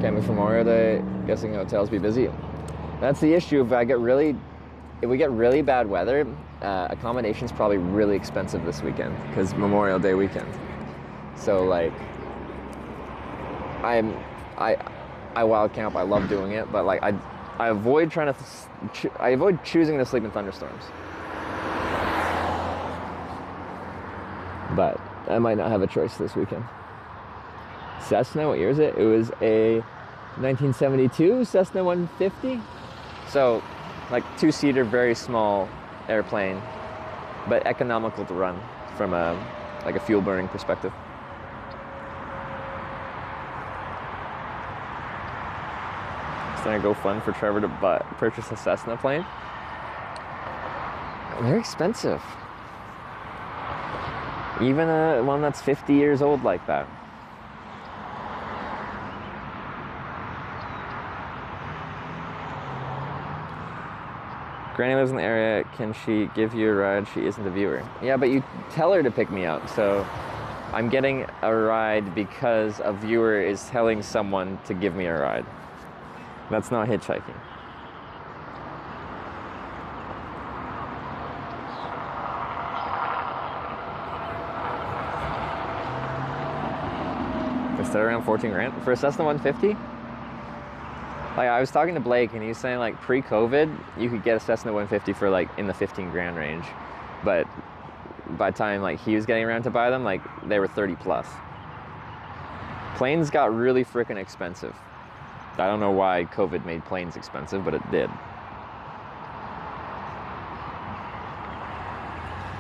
Speaker 3: Camping for Memorial Day, guessing hotels be busy. That's the issue. If we get really bad weather, accommodation's probably really expensive this weekend because Memorial Day weekend. So like, I wild camp. I love doing it, but like I avoid choosing to sleep in thunderstorms. But I might not have a choice this weekend. Cessna, what year is it? It was a 1972 Cessna 150. So, like two-seater, very small airplane, but economical to run from a fuel burning perspective. It's gonna go fun for Trevor to purchase a Cessna plane. They're expensive. Even one that's 50 years old like that. Granny lives in the area. Can she give you a ride? She isn't a viewer. Yeah, but you tell her to pick me up. So I'm getting a ride because a viewer is telling someone to give me a ride. That's not hitchhiking. Instead around 14 grand for a Cessna 150? Like I was talking to Blake and he was saying like pre-COVID, you could get a Cessna 150 for like in the 15 grand range. But by the time like he was getting around to buy them, like they were 30 plus. Planes got really freaking expensive. I don't know why COVID made planes expensive, but it did.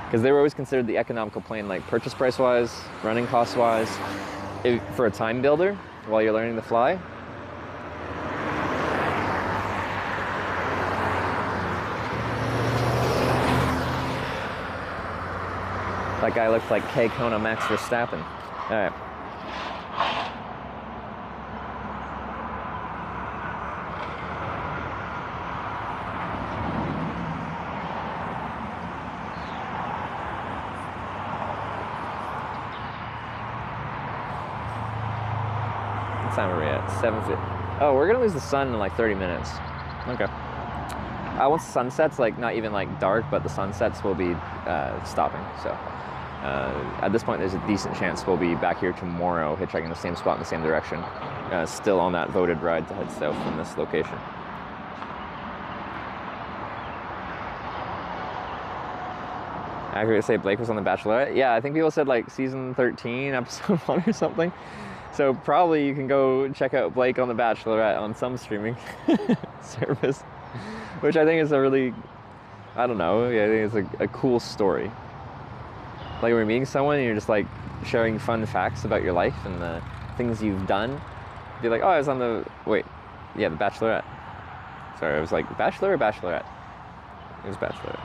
Speaker 3: Because they were always considered the economical plane, like purchase price wise, running cost wise, for a time builder while you're learning to fly. That guy looks like K. Kona Max Verstappen. All right. What time are we at? 7:50. Oh, we're gonna lose the sun in like 30 minutes. Okay. Once the sun sets, like not even like dark, but the sunsets will be stopping. So at this point, there's a decent chance we'll be back here tomorrow, hitchhiking the same spot in the same direction. Still on that voted ride to head south from this location. accurate to say Blake was on The Bachelorette? Yeah, I think people said like season 13, episode 1 or something. So probably you can go check out Blake on The Bachelorette on some streaming service, which I think is a really, I don't know, I think it's a cool story. Like when you're meeting someone and you're just like sharing fun facts about your life and the things you've done. Be like, oh, I was on The Bachelorette. Sorry, I was like, Bachelor or Bachelorette? It was Bachelorette.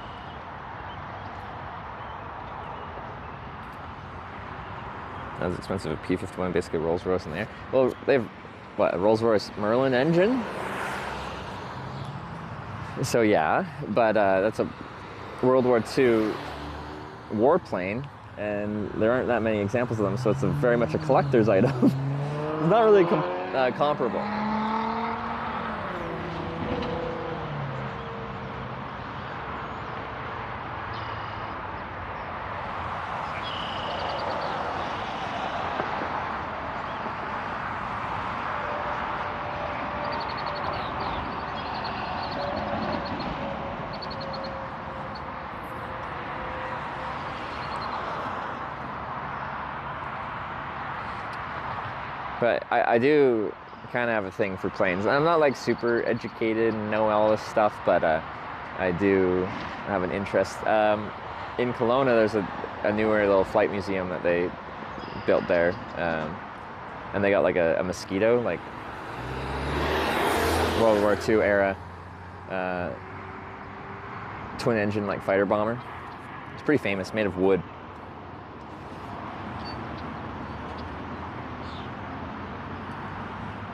Speaker 3: That was expensive. A P51, basically Rolls Royce in there. Well, they have, what, a Rolls Royce Merlin engine? So yeah, but that's a World War II warplane, and there aren't that many examples of them, so it's very much a collector's item. It's not really comparable. But I do kind of have a thing for planes. I'm not like super educated and know all this stuff, but I do have an interest. In Kelowna, there's a newer little flight museum that they built there, and they got like a Mosquito, like World War II era twin engine like fighter bomber. It's pretty famous, made of wood.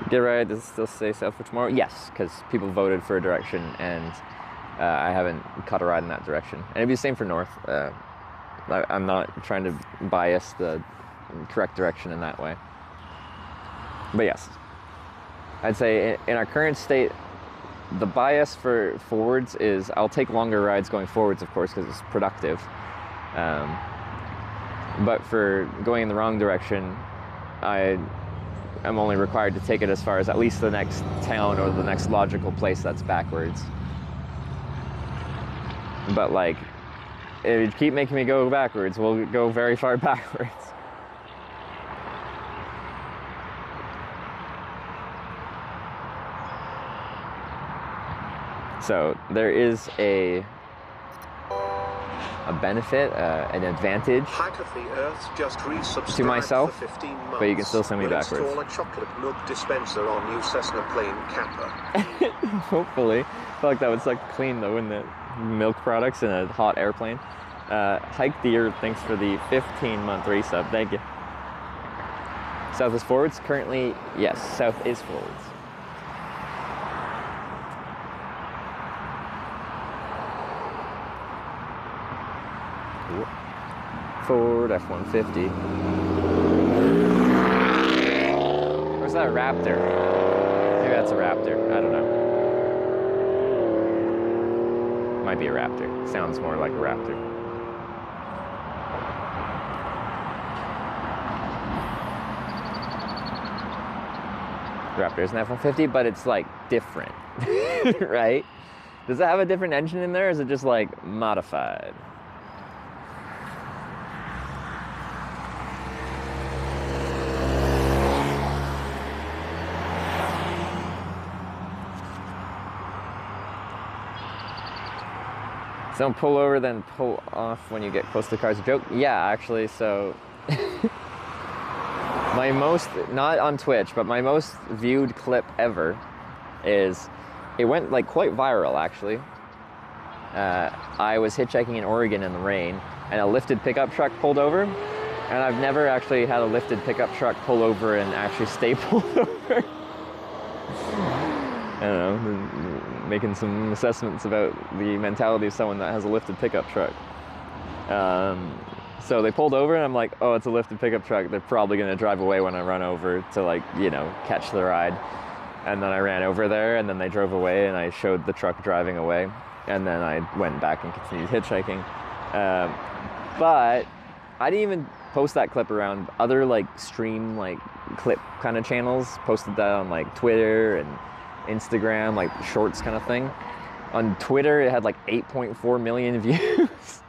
Speaker 3: Get right, does it still say south for tomorrow? Yes, because people voted for a direction, and I haven't cut a ride in that direction. And it'd be the same for north. I'm not trying to bias the correct direction in that way. But yes, I'd say in our current state, the bias for forwards is I'll take longer rides going forwards, of course, because it's productive. But for going in the wrong direction, I'm only required to take it as far as at least the next town or the next logical place that's backwards. But like, if you keep making me go backwards, we'll go very far backwards. So there is a benefit, an advantage to myself, but you can still send me backwards.
Speaker 4: Install a chocolate milk dispenser on new Cessna plane Kappa.
Speaker 3: Hopefully. I feel like that would suck clean though, wouldn't it? Milk products in a hot airplane. Hike Deer, thanks for the 15-month resub. Thank you. South is forwards? Currently, yes, south is forwards. Ford F-150. Or is that a Raptor? Maybe that's a Raptor. I don't know. Might be a Raptor. Sounds more like a Raptor. Raptor is an F-150, but it's like different, right? Does it have a different engine in there, or is it just like modified? Don't pull over, then pull off when you get close to the cars. A joke? Yeah, actually, so my most, not on Twitch, but my most viewed clip ever is, it went like quite viral actually. I was hitchhiking in Oregon in the rain, and a lifted pickup truck pulled over, and I've never actually had a lifted pickup truck pull over and actually stay pulled over. I don't know, making some assessments about the mentality of someone that has a lifted pickup truck. So they pulled over and I'm like, oh, it's a lifted pickup truck. They're probably gonna drive away when I run over to, like, you know, catch the ride. And then I ran over there and then they drove away and I showed the truck driving away. And then I went back and continued hitchhiking. But I didn't even post that clip around other like stream, like clip kind of channels. Posted that on like Twitter and Instagram, like shorts kind of thing. On Twitter, it had like 8.4 million views.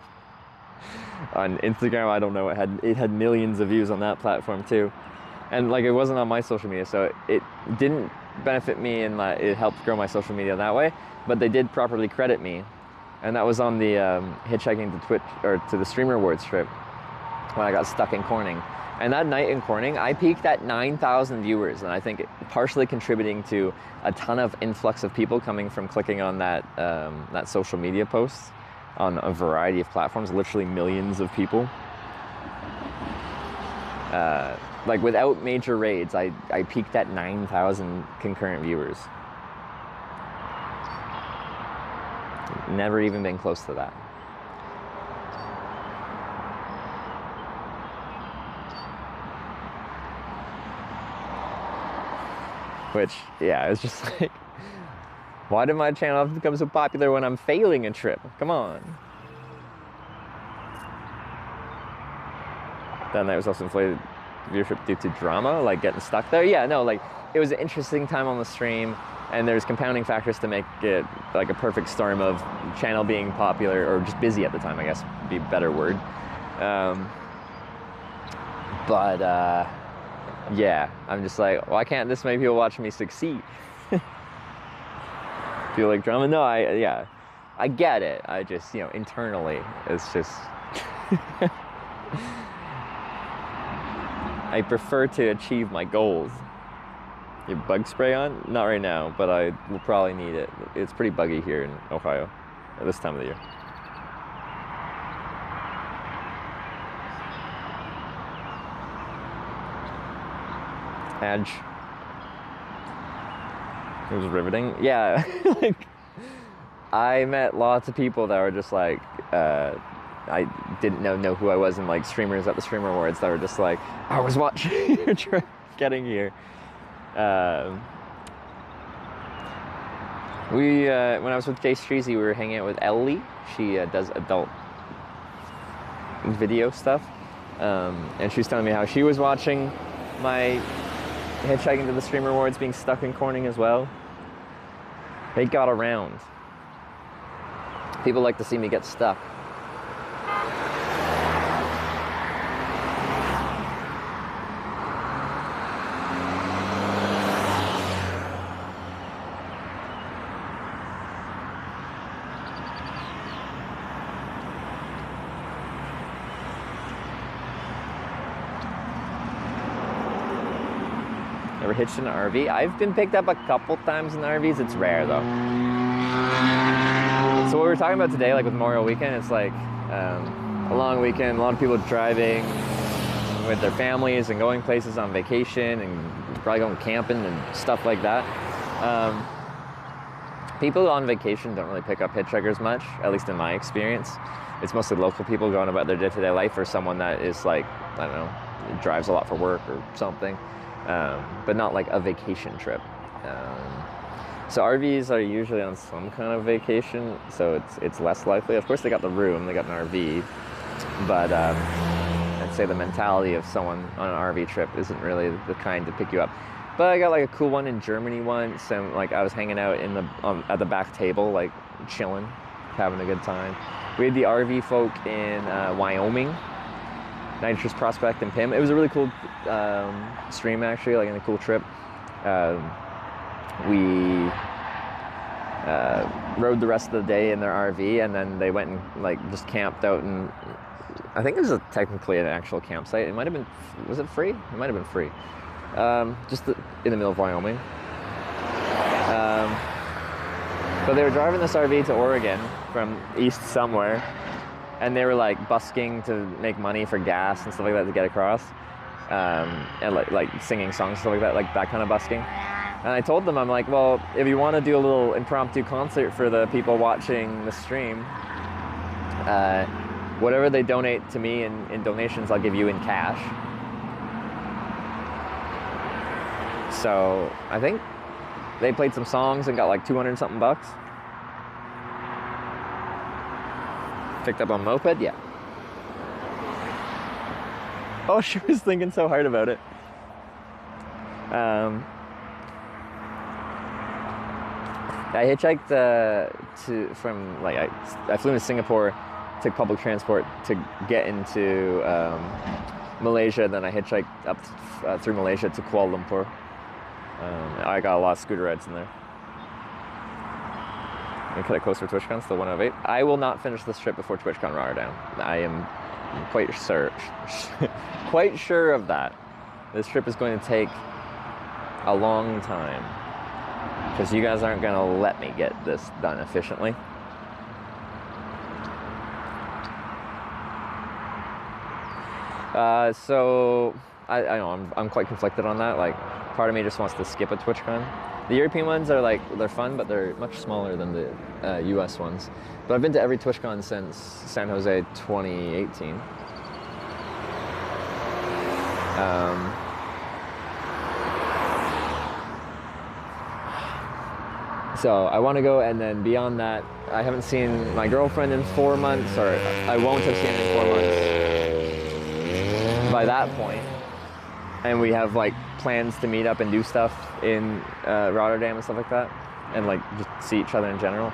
Speaker 3: on Instagram. I don't know. It had millions of views on that platform too, and like it wasn't on my social media, so it didn't benefit me in that it helped grow my social media that way. But they did properly credit me, and that was on the Hitchhiking to Twitch or to the Streamer Awards trip when I got stuck in Corning. And that night in Corning, I peaked at 9,000 viewers, and I think partially contributing to a ton of influx of people coming from clicking on that that social media post on a variety of platforms, literally millions of people. Like without major raids, I peaked at 9,000 concurrent viewers. Never even been close to that. Which, yeah, it's just like, why did my channel have to become so popular when I'm failing a trip? Come on. That night was also inflated viewership due to drama, like getting stuck there. Yeah, no, like it was an interesting time on the stream, and there's compounding factors to make it like a perfect storm of channel being popular, or just busy at the time, I guess would be a better word. Yeah, I'm just like, why can't this make people watch me succeed? Feel like drama? No, I get it. I just, you know, internally, it's just, I prefer to achieve my goals. Your bug spray on? Not right now, but I will probably need it. It's pretty buggy here in Ohio at this time of the year. Edge. It was riveting. Yeah, like I met lots of people that were just like, I didn't know who I was, and like streamers at the Streamer Awards that were just like, I was watching your trip getting here. When I was with Jay Streezy, we were hanging out with Ellie. She does adult video stuff, and she was telling me how she was watching my Hitchhiking to the Streamer Awards, being stuck in Corning as well. They got around. People like to see me get stuck. Ever hitched in an RV? I've been picked up a couple times in RVs. It's rare though. So what we're talking about today, like with Memorial Weekend, it's like a long weekend, a lot of people driving with their families and going places on vacation and probably going camping and stuff like that. People on vacation don't really pick up hitchhikers much, at least in my experience. It's mostly local people going about their day-to-day life, or someone that is like, I don't know, drives a lot for work or something. But not like a vacation trip. So RVs are usually on some kind of vacation, so it's less likely. Of course, they got the room, they got an RV, but I'd say the mentality of someone on an RV trip isn't really the kind to pick you up. But I got like a cool one in Germany once, and like I was hanging out in at the back table, like chilling, having a good time. We had the RV folk in Wyoming, Nitrous Prospect and Pim. It was a really cool stream, actually, like, and a cool trip. We rode the rest of the day in their RV, and then they went and like just camped out, and I think it was technically an actual campsite. It might have been, was it free? It might have been free. Just in the middle of Wyoming. But they were driving this RV to Oregon from east somewhere, and they were like busking to make money for gas and stuff like that to get across, and like singing songs and stuff like that, like that kind of busking. And I told them, I'm like, well, if you want to do a little impromptu concert for the people watching the stream, whatever they donate to me in donations, I'll give you in cash. So I think they played some songs and got like 200 something bucks. Picked up on moped, yeah. Oh, she was thinking so hard about it. I hitchhiked I flew to Singapore took public transport to get into Malaysia. Then I hitchhiked up through Malaysia to Kuala Lumpur. I got a lot of scooter rides in there. And cut it closer to TwitchCon, still 108. I will not finish this trip before TwitchCon Rotterdam. I am quite sure of that. This trip is going to take a long time because you guys aren't going to let me get this done efficiently. So I know I'm quite conflicted on that. Like, part of me just wants to skip a TwitchCon. The European ones are they're fun, but they're much smaller than the US ones. But I've been to every TwitchCon since San Jose 2018. So I want to go, and then beyond that, I haven't seen my girlfriend in 4 months, or I won't have seen her in 4 months by that point. And we have like plans to meet up and do stuff in Rotterdam and stuff like that, and like just see each other in general.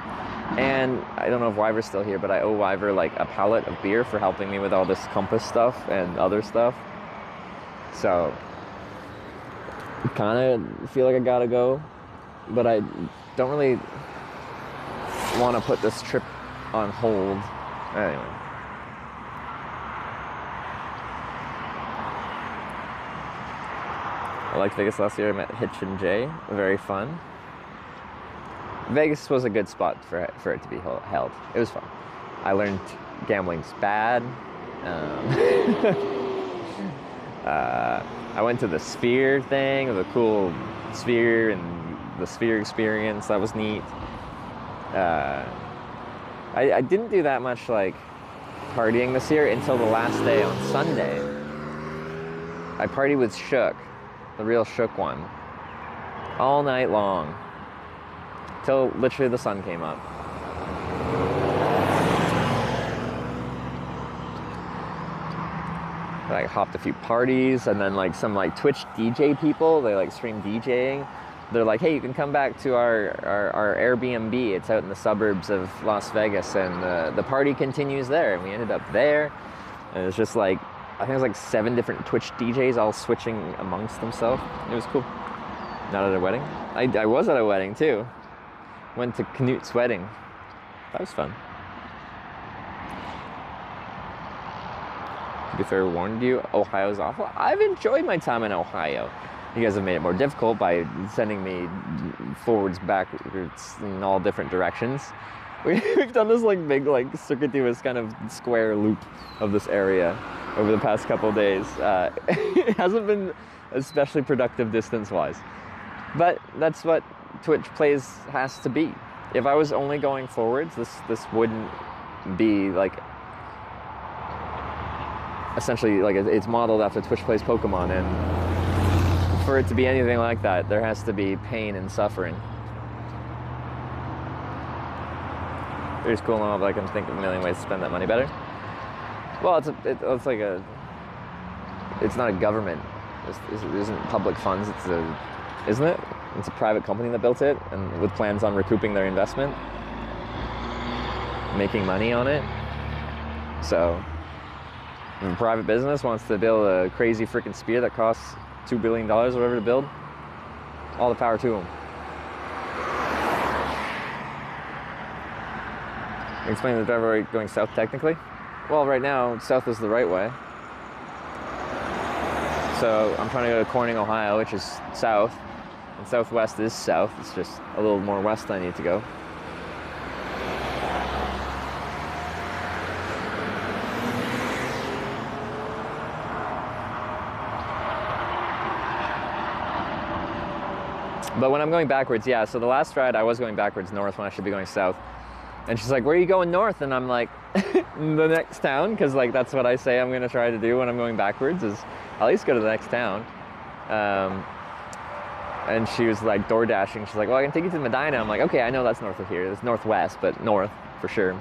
Speaker 3: And I don't know if Wyver's still here, but I owe Wyver like a pallet of beer for helping me with all this compass stuff and other stuff. So kind of feel like I gotta go, but I don't really want to put this trip on hold. Anyway. I liked Vegas last year. I met Hitch and Jay. Very fun. Vegas was a good spot for it to be held. It was fun. I learned gambling's bad. I went to the Sphere thing, the cool Sphere and the Sphere experience. That was neat. I didn't do that much like partying this year until the last day on Sunday. I partied with Shook, the real Shook one, all night long till literally the sun came up. I hopped a few parties, and then like some like Twitch DJ people, they like stream DJing. They're like, hey, you can come back to our Airbnb. It's out in the suburbs of Las Vegas, and the party continues there. And we ended up there, and it was just like, I think it was like 7 different Twitch DJs all switching amongst themselves. It was cool. Not at a wedding. I was at a wedding too. Went to Knut's wedding. That was fun. To be fair, warned you, Ohio's awful. I've enjoyed my time in Ohio. You guys have made it more difficult by sending me forwards, backwards, in all different directions. We've done this like big, like circuitous kind of square loop of this area over the past couple of days. It hasn't been especially productive distance-wise, but that's what Twitch plays has to be. If I was only going forwards, this wouldn't be like essentially like it's modeled after Twitch plays Pokemon, and for it to be anything like that, there has to be pain and suffering. It's cool and all, but I can think of a million ways to spend that money better. Well, it's not a government. It isn't public funds. Isn't it? It's a private company that built it, and with plans on recouping their investment, making money on it. So, if a private business wants to build a crazy freaking spear that costs $2 billion or whatever to build, all the power to them. Explain the driver going south technically. Well, right now, south is the right way. So I'm trying to go to Corning, Ohio, which is south, and southwest is south. It's just a little more west I need to go. But when I'm going backwards, yeah, so the last ride I was going backwards north when I should be going south. And she's like, where are you going north? And I'm like, the next town, because like that's what I say I'm gonna try to do when I'm going backwards, is at least go to the next town. And she was like door dashing. She's like, well, I can take you to Medina. I'm like, okay, I know that's north of here. It's northwest, but north for sure.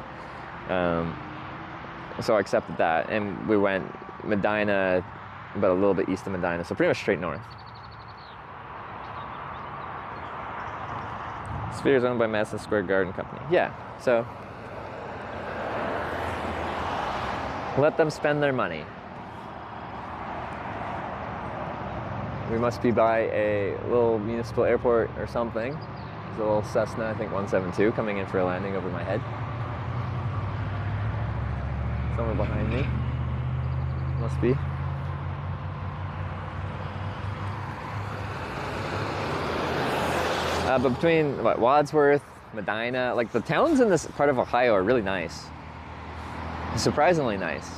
Speaker 3: So I accepted that, and we went Medina, but a little bit east of Medina, so pretty much straight north. Sphere is owned by Madison Square Garden Company. Yeah, so Let them spend their money. We must be by a little municipal airport or something. There's a little Cessna, I think 172, coming in for a landing over my head. Somewhere behind me. Must be. But between Wadsworth, Medina, like the towns in this part of Ohio are really nice. Surprisingly nice.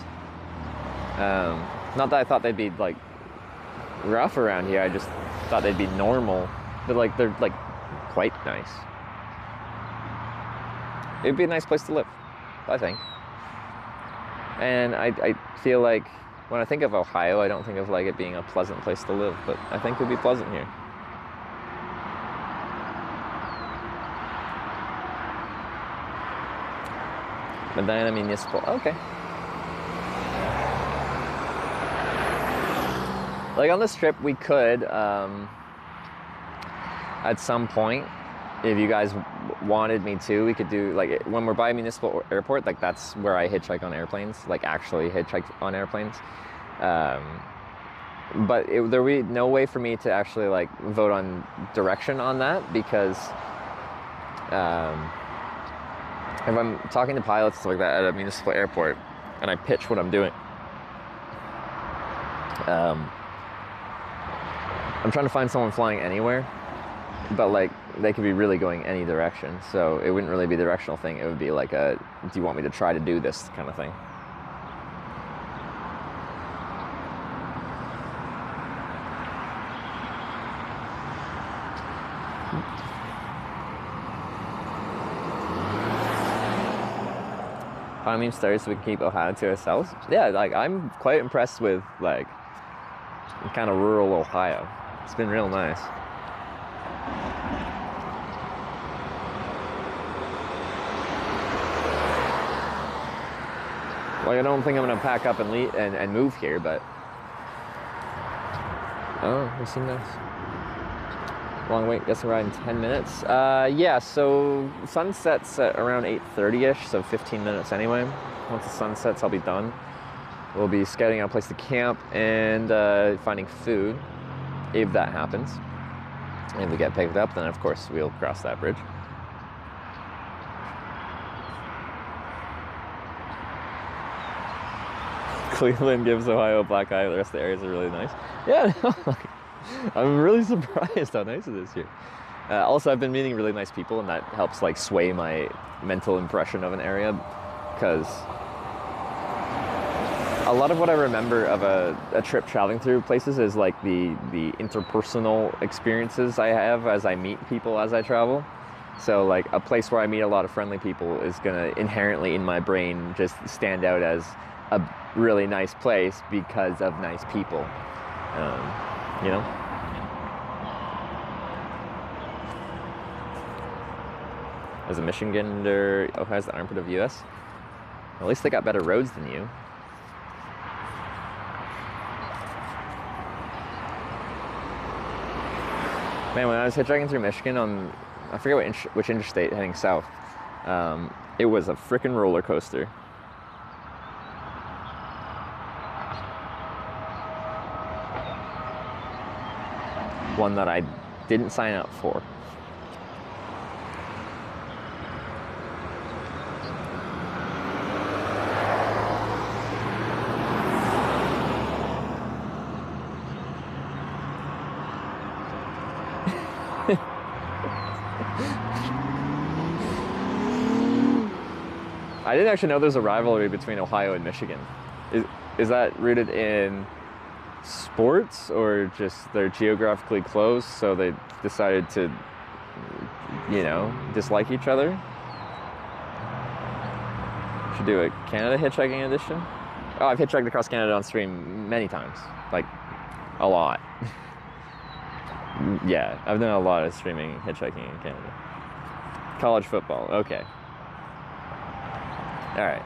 Speaker 3: Not that I thought they'd be like rough around here, I just thought they'd be normal, but like they're like quite nice. It'd be a nice place to live, I think. And I feel like when I think of Ohio, I don't think of like it being a pleasant place to live, but I think it'd be pleasant here. Medina Municipal, okay. Like on this trip, we could, at some point, if you guys wanted me to, we could do, like, when we're by a municipal airport, like that's where I hitchhike on airplanes, like actually hitchhike on airplanes. But there would be no way for me to actually like vote on direction on that, because if I'm talking to pilots stuff like that at a municipal airport and I pitch what I'm doing, I'm trying to find someone flying anywhere, but like they could be really going any direction, so it wouldn't really be a directional thing. It would be like a, do you want me to try to do this kind of thing. Economy started so we can keep Ohio to ourselves. Yeah, like I'm quite impressed with like kind of rural Ohio. It's been real nice. Like I don't think I'm gonna pack up and leave and move here, but oh, they seem nice. Long wait, guess we're riding 10 minutes. Yeah, so sunset's at around 8:30ish, so 15 minutes anyway. Once the sun sets, I'll be done. We'll be scouting out a place to camp and finding food, if that happens. And if we get picked up, then of course we'll cross that bridge. Cleveland gives Ohio a black eye, the rest of the areas are really nice. Yeah, no, I'm really surprised how nice it is here. Also, I've been meeting really nice people, and that helps like sway my mental impression of an area, because a lot of what I remember of a trip traveling through places is like the interpersonal experiences I have as I meet people as I travel. So like a place where I meet a lot of friendly people is gonna inherently in my brain just stand out as a really nice place because of nice people. You know? As a Michigander, Ohio's the armpit of the US. At least they got better roads than you. Man, when I was hitchhiking through Michigan on, I forget which interstate heading south, it was a frickin' roller coaster. One that I didn't sign up for. I didn't actually know there's a rivalry between Ohio and Michigan. Is that rooted in sports, or just they're geographically close, so they decided to, you know, dislike each other? Should do a Canada hitchhiking edition. Oh, I've hitchhiked across Canada on stream many times, like a lot. Yeah, I've done a lot of streaming hitchhiking in Canada. College football, okay. All right.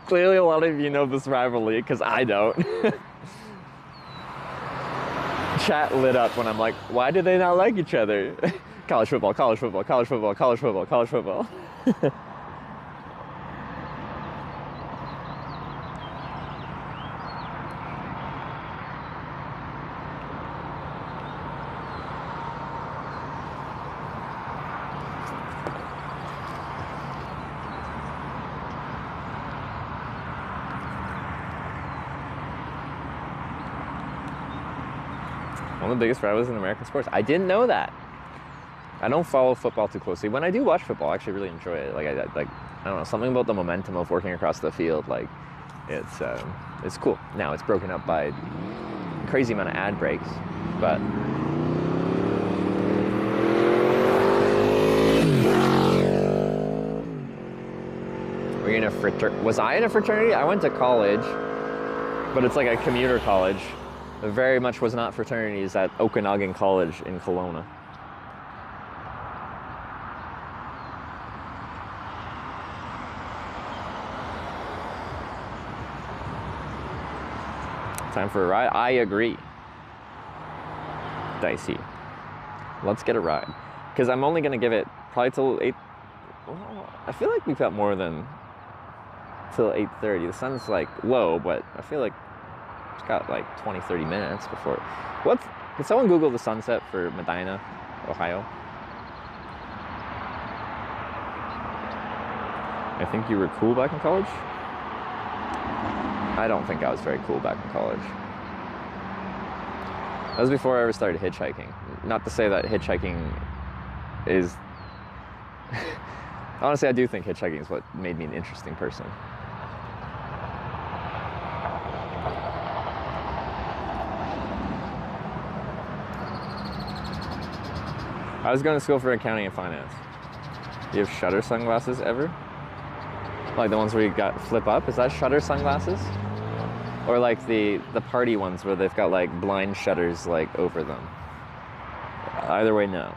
Speaker 3: Clearly a lot of you know this rivalry, because I don't. Chat lit up when I'm like, why do they not like each other? College football, college football, college football, college football, college football. One of the biggest rivals in American sports. I didn't know that. I don't follow football too closely. When I do watch football, I actually really enjoy it. Like I don't know, something about the momentum of working across the field. Like it's cool. Now it's broken up by a crazy amount of ad breaks, but. Were you in a fraternity? Was I in a fraternity? I went to college, but it's like a commuter college. It very much was not fraternities at Okanagan College in Kelowna. Time for a ride? I agree. Dicey. Let's get a ride. Because I'm only going to give it probably till 8. Well, I feel like we've got more than till 8:30. The sun's like low, but I feel like it's got like 20-30 minutes before. Can someone Google the sunset for Medina, Ohio? I think you were cool back in college? I don't think I was very cool back in college. That was before I ever started hitchhiking. Not to say that hitchhiking is... Honestly, I do think hitchhiking is what made me an interesting person. I was going to school for accounting and finance. Do you have shutter sunglasses ever? Like the ones where you got flip up? Is that shutter sunglasses? Or like the party ones where they've got like blind shutters like over them? Either way, no.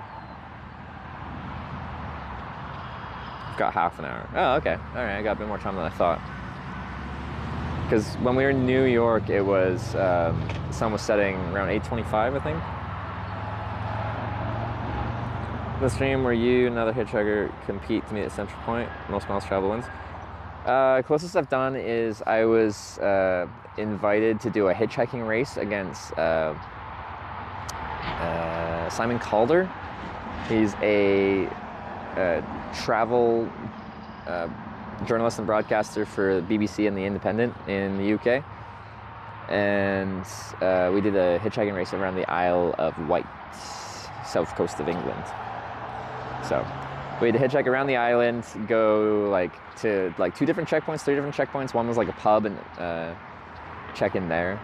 Speaker 3: I've got half an hour. Oh, okay. All right, I got a bit more time than I thought. Because when we were in New York, it was, the sun was setting around 8:25, I think. The stream where you and another hitchhiker compete to meet at Central Point, most miles traveled wins. Closest I've done is I was invited to do a hitchhiking race against Simon Calder. He's a travel journalist and broadcaster for the BBC and The Independent in the UK. And we did a hitchhiking race around the Isle of Wight, south coast of England. So we had to hitchhike around the island, go to 2 different checkpoints, 3 different checkpoints. One was like a pub and check in there.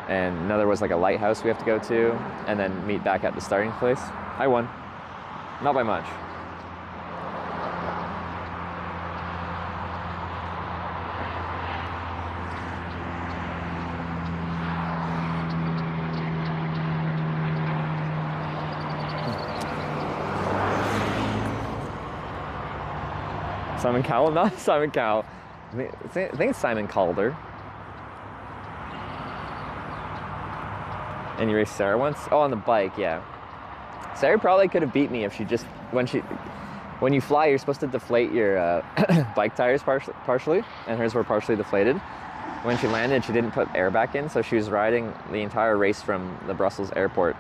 Speaker 3: And another was like a lighthouse we have to go to, and then meet back at the starting place. I won. Not by much. Simon Cowell? Not Simon Cowell. I think it's Simon Calder. And you raced Sarah once? Oh, on the bike, yeah. Sarah probably could have beat me if she just, when you fly, you're supposed to deflate your bike tires partially, and hers were partially deflated. When she landed, she didn't put air back in, so she was riding the entire race from the Brussels airport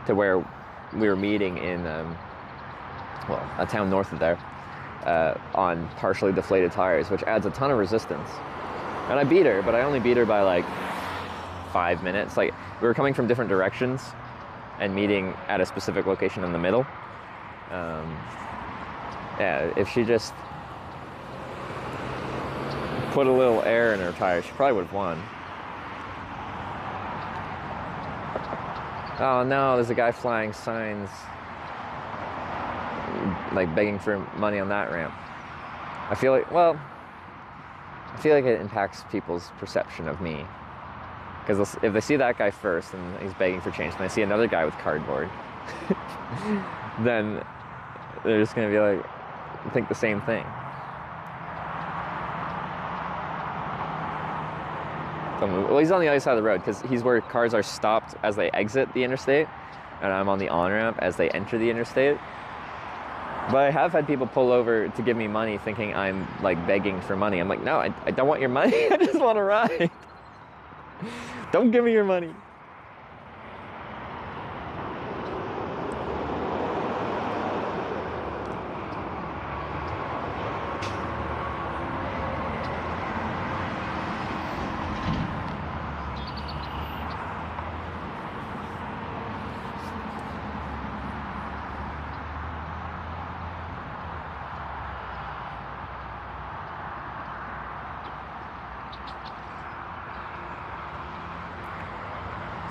Speaker 3: to where we were meeting in, a town north of there. On partially deflated tires, which adds a ton of resistance. And I beat her, but I only beat her by like 5 minutes. Like, we were coming from different directions and meeting at a specific location in the middle. Yeah, if she just put a little air in her tire, she probably would have won. Oh no, there's a guy flying signs like begging for money on that ramp. I feel like it impacts people's perception of me. Because if they see that guy first and he's begging for change, and they see another guy with cardboard, then they're just going to be like, think the same thing. Well, he's on the other side of the road because he's where cars are stopped as they exit the interstate, and I'm on the on-ramp as they enter the interstate. But I have had people pull over to give me money thinking I'm like begging for money. I'm like, no, I don't want your money. I just want to ride. Don't give me your money.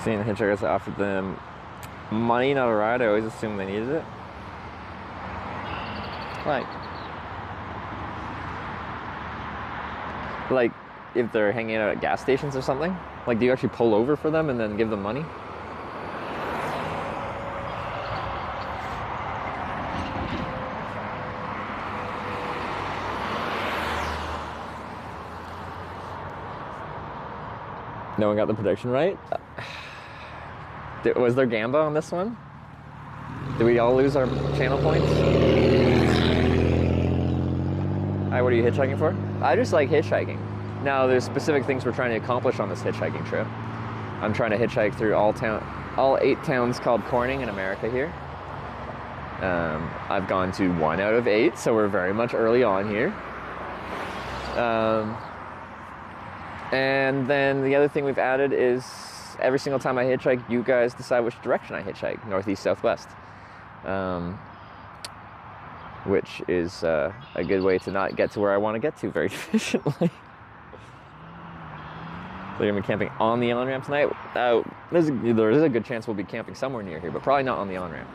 Speaker 3: Seeing the hitchhikers, I offered them money, not a ride. I always assumed they needed it. Like if they're hanging out at gas stations or something? Like, do you actually pull over for them and then give them money? No one got the prediction right? Was there Gamba on this one? Did we all lose our channel points? Hi, what are you hitchhiking for? I just like hitchhiking. Now, there's specific things we're trying to accomplish on this hitchhiking trip. I'm trying to hitchhike through all 8 towns called Corning in America here. I've gone to 1 out of 8, so we're very much early on here. And then the other thing we've added is every single time I hitchhike, you guys decide which direction I hitchhike, northeast, southwest. Which is a good way to not get to where I want to get to very efficiently. So you're gonna be camping on the on-ramp tonight? There is a good chance we'll be camping somewhere near here, but probably not on the on-ramp.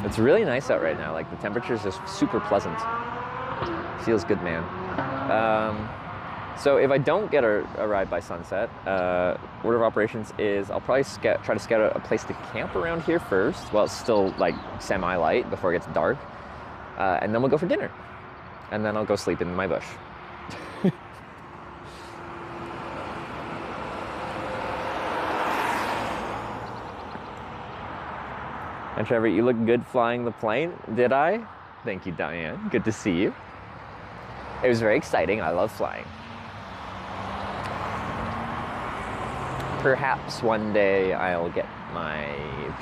Speaker 3: It's really nice out right now. Like, the temperature is just super pleasant. Feels good, man. So if I don't get a ride by sunset, order of operations is I'll probably try to scout out a place to camp around here first while it's still like semi-light before it gets dark. And then we'll go for dinner. And then I'll go sleep in my bush. And Trevor, you look good flying the plane. Did I? Thank you, Diane. Good to see you. It was very exciting. I love flying. Perhaps one day I'll get my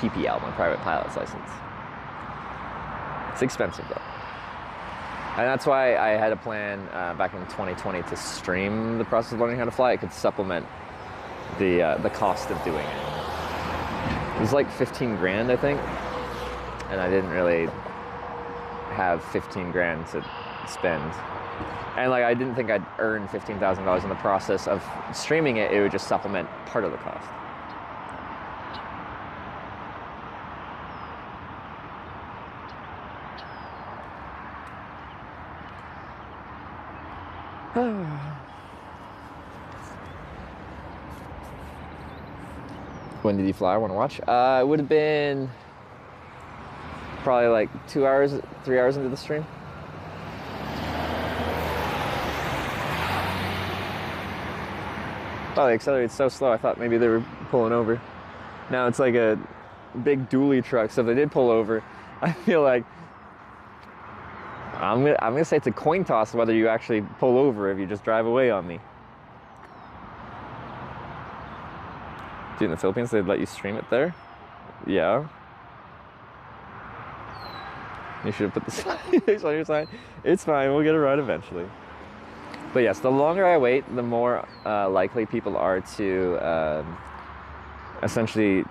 Speaker 3: PPL, my private pilot's license. It's expensive though. And that's why I had a plan back in 2020 to stream the process of learning how to fly. It could supplement the cost of doing it. It was like 15 grand, I think. And I didn't really have 15 grand to spend. And like, I didn't think I'd earn $15,000 in the process of streaming it. It would just supplement part of the cost. When did you fly? I want to watch. It would have been probably like 2 hours, 3 hours into the stream. Oh, they accelerated so slow. I thought maybe they were pulling over. Now it's like a big dually truck. So if they did pull over, I feel like I'm gonna say it's a coin toss whether you actually pull over if you just drive away on me. Dude, in the Philippines, they'd let you stream it there? Yeah. You should have put the sign on your sign. It's fine, we'll get a ride eventually. But yes, the longer I wait, the more likely people are to essentially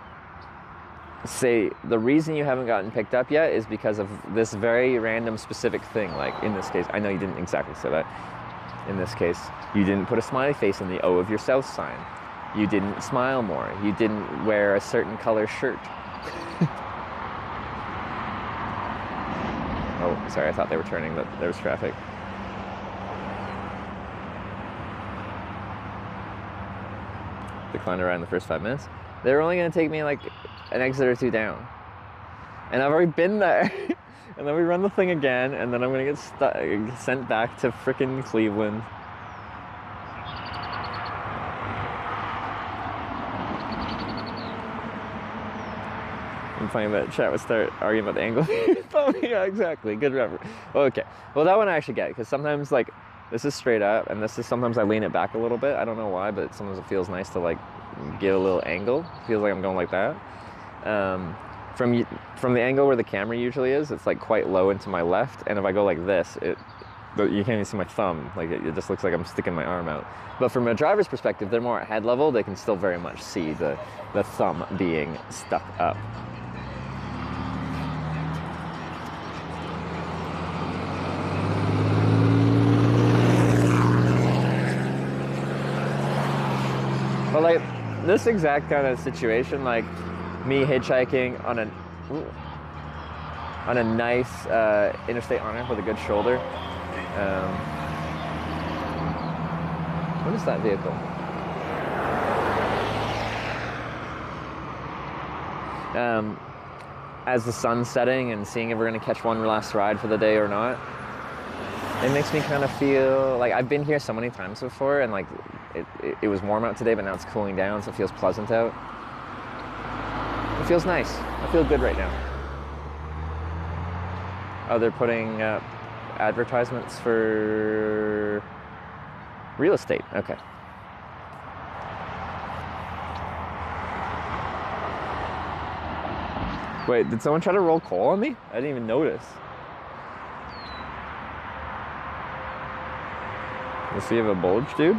Speaker 3: say the reason you haven't gotten picked up yet is because of this very random specific thing. Like in this case, I know you didn't exactly say that. In this case, you didn't put a smiley face in the O of your South sign. You didn't smile more. You didn't wear a certain color shirt. Oh, sorry, I thought they were turning, but there was traffic. Declined a ride in the first 5 minutes. They were only going to take me like an exit or 2 down. And I've already been there. And then we run the thing again, and then I'm going to get sent back to frickin' Cleveland. I'm finding that chat would start arguing about the angle. Oh, yeah, exactly. Good remember. Okay. Well, that one I actually get, because sometimes, like, this is straight up, and this is sometimes I lean it back a little bit. I don't know why, but sometimes it feels nice to, like, get a little angle. Feels like I'm going like that. From the angle where the camera usually is, it's, like, quite low into my left, and if I go like this, you can't even see my thumb. Like, it just looks like I'm sticking my arm out. But from a driver's perspective, they're more at head level. They can still very much see the thumb being stuck up. this exact kind of situation, like me hitchhiking on a nice interstate on-ramp with a good shoulder. What is that vehicle? As the sun's setting and seeing if we're gonna catch one last ride for the day or not, it makes me kind of feel like I've been here so many times before, and like it was warm out today, but now it's cooling down, so it feels pleasant out. It feels nice. I feel good right now. Oh, they're putting up advertisements for real estate. Okay. Wait, did someone try to roll coal on me? I didn't even notice. Let's see, you have a bulge, dude?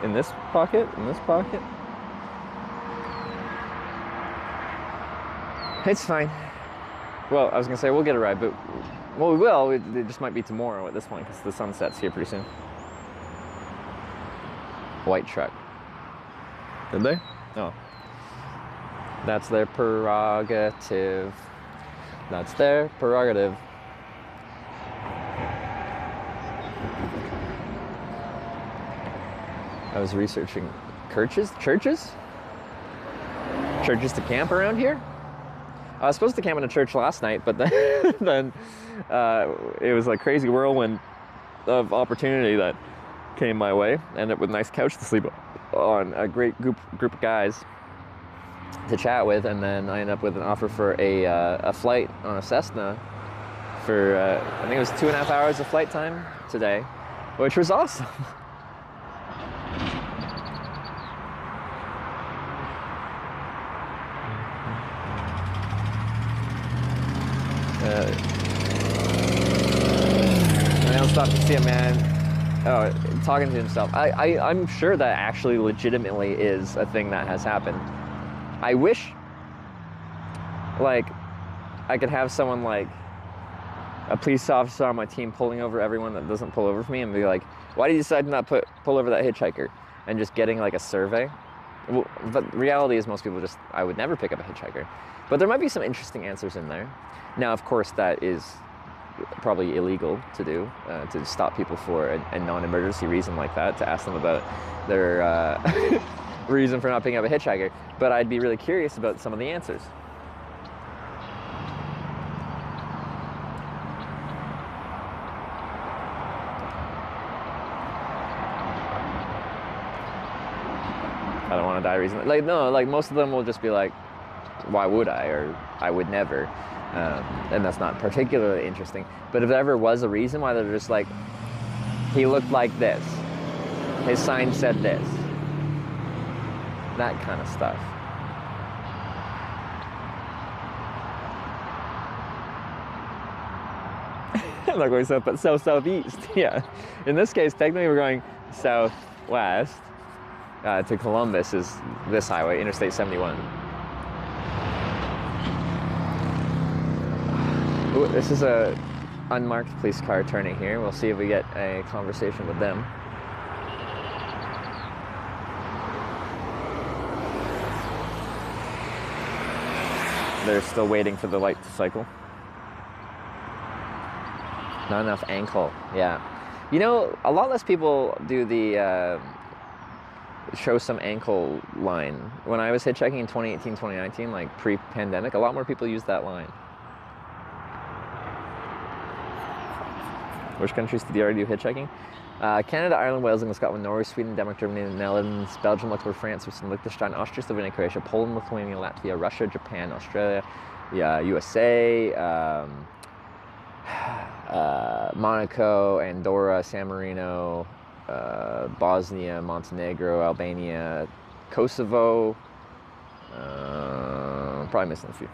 Speaker 3: In this pocket? In this pocket? It's fine. Well, I was gonna say we'll get a ride, but well, we will. It just might be tomorrow at this point because the sun sets here pretty soon. White truck. Did they? Oh. That's their prerogative. That's their prerogative. I was researching churches to camp around here. I was supposed to camp in a church last night, but then it was like crazy whirlwind of opportunity that came my way. Ended up with a nice couch to sleep on, a great group of guys to chat with, and then I ended up with an offer for a flight on a Cessna for I think it was 2.5 hours of flight time today, which was awesome. I don't stop to see a man talking to himself. I'm sure that actually legitimately is a thing that has happened. I wish like I could have someone like a police officer on my team pulling over everyone that doesn't pull over for me and be like, why did you decide to not pull over that hitchhiker? And just getting like a survey. Well, but the reality is most people I would never pick up a hitchhiker. But there might be some interesting answers in there. Now, of course, that is probably illegal to do, to stop people for a non-emergency reason like that, to ask them about their reason for not picking up a hitchhiker. But I'd be really curious about some of the answers. I don't want to die recently. Like, no, like most of them will just be like, why would I? Or I would never. And that's not particularly interesting. But if there ever was a reason why they're just like, he looked like this, his sign said this, that kind of stuff. I'm not going south, but southeast. Yeah. In this case, technically we're going southwest. To Columbus is this highway, Interstate 71. Ooh, this is a unmarked police car turning here. We'll see if we get a conversation with them. They're still waiting for the light to cycle. Not enough ankle, yeah. You know, a lot less people do the show some ankle line. When I was hitchhiking in 2018, 2019, like pre-pandemic, a lot more people used that line. Which countries did you already do hitchhiking? Canada, Ireland, Wales, England, Scotland, Norway, Sweden, Denmark, Germany, the Netherlands, Belgium, Luxembourg, France, Switzerland, Liechtenstein, Austria, Slovenia, Croatia, Poland, Lithuania, Latvia, Russia, Japan, Australia, USA, Monaco, Andorra, San Marino, Bosnia, Montenegro, Albania, Kosovo, probably missing a few.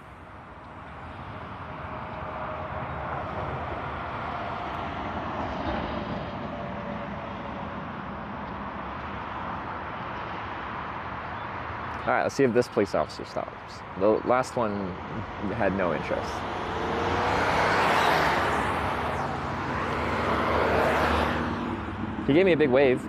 Speaker 3: All right, let's see if this police officer stops. The last one had no interest. He gave me a big wave.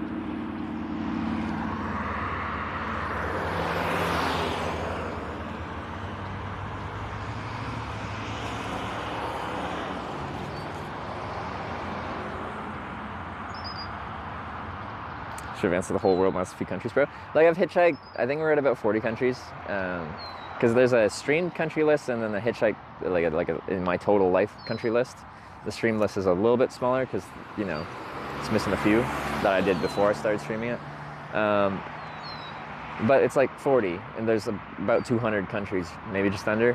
Speaker 3: Should have answered the whole world minus a few countries, bro. Like, I've hitchhiked, I think we're at about 40 countries. Because there's a streamed country list and then the hitchhike, in my total life country list. The stream list is a little bit smaller because, you know, it's missing a few that I did before I started streaming it. But it's like 40, and there's about 200 countries, maybe just under.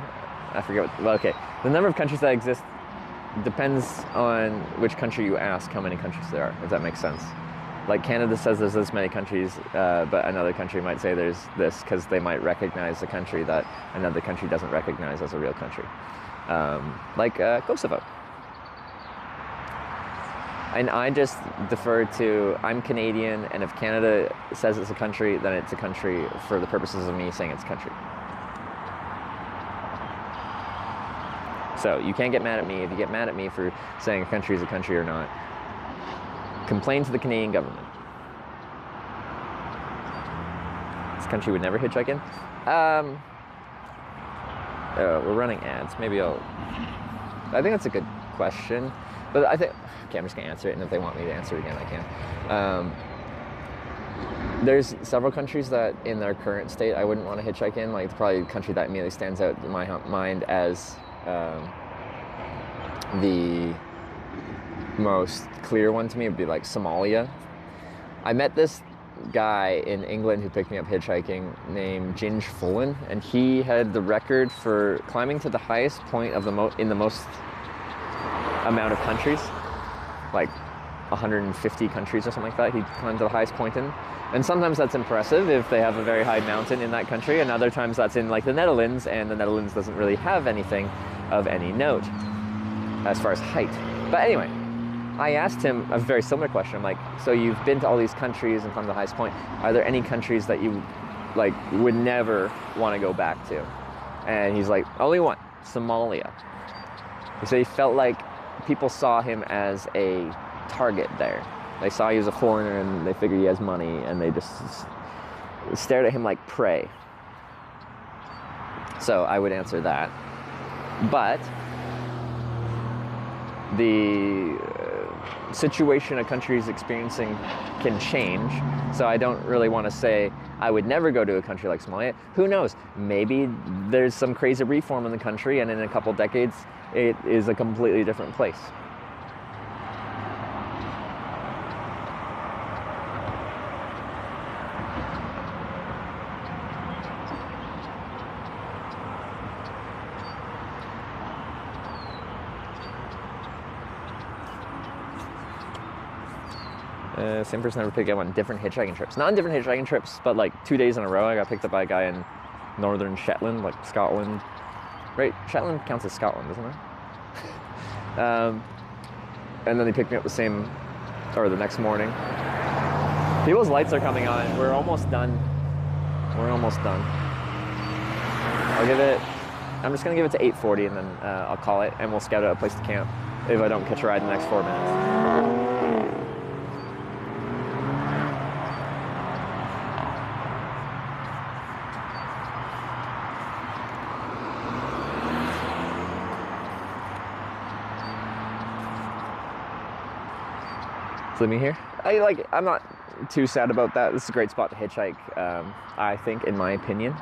Speaker 3: I forget what, well, okay. The number of countries that exist depends on which country you ask how many countries there are, if that makes sense. Like Canada says there's this many countries, but another country might say there's this because they might recognize a country that another country doesn't recognize as a real country. Like Kosovo. And I just defer to, I'm Canadian, and if Canada says it's a country, then it's a country for the purposes of me saying it's a country. So you can't get mad at me if you get mad at me for saying a country is a country or not. Complain to the Canadian government. This country would never hitchhike in? We're running ads. Maybe I think that's a good question. But I think, okay, I'm just gonna answer it, and if they want me to answer it again, I can. There's several countries that in their current state I wouldn't want to hitchhike in. Like, probably the country that immediately stands out in my mind as the most clear one to me would be like Somalia. I met this guy in England who picked me up hitchhiking named Ginge Fullen, and he had the record for climbing to the highest point of in the most amount of countries, like 150 countries or something like that. He climbed to the highest point in, and sometimes that's impressive if they have a very high mountain in that country, and other times that's in like the Netherlands, and the Netherlands doesn't really have anything of any note as far as height. But anyway, I asked him a very similar question. I'm like, so you've been to all these countries and climbed the highest point. Are there any countries that you like would never want to go back to? And he's like, only one, Somalia. He said he felt like people saw him as a target there. They saw he was a foreigner and they figured he has money, and they just stared at him like prey. So I would answer that. But the situation a country is experiencing can change, so I don't really want to say I would never go to a country like Somalia. Who knows? Maybe there's some crazy reform in the country, and in a couple decades it is a completely different place. Same person ever picked up on different hitchhiking trips. Not on different hitchhiking trips, but like 2 days in a row I got picked up by a guy in northern Shetland, like Scotland. Right, Shetland counts as Scotland, doesn't it? And then he picked me up the next morning. People's lights are coming on. We're almost done. I'm just gonna give it to 8:40, and then I'll call it, and we'll scout out a place to camp if I don't catch a ride in the next 4 minutes. Living here, I'm not too sad about that. This is a great spot to hitchhike, I think, in my opinion.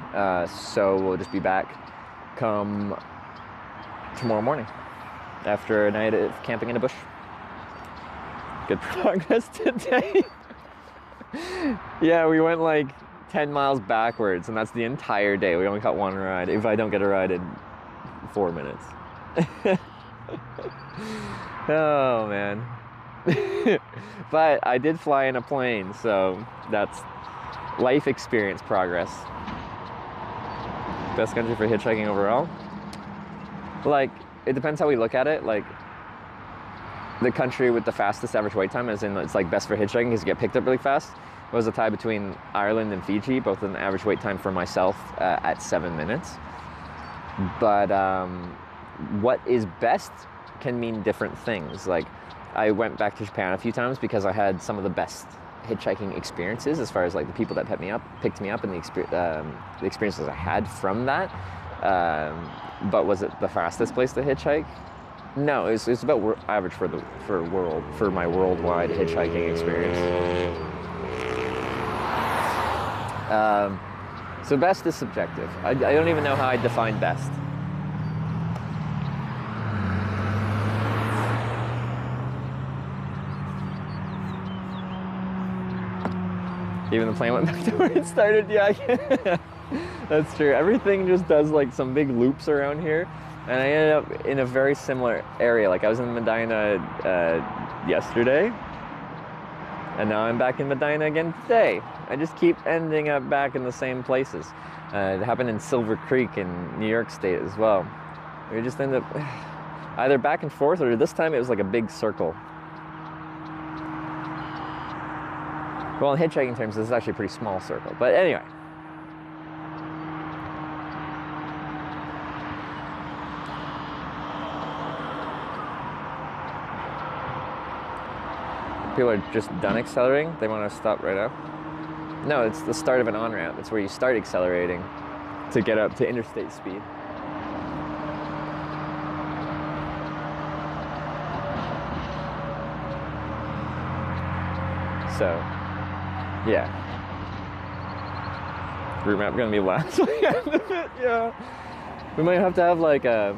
Speaker 3: So we'll just be back come tomorrow morning after a night of camping in a bush. Good progress today. Yeah, we went like 10 miles backwards, and that's the entire day. We only got one ride, if I don't get a ride in 4 minutes. Oh man. But I did fly in a plane, so that's life experience progress. Best country for hitchhiking overall? Like, it depends how we look at it. Like, the country with the fastest average wait time, as in it's like best for hitchhiking because you get picked up really fast, was a tie between Ireland and Fiji, both with an average wait time for myself at 7 minutes. But what is best can mean different things. Like, I went back to Japan a few times because I had some of the best hitchhiking experiences as far as like the people that picked me up, and the experiences I had from that. But was it the fastest place to hitchhike? No, it's about average for my worldwide hitchhiking experience. So best is subjective. I don't even know how I define best. Even the plane went back to where it started, yeah. That's true. Everything just does like some big loops around here. And I ended up in a very similar area. Like I was in Medina yesterday. And now I'm back in Medina again today. I just keep ending up back in the same places. It happened in Silver Creek in New York State as well. We just end up either back and forth, or this time it was like a big circle. Well, in hitchhiking terms, this is actually a pretty small circle. But anyway. People are just done accelerating. They want to stop right now. No, it's the start of an on-ramp. It's where you start accelerating to get up to interstate speed. So, yeah. Route map gonna be last at the end of it, yeah. We might have to have like a,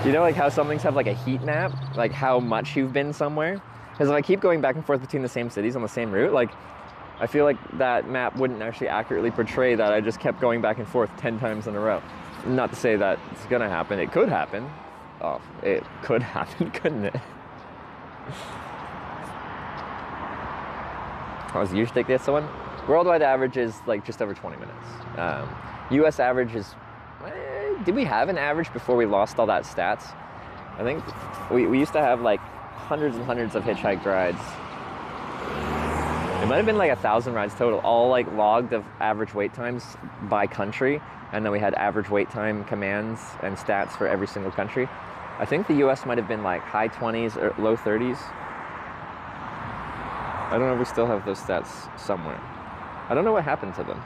Speaker 3: you know, like how some things have like a heat map, like how much you've been somewhere? Because if I keep going back and forth between the same cities on the same route, like, I feel like that map wouldn't actually accurately portray that I just kept going back and forth 10 times in a row. Not to say that it's gonna happen, it could happen. Oh, it could happen, couldn't it? Oh, is the usually take this one? Worldwide average is like just over 20 minutes. US average is, did we have an average before we lost all that stats? I think we used to have like hundreds and hundreds of hitchhiked rides. It might have been like 1,000 rides total, all like logged of average wait times by country. And then we had average wait time commands and stats for every single country. I think the US might have been like high 20s or low 30s. I don't know if we still have those stats somewhere. I don't know what happened to them.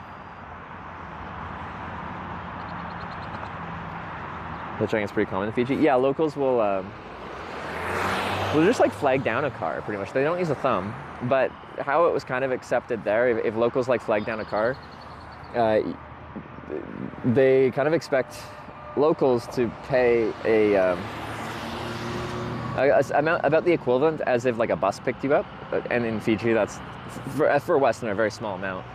Speaker 3: Hitchhiking is pretty common in Fiji. Yeah, locals will just like flag down a car pretty much. They don't use a thumb, but how it was kind of accepted there, if locals like flag down a car, they kind of expect locals to pay a amount about the equivalent as if like a bus picked you up, and in Fiji that's for Western a very small amount.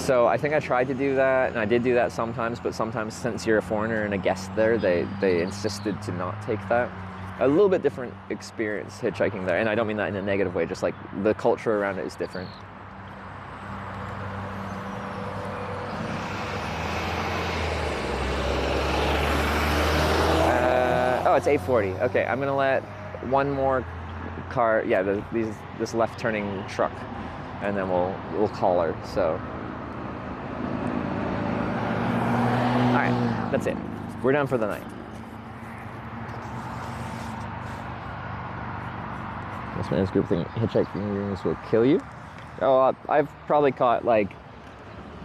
Speaker 3: So I think I tried to do that, and I did do that sometimes, but sometimes since you're a foreigner and a guest there, they insisted to not take that. A little bit different experience hitchhiking there, and I don't mean that in a negative way, just like the culture around it is different. Oh, it's 8:40. Okay, I'm gonna let one more car, yeah, this left turning truck, and then we'll call her. So, all right, that's it. We're done for the night. This man's group thing, hitchhiking rooms will kill you. Oh, I've probably caught like,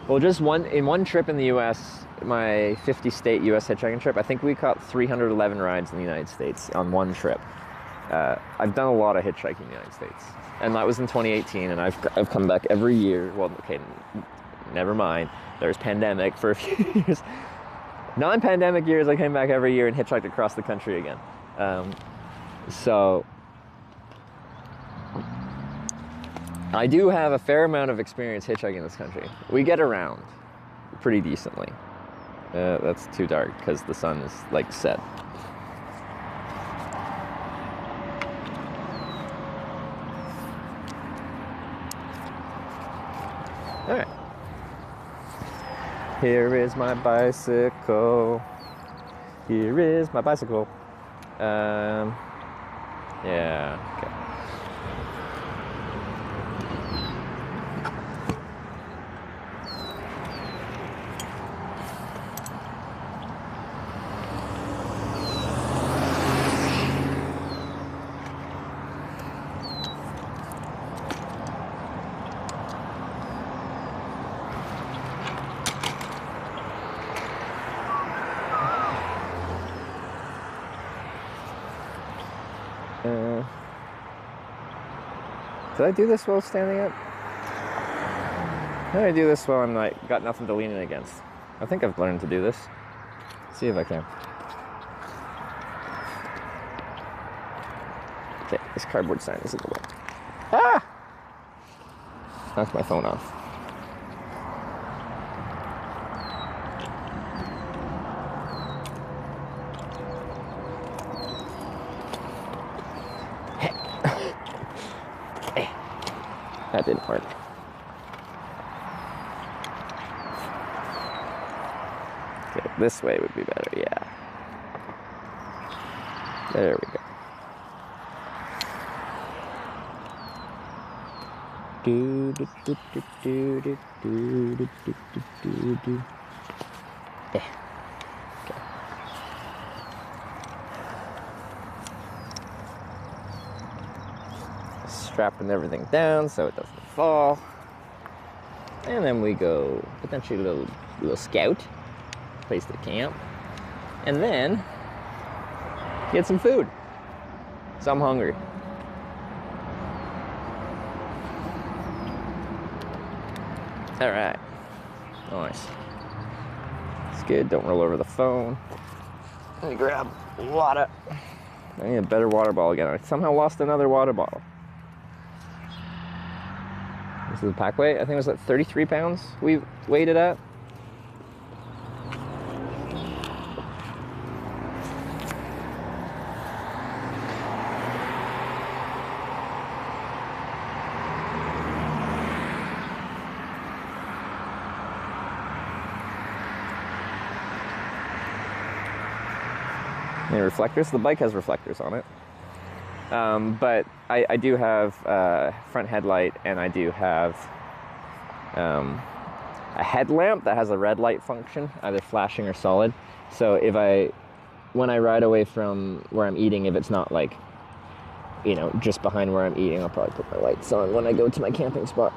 Speaker 3: well, just in one trip in the U.S., my 50-state U.S. hitchhiking trip, I think we caught 311 rides in the United States on one trip. I've done a lot of hitchhiking in the United States, and that was in 2018, and I've come back every year. Well, okay, never mind. There's pandemic for a few years. Non-pandemic years, I came back every year and hitchhiked across the country again. So I do have a fair amount of experience hitchhiking in this country. We get around pretty decently. That's too dark because the sun is like set. All right. Here is my bicycle. Here is my bicycle. Yeah, okay. Did I do this while standing up? How do I do this while I'm like got nothing to lean it against? I think I've learned to do this. Let's see if I can. Okay, this cardboard sign is in the way. Ah! Knocked my phone off. That didn't work. Okay, this way would be better, yeah. There we go. Do do do do do do do do do do do. Yeah. Okay. Strapping everything down so it doesn't fall. And then we go potentially a little scout, place to camp, and then get some food. So I'm hungry. All right, nice. It's good. Don't roll over the phone. Let me grab water. I need a better water bottle again. I somehow lost another water bottle. This is the pack weight. I think it was like 33 pounds we weighed it at. Any reflectors? The bike has reflectors on it. But I do have front headlight, and I do have a headlamp that has a red light function, either flashing or solid. So when I ride away from where I'm eating, if it's not like, you know, just behind where I'm eating, I'll probably put my lights on when I go to my camping spot.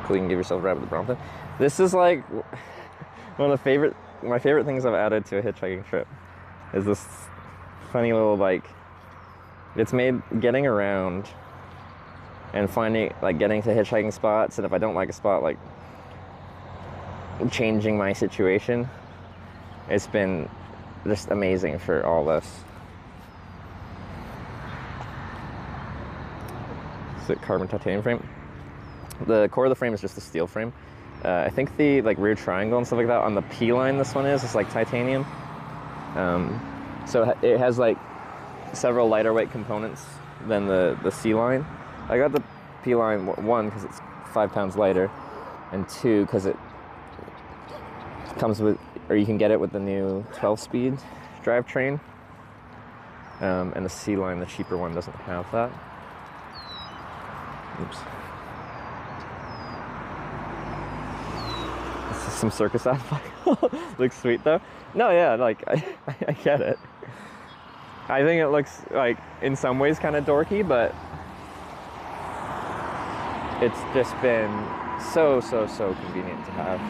Speaker 3: You can give yourself a ride with the Brompton. This is like one of my favorite things I've added to a hitchhiking trip is this funny little bike. It's made getting around and finding, like, getting to hitchhiking spots, and if I don't like a spot, like changing my situation. It's been just amazing for all this. Is it carbon titanium frame? The core of the frame is just a steel frame. I think the rear triangle and stuff like that on the P line this one is like titanium. So it has like several lighter weight components than the C line. I got the P line, one, because it's 5 pounds lighter, and two, because it comes with, or you can get it with the new 12-speed drivetrain. And the C line, the cheaper one, doesn't have that. Oops. Some circus outfit. Looks sweet though. No, yeah, like I get it. I think it looks like in some ways kind of dorky, but it's just been so convenient to have.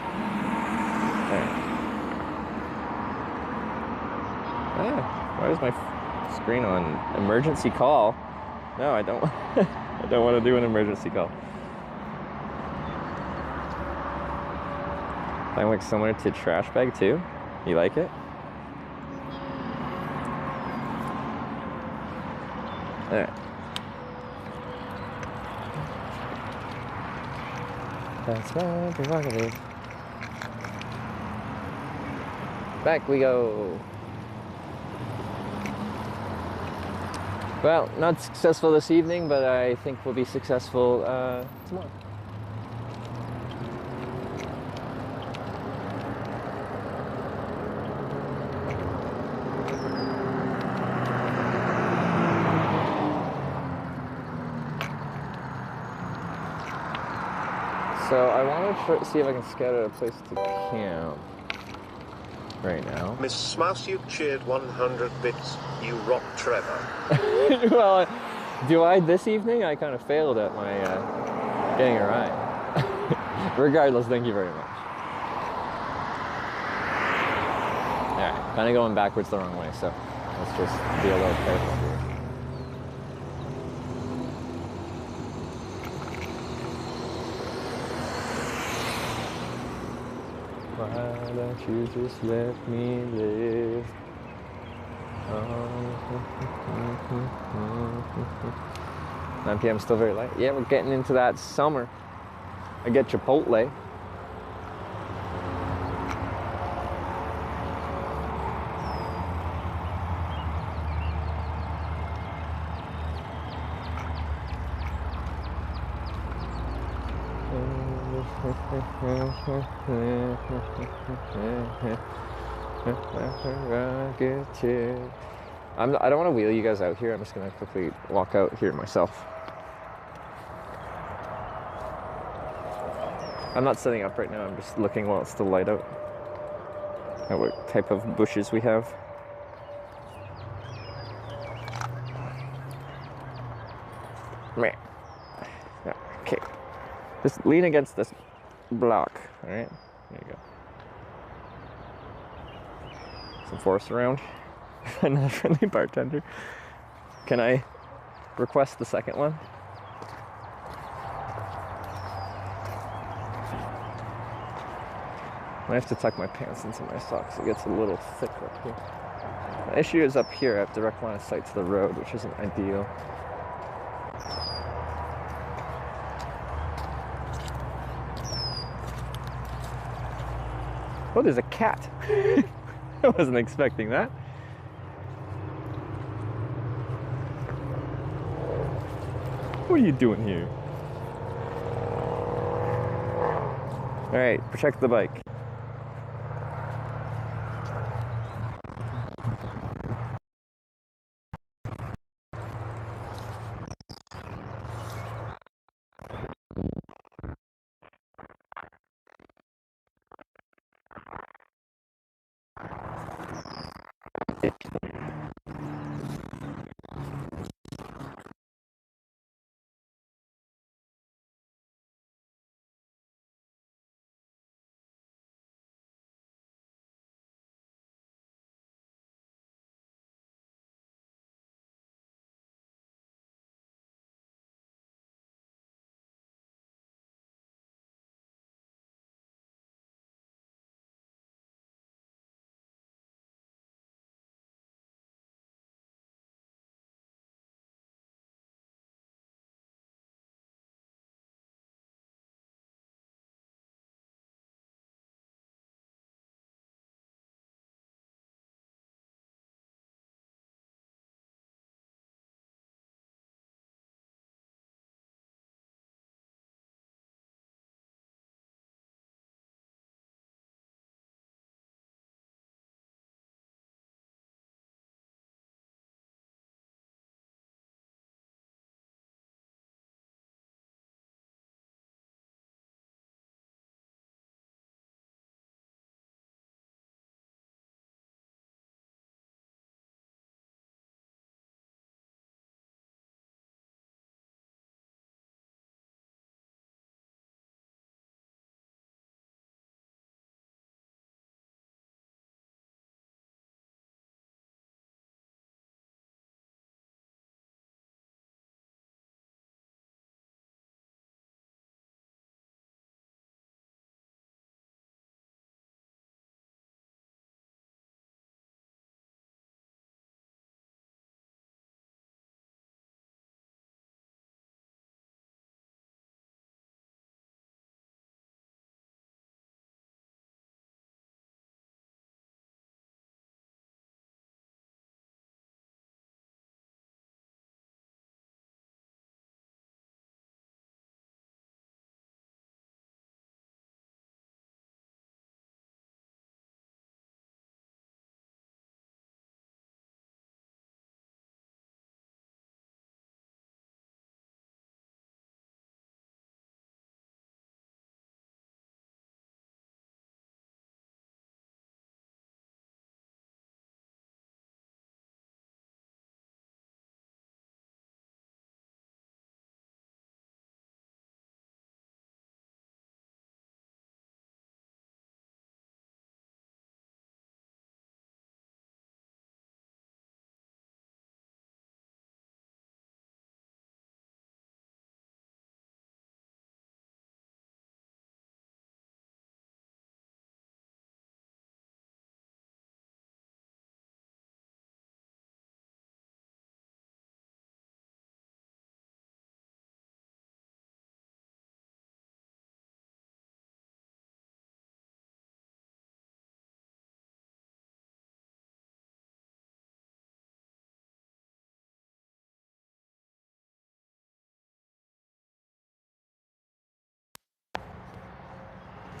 Speaker 3: Why is my screen on emergency call? No, I don't. I don't want to do an emergency call. I'm like similar to trash bag too. You like it? Alright. That's my prerogative. Back we go. Well, not successful this evening, but I think we'll be successful tomorrow. So I want to see if I can scout out a place to camp right now.
Speaker 4: Miss Smouse, you cheered 100 bits. You rock, Trevor.
Speaker 3: Well, do I this evening? I kind of failed at my getting it right. Regardless, thank you very much. Kind of going backwards the wrong way, so let's just be a little careful here. Why don't you just let me live? 9 p.m. still very light. Yeah, we're getting into that summer. I get Chipotle. I don't want to wheel you guys out here. I'm just going to quickly walk out here myself. I'm not setting up right now. I'm just looking while it's still light out at what type of bushes we have. Yeah, okay. Just lean against this block, all right? There you go. Some forest around. Another friendly bartender. Can I request the second one? I have to tuck my pants into my socks. It gets a little thick up here. The issue is up here. I have direct line of sight to the road, which isn't ideal. Oh, there's a cat. I wasn't expecting that. What are you doing here? All right, protect the bike.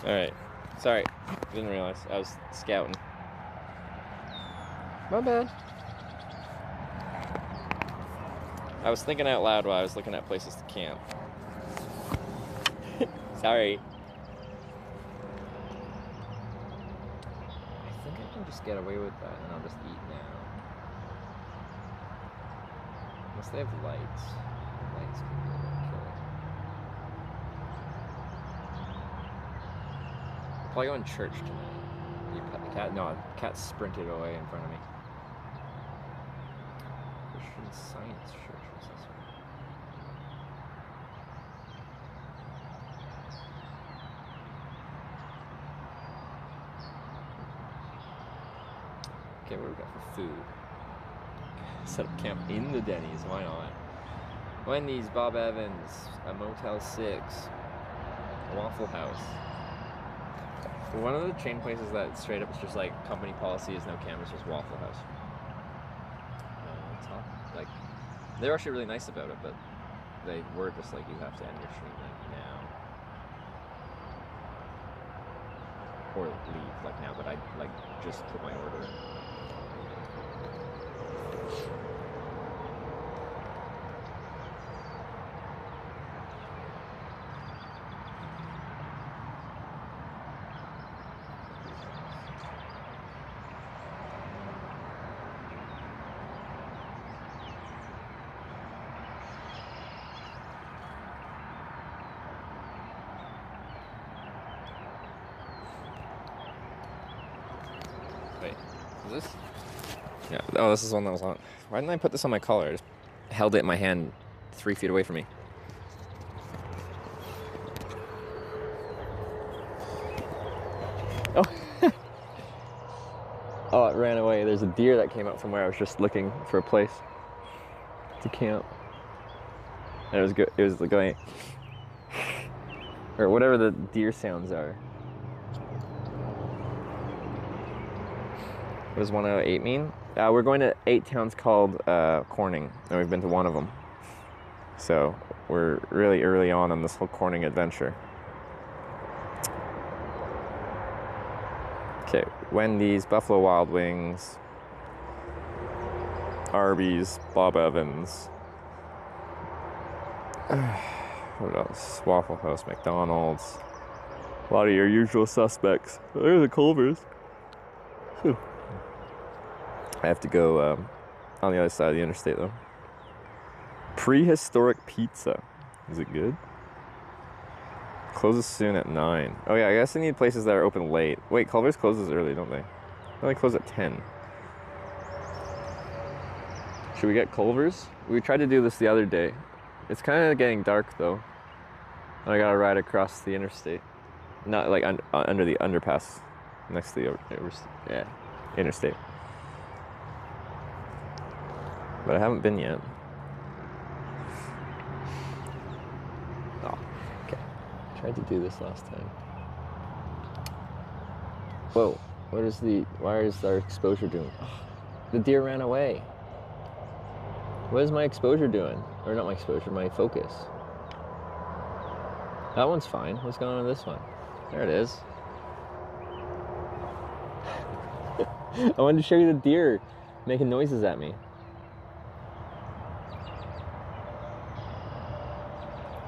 Speaker 3: Alright. Sorry. Didn't realize. I was scouting. My bad. I was thinking out loud while I was looking at places to camp. Sorry. I think I can just get away with that and I'll just eat now. Unless they have lights. Lights can be a little killer. I'll probably go in church tonight. You pet the cat? No, the cat sprinted away in front of me. Christian Science Church, what's this one? Okay, what do we got for food? Set up camp in the Denny's, why not? Wendy's, Bob Evans, a Motel 6, a Waffle House. One of the chain places that straight up is just like company policy is no cameras, just Waffle House. Like, they were actually really nice about it, but they were just like, you have to end your stream like now. Or leave like now, but I like just put my order in. Wait, is this? Yeah, oh, this is one that was on. Why didn't I put this on my collar? I just held it in my hand 3 feet away from me. Oh. Oh, it ran away. There's a deer that came up from where I was just looking for a place to camp. And it was good. It was going, or whatever the deer sounds are. What does 1 out of 8 mean? We're going to 8 towns called Corning, and we've been to one of them. So we're really early on this whole Corning adventure. Okay, Wendy's, Buffalo Wild Wings, Arby's, Bob Evans. What else? Waffle House, McDonald's. A lot of your usual suspects. There's the Culver's. Whew. I have to go on the other side of the interstate though. Prehistoric pizza. Is it good? Closes soon at 9. Oh yeah, I guess I need places that are open late. Wait, Culver's closes early, don't they? They only close at 10. Should we get Culver's? We tried to do this the other day. It's kind of getting dark though. I gotta ride across the interstate. Not like under the underpass next to the interstate. But I haven't been yet. Oh, okay. Tried to do this last time. Whoa, why is our exposure doing? Oh, the deer ran away. What is my exposure doing? Or not my exposure, my focus. That one's fine. What's going on with this one? There it is. I wanted to show you the deer making noises at me.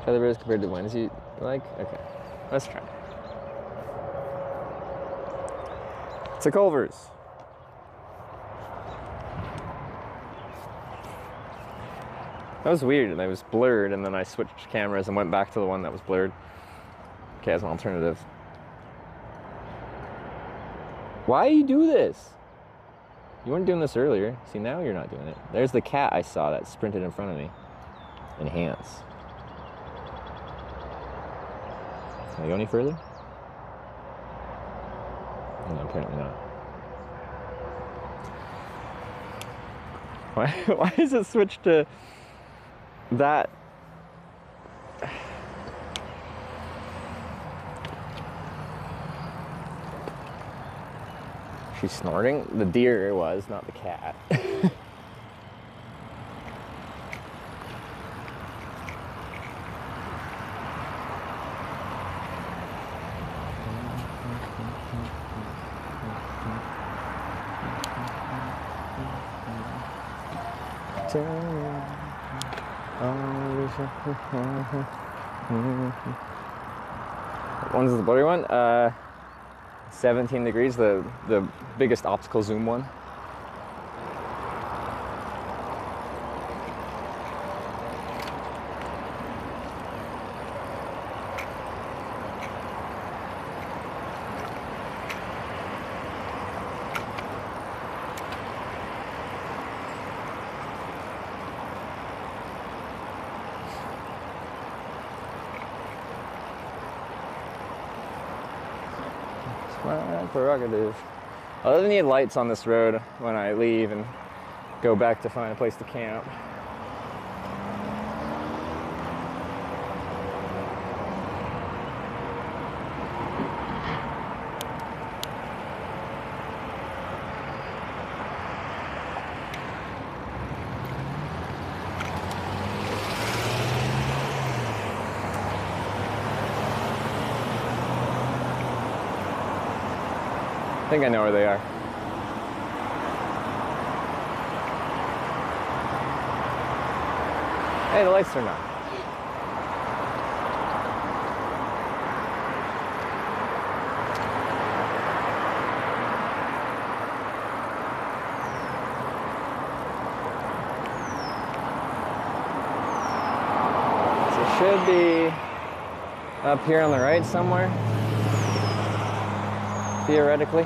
Speaker 3: Try the rose compared to Wednesday, like? Okay, let's try. It's a Culver's. That was weird, and I was blurred, and then I switched cameras and went back to the one that was blurred. Okay, as an alternative. Why do you do this? You weren't doing this earlier. See, now you're not doing it. There's the cat I saw that sprinted in front of me. Enhance. Can I go any further? No, apparently not. Why is it switched to that? She's snorting? The deer was, not the cat. One's the blurry one. 17 degrees, the biggest optical zoom one. My prerogative. I'll only need lights on this road when I leave and go back to find a place to camp. I think I know where they are. Hey, the lights turned on. So it should be up here on the right somewhere, theoretically.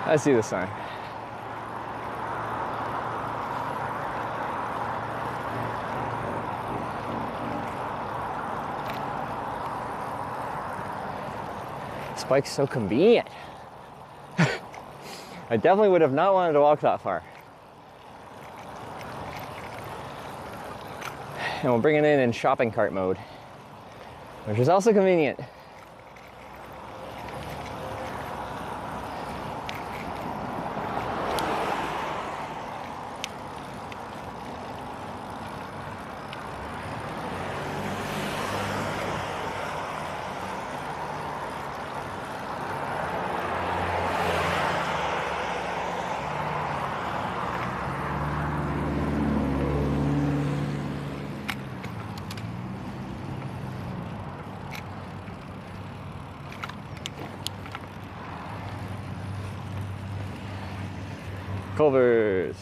Speaker 3: I see the sign. This bike's so convenient. I definitely would have not wanted to walk that far. And we'll bring it in shopping cart mode, which is also convenient. Culvers.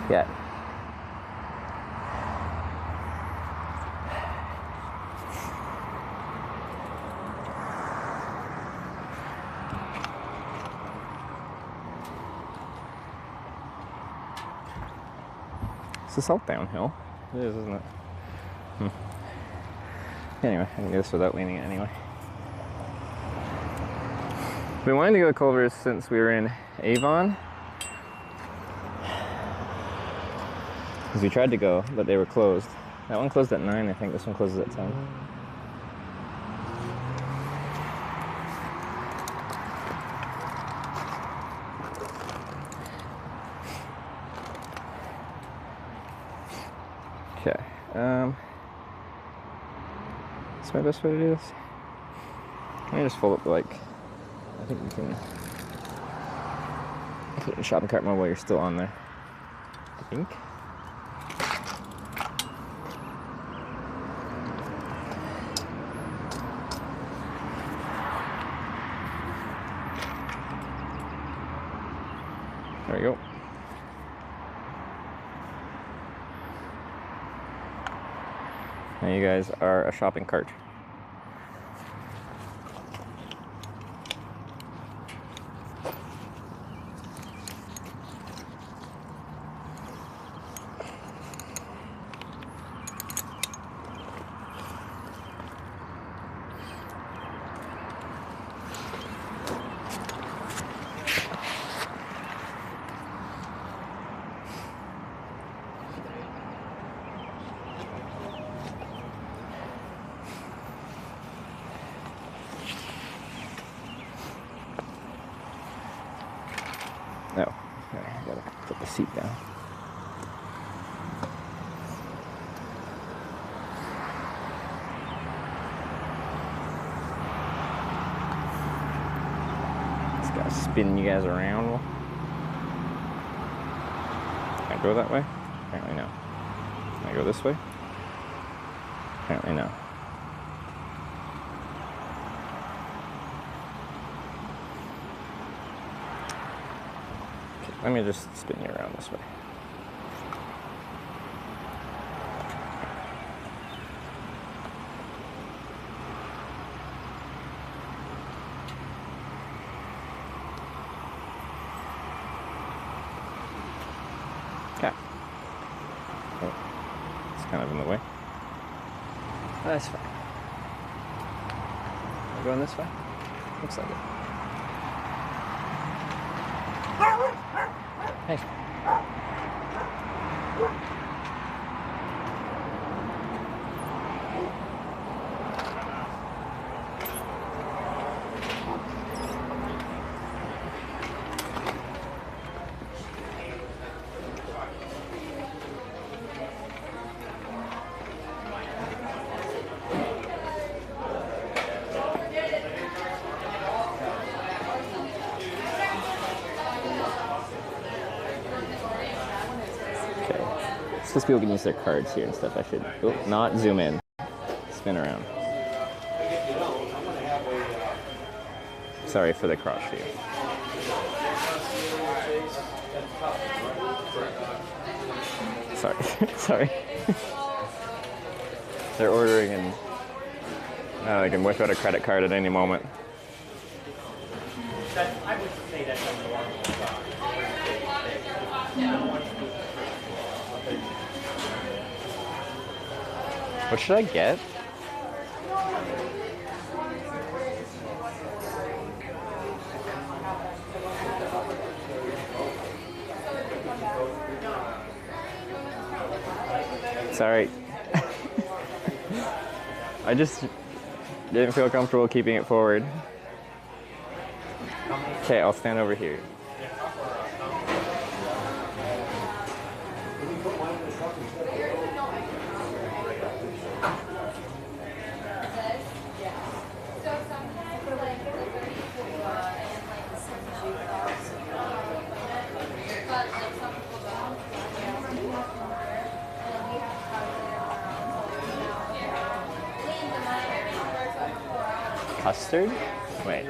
Speaker 3: Yeah. It's a salt downhill. It is, isn't it? Anyway, I can do this without leaning it anyway. We wanted to go to Culver's since we were in Avon. Because we tried to go, but they were closed. That one closed at 9, I think. This one closes at 10. Okay, what's my best way to do this? Let me just fold up the bike. I think you can put it in shopping cart mode while you're still on there. I think. There we go. Now you guys are a shopping cart. No, I gotta put the seat down. Just gotta spin you guys around. Can I go that way? Apparently no. Can I go this way? Apparently no. Let me just spin you around this way. Okay. Oh, it's kind of in the way. That's fine. Am I going this way? Looks like it. Hey. Because people can use their cards here and stuff. I should not zoom in. Spin around. Sorry for the cross view. Sorry. Sorry. They're ordering and they can whip out a credit card at any moment.
Speaker 9: I would say that's a normal.
Speaker 3: What should I get? Sorry. I just didn't feel comfortable keeping it forward. Okay, I'll stand over here. Custard? Wait.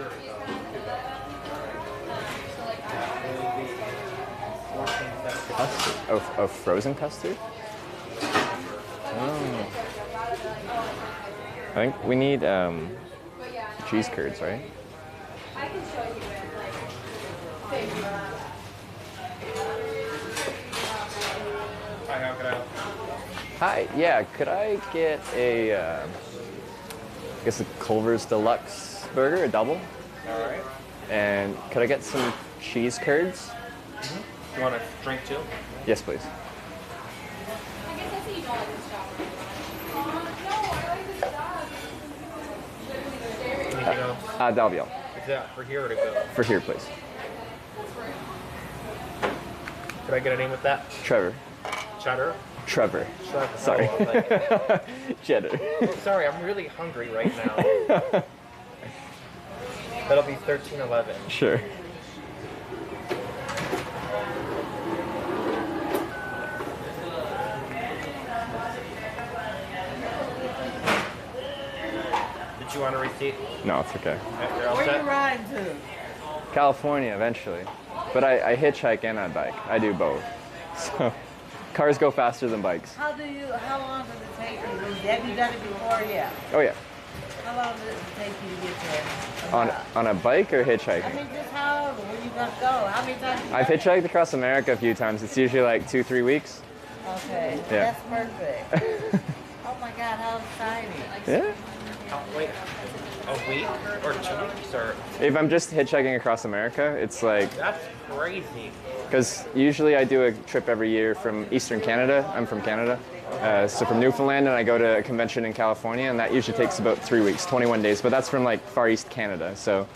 Speaker 3: Custard? Oh, frozen custard? Oh. I think we need cheese curds, right?
Speaker 12: I can show you it,
Speaker 9: Hi, how can I help?
Speaker 3: Hi, yeah, could I get a, I guess a Culver's Deluxe burger, a double?
Speaker 9: All right.
Speaker 3: And could I get some cheese curds?
Speaker 9: Mm-hmm. You want a drink too?
Speaker 3: Yes, please.
Speaker 12: I guess I see you don't like this job. No, I like this job.
Speaker 9: Anything else?
Speaker 3: That'll be all.
Speaker 9: Is that for here or to go?
Speaker 3: For here, please.
Speaker 9: Could I get a name with that?
Speaker 3: Trevor.
Speaker 9: Cheddar?
Speaker 3: Trevor.
Speaker 9: Trevor.
Speaker 3: Sorry.
Speaker 9: Oh, like
Speaker 3: Cheddar.
Speaker 9: Oh, sorry, I'm really hungry right now. That'll be $13.11.
Speaker 3: Sure.
Speaker 9: Did you want a receipt?
Speaker 3: No, it's okay.
Speaker 9: You're all set?
Speaker 18: riding to?
Speaker 3: California, eventually. But I hitchhike and I bike. I do both. So. Cars go faster than bikes.
Speaker 7: How long does it take you? Have you done it before? Yeah.
Speaker 3: Oh yeah.
Speaker 7: How long does it take you to get there?
Speaker 3: On a bike or hitchhiking?
Speaker 7: I mean, just how, where you gonna go? How many times?
Speaker 3: I've hitchhiked across America a few times. It's usually like 2-3 weeks.
Speaker 7: Okay,
Speaker 3: Yeah.
Speaker 7: that's perfect. Oh my God, how exciting!
Speaker 3: Yeah.
Speaker 9: Wait, a week or 2 weeks or?
Speaker 3: If I'm just hitchhiking across America, it's like.
Speaker 9: That's crazy.
Speaker 3: Because usually I do a trip every year from Eastern Canada. I'm from Canada. So from Newfoundland, and I go to a convention in California, and that usually takes about 3 weeks, 21 days. But that's from like Far East Canada. So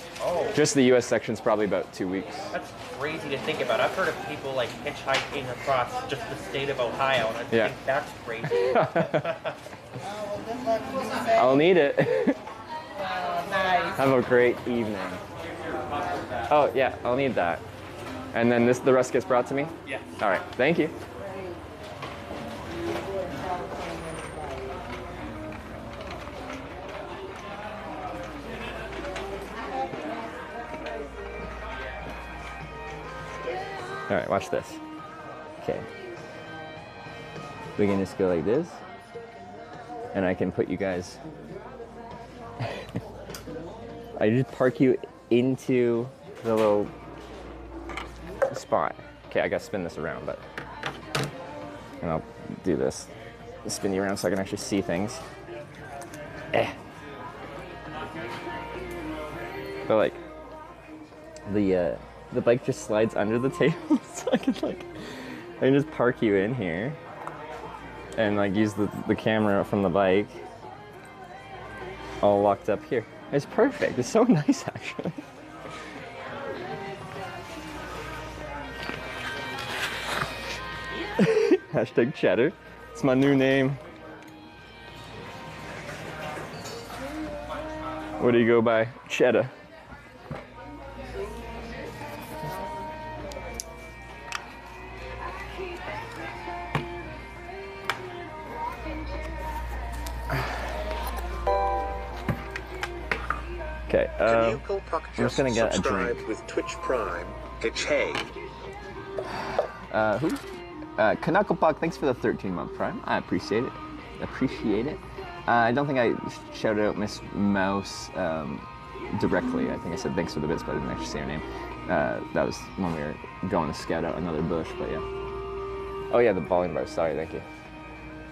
Speaker 3: just the U.S. section's probably about 2 weeks.
Speaker 9: That's crazy to think about. I've heard of people like hitchhiking across just the state of Ohio, and I think that's crazy.
Speaker 3: I'll need it.
Speaker 7: Nice.
Speaker 3: Have a great evening. Oh yeah, I'll need that. And then the rest gets brought to me?
Speaker 9: Yeah.
Speaker 3: All right, thank you. All right, watch this. Okay. We can just go like this, and I can put you guys. I just park you into the little spot. Okay, I gotta spin this around, but. And I'll do this. Spin you around so I can actually see things. But like, the bike just slides under the table, so I can just park you in here, and like use the camera from the bike, all locked up here. It's perfect. It's so nice, actually. Hashtag cheddar. It's my new name. What do you go by? Cheddar. Okay, I'm just gonna get a drink.
Speaker 4: With Twitch Prime, hey.
Speaker 3: Who? Knucklepuck, thanks for the 13-month Prime. I appreciate it. I don't think I shouted out Miss Mouse directly. I think I said thanks for the bits, but I didn't actually say her name. That was when we were going to scout out another bush, but yeah. Oh yeah, the volume bars. Sorry, thank you.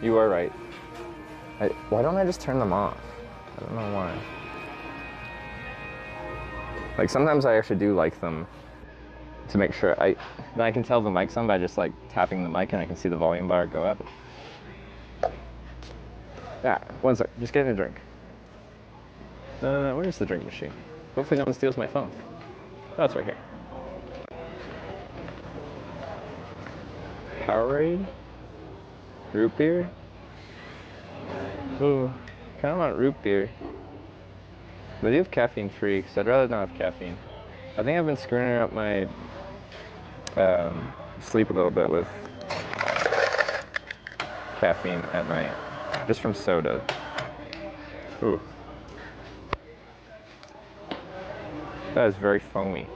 Speaker 3: You are right. Why don't I just turn them off? I don't know why. Like sometimes I actually do like them to make sure I can tell the mic's on by just like tapping the mic, and I can see the volume bar go up. Yeah, one sec, just getting a drink. Where's the drink machine? Hopefully no one steals my phone. Oh, it's right here. Powerade? Root beer? Ooh, kinda want root beer. But I do have caffeine free, because I'd rather not have caffeine. I think I've been screwing up my sleep a little bit with caffeine at night, just from soda. Ooh. That is very foamy.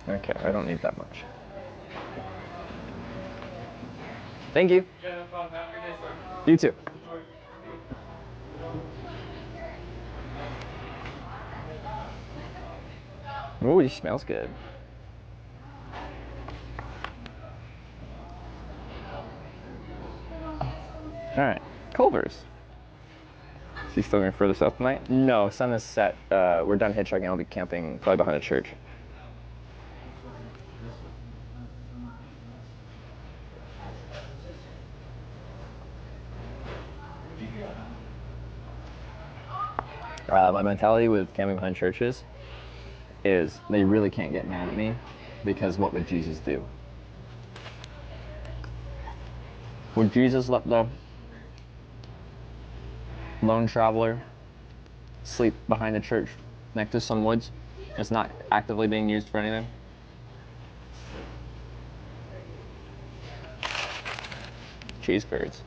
Speaker 3: Okay, I don't need that much. Thank you. You too. Ooh, he smells good. Alright, Culver's. Is he still going further south tonight? No, sun is set. We're done hitchhiking. I'll be camping probably behind a church. My mentality with camping behind churches is they really can't get mad at me, because what would Jesus do? Would Jesus let the lone traveler sleep behind a church next to some woods that's not actively being used for anything? Cheese curds.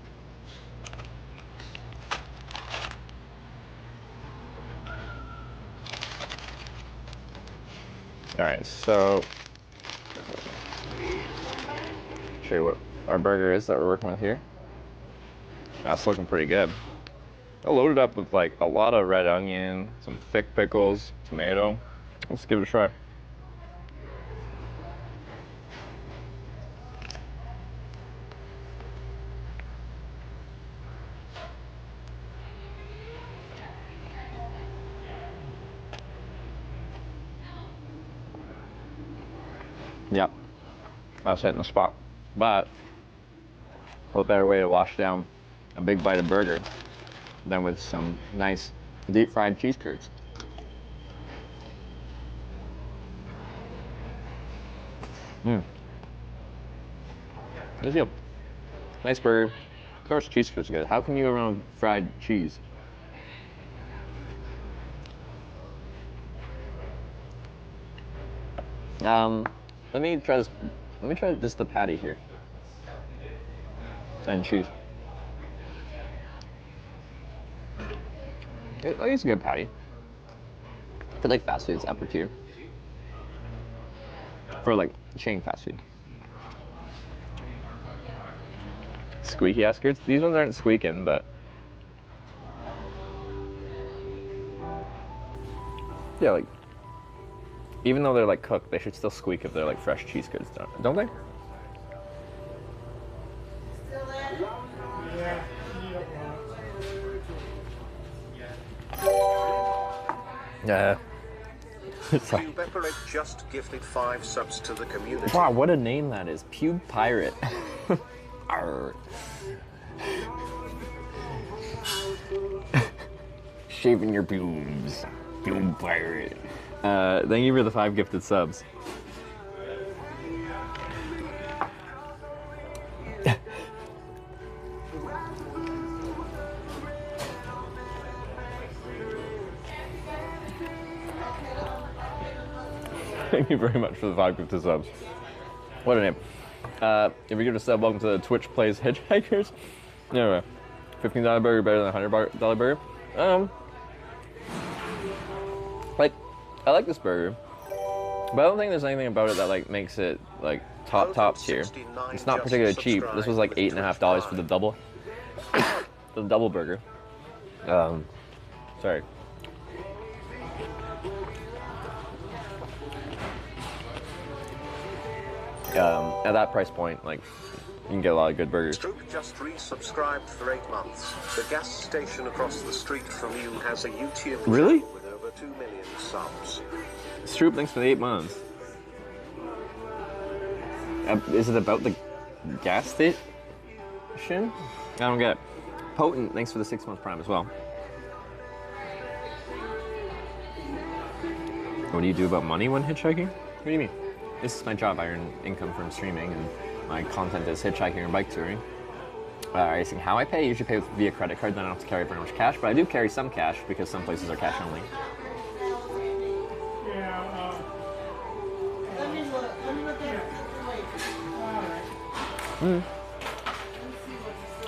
Speaker 3: All right, so show you what our burger is that we're working with here. That's looking pretty good. I loaded up with like a lot of red onion, some thick pickles, tomato. Let's give it a try. Yep, that's hitting the spot. But what better way to wash down a big bite of burger than with some nice deep fried cheese curds. There's a nice burger. Of course, cheese curds are good. How can you go wrong with fried cheese? Let me try this. Let me try just the patty here. And cheese. I think it's a good patty. For like fast food, it's upper tier. For like chain fast food. Squeaky ass curds. These ones aren't squeaking, but yeah, like even though they're like cooked, they should still squeak if they're like fresh cheese curds, don't they? Yeah.
Speaker 4: Pube Epiret just gifted 5 subs to the community.
Speaker 3: Wow, what a name that is. Pube Pirate. Arr. Shaving your pubes. Pube Pirate. Thank you for the 5 gifted subs. Thank you very much for the 5 gifted subs. What a name. If you give a sub, welcome to the Twitch Plays Hitchhikers. Anyway, $15 burger better than a $100 burger. Like, I like this burger, but I don't think there's anything about it that like makes it like top tier. It's not particularly cheap. This was like $8.50 for the double, the double burger. Sorry. At that price point, like, you can get a lot of good burgers.
Speaker 4: Stroop just resubscribed for 8 months. The gas station across the street from you has a YouTube
Speaker 3: Really?
Speaker 4: channel with over 2 million subs.
Speaker 3: Stroop, thanks for the 8 months. Is it about the gas station? I don't get it. Potent, thanks for the 6-month prime as well. What do you do about money when hitchhiking? What do you mean? This is my job. I earn income from streaming, and my content is hitchhiking or bike touring. Asking how I pay, I usually pay via credit card, then I don't have to carry very much cash, but I do carry some cash because some places are cash only.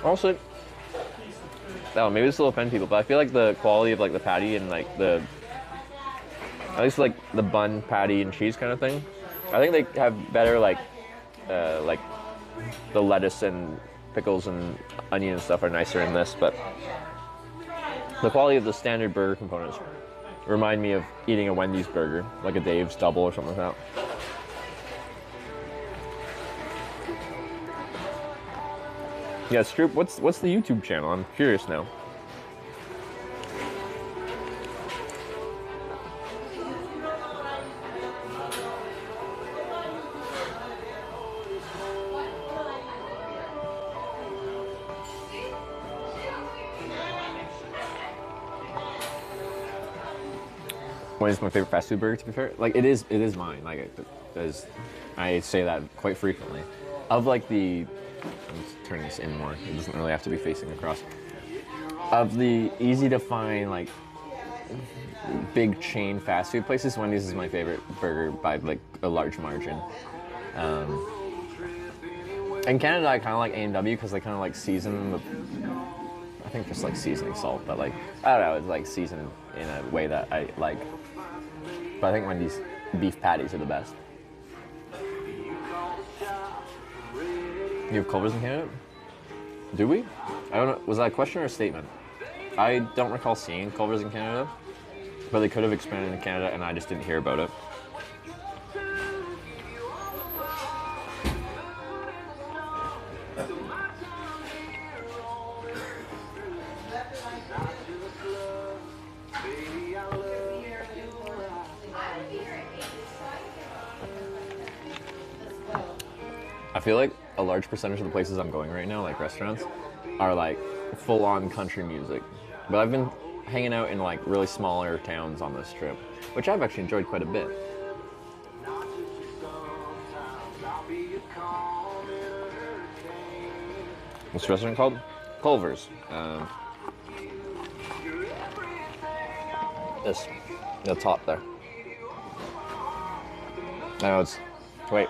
Speaker 3: Also, oh, maybe this will offend people, but I feel like the quality of like the patty and like the, at least like the bun, patty, and cheese kind of thing, I think they have better like the lettuce and pickles and onion and stuff are nicer in this, but the quality of the standard burger components remind me of eating a Wendy's burger, like a Dave's double or something like that. Yeah, Stroop, what's the YouTube channel? I'm curious now. Wendy's my favorite fast food burger, to be fair. Like, it is mine. Like, I say that quite frequently. Of like the, let's turn this in more. It doesn't really have to be facing across. Of the easy to find, like, big chain fast food places, Wendy's is my favorite burger by like a large margin. In Canada, I kind of like A&W because they kind of like season the, I think just like seasoning salt, but like, I don't know, it's like seasoned in a way that I like. But I think Wendy's beef patties are the best. You have Culver's in Canada? Do we? I don't know. Was that a question or a statement? I don't recall seeing Culver's in Canada, but they could have expanded in Canada and I just didn't hear about it. I feel like a large percentage of the places I'm going right now, like restaurants, are like full-on country music. But I've been hanging out in like really smaller towns on this trip, which I've actually enjoyed quite a bit. What's the restaurant called? Culver's. This, the top there. I know it's, wait,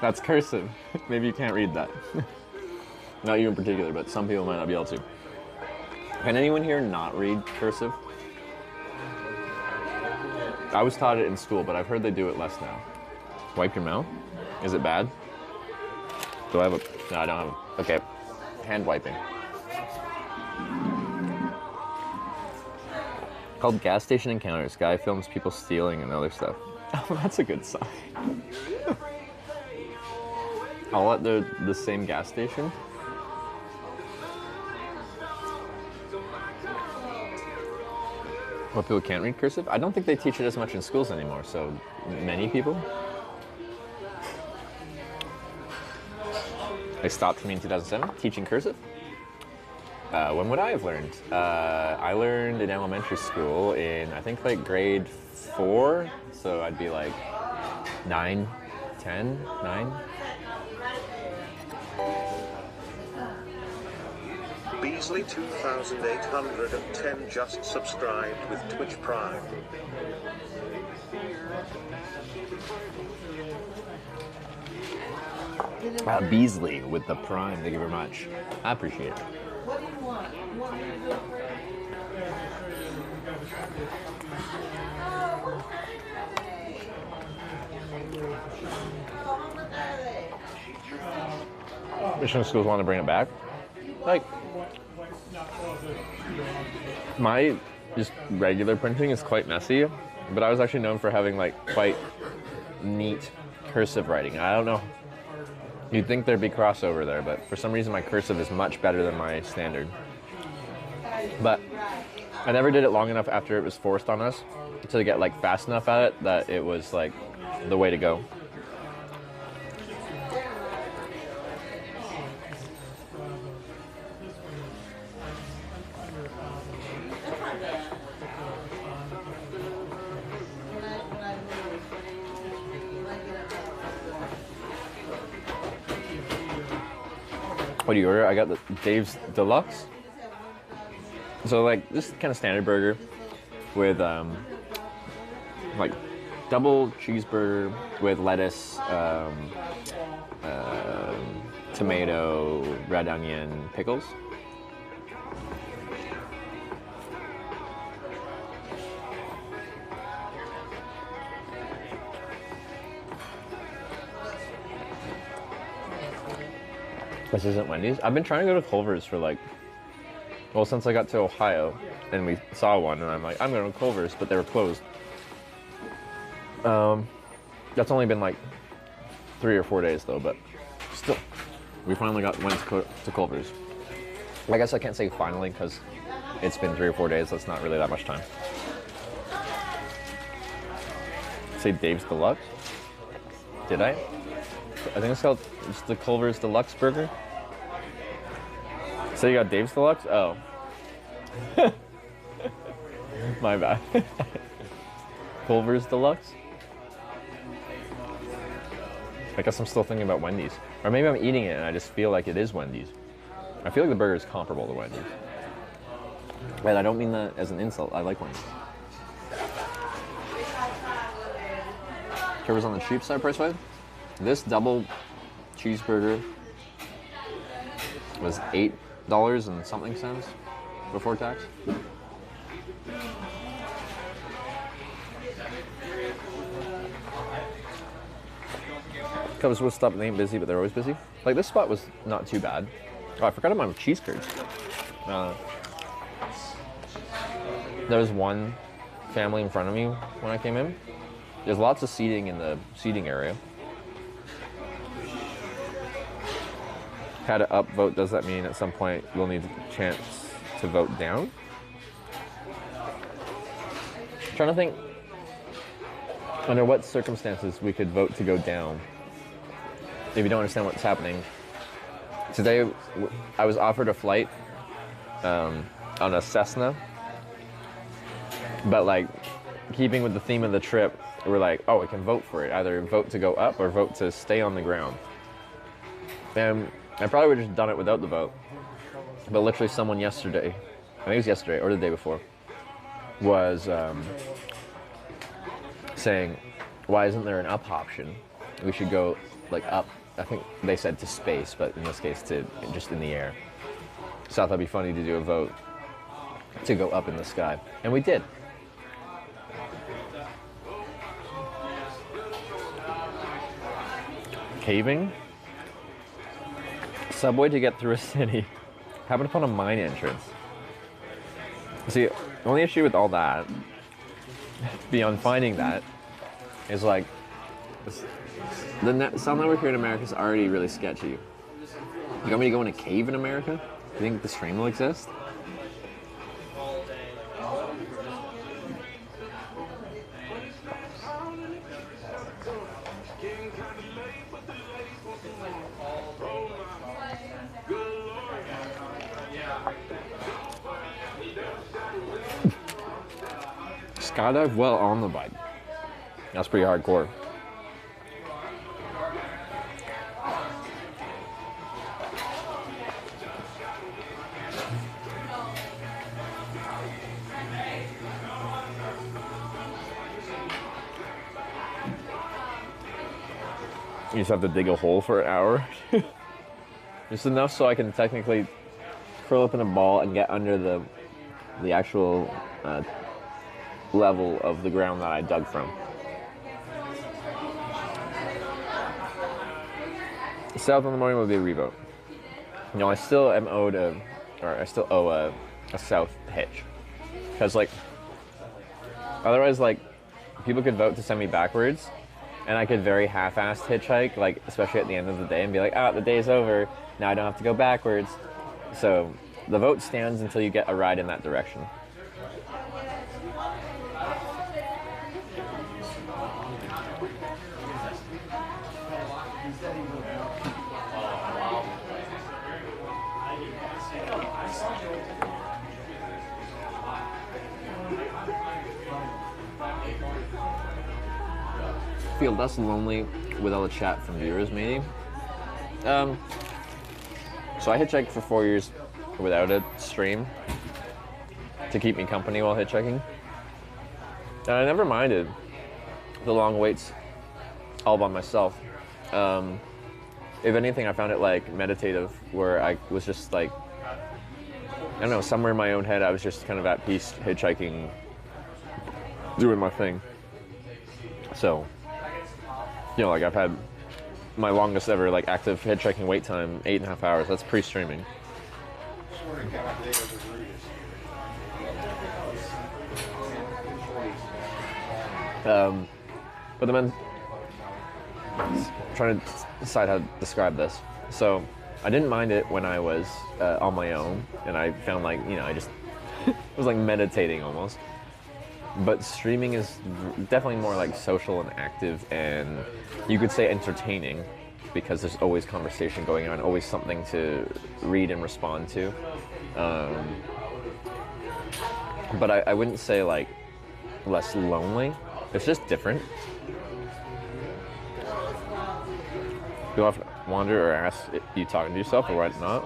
Speaker 3: that's cursive. Maybe you can't read that. Not you in particular, but some people might not be able to. Can anyone here not read cursive? I was taught it in school, but I've heard they do it less now. Wipe your mouth? Is it bad? Do I have a, no, I don't have a, okay. Hand wiping. Called Gas Station Encounters. Guy films people stealing and other stuff. Oh, that's a good sign. All at the same gas station? What, people can't read cursive? I don't think they teach it as much in schools anymore, so many people. They stopped for me in 2007, teaching cursive. When would I have learned? I learned in elementary school in, I think, like grade 4. So I'd be like 9, 10, 9.
Speaker 4: Beasley 2810 just subscribed with Twitch Prime.
Speaker 3: Beasley with the Prime, thank you very much. I appreciate it.
Speaker 7: What do you want? You want me to do it for you?
Speaker 3: Mission schools want to bring it back. Like, my just regular printing is quite messy, but I was actually known for having like quite neat cursive writing. I don't know. You'd think there'd be crossover there, but for some reason my cursive is much better than my standard. But I never did it long enough after it was forced on us to get like fast enough at it that it was like the way to go. What do you order? I got the Dave's Deluxe. So like this kind of standard burger with like double cheeseburger with lettuce, tomato, red onion, pickles. This isn't Wendy's. I've been trying to go to Culver's for like, well, since I got to Ohio and we saw one and I'm like, I'm going to Culver's, but they were closed. That's only been like 3 or 4 days though, but still, we finally went to Culver's. I guess I can't say finally because it's been 3 or 4 days. That's not really that much time. Say Dave's Deluxe? Did I? I think it's called the Culver's Deluxe Burger. So you got Dave's Deluxe? Oh. My bad. Culver's Deluxe? I guess I'm still thinking about Wendy's. Or maybe I'm eating it and I just feel like it is Wendy's. I feel like the burger is comparable to Wendy's. But I don't mean that as an insult. I like Wendy's. Trevor's on the cheap side price-wise. This double cheeseburger was $8 and something cents before tax. Cubs with stop, they ain't busy, but they're always busy. Like this spot was not too bad. Oh, I forgot about my cheese curds. There was one family in front of me when I came in. There's lots of seating in the seating area. Had to upvote, does that mean at some point we'll need a chance to vote down? I'm trying to think under what circumstances we could vote to go down. If you don't understand what's happening. Today I was offered a flight on a Cessna, but like keeping with the theme of the trip, we're like, oh, we can vote for it. Either vote to go up or vote to stay on the ground. And I probably would have just done it without the vote. But literally someone yesterday, I think it was yesterday or the day before, was saying, why isn't there an up option? We should go like up, I think they said to space, but in this case to just in the air. So I thought it'd be funny to do a vote to go up in the sky. And we did. Caving? Subway to get through a city. Happened upon a mine entrance. See, the only issue with all that, beyond finding that, is like, the cell network here in America is already really sketchy. You want me to go in a cave in America? Do you think the stream will exist? Skydive well on the bike. That's pretty hardcore. You just have to dig a hole for an hour. Just enough so I can technically curl up in a ball and get under the actual level of the ground that I dug from. South in the morning will be a revote. You know, I still am owed I still owe a south hitch. Because like, otherwise like, people could vote to send me backwards and I could very half-assed hitchhike, like especially at the end of the day and be like, ah, the day's over, now I don't have to go backwards. So the vote stands until you get a ride in that direction. Feel less lonely with all the chat from viewers, maybe. So I hitchhiked for 4 years without a stream to keep me company while hitchhiking. And I never minded the long waits all by myself. If anything, I found it like meditative, where I was just like, I don't know, somewhere in my own head, I was just kind of at peace hitchhiking, doing my thing. So, you know, like I've had my longest ever like active hitchhiking wait time, 8.5 hours. That's pre-streaming. But the men, I'm trying to decide how to describe this. So I didn't mind it when I was on my own, and I found like, you know, I just was like meditating almost. But streaming is definitely more like social and active, and you could say entertaining, because there's always conversation going on, always something to read and respond to. But I wouldn't say like less lonely. It's just different. You often wonder or ask if you talking to yourself or whatnot.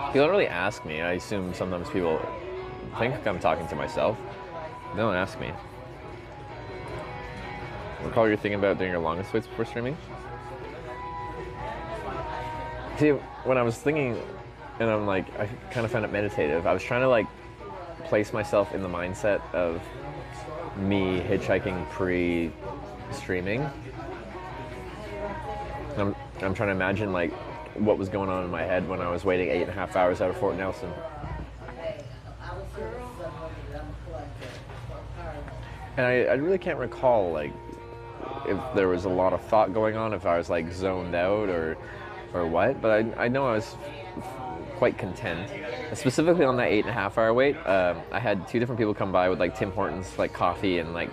Speaker 3: People don't really ask me. I assume sometimes people think I'm talking to myself. They don't ask me. Recall you're thinking about doing your longest waits before streaming? See, when I was thinking, and I'm like, I kind of found it meditative, I was trying to like place myself in the mindset of me hitchhiking pre-streaming. I'm trying to imagine like what was going on in my head when I was waiting 8.5 hours out of Fort Nelson. And I really can't recall like if there was a lot of thought going on, if I was like zoned out or what, but I know I was quite content. Specifically on that 8.5 hour wait, I had 2 different people come by with like Tim Hortons like coffee, and like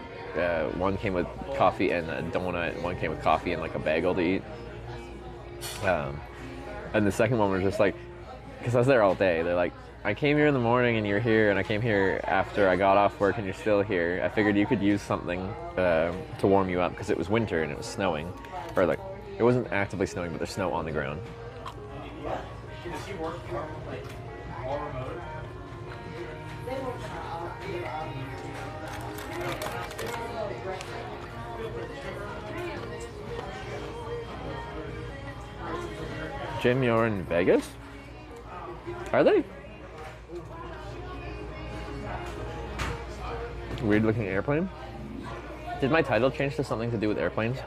Speaker 3: one came with coffee and a donut, and one came with coffee and like a bagel to eat. And the second one was just like, because I was there all day, they're like, I came here in the morning and you're here, and I came here after I got off work and you're still here. I figured you could use something to warm you up because it was winter and it was snowing. Or like, it wasn't actively snowing, but there's snow on the ground.
Speaker 11: Does he work like all remote?
Speaker 3: Jim, you're in Vegas? Are they? Weird looking airplane. Did my title change to something to do with airplanes?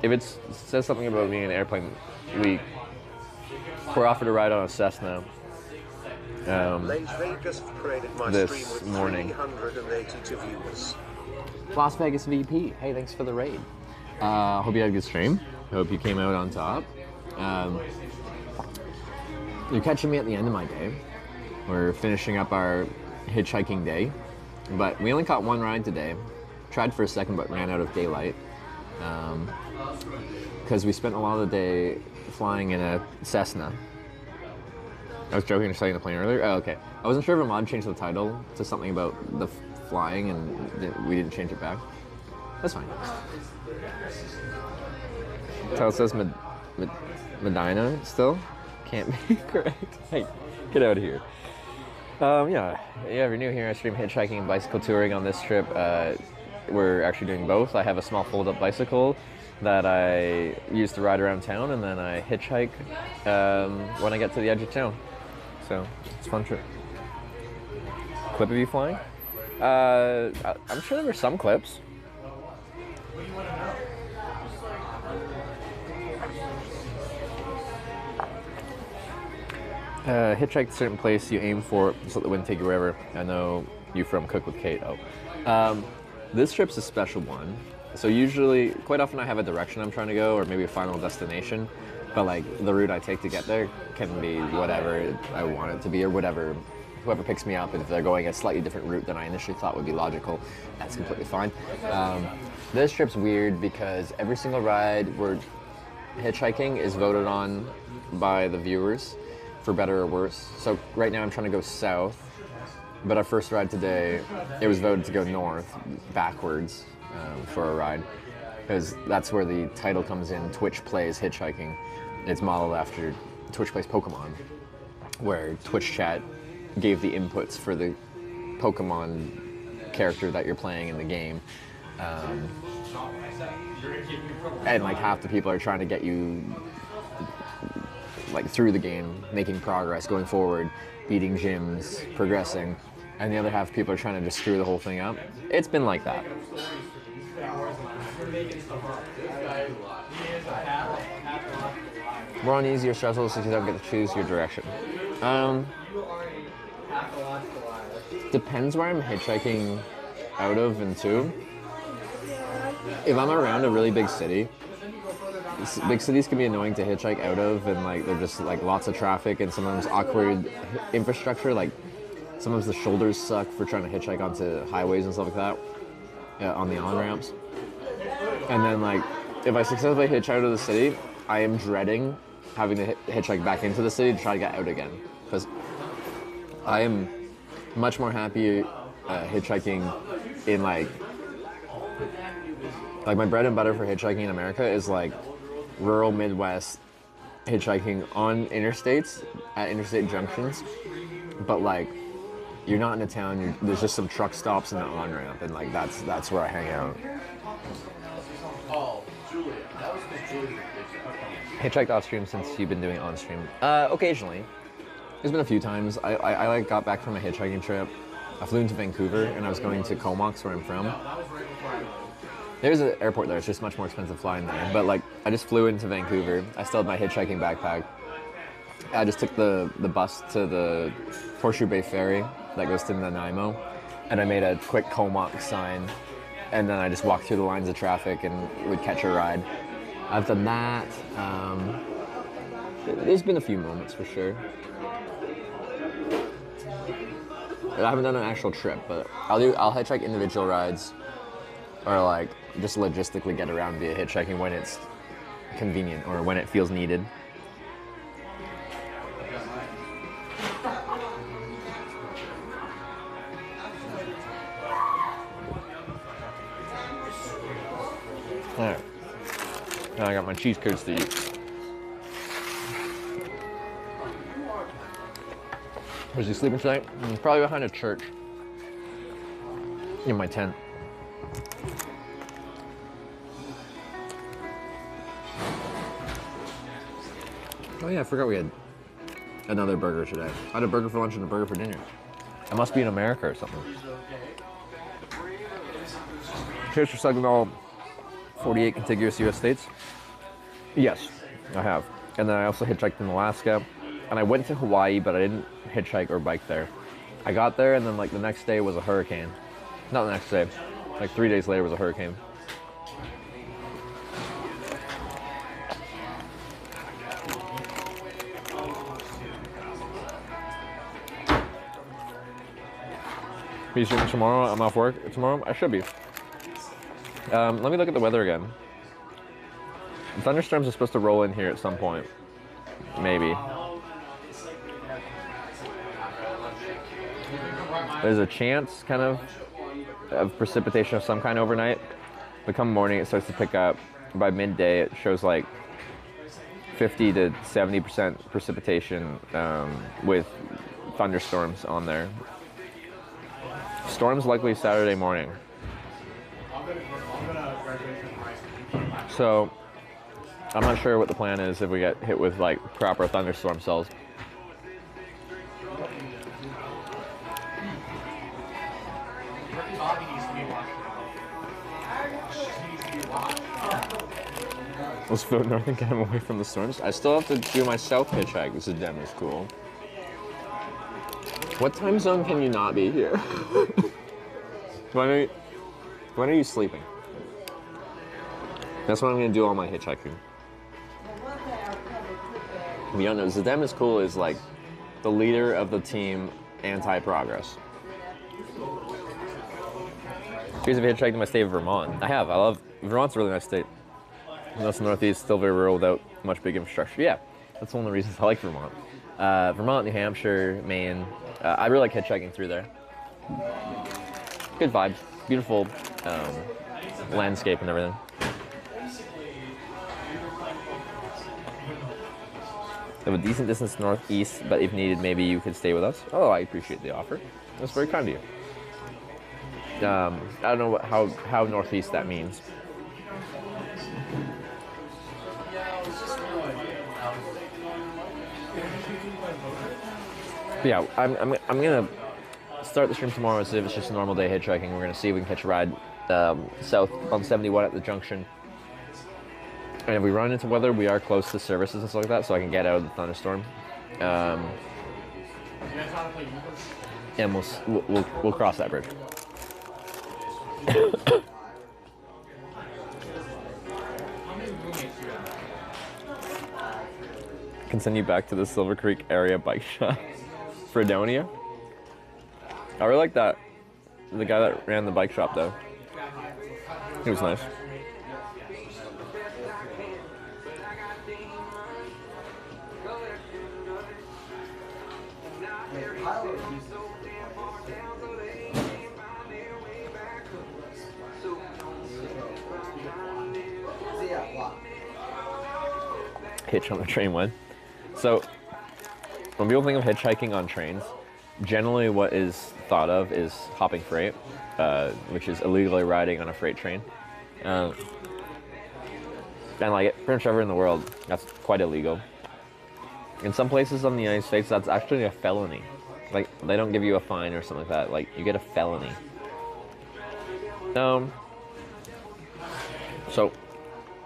Speaker 3: If it says something about being an airplane, we're offered a ride on a Cessna this morning. Las Vegas VP, hey, thanks for the raid. Hope you had a good stream. Hope you came out on top. You're catching me at the end of my day. We're finishing up our hitchhiking day, but we only caught 1 ride today. Tried for a second, but ran out of daylight. Because we spent a lot of the day flying in a Cessna. I was joking or saying the plane earlier. Oh, okay. I wasn't sure if a mod changed the title to something about the flying, and we didn't change it back. That's fine. Tell says Medina still? Can't be correct. Hey, get out of here. Yeah, if you're new here, I stream hitchhiking and bicycle touring on this trip. We're actually doing both. I have a small fold-up bicycle that I use to ride around town, and then I hitchhike when I get to the edge of town. So, it's a fun trip. Clip of you flying? I'm sure there were some clips. Hitchhike to a certain place, you aim for it, just let the wind take you wherever. I know you from Cook with Kate. This trip's a special one. So usually, quite often I have a direction I'm trying to go, or maybe a final destination, but like the route I take to get there can be whatever I want it to be, or whoever picks me up. And if they're going a slightly different route than I initially thought would be logical, that's completely fine. This trip's weird because every single ride we're hitchhiking is voted on by the viewers, for better or worse. So right now I'm trying to go south, but our first ride today, it was voted to go north, backwards, for a ride, because that's where the title comes in, Twitch Plays Hitchhiking. It's modeled after Twitch Plays Pokemon, where Twitch chat gave the inputs for the Pokemon character that you're playing in the game. And like half the people are trying to get you like through the game, making progress, going forward, beating gyms, progressing, and the other half of people are trying to just screw the whole thing up. It's been like that. We're on easier struggles so you don't get to choose your direction. Depends where I'm hitchhiking out of and to. If I'm around a really big city, big cities can be annoying to hitchhike out of, and like they're just like lots of traffic and sometimes awkward infrastructure. Like sometimes the shoulders suck for trying to hitchhike onto highways and stuff like that, on the on-ramps. And then like if I successfully hitch out of the city, I am dreading having to hitchhike back into the city to try to get out again, because I am much more happy hitchhiking in like my bread and butter for hitchhiking in America is like rural Midwest hitchhiking on interstates at interstate junctions, but like you're not in a town, there's just some truck stops and an on-ramp, and like that's where I hang out.
Speaker 10: Oh, Julia. That was because Julia.
Speaker 3: Hitchhiked off stream since you've been doing on stream? Occasionally. There's been a few times. I like got back from a hitchhiking trip. I flew into Vancouver and I was going to Comox, where I'm from. There's an airport there. It's just much more expensive flying there. But like, I just flew into Vancouver. I still had my hitchhiking backpack. I just took the bus to the Horseshoe Bay Ferry that goes to Nanaimo, and I made a quick Comox sign, and then I just walked through the lines of traffic and would catch a ride. I've done that. There's been a few moments for sure. I haven't done an actual trip, but I'll hitchhike individual rides, or like just logistically get around via hitchhiking when it's convenient or when it feels needed. Alright. Now I got my cheese curds to eat. Where's he sleeping tonight? Probably behind a church. In my tent. Oh yeah, I forgot we had another burger today. I had a burger for lunch and a burger for dinner. I must be in America or something. Cheers for sucking all 48 contiguous US states? Yes, I have. And then I also hitchhiked in Alaska. And I went to Hawaii, but I didn't hitchhike or bike there. I got there and then like the next day was a hurricane. Not the next day, like 3 days later was a hurricane. Are you streaming tomorrow? I'm off work tomorrow? I should be. Let me look at the weather again. Thunderstorms are supposed to roll in here at some point. Maybe. There's a chance, kind of precipitation of some kind overnight. But come morning, it starts to pick up. By midday, it shows like 50 to 70% precipitation with thunderstorms on there. Storms likely Saturday morning. So, I'm not sure what the plan is if we get hit with like proper thunderstorm cells. Let's vote north and get him away from the storms. I still have to do my south hitchhike. This is damn cool. What time zone can you not be here? When are you sleeping? That's what I'm gonna do all my hitchhiking. To be honest, Zadem is cool is like the leader of the team anti-progress. Here's a hitchhiked in my state of Vermont. I love Vermont's a really nice state. That's the Northeast, still very rural without much big infrastructure. Yeah, that's one of the reasons I like Vermont. Vermont, New Hampshire, Maine. I really like hitchhiking through there. Good vibes, beautiful landscape and everything. I have a decent distance northeast, but if needed, maybe you could stay with us. Oh, I appreciate the offer. That's very kind of you. I don't know how northeast that means. But yeah, I'm gonna start the stream tomorrow as if it's just a normal day hitchhiking. We're gonna see if we can catch a ride south on 71 at the junction. And if we run into weather, we are close to services and stuff like that, so I can get out of the thunderstorm. And we'll cross that bridge. Continue back to the Silver Creek area bike shop. Fredonia. I really like that. The guy that ran the bike shop though. He was nice. Hitch on the train one. So when people think of hitchhiking on trains, generally what is thought of is hopping freight, which is illegally riding on a freight train. And like pretty much everywhere in the world, that's quite illegal. In some places in the United States, that's actually a felony. Like, they don't give you a fine or something like that. Like, you get a felony. So,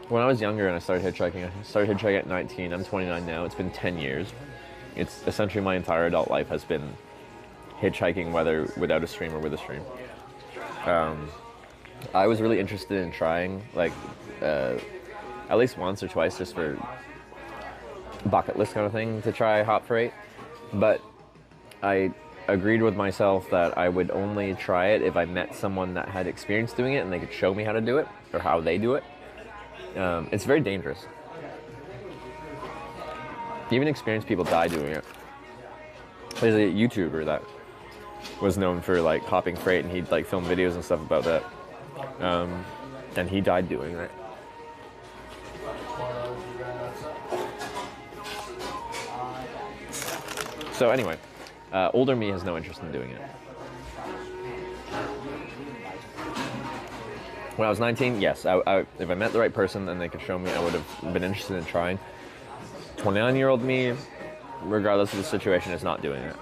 Speaker 3: when I was younger and I started hitchhiking at 19. I'm 29 now. It's been 10 years. It's essentially my entire adult life has been hitchhiking, whether without a stream or with a stream. I was really interested in trying, like, at least once or twice, just for bucket list kind of thing, to try hop freight. But I agreed with myself that I would only try it if I met someone that had experience doing it and they could show me how to do it or how they do it. It's very dangerous. Even experienced people die doing it. There's a YouTuber that was known for like hopping freight, and he'd like film videos and stuff about that. And he died doing it. So anyway, older me has no interest in doing it. When I was 19, yes, if I met the right person and they could show me, I would have been interested in trying. 29-year-old me, regardless of the situation, is not doing it.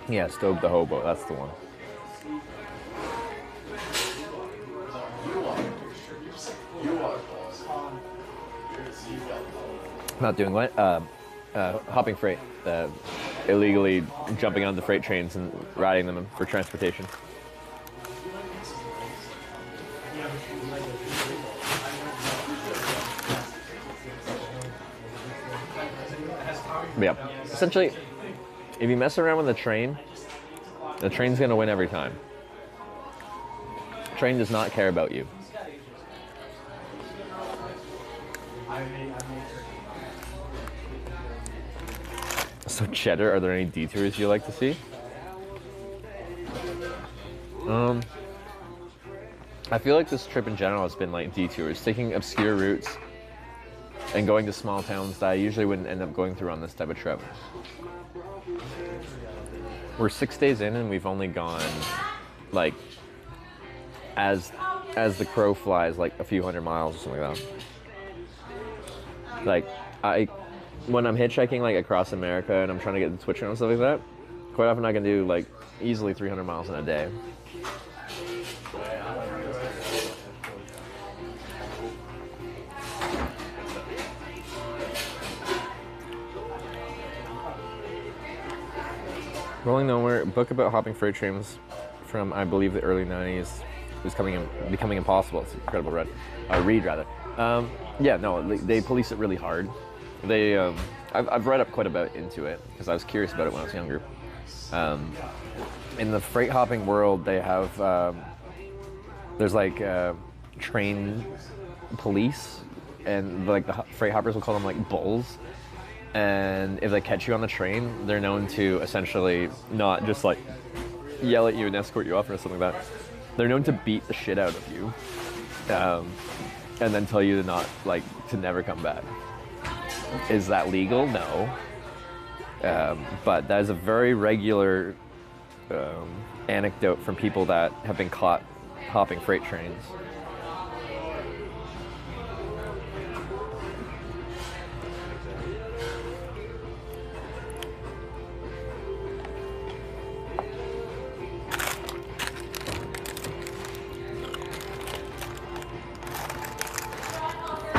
Speaker 3: Yeah, Stoke the Hobo, that's the one. Not doing what? Hopping freight. Illegally jumping on the freight trains and riding them for transportation. But yeah, essentially, if you mess around with the train's gonna win every time. The train does not care about you. So Cheddar, are there any detours you like to see? I feel like this trip in general has been like detours, taking obscure routes and going to small towns that I usually wouldn't end up going through on this type of trip. We're 6 days in and we've only gone like as the crow flies, like a few hundred miles or something like that. Like when I'm hitchhiking like across America and I'm trying to get the Twitch and stuff like that, quite often I can do like easily 300 miles in a day. Rolling Nowhere, book about hopping freight trains from, I believe, the early 90s is becoming impossible. It's an incredible read. Read, rather. Yeah, no, they police it really hard. I've read up quite a bit into it because I was curious about it when I was younger. In the freight hopping world, they have, there's like train police, and like the freight hoppers will call them like bulls. And if they catch you on the train, they're known to essentially not just like yell at you and escort you off or something like that. They're known to beat the shit out of you, and then tell you to never come back. Is that legal? No. But that is a very regular anecdote from people that have been caught hopping freight trains.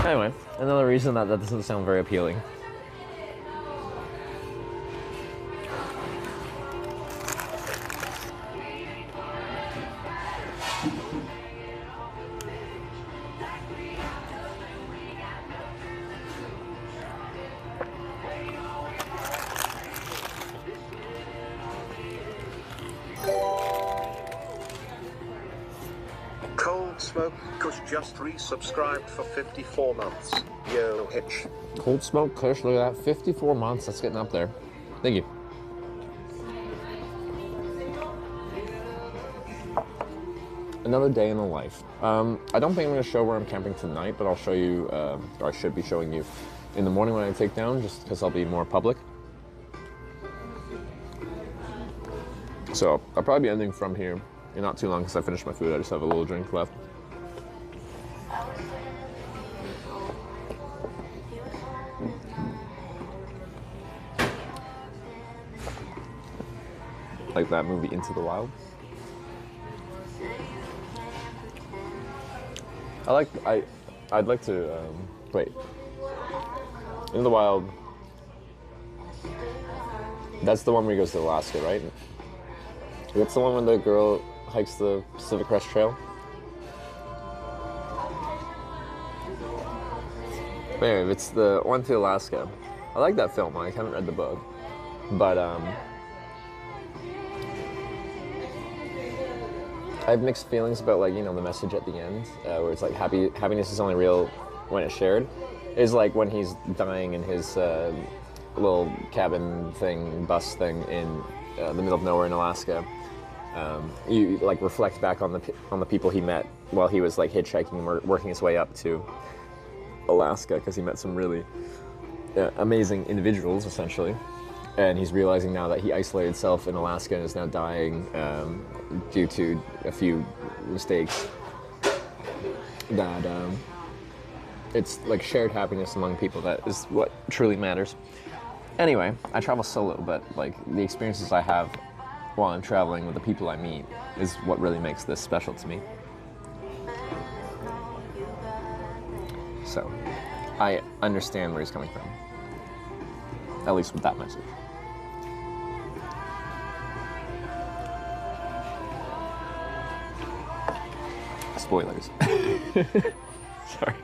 Speaker 3: Anyway, another reason that doesn't sound very appealing.
Speaker 4: Cold Smoke Kush just resubscribed for 54 months. Yo, Hitch.
Speaker 3: Cold Smoke Kush, look at that. 54 months, that's getting up there. Thank you. Another day in the life. I don't think I'm going to show where I'm camping tonight, but I'll show you, or I should be showing you in the morning when I take down, just because I'll be more public. So I'll probably be ending from here in not too long because I finished my food. I just have a little drink left. Like that movie Into the Wild. I'd like to wait. Into the Wild. That's the one where he goes to Alaska, right? That's the one when the girl hikes the Pacific Crest Trail. But anyway, it's the one to Alaska. I like that film. I haven't read the book, but I have mixed feelings about, like, you know, the message at the end, where it's like happiness is only real when it's shared. Is like when he's dying in his little cabin thing, bus thing in the middle of nowhere in Alaska. You like reflect back on the people he met while he was like hitchhiking, working his way up to Alaska, because he met some really amazing individuals essentially, and he's realizing now that he isolated himself in Alaska and is now dying due to a few mistakes. That it's like shared happiness among people that is what truly matters. Anyway, I travel solo, but like the experiences I have while I'm traveling with the people I meet is what really makes this special to me. So, I understand where he's coming from. At least with that message. Spoilers. Sorry.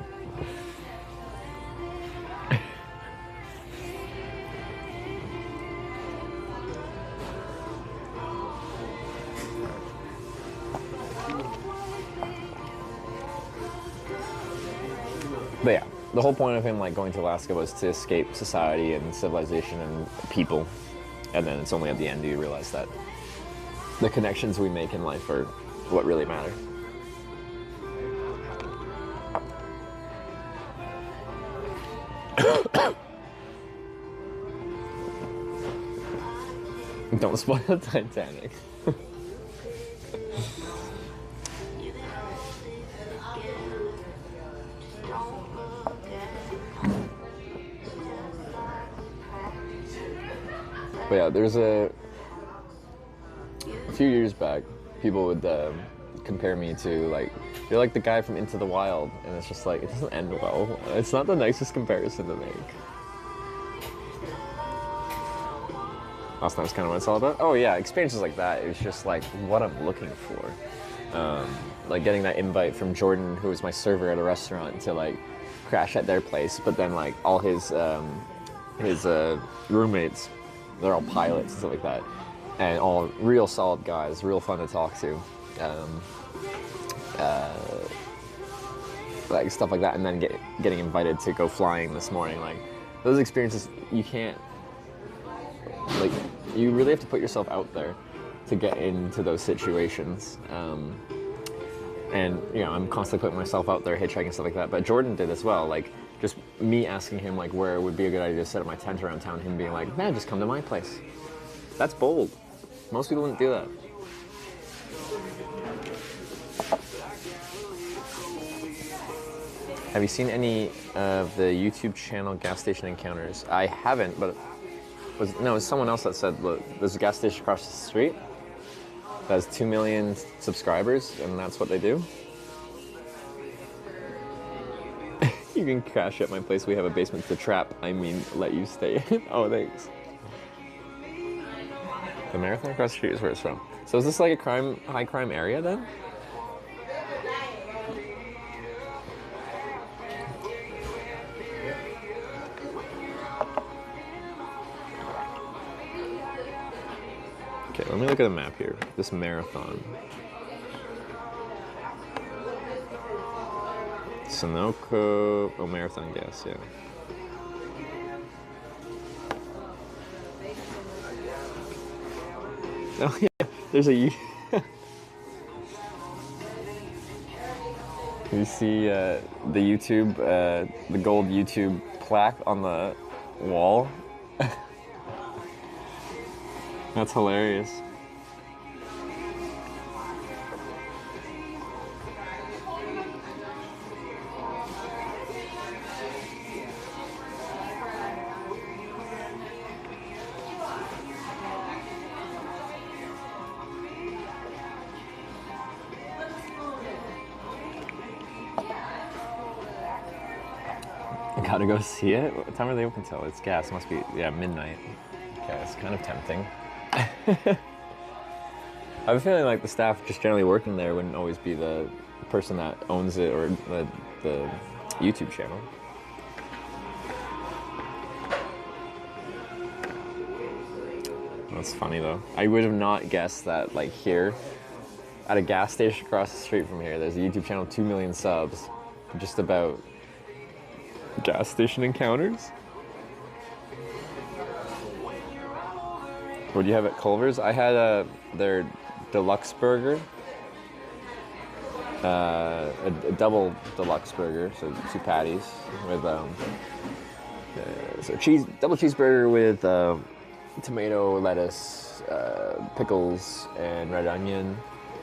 Speaker 3: But yeah, the whole point of him like going to Alaska was to escape society and civilization and people, and then it's only at the end do you realize that the connections we make in life are what really matter. Don't spoil the Titanic. But yeah, there's a few years back, people would compare me to, like, you're like the guy from Into the Wild, and it's just like, it doesn't end well. It's not the nicest comparison to make. Last time was kind of what it's all about. Oh yeah, experiences like that, it was just like what I'm looking for. Like getting that invite from Jordan, who was my server at a restaurant, to like crash at their place, but then like all his roommates, they're all pilots and stuff like that, and all real solid guys, real fun to talk to, like stuff like that, and then getting invited to go flying this morning. Like those experiences, you can't, like, you really have to put yourself out there to get into those situations. And you know, I'm constantly putting myself out there, hitchhiking and stuff like that. But Jordan did as well. Like, just me asking him like where it would be a good idea to set up my tent around town, him being like, man, just come to my place. That's bold. Most people wouldn't do that. Have you seen any of the YouTube channel Gas Station Encounters? I haven't, but it was someone else that said, look, there's a gas station across the street that has 2 million subscribers, and that's what they do. You can crash at my place. We have a basement to trap. I mean, let you stay in. Oh, thanks. The marathon across the street is where it's from. So is this like a high crime area then? Okay, let me look at a map here. This marathon. Sunoco, oh, marathon gas, yeah. Oh yeah, there's a you see the YouTube, the gold YouTube plaque on the wall? That's hilarious. I gotta go see it? What time are they open till? It's gas. Must be, yeah, midnight. Okay, it's kind of tempting. I have a feeling like the staff just generally working there wouldn't always be the person that owns it or the YouTube channel. That's funny though. I would have not guessed that like here, at a gas station across the street from here, there's a YouTube channel, 2 million subs, just about gas station encounters. What do you have at Culver's? I had their deluxe burger, a double deluxe burger, so 2 patties with so double cheeseburger with tomato, lettuce, pickles, and red onion,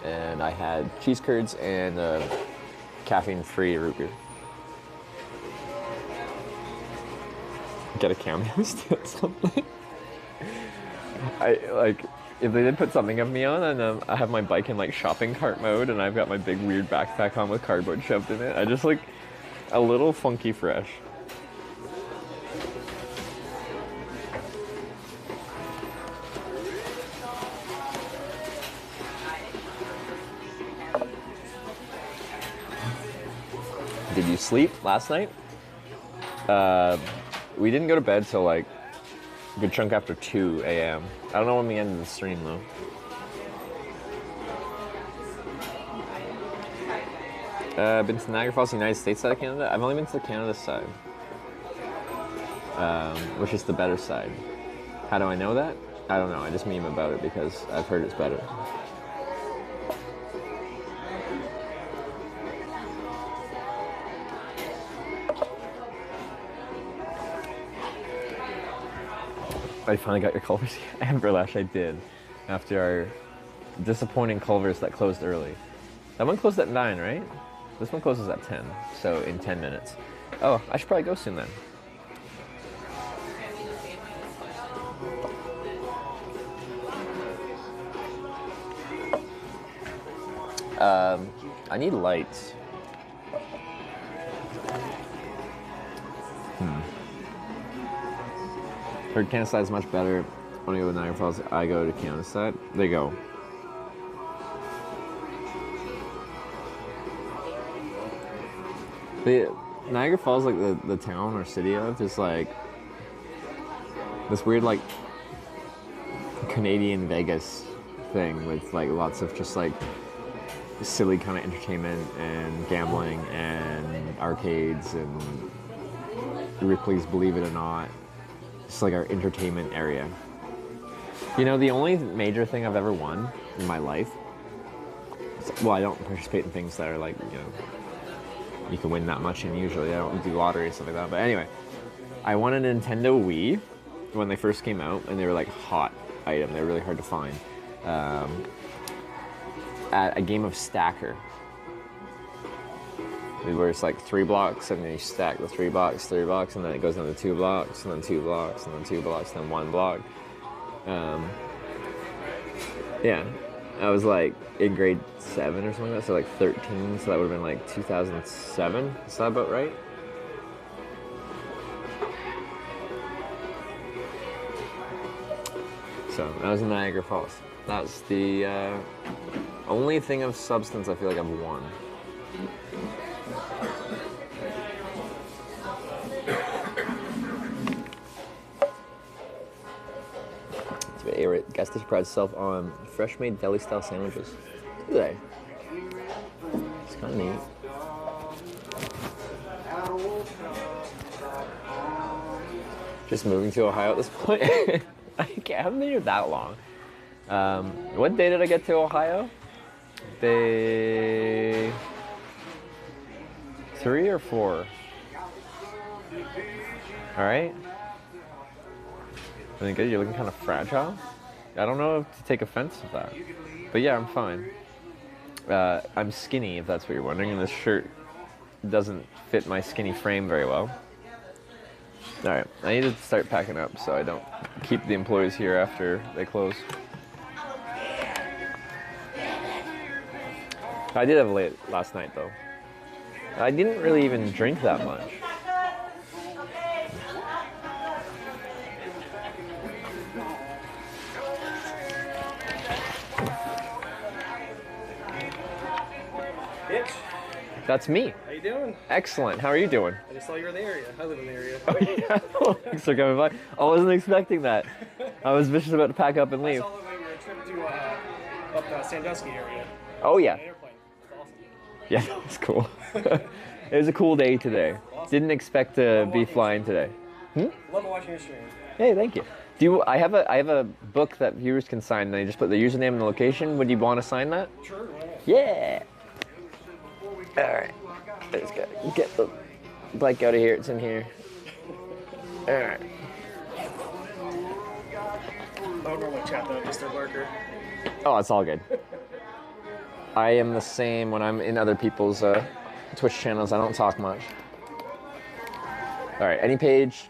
Speaker 3: and I had cheese curds and caffeine-free root beer. Get a cameo, steal something. I like if they did put something of me on, and I have my bike in like shopping cart mode, and I've got my big weird backpack on with cardboard shoved in it. I just like a little funky fresh. Did you sleep last night? We didn't go to bed till like a good chunk after 2 a.m. I don't know when we ended the stream though. Been to Niagara Falls, United States side of Canada? I've only been to the Canada side, which is the better side. How do I know that? I don't know, I just meme about it because I've heard it's better. I finally got your Culver's. Amberlash, I did. After our disappointing Culver's that closed early. That one closed at 9, right? This one closes at 10, so in 10 minutes. Oh, I should probably go soon then. I need lights. Heard Canada side is much better. When I go to Niagara Falls, I go to Canada side. There you go. The Niagara Falls, like the town or city of, is like this weird like Canadian Vegas thing with like lots of just like silly kind of entertainment and gambling and arcades and Ripley's Believe It or Not. It's like our entertainment area. You know, the only major thing I've ever won in my life, well, I don't participate in things that are like, you know, you can win that much, and usually I don't do lottery and stuff like that. But anyway, I won a Nintendo Wii when they first came out, and they were like hot item. They were really hard to find. At a game of Stacker, where it's like 3 blocks, and then you stack the 3 blocks, and then it goes down to 2 blocks, and then 2 blocks, and then 2 blocks, and then 1 block. Yeah, I was like in grade 7 or something like that, so like 13, so that would have been like 2007. Is that about right? So that was in Niagara Falls. That's the only thing of substance I feel like I've won. Gas station prides itself on fresh-made deli-style sandwiches. Do they? It's kind of neat. Just moving to Ohio at this point. I haven't been here that long. What day did I get to Ohio? Day 3 or 4? All right. I think you're looking kind of fragile. I don't know if to take offense to that, but yeah, I'm fine. I'm skinny, if that's what you're wondering, and this shirt doesn't fit my skinny frame very well. All right, I need to start packing up so I don't keep the employees here after they close. I did have a late last night though. I didn't really even drink that much.
Speaker 6: Hitch.
Speaker 1: That's me.
Speaker 6: How you doing?
Speaker 1: Excellent. How are you doing?
Speaker 6: I just saw you were in the area. I live in the area.
Speaker 1: Thanks for coming by. I wasn't expecting that. I was just about to pack up and
Speaker 6: I
Speaker 1: leave.
Speaker 6: saw that we were a trip to up Sandusky area.
Speaker 1: Oh yeah.
Speaker 6: On an airplane. That's awesome.
Speaker 1: Yeah, that was cool. It was a cool day today. Didn't expect to be flying today.
Speaker 6: Love watching your stream.
Speaker 1: Hey, thank you. Do you? I have a book that viewers can sign. They just put the username and the location. Would you want to sign that?
Speaker 6: Sure. Why not?
Speaker 1: Yeah. All right. Let's get the bike out of here. It's in here. All right.
Speaker 6: I don't normally chat though, Mr. Lurker.
Speaker 1: Oh, it's all good. I am the same when I'm in other people's Twitch channels. I don't talk much. All right. Any page,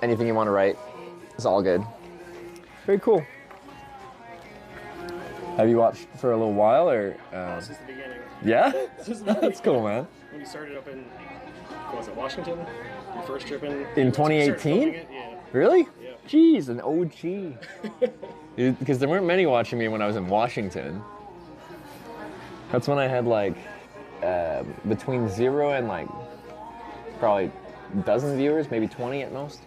Speaker 1: anything you want to write, it's all good. Very cool. Have you watched for a little while, or?
Speaker 6: Since the beginning.
Speaker 1: Yeah?
Speaker 6: Since the beginning.
Speaker 1: That's cool, man.
Speaker 6: When you started up in, what was it, Washington? Your first trip in?
Speaker 1: In
Speaker 6: you started
Speaker 1: 2018?
Speaker 6: filming it? Yeah.
Speaker 1: Really?
Speaker 6: Yeah.
Speaker 1: Jeez, an OG. Because there weren't many watching me when I was in Washington. That's when I had like between 0 and like probably a dozen viewers, maybe 20 at most.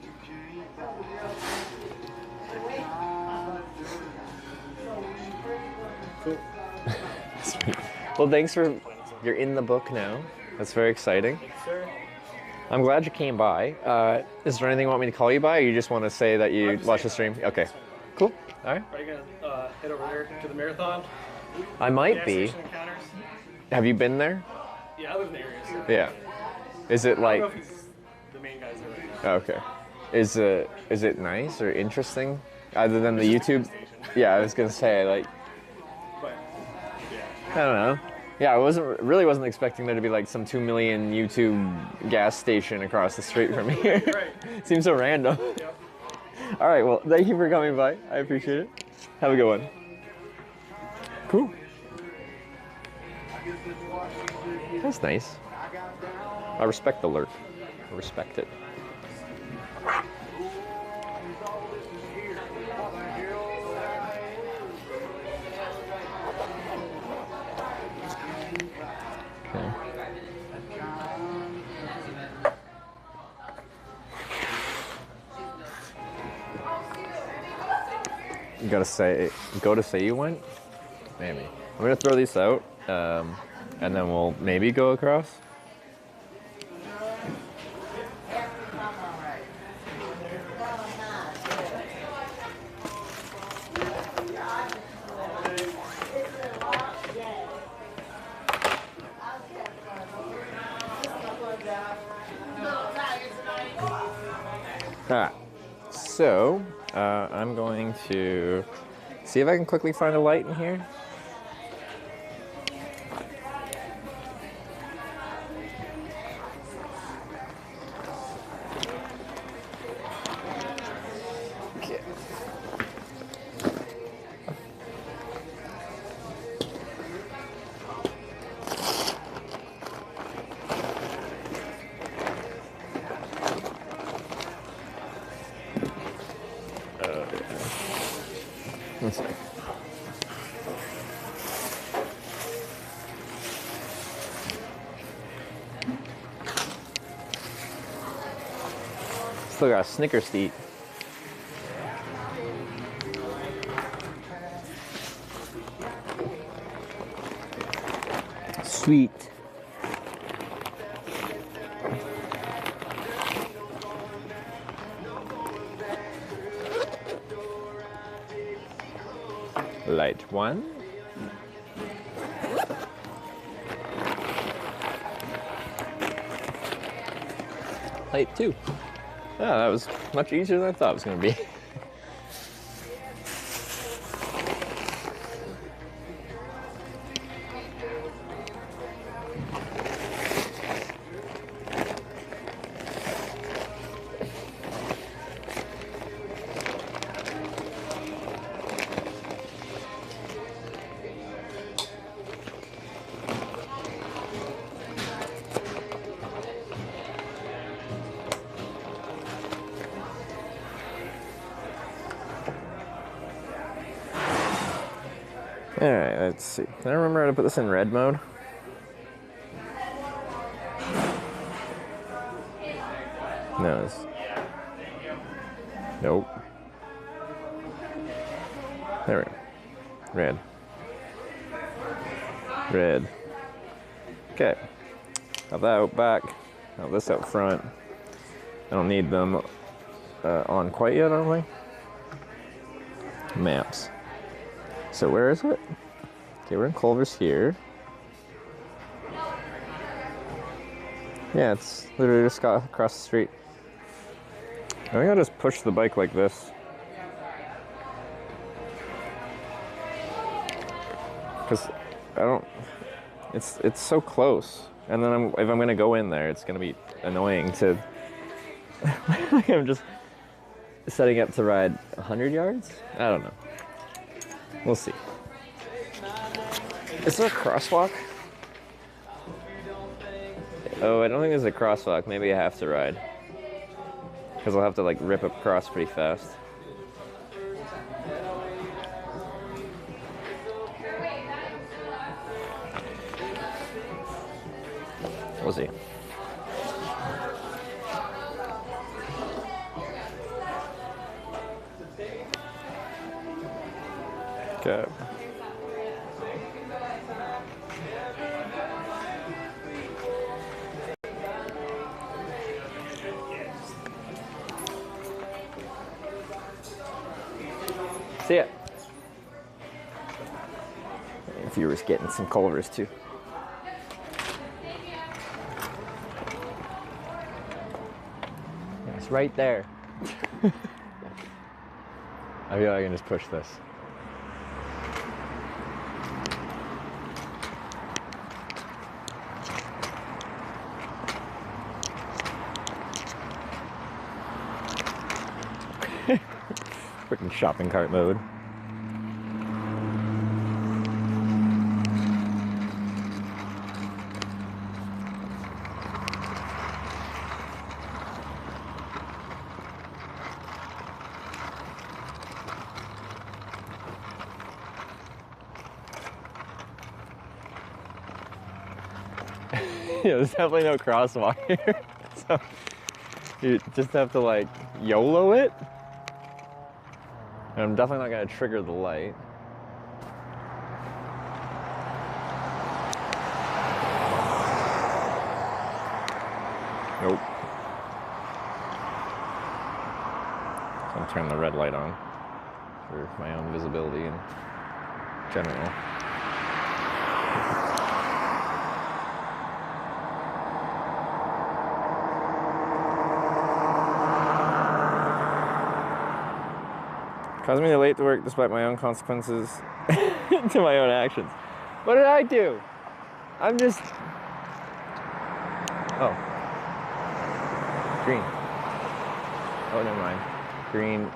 Speaker 1: Sweet. Well, thanks for, you're in the book now. That's very exciting.
Speaker 6: Sir?
Speaker 1: I'm glad you came by. Is there anything you want me to call you by, or you just want to say that you watched the stream? Okay, cool. All right.
Speaker 6: Are you gonna head over there to the marathon?
Speaker 1: I might
Speaker 6: Gas
Speaker 1: be.
Speaker 6: station encounters?
Speaker 1: Have you been there?
Speaker 6: Yeah, I live in the area. So.
Speaker 1: Yeah. Is it
Speaker 6: I
Speaker 1: like?
Speaker 6: don't know if he's the main guys there right now.
Speaker 1: Okay. Is it nice or interesting? Other than the
Speaker 6: It's just a
Speaker 1: YouTube?
Speaker 6: gas station.
Speaker 1: Yeah, I was gonna say like.
Speaker 6: But yeah.
Speaker 1: I don't know. Yeah, I really wasn't expecting there to be like some 2 million YouTube gas station across the street from here.
Speaker 6: Right.
Speaker 1: Seems so random.
Speaker 6: Yep.
Speaker 1: All right, well, thank you for coming by. I appreciate it. Have a good one. Cool. That's nice. I respect the lurk. I respect it. Okay. You gotta say, go to say you went? Maybe. I'm gonna throw these out, and then we'll maybe go across. Alright, so I'm going to see if I can quickly find a light in here. Okay. One sec. Still got a Snickers to eat. Sweet. Light 1. Light 2. Oh, that was much easier than I thought it was going to be. Alright, let's see. Can I remember how to put this in red mode? No. Nope. There we go. Red. Red. Okay. Have that out back. Have this out front. I don't need them on quite yet, I don't think. Maps. So where is it? Okay, we're in Culver's here. Yeah, it's literally just got across the street. I think I'll just push the bike like this. Because I don't, it's so close. And then if I'm gonna go in there, it's gonna be annoying to, like I'm just setting up to ride 100 yards? I don't know. We'll see. Is there a crosswalk? Oh, I don't think there's a crosswalk. Maybe I have to ride. Because I'll have to like rip across pretty fast. We'll see. Okay. See ya. If you were getting some Culvers too. It's right there. I feel like I can just push this. Freaking shopping cart mode. Yeah, there's definitely no crosswalk here. So you just have to like YOLO it. And I'm definitely not gonna trigger the light. Nope. So I'll turn the red light on for my own visibility in general. Caused me to late to work despite my own consequences to my own actions. What did I do? I'm just... Oh. Green. Oh, never mind. Green.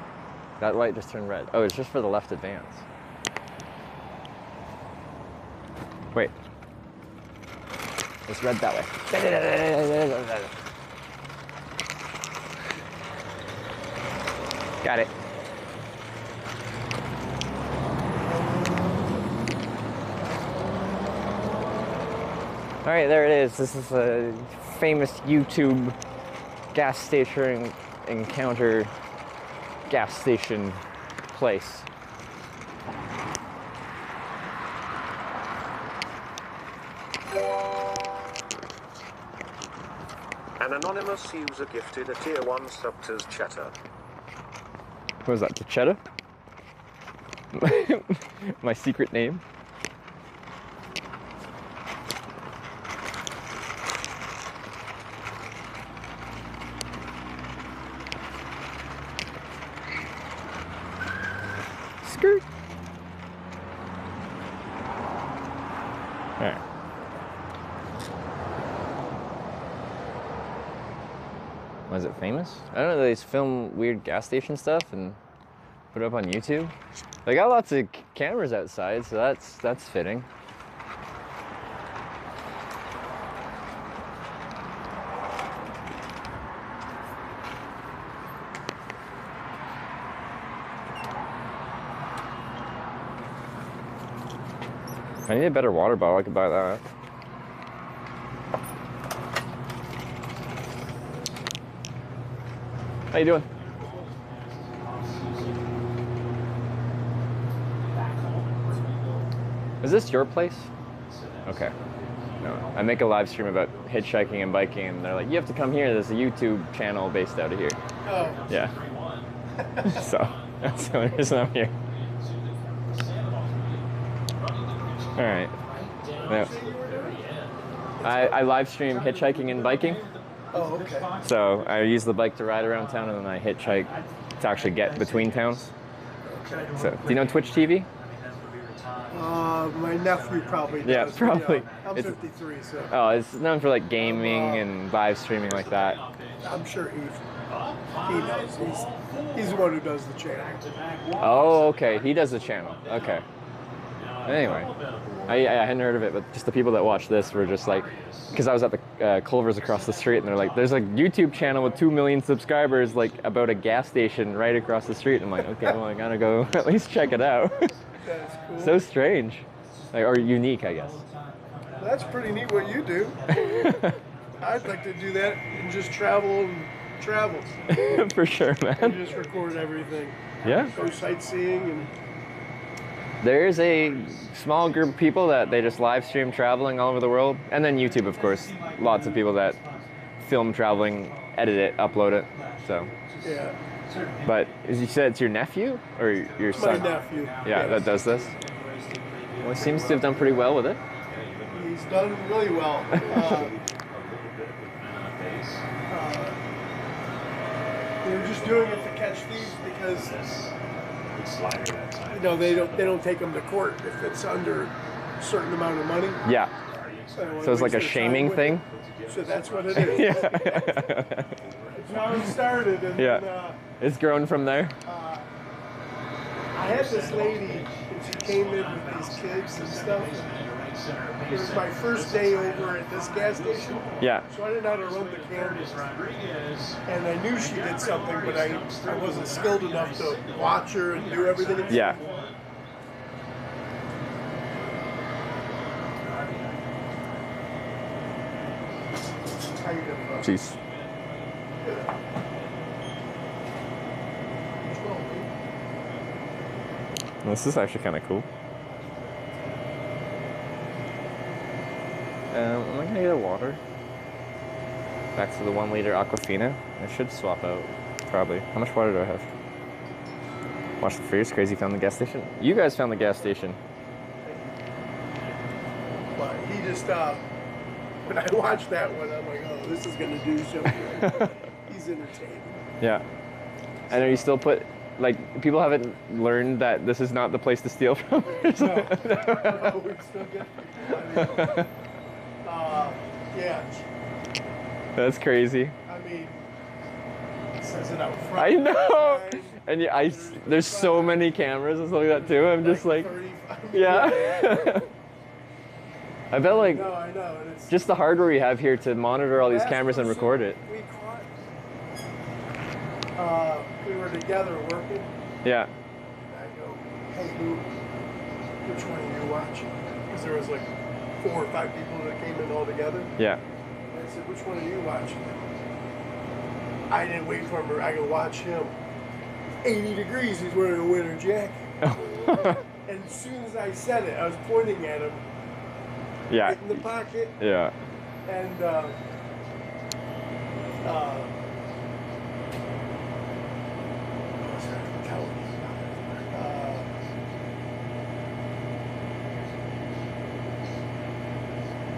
Speaker 1: That light just turned red. Oh, it's just for the left advance. Wait. It's red that way. Got it. All right, there it is. This is a famous YouTube gas station encounter gas station place.
Speaker 4: An anonymous user gifted a tier 1 sub to Cheddar.
Speaker 1: What was that, to Cheddar? My secret name? Skirt. All right. Was it famous? I don't know, they just film weird gas station stuff and put it up on YouTube. They got lots of cameras outside, so that's fitting. If I need a better water bottle, I could buy that. How you doing? Is this your place? Okay. No, I make a live stream about hitchhiking and biking, and they're like, you have to come here. There's a YouTube channel based out of here.
Speaker 5: Oh.
Speaker 1: Yeah. So that's the only reason I'm here. All right. Yeah. I live stream hitchhiking and biking.
Speaker 5: Oh, okay.
Speaker 1: So I use the bike to ride around town, and then I hitchhike to actually get between towns. So, do you know Twitch TV?
Speaker 5: My nephew probably does.
Speaker 1: Yeah, probably.
Speaker 5: Yeah, I'm 53, so.
Speaker 1: Oh, it's known for like gaming and live streaming like that.
Speaker 5: I'm sure he knows. He's the one who does the channel.
Speaker 1: Oh, okay. He does the channel. Okay. Anyway, I hadn't heard of it, but just the people that watch this were just like, because I was at the Culver's across the street, and they're like, there's a YouTube channel with 2 million subscribers, like about a gas station right across the street. And I'm like, okay, well, I gotta go at least check it out.
Speaker 5: That's cool.
Speaker 1: So strange, like, or unique, I guess.
Speaker 5: That's pretty neat what you do. I'd like to do that and just travel.
Speaker 1: For sure, man.
Speaker 5: And just record everything.
Speaker 1: Yeah.
Speaker 5: Go sightseeing and.
Speaker 1: There's a small group of people that they just live stream traveling all over the world, and then YouTube, of course. Lots of people that film traveling, edit it, upload it. So.
Speaker 5: Yeah.
Speaker 1: But as you said, it's your nephew or your son?
Speaker 5: My nephew.
Speaker 1: Yeah, that does this. Well, he seems to have done pretty well with it.
Speaker 5: He's done really well. They're just doing it to catch thieves because they don't take them to court if it's under a certain amount of money.
Speaker 1: Yeah. So it's like a shaming thing.
Speaker 5: So that's what it is.
Speaker 1: Yeah.
Speaker 5: That's how it started. And
Speaker 1: Yeah.
Speaker 5: then,
Speaker 1: It's grown from there.
Speaker 5: I had this lady, and she came in with these kids and stuff. It was my first day over at this gas station.
Speaker 1: Yeah.
Speaker 5: So I didn't know how to run the cameras. And I knew she did something, but I wasn't skilled enough to watch her and do everything.
Speaker 1: Yeah.
Speaker 5: How you doing?
Speaker 1: Jeez. This is actually kind of cool. Am I gonna get a water? Back to the 1 liter Aquafina. I should swap out, probably. How much water do I have? Watch the freeze. Crazy found the gas station. You guys found the gas station.
Speaker 5: But he just, when I watched that one, I'm like, oh, this is gonna do something. He's entertaining.
Speaker 1: Yeah. I know you still put, like, people haven't learned that this is not the place to steal from.
Speaker 5: No, we still get people. Yeah.
Speaker 1: That's crazy.
Speaker 5: I mean, it says it out front.
Speaker 1: I know. And there's so many cameras and stuff like that too. I'm just like, yeah. I bet like,
Speaker 5: no, I know. And it's,
Speaker 1: just the hardware we have here to monitor all these cameras and record it.
Speaker 5: We caught, we were together working.
Speaker 1: Yeah.
Speaker 5: And I go, hey, which one are you watching? Because there was like 4 or 5 people that came in all together.
Speaker 1: Yeah.
Speaker 5: And I said, which one are you watching? I didn't wait for him. I go watch him. 80 degrees, he's wearing a winter jacket. And as soon as I said it, I was pointing at him.
Speaker 1: Yeah.
Speaker 5: Right in the pocket.
Speaker 1: Yeah.
Speaker 5: And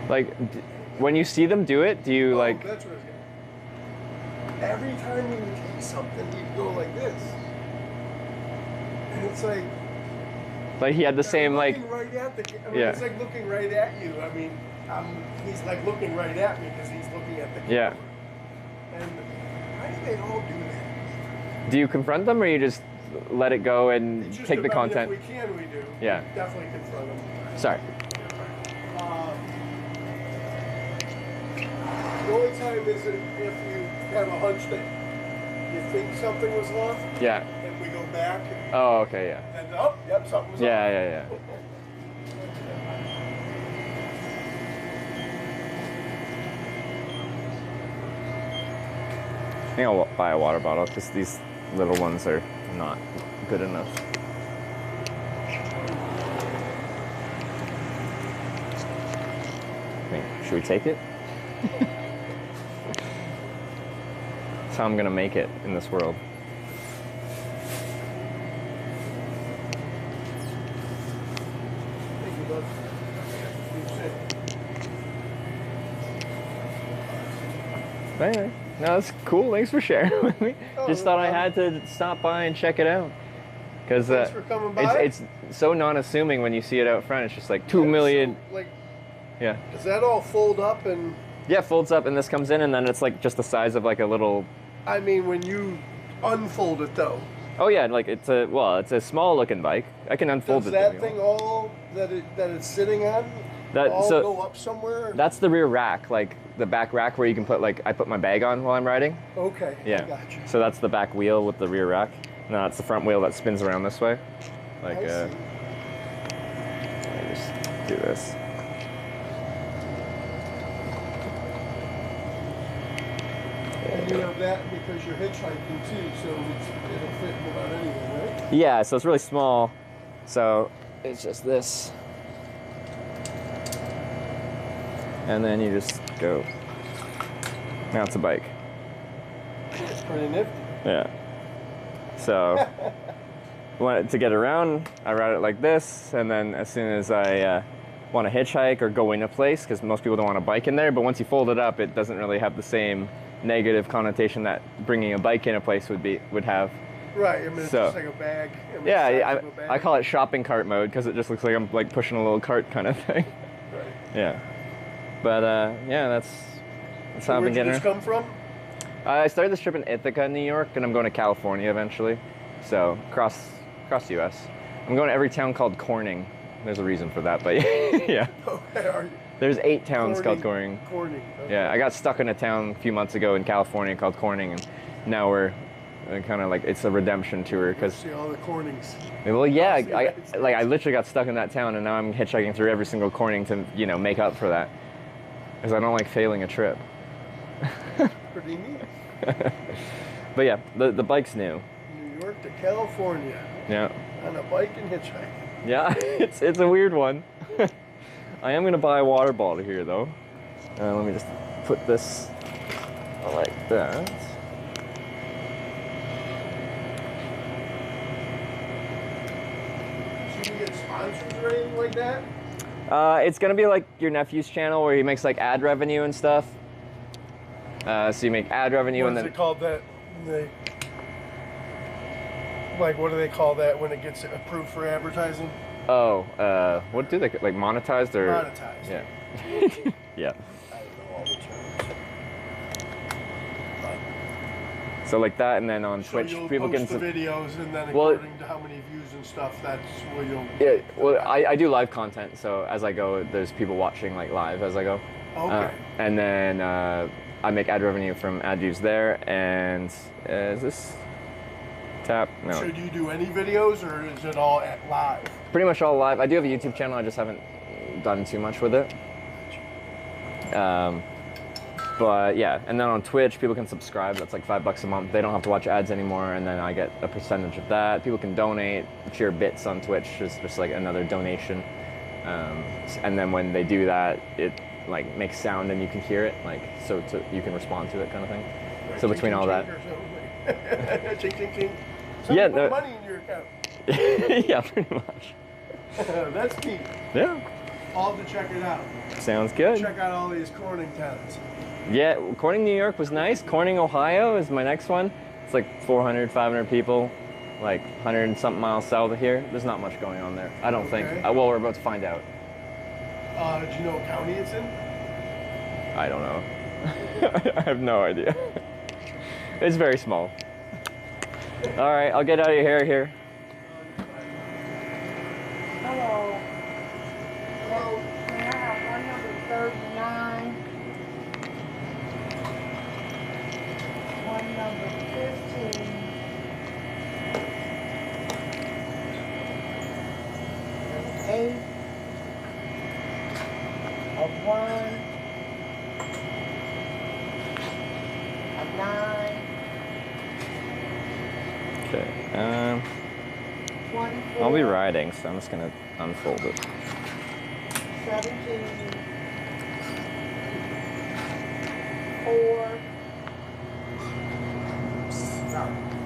Speaker 1: like, when you see them do it, do you like?
Speaker 5: That's what I was getting. Every time he would take something, he'd go like this. And it's like
Speaker 1: he had the same like.
Speaker 5: Right at the, I mean,
Speaker 1: yeah.
Speaker 5: It's like looking right at you. I mean, he's like looking right at me because he's looking at the camera.
Speaker 1: Yeah.
Speaker 5: And why do they all do that?
Speaker 1: Do you confront them or you just let it go and
Speaker 5: It's just
Speaker 1: take the
Speaker 5: about-
Speaker 1: content?
Speaker 5: If we can, we do.
Speaker 1: Yeah.
Speaker 5: We definitely confront them.
Speaker 1: Sorry.
Speaker 5: The only time is if you have a hunch that you think something was off.
Speaker 1: Yeah.
Speaker 5: And we go back. And,
Speaker 1: Oh, okay, yeah.
Speaker 5: and oh, yep, something was off.
Speaker 1: Yeah, yeah, yeah. I think I'll buy a water bottle because these little ones are not good enough. Should we take it? That's how I'm gonna make it in this world. Anyway, no, that's cool. Thanks for sharing with me. Just thought I had to stop by and check it out. Because
Speaker 5: Thanks for coming by.
Speaker 1: it's so non-assuming when you see it out front. It's just like 2 million.
Speaker 5: So, like,
Speaker 1: yeah.
Speaker 5: does that all fold up and?
Speaker 1: Yeah, it folds up and this comes in and then it's like just the size of like a little.
Speaker 5: I mean, when you unfold it though.
Speaker 1: Oh yeah, like it's a small looking bike. I can unfold
Speaker 5: Does
Speaker 1: it.
Speaker 5: that thing all that it's sitting on all go up somewhere?
Speaker 1: That's the rear rack, like the back rack where you can put like I put my bag on while I'm riding.
Speaker 5: Okay.
Speaker 1: Yeah.
Speaker 5: I gotcha.
Speaker 1: So that's the back wheel with the rear rack. No, that's the front wheel that spins around this way. Like let me just do this.
Speaker 5: And you have that because you're hitchhiking too, so it'll fit about anything, right?
Speaker 1: Yeah, so it's really small. So it's just this. And then you just go. Now it's a bike.
Speaker 5: It's pretty nifty.
Speaker 1: Yeah. So to get around, I ride it like this, and then as soon as I want to hitchhike or go in a place, because most people don't want a bike in there, but once you fold it up, it doesn't really have the same negative connotation that bringing a bike in a place would have.
Speaker 5: Right, I mean, it's just like a bag.
Speaker 1: Yeah, I call it shopping cart mode because it just looks like I'm like pushing a little cart kind of thing.
Speaker 5: Right.
Speaker 1: Yeah. But yeah, that's how I've been getting.
Speaker 5: Where'd you just come from?
Speaker 1: I started this trip in Ithaca, New York, and I'm going to California eventually. So across the U.S. I'm going to every town called Corning. There's a reason for that, but yeah.
Speaker 5: Okay, are you?
Speaker 1: There's 8 towns called Corning.
Speaker 5: Corning. Okay.
Speaker 1: Yeah, I got stuck in a town a few months ago in California called Corning, and now we're kind of like it's a redemption tour because.
Speaker 5: See all the Cornings.
Speaker 1: Well, yeah, I literally got stuck in that town, and now I'm hitchhiking through every single Corning to make up for that, because I don't like failing a trip.
Speaker 5: Pretty neat.
Speaker 1: But yeah, the bike's new.
Speaker 5: New York to California.
Speaker 1: Yeah.
Speaker 5: On a bike and hitchhiking.
Speaker 1: Yeah, it's a weird one. I am gonna buy a water bottle here though. Let me just put this like that.
Speaker 5: So you get sponsors or anything like that?
Speaker 1: It's gonna be like your nephew's channel where he makes like ad revenue and stuff. So you make ad revenue and then.
Speaker 5: What is it called that? Like, what do they call that when it gets approved for advertising?
Speaker 1: Oh, what do they like monetized or?
Speaker 5: Monetized.
Speaker 1: Yeah. Yeah.
Speaker 5: I don't know all the terms.
Speaker 1: So like that, and then on Twitch,
Speaker 5: you'll
Speaker 1: people
Speaker 5: post
Speaker 1: can.
Speaker 5: the videos, and then according to how many views and stuff, that's where you'll.
Speaker 1: Yeah. Well, I do live content, so as I go, there's people watching like live as I go.
Speaker 5: Okay.
Speaker 1: And then I make ad revenue from ad views there, and is this tap? No.
Speaker 5: Should you do any videos, or is it all at live?
Speaker 1: Pretty much all live. I do have a YouTube channel. I just haven't done too much with it. But yeah, and then on Twitch, people can subscribe. That's like $5 a month. They don't have to watch ads anymore, and then I get a percentage of that. People can donate. Cheer bits on Twitch is just like another donation. And then when they do that, it like makes sound and you can hear it, like you can respond to it, kind of thing.
Speaker 5: Right,
Speaker 1: So between all that.
Speaker 5: Ching, ching, ching.
Speaker 1: Yeah,
Speaker 5: Put money in your account.
Speaker 1: Yeah, pretty much.
Speaker 5: That's neat.
Speaker 1: Yeah.
Speaker 5: I'll have to check it out.
Speaker 1: Sounds good.
Speaker 5: Check out all these Corning towns.
Speaker 1: Yeah, Corning, New York was nice. Corning, Ohio is my next one. It's like 400, 500 people, like 100 and something miles south of here. There's not much going on there, I don't think. Well, we're about to find out.
Speaker 5: Do you know what county it's in?
Speaker 1: I don't know. I have no idea. It's very small. All right, I'll get out of your hair here.
Speaker 7: Hello. Hello. Can I have one number 39? One number 15. An 8. A 1. A 9.
Speaker 3: Okay. I'll be riding, so I'm just gonna unfold it.
Speaker 8: 17. 4.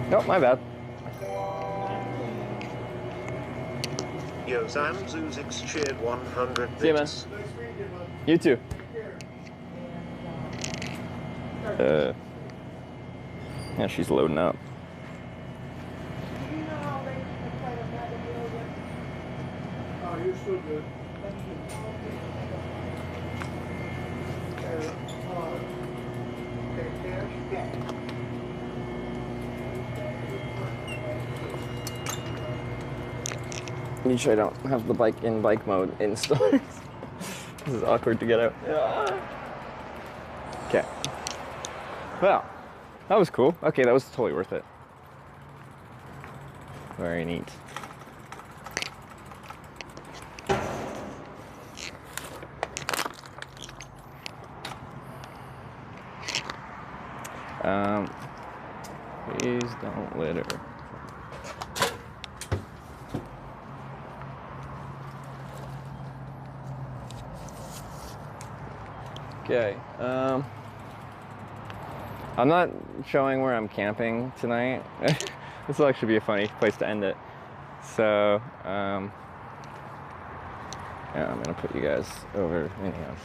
Speaker 3: Oh, my bad.
Speaker 4: Yo, Zanzuzix cheered 100 bits.
Speaker 3: See you, man. You too. Yeah, she's loading up.
Speaker 8: Oh, you're still good.
Speaker 3: Usually I don't have the bike in bike mode in stores. This is awkward to get out. Okay. Well, that was cool. Okay, that was totally worth it. Very neat. Please don't litter. Okay, I'm not showing where I'm camping tonight. This will actually be a funny place to end it. So, yeah, I'm gonna put you guys over anyhow.